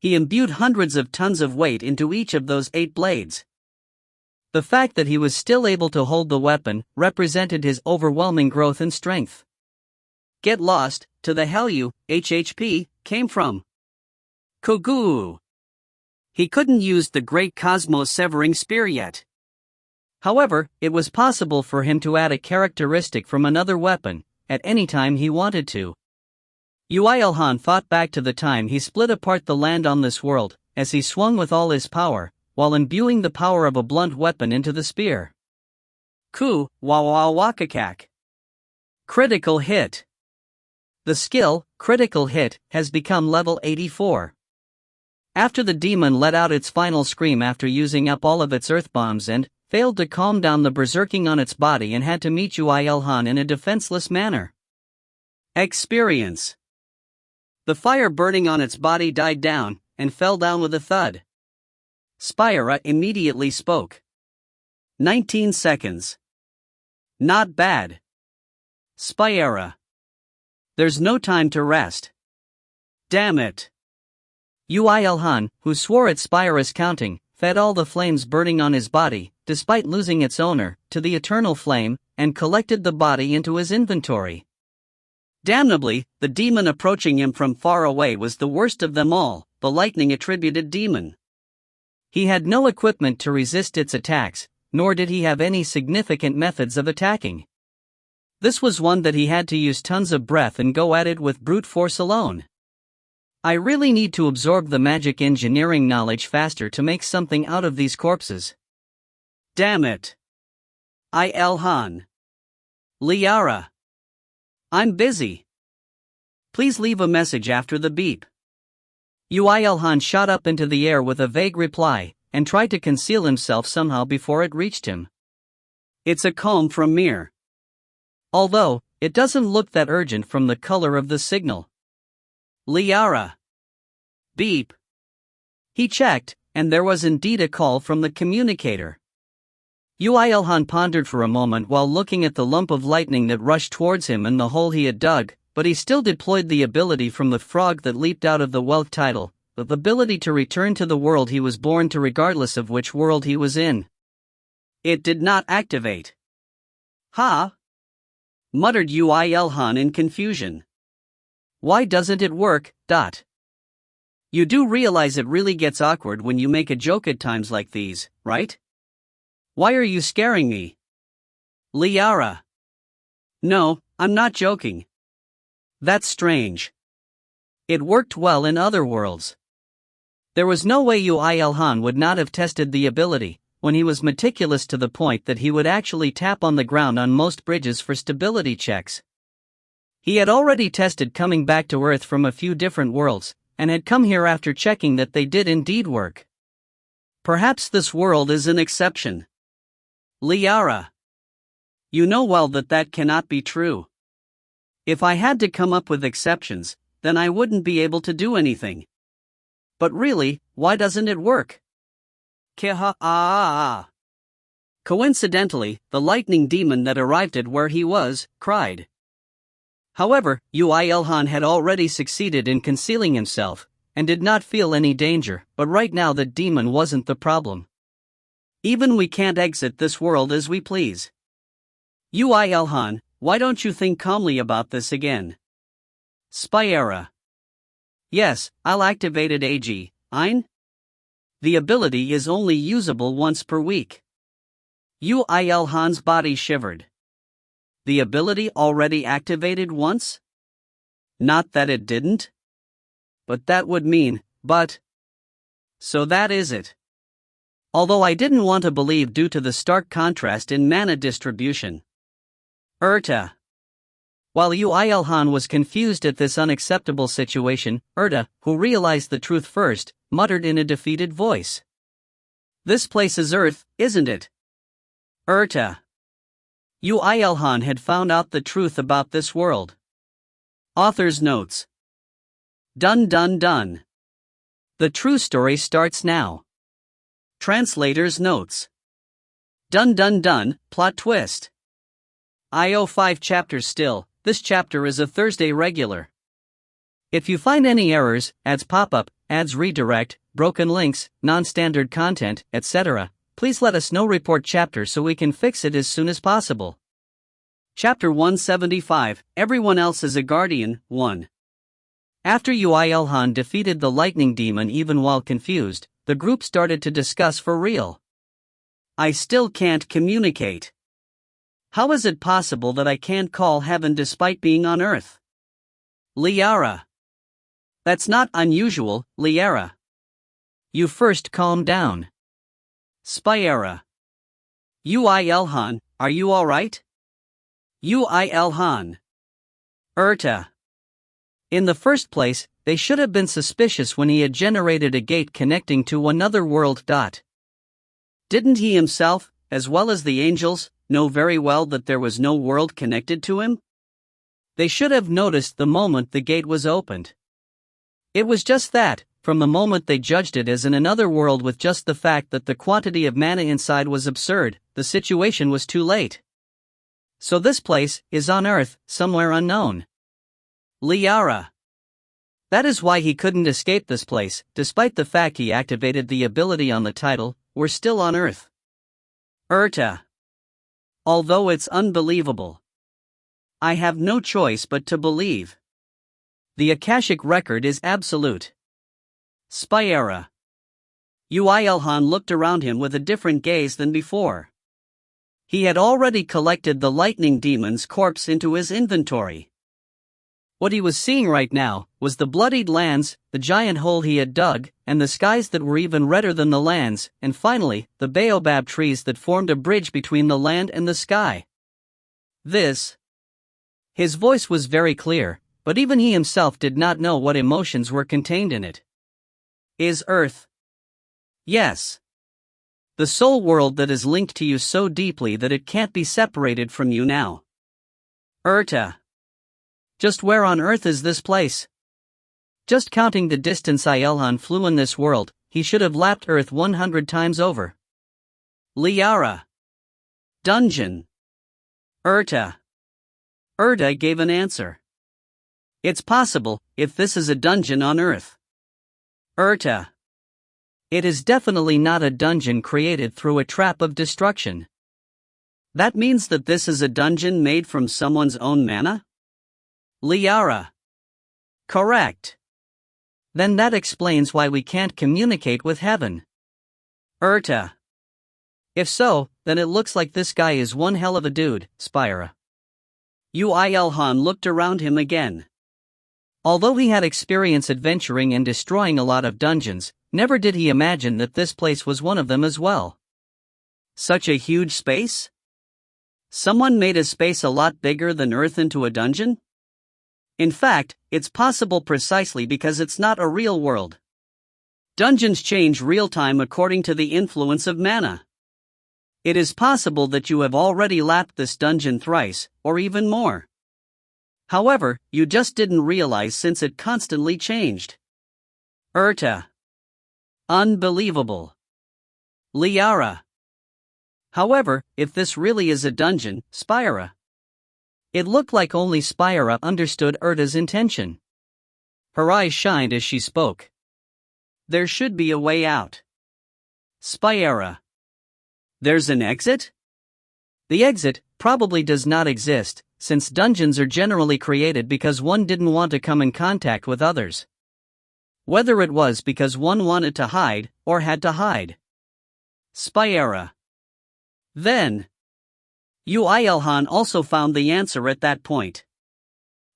He imbued hundreds of tons of weight into each of those 8 blades. The fact that he was still able to hold the weapon represented his overwhelming growth and strength. Get lost, to the hell you, HHP, came from. Koguu. He couldn't use the Great Cosmos-Severing Spear yet. However, it was possible for him to add a characteristic from another weapon, at any time he wanted to. Yoo IlHan thought back to the time he split apart the land on this world, as he swung with all his power, while imbuing the power of a blunt weapon into the spear. Ku-Wawawakakak. Critical hit. The skill, critical hit, has become level 84. After the demon let out its final scream after using up all of its earth bombs and failed to calm down the berserking on its body and had to meet Yoo IlHan in a defenseless manner. Experience. The fire burning on its body died down, and fell down with a thud. Spyera immediately spoke. 19 seconds. Not bad. Spyera. There's no time to rest. Damn it. Yoo IlHan, who swore at Spyera's counting, fed all the flames burning on his body, despite losing its owner, to the eternal flame, and collected the body into his inventory. Damnably, the demon approaching him from far away was the worst of them all, the lightning-attributed demon. He had no equipment to resist its attacks, nor did he have any significant methods of attacking. This was one that he had to use tons of breath and go at it with brute force alone. I really need to absorb the magic engineering knowledge faster to make something out of these corpses. Damn it. IlHan. Liara. I'm busy. Please leave a message after the beep. Yoo IlHan shot up into the air with a vague reply, and tried to conceal himself somehow before it reached him. It's a comb from Mir. Although, it doesn't look that urgent from the color of the signal. Liara. Beep. He checked, and there was indeed a call from the communicator. Yoo IlHan pondered for a moment while looking at the lump of lightning that rushed towards him and the hole he had dug, but he still deployed the ability from the frog that leaped out of the wealth title, the ability to return to the world he was born to regardless of which world he was in. It did not activate. Ha! Muttered Yoo IlHan in confusion. Why doesn't it work? You do realize it really gets awkward when you make a joke at times like these, right? Why are you scaring me? Liara. No, I'm not joking. That's strange. It worked well in other worlds. There was no way Yoo IlHan would not have tested the ability, when he was meticulous to the point that he would actually tap on the ground on most bridges for stability checks. He had already tested coming back to Earth from a few different worlds, and had come here after checking that they did indeed work. Perhaps this world is an exception. Liara. You know well that that cannot be true. If I had to come up with exceptions, then I wouldn't be able to do anything. But really, why doesn't it work? Coincidentally, the lightning demon that arrived at where he was, cried. However, Yoo IlHan had already succeeded in concealing himself, and did not feel any danger, but right now the demon wasn't the problem. Even we can't exit this world as we please. Yoo IlHan, why don't you think calmly about this again? Spyera. Yes, I'll activate it IlHan. The ability is only usable once per week. Yoo IlHan's body shivered. The ability already activated once? Not that it didn't. But that would mean, So that is it. Although I didn't want to believe due to the stark contrast in mana distribution. Urta. While Yoo IlHan was confused at this unacceptable situation, Urta, who realized the truth first, muttered in a defeated voice. This place is Earth, isn't it? Urta. Yoo IlHan had found out the truth about this world. Author's notes. Dun dun dun. The true story starts now. Translator's notes. Dun dun dun, plot twist. IO 5 chapters still. This chapter is a Thursday regular. If you find any errors, ads pop up, ads redirect, broken links, non-standard content, etc., please let us know. Report chapter so we can fix it as soon as possible. Chapter 175, Everyone Else is a Guardian, 1. After Yoo IlHan defeated the lightning demon even while confused, the group started to discuss for real. I still can't communicate. How is it possible that I can't call heaven despite being on Earth? Liara. That's not unusual, Liara. You first calm down. Spyera. Yoo IlHan, are you alright? Yoo IlHan. Urta. In the first place, they should have been suspicious when he had generated a gate connecting to another world. Didn't he himself, as well as the angels, know very well that there was no world connected to him? They should have noticed the moment the gate was opened. It was just that, from the moment they judged it as in another world with just the fact that the quantity of mana inside was absurd, the situation was too late. So this place is on Earth, somewhere unknown. Liara. That is why he couldn't escape this place, despite the fact he activated the ability on the title, we're still on Earth. Urta. Although it's unbelievable. I have no choice but to believe. The Akashic record is absolute. Spyera. Yoo IlHan looked around him with a different gaze than before. He had already collected the lightning demon's corpse into his inventory. What he was seeing right now was the bloodied lands, the giant hole he had dug, and the skies that were even redder than the lands, and finally, the baobab trees that formed a bridge between the land and the sky. This. His voice was very clear, but even he himself did not know what emotions were contained in it. Is Earth? Yes. The soul world that is linked to you so deeply that it can't be separated from you now. Urta. Just where on Earth is this place? Just counting the distance IlHan flew in this world, he should have lapped Earth 100 times over. Liara. Dungeon. Urta. Urta gave an answer. It's possible, if this is a dungeon on Earth. Urta. It is definitely not a dungeon created through a trap of destruction. That means that this is a dungeon made from someone's own mana? Liara. Correct. Then that explains why we can't communicate with heaven. If so, then it looks like this guy is one hell of a dude, Spira. Yoo IlHan looked around him again. Although he had experience adventuring and destroying a lot of dungeons, never did he imagine that this place was one of them as well. Such a huge space? Someone made a space a lot bigger than Earth into a dungeon? In fact, it's possible precisely because it's not a real world. Dungeons change real-time according to the influence of mana. It is possible that you have already lapped this dungeon thrice, or even more. However, you just didn't realize since it constantly changed. Unbelievable. Liara. However, if this really is a dungeon, Spira. It looked like only Spira understood Urta's intention. Her eyes shined as she spoke. There should be a way out. Spira. There's an exit? The exit probably does not exist, since dungeons are generally created because one didn't want to come in contact with others. Whether it was because one wanted to hide, or had to hide. Spira. Then, Yoo IlHan also found the answer at that point.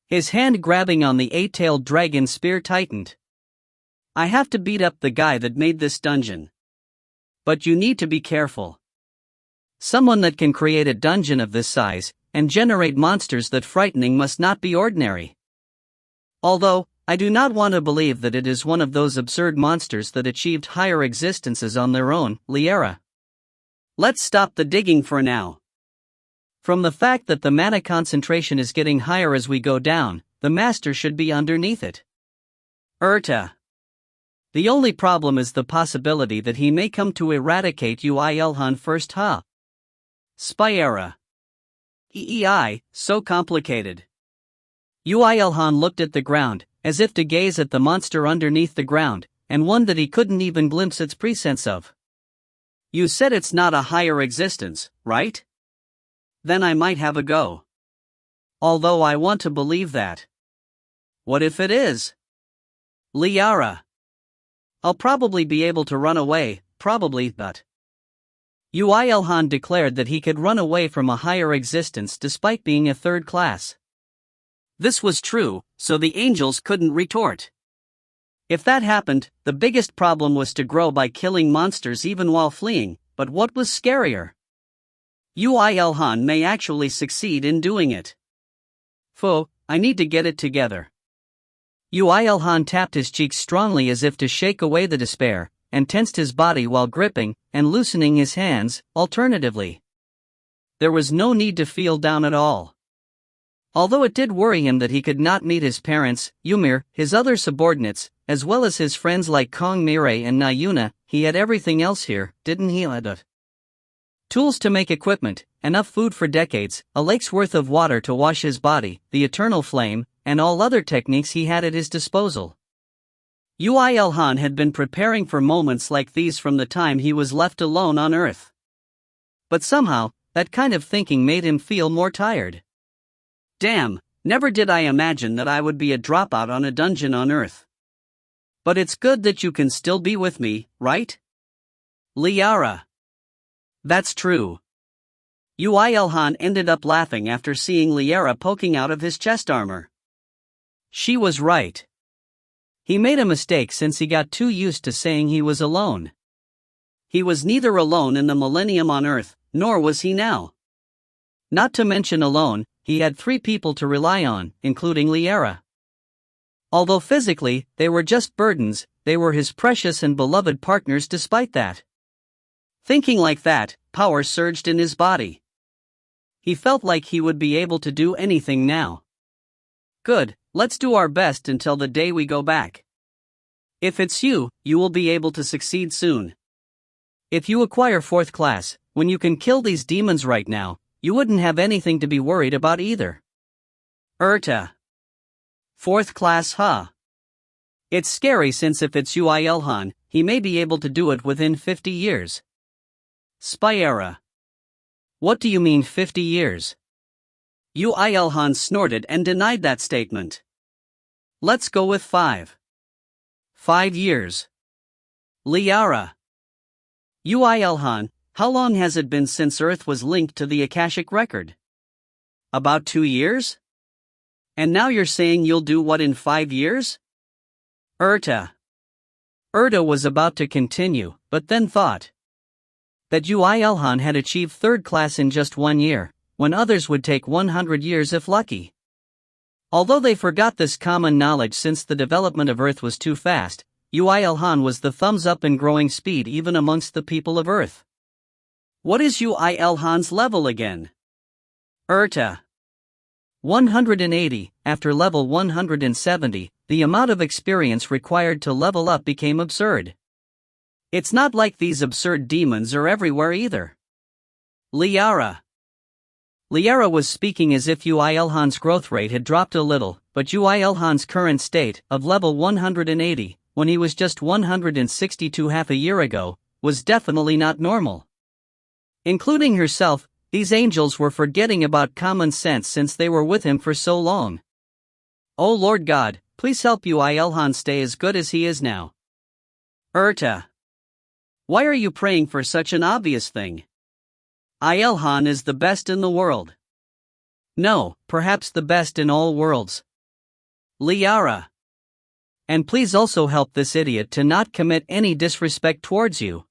His hand grabbing on the 8-tailed dragon spear tightened. I have to beat up the guy that made this dungeon. But you need to be careful. Someone that can create a dungeon of this size, and generate monsters that frightening must not be ordinary. Although, I do not want to believe that it is one of those absurd monsters that achieved higher existences on their own, Liara. Let's stop the digging for now. From the fact that the mana concentration is getting higher as we go down, the master should be underneath it. The only problem is the possibility that he may come to eradicate Yoo IlHan first, huh? Spira. So complicated. Yoo IlHan looked at the ground, as if to gaze at the monster underneath the ground, and one that he couldn't even glimpse its presence of. You said it's not a higher existence, right? Then I might have a go. Although I want to believe that. What if it is? Liara. I'll probably be able to run away, but. Yoo IlHan declared that he could run away from a higher existence despite being a third class. This was true, so the angels couldn't retort. If that happened, the biggest problem was to grow by killing monsters even while fleeing, but what was scarier? Yoo IlHan may actually succeed in doing it. I need to get it together. Yoo IlHan tapped his cheeks strongly as if to shake away the despair, and tensed his body while gripping and loosening his hands, alternatively. There was no need to feel down at all. Although it did worry him that he could not meet his parents, Ymir, his other subordinates, as well as his friends like Kong Mirai and Nayuna, he had everything else here, didn't he? Tools to make equipment, enough food for decades, a lake's worth of water to wash his body, the eternal flame, and all other techniques he had at his disposal. Yoo IlHan had been preparing for moments like these from the time he was left alone on Earth. But somehow, that kind of thinking made him feel more tired. Damn, never did I imagine that I would be a dropout on a dungeon on Earth. But it's good that you can still be with me, right? Liara. That's true. Yoo IlHan ended up laughing after seeing Liara poking out of his chest armor. She was right. He made a mistake since he got too used to saying he was alone. He was neither alone in the millennium on Earth, nor was he now. Not to mention alone, he had 3 people to rely on, including Liara. Although physically, they were just burdens, they were his precious and beloved partners despite that. Thinking like that, power surged in his body. He felt like he would be able to do anything now. Good, let's do our best until the day we go back. If it's you, you will be able to succeed soon. If you acquire 4th class, when you can kill these demons right now, you wouldn't have anything to be worried about either. 4th class, huh? It's scary since if it's Yoo IlHan, he may be able to do it within 50 years. Spira. What do you mean 50 years? Yoo IlHan snorted and denied that statement. Let's go with 5. 5 years. Liara. Yoo IlHan, how long has it been since Earth was linked to the Akashic record? About 2 years? And now you're saying you'll do what in 5 years? Erta was about to continue, but then thought that Yoo IlHan had achieved third class in just 1 year, when others would take 100 years if lucky. Although they forgot this common knowledge since the development of Earth was too fast, Yoo IlHan was the thumbs up in growing speed even amongst the people of Earth. What is Yoo IlHan's level again? Erta. 180. After level 170, the amount of experience required to level up became absurd. It's not like these absurd demons are everywhere either. Liara was speaking as if Yoo IlHan's growth rate had dropped a little, but Yoo IlHan's current state, of level 180, when he was just 162 half a year ago, was definitely not normal. Including herself, these angels were forgetting about common sense since they were with him for so long. Oh Lord God, please help Yoo IlHan stay as good as he is now. Erta. Why are you praying for such an obvious thing? IlHan is the best in the world. No, perhaps the best in all worlds. Liara. And please also help this idiot to not commit any disrespect towards you.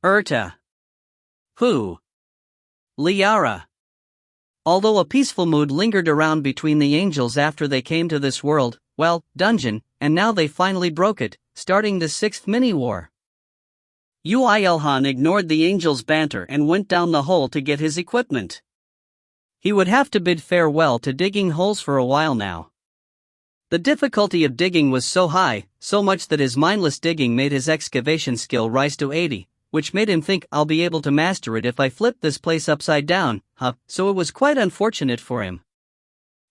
Erta. Who? Liara. Although a peaceful mood lingered around between the angels after they came to this world, dungeon, and now they finally broke it, starting the 6th mini-war. Yoo IlHan ignored the angels' banter and went down the hole to get his equipment. He would have to bid farewell to digging holes for a while now. The difficulty of digging was so high, so much that his mindless digging made his excavation skill rise to 80, which made him think I'll be able to master it if I flip this place upside down, so it was quite unfortunate for him.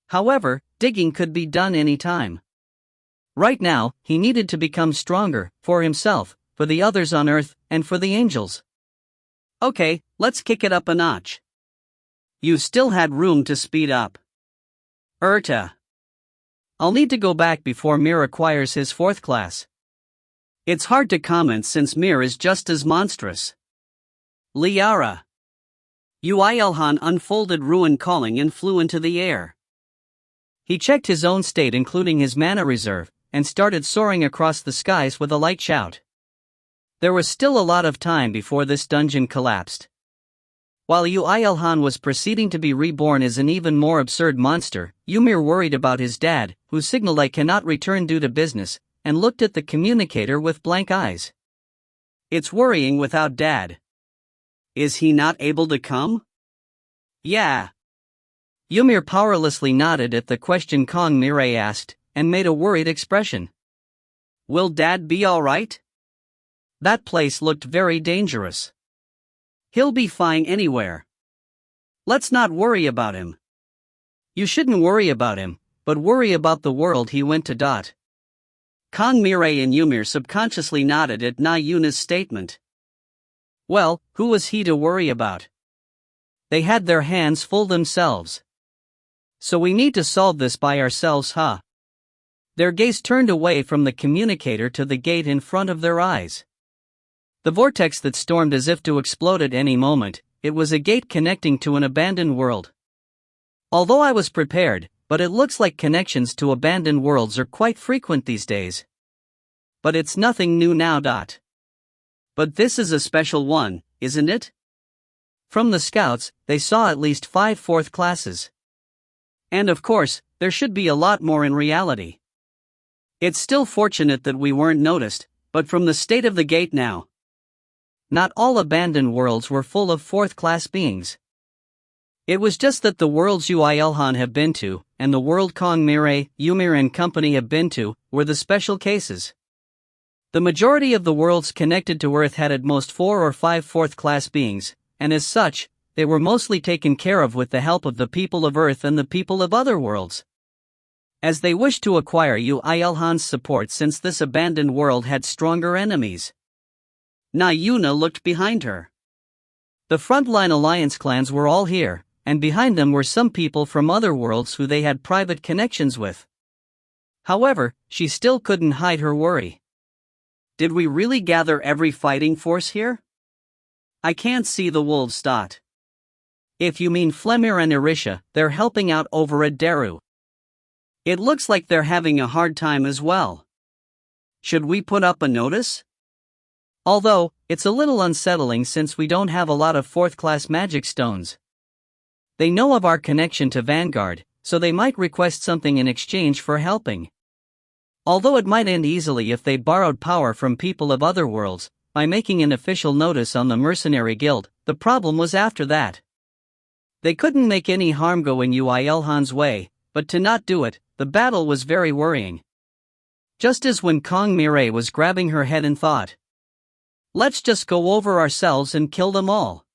However, digging could be done any time. Right now, he needed to become stronger, for himself, for the others on Earth, and for the angels. Okay, let's kick it up a notch. You still had room to speed up. Erta. I'll need to go back before Mir acquires his 4th class. It's hard to comment since Mir is just as monstrous. Liara. Yoo IlHan unfolded Ruin Calling and flew into the air. He checked his own state including his mana reserve, and started soaring across the skies with a light shout. There was still a lot of time before this dungeon collapsed. While Yoo IlHan was proceeding to be reborn as an even more absurd monster, Ymir worried about his dad, whose signal light cannot return due to business, and looked at the communicator with blank eyes. It's worrying without Dad. Is he not able to come? Yeah. Ymir powerlessly nodded at the question Kong Mirai asked, and made a worried expression. Will Dad be alright? That place looked very dangerous. He'll be fine anywhere. Let's not worry about him. You shouldn't worry about him, but worry about the world he went to. Kong Mirai and Ymir subconsciously nodded at Na Yuna's statement. Well, who was he to worry about? They had their hands full themselves. So we need to solve this by ourselves, huh? Their gaze turned away from the communicator to the gate in front of their eyes. The vortex that stormed as if to explode at any moment, it was a gate connecting to an abandoned world. Although I was prepared, but it looks like connections to abandoned worlds are quite frequent these days. But it's nothing new now. But this is a special one, isn't it? From the scouts, they saw at least 5 4th classes. And of course, there should be a lot more in reality. It's still fortunate that we weren't noticed, but from the state of the gate now, not all abandoned worlds were full of 4th class beings. It was just that the worlds Yoo IlHan have been to, and the world Kong Mirai, Ymir and company have been to, were the special cases. The majority of the worlds connected to Earth had at most 4 or 5 4th class beings, and as such, they were mostly taken care of with the help of the people of Earth and the people of other worlds. As they wished to acquire Yoo IlHan's support since this abandoned world had stronger enemies. Na Yuna looked behind her. The frontline alliance clans were all here, and behind them were some people from other worlds who they had private connections with. However, she still couldn't hide her worry. Did we really gather every fighting force here? I can't see the wolves. If you mean Flemir and Irisha, they're helping out over at Daru. It looks like they're having a hard time as well. Should we put up a notice? Although, it's a little unsettling since we don't have a lot of 4th-class magic stones. They know of our connection to Vanguard, so they might request something in exchange for helping. Although it might end easily if they borrowed power from people of other worlds, by making an official notice on the Mercenary Guild, the problem was after that. They couldn't make any harm going Yoo IlHan's way, but to not do it, the battle was very worrying. Just as when Kong Mirai was grabbing her head and thought, "Let's just go over ourselves and kill them all,"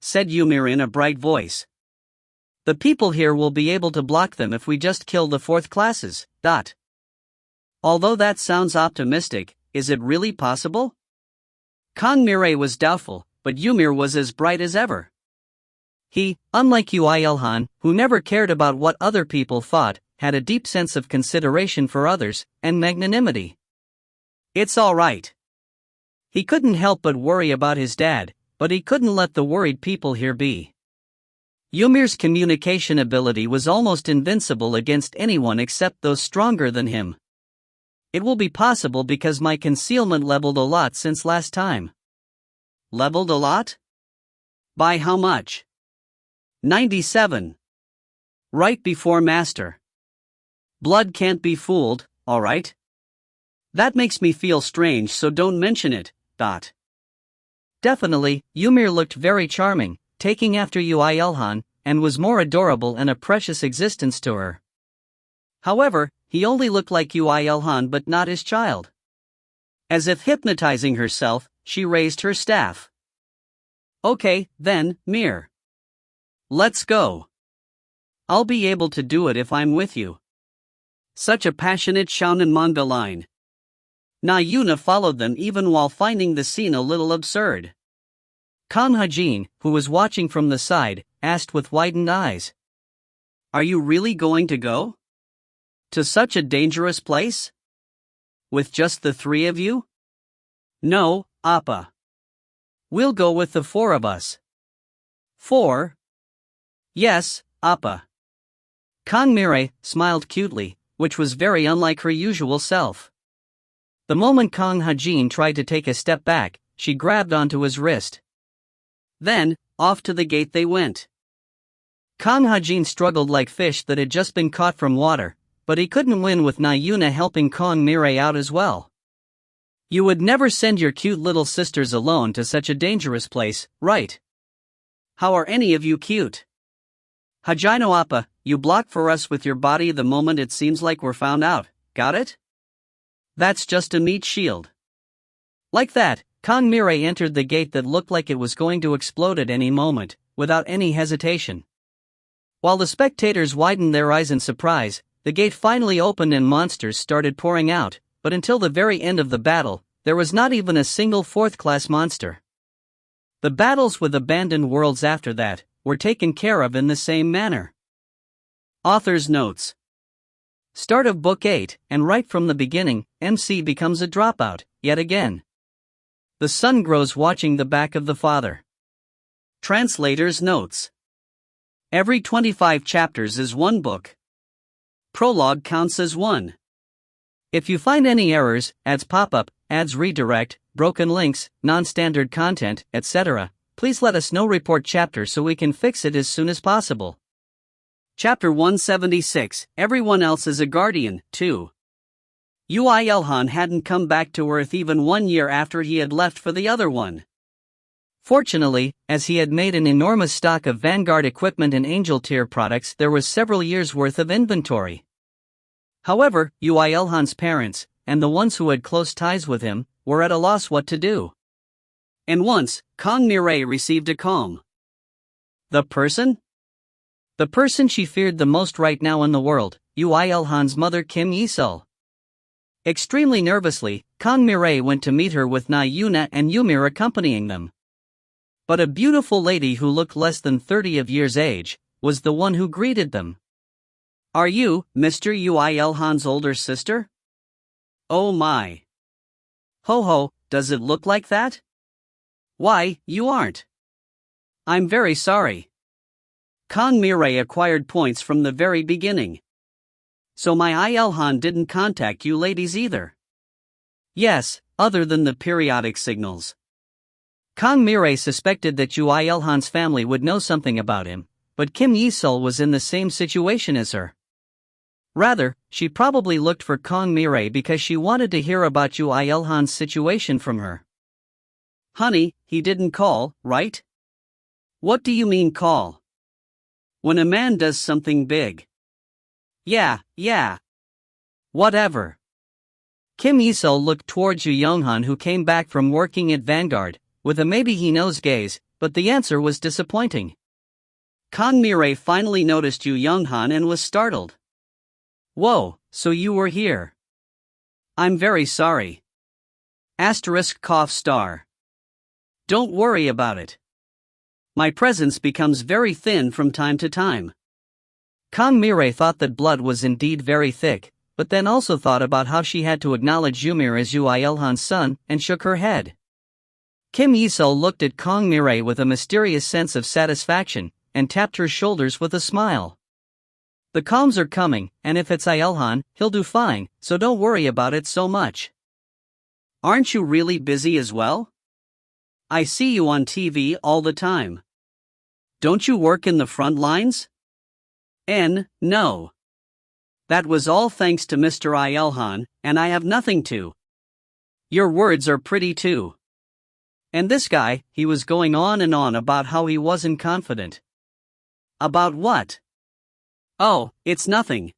said Ymir in a bright voice. "The people here will be able to block them if we just kill the 4th classes. Although that sounds optimistic, is it really possible?" Kong Mirai was doubtful, but Ymir was as bright as ever. He, unlike Yoo IlHan, who never cared about what other people thought, had a deep sense of consideration for others, and magnanimity. "It's all right." He couldn't help but worry about his dad, but he couldn't let the worried people here be. Ymir's communication ability was almost invincible against anyone except those stronger than him. "It will be possible because my concealment leveled a lot since last time." Leveled a lot? By how much? 97. Right before Master. Blood can't be fooled, alright? That makes me feel strange, so don't mention it. Definitely, Ymir looked very charming, taking after Yoo IlHan, and was more adorable and a precious existence to her. However, he only looked like Yoo IlHan but not his child. As if hypnotizing herself, she raised her staff. "Okay, then, Mir. Let's go. I'll be able to do it if I'm with you." Such a passionate shounen manga line. Na Yuna followed them even while finding the scene a little absurd. Kong Hajin, who was watching from the side, asked with widened eyes, "Are you really going to go? To such a dangerous place? With just the 3 of you?" "No, Appa. We'll go with the 4 of us." "4? Yes, Appa." Kong Mirai smiled cutely, which was very unlike her usual self. The moment Kong Hajin tried to take a step back, she grabbed onto his wrist. Then, off to the gate they went. Kong Hajin struggled like fish that had just been caught from water, but he couldn't win with Na Yuna helping Kong Mirai out as well. "You would never send your cute little sisters alone to such a dangerous place, right? How are any of you cute? Hajino Appa, you block for us with your body the moment it seems like we're found out, got it? That's just a meat shield." Like that, Kong Mirai entered the gate that looked like it was going to explode at any moment, without any hesitation. While the spectators widened their eyes in surprise, the gate finally opened and monsters started pouring out, but until the very end of the battle, there was not even a single 4th-class monster. The battles with abandoned worlds after that were taken care of in the same manner. Author's notes. Start of Book 8, and right from the beginning, MC becomes a dropout, yet again. The son grows watching the back of the father. Translator's notes. Every 25 chapters is one book. Prologue counts as one. If you find any errors, ads pop up, ads redirect, broken links, non-standard content, etc., please let us know. Report chapter so we can fix it as soon as possible. Chapter 176, Everyone Else is a Guardian, 2. Yoo IlHan hadn't come back to Earth even 1 year after he had left for the other one. Fortunately, as he had made an enormous stock of Vanguard equipment and Angel tier products, there was several years' worth of inventory. However, Yoo IlHan's parents, and the ones who had close ties with him, were at a loss what to do. And once, Kong Mirai received a calm. The person? The person she feared the most right now in the world, Yoo IlHan's mother Kim Yisul. Extremely nervously, Kong Mirai went to meet her with Na Yuna and Ymir accompanying them. But a beautiful lady who looked less than 30 of years age, was the one who greeted them. "Are you, Mr. Yoo IlHan's older sister?" "Oh my. Ho ho, does it look like that? Why, you aren't. I'm very sorry. Kang Mirai acquired points from the very beginning. So my IlHan didn't contact you ladies either. Yes, other than the periodic signals. Kang Mirai suspected that Yoo IlHan's family would know something about him, but Kim Yi-sul was in the same situation as her. Rather, she probably looked for Kang Mirai because she wanted to hear about Yoo IlHan's situation from her. Honey, he didn't call, right? What do you mean call? When a man does something big. Yeah. Whatever. Kim Yi-sul looked towards Yoo IlHan, who came back from working at Vanguard, with a maybe he knows gaze, but the answer was disappointing. Kang Mirai finally noticed Yoo IlHan and was startled. Whoa, so you were here. I'm very sorry. ****. Don't worry about it. My presence becomes very thin from time to time. Kang Mirai thought that blood was indeed very thick, but then also thought about how she had to acknowledge Ymir as Yoo IlHan's son, and shook her head. Kim Yi-sul looked at Kang Mirai with a mysterious sense of satisfaction, and tapped her shoulders with a smile. The calms are coming, and if it's IlHan, he'll do fine, so don't worry about it so much. Aren't you really busy as well? I see you on TV all the time. Don't you work in the front lines? No. That was all thanks to Mr. IlHan, and I have nothing to. Your words are pretty too. And this guy, he was going on and on about how he wasn't confident. About what? Oh, it's nothing.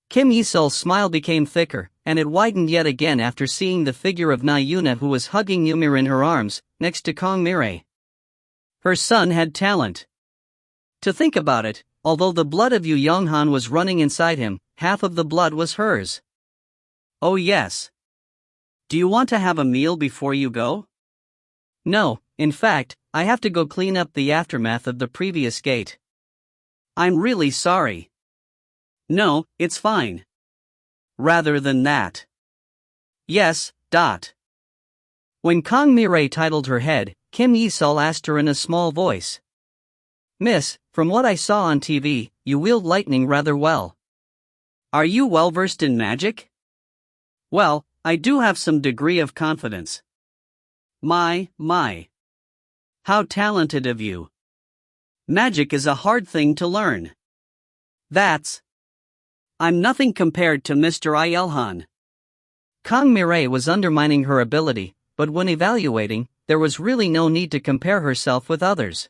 Kim Yi-sul's smile became thicker, and it widened yet again after seeing the figure of Na Yuna, who was hugging Ymir in her arms, next to Kang Mirai. Her son had talent. To think about it, although the blood of Yoo IlHan was running inside him, half of the blood was hers. Oh yes. Do you want to have a meal before you go? No, in fact, I have to go clean up the aftermath of the previous gate. I'm really sorry. No, it's fine. Rather than that. Yes. When Kang Mirai titled her head, Kim Yi-sul asked her in a small voice. Miss, from what I saw on TV, you wield lightning rather well. Are you well versed in magic? Well, I do have some degree of confidence. My. How talented of you. Magic is a hard thing to learn. I'm nothing compared to Mr. IlHan. Kang Mirai was undermining her ability, but when evaluating, there was really no need to compare herself with others.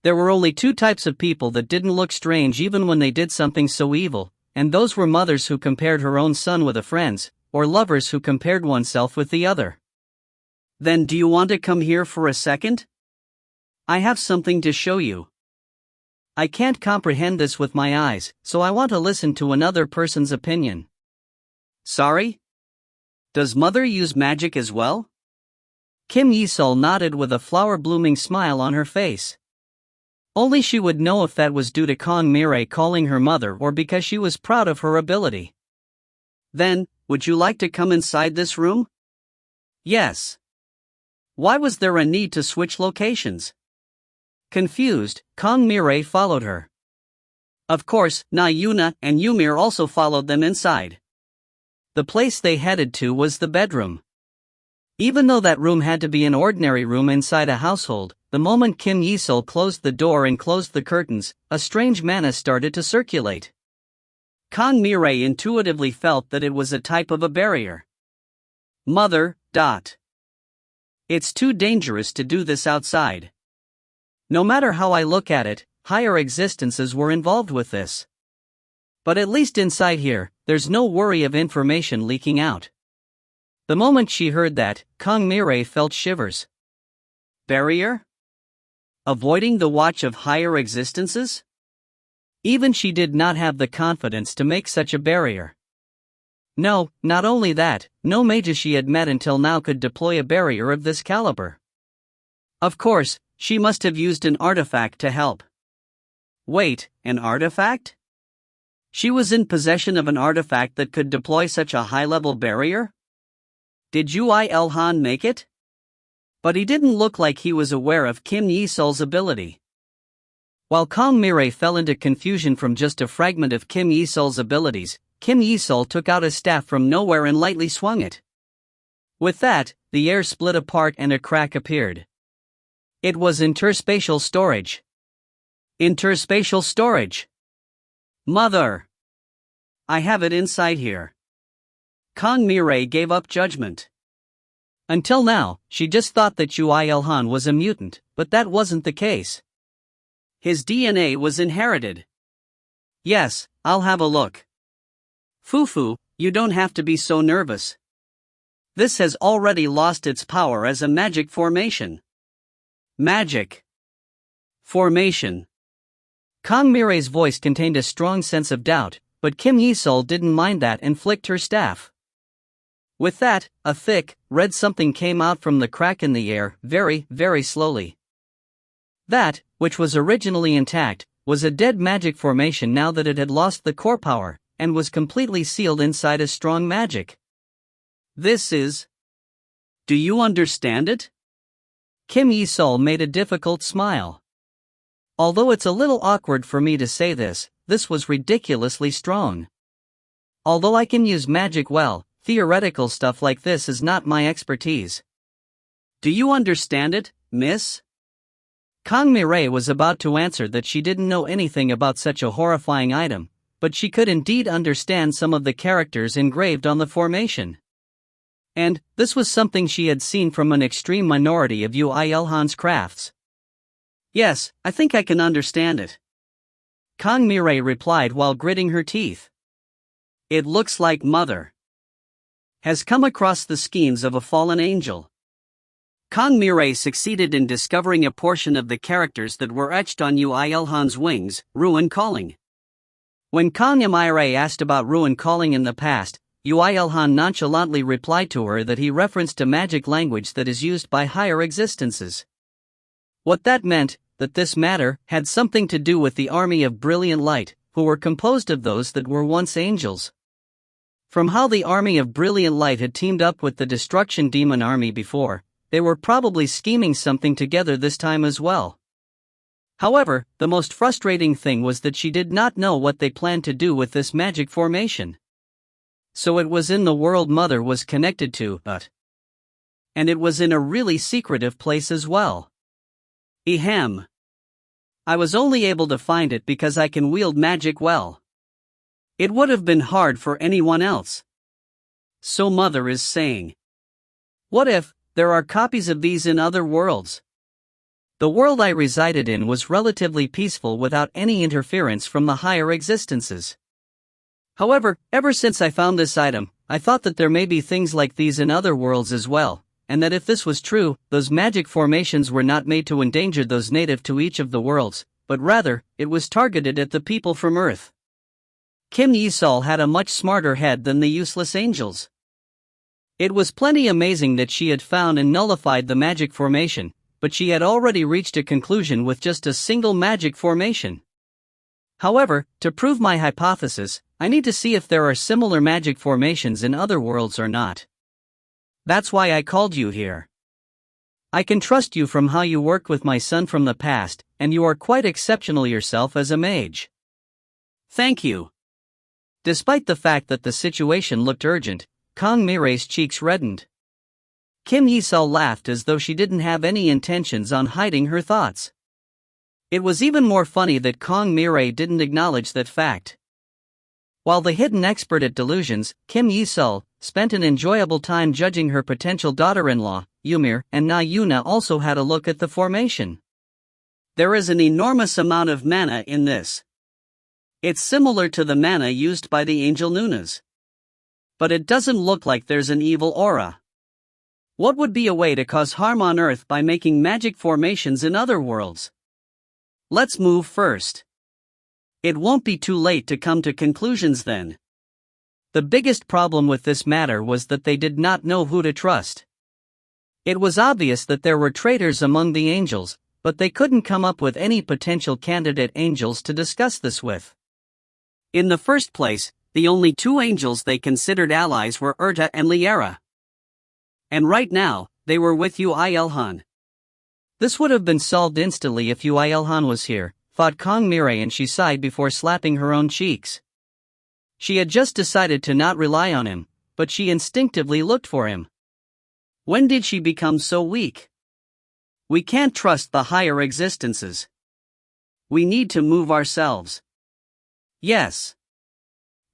There were only two types of people that didn't look strange even when they did something so evil, and those were mothers who compared her own son with a friend's, or lovers who compared oneself with the other. Then do you want to come here for a second? I have something to show you. I can't comprehend this with my eyes, so I want to listen to another person's opinion. Sorry? Does mother use magic as well? Kim Yi-sul nodded with a flower-blooming smile on her face. Only she would know if that was due to Kang Mirai calling her mother or because she was proud of her ability. Then, would you like to come inside this room? Yes. Why was there a need to switch locations? Confused, Kang Mirai followed her. Of course, Na Yuna and Ymir also followed them inside. The place they headed to was the bedroom. Even though that room had to be an ordinary room inside a household, the moment Kim Yi-sul closed the door and closed the curtains, a strange mana started to circulate. Kang Mirai intuitively felt that it was a type of a barrier. Mother. It's too dangerous to do this outside. No matter how I look at it, higher existences were involved with this. But at least inside here, there's no worry of information leaking out. The moment she heard that, Kang Mirai felt shivers. Barrier? Avoiding the watch of higher existences? Even she did not have the confidence to make such a barrier. No, not only that, no mages she had met until now could deploy a barrier of this caliber. Of course, she must have used an artifact to help. Wait, an artifact? She was in possession of an artifact that could deploy such a high-level barrier? Did Yoo IlHan make it? But he didn't look like he was aware of Kim Yi-sol's ability. While Kang Mirai fell into confusion from just a fragment of Kim Yi-sol's abilities, Kim Yi-sol took out a staff from nowhere and lightly swung it. With that, the air split apart and a crack appeared. It was interspatial storage. Interspatial storage! Mother! I have it inside here. Kang Mirai gave up judgment. Until now, she just thought that Yoo IlHan was a mutant, but that wasn't the case. His DNA was inherited. Yes, I'll have a look. Fufu, you don't have to be so nervous. This has already lost its power as a magic formation. Magic formation. Kang Mirai's voice contained a strong sense of doubt, but Kim Yi-sol didn't mind that and flicked her staff. With that, a thick, red something came out from the crack in the air, very, very slowly. That, which was originally intact, was a dead magic formation now that it had lost the core power, and was completely sealed inside a strong magic. This is... Do you understand it? Kim Yi-sol made a difficult smile. Although it's a little awkward for me to say this was ridiculously strong. Although I can use magic well, theoretical stuff like this is not my expertise. Do you understand it, miss? Kang Mirai was about to answer that she didn't know anything about such a horrifying item, but she could indeed understand some of the characters engraved on the formation. And this was something she had seen from an extreme minority of Yoo IlHan's crafts. Yes, I think I can understand it. Kang Mirai replied while gritting her teeth. It looks like Mother has come across the schemes of a fallen angel. Kang Mirai succeeded in discovering a portion of the characters that were etched on Yoo IlHan's wings, ruin calling. When Kang Mirai asked about ruin calling in the past, Yoo IlHan nonchalantly replied to her that he referenced a magic language that is used by higher existences. What that meant, that this matter had something to do with the army of brilliant light, who were composed of those that were once angels. From how the army of brilliant light had teamed up with the destruction demon army before, they were probably scheming something together this time as well. However, the most frustrating thing was that she did not know what they planned to do with this magic formation. So it was in the world Mother was connected to, and it was in a really secretive place as well. Ahem. I was only able to find it because I can wield magic well. It would have been hard for anyone else. So Mother is saying. What if there are copies of these in other worlds? The world I resided in was relatively peaceful without any interference from the higher existences. However, ever since I found this item, I thought that there may be things like these in other worlds as well, and that if this was true, those magic formations were not made to endanger those native to each of the worlds, but rather, it was targeted at the people from Earth. Kim Yi-sol had a much smarter head than the useless angels. It was plenty amazing that she had found and nullified the magic formation, but she had already reached a conclusion with just a single magic formation. However, to prove my hypothesis, I need to see if there are similar magic formations in other worlds or not. That's why I called you here. I can trust you from how you worked with my son from the past, and you are quite exceptional yourself as a mage. Thank you. Despite the fact that the situation looked urgent, Kang Mirai's cheeks reddened. Kim Yi-sol laughed as though she didn't have any intentions on hiding her thoughts. It was even more funny that Kang Mirai didn't acknowledge that fact. While the hidden expert at delusions, Kim Yi-sol, spent an enjoyable time judging her potential daughter-in-law, Ymir, and Na Yuna also had a look at the formation. There is an enormous amount of mana in this. It's similar to the mana used by the angel Nunas. But it doesn't look like there's an evil aura. What would be a way to cause harm on Earth by making magic formations in other worlds? Let's move first. It won't be too late to come to conclusions then. The biggest problem with this matter was that they did not know who to trust. It was obvious that there were traitors among the angels, but they couldn't come up with any potential candidate angels to discuss this with. In the first place, the only two angels they considered allies were Urta and Liera. And right now, they were with Yoo IlHan. This would have been solved instantly if Yoo IlHan was here, thought Kong Mirai, and she sighed before slapping her own cheeks. She had just decided to not rely on him, but she instinctively looked for him. When did she become so weak? We can't trust the higher existences. We need to move ourselves. Yes.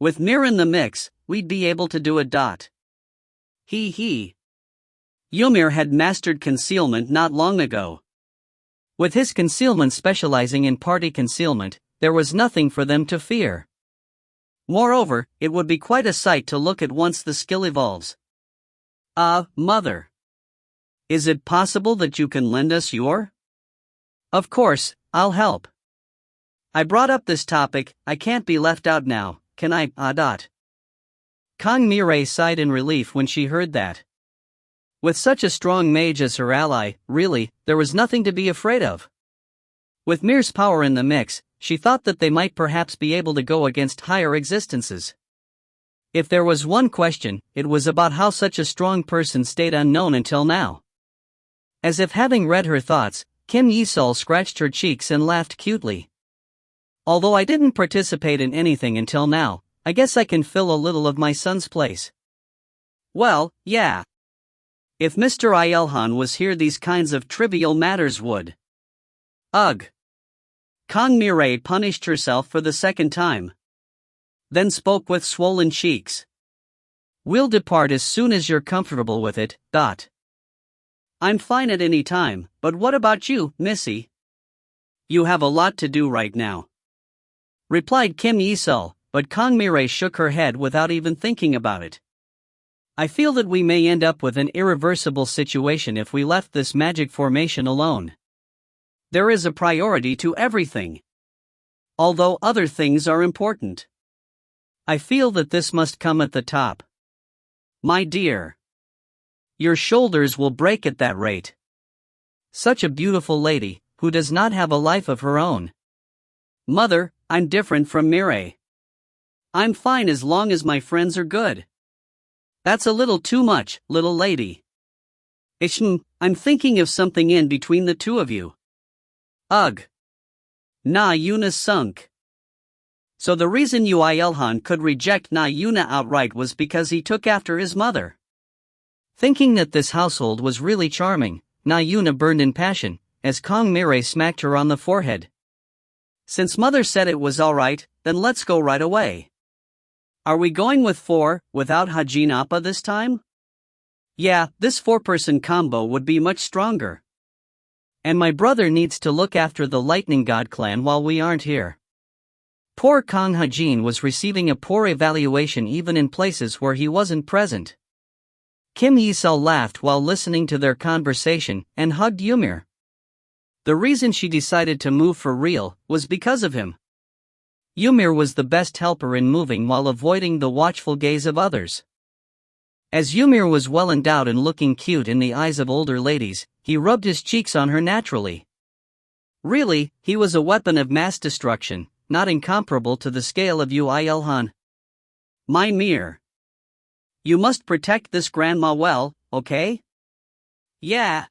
With Mir in the mix, we'd be able to do it. He. Ymir had mastered concealment not long ago. With his concealment specializing in party concealment, there was nothing for them to fear. Moreover, it would be quite a sight to look at once the skill evolves. Mother. Is it possible that you can lend us your? Of course, I'll help. I brought up this topic, I can't be left out now, can I? Kong Mirai sighed in relief when she heard that. With such a strong mage as her ally, really, there was nothing to be afraid of. With Mir's power in the mix, she thought that they might perhaps be able to go against higher existences. If there was one question, it was about how such a strong person stayed unknown until now. As if having read her thoughts, Kim Yi-sol scratched her cheeks and laughed cutely. Although I didn't participate in anything until now, I guess I can fill a little of my son's place. Well, yeah. If Mr. IlHan was here, these kinds of trivial matters would. Ugh. Kong Mirai punished herself for the second time. Then spoke with swollen cheeks. We'll depart as soon as you're comfortable with it. I'm fine at any time, but what about you, Missy? You have a lot to do right now. Replied Kim Yi-sol, but Kong Mirai shook her head without even thinking about it. I feel that we may end up with an irreversible situation if we left this magic formation alone. There is a priority to everything. Although other things are important. I feel that this must come at the top. My dear. Your shoulders will break at that rate. Such a beautiful lady, who does not have a life of her own. Mother, I'm different from Mirai. I'm fine as long as my friends are good. That's a little too much, little lady. I'm thinking of something in between the two of you. Ugh. Na Yuna sunk. So the reason Yoo IlHan could reject Na Yuna outright was because he took after his mother. Thinking that this household was really charming, Na Yuna burned in passion, as Kong Mirai smacked her on the forehead. Since mother said it was alright, then let's go right away. Are we going with 4, without Hajin Appa this time? Yeah, this 4-person combo would be much stronger. And my brother needs to look after the Lightning God clan while we aren't here. Poor Kong Hajin was receiving a poor evaluation even in places where he wasn't present. Kim Yi-sol laughed while listening to their conversation and hugged Ymir. The reason she decided to move for real was because of him. Ymir was the best helper in moving while avoiding the watchful gaze of others. As Ymir was well endowed and looking cute in the eyes of older ladies, he rubbed his cheeks on her naturally. Really, he was a weapon of mass destruction, not incomparable to the scale of Yoo IlHan. My Mir. You must protect this grandma well, okay? Yeah.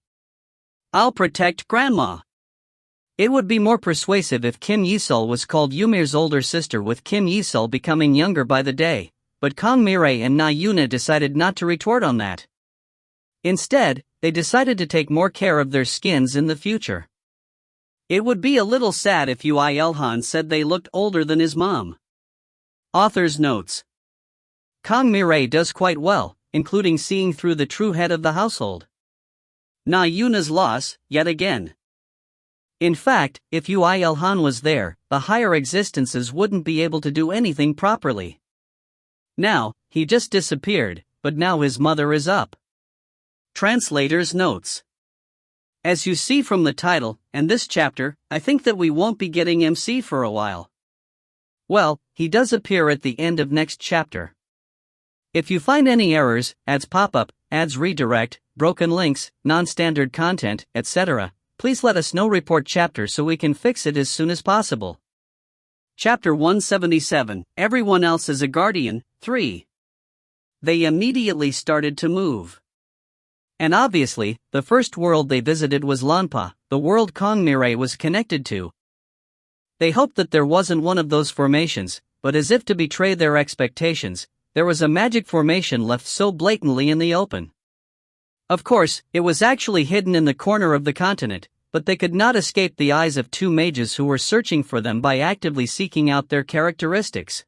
I'll protect grandma. It would be more persuasive if Kim Yi-sol was called Ymir's older sister, with Kim Yi-sol becoming younger by the day, but Kong Mirai and Na Yuna decided not to retort on that. Instead, they decided to take more care of their skins in the future. It would be a little sad if Yoo IlHan said they looked older than his mom. Author's notes. Kong Mirai does quite well, including seeing through the true head of the household. Na Yuna's loss, yet again. In fact, if Yoo IlHan was there, the higher existences wouldn't be able to do anything properly. Now, he just disappeared, but now his mother is up. Translator's notes. As you see from the title and this chapter, I think that we won't be getting MC for a while. Well, he does appear at the end of next chapter. If you find any errors, ads pop up, ads redirect, broken links, non-standard content, etc., please let us know. Report chapter so we can fix it as soon as possible. Chapter 177, Everyone Else is a Guardian, 3. They immediately started to move. And obviously, the first world they visited was Lanpa, the world Kongmire was connected to. They hoped that there wasn't one of those formations, but as if to betray their expectations, there was a magic formation left so blatantly in the open. Of course, it was actually hidden in the corner of the continent, but they could not escape the eyes of two mages who were searching for them by actively seeking out their characteristics.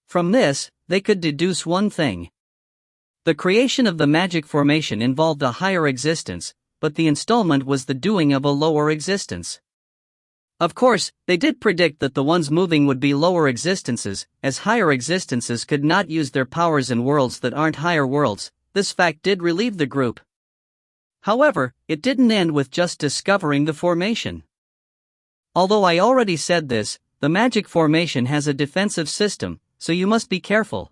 From this, they could deduce one thing. The creation of the magic formation involved a higher existence, but the installment was the doing of a lower existence. Of course, they did predict that the ones moving would be lower existences, as higher existences could not use their powers in worlds that aren't higher worlds. This fact did relieve the group. However, it didn't end with just discovering the formation. Although I already said this, the magic formation has a defensive system, so you must be careful.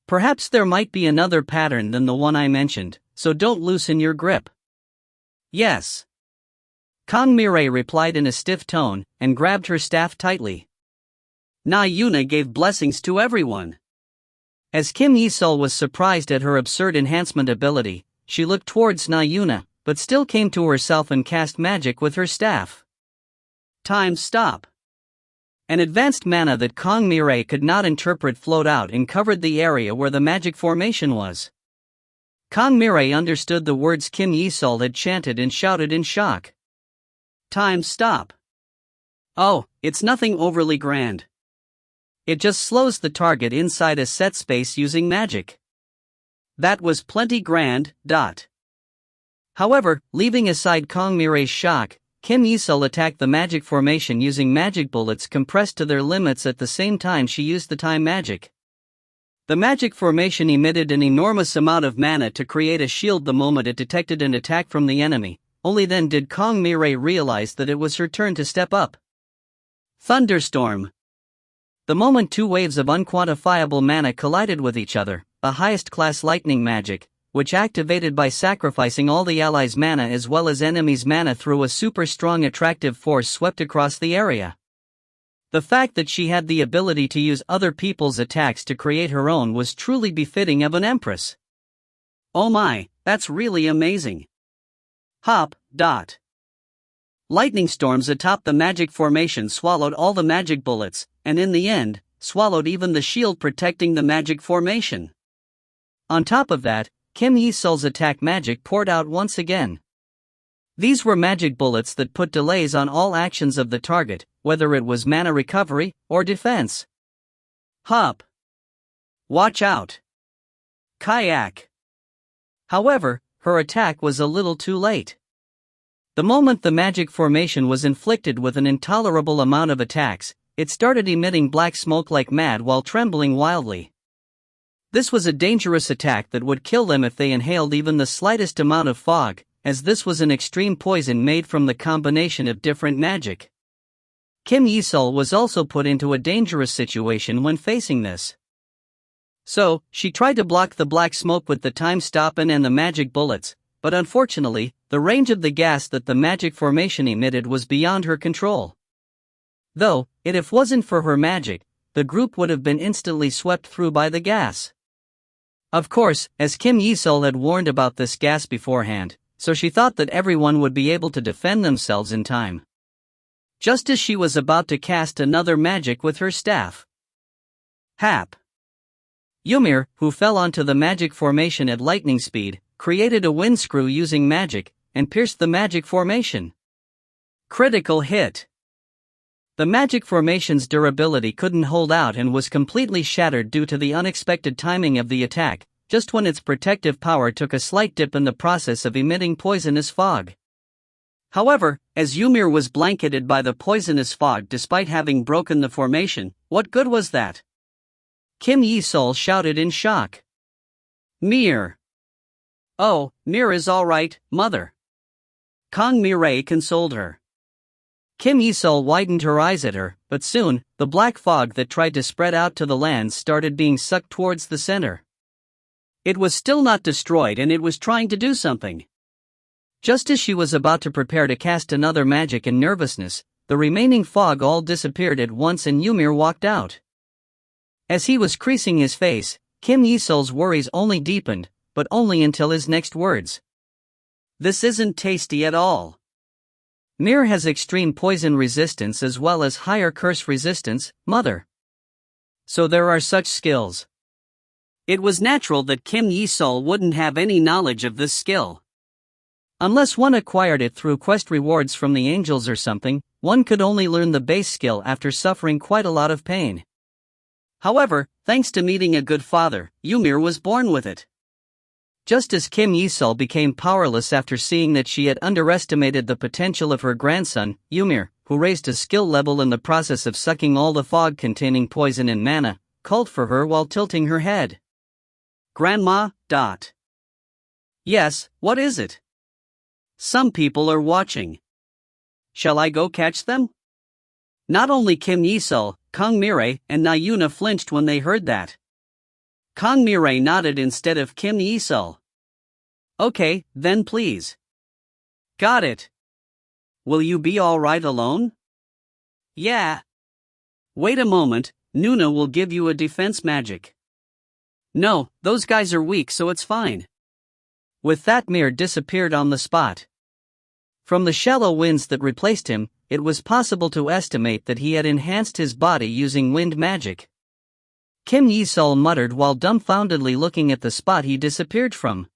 Perhaps there might be another pattern than the one I mentioned, so don't loosen your grip. Yes. Kongmire replied in a stiff tone, and grabbed her staff tightly. Na Yuna gave blessings to everyone. As Kim Yi-Sol was surprised at her absurd enhancement ability, she looked towards Na Yuna, but still came to herself and cast magic with her staff. Time stop. An advanced mana that Kongmire could not interpret flowed out and covered the area where the magic formation was. Kongmire understood the words Kim Yi-Sol had chanted and shouted in shock. Time stop. Oh, it's nothing overly grand. It just slows the target inside a set space using magic. That was plenty grand. However, leaving aside Kongmire's shock, Kim Yi-Sol attacked the magic formation using magic bullets compressed to their limits at the same time she used the time magic. The magic formation emitted an enormous amount of mana to create a shield the moment it detected an attack from the enemy. Only then did Kongmire realize that it was her turn to step up. Thunderstorm. The moment two waves of unquantifiable mana collided with each other, a highest-class lightning magic, which activated by sacrificing all the allies' mana as well as enemies' mana through a super-strong attractive force swept across the area. The fact that she had the ability to use other people's attacks to create her own was truly befitting of an empress. Oh my, that's really amazing. Hop. Lightning storms atop the magic formation swallowed all the magic bullets, and in the end, swallowed even the shield protecting the magic formation. On top of that, Kim Yi-Sol's attack magic poured out once again. These were magic bullets that put delays on all actions of the target, whether it was mana recovery or defense. Hop. Watch out. Kayak. However, her attack was a little too late. The moment the magic formation was inflicted with an intolerable amount of attacks, it started emitting black smoke like mad while trembling wildly. This was a dangerous attack that would kill them if they inhaled even the slightest amount of fog, as this was an extreme poison made from the combination of different magic. Kim Yi-Sol was also put into a dangerous situation when facing this. So, she tried to block the black smoke with the time stop and the magic bullets, but unfortunately, the range of the gas that the magic formation emitted was beyond her control. Though, if wasn't for her magic, the group would have been instantly swept through by the gas. Of course, as Kim Yi-Sol had warned about this gas beforehand, so she thought that everyone would be able to defend themselves in time. Just as she was about to cast another magic with her staff. Hap. Ymir, who fell onto the magic formation at lightning speed, created a windscrew using magic, and pierced the magic formation. Critical hit. The magic formation's durability couldn't hold out and was completely shattered due to the unexpected timing of the attack, just when its protective power took a slight dip in the process of emitting poisonous fog. However, as Ymir was blanketed by the poisonous fog despite having broken the formation, what good was that? Kim Yi-Sol shouted in shock. Mir. Oh, Mir is all right, mother. Kongmire consoled her. Kim Yi-Sol widened her eyes at her, but soon, the black fog that tried to spread out to the lands started being sucked towards the center. It was still not destroyed and it was trying to do something. Just as she was about to prepare to cast another magic in nervousness, the remaining fog all disappeared at once and Ymir walked out. As he was creasing his face, Kim Yi-Sol's worries only deepened, but only until his next words. This isn't tasty at all. Mir has extreme poison resistance as well as higher curse resistance, mother. So there are such skills. It was natural that Kim Yi-sol wouldn't have any knowledge of this skill. Unless one acquired it through quest rewards from the angels or something, one could only learn the base skill after suffering quite a lot of pain. However, thanks to meeting a good father, Ymir was born with it. Just as Kim Yi-sol became powerless after seeing that she had underestimated the potential of her grandson, Ymir, who raised a skill level in the process of sucking all the fog containing poison and mana, called for her while tilting her head. Grandma, . Yes, what is it? Some people are watching. Shall I go catch them? Not only Kim Yi-sol, Kang Mirae, and Nayuna flinched when they heard that. Kang Mirae nodded instead of Kim Yi-sol. Okay, then please. Got it. Will you be alright alone? Yeah. Wait a moment, Nuna will give you a defense magic. No, those guys are weak so it's fine. With that, Mir disappeared on the spot. From the shallow winds that replaced him, it was possible to estimate that he had enhanced his body using wind magic. Kim Yi-sol muttered while dumbfoundedly looking at the spot he disappeared from.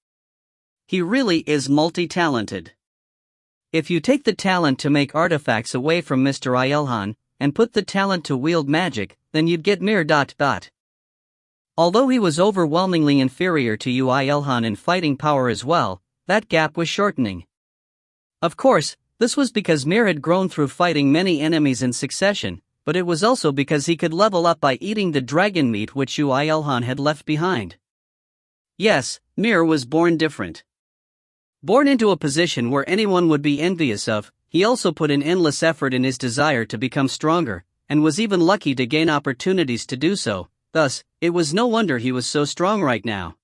He really is multi-talented. If you take the talent to make artifacts away from Mr. IlHan, and put the talent to wield magic, then you'd get Mir. Although he was overwhelmingly inferior to Yoo IlHan in fighting power as well, that gap was shortening. Of course, this was because Mir had grown through fighting many enemies in succession, but it was also because he could level up by eating the dragon meat which Yoo IlHan had left behind. Yes, Mir was born different. Born into a position where anyone would be envious of, he also put in endless effort in his desire to become stronger, and was even lucky to gain opportunities to do so. Thus, it was no wonder he was so strong right now.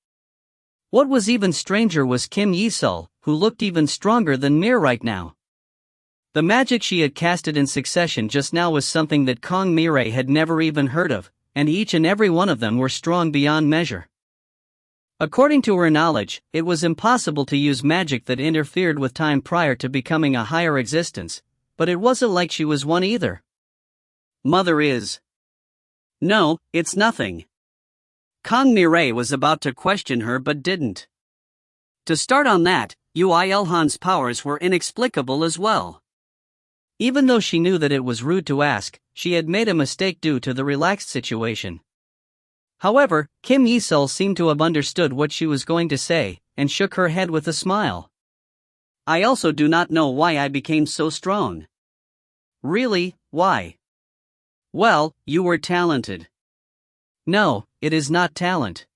What was even stranger was Kim Yi-sol, who looked even stronger than Mir right now. The magic she had casted in succession just now was something that Kang Mirae had never even heard of, and each and every one of them were strong beyond measure. According to her knowledge, it was impossible to use magic that interfered with time prior to becoming a higher existence, but it wasn't like she was one either. Mother is. No, it's nothing. Kang Mirae was about to question her but didn't. To start on that, Yoo IlHan's powers were inexplicable as well. Even though she knew that it was rude to ask, she had made a mistake due to the relaxed situation. However, Kim Yi-sol seemed to have understood what she was going to say, and shook her head with a smile. I also do not know why I became so strong. Really, why? Well, you were talented. No, it is not talent.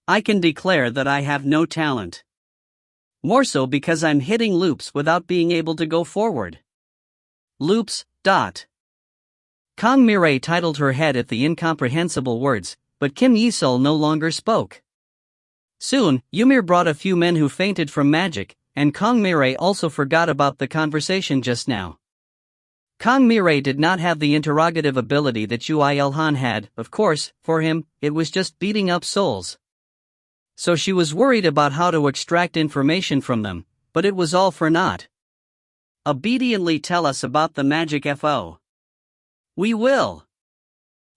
I can declare that I have no talent. More so because I'm hitting loops without being able to go forward. Loops. Kang Mirae titled her head at the incomprehensible words, but Kim Yi-sol no longer spoke. Soon, Ymir brought a few men who fainted from magic, and Kang Mirae also forgot about the conversation just now. Kang Mirae did not have the interrogative ability that Yoo IlHan had. Of course, for him, it was just beating up souls. So she was worried about how to extract information from them, but it was all for naught. Obediently tell us about the magic FO. We will.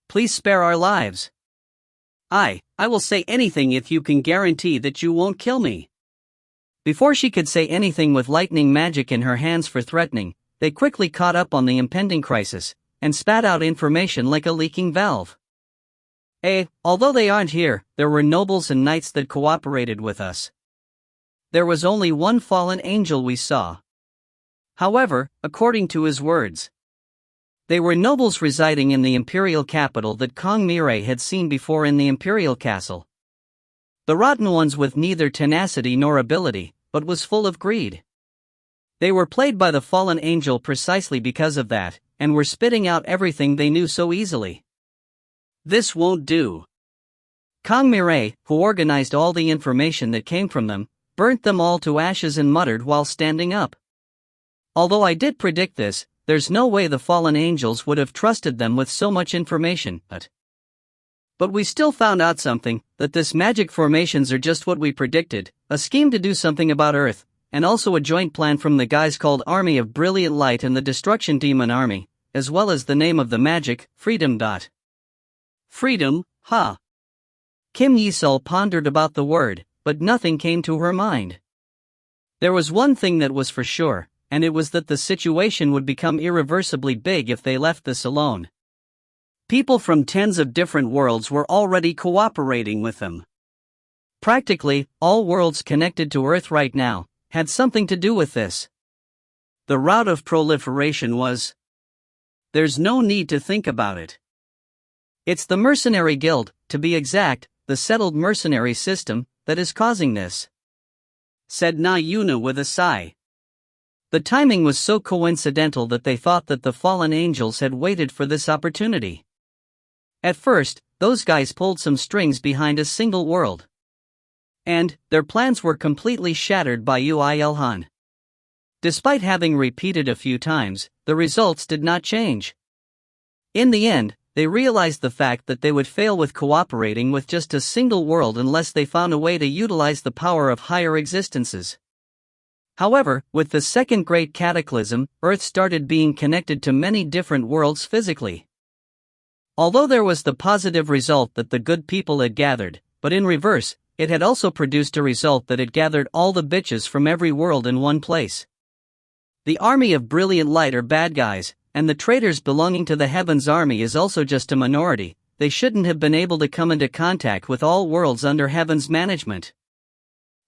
Please spare our lives. I will say anything if you can guarantee that you won't kill me. Before she could say anything with lightning magic in her hands for threatening, they quickly caught up on the impending crisis, and spat out information like a leaking valve. Although they aren't here, there were nobles and knights that cooperated with us. There was only one fallen angel we saw. However, according to his words, they were nobles residing in the imperial capital that Kang Mirae had seen before in the imperial castle. The rotten ones with neither tenacity nor ability, but was full of greed. They were played by the fallen angel precisely because of that, and were spitting out everything they knew so easily. This won't do. Kang Mirae, who organized all the information that came from them, burnt them all to ashes and muttered while standing up. Although I did predict this, there's no way the fallen angels would have trusted them with so much information, but But we still found out something, that this magic formations are just what we predicted, a scheme to do something about Earth, and also a joint plan from the guys called Army of Brilliant Light and the Destruction Demon Army, as well as the name of the magic, Freedom. Freedom, huh? Kim Yi-sul pondered about the word, but nothing came to her mind. There was one thing that was for sure, and it was that the situation would become irreversibly big if they left this alone. People from tens of different worlds were already cooperating with them. Practically, all worlds connected to Earth right now had something to do with this. The route of proliferation was... There's no need to think about it. It's the Mercenary Guild, to be exact, the settled mercenary system, that is causing this, said Na Yuna with a sigh. The timing was so coincidental that they thought that the fallen angels had waited for this opportunity. At first, those guys pulled some strings behind a single world. And their plans were completely shattered by Yoo IlHan. Despite having repeated a few times, the results did not change. In the end, they realized the fact that they would fail with cooperating with just a single world unless they found a way to utilize the power of higher existences. However, with the second Great Cataclysm, Earth started being connected to many different worlds physically. Although there was the positive result that the good people had gathered, but in reverse, it had also produced a result that it gathered all the bitches from every world in one place. The Army of Brilliant Light are bad guys, and the traitors belonging to the Heaven's Army is also just a minority. They shouldn't have been able to come into contact with all worlds under Heaven's management.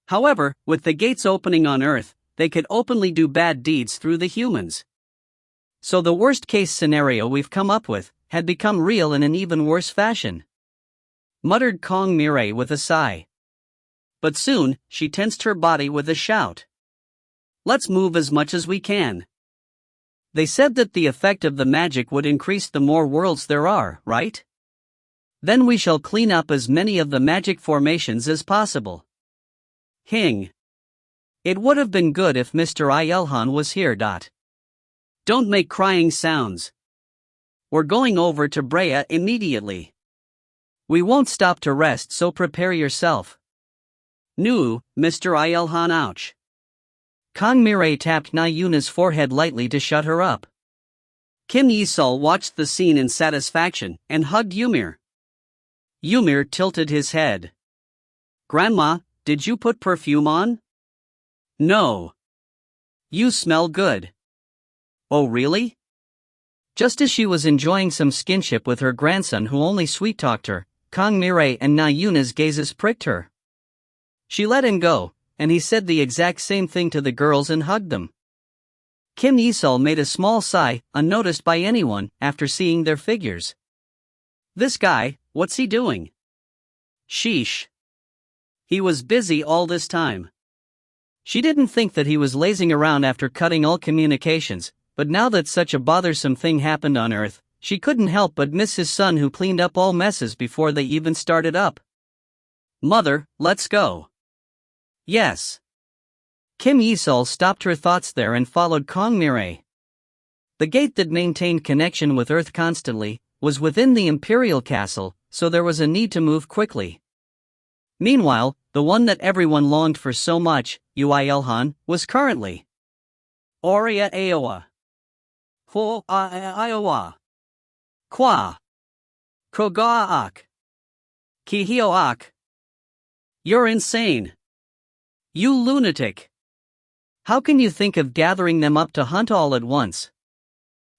However, with the gates opening on Earth, they could openly do bad deeds through the humans. So the worst-case scenario we've come up with had become real in an even worse fashion, muttered Kong Mirai with a sigh. But soon, she tensed her body with a shout. Let's move as much as we can. They said that the effect of the magic would increase the more worlds there are, right? Then we shall clean up as many of the magic formations as possible. Hing. It would have been good if Mr. IlHan was here. Don't make crying sounds. We're going over to Brea immediately. We won't stop to rest, so prepare yourself. No, Mr. IlHan, ouch. Kong Mirai tapped Na Yuna's forehead lightly to shut her up. Kim Yi-sul watched the scene in satisfaction and hugged Ymir. Ymir tilted his head. Grandma, did you put perfume on? No. You smell good. Oh really? Just as she was enjoying some skinship with her grandson who only sweet-talked her, Kong Mirai and Na Yuna's gazes pricked her. She let him go, and he said the exact same thing to the girls and hugged them. Kim Yi-sul made a small sigh, unnoticed by anyone, after seeing their figures. This guy, what's he doing? Sheesh. He was busy all this time. She didn't think that he was lazing around after cutting all communications, but now that such a bothersome thing happened on Earth, she couldn't help but miss his son who cleaned up all messes before they even started up. Mother, let's go. Yes. Kim Yi-sul stopped her thoughts there and followed Kong Mirai. The gate that maintained connection with Earth constantly was within the Imperial Castle, so there was a need to move quickly. Meanwhile, the one that everyone longed for so much, Yoo IlHan, was currently Oria Aowa. Ho Iowa. Kwa. Kogaak. Kihioak. You're insane. You lunatic. How can you think of gathering them up to hunt all at once?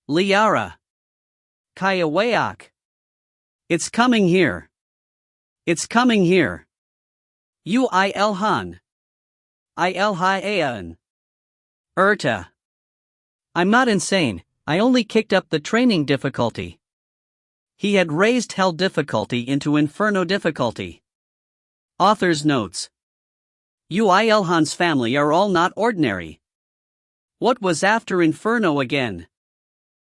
Liara. Kayawayak. It's coming here. It's coming here. Yoo IlHan. IlHan. Erta. I'm not insane, I only kicked up the training difficulty. He had raised Hell difficulty into Inferno difficulty. Author's notes. Yoo IlHan's family are all not ordinary. What was after Inferno again?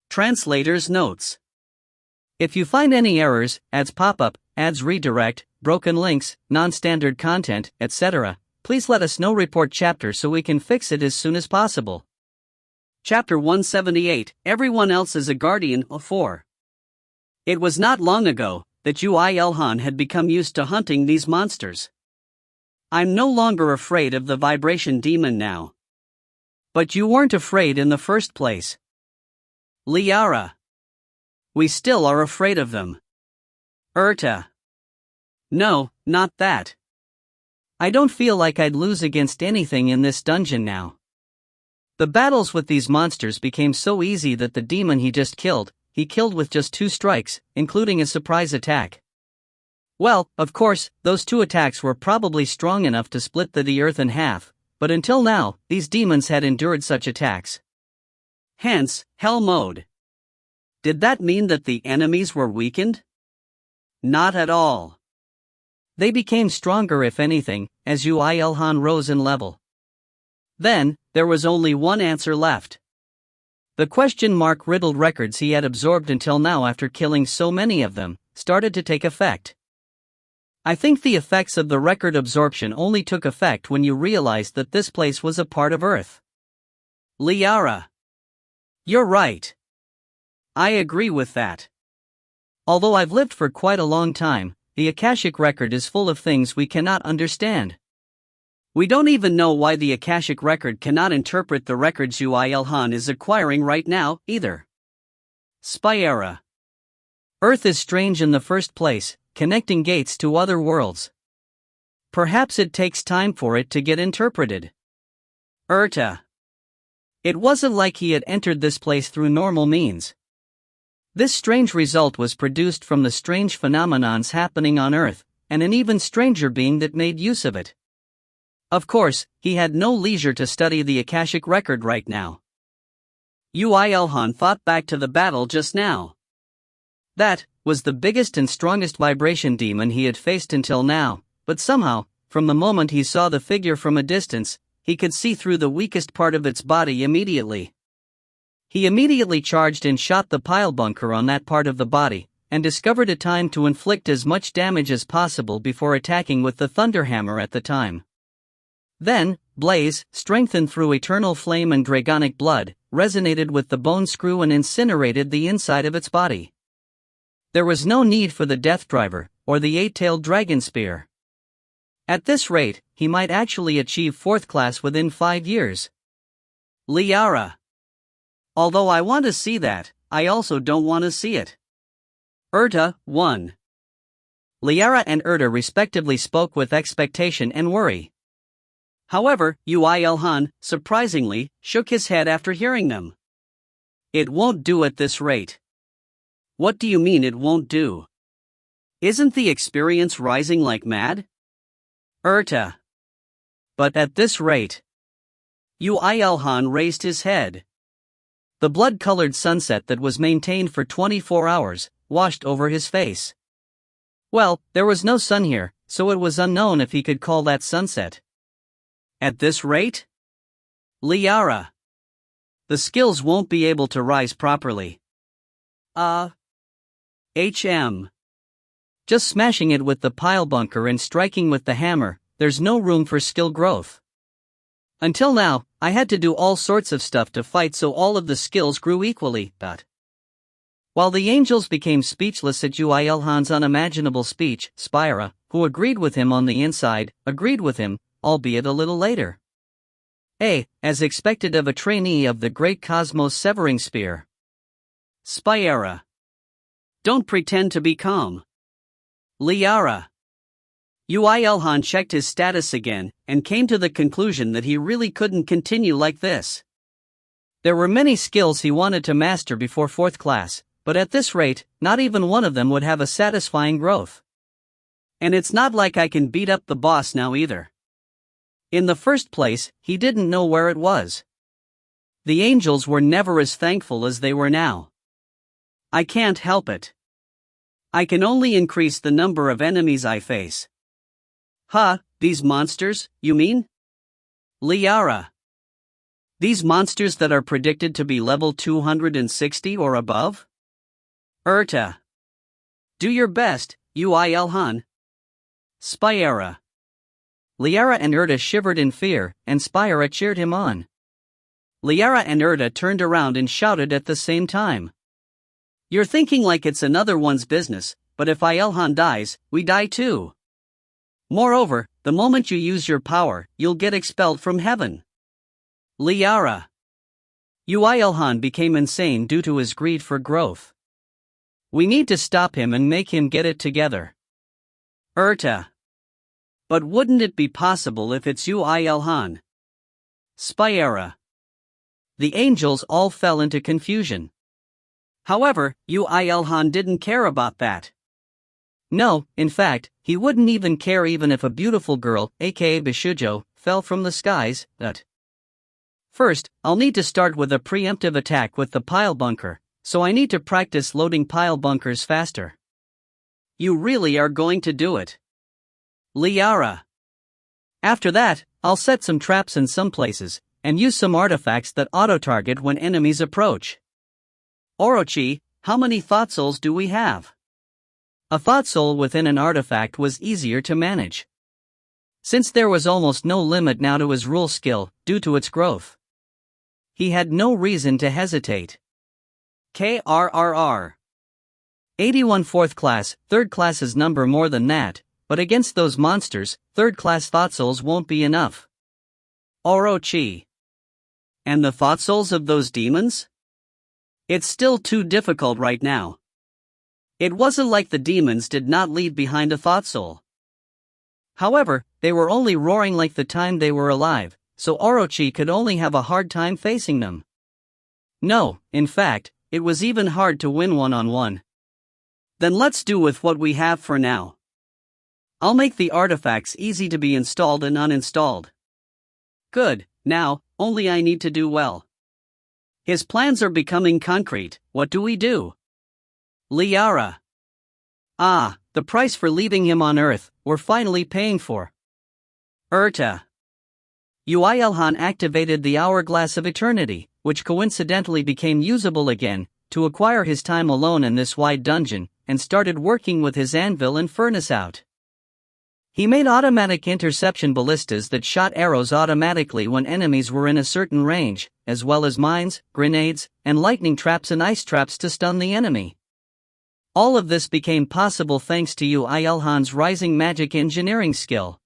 Translator's notes. If you find any errors, ads pop up, ads redirect, broken links, non-standard content, etc., please let us know. Report chapter so we can fix it as soon as possible. Chapter 178, Everyone Else is a Guardian of 4. It was not long ago that Yoo IlHan had become used to hunting these monsters. I'm no longer afraid of the vibration demon now. But you weren't afraid in the first place. Liara. We still are afraid of them. Urta. No, not that. I don't feel like I'd lose against anything in this dungeon now. The battles with these monsters became so easy that the demon he just killed, he killed with just 2 strikes, including a surprise attack. Well, of course, those 2 attacks were probably strong enough to split the earth in half, but until now, these demons had endured such attacks. Hence, hell mode. Did that mean that the enemies were weakened? Not at all. They became stronger if anything, as Yoo IlHan rose in level. Then, there was only one answer left. The question mark riddled records he had absorbed until now after killing so many of them, started to take effect. I think the effects of the record absorption only took effect when you realized that this place was a part of Earth. Liara. You're right. I agree with that. Although I've lived for quite a long time, the Akashic record is full of things we cannot understand. We don't even know why the Akashic record cannot interpret the records Yoo IlHan is acquiring right now, either. Spyera. Earth is strange in the first place, connecting gates to other worlds. Perhaps it takes time for it to get interpreted. Urta. It wasn't like he had entered this place through normal means. This strange result was produced from the strange phenomenons happening on Earth, and an even stranger being that made use of it. Of course, he had no leisure to study the Akashic record right now. Yoo IlHan thought back to the battle just now. That was the biggest and strongest vibration demon he had faced until now, but somehow, from the moment he saw the figure from a distance, he could see through the weakest part of its body immediately. He immediately charged and shot the pile bunker on that part of the body, and discovered a time to inflict as much damage as possible before attacking with the Thunderhammer at the time. Then, Blaze, strengthened through eternal flame and dragonic blood, resonated with the bone screw and incinerated the inside of its body. There was no need for the Death Driver, or the 8-tailed dragon spear. At this rate, he might actually achieve 4th class within 5 years. Liara. Although I want to see that, I also don't want to see it. Urta, 1. Liara and Urta respectively spoke with expectation and worry. However, Yoo IlHan, surprisingly, shook his head after hearing them. It won't do at this rate. What do you mean it won't do? Isn't the experience rising like mad? Urta. But at this rate. Yoo IlHan raised his head. The blood-colored sunset that was maintained for 24 hours, washed over his face. Well, there was no sun here, so it was unknown if he could call that sunset. At this rate? Liara. The skills won't be able to rise properly. HM. Just smashing it with the pile bunker and striking with the hammer, there's no room for skill growth. Until now, I had to do all sorts of stuff to fight so all of the skills grew equally, While the angels became speechless at Yoo IlHan's unimaginable speech, Spyra, who agreed with him on the inside, agreed with him, albeit a little later. As expected of a trainee of the Great Cosmos Severing Spear. Spyra. Don't pretend to be calm. Liara. Yoo IlHan checked his status again, and came to the conclusion that he really couldn't continue like this. There were many skills he wanted to master before 4th class, but at this rate, not even one of them would have a satisfying growth. And it's not like I can beat up the boss now either. In the first place, he didn't know where it was. The angels were never as thankful as they were now. I can't help it. I can only increase the number of enemies I face. These monsters, you mean? Liara. These monsters that are predicted to be level 260 or above? Urta. Do your best, Yoo IlHan. Spyra. Liara and Urta shivered in fear, and Spyra cheered him on. Liara and Urta turned around and shouted at the same time. You're thinking like it's another one's business, but if IlHan dies, we die too. Moreover, the moment you use your power, you'll get expelled from heaven. Liara. Yoo IlHan became insane due to his greed for growth. We need to stop him and make him get it together. Urta. But wouldn't it be possible if it's Yoo IlHan? Spyera. The angels all fell into confusion. However, Yoo IlHan didn't care about that. No, in fact, he wouldn't even care even if a beautiful girl, aka Bishujo, fell from the skies. First, I'll need to start with a preemptive attack with the pile bunker, so I need to practice loading pile bunkers faster. You really are going to do it? Liara. After that, I'll set some traps in some places, and use some artifacts that auto-target when enemies approach. Orochi, how many thought souls do we have? A thought soul within an artifact was easier to manage, since there was almost no limit now to his rule skill, due to its growth. He had no reason to hesitate. KRRR. 81 4th class, 3rd class's number more than that, but against those monsters, 3rd class thought souls won't be enough. Orochi. And the thought souls of those demons? It's still too difficult right now. It wasn't like the demons did not leave behind a thought soul. However, they were only roaring like the time they were alive, so Orochi could only have a hard time facing them. No, in fact, it was even hard to win one-on-one. Then let's do with what we have for now. I'll make the artifacts easy to be installed and uninstalled. Good, now, only I need to do well. His plans are becoming concrete, what do we do? Liara. Ah, the price for leaving him on Earth, we're finally paying for. Urta. Yoo IlHan activated the Hourglass of Eternity, which coincidentally became usable again, to acquire his time alone in this wide dungeon, and started working with his anvil and furnace out. He made automatic interception ballistas that shot arrows automatically when enemies were in a certain range, as well as mines, grenades, and lightning traps and ice traps to stun the enemy. All of this became possible thanks to Yoo IlHan's rising magic engineering skill.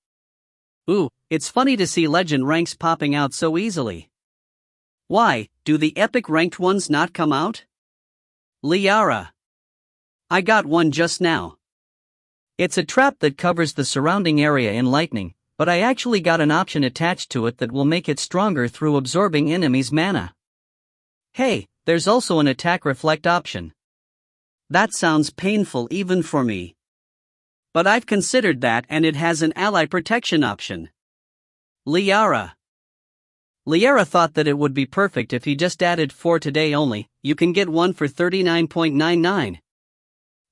Ooh, it's funny to see legend ranks popping out so easily. Why, do the epic ranked ones not come out? Liara. I got one just now. It's a trap that covers the surrounding area in lightning, but I actually got an option attached to it that will make it stronger through absorbing enemies' mana. Hey, there's also an attack reflect option. That sounds painful even for me. But I've considered that and it has an ally protection option. Liara. Liara thought that it would be perfect if he just added 4 today only, you can get one for 39.99.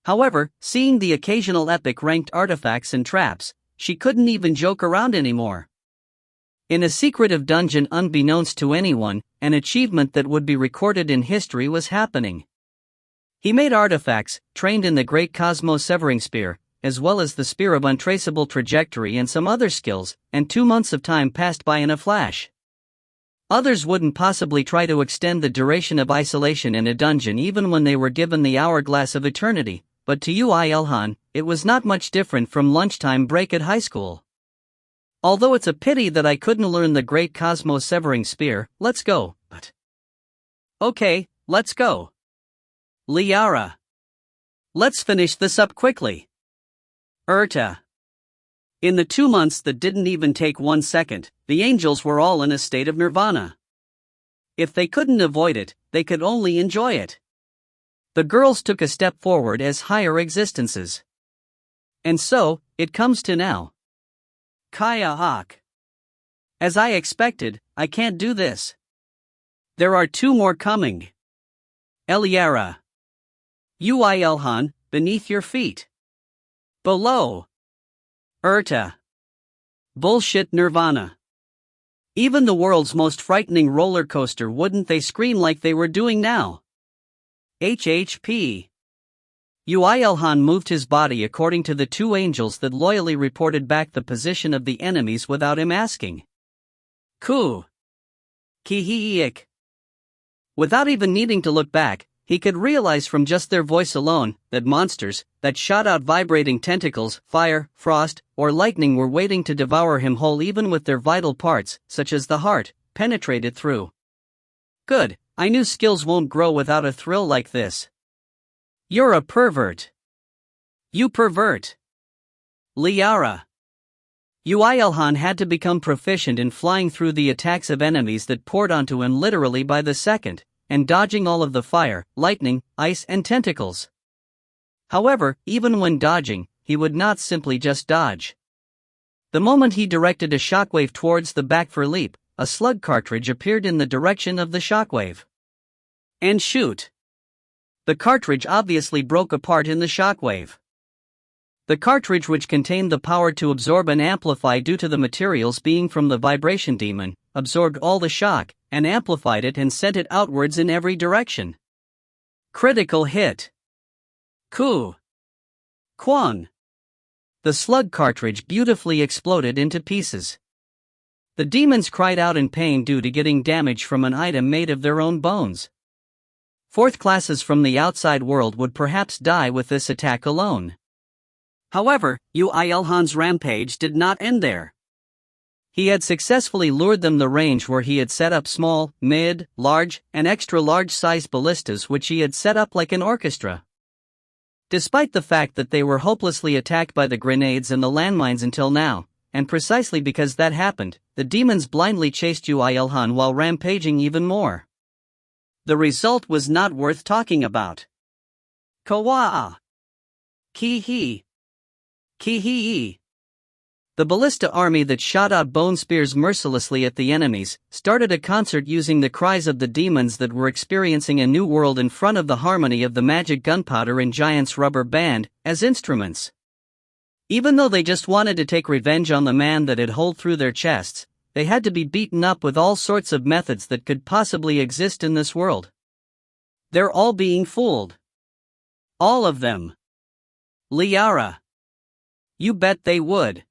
However, seeing the occasional epic ranked artifacts and traps, she couldn't even joke around anymore. In a secretive dungeon unbeknownst to anyone, an achievement that would be recorded in history was happening. He made artifacts, trained in the Great Cosmo-Severing Spear, as well as the Spear of Untraceable Trajectory and some other skills, and 2 months of time passed by in a flash. Others wouldn't possibly try to extend the duration of isolation in a dungeon even when they were given the Hourglass of Eternity, but to Yoo IlHan, it was not much different from lunchtime break at high school. Although it's a pity that I couldn't learn the Great Cosmo-Severing Spear, let's go, but... Okay, let's go. Liara. Let's finish this up quickly. Urta. In the 2 months that didn't even take 1 second, the angels were all in a state of nirvana. If they couldn't avoid it, they could only enjoy it. The girls took a step forward as higher existences. And so, it comes to now. Kaya Hawk. As I expected, I can't do this. There are 2 more coming. Eliara. Yoo IlHan, beneath your feet. Below. Urta. Bullshit nirvana. Even the world's most frightening roller coaster wouldn't they scream like they were doing now. HHP. Yoo IlHan moved his body according to the 2 angels that loyally reported back the position of the enemies without him asking. Ku. Kihiik. Without even needing to look back, He could realize from just their voice alone that monsters that shot out vibrating tentacles, fire, frost, or lightning were waiting to devour him whole, even with their vital parts, such as the heart, penetrated through. Good, I knew skills won't grow without a thrill like this. You're a pervert. You pervert. Liara. Yoo IlHan had to become proficient in flying through the attacks of enemies that poured onto him literally by the second, and dodging all of the fire, lightning, ice and tentacles. However, even when dodging, he would not simply just dodge. The moment he directed a shockwave towards the back for leap, a slug cartridge appeared in the direction of the shockwave. And shoot! The cartridge obviously broke apart in the shockwave. The cartridge, which contained the power to absorb and amplify due to the materials being from the vibration demon, absorbed all the shock, and amplified it and sent it outwards in every direction. Critical hit. Ku. Kwang. The slug cartridge beautifully exploded into pieces. The demons cried out in pain due to getting damage from an item made of their own bones. Fourth classes from the outside world would perhaps die with this attack alone. However, Yoo IlHan's rampage did not end there. He had successfully lured them the range where he had set up small, mid, large, and extra large-sized ballistas, which he had set up like an orchestra. Despite the fact that they were hopelessly attacked by the grenades and the landmines until now, and precisely because that happened, the demons blindly chased Yoo IlHan while rampaging even more. The result was not worth talking about. Kawa'a. Ki-hee. Ki-hee-hee. The ballista army that shot out bone spears mercilessly at the enemies started a concert using the cries of the demons that were experiencing a new world in front of the harmony of the magic gunpowder and giant's rubber band as instruments. Even though they just wanted to take revenge on the man that had holed through their chests, they had to be beaten up with all sorts of methods that could possibly exist in this world. They're all being fooled. All of them. Liara. You bet they would.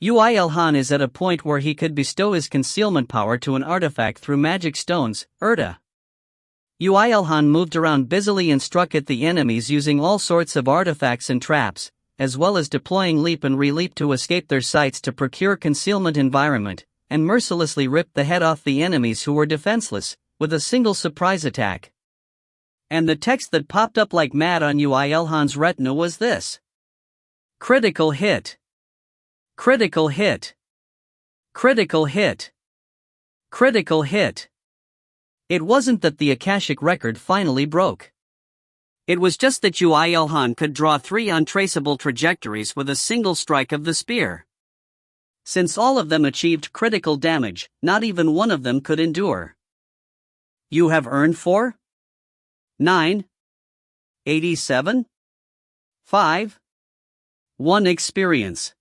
Yoo IlHan is at a point where he could bestow his concealment power to an artifact through magic stones, Erta. Yoo IlHan moved around busily and struck at the enemies using all sorts of artifacts and traps, as well as deploying leap and re-leap to escape their sights to procure concealment environment, and mercilessly ripped the head off the enemies who were defenseless, with a single surprise attack. And the text that popped up like mad on Yoo IlHan's retina was this. Critical hit. Critical hit. Critical hit. Critical hit. It wasn't that the Akashic record finally broke. It was just that Yoo IlHan could draw 3 untraceable trajectories with a single strike of the spear. Since all of them achieved critical damage, not even one of them could endure. You have earned 4? 9? 87? 5? 1 experience.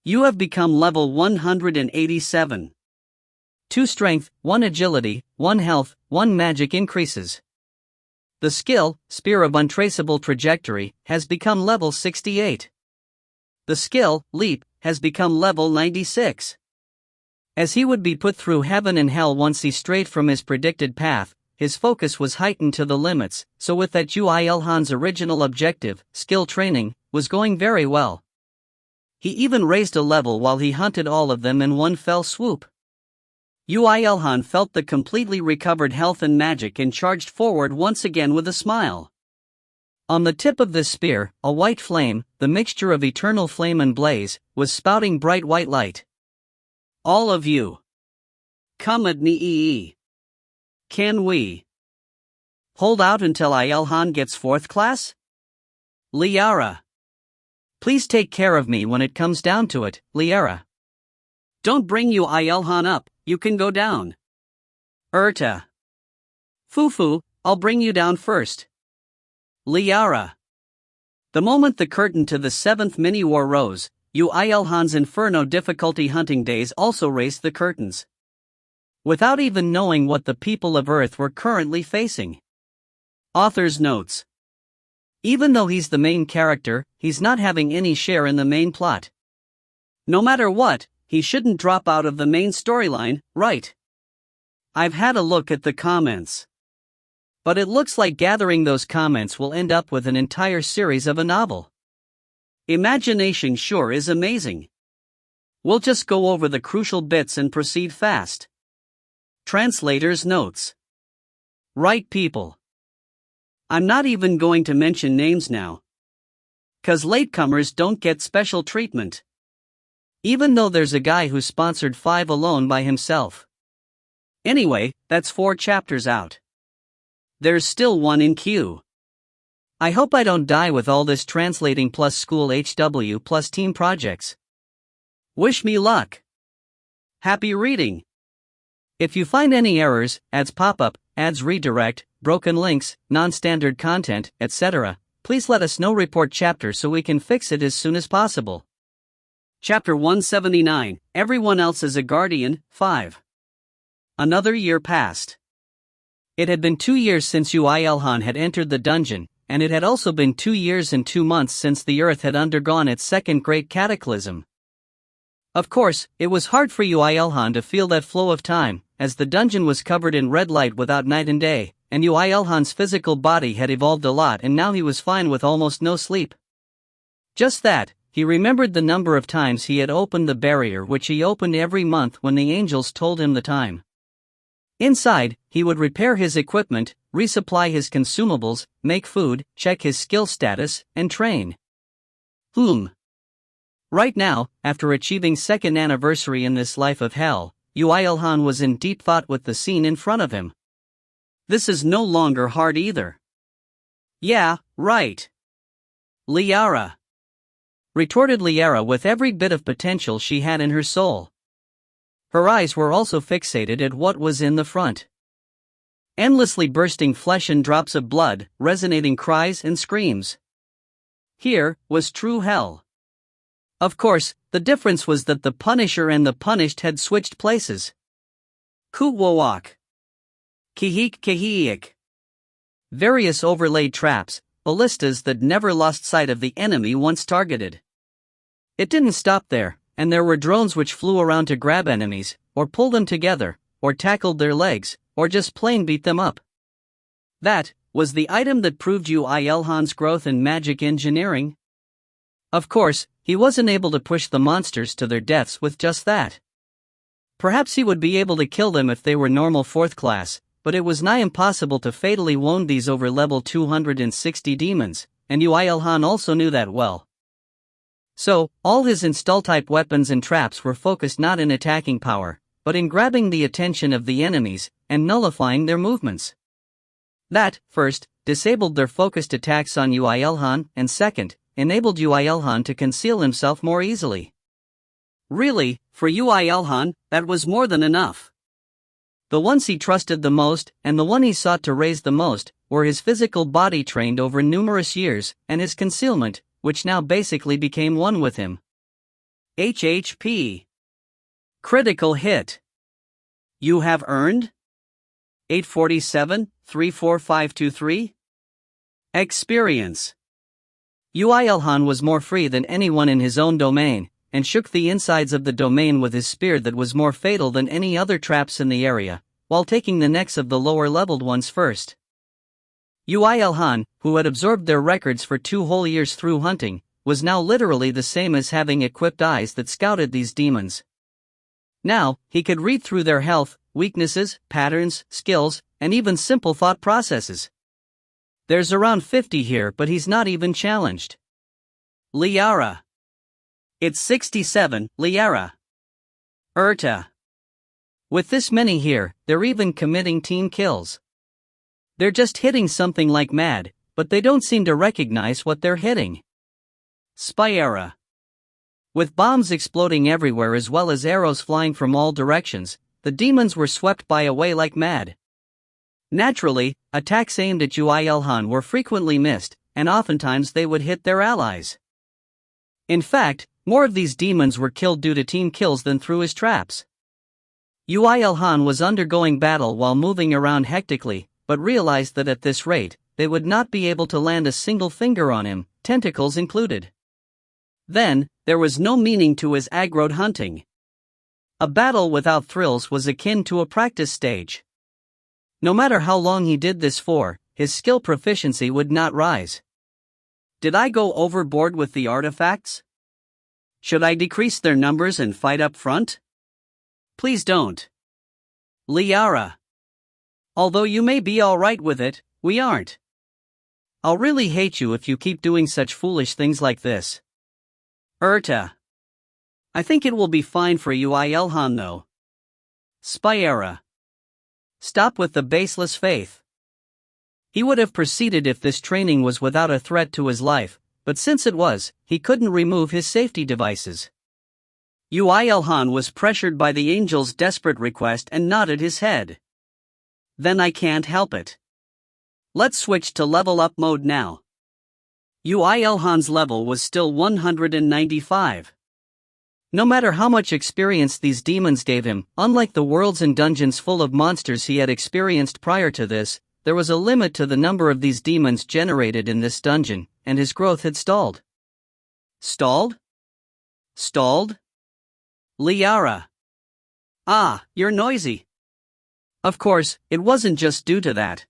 You have become level 187. 2 strength, 1 agility, 1 health, 1 magic increases. The skill, Spear of Untraceable Trajectory, has become level 68. The skill, Leap, has become level 96. As he would be put through heaven and hell once he strayed from his predicted path, his focus was heightened to the limits, so with that Yoo IlHan's original objective, skill training, was going very well. He even raised a level while he hunted all of them in one fell swoop. Yoo IlHan felt the completely recovered health and magic and charged forward once again with a smile. On the tip of this spear, a white flame, the mixture of eternal flame and blaze, was spouting bright white light. All of you. Come at me. Can we hold out until IlHan gets 4th class? Liara. Please take care of me when it comes down to it, Liara. Don't bring Yoo IlHan up, you can go down. Erta. Fufu, I'll bring you down first. Liara. The moment the curtain to the 7th mini-war rose, Yoo IlHan's Inferno difficulty hunting days also raised the curtains. Without even knowing what the people of Earth were currently facing. Author's notes. Even though he's the main character, he's not having any share in the main plot. No matter what, he shouldn't drop out of the main storyline, right? I've had a look at the comments. But it looks like gathering those comments will end up with an entire series of a novel. Imagination sure is amazing. We'll just go over the crucial bits and proceed fast. Translator's notes. Right, people. I'm not even going to mention names now. 'Cause latecomers don't get special treatment. Even though there's a guy who sponsored 5 alone by himself. Anyway, that's 4 chapters out. There's still 1 in queue. I hope I don't die with all this translating plus school HW plus team projects. Wish me luck. Happy reading. If you find any errors, ads pop up, ads redirect, broken links, non-standard content, etc., please let us know. Report chapter so we can fix it as soon as possible. Chapter 179, Everyone Else is a Guardian, 5. Another year passed. It had been 2 years since Yoo IlHan had entered the dungeon, and it had also been 2 years and 2 months since the Earth had undergone its second Great Cataclysm. Of course, it was hard for Yoo IlHan to feel that flow of time, as the dungeon was covered in red light without night and day, and Yoo IlHan's physical body had evolved a lot and now he was fine with almost no sleep. Just that, he remembered the number of times he had opened the barrier, which he opened every month when the angels told him the time. Inside, he would repair his equipment, resupply his consumables, make food, check his skill status, and train. Right now, after achieving second anniversary in this life of hell, Yoo IlHan was in deep thought with the scene in front of him. This is no longer hard either. Yeah, right. Liara. Retorted Liara with every bit of potential she had in her soul. Her eyes were also fixated at what was in the front. Endlessly bursting flesh and drops of blood, resonating cries and screams. Here was true hell. Of course, the difference was that the Punisher and the punished had switched places. Kuwawak. Kihik. Various overlaid traps, ballistas that never lost sight of the enemy once targeted. It didn't stop there, and there were drones which flew around to grab enemies, or pull them together, or tackled their legs, or just plain beat them up. That was the item that proved Yoo IlHan's growth in magic engineering. Of course, he wasn't able to push the monsters to their deaths with just that. Perhaps he would be able to kill them if they were normal 4th class, but it was nigh impossible to fatally wound these over level 260 demons, and Yoo IlHan also knew that well. So, all his install-type weapons and traps were focused not in attacking power, but in grabbing the attention of the enemies, and nullifying their movements. That, first, disabled their focused attacks on Yoo IlHan, and second, enabled Yoo IlHan to conceal himself more easily. Really, for Yoo IlHan, that was more than enough. The ones he trusted the most, and the one he sought to raise the most, were his physical body trained over numerous years, and his concealment, which now basically became one with him. HHP. Critical hit. You have earned 847, 34523. Experience. Yoo IlHan was more free than anyone in his own domain, and shook the insides of the domain with his spear that was more fatal than any other traps in the area, while taking the necks of the lower-leveled ones first. Yoo IlHan, who had absorbed their records for 2 whole years through hunting, was now literally the same as having equipped eyes that scouted these demons. Now, he could read through their health, weaknesses, patterns, skills, and even simple thought processes. There's around 50 here, but he's not even challenged. Liara. It's 67, Liara. With this many here, they're even committing team kills. They're just hitting something like mad, but they don't seem to recognize what they're hitting. Spyera. With bombs exploding everywhere as well as arrows flying from all directions, the demons were swept by away like mad. Naturally, attacks aimed at Yoo IlHan were frequently missed, and oftentimes they would hit their allies. In fact, more of these demons were killed due to team kills than through his traps. Yoo IlHan was undergoing battle while moving around hectically, but realized that at this rate, they would not be able to land a single finger on him, tentacles included. Then, there was no meaning to his aggroed hunting. A battle without thrills was akin to a practice stage. No matter how long he did this for, his skill proficiency would not rise. Did I go overboard with the artifacts? Should I decrease their numbers and fight up front? Please don't. Liara. Although you may be alright with it, we aren't. I'll really hate you if you keep doing such foolish things like this. Urta. I think it will be fine for Yoo IlHan though. Spyera. Stop with the baseless faith. He would have proceeded if this training was without a threat to his life, but since it was, he couldn't remove his safety devices. Yoo IlHan was pressured by the angel's desperate request and nodded his head. Then I can't help it. Let's switch to level up mode now. Yoo IlHan's level was still 195. No matter how much experience these demons gave him, unlike the worlds and dungeons full of monsters he had experienced prior to this, there was a limit to the number of these demons generated in this dungeon, and his growth had stalled. Stalled? Stalled? Liara. Ah, you're noisy. Of course, it wasn't just due to that.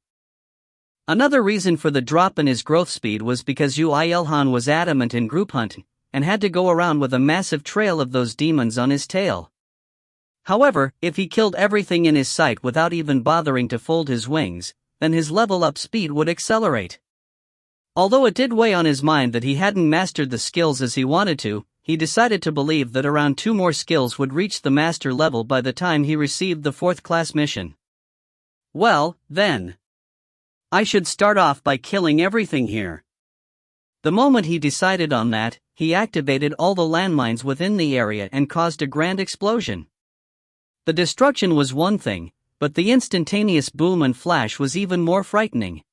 Another reason for the drop in his growth speed was because Yoo IlHan was adamant in group hunting, and had to go around with a massive trail of those demons on his tail. However, if he killed everything in his sight without even bothering to fold his wings, then his level up speed would accelerate. Although it did weigh on his mind that he hadn't mastered the skills as he wanted to, he decided to believe that around 2 more skills would reach the master level by the time he received the 4th class mission. Well, then. I should start off by killing everything here. The moment he decided on that, he activated all the landmines within the area and caused a grand explosion. The destruction was one thing, but the instantaneous boom and flash was even more frightening.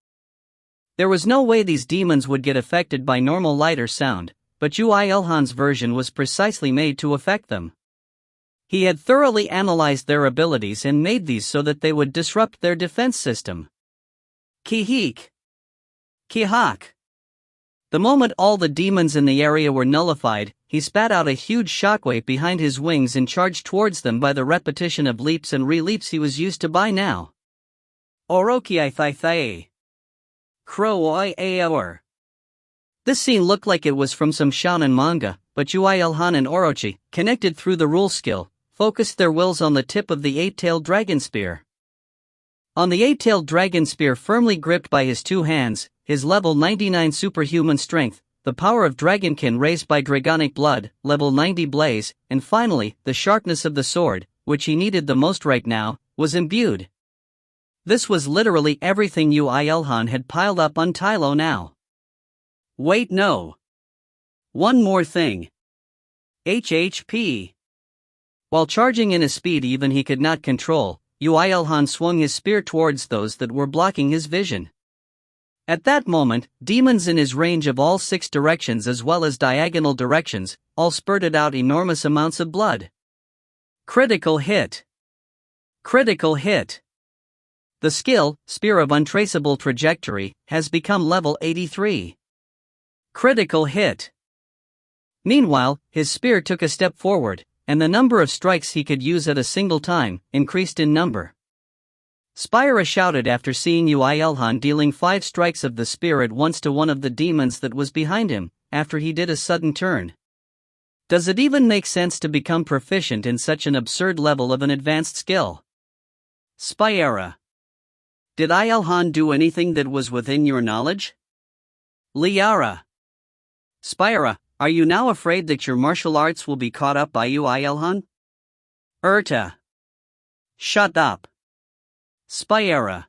There was no way these demons would get affected by normal light or sound, but Yoo IlHan's version was precisely made to affect them. He had thoroughly analyzed their abilities and made these so that they would disrupt their defense system. Kihik. Kihak. The moment all the demons in the area were nullified, he spat out a huge shockwave behind his wings and charged towards them by the repetition of leaps and re-leaps he was used to by now. Oroki Thai. Crow Aor. This scene looked like it was from some shonen manga, but Yoo IlHan and Orochi, connected through the rule skill, focused their wills on the tip of the 8-tailed dragon spear. On the 8-tailed dragon spear firmly gripped by his 2 hands, his level 99 superhuman strength, the power of dragonkin raised by dragonic blood, level 90 blaze, and finally, the sharpness of the sword, which he needed the most right now, was imbued. This was literally everything Yoo IlHan had piled up on Tylo now. Wait, no. One more thing. HHP. While charging in a speed even he could not control, Yoo IlHan swung his spear towards those that were blocking his vision. At that moment, demons in his range of all 6 directions as well as diagonal directions, all spurted out enormous amounts of blood. Critical hit. Critical hit. The skill, Spear of Untraceable Trajectory, has become level 83. Critical hit. Meanwhile, his spear took a step forward, and the number of strikes he could use at a single time increased in number. Spyra shouted after seeing Yoo IlHan dealing 5 strikes of the spear at once to one of the demons that was behind him, after he did a sudden turn. Does it even make sense to become proficient in such an absurd level of an advanced skill? Spyra. Did IlHan do anything that was within your knowledge? Liara. Spyra, are you now afraid that your martial arts will be caught up by Yoo IlHan? Urta. Shut up. Spyra.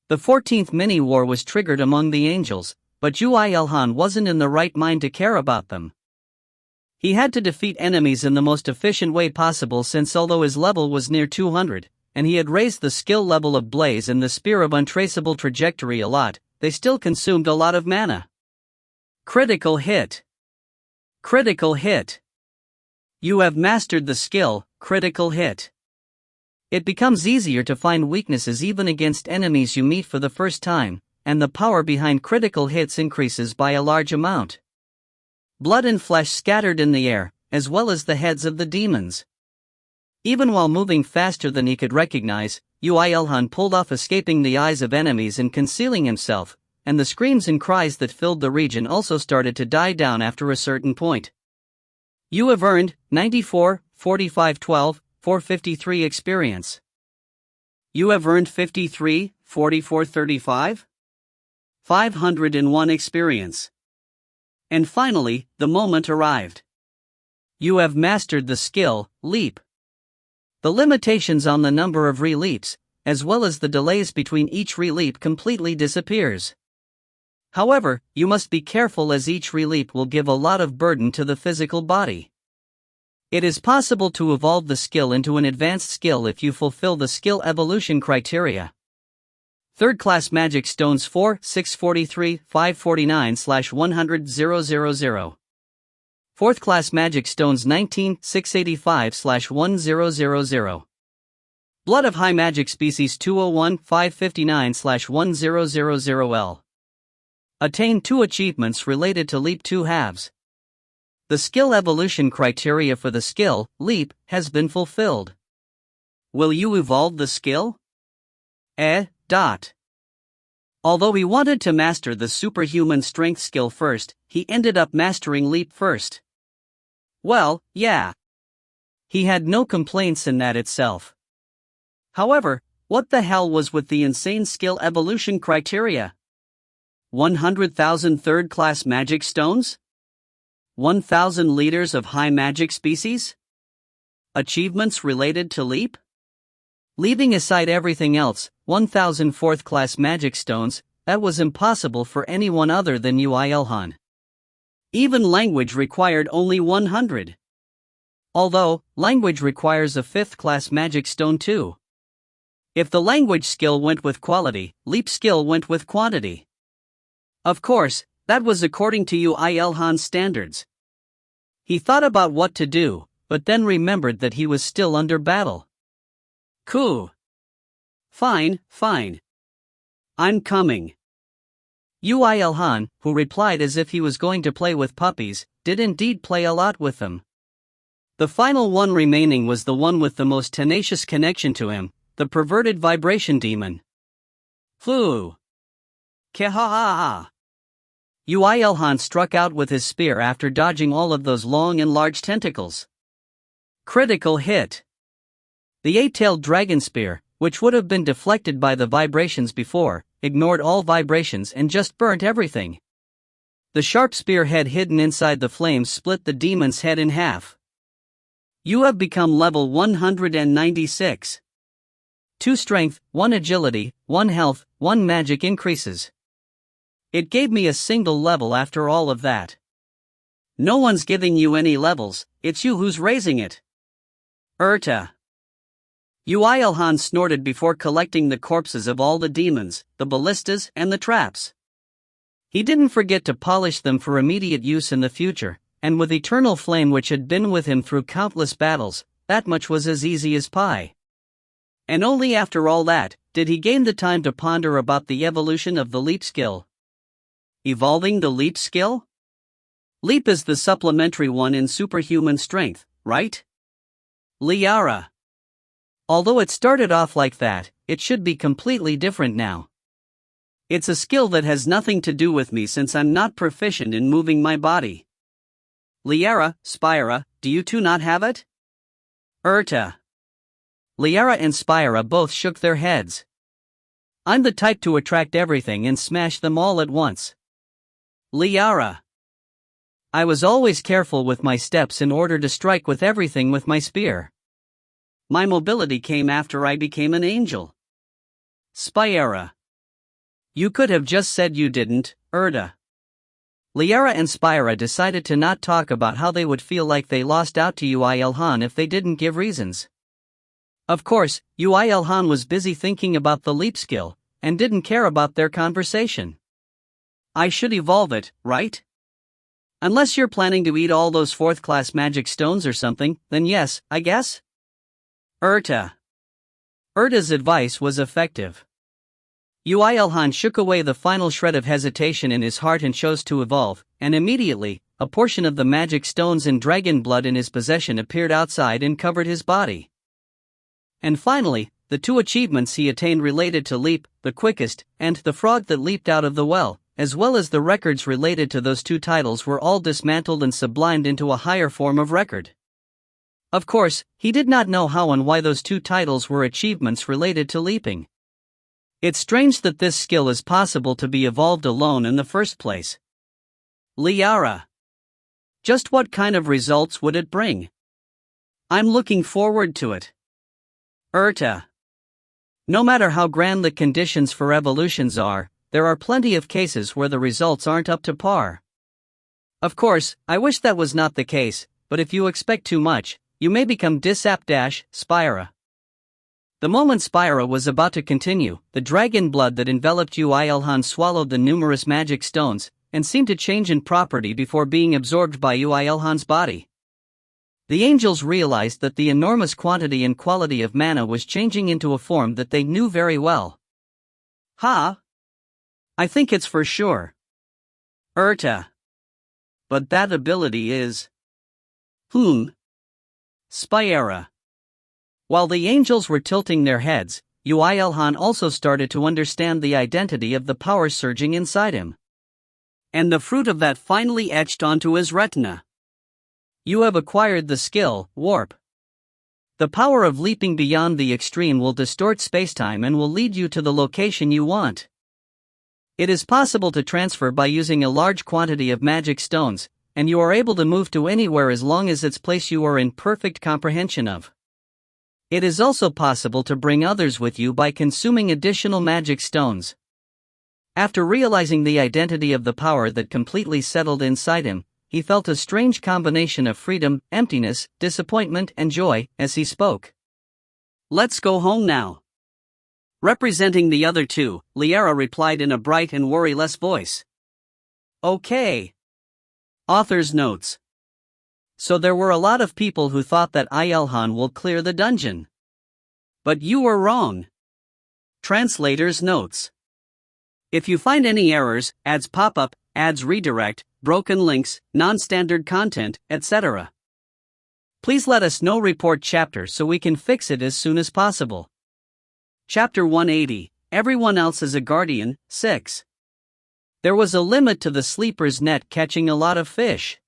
The 14th mini-war was triggered among the angels, but Yoo IlHan wasn't in the right mind to care about them. He had to defeat enemies in the most efficient way possible since although his level was near 200, and he had raised the skill level of Blaze and the Spear of Untraceable Trajectory a lot, they still consumed a lot of mana. Critical hit. Critical hit. You have mastered the skill, critical hit. It becomes easier to find weaknesses even against enemies you meet for the first time, and the power behind critical hits increases by a large amount. Blood and flesh scattered in the air, as well as the heads of the demons. Even while moving faster than he could recognize, Yoo IlHan pulled off escaping the eyes of enemies and concealing himself, and the screams and cries that filled the region also started to die down after a certain point. You have earned 94, 45, 12, 453 experience. You have earned 53, 44, 35, 501 experience. And finally, the moment arrived. You have mastered the skill, Leap. The limitations on the number of re-leaps, as well as the delays between each re-leap completely disappears. However, you must be careful as each re-leap will give a lot of burden to the physical body. It is possible to evolve the skill into an advanced skill if you fulfill the skill evolution criteria. 3rd class magic stones 4, 643, 549/100,000. 4th class magic stones 19, 685/1000. Blood of high magic species 201, 559/1000L. Attain 2 achievements related to Leap 2 halves. The skill evolution criteria for the skill, Leap, has been fulfilled. Will you evolve the skill? Although he wanted to master the superhuman strength skill first, he ended up mastering Leap first. Well, yeah. He had no complaints in that itself. However, what the hell was with the insane skill evolution criteria? 100,000 3rd-class magic stones? 1,000 liters of high magic species? Achievements related to Leap? Leaving aside everything else, 1,000 4th-class magic stones, that was impossible for anyone other than Yoo IlHan. Even language required only 100. Although, language requires a 5th-class magic stone too. If the language skill went with quality, Leap skill went with quantity. Of course, that was according to Yoo IlHan's standards. He thought about what to do, but then remembered that he was still under battle. Cool. Fine. I'm coming. Yoo IlHan, who replied as if he was going to play with puppies, did indeed play a lot with them. The final one remaining was the one with the most tenacious connection to him, the perverted vibration demon. Flu. Kehaha. Yoo IlHan struck out with his spear after dodging all of those long and large tentacles. Critical hit. The 8-tailed dragon spear, which would have been deflected by the vibrations before, ignored all vibrations and just burnt everything. The sharp spearhead hidden inside the flames split the demon's head in half. You have become level 196. 2 strength, 1 agility, 1 health, 1 magic increases. It gave me a single level after all of that. No one's giving you any levels, it's you who's raising it. Yoo IlHan snorted before collecting the corpses of all the demons, the ballistas, and the traps. He didn't forget to polish them for immediate use in the future, and with eternal flame which had been with him through countless battles, that much was as easy as pie. And only after all that, did he gain the time to ponder about the evolution of the Leap skill. Evolving the Leap skill? Leap is the supplementary one in superhuman strength, right? Liara. Although it started off like that, it should be completely different now. It's a skill that has nothing to do with me since I'm not proficient in moving my body. Liara, Spira, do you two not have it? Liara and Spira both shook their heads. I'm the type to attract everything and smash them all at once. Liara. I was always careful with my steps in order to strike with everything with my spear. My mobility came after I became an angel. Spira. You could have just said you didn't, Liara and Spira decided to not talk about how they would feel like they lost out to Yoo IlHan if they didn't give reasons. Of course, Yoo IlHan was busy thinking about the Leap skill, and didn't care about their conversation. I should evolve it, right? Unless you're planning to eat all those 4th-class magic stones or something, then yes, I guess? Erta's advice was effective. Yoo IlHan shook away the final shred of hesitation in his heart and chose to evolve, and immediately, a portion of the magic stones and dragon blood in his possession appeared outside and covered his body. And finally, the 2 achievements he attained related to Leap, the quickest, and the frog that leaped out of the well, as well as the records related to those 2 titles were all dismantled and sublimed into a higher form of record. Of course, he did not know how and why those 2 titles were achievements related to leaping. It's strange that this skill is possible to be evolved alone in the first place. Liara. Just what kind of results would it bring? I'm looking forward to it. Urta. No matter how grand the conditions for evolutions are, there are plenty of cases where the results aren't up to par. Of course, I wish that was not the case, but if you expect too much, you may become Spira. The moment Spira was about to continue, the dragon blood that enveloped Yoo IlHan swallowed the numerous magic stones, and seemed to change in property before being absorbed by Yoo IlHan's body. The angels realized that the enormous quantity and quality of mana was changing into a form that they knew very well. I think it's for sure. Urta. But that ability is... Spira. While the angels were tilting their heads, Yoo IlHan also started to understand the identity of the power surging inside him. And the fruit of that finally etched onto his retina. You have acquired the skill, Warp. The power of leaping beyond the extreme will distort spacetime and will lead you to the location you want. It is possible to transfer by using a large quantity of magic stones, and you are able to move to anywhere as long as its place you are in perfect comprehension of. It is also possible to bring others with you by consuming additional magic stones. After realizing the identity of the power that completely settled inside him, he felt a strange combination of freedom, emptiness, disappointment, and joy as he spoke. Let's go home now. Representing the other 2, Liara replied in a bright and worry-less voice. Okay. Author's notes. So there were a lot of people who thought that IlHan will clear the dungeon. But you were wrong. Translator's notes. If you find any errors, ads pop up, ads redirect, broken links, non-standard content, etc., please let us know. Report chapter so we can fix it as soon as possible. Chapter 180, Everyone Else is a Guardian, 6. There was a limit to the sleeper's net catching a lot of fish.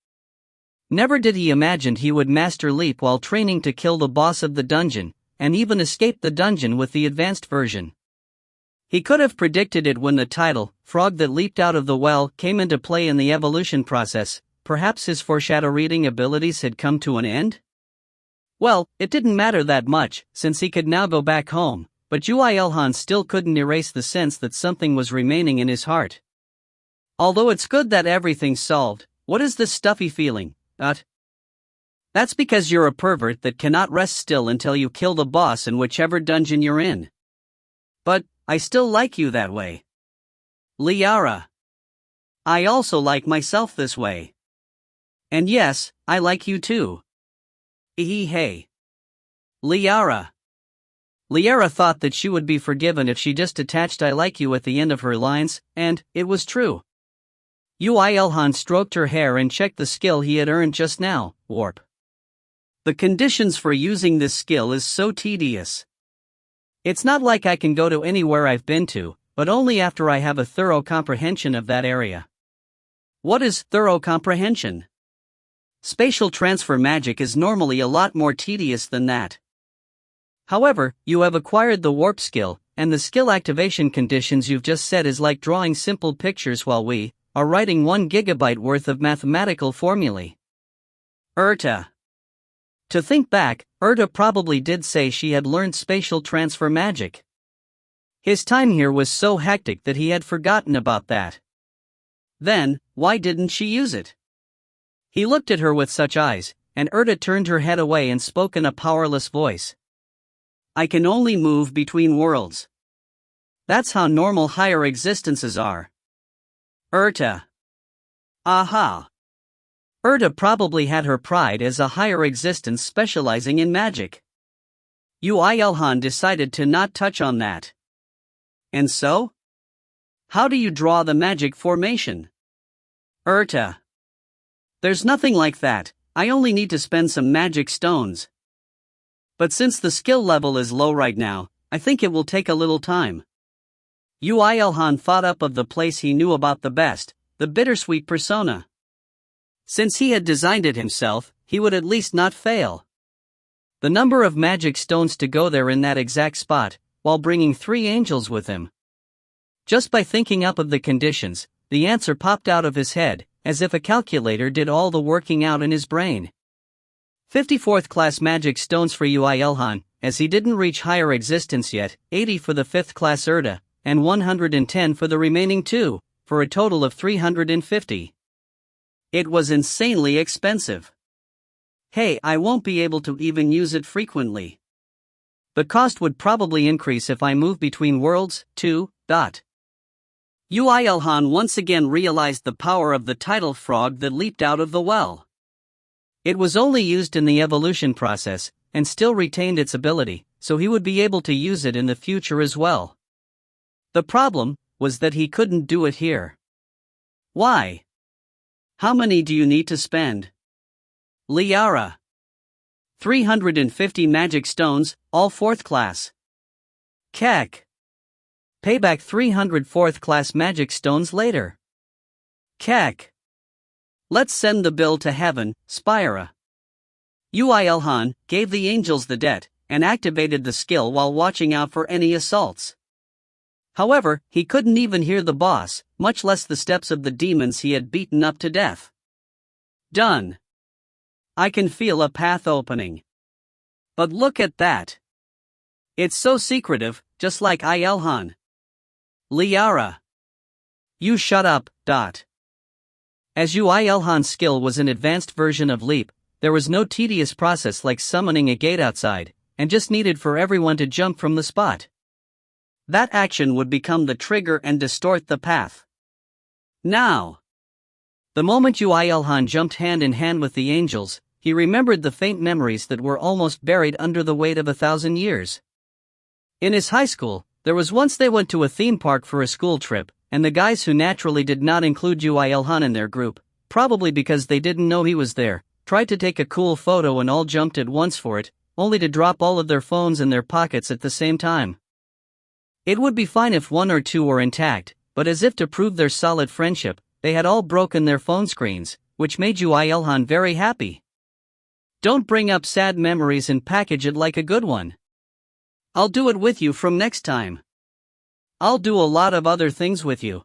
Never did he imagine he would master leap while training to kill the boss of the dungeon, and even escape the dungeon with the advanced version. He could have predicted it when the title, Frog That Leaped Out of the Well, came into play in the evolution process. Perhaps his foreshadow reading abilities had come to an end? Well, it didn't matter that much, since he could now go back home, but Yoo IlHan still couldn't erase the sense that something was remaining in his heart. Although it's good that everything's solved, what is this stuffy feeling? That's because you're a pervert that cannot rest still until you kill the boss in whichever dungeon you're in. But I still like you that way. Liara. I also like myself this way. And yes, I like you too. Hey. Liara. Liara thought that she would be forgiven if she just attached I like you at the end of her lines, and it was true. Yoo IlHan stroked her hair and checked the skill he had earned just now, Warp. The conditions for using this skill is so tedious. It's not like I can go to anywhere I've been to, but only after I have a thorough comprehension of that area. What is thorough comprehension? Spatial transfer magic is normally a lot more tedious than that. However, you have acquired the warp skill, and the skill activation conditions you've just said is like drawing simple pictures while we are writing 1 gigabyte worth of mathematical formulae. Urta. To think back, Urta probably did say she had learned spatial transfer magic. His time here was so hectic that he had forgotten about that. Then, why didn't she use it? He looked at her with such eyes, and Urta turned her head away and spoke in a powerless voice. I can only move between worlds. That's how normal higher existences are. Urta. Aha. Urta probably had her pride as a higher existence specializing in magic. Yoo IlHan decided to not touch on that. And so? How do you draw the magic formation? Urta. There's nothing like that, I only need to spend some magic stones. But since the skill level is low right now, I think it will take a little time. Yoo IlHan thought up of the place he knew about the best, the bittersweet persona. Since he had designed it himself, he would at least not fail. The number of magic stones to go there in that exact spot, while bringing 3 angels with him. Just by thinking up of the conditions, the answer popped out of his head, as if a calculator did all the working out in his brain. 54th class magic stones for Yoo IlHan, as he didn't reach higher existence yet, 80 for the 5th class Erta, and 110 for the remaining 2, for a total of 350. It was insanely expensive. Hey, I won't be able to even use it frequently. The cost would probably increase if I move between worlds, too. Yoo IlHan once again realized the power of the tidal frog that leaped out of the well. It was only used in the evolution process, and still retained its ability, so he would be able to use it in the future as well. The problem was that he couldn't do it here. Why? How many do you need to spend? Liara. 350 magic stones, all 4th class. Kek. Payback 300 4th class magic stones later. Kek. Let's send the bill to heaven, Spira. Yoo IlHan gave the angels the debt, and activated the skill while watching out for any assaults. However, he couldn't even hear the boss, much less the steps of the demons he had beaten up to death. Done. I can feel a path opening. But look at that. It's so secretive, just like IlHan. Liara. You shut up. As Yoo IlHan's skill was an advanced version of Leap, there was no tedious process like summoning a gate outside, and just needed for everyone to jump from the spot. That action would become the trigger and distort the path. Now. The moment Yoo IlHan jumped hand in hand with the angels, he remembered the faint memories that were almost buried under the weight of 1,000 years. In his high school, there was once they went to a theme park for a school trip, and the guys who naturally did not include Yoo IlHan in their group, probably because they didn't know he was there, tried to take a cool photo and all jumped at once for it, only to drop all of their phones in their pockets at the same time. It would be fine if 1 or 2 were intact, but as if to prove their solid friendship, they had all broken their phone screens, which made Yoo IlHan very happy. Don't bring up sad memories and package it like a good one. I'll do it with you from next time. I'll do a lot of other things with you.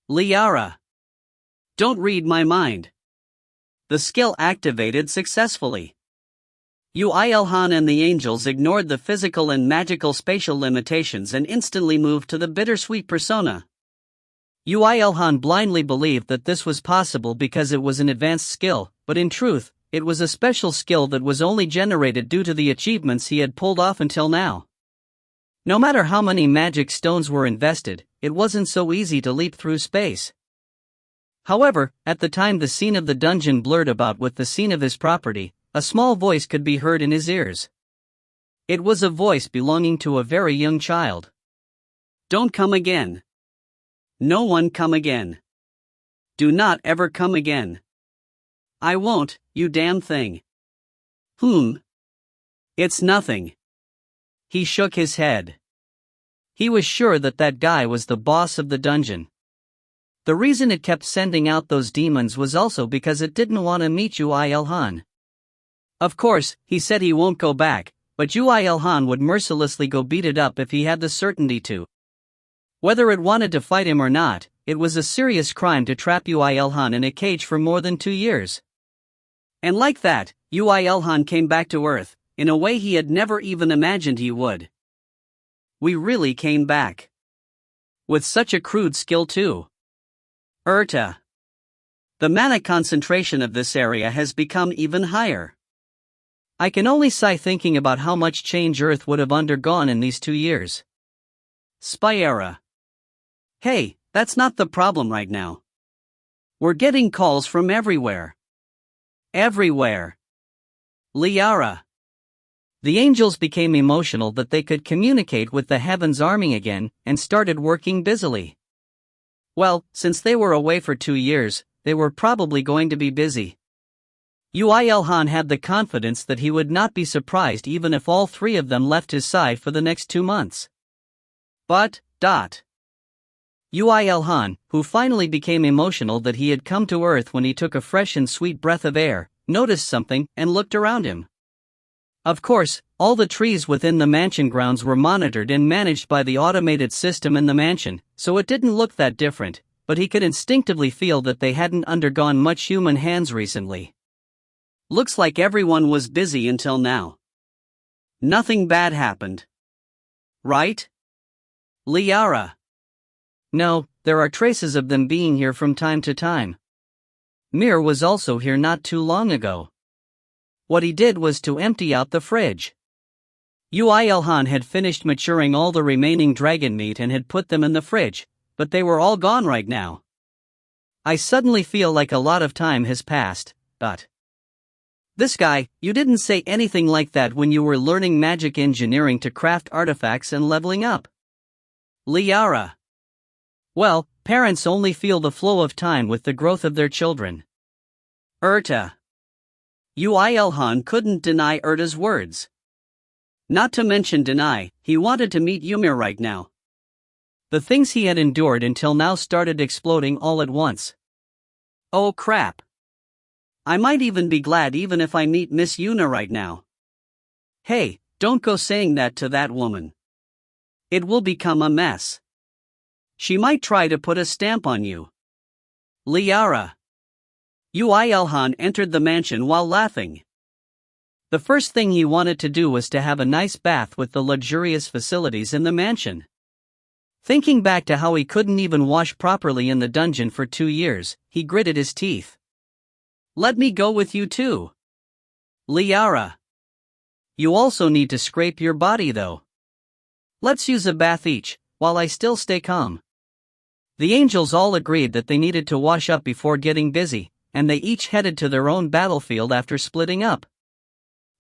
Liara. Don't read my mind. The skill activated successfully. Yoo IlHan and the angels ignored the physical and magical spatial limitations and instantly moved to the bittersweet persona. Yoo IlHan blindly believed that this was possible because it was an advanced skill, but in truth, it was a special skill that was only generated due to the achievements he had pulled off until now. No matter how many magic stones were invested, it wasn't so easy to leap through space. However, at the time the scene of the dungeon blurred about with the scene of his property, a small voice could be heard in his ears. It was a voice belonging to a very young child. Don't come again. No one come again. Do not ever come again. I won't, you damn thing. It's nothing. He shook his head. He was sure that that guy was the boss of the dungeon. The reason it kept sending out those demons was also because it didn't want to meet Yoo IlHan. Of course, he said he won't go back, but Yoo IlHan would mercilessly go beat it up if he had the certainty to. Whether it wanted to fight him or not, it was a serious crime to trap Yoo IlHan in a cage for more than 2 years. And like that, Yoo IlHan came back to Earth, in a way he had never even imagined he would. We really came back. With such a crude skill too. Erta. The mana concentration of this area has become even higher. I can only sigh thinking about how much change Earth would have undergone in these 2 years. Spira. Hey, that's not the problem right now. We're getting calls from everywhere. Everywhere. Liara. The angels became emotional that they could communicate with the heavens army again, and started working busily. Well, since they were away for 2 years, they were probably going to be busy. Yoo IlHan had the confidence that he would not be surprised even if all three of them left his side for the next 2 months. But, Yoo IlHan, who finally became emotional that he had come to Earth when he took a fresh and sweet breath of air, noticed something and looked around him. Of course, all the trees within the mansion grounds were monitored and managed by the automated system in the mansion, so it didn't look that different, but he could instinctively feel that they hadn't undergone much human hands recently. Looks like everyone was busy until now. Nothing bad happened. Right? Liara. No, there are traces of them being here from time to time. Mir was also here not too long ago. What he did was to empty out the fridge. Yoo IlHan had finished maturing all the remaining dragon meat and had put them in the fridge, but they were all gone right now. I suddenly feel like a lot of time has passed, but... This guy, you didn't say anything like that when you were learning magic engineering to craft artifacts and leveling up. Liara. Well, parents only feel the flow of time with the growth of their children. Yoo IlHan couldn't deny Erta's words. Not to mention deny, he wanted to meet Ymir right now. The things he had endured until now started exploding all at once. Oh crap. I might even be glad even if I meet Miss Yuna right now. Hey, don't go saying that to that woman. It will become a mess. She might try to put a stamp on you. Liara. Yoo IlHan entered the mansion while laughing. The first thing he wanted to do was to have a nice bath with the luxurious facilities in the mansion. Thinking back to how he couldn't even wash properly in the dungeon for 2 years, he gritted his teeth. Let me go with you too. Liara. You also need to scrape your body though. Let's use a bath each, while I still stay calm. The angels all agreed that they needed to wash up before getting busy, and they each headed to their own battlefield after splitting up.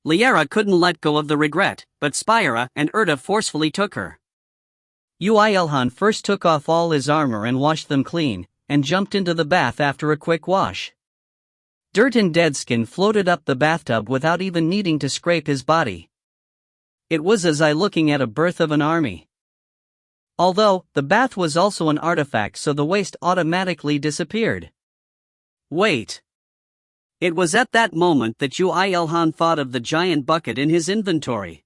Liara couldn't let go of the regret, but Spyra and Erta forcefully took her. Yoo IlHan first took off all his armor and washed them clean, and jumped into the bath after a quick wash. Dirt and dead skin floated up the bathtub without even needing to scrape his body. It was as I looking at a birth of an army. Although, the bath was also an artifact so the waste automatically disappeared. Wait. It was at that moment that Yoo IlHan thought of the giant bucket in his inventory.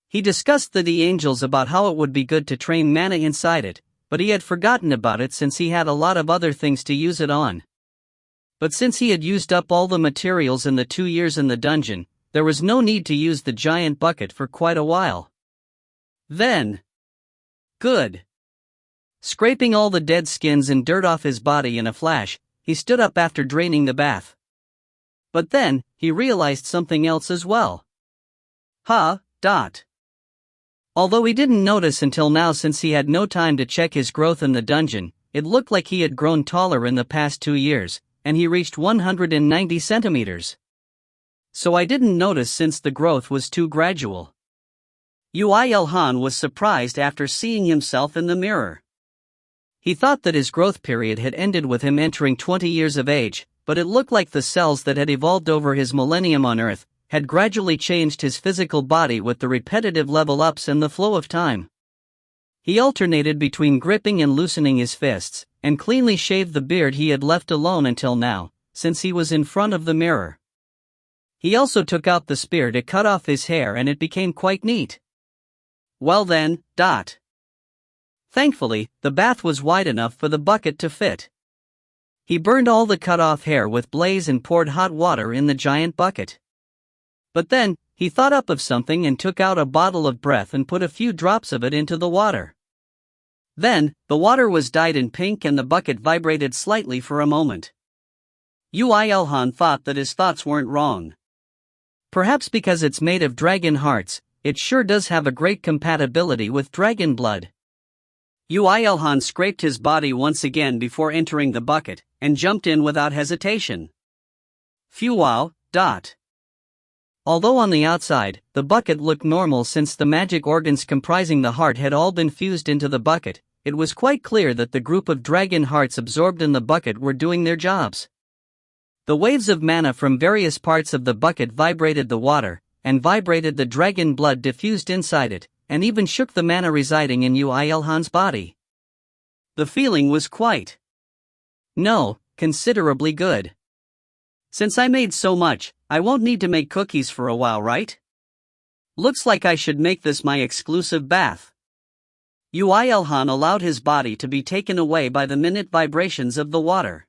He discussed with the angels about how it would be good to train mana inside it, but he had forgotten about it since he had a lot of other things to use it on. But since he had used up all the materials in the 2 years in the dungeon, there was no need to use the giant bucket for quite a while. Then. Good. Scraping all the dead skins and dirt off his body in a flash, he stood up after draining the bath. But then, he realized something else as well. Although he didn't notice until now since he had no time to check his growth in the dungeon, it looked like he had grown taller in the past 2 years, and he reached 190 centimeters. So I didn't notice since the growth was too gradual. Yoo IlHan was surprised after seeing himself in the mirror. He thought that his growth period had ended with him entering 20 years of age, but it looked like the cells that had evolved over his millennium on Earth had gradually changed his physical body with the repetitive level-ups and the flow of time. He alternated between gripping and loosening his fists, and cleanly shaved the beard he had left alone until now, since he was in front of the mirror. He also took out the spear to cut off his hair and it became quite neat. Well then, Thankfully, the bath was wide enough for the bucket to fit. He burned all the cut-off hair with blaze and poured hot water in the giant bucket. But then, he thought up of something and took out a bottle of breath and put a few drops of it into the water. Then, the water was dyed in pink and the bucket vibrated slightly for a moment. Yoo IlHan thought that his thoughts weren't wrong. Perhaps because it's made of dragon hearts, it sure does have a great compatibility with dragon blood. Yoo IlHan scraped his body once again before entering the bucket, and jumped in without hesitation. Phew. Although on the outside, the bucket looked normal since the magic organs comprising the heart had all been fused into the bucket, it was quite clear that the group of dragon hearts absorbed in the bucket were doing their jobs. The waves of mana from various parts of the bucket vibrated the water, and vibrated the dragon blood diffused inside it, and even shook the mana residing in Yoo IlHan's body. The feeling was considerably good. Since I made so much, I won't need to make cookies for a while, right? Looks like I should make this my exclusive bath. Yoo IlHan allowed his body to be taken away by the minute vibrations of the water.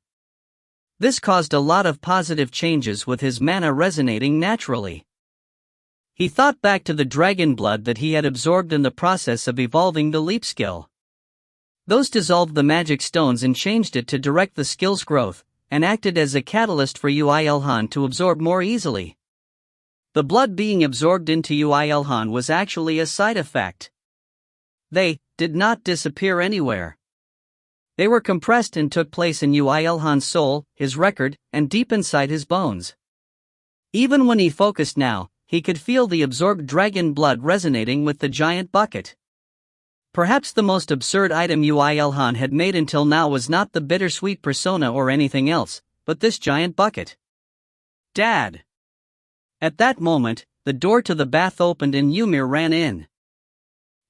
This caused a lot of positive changes with his mana resonating naturally. He thought back to the dragon blood that he had absorbed in the process of evolving the leap skill. Those dissolved the magic stones and changed it to direct the skill's growth, and acted as a catalyst for Yoo IlHan to absorb more easily. The blood being absorbed into Yoo IlHan was actually a side effect. They did not disappear anywhere. They were compressed and took place in Yoo IlHan's soul, his record, and deep inside his bones. Even when he focused now, he could feel the absorbed dragon blood resonating with the giant bucket. Perhaps the most absurd item Yoo IlHan had made until now was not the bittersweet persona or anything else, but this giant bucket. Dad! At that moment, the door to the bath opened and Ymir ran in.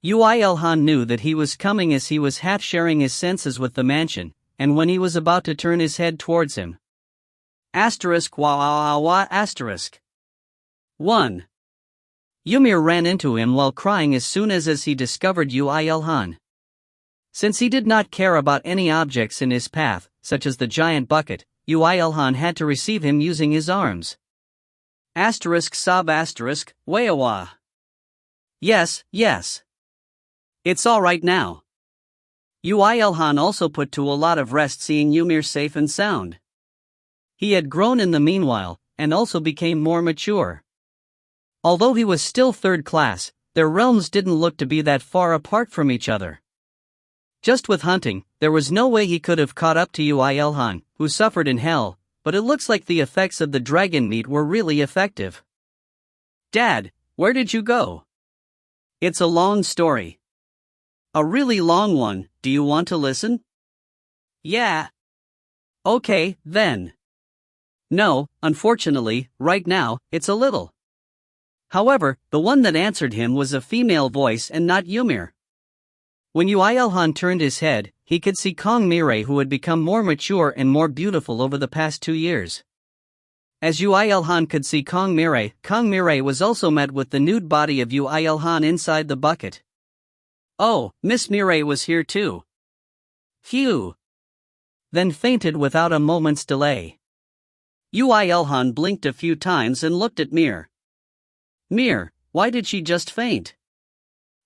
Yoo IlHan knew that he was coming as he was half sharing his senses with the mansion, and when he was about to turn his head towards him. *********************************************************************************************************************่. Ymir ran into him while crying as Yoo IlHan. Since he did not care about any objects in his path, such as the giant bucket, Yoo IlHan had to receive him using his arms. ****Wayawa. Yes. It's alright now. Yoo IlHan also put to a lot of rest seeing Ymir safe and sound. He had grown in the meanwhile, and also became more mature. Although he was still third class, their realms didn't look to be that far apart from each other. Just with hunting, there was no way he could have caught up to Yoo IlHan, who suffered in hell, but it looks like the effects of the dragon meat were really effective. Dad, where did you go? It's a long story. A really long one, do you want to listen? Yeah. Okay, then. No, unfortunately, right now, it's a little. However, the one that answered him was a female voice and not Ymir. When Yoo IlHan turned his head, he could see Kong Mirai, who had become more mature and more beautiful over the past 2 years. As Yoo IlHan could see Kong Mirai was also met with the nude body of Yoo IlHan inside the bucket. Oh, Miss Mirai was here too. Phew. Then fainted without a moment's delay. Yoo IlHan blinked a few times and looked at Mir. Mir, why did she just faint?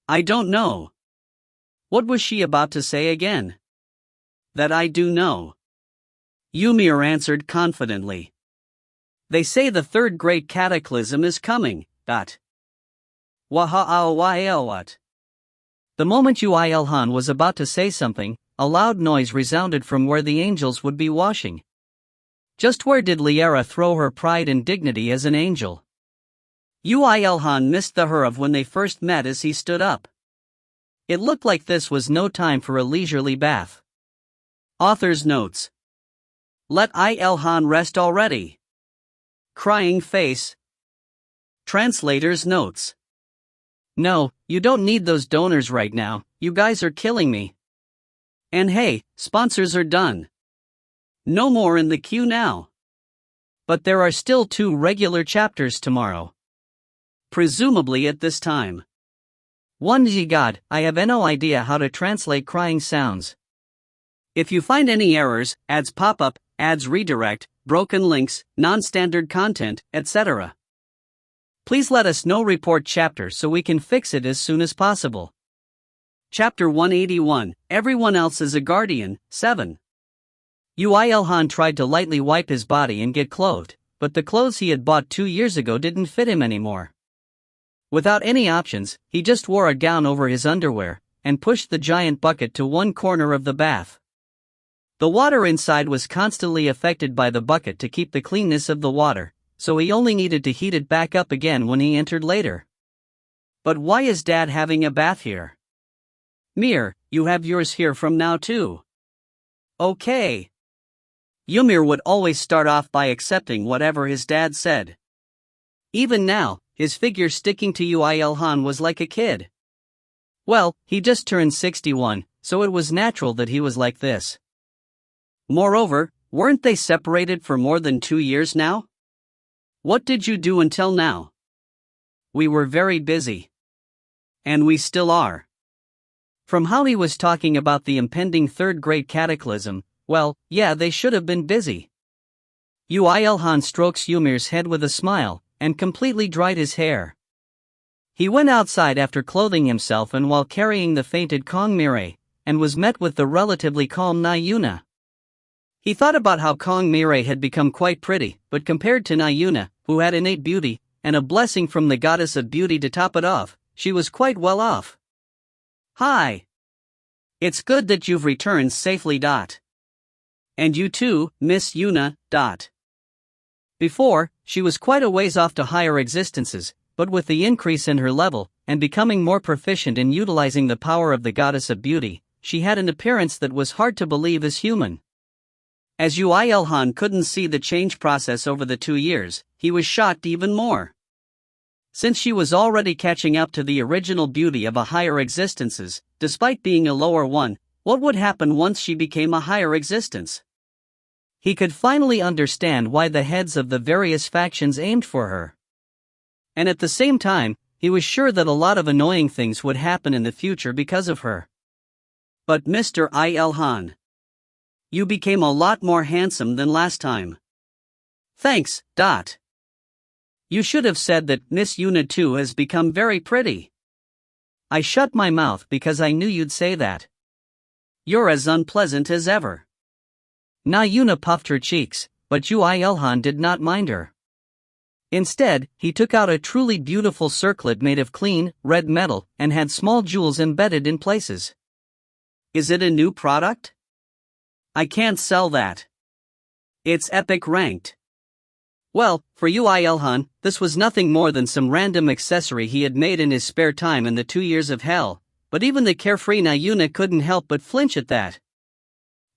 I don't know. What was she about to say again? That I do know. Ymir answered confidently. They say the third Great Cataclysm is coming. What? The moment Yoo IlHan was about to say something, a loud noise resounded from where the angels would be washing. Just where did Liara throw her pride and dignity as an angel? Yoo IlHan missed the her of when they first met as he stood up. It looked like this was no time for a leisurely bath. Author's notes. Let IlHan rest already. Crying face. Translator's notes. No, you don't need those donors right now, you guys are killing me. And hey, sponsors are done. No more in the queue now. But there are still 2 regular chapters tomorrow. Presumably at this time. 1 God, I have no idea how to translate crying sounds. If you find any errors, ads pop up, ads redirect, broken links, non-standard content, etc. Please let us know. Report chapter so we can fix it as soon as possible. Chapter 181, Everyone Else is a Guardian, 7. Yoo IlHan tried to lightly wipe his body and get clothed, but the clothes he had bought 2 years ago didn't fit him anymore. Without any options, he just wore a gown over his underwear, and pushed the giant bucket to one corner of the bath. The water inside was constantly affected by the bucket to keep the cleanness of the water, so he only needed to heat it back up again when he entered later. But why is Dad having a bath here? Mir, you have yours here from now too. Okay. Ymir would always start off by accepting whatever his dad said. Even now, his figure sticking to Yoo IlHan was like a kid. Well, he just turned 61, so it was natural that he was like this. Moreover, weren't they separated for more than 2 years now? What did you do until now? We were very busy. And we still are. From how he was talking about the impending third Great Cataclysm, well, yeah, they should have been busy. Yoo IlHan strokes Ymir's head with a smile, and completely dried his hair. He went outside after clothing himself and while carrying the fainted Kong-Mire, and was met with the relatively calm Nayuna. He thought about how Kong-Mire had become quite pretty, but compared to Nayuna, who had innate beauty, and a blessing from the goddess of beauty to top it off, she was quite well off. Hi. It's good that you've returned safely. And you too, Miss Yuna. Before, she was quite a ways off to higher existences, but with the increase in her level, and becoming more proficient in utilizing the power of the goddess of beauty, she had an appearance that was hard to believe as human. As Yoo IlHan couldn't see the change process over the 2 years, he was shocked even more. Since she was already catching up to the original beauty of a higher existences, despite being a lower one, what would happen once she became a higher existence? He could finally understand why the heads of the various factions aimed for her. And at the same time, he was sure that a lot of annoying things would happen in the future because of her. But Mr. IlHan, you became a lot more handsome than last time. Thanks. You should have said that Miss Yuna too has become very pretty. I shut my mouth because I knew you'd say that. You're as unpleasant as ever. Nayuna puffed her cheeks, but Yoo IlHan did not mind her. Instead, he took out a truly beautiful circlet made of clean, red metal, and had small jewels embedded in places. Is it a new product? I can't sell that. It's epic ranked. Well, for Yoo IlHan, this was nothing more than some random accessory he had made in his spare time in the 2 years of hell, but even the carefree Nayuna couldn't help but flinch at that.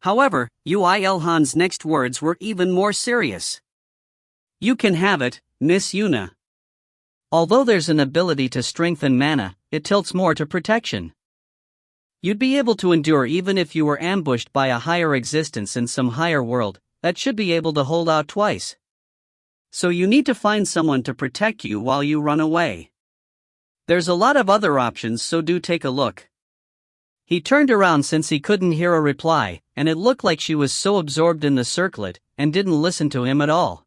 However, Yoo IlHan's next words were even more serious. You can have it, Miss Yuna. Although there's an ability to strengthen mana, it tilts more to protection. You'd be able to endure even if you were ambushed by a higher existence in some higher world, that should be able to hold out twice. So you need to find someone to protect you while you run away. There's a lot of other options, so do take a look. He turned around since he couldn't hear a reply, and it looked like she was so absorbed in the circlet, and didn't listen to him at all.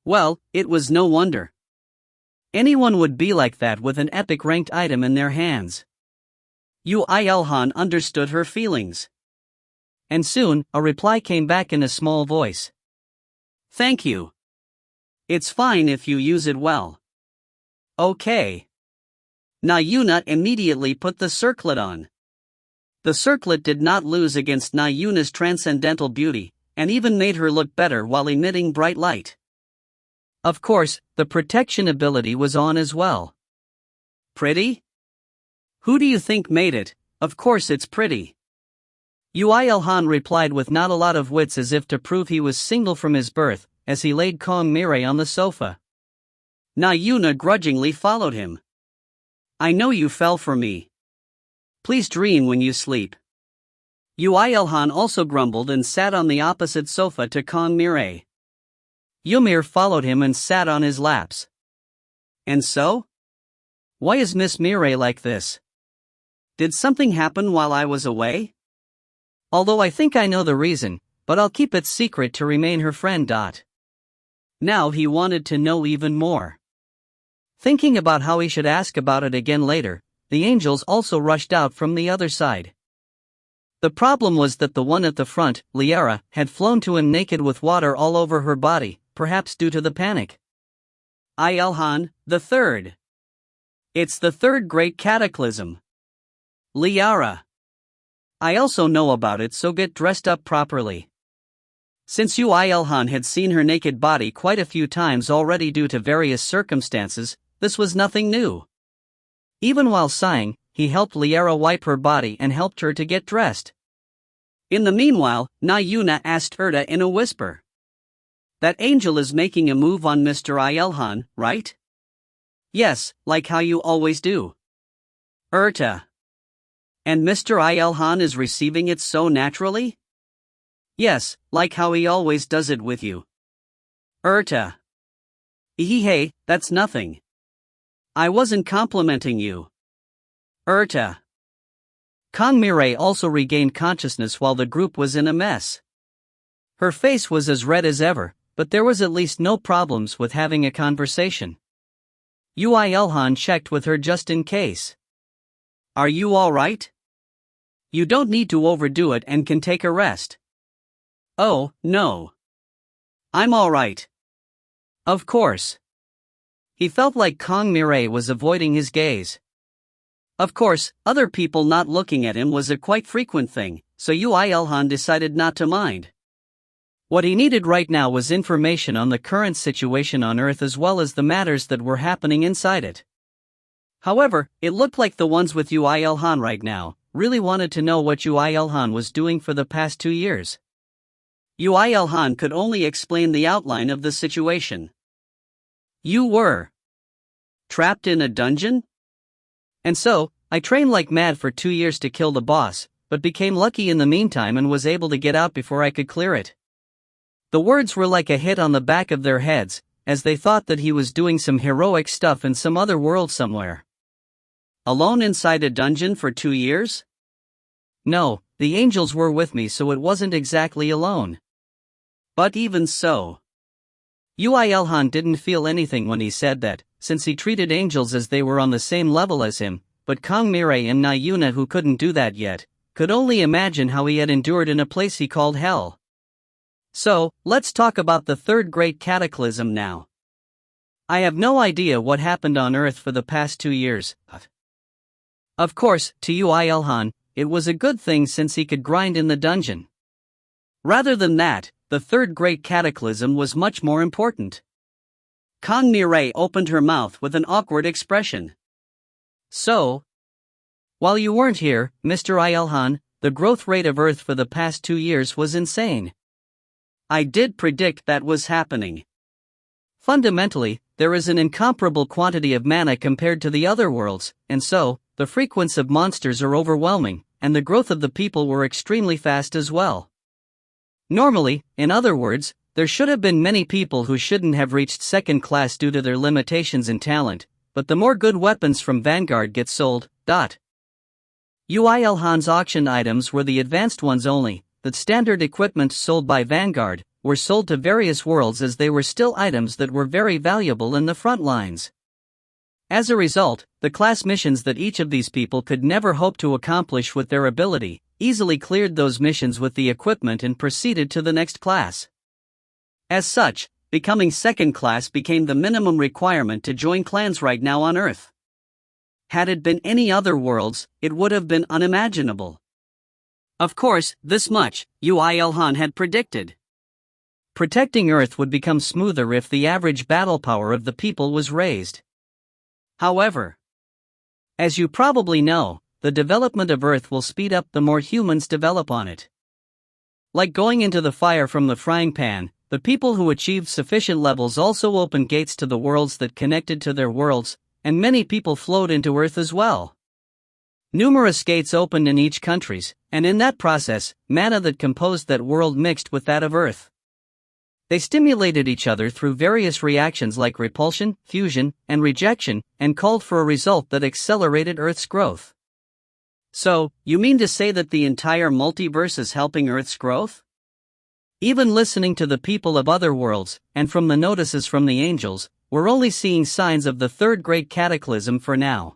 Well, it was no wonder. Anyone would be like that with an epic ranked item in their hands. Yoo IlHan understood her feelings. And soon, a reply came back in a small voice. Thank you. It's fine if you use it well. Okay. Nayuna immediately put the circlet on. The circlet did not lose against Nayuna's transcendental beauty, and even made her look better while emitting bright light. Of course, the protection ability was on as well. Pretty? Who do you think made it? Of course it's pretty. Yoo IlHan replied with not a lot of wits, as if to prove he was single from his birth, as he laid Kong-Mire on the sofa. Nayuna grudgingly followed him. I know you fell for me. Please dream when you sleep. Yoo IlHan also grumbled and sat on the opposite sofa to Kong-Mire. Ymir followed him and sat on his laps. And so? Why is Miss Mire like this? Did something happen while I was away? Although I think I know the reason, but I'll keep it secret to remain her friend. Now he wanted to know even more. Thinking about how he should ask about it again later, the angels also rushed out from the other side. The problem was that the one at the front, Liara, had flown to him naked with water all over her body, perhaps due to the panic. IlHan, the third. It's the third Great Cataclysm. Liara. I also know about it, so get dressed up properly. Since Yoo IlHan had seen her naked body quite a few times already due to various circumstances, this was nothing new. Even while sighing, he helped Liara wipe her body and helped her to get dressed. In the meanwhile, Nayuna asked Erta in a whisper. That angel is making a move on Mr. IlHan, right? Yes, like how you always do. Erta. And Mr. IlHan is receiving it so naturally? Yes, like how he always does it with you. Erta. Hey, that's nothing. I wasn't complimenting you. Erta. Kangmire also regained consciousness while the group was in a mess. Her face was as red as ever, but there was at least no problems with having a conversation. Yoo IlHan checked with her just in case. Are you alright? You don't need to overdo it and can take a rest. Oh, no. I'm alright. Of course. He felt like Kangmire was avoiding his gaze. Of course, other people not looking at him was a quite frequent thing, so Yoo IlHan decided not to mind. What he needed right now was information on the current situation on Earth as well as the matters that were happening inside it. However, it looked like the ones with Yoo IlHan right now really wanted to know what Yoo IlHan was doing for the past 2 years. Yoo IlHan could only explain the outline of the situation. You were trapped in a dungeon? And so, I trained like mad for 2 years to kill the boss, but became lucky in the meantime and was able to get out before I could clear it. The words were like a hit on the back of their heads, as they thought that he was doing some heroic stuff in some other world somewhere. Alone inside a dungeon for 2 years? No, the angels were with me, so it wasn't exactly alone. But even so, Yoo IlHan didn't feel anything when he said that, since he treated angels as they were on the same level as him, but Kangmire and Nayuna, who couldn't do that yet, could only imagine how he had endured in a place he called hell. So, let's talk about the third Great Cataclysm now. I have no idea what happened on Earth for the past 2 years. Of course, to Yoo IlHan, it was a good thing since he could grind in the dungeon. Rather than that, the third Great Cataclysm was much more important. Kangmire opened her mouth with an awkward expression. So, while you weren't here, Mr. IlHan, the growth rate of Earth for the past 2 years was insane. I did predict that was happening. Fundamentally, there is an incomparable quantity of mana compared to the other worlds, and so, the frequency of monsters are overwhelming, and the growth of the people were extremely fast as well. Normally, in other words, there should have been many people who shouldn't have reached second class due to their limitations in talent, but the more good weapons from Vanguard get sold. Yoo IlHan's auction items were the advanced ones only, that standard equipment sold by Vanguard were sold to various worlds as they were still items that were very valuable in the front lines. As a result, the class missions that each of these people could never hope to accomplish with their ability, easily cleared those missions with the equipment and proceeded to the next class. As such, becoming second class became the minimum requirement to join clans right now on Earth. Had it been any other worlds, it would have been unimaginable. Of course, this much, Yoo IlHan had predicted. Protecting Earth would become smoother if the average battle power of the people was raised. However, as you probably know, the development of Earth will speed up the more humans develop on it. Like going into the fire from the frying pan, the people who achieved sufficient levels also opened gates to the worlds that connected to their worlds, and many people flowed into Earth as well. Numerous gates opened in each countries, and in that process, mana that composed that world mixed with that of Earth. They stimulated each other through various reactions like repulsion, fusion, and rejection, and called for a result that accelerated Earth's growth. So, you mean to say that the entire multiverse is helping Earth's growth? Even listening to the people of other worlds, and from the notices from the angels, we're only seeing signs of the third Great Cataclysm for now.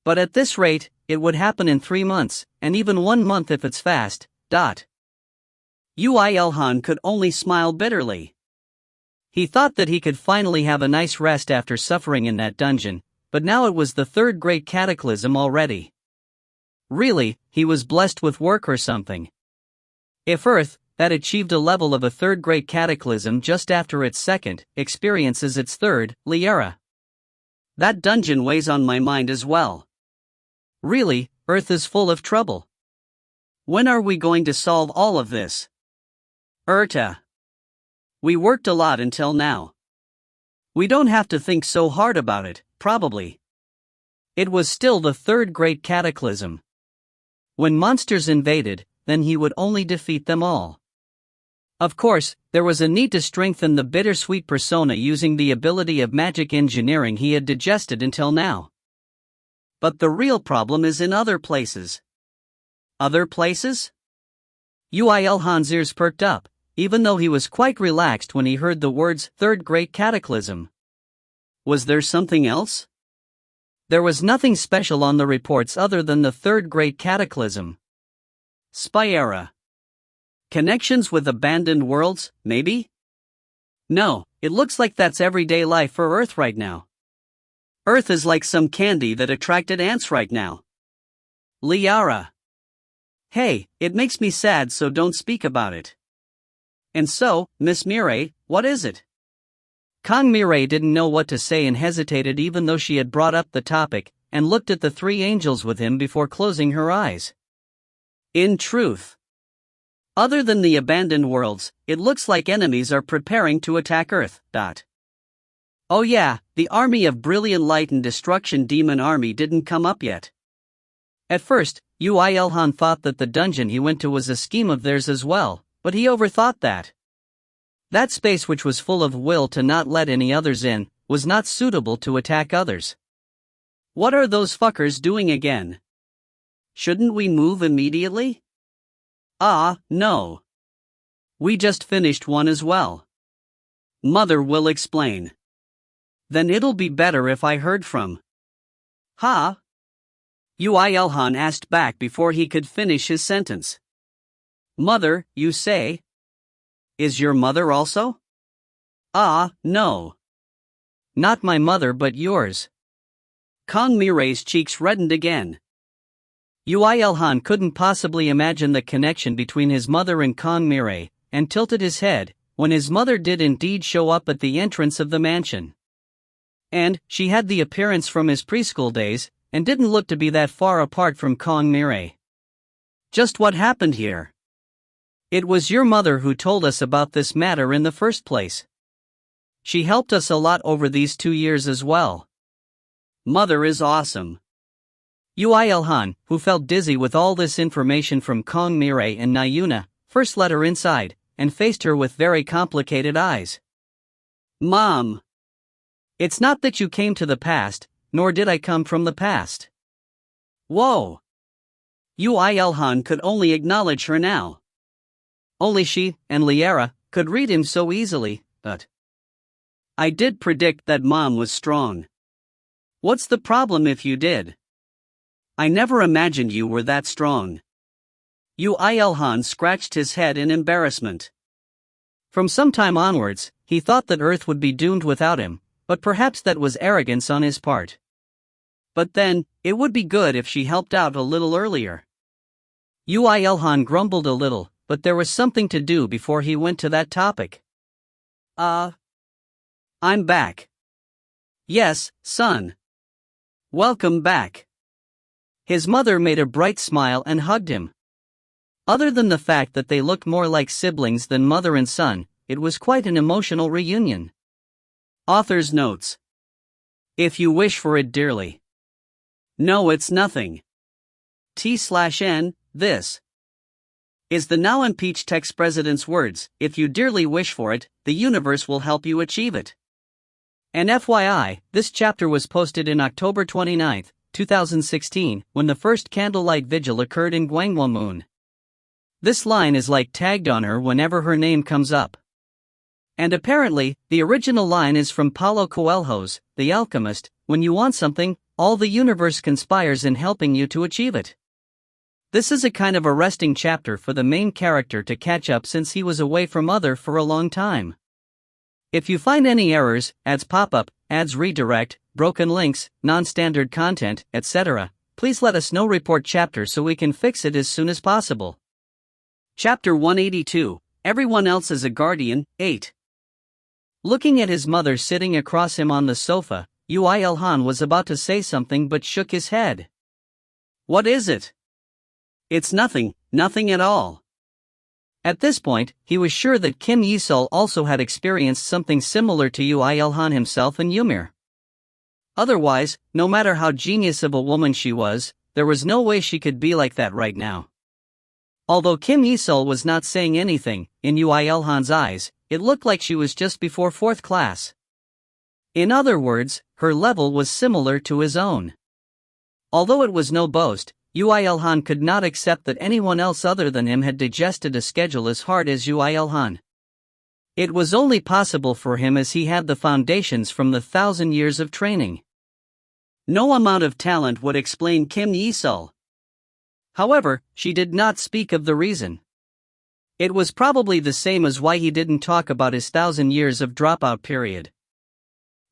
But at this rate, it would happen in 3 months, and even 1 month if it's fast. Yoo IlHan could only smile bitterly. He thought that he could finally have a nice rest after suffering in that dungeon, but now it was the third Great Cataclysm already. Really, he was blessed with work or something. If Earth had achieved a level of a third Great Cataclysm just after its second, experiences its third, era. That dungeon weighs on my mind as well. Really, Earth is full of trouble. When are we going to solve all of this? Urta. We worked a lot until now. We don't have to think so hard about it, probably. It was still the third Great Cataclysm. When monsters invaded, then he would only defeat them all. Of course, there was a need to strengthen the bittersweet persona using the ability of magic engineering he had digested until now. But the real problem is in other places. Other places? Yoo IlHan's ears perked up, even though he was quite relaxed when he heard the words Third Great Cataclysm. Was there something else? There was nothing special on the reports other than the Third Great Cataclysm. Spy era. Connections with abandoned worlds, maybe? No, it looks like that's everyday life for Earth right now. Earth is like some candy that attracted ants right now. Liara. Hey, it makes me sad, so don't speak about it. And so, Miss Mireille, what is it? Kong Mireille didn't know what to say and hesitated even though she had brought up the topic, and looked at the three angels with him before closing her eyes. In truth, other than the abandoned worlds, it looks like enemies are preparing to attack Earth. Oh yeah, the army of brilliant light and destruction demon army didn't come up yet. At first, Yoo IlHan thought that the dungeon he went to was a scheme of theirs as well, but he overthought that. That space, which was full of will to not let any others in, was not suitable to attack others. What are those fuckers doing again? Shouldn't we move immediately? No. We just finished one as well. Mother will explain. Then it'll be better if I heard from. Huh? Yoo IlHan asked back before he could finish his sentence. Mother, you say? Is your mother also? No. Not my mother but yours. Kong Mireille's cheeks reddened again. Yoo IlHan couldn't possibly imagine the connection between his mother and Kong Mireille, and tilted his head, when his mother did indeed show up at the entrance of the mansion. And she had the appearance from his preschool days, and didn't look to be that far apart from Kong Mireille. Just what happened here? It was your mother who told us about this matter in the first place. She helped us a lot over these 2 years as well. Mother is awesome. Yoo IlHan, who felt dizzy with all this information from Kong Mireille and Nayuna, first let her inside, and faced her with very complicated eyes. Mom! It's not that you came to the past, nor did I come from the past. Whoa! Yoo IlHan could only acknowledge her now. Only she, and Liara, could read him so easily, but I did predict that Mom was strong. What's the problem if you did? I never imagined you were that strong. Yoo IlHan scratched his head in embarrassment. From some time onwards, he thought that Earth would be doomed without him, but perhaps that was arrogance on his part. But then, it would be good if she helped out a little earlier. Yoo IlHan grumbled a little, but there was something to do before he went to that topic. I'm back. Yes, son. Welcome back. His mother made a bright smile and hugged him. Other than the fact that they looked more like siblings than mother and son, it was quite an emotional reunion. Author's notes. If you wish for it dearly. No, it's nothing. T/N, this is the now impeached ex-president's words. If you dearly wish for it, the universe will help you achieve it. And FYI, this chapter was posted in October 29, 2016, when the first candlelight vigil occurred in Gwangwon. This line is like tagged on her whenever her name comes up. And apparently, the original line is from Paulo Coelho's The Alchemist: when you want something, all the universe conspires in helping you to achieve it. This is a kind of arresting chapter for the main character to catch up since he was away from Mother for a long time. If you find any errors, ads pop up, ads redirect, broken links, non-standard content, etc., please let us know. Report chapter so we can fix it as soon as possible. Chapter 182, Everyone Else is a Guardian, 8. Looking at his mother sitting across him on the sofa, Yoo IlHan was about to say something but shook his head. What is it? It's nothing, nothing at all. At this point, he was sure that Kim Yi-sol also had experienced something similar to Yoo IlHan himself and Ymir. Otherwise, no matter how genius of a woman she was, there was no way she could be like that right now. Although Kim Yi-sol was not saying anything, in Yoo IlHan's eyes, it looked like she was just before 4th class. In other words, her level was similar to his own. Although it was no boast, Yoo IlHan could not accept that anyone else other than him had digested a schedule as hard as Yoo IlHan. It was only possible for him as he had the foundations from the 1,000 years of training. No amount of talent would explain Kim Yi-sol. However, she did not speak of the reason. It was probably the same as why he didn't talk about his 1,000 years of dropout period.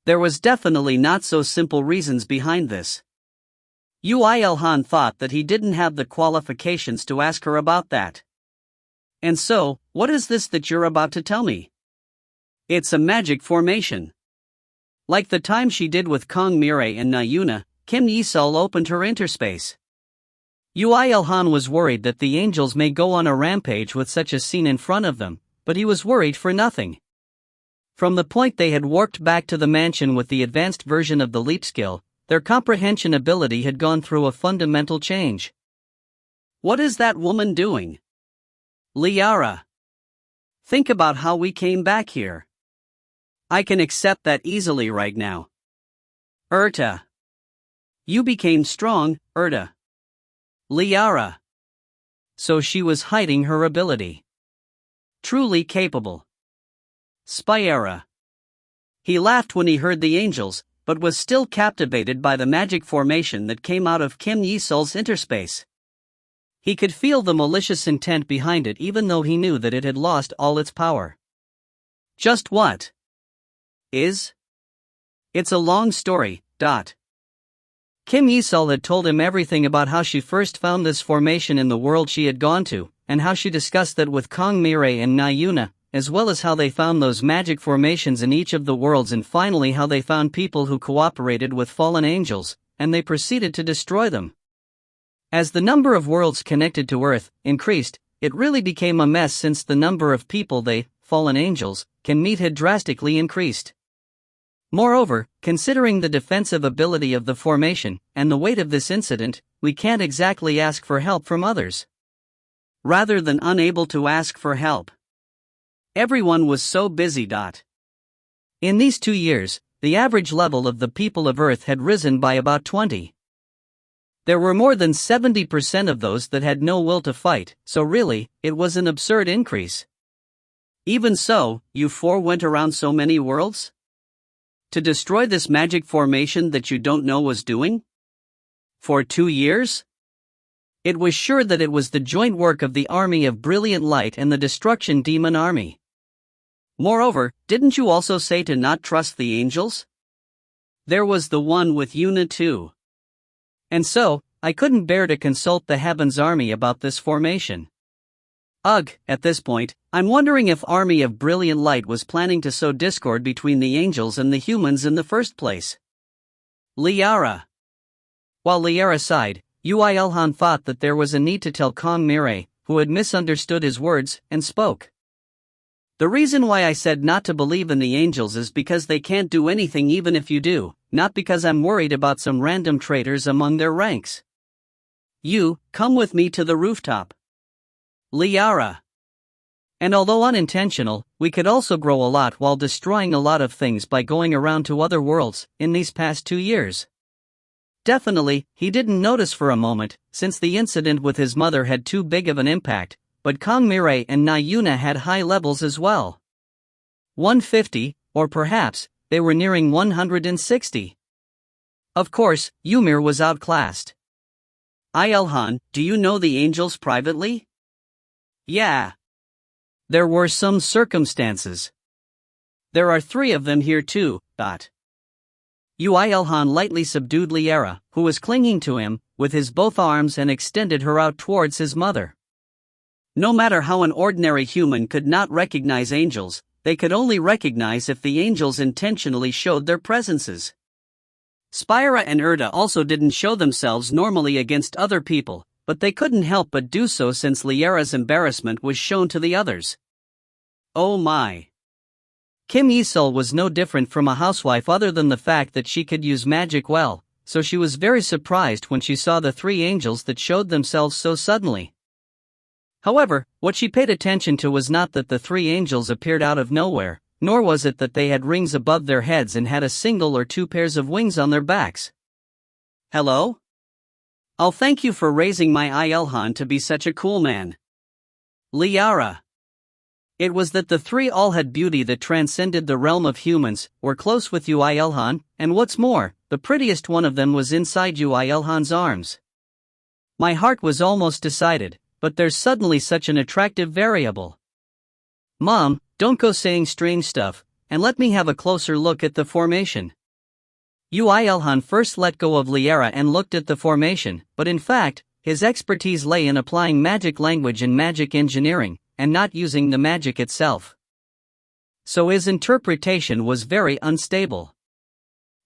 There was definitely not so simple reasons behind this. Yoo IlHan thought that he didn't have the qualifications to ask her about that. And so, what is this that you're about to tell me? It's a magic formation. Like the time she did with Kong Mirai and Nayuna, Kim Yi-sol opened her interspace. Yoo IlHan was worried that the angels may go on a rampage with such a scene in front of them, but he was worried for nothing. From the point they had warped back to the mansion with the advanced version of the leap skill, their comprehension ability had gone through a fundamental change. What is that woman doing? Liara. Think about how we came back here. I can accept that easily right now. Erta. You became strong, Erta. Liara. So she was hiding her ability. Truly capable. Spyera. He laughed when he heard the angels, but was still captivated by the magic formation that came out of Kim Yi-sol's interspace. He could feel the malicious intent behind it even though he knew that it had lost all its power. Just what? Is? It's a long story. Kim Yi-sol had told him everything about how she first found this formation in the world she had gone to, and how she discussed that with Kong Mirai and Nayuna, as well as how they found those magic formations in each of the worlds, and finally how they found people who cooperated with fallen angels, and they proceeded to destroy them. As the number of worlds connected to Earth increased, it really became a mess since the number of people they, fallen angels, can meet had drastically increased. Moreover, considering the defensive ability of the formation, and the weight of this incident, we can't exactly ask for help from others. Rather than unable to ask for help. Everyone was so busy. In these 2 years, the average level of the people of Earth had risen by about 20. There were more than 70% of those that had no will to fight, so really, it was an absurd increase. Even so, you four went around so many worlds? To destroy this magic formation that you don't know was doing? For 2 years? It was sure that it was the joint work of the Army of Brilliant Light and the Destruction Demon Army. Moreover, didn't you also say to not trust the angels? There was the one with Yuna too. And so, I couldn't bear to consult the Heaven's Army about this formation. Ugh, at this point, I'm wondering if Army of Brilliant Light was planning to sow discord between the angels and the humans in the first place. Liara. While Liara sighed, Yoo IlHan thought that there was a need to tell Kong Mirai, who had misunderstood his words, and spoke. The reason why I said not to believe in the angels is because they can't do anything even if you do, not because I'm worried about some random traitors among their ranks. You, come with me to the rooftop. Liara. And although unintentional, we could also grow a lot while destroying a lot of things by going around to other worlds, in these past 2 years. Definitely, he didn't notice for a moment, since the incident with his mother had too big of an impact, but Kong Mirai and Nayuna had high levels as well. 150, or perhaps, they were nearing 160. Of course, Ymir was outclassed. IlHan, do you know the angels privately? Yeah. There were some circumstances. There are 3 of them here too. Yoo IlHan lightly subdued Liara, who was clinging to him, with his both arms and extended her out towards his mother. No matter how an ordinary human could not recognize angels, they could only recognize if the angels intentionally showed their presences. Spyra and Erta also didn't show themselves normally against other people, but they couldn't help but do so since Liara's embarrassment was shown to the others. Oh my. Kim Yi-sul was no different from a housewife other than the fact that she could use magic well, so she was very surprised when she saw the three angels that showed themselves so suddenly. However, what she paid attention to was not that the three angels appeared out of nowhere, nor was it that they had rings above their heads and had a single or two pairs of wings on their backs. Hello? I'll thank you for raising my IlHan to be such a cool man. Liara. It was that the three all had beauty that transcended the realm of humans, were close with Yoo IlHan, and what's more, the prettiest one of them was inside Yoo IlHan's arms. My heart was almost decided, but there's suddenly such an attractive variable. Mom, don't go saying strange stuff, and let me have a closer look at the formation. Yoo IlHan first let go of Liara and looked at the formation, but in fact, his expertise lay in applying magic language and magic engineering, and not using the magic itself. So his interpretation was very unstable.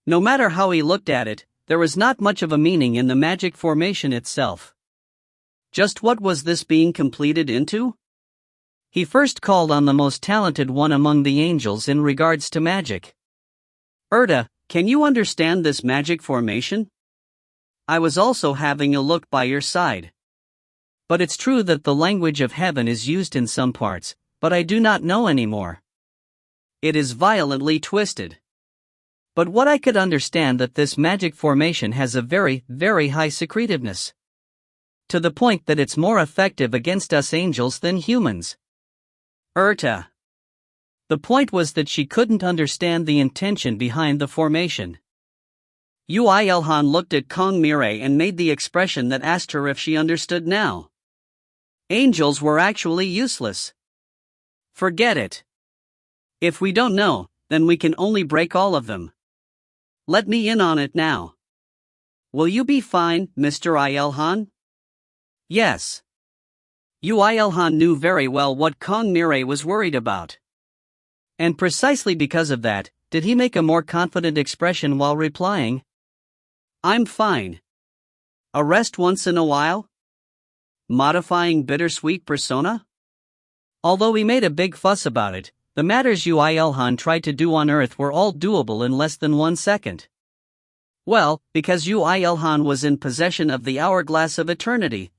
No matter how he looked at it, there was not much of a meaning in the magic formation itself. Just what was this being completed into? He first called on the most talented one among the angels in regards to magic. Erta, can you understand this magic formation? I was also having a look by your side. But it's true that the language of heaven is used in some parts, but I do not know anymore. It is violently twisted. But what I could understand that this magic formation has a very, very high secretiveness. To the point that it's more effective against us angels than humans. Erta. The point was that she couldn't understand the intention behind the formation. Yoo IlHan looked at Kong Mirai and made the expression that asked her if she understood now. Angels were actually useless. Forget it. If we don't know, then we can only break all of them. Let me in on it now. Will you be fine, Mr. IlHan? Yes. Yoo IlHan knew very well what Kong Mirai was worried about. And precisely because of that, did he make a more confident expression while replying? I'm fine. A rest once in a while? Modifying bittersweet persona? Although he made a big fuss about it, the matters Yoo IlHan tried to do on Earth were all doable in less than 1 second. Well, because Yoo IlHan was in possession of the Hourglass of Eternity,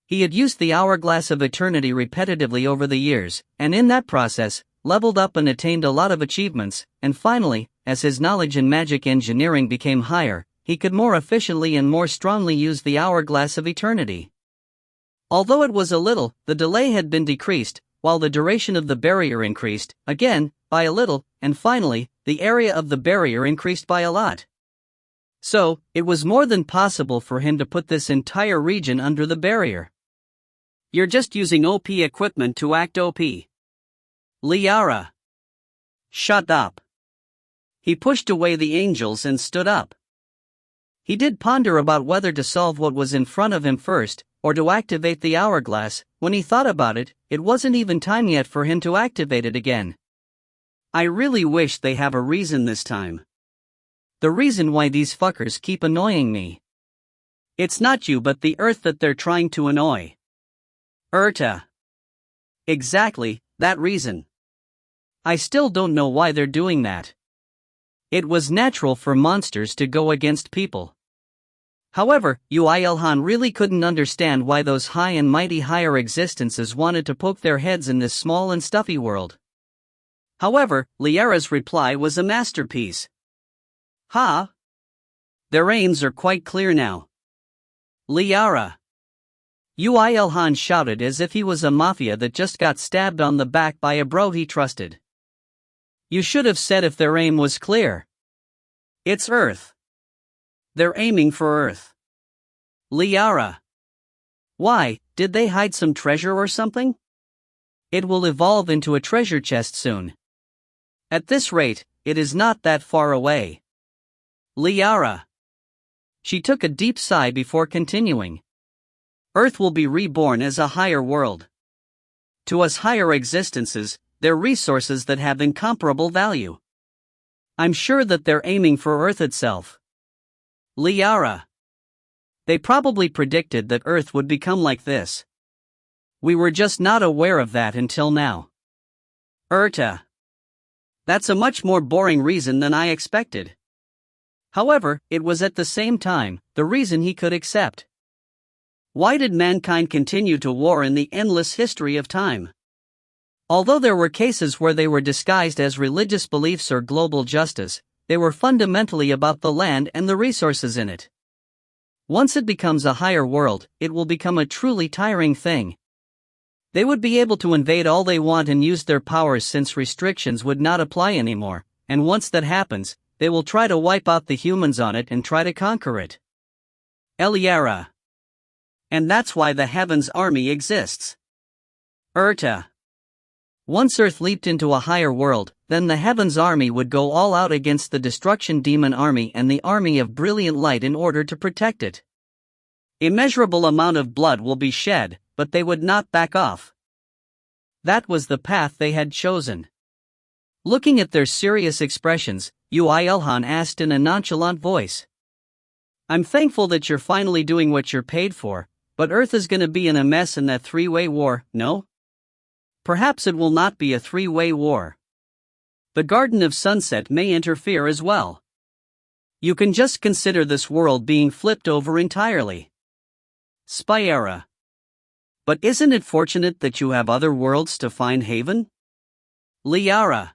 he had used the Hourglass of Eternity repetitively over the years, and in that process, leveled up and attained a lot of achievements, and finally, as his knowledge in magic engineering became higher, he could more efficiently and more strongly use the Hourglass of Eternity. Although it was a little, the delay had been decreased, while the duration of the barrier increased, again, by a little, and finally, the area of the barrier increased by a lot. So, it was more than possible for him to put this entire region under the barrier. You're just using OP equipment to act OP. Liara. Shut up. He pushed away the angels and stood up. He did ponder about whether to solve what was in front of him first, or to activate the hourglass. When he thought about it, it wasn't even time yet for him to activate it again. I really wish they have a reason this time. The reason why these fuckers keep annoying me. It's not you but the Earth that they're trying to annoy. Erta. Exactly, that reason. I still don't know why they're doing that. It was natural for monsters to go against people. However, Yoo IlHan really couldn't understand why those high and mighty higher existences wanted to poke their heads in this small and stuffy world. However, Liara's reply was a masterpiece. Ha! Their aims are quite clear now. Liara. Yoo IlHan shouted as if he was a mafia that just got stabbed on the back by a bro he trusted. You should have said if their aim was clear. It's Earth. They're aiming for Earth. Liara. Why, did they hide some treasure or something? It will evolve into a treasure chest soon. At this rate, it is not that far away. Liara. She took a deep sigh before continuing. Earth will be reborn as a higher world. To us higher existences, they're resources that have incomparable value. I'm sure that they're aiming for Earth itself. Liara. They probably predicted that Earth would become like this. We were just not aware of that until now. That's a much more boring reason than I expected. However, it was at the same time the reason he could accept. Why did mankind continue to war in the endless history of time? Although there were cases where they were disguised as religious beliefs or global justice, they were fundamentally about the land and the resources in it. Once it becomes a higher world, it will become a truly tiring thing. They would be able to invade all they want and use their powers since restrictions would not apply anymore, and once that happens, they will try to wipe out the humans on it and try to conquer it. Eliara. And that's why the Heaven's Army exists. Once Earth leaped into a higher world, then the Heaven's Army would go all out against the Destruction Demon Army and the Army of Brilliant Light in order to protect it. Immeasurable amount of blood will be shed, but they would not back off. That was the path they had chosen. Looking at their serious expressions, Yoo IlHan asked in a nonchalant voice. I'm thankful that you're finally doing what you're paid for, but Earth is gonna be in a mess in that three-way war, no? Perhaps it will not be a three-way war. The Garden of Sunset may interfere as well. You can just consider this world being flipped over entirely. Spyera. But isn't it fortunate that you have other worlds to find haven? Liara.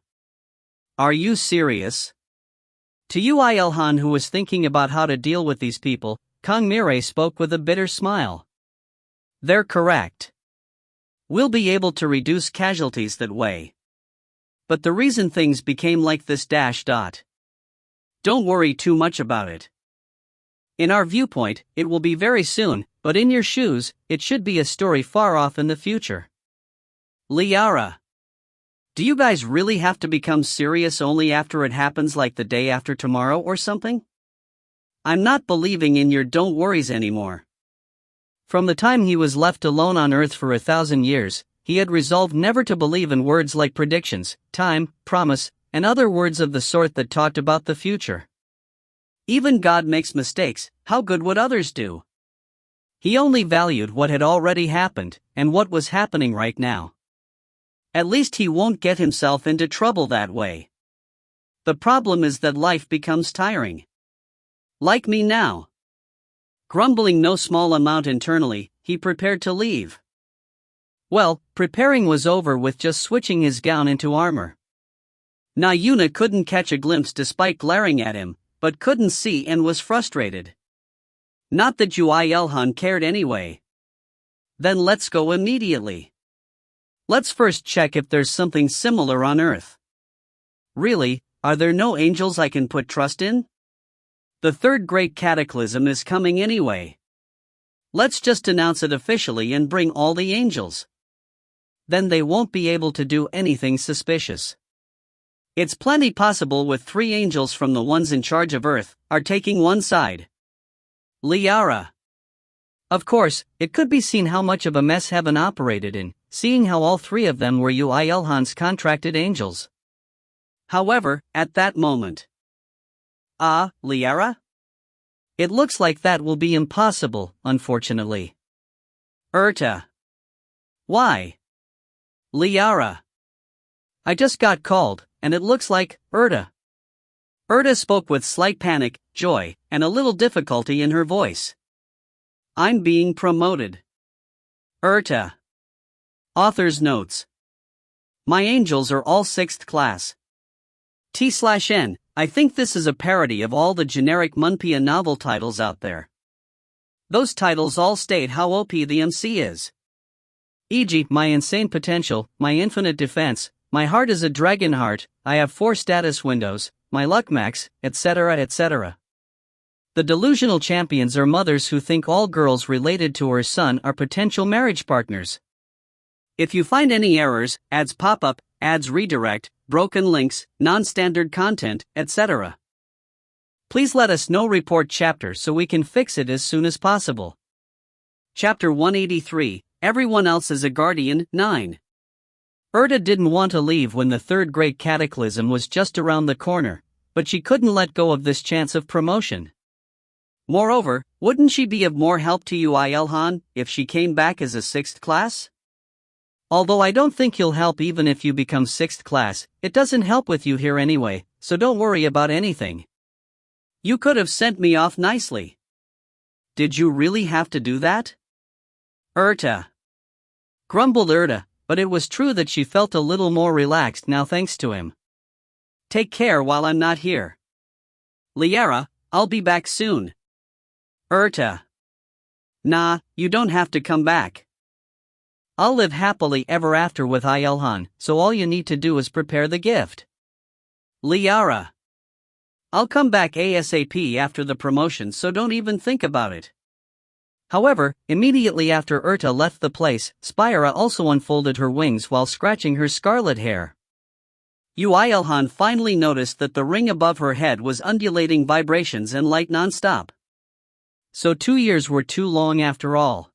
Are you serious? To Yoo IlHan, who was thinking about how to deal with these people, Kang Mire spoke with a bitter smile. They're correct. We'll be able to reduce casualties that way. But the reason things became like this ... Don't worry too much about it. In our viewpoint, it will be very soon, but in your shoes, it should be a story far off in the future. Liara. Do you guys really have to become serious only after it happens, like the day after tomorrow or something? I'm not believing in your don't worries anymore. From the time he was left alone on Earth for 1,000 years, he had resolved never to believe in words like predictions, time, promise, and other words of the sort that talked about the future. Even God makes mistakes, how good would others do? He only valued what had already happened, and what was happening right now. At least he won't get himself into trouble that way. The problem is that life becomes tiring. Like me now. Grumbling no small amount internally, he prepared to leave. Well, preparing was over with just switching his gown into armor. Yuna couldn't catch a glimpse despite glaring at him, but couldn't see and was frustrated. Not that Yoo IlHan cared anyway. Then let's go immediately. Let's first check if there's something similar on Earth. Really, are there no angels I can put trust in? The third Great Cataclysm is coming anyway. Let's just announce it officially and bring all the angels. Then they won't be able to do anything suspicious. It's plenty possible with 3 angels from the ones in charge of Earth are taking one side. Liara. Of course, it could be seen how much of a mess Heaven operated in, seeing how all 3 of them were Yoo IlHan's contracted angels. However, at that moment. Liara? It looks like that will be impossible, unfortunately. Why? Liara. I just got called, and it looks like, Erta spoke with slight panic, joy, and a little difficulty in her voice. I'm being promoted. Author's notes. My angels are all 6th class. T/N, I think this is a parody of all the generic Munpia novel titles out there. Those titles all state how OP the MC is. E.g., my insane potential, my infinite defense, my heart is a dragon heart, I have 4 status windows, my luck max, etc. etc. The delusional champions are mothers who think all girls related to her son are potential marriage partners. If you find any errors, ads pop up, ads redirect, broken links, non-standard content, etc. Please let us know. Report chapter so we can fix it as soon as possible. Chapter 183, Everyone Else is a Guardian, 9. Erta didn't want to leave when the third Great Cataclysm was just around the corner, but she couldn't let go of this chance of promotion. Moreover, Wouldn't she be of more help to Yoo IlHan if she came back as a 6th class? Although I don't think you'll help even if you become 6th class, it doesn't help with you here anyway, so don't worry about anything. You could have sent me off nicely. Did you really have to do that? Urta. Grumbled Urta, but it was true that she felt a little more relaxed now thanks to him. Take care while I'm not here. Liara, I'll be back soon. Urta. Nah, you don't have to come back. I'll live happily ever after with IlHan, so all you need to do is prepare the gift. Liara. I'll come back ASAP after the promotion, so don't even think about it. However, immediately after Urta left the place, Spyra also unfolded her wings while scratching her scarlet hair. Yoo IlHan finally noticed that the ring above her head was undulating vibrations and light non-stop. So 2 years were too long after all.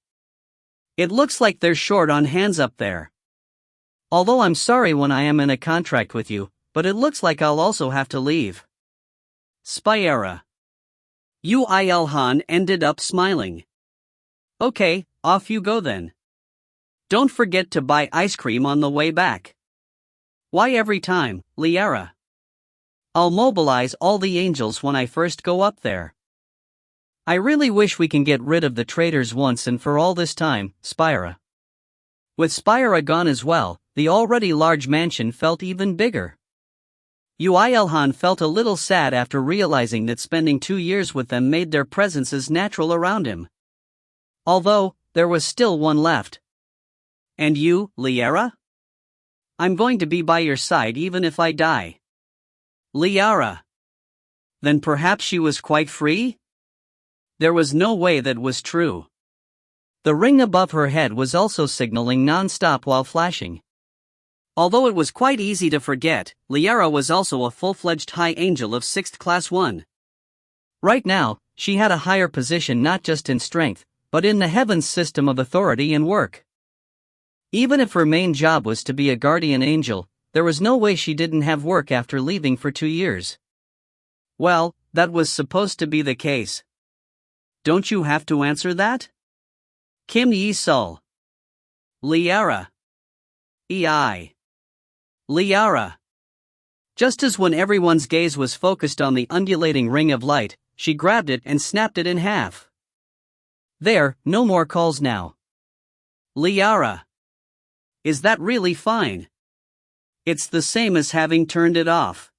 It looks like they're short on hands up there. Although I'm sorry when I am in a contract with you, but it looks like I'll also have to leave. Spyra. Yoo IlHan ended up smiling. Okay, off you go then. Don't forget to buy ice cream on the way back. Why every time, Liara? I'll mobilize all the angels when I first go up there. I really wish we can get rid of the traitors once and for all this time, Spyra. With Spyra gone as well, the already large mansion felt even bigger. Yoo IlHan felt a little sad after realizing that spending 2 years with them made their presences natural around him. Although, there was still one left. And you, Liara? I'm going to be by your side even if I die. Liara. Then perhaps she was quite free? There was no way that was true. The ring above her head was also signaling non-stop while flashing. Although it was quite easy to forget, Liara was also a full-fledged high angel of 6th class 1. Right now, she had a higher position not just in strength, but in the heavens system of authority and work. Even if her main job was to be a guardian angel, there was no way she didn't have work after leaving for 2 years. Well, that was supposed to be the case. Don't you have to answer that? Kim Yi-sul. Liara. Ei. Liara. Just as when everyone's gaze was focused on the undulating ring of light, she grabbed it and snapped it in half. There, no more calls now. Liara. Is that really fine? It's the same as having turned it off.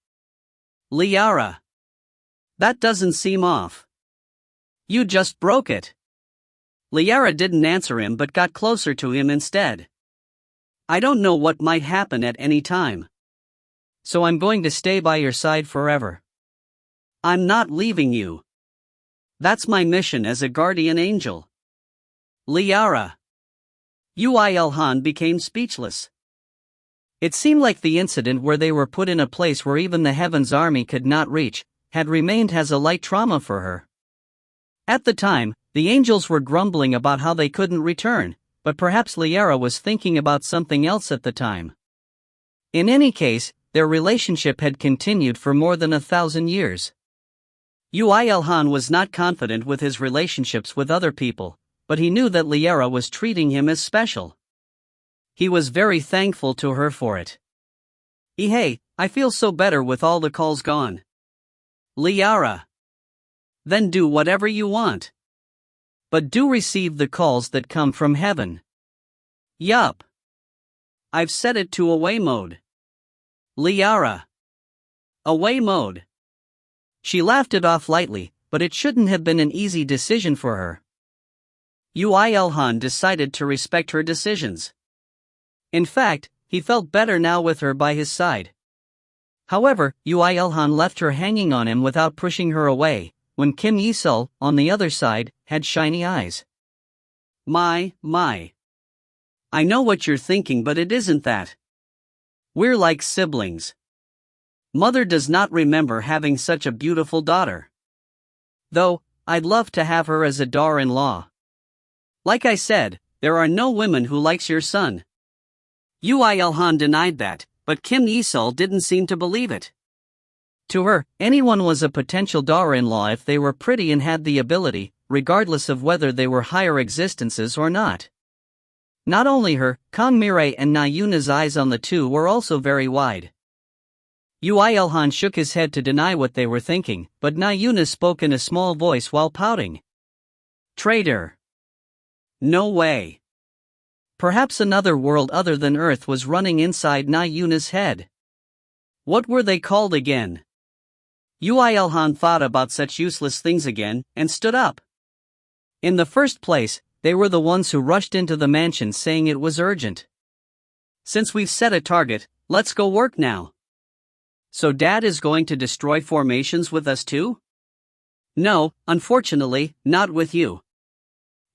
Liara. That doesn't seem off. You just broke it. Liara didn't answer him but got closer to him instead. I don't know what might happen at any time. So I'm going to stay by your side forever. I'm not leaving you. That's my mission as a guardian angel. Liara. Yoo IlHan became speechless. It seemed like the incident where they were put in a place where even the Heaven's army could not reach, had remained as a light trauma for her. At the time, the angels were grumbling about how they couldn't return, but perhaps Liara was thinking about something else at the time. In any case, their relationship had continued for more than 1,000 years. Yoo IlHan was not confident with his relationships with other people, but he knew that Liara was treating him as special. He was very thankful to her for it. Hey, I feel so better with all the calls gone. Liara. Then do whatever you want. But do receive the calls that come from heaven. Yup. I've set it to away mode. Liara. Away mode. She laughed it off lightly, but it shouldn't have been an easy decision for her. Yoo IlHan decided to respect her decisions. In fact, he felt better now with her by his side. However, Yoo IlHan left her hanging on him without pushing her away, when Kim Yi-sul, on the other side, had shiny eyes. My. I know what you're thinking, but it isn't that. We're like siblings. Mother does not remember having such a beautiful daughter. Though, I'd love to have her as a daughter-in-law. Like I said, there are no women who likes your son. Yoo IlHan denied that, but Kim Yi-sul didn't seem to believe it. To her, anyone was a potential daughter-in-law if they were pretty and had the ability, regardless of whether they were higher existences or not. Not only her, Kang Mirai and Na Yuna's eyes on the two were also very wide. Yoo IlHan shook his head to deny what they were thinking, but Na Yuna spoke in a small voice while pouting. Traitor! No way! Perhaps another world other than Earth was running inside Na Yuna's head. What were they called again? Yoo IlHan thought about such useless things again, and stood up. In the first place, they were the ones who rushed into the mansion saying it was urgent. Since we've set a target, let's go work now. So Dad is going to destroy formations with us too? No, unfortunately, not with you.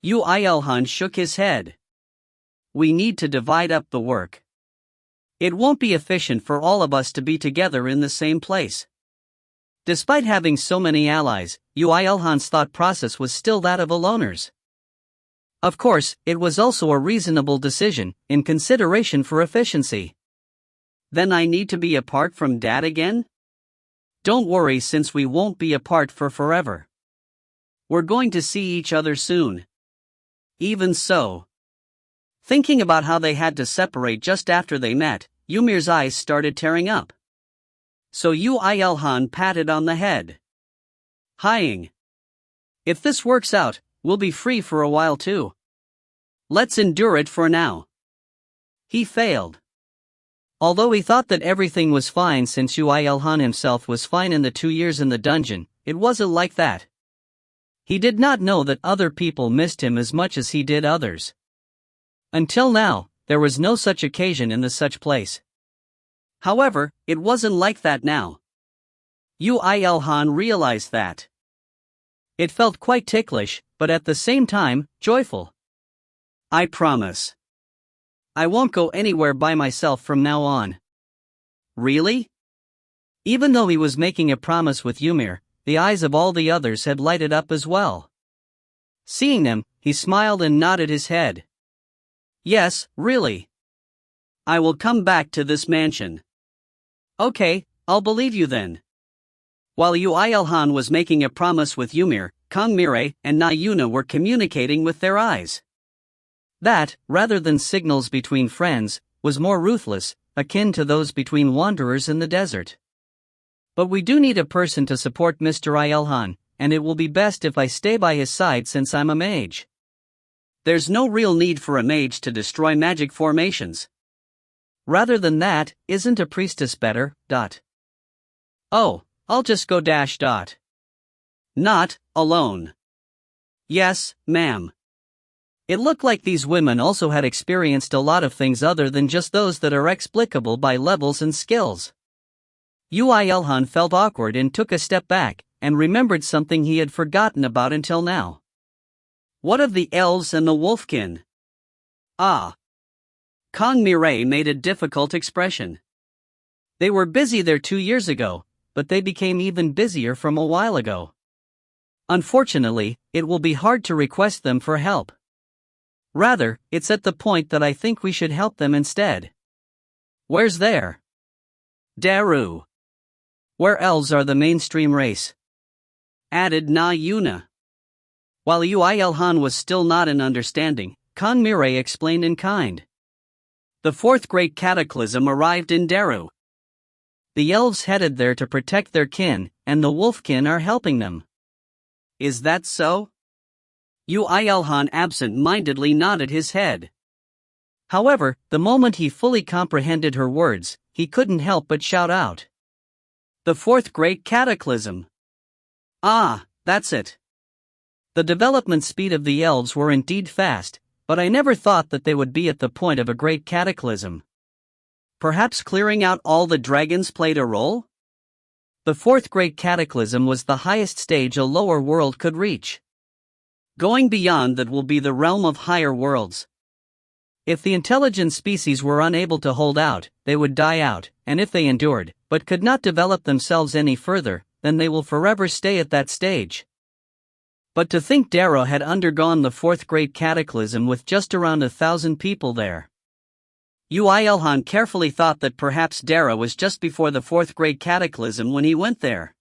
Yoo IlHan shook his head. We need to divide up the work. It won't be efficient for all of us to be together in the same place. Despite having so many allies, Yoo IlHan's thought process was still that of a loner's. Of course, it was also a reasonable decision, in consideration for efficiency. Then I need to be apart from Dad again? Don't worry, since we won't be apart for forever. We're going to see each other soon. Even so. Thinking about how they had to separate just after they met, Yumir's eyes started tearing up. So Yoo IlHan patted on the head. Hiing. If this works out, we'll be free for a while too. Let's endure it for now. He failed. Although he thought that everything was fine since Yoo IlHan himself was fine in the 2 years in the dungeon, it wasn't like that. He did not know that other people missed him as much as he did others. Until now, there was no such occasion in the such place. However, it wasn't like that now. Yoo IlHan realized that. It felt quite ticklish, but at the same time, joyful. I promise. I won't go anywhere by myself from now on. Really? Even though he was making a promise with Ymir, the eyes of all the others had lighted up as well. Seeing them, he smiled and nodded his head. Yes, really. I will come back to this mansion. Okay, I'll believe you then. While Yoo IlHan was making a promise with Ymir, Kang Mirai and Na Yuna were communicating with their eyes. That, rather than signals between friends, was more ruthless, akin to those between wanderers in the desert. But we do need a person to support Mr. IlHan, and it will be best if I stay by his side since I'm a mage. There's no real need for a mage to destroy magic formations. Rather than that, isn't a priestess better? Oh, I'll just go . Not alone. Yes, ma'am. It looked like these women also had experienced a lot of things other than just those that are explicable by levels and skills. Yoo IlHan felt awkward and took a step back, and remembered something he had forgotten about until now. What of the elves and the wolfkin? Ah. Kang Mirai made a difficult expression. They were busy there 2 years ago, but they became even busier from a while ago. Unfortunately, it will be hard to request them for help. Rather, it's at the point that I think we should help them instead. Where's there? Daru. Where elves are the mainstream race. Added Na Yuna. While Yoo IlHan was still not in understanding, Kang Mirai explained in kind. The fourth Great Cataclysm arrived in Daru. The elves headed there to protect their kin, and the wolfkin are helping them. Is that so? Yoo IlHan absent-mindedly nodded his head. However, the moment he fully comprehended her words, he couldn't help but shout out. The fourth Great Cataclysm. Ah, that's it. The development speed of the elves were indeed fast, but I never thought that they would be at the point of a great cataclysm. Perhaps clearing out all the dragons played a role? The fourth Great Cataclysm was the highest stage a lower world could reach. Going beyond that will be the realm of higher worlds. If the intelligent species were unable to hold out, they would die out, and if they endured, but could not develop themselves any further, then they will forever stay at that stage. But to think Daru had undergone the fourth Great Cataclysm with just around 1,000 people there. Yoo IlHan carefully thought that perhaps Daru was just before the fourth Great Cataclysm when he went there.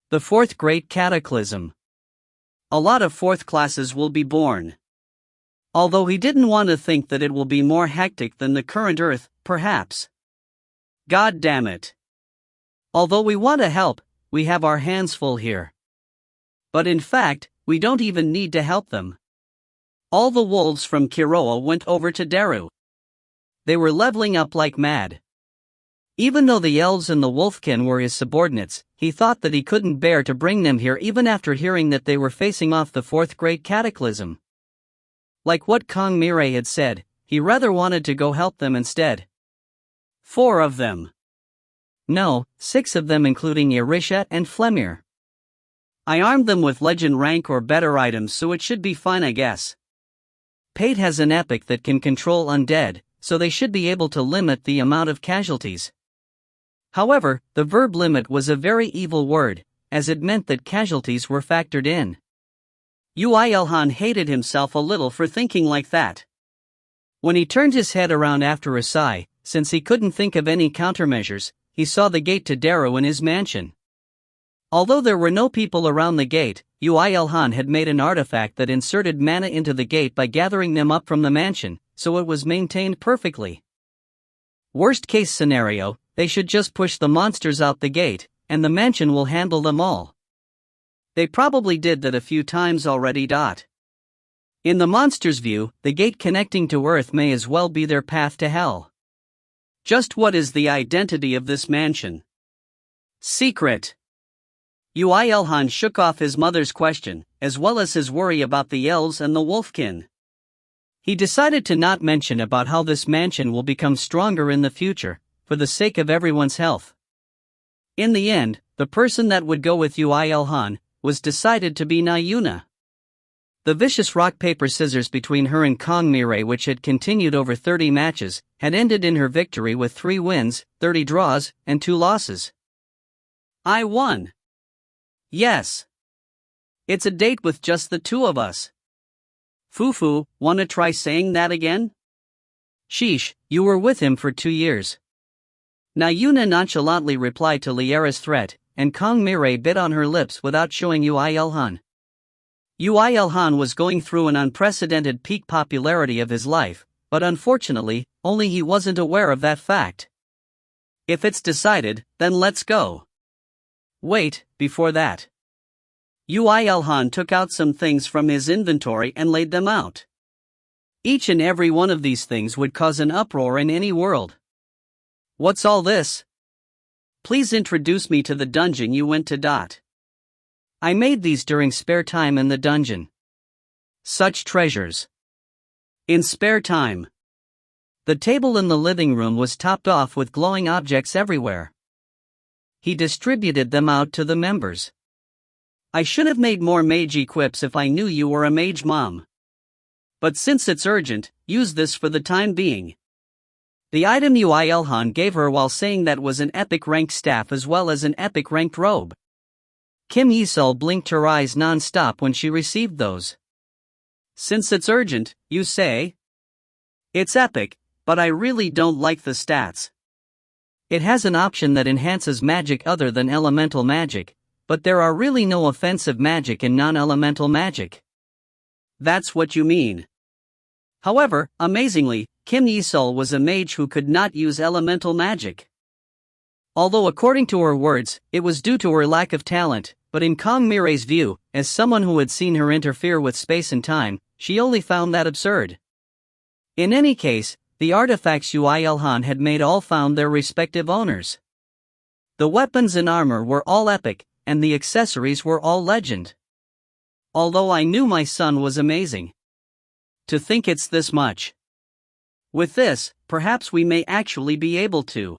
The fourth Great Cataclysm. a lot of fourth classes will be born. Although he didn't want to think that it will be more hectic than the current Earth, perhaps. God damn it. Although we want to help, we have our hands full here. But in fact, we don't even need to help them. All the wolves from Kiroa went over to Daru. They were leveling up like mad. Even though the elves and the wolfkin were his subordinates, he thought that he couldn't bear to bring them here even after hearing that they were facing off the fourth Great Cataclysm. Like what Kong Mirai had said, he rather wanted to go help them instead. 4 of them. No, 6 of them including Irisha and Flemir. I armed them with legend rank or better items, so it should be fine, I guess. Pate has an epic that can control undead, so they should be able to limit the amount of casualties. However, the verb limit was a very evil word, as it meant that casualties were factored in. Yoo IlHan hated himself a little for thinking like that. When he turned his head around after a sigh, since he couldn't think of any countermeasures, he saw the gate to Daru in his mansion. Although there were no people around the gate, Yoo IlHan had made an artifact that inserted mana into the gate by gathering them up from the mansion, so it was maintained perfectly. Worst case scenario, they should just push the monsters out the gate, and the mansion will handle them all. They probably did that a few times already. In the monsters' view, the gate connecting to Earth may as well be their path to hell. Just what is the identity of this mansion? Secret. Yoo IlHan shook off his mother's question, as well as his worry about the elves and the wolfkin. He decided to not mention about how this mansion will become stronger in the future, for the sake of everyone's health. In the end, the person that would go with Yoo IlHan was decided to be Nayuna. The vicious rock-paper-scissors between her and Kong Mirai, which had continued over 30 matches, had ended in her victory with 3 wins, 30 draws, and 2 losses. I won. Yes. It's a date with just the 2 of us. Fufu, wanna try saying that again? Sheesh, you were with him for 2 years. Nayuna nonchalantly replied to Liera's threat, and Kong Mirai bit on her lips without showing Yoo IlHan. Yoo IlHan was going through an unprecedented peak popularity of his life, but unfortunately, only he wasn't aware of that fact. If it's decided, then let's go. Wait, before that. Yoo IlHan took out some things from his inventory and laid them out. Each and every one of these things would cause an uproar in any world. What's all this? Please introduce me to the dungeon you went to. I made these during spare time in the dungeon. Such treasures. In spare time. The table in the living room was topped off with glowing objects everywhere. He distributed them out to the members. I should have made more mage quips if I knew you were a mage mom. But since it's urgent, use this for the time being. The item Yoo IlHan gave her while saying that was an epic ranked staff as well as an epic ranked robe. Kim Yi-sul blinked her eyes non-stop when she received those. Since it's urgent, you say? It's epic, but I really don't like the stats. It has an option that enhances magic other than elemental magic, but there are really no offensive magic in non-elemental magic. That's what you mean. However, amazingly, Kim Yi-sul was a mage who could not use elemental magic. Although according to her words, it was due to her lack of talent, but in Kong Mirai's view, as someone who had seen her interfere with space and time, she only found that absurd. In any case, the artifacts Yoo IlHan had made all found their respective owners. The weapons and armor were all epic, and the accessories were all legend. Although I knew my son was amazing. To think it's this much. With this, perhaps we may actually be able to.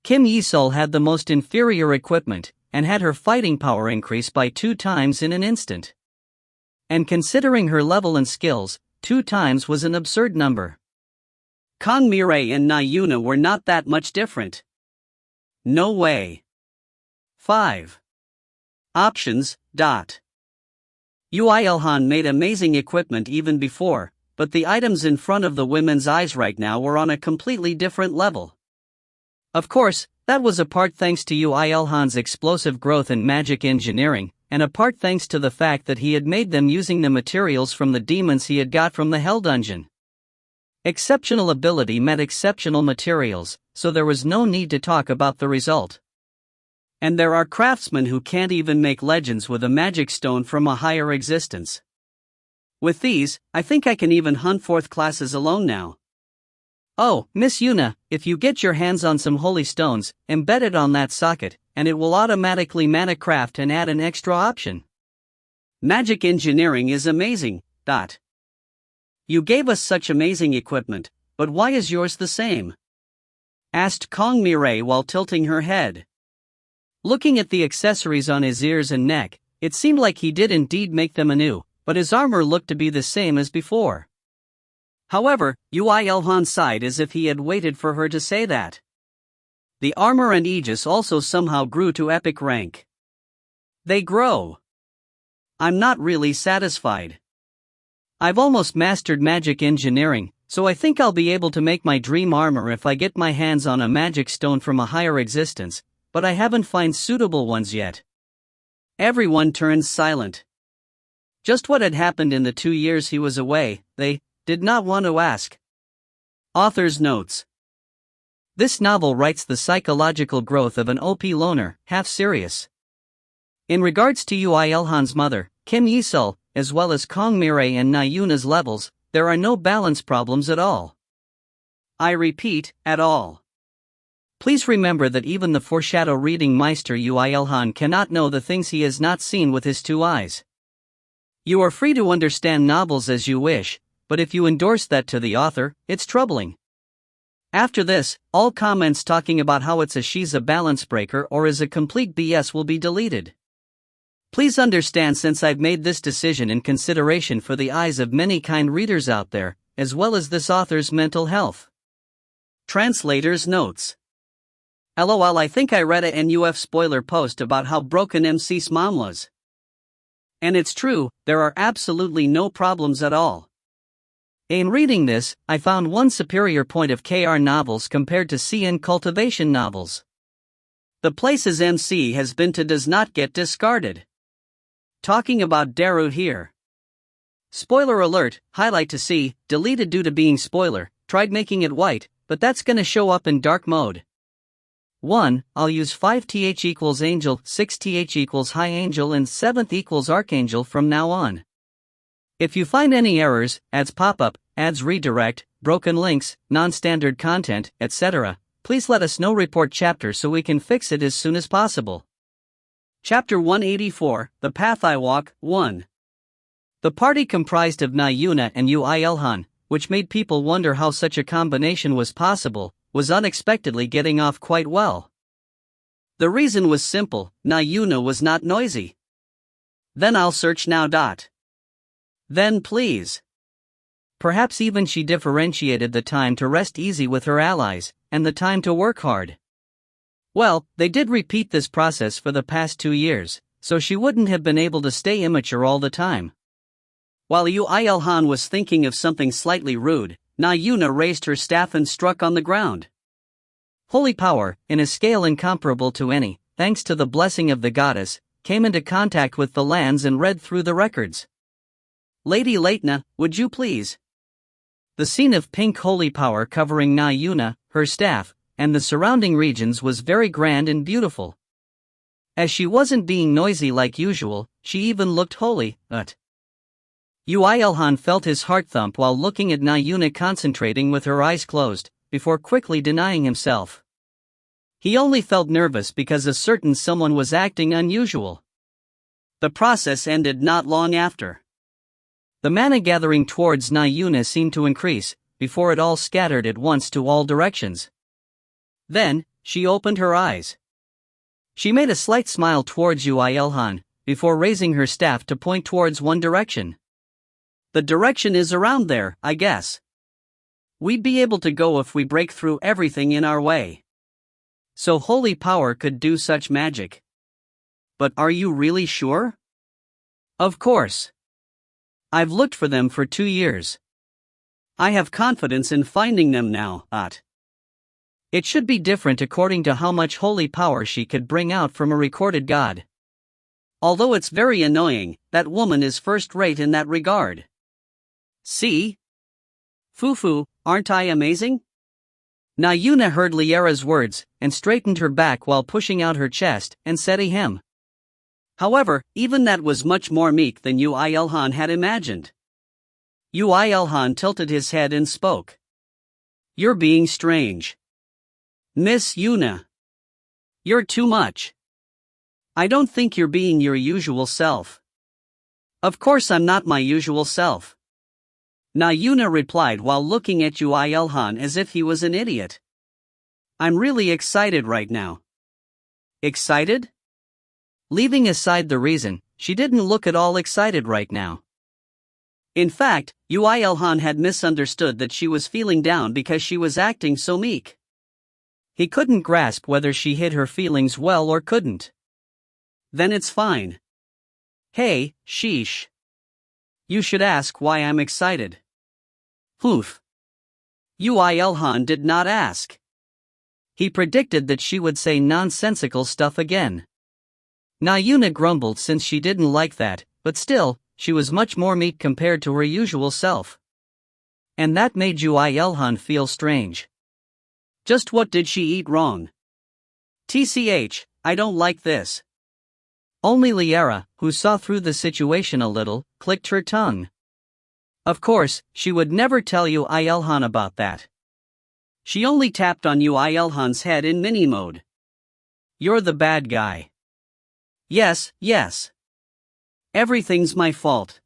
Kim Yi-sul had the most inferior equipment, and had her fighting power increase by 2 times in an instant. And considering her level and skills, 2 times was an absurd number. Kong Mirai and Nayuna were not that much different. No way. 5. Options. Yoo IlHan made amazing equipment even before, but the items in front of the women's eyes right now were on a completely different level. Of course, that was a part thanks to Yoo IlHan's explosive growth in magic engineering, and a part thanks to the fact that he had made them using the materials from the demons he had got from the Hell Dungeon. Exceptional ability met exceptional materials, so there was no need to talk about the result. And there are craftsmen who can't even make legends with a magic stone from a higher existence. With these, I think I can even hunt forth classes alone now. Oh, Miss Yuna, if you get your hands on some holy stones, embed it on that socket, and it will automatically mana craft and add an extra option. Magic engineering is amazing. You gave us such amazing equipment, but why is yours the same? Asked Kong Mirai while tilting her head. Looking at the accessories on his ears and neck, it seemed like he did indeed make them anew, but his armor looked to be the same as before. However, Yoo IlHan sighed as if he had waited for her to say that. The armor and aegis also somehow grew to epic rank. They grow. I'm not really satisfied. I've almost mastered magic engineering, so I think I'll be able to make my dream armor if I get my hands on a magic stone from a higher existence, but I haven't found suitable ones yet. Everyone turns silent. Just what had happened in the 2 years he was away, they did not want to ask. Author's notes. This novel writes the psychological growth of an OP loner, half serious. In regards to Yoo IlHan's mother, Kim Yisul, as well as Kong Mirai and Na Yuna's levels, there are no balance problems at all. I repeat, at all. Please remember that even the foreshadow reading Meister Yoo IlHan cannot know the things he has not seen with his 2 eyes. You are free to understand novels as you wish, but if you endorse that to the author, it's troubling. After this, all comments talking about how she's a balance breaker or is a complete BS will be deleted. Please understand, since I've made this decision in consideration for the eyes of many kind readers out there, as well as this author's mental health. Translator's notes. LOL, I think I read a NUF spoiler post about how broken MC's mom was. And it's true, there are absolutely no problems at all. In reading this, I found one superior point of KR novels compared to CN cultivation novels. The places MC has been to does not get discarded. Talking about Daru here. Spoiler alert, highlight to see, deleted due to being spoiler, tried making it white, but that's gonna show up in dark mode. 1. I'll use 5th equals angel, 6th equals high angel and 7th equals archangel from now on. If you find any errors, ads pop-up, ads redirect, broken links, non-standard content, etc., please let us know. Report chapter so we can fix it as soon as possible. Chapter 184, The Path I Walk, 1. The party comprised of Na Yuna and Yoo IlHan, which made people wonder how such a combination was possible, was unexpectedly getting off quite well. The reason was simple, Na Yuna was not noisy. Then I'll search now. Then please. Perhaps even she differentiated the time to rest easy with her allies, and the time to work hard. Well, they did repeat this process for the past 2 years, so she wouldn't have been able to stay immature all the time. While Yoo IlHan was thinking of something slightly rude, Na Yuna raised her staff and struck on the ground. Holy power, in a scale incomparable to any, thanks to the blessing of the goddess, came into contact with the lands and read through the records. Lady Laitna, would you please? The scene of pink holy power covering Na Yuna, her staff, and the surrounding regions was very grand and beautiful. As she wasn't being noisy like usual, she even looked holy, Yoo IlHan felt his heart thump while looking at Na Yuna concentrating with her eyes closed, before quickly denying himself. He only felt nervous because a certain someone was acting unusual. The process ended not long after. The mana gathering towards Na Yuna seemed to increase, before it all scattered at once to all directions. Then, she opened her eyes. She made a slight smile towards Yoo IlHan, before raising her staff to point towards one direction. The direction is around there, I guess. We'd be able to go if we break through everything in our way. So holy power could do such magic. But are you really sure? Of course. I've looked for them for 2 years. I have confidence in finding them now, It should be different according to how much holy power she could bring out from a recorded god. Although it's very annoying, that woman is first-rate in that regard. See? Fufu, aren't I amazing? Na Yuna heard Liara's words, and straightened her back while pushing out her chest, and said ahem. However, even that was much more meek than Yoo IlHan had imagined. Yoo IlHan tilted his head and spoke. You're being strange. Miss Yuna. You're too much. I don't think you're being your usual self. Of course I'm not my usual self. Na Yuna replied while looking at Yoo IlHan as if he was an idiot. I'm really excited right now. Excited? Leaving aside the reason, she didn't look at all excited right now. In fact, Yoo IlHan had misunderstood that she was feeling down because she was acting so meek. He couldn't grasp whether she hid her feelings well or couldn't. Then it's fine. Hey, sheesh. You should ask why I'm excited. Oof. Yoo IlHan did not ask. He predicted that she would say nonsensical stuff again. Na Yuna grumbled since she didn't like that, but still, she was much more meek compared to her usual self. And that made Yoo IlHan feel strange. Just what did she eat wrong? TCH, I don't like this. Only Liara, who saw through the situation a little, clicked her tongue. Of course, she would never tell Yoo IlHan about that. She only tapped on Yoo IlHan's head in mini mode. You're the bad guy. Yes, yes. Everything's my fault.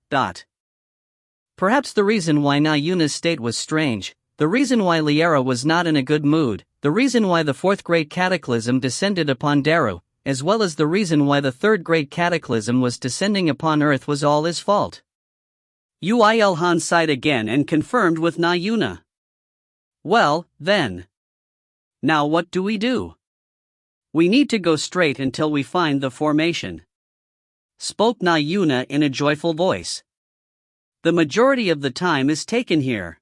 Perhaps the reason why Na Yuna's state was strange, the reason why Liara was not in a good mood, the reason why the fourth Great Cataclysm descended upon Daru, as well as the reason why the third Great Cataclysm was descending upon Earth was all his fault. Yoo IlHan sighed again and confirmed with Na Yuna. Well, then. Now what do we do? We need to go straight until we find the formation. Spoke Na Yuna in a joyful voice. The majority of the time is taken here.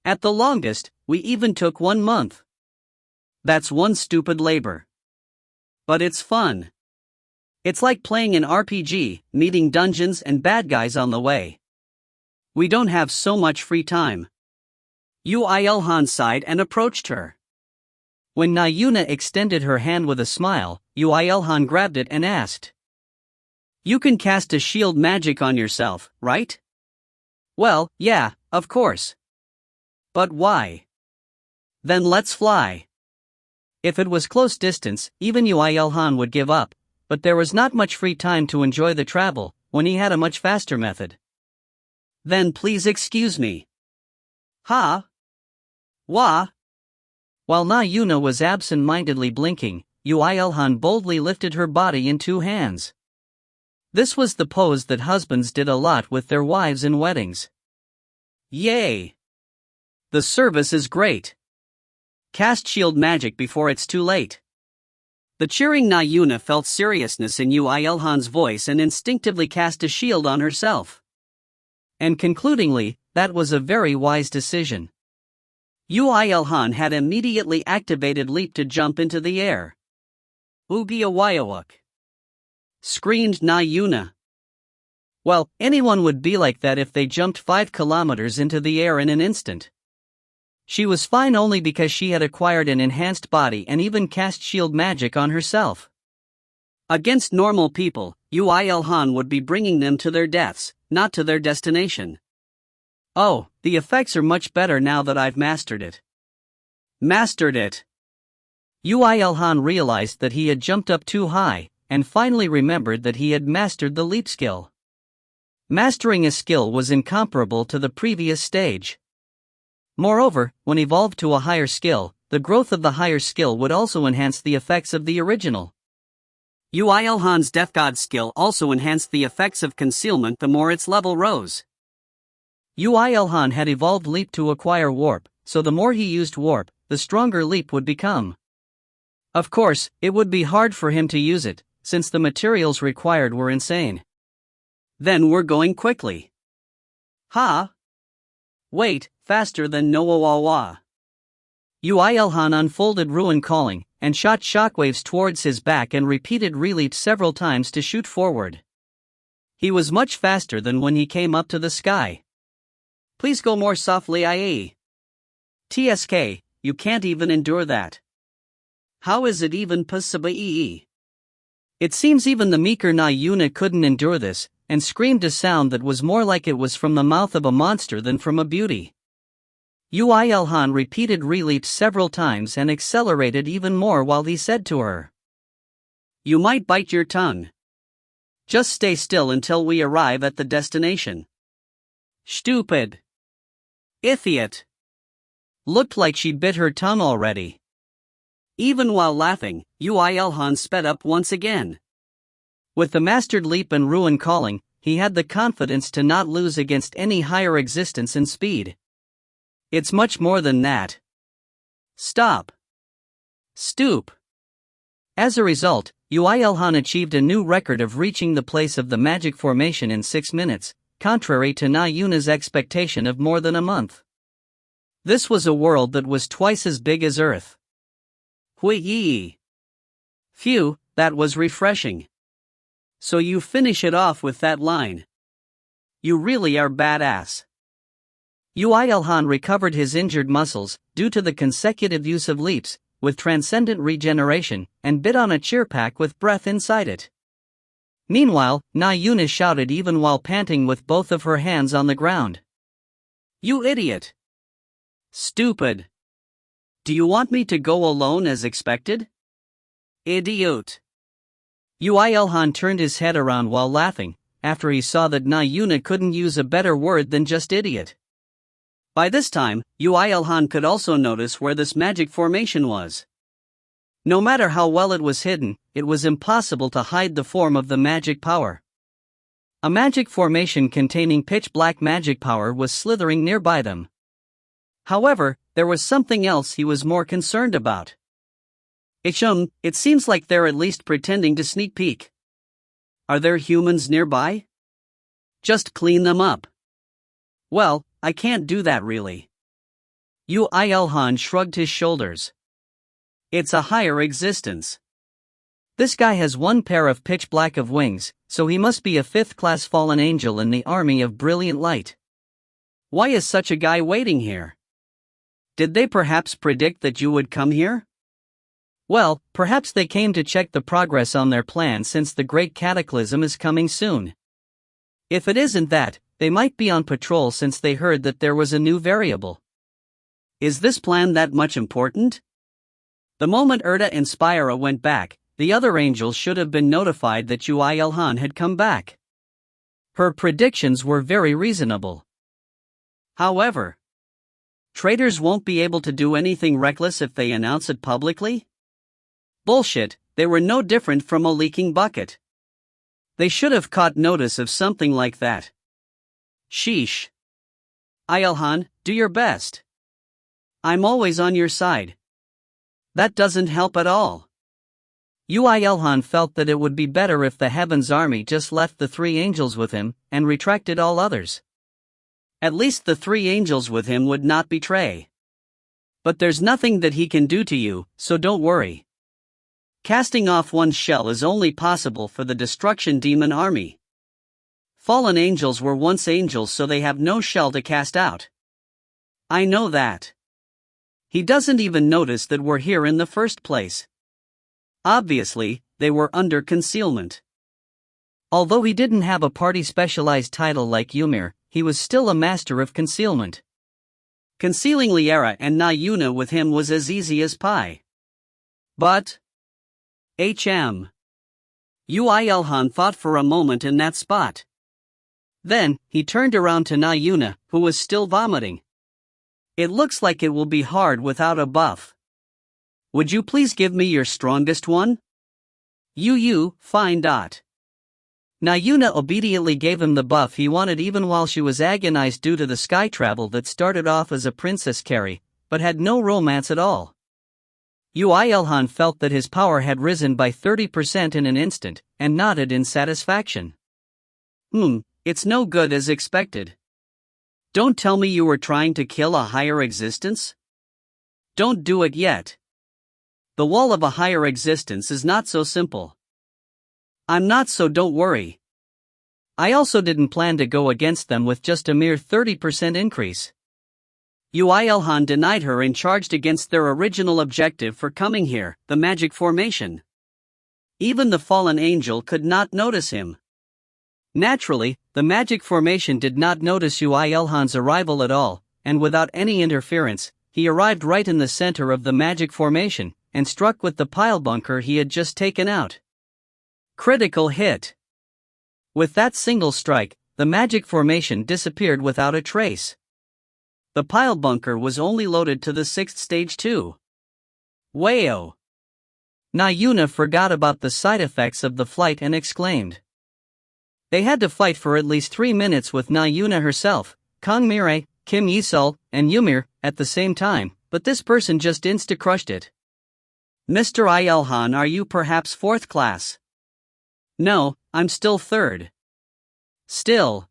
At the longest, we even took 1 month. That's one stupid labor. But it's fun. It's like playing an RPG, meeting dungeons and bad guys on the way. We don't have so much free time. Yoo IlHan sighed and approached her. When Na Yuna extended her hand with a smile, Yoo IlHan grabbed it and asked. You can cast a shield magic on yourself, right? Well, yeah, of course. But why? Then let's fly. If it was close distance, even Yoo IlHan would give up, but there was not much free time to enjoy the travel, when he had a much faster method. Then please excuse me. Ha? Wah? While Na Yuna was absent-mindedly blinking, Yoo IlHan boldly lifted her body in 2 hands. This was the pose that husbands did a lot with their wives in weddings. Yay! The service is great. Cast shield magic before it's too late. The cheering Na Yuna felt seriousness in Yoo IlHan's voice and instinctively cast a shield on herself. And concludingly, that was a very wise decision. Yoo IlHan had immediately activated leap to jump into the air. Oogie awayawuk! Screamed Na Yuna. Well, anyone would be like that if they jumped 5 kilometers into the air in an instant. She was fine only because she had acquired an enhanced body and even cast shield magic on herself. Against normal people, Yoo IlHan would be bringing them to their deaths, not to their destination. Oh, the effects are much better now that I've mastered it. Mastered it! Yoo IlHan realized that he had jumped up too high, and finally remembered that he had mastered the leap skill. Mastering a skill was incomparable to the previous stage. Moreover, when evolved to a higher skill, the growth of the higher skill would also enhance the effects of the original. Yoo IlHan's Death God skill also enhanced the effects of concealment the more its level rose. Yoo IlHan had evolved Leap to acquire Warp, so the more he used Warp, the stronger Leap would become. Of course, it would be hard for him to use it, since the materials required were insane. Then we're going quickly. Ha! Wait, faster than Noawawa. Yoo IlHan unfolded Ruin Calling, and shot shockwaves towards his back and repeated releaped several times to shoot forward. He was much faster than when he came up to the sky. Please go more softly, IE. TSK, you can't even endure that. How is it even possible? It seems even the meeker Na Yuna couldn't endure this, and screamed a sound that was more like it was from the mouth of a monster than from a beauty. Yoo IlHan repeated releaped several times and accelerated even more while he said to her, "You might bite your tongue. Just stay still until we arrive at the destination." Stupid. Idiot. Looked like she bit her tongue already. Even while laughing, Yoo IlHan sped up once again. With the mastered leap and ruin calling, he had the confidence to not lose against any higher existence in speed. It's much more than that. Stop. Stoop. As a result, Yoo IlHan achieved a new record of reaching the place of the magic formation in 6 minutes, contrary to Na Yuna's expectation of more than a month. This was a world that was twice as big as Earth. Hui. Phew, that was refreshing. So you finish it off with that line. You really are badass. Yoo IlHan recovered his injured muscles, due to the consecutive use of leaps, with transcendent regeneration, and bit on a cheer pack with breath inside it. Meanwhile, Na Yuna shouted even while panting with both of her hands on the ground. You idiot! Stupid! Do you want me to go alone as expected? Idiot! Yoo IlHan turned his head around while laughing, after he saw that Na Yuna couldn't use a better word than just idiot. By this time, Yoo IlHan could also notice where this magic formation was. No matter how well it was hidden, it was impossible to hide the form of the magic power. A magic formation containing pitch-black magic power was slithering nearby them. However, there was something else he was more concerned about. It seems like they're at least pretending to sneak peek. Are there humans nearby? Just clean them up. Well, I can't do that really. Yoo IlHan shrugged his shoulders. It's a higher existence. This guy has one pair of pitch black of wings, so he must be a 5th-class fallen angel in the army of brilliant light. Why is such a guy waiting here? Did they perhaps predict that you would come here? Well, perhaps they came to check the progress on their plan since the Great Cataclysm is coming soon. If it isn't that, they might be on patrol since they heard that there was a new variable. Is this plan that much important? The moment Erta and Spira went back, the other angels should have been notified that Yoo IlHan had come back. Her predictions were very reasonable. However, traitors won't be able to do anything reckless if they announce it publicly? Bullshit, they were no different from a leaking bucket. They should have caught notice of something like that. Sheesh. IlHan, do your best. I'm always on your side. That doesn't help at all. Yoo IlHan felt that it would be better if the Heaven's army just left the 3 angels with him, and retracted all others. At least the 3 angels with him would not betray. But there's nothing that he can do to you, so don't worry. Casting off one's shell is only possible for the destruction demon army. Fallen angels were once angels, so they have no shell to cast out. I know that. He doesn't even notice that we're here in the first place. Obviously, they were under concealment. Although he didn't have a party-specialized title like Ymir, he was still a master of concealment. Concealing Liara and Na Yuna with him was as easy as pie. But Yoo IlHan thought for a moment in that spot. Then, he turned around to Na Yuna, who was still vomiting. It looks like it will be hard without a buff. Would you please give me your strongest one? You, fine. Na Yuna obediently gave him the buff he wanted even while she was agonized due to the sky travel that started off as a princess carry, but had no romance at all. Yoo IlHan felt that his power had risen by 30% in an instant, and nodded in satisfaction. It's no good as expected. Don't tell me you were trying to kill a higher existence? Don't do it yet. The wall of a higher existence is not so simple. I'm not, so don't worry. I also didn't plan to go against them with just a mere 30% increase. Yoo IlHan denied her and charged against their original objective for coming here, the magic formation. Even the fallen angel could not notice him. Naturally, the magic formation did not notice Yoo IlHan's arrival at all, and without any interference, he arrived right in the center of the magic formation, and struck with the pile bunker he had just taken out. Critical hit. With that single strike, the magic formation disappeared without a trace. The pile bunker was only loaded to the 6th stage too. Wayo! Na Yuna forgot about the side effects of the flight and exclaimed. They had to fight for at least 3 minutes with Na Yuna herself, Kang Mire, Kim Yisul, and Ymir at the same time, but this person just insta-crushed it. Mr. IlHan, are you perhaps 4th class? No, I'm still 3rd. Still.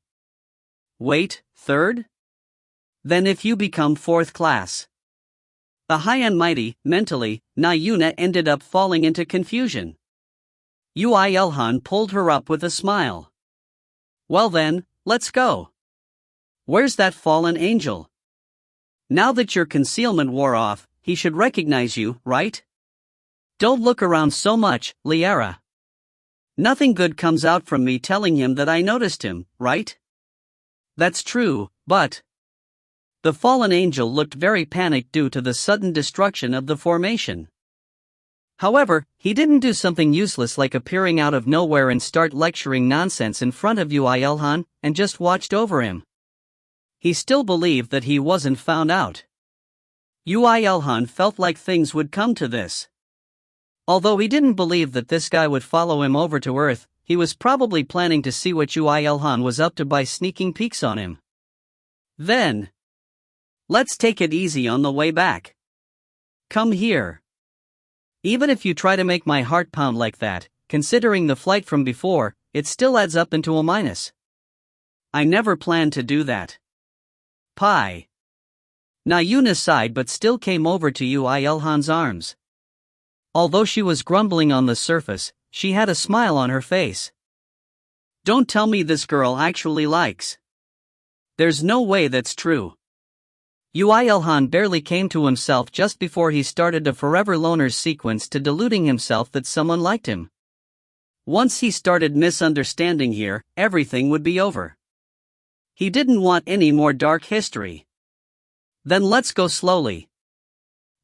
Wait, 3rd? Then if you become 4th class. The high and mighty, mentally, Na Yuna ended up falling into confusion. Yoo IlHan pulled her up with a smile. Well then, let's go. Where's that fallen angel? Now that your concealment wore off, he should recognize you, right? Don't look around so much, Liara. Nothing good comes out from me telling him that I noticed him, right? That's true, but... The fallen angel looked very panicked due to the sudden destruction of the formation. However, he didn't do something useless like appearing out of nowhere and start lecturing nonsense in front of Yoo IlHan, and just watched over him. He still believed that he wasn't found out. Yoo IlHan felt like things would come to this. Although he didn't believe that this guy would follow him over to Earth, he was probably planning to see what Yoo IlHan was up to by sneaking peeks on him. Then, let's take it easy on the way back. Come here. Even if you try to make my heart pound like that, considering the flight from before, it still adds up into a minus. I never planned to do that. Pie. Na Yuna sighed but still came over to Yoo IlHan's arms. Although she was grumbling on the surface, she had a smile on her face. Don't tell me this girl actually likes. There's no way that's true. Yoo IlHan barely came to himself just before he started a forever loners sequence to deluding himself that someone liked him. Once he started misunderstanding here, everything would be over. He didn't want any more dark history. Then let's go slowly.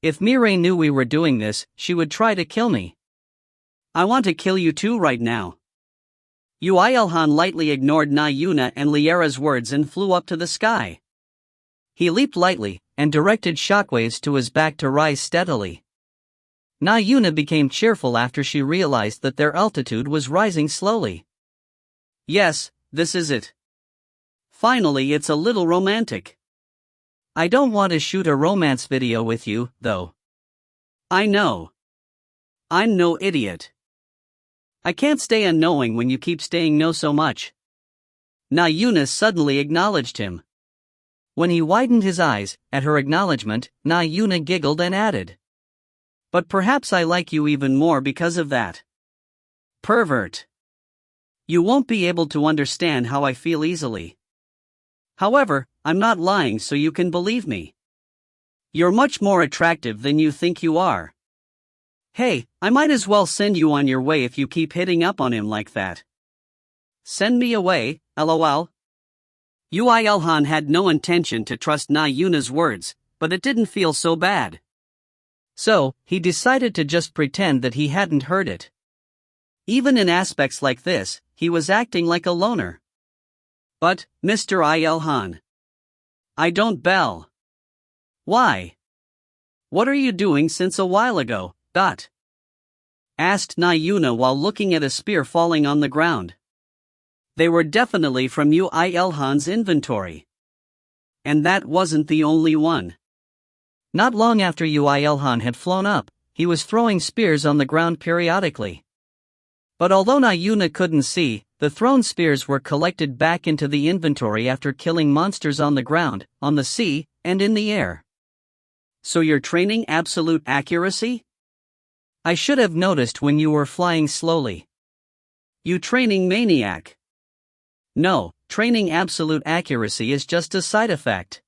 If Mireille knew we were doing this, she would try to kill me. I want to kill you too right now. Yoo IlHan lightly ignored Na Yuna and Liara's words and flew up to the sky. He leaped lightly, and directed shockwaves to his back to rise steadily. Na Yuna became cheerful after she realized that their altitude was rising slowly. Yes, this is it. Finally, it's a little romantic. I don't want to shoot a romance video with you, though. I know. I'm no idiot. I can't stay unknowing when you keep saying no so much. Na Yuna suddenly acknowledged him. When he widened his eyes, at her acknowledgement, Na Yuna giggled and added. But perhaps I like you even more because of that. Pervert. You won't be able to understand how I feel easily. However, I'm not lying so you can believe me. You're much more attractive than you think you are. Hey, I might as well send you on your way if you keep hitting up on him like that. Send me away, lol. Yoo IlHan had no intention to trust Na Yuna's words, but it didn't feel so bad. So, he decided to just pretend that he hadn't heard it. Even in aspects like this, he was acting like a loner. But, Mr. IlHan. I don't bell. Why? What are you doing since a while ago, Dot? Asked Na Yuna while looking at a spear falling on the ground. They were definitely from Yoo IlHan's inventory. And that wasn't the only one. Not long after Yoo IlHan had flown up, he was throwing spears on the ground periodically. But although Na Yuna couldn't see, the thrown spears were collected back into the inventory after killing monsters on the ground, on the sea, and in the air. So you're training absolute accuracy? I should have noticed when you were flying slowly. You training maniac. No, training absolute accuracy is just a side effect.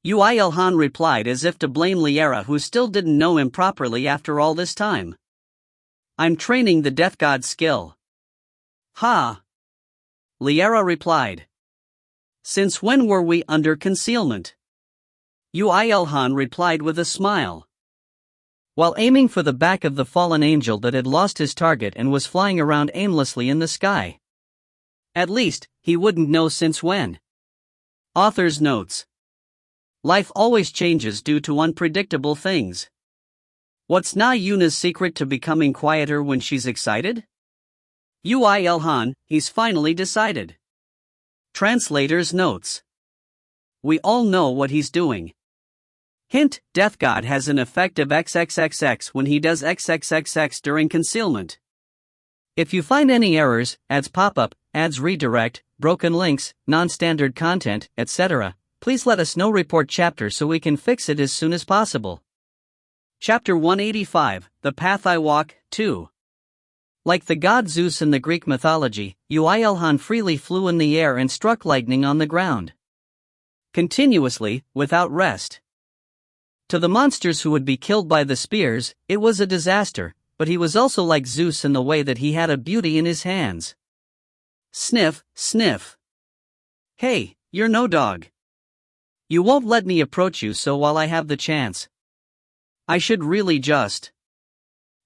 Yoo IlHan replied as if to blame Liara, who still didn't know him properly after all this time. I'm training the death god skill. Ha! Liara replied. Since when were we under concealment? Yoo IlHan replied with a smile. While aiming for the back of the fallen angel that had lost his target and was flying around aimlessly in the sky. At least, he wouldn't know since when. Author's notes. Life always changes due to unpredictable things. What's Na Yuna's secret to becoming quieter when she's excited? Yoo IlHan, he's finally decided. Translator's notes. We all know what he's doing. Hint, Death God has an effect of XXXX when he does XXXX during concealment. If you find any errors, ads pop up, ads redirect, broken links, non-standard content, etc., please let us know. Report chapter so we can fix it as soon as possible. Chapter 185, The Path I Walk, 2. Like the god Zeus in the Greek mythology, Yoo IlHan freely flew in the air and struck lightning on the ground. Continuously, without rest. To the monsters who would be killed by the spears, it was a disaster, but he was also like Zeus in the way that he had a beauty in his hands. Sniff, sniff. Hey, you're no dog. You won't let me approach you, so while I have the chance, I should really just.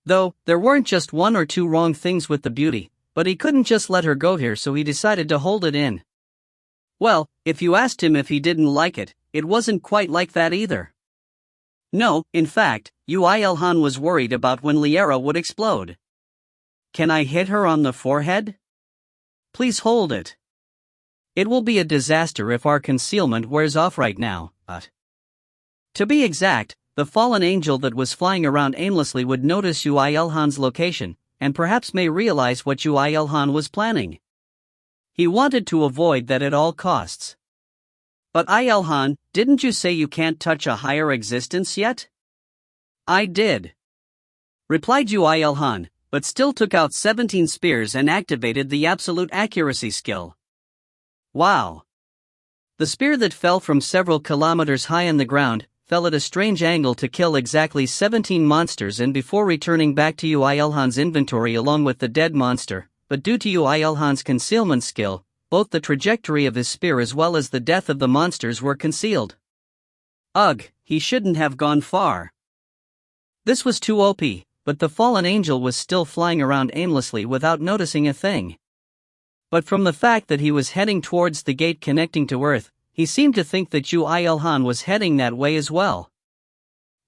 Though, there weren't just one or two wrong things with the beauty, but he couldn't just let her go here, so he decided to hold it in. Well, if you asked him if he didn't like it, it wasn't quite like that either. No, in fact, Yoo IlHan was worried about when Liara would explode. Can I hit her on the forehead? Please hold it. It will be a disaster if our concealment wears off right now, but. To be exact, the fallen angel that was flying around aimlessly would notice Yoo IlHan's location, and perhaps may realize what Yoo IlHan was planning. He wanted to avoid that at all costs. But IlHan, didn't you say you can't touch a higher existence yet? I did. Replied Yoo IlHan, but still took out 17 spears and activated the absolute accuracy skill. Wow. The spear that fell from several kilometers high in the ground fell at a strange angle to kill exactly 17 monsters, and before returning back to Yoo IlHan's inventory along with the dead monster, but due to Yoo IlHan's concealment skill, both the trajectory of his spear as well as the death of the monsters were concealed. Ugh, he shouldn't have gone far. This was too OP, but the fallen angel was still flying around aimlessly without noticing a thing. But from the fact that he was heading towards the gate connecting to Earth, he seemed to think that Yoo IlHan was heading that way as well.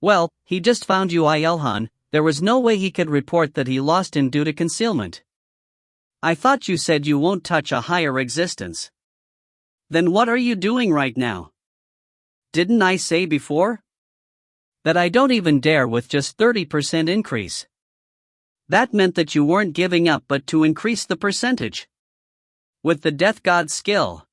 Well, he just found Yoo IlHan, there was no way he could report that he lost him due to concealment. I thought you said you won't touch a higher existence. Then what are you doing right now? Didn't I say before? That I don't even dare with just 30% increase. That meant that you weren't giving up but to increase the percentage. With the Death God skill.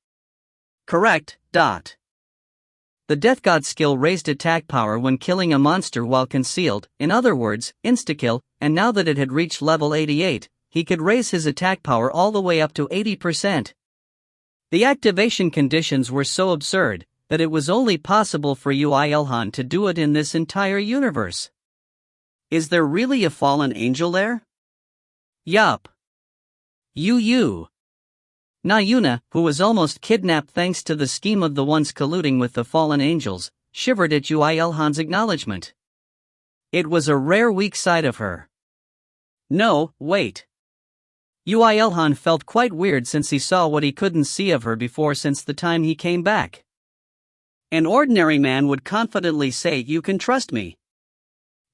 Correct. The Death God skill raised attack power when killing a monster while concealed, in other words, insta-kill, and now that it had reached level 88, he could raise his attack power all the way up to 80%. The activation conditions were so absurd that it was only possible for Yoo IlHan to do it in this entire universe. Is there really a fallen angel there? Yup. Yoo. Na Yuna, who was almost kidnapped thanks to the scheme of the ones colluding with the fallen angels, shivered at Yoo IlHan's acknowledgement. It was a rare weak side of her. No, wait. Yoo IlHan felt quite weird since he saw what he couldn't see of her before since the time he came back. An ordinary man would confidently say, "You can trust me."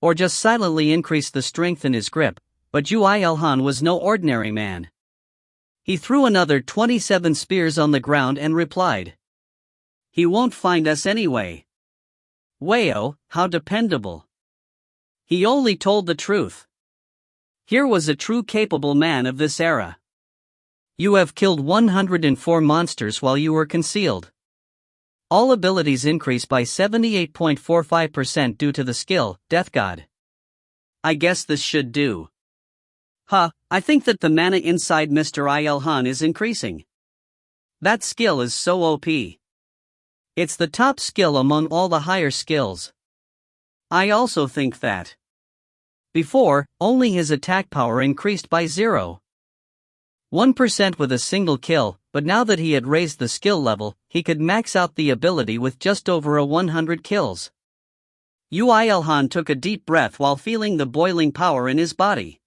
Or just silently increase the strength in his grip, but Yoo IlHan was no ordinary man. He threw another 27 spears on the ground and replied, "He won't find us anyway." Wayo, how dependable. He only told the truth. Here was a true capable man of this era. You have killed 104 monsters while you were concealed. All abilities increase by 78.45% due to the skill, Death God. I guess this should do. I think that the mana inside Mr. IlHan is increasing. That skill is so OP. It's the top skill among all the higher skills. I also think that. Before, only his attack power increased by 0.1% with a single kill, but now that he had raised the skill level, he could max out the ability with just over 100 kills. Yoo IlHan took a deep breath while feeling the boiling power in his body.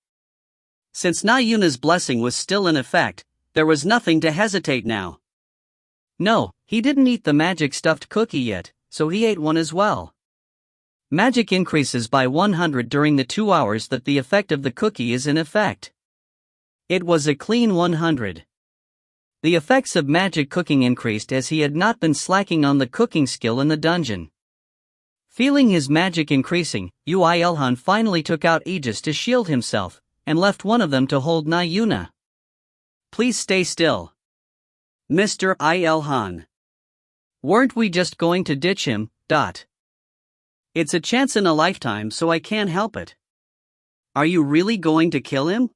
Since Na Yuna's blessing was still in effect, there was nothing to hesitate now. No, he didn't eat the magic stuffed cookie yet, so he ate one as well. Magic increases by 100 during the 2 hours that the effect of the cookie is in effect. It was a clean 100. The effects of magic cooking increased as he had not been slacking on the cooking skill in the dungeon. Feeling his magic increasing, Yoo IlHan finally took out Aegis to shield himself, and left one of them to hold Na Yuna. Please stay still. Mr. IlHan. Weren't we just going to ditch him? It's a chance in a lifetime, so I can't help it. Are you really going to kill him?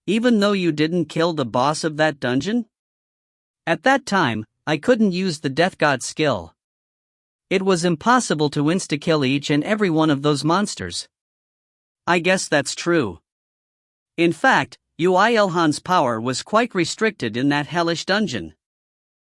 Even though you didn't kill the boss of that dungeon? At that time, I couldn't use the Death God skill. It was impossible to insta-kill each and every one of those monsters. I guess that's true. In fact, Yoo IlHan's power was quite restricted in that hellish dungeon.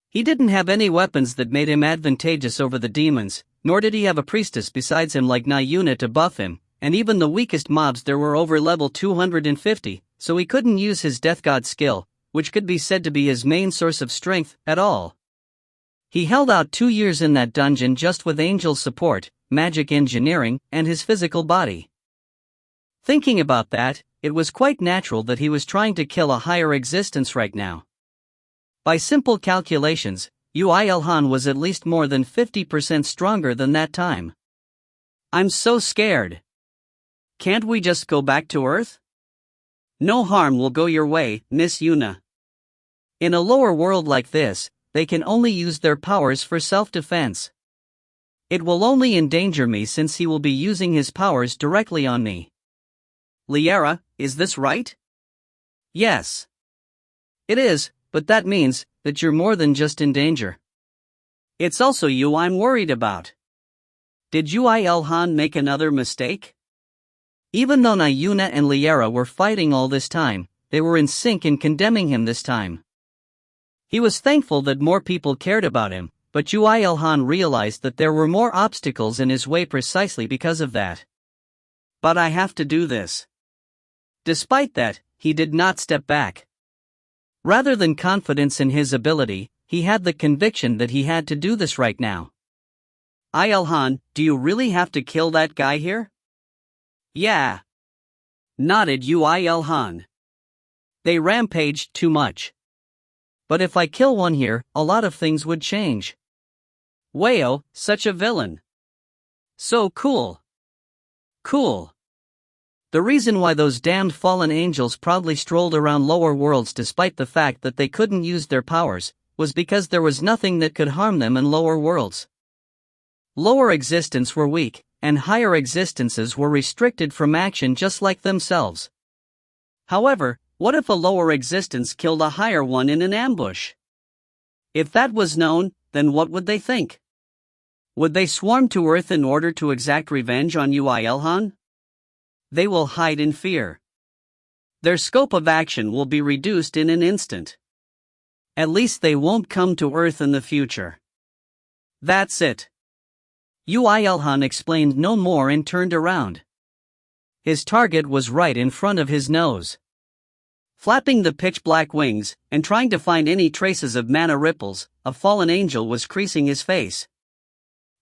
He didn't have any weapons that made him advantageous over the demons, nor did he have a priestess besides him like Na Yuna to buff him, and even the weakest mobs there were over level 250, so he couldn't use his Death God skill, which could be said to be his main source of strength, at all. He held out 2 years in that dungeon just with angel support, magic engineering, and his physical body. Thinking about that, it was quite natural that he was trying to kill a higher existence right now. By simple calculations, Yoo IlHan was at least more than 50% stronger than that time. I'm so scared. Can't we just go back to Earth? No harm will go your way, Miss Yuna. In a lower world like this, they can only use their powers for self-defense. It will only endanger me since he will be using his powers directly on me. Liara, is this right? Yes. It is, but that means that you're more than just in danger. It's also you I'm worried about. Did Yoo IlHan make another mistake? Even though Na Yuna and Liara were fighting all this time, they were in sync in condemning him this time. He was thankful that more people cared about him, but Yoo IlHan realized that there were more obstacles in his way precisely because of that. But I have to do this. Despite that, he did not step back. Rather than confidence in his ability, he had the conviction that he had to do this right now. IlHan, do you really have to kill that guy here? Yeah. Nodded Yoo IlHan. They rampaged too much. But if I kill one here, a lot of things would change. Wayo, such a villain. So cool. Cool. The reason why those damned fallen angels proudly strolled around lower worlds despite the fact that they couldn't use their powers, was because there was nothing that could harm them in lower worlds. Lower existence were weak, and higher existences were restricted from action just like themselves. However, what if a lower existence killed a higher one in an ambush? If that was known, then what would they think? Would they swarm to Earth in order to exact revenge on Yoo IlHan? They will hide in fear. Their scope of action will be reduced in an instant. At least they won't come to Earth in the future. That's it. Yoo IlHan explained no more and turned around. His target was right in front of his nose. Flapping the pitch-black wings, and trying to find any traces of mana ripples, a fallen angel was creasing his face.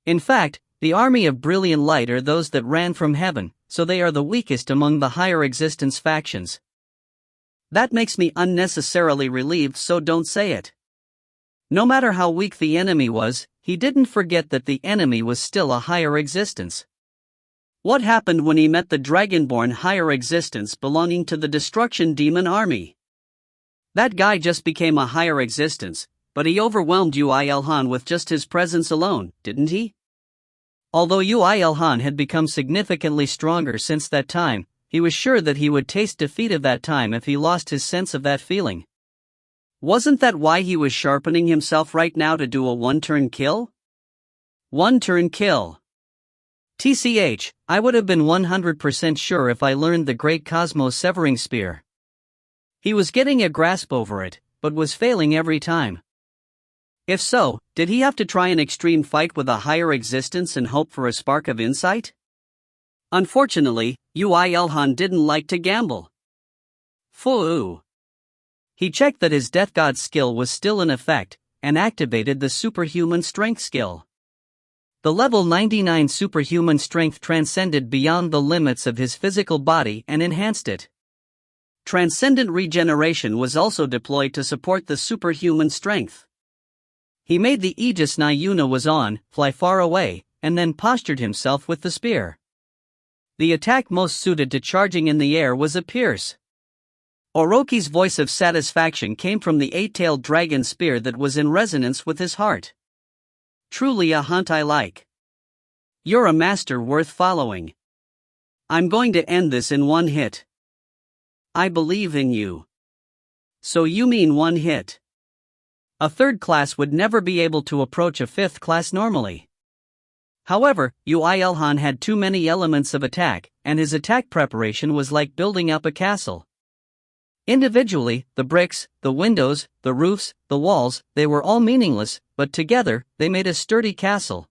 In fact, the army of brilliant light are those that ran from heaven, so they are the weakest among the higher existence factions. That makes me unnecessarily relieved, so don't say it. No matter how weak the enemy was, he didn't forget that the enemy was still a higher existence. What happened when he met the dragonborn higher existence belonging to the destruction demon army? That guy just became a higher existence, but he overwhelmed Yoo IlHan with just his presence alone, didn't he? Although Yoo IlHan had become significantly stronger since that time, he was sure that he would taste defeat of that time if he lost his sense of that feeling. Wasn't that why he was sharpening himself right now to do a one-turn kill? One-turn kill. TCH, I would have been 100% sure if I learned the Great Cosmos Severing Spear. He was getting a grasp over it, but was failing every time. If so, did he have to try an extreme fight with a higher existence and hope for a spark of insight? Unfortunately, Yoo IlHan didn't like to gamble. Foo. He checked that his Death God skill was still in effect, and activated the superhuman strength skill. The level 99 superhuman strength transcended beyond the limits of his physical body and enhanced it. Transcendent regeneration was also deployed to support the superhuman strength. He made the Aegis Nyuna was on, fly far away, and then postured himself with the spear. The attack most suited to charging in the air was a pierce. Orochi's voice of satisfaction came from the eight-tailed dragon spear that was in resonance with his heart. Truly a hunt I like. You're a master worth following. I'm going to end this in one hit. I believe in you. So you mean one hit? A third class would never be able to approach a fifth class normally. However, Yoo IlHan had too many elements of attack, and his attack preparation was like building up a castle. Individually, the bricks, the windows, the roofs, the walls, they were all meaningless, but together, they made a sturdy castle.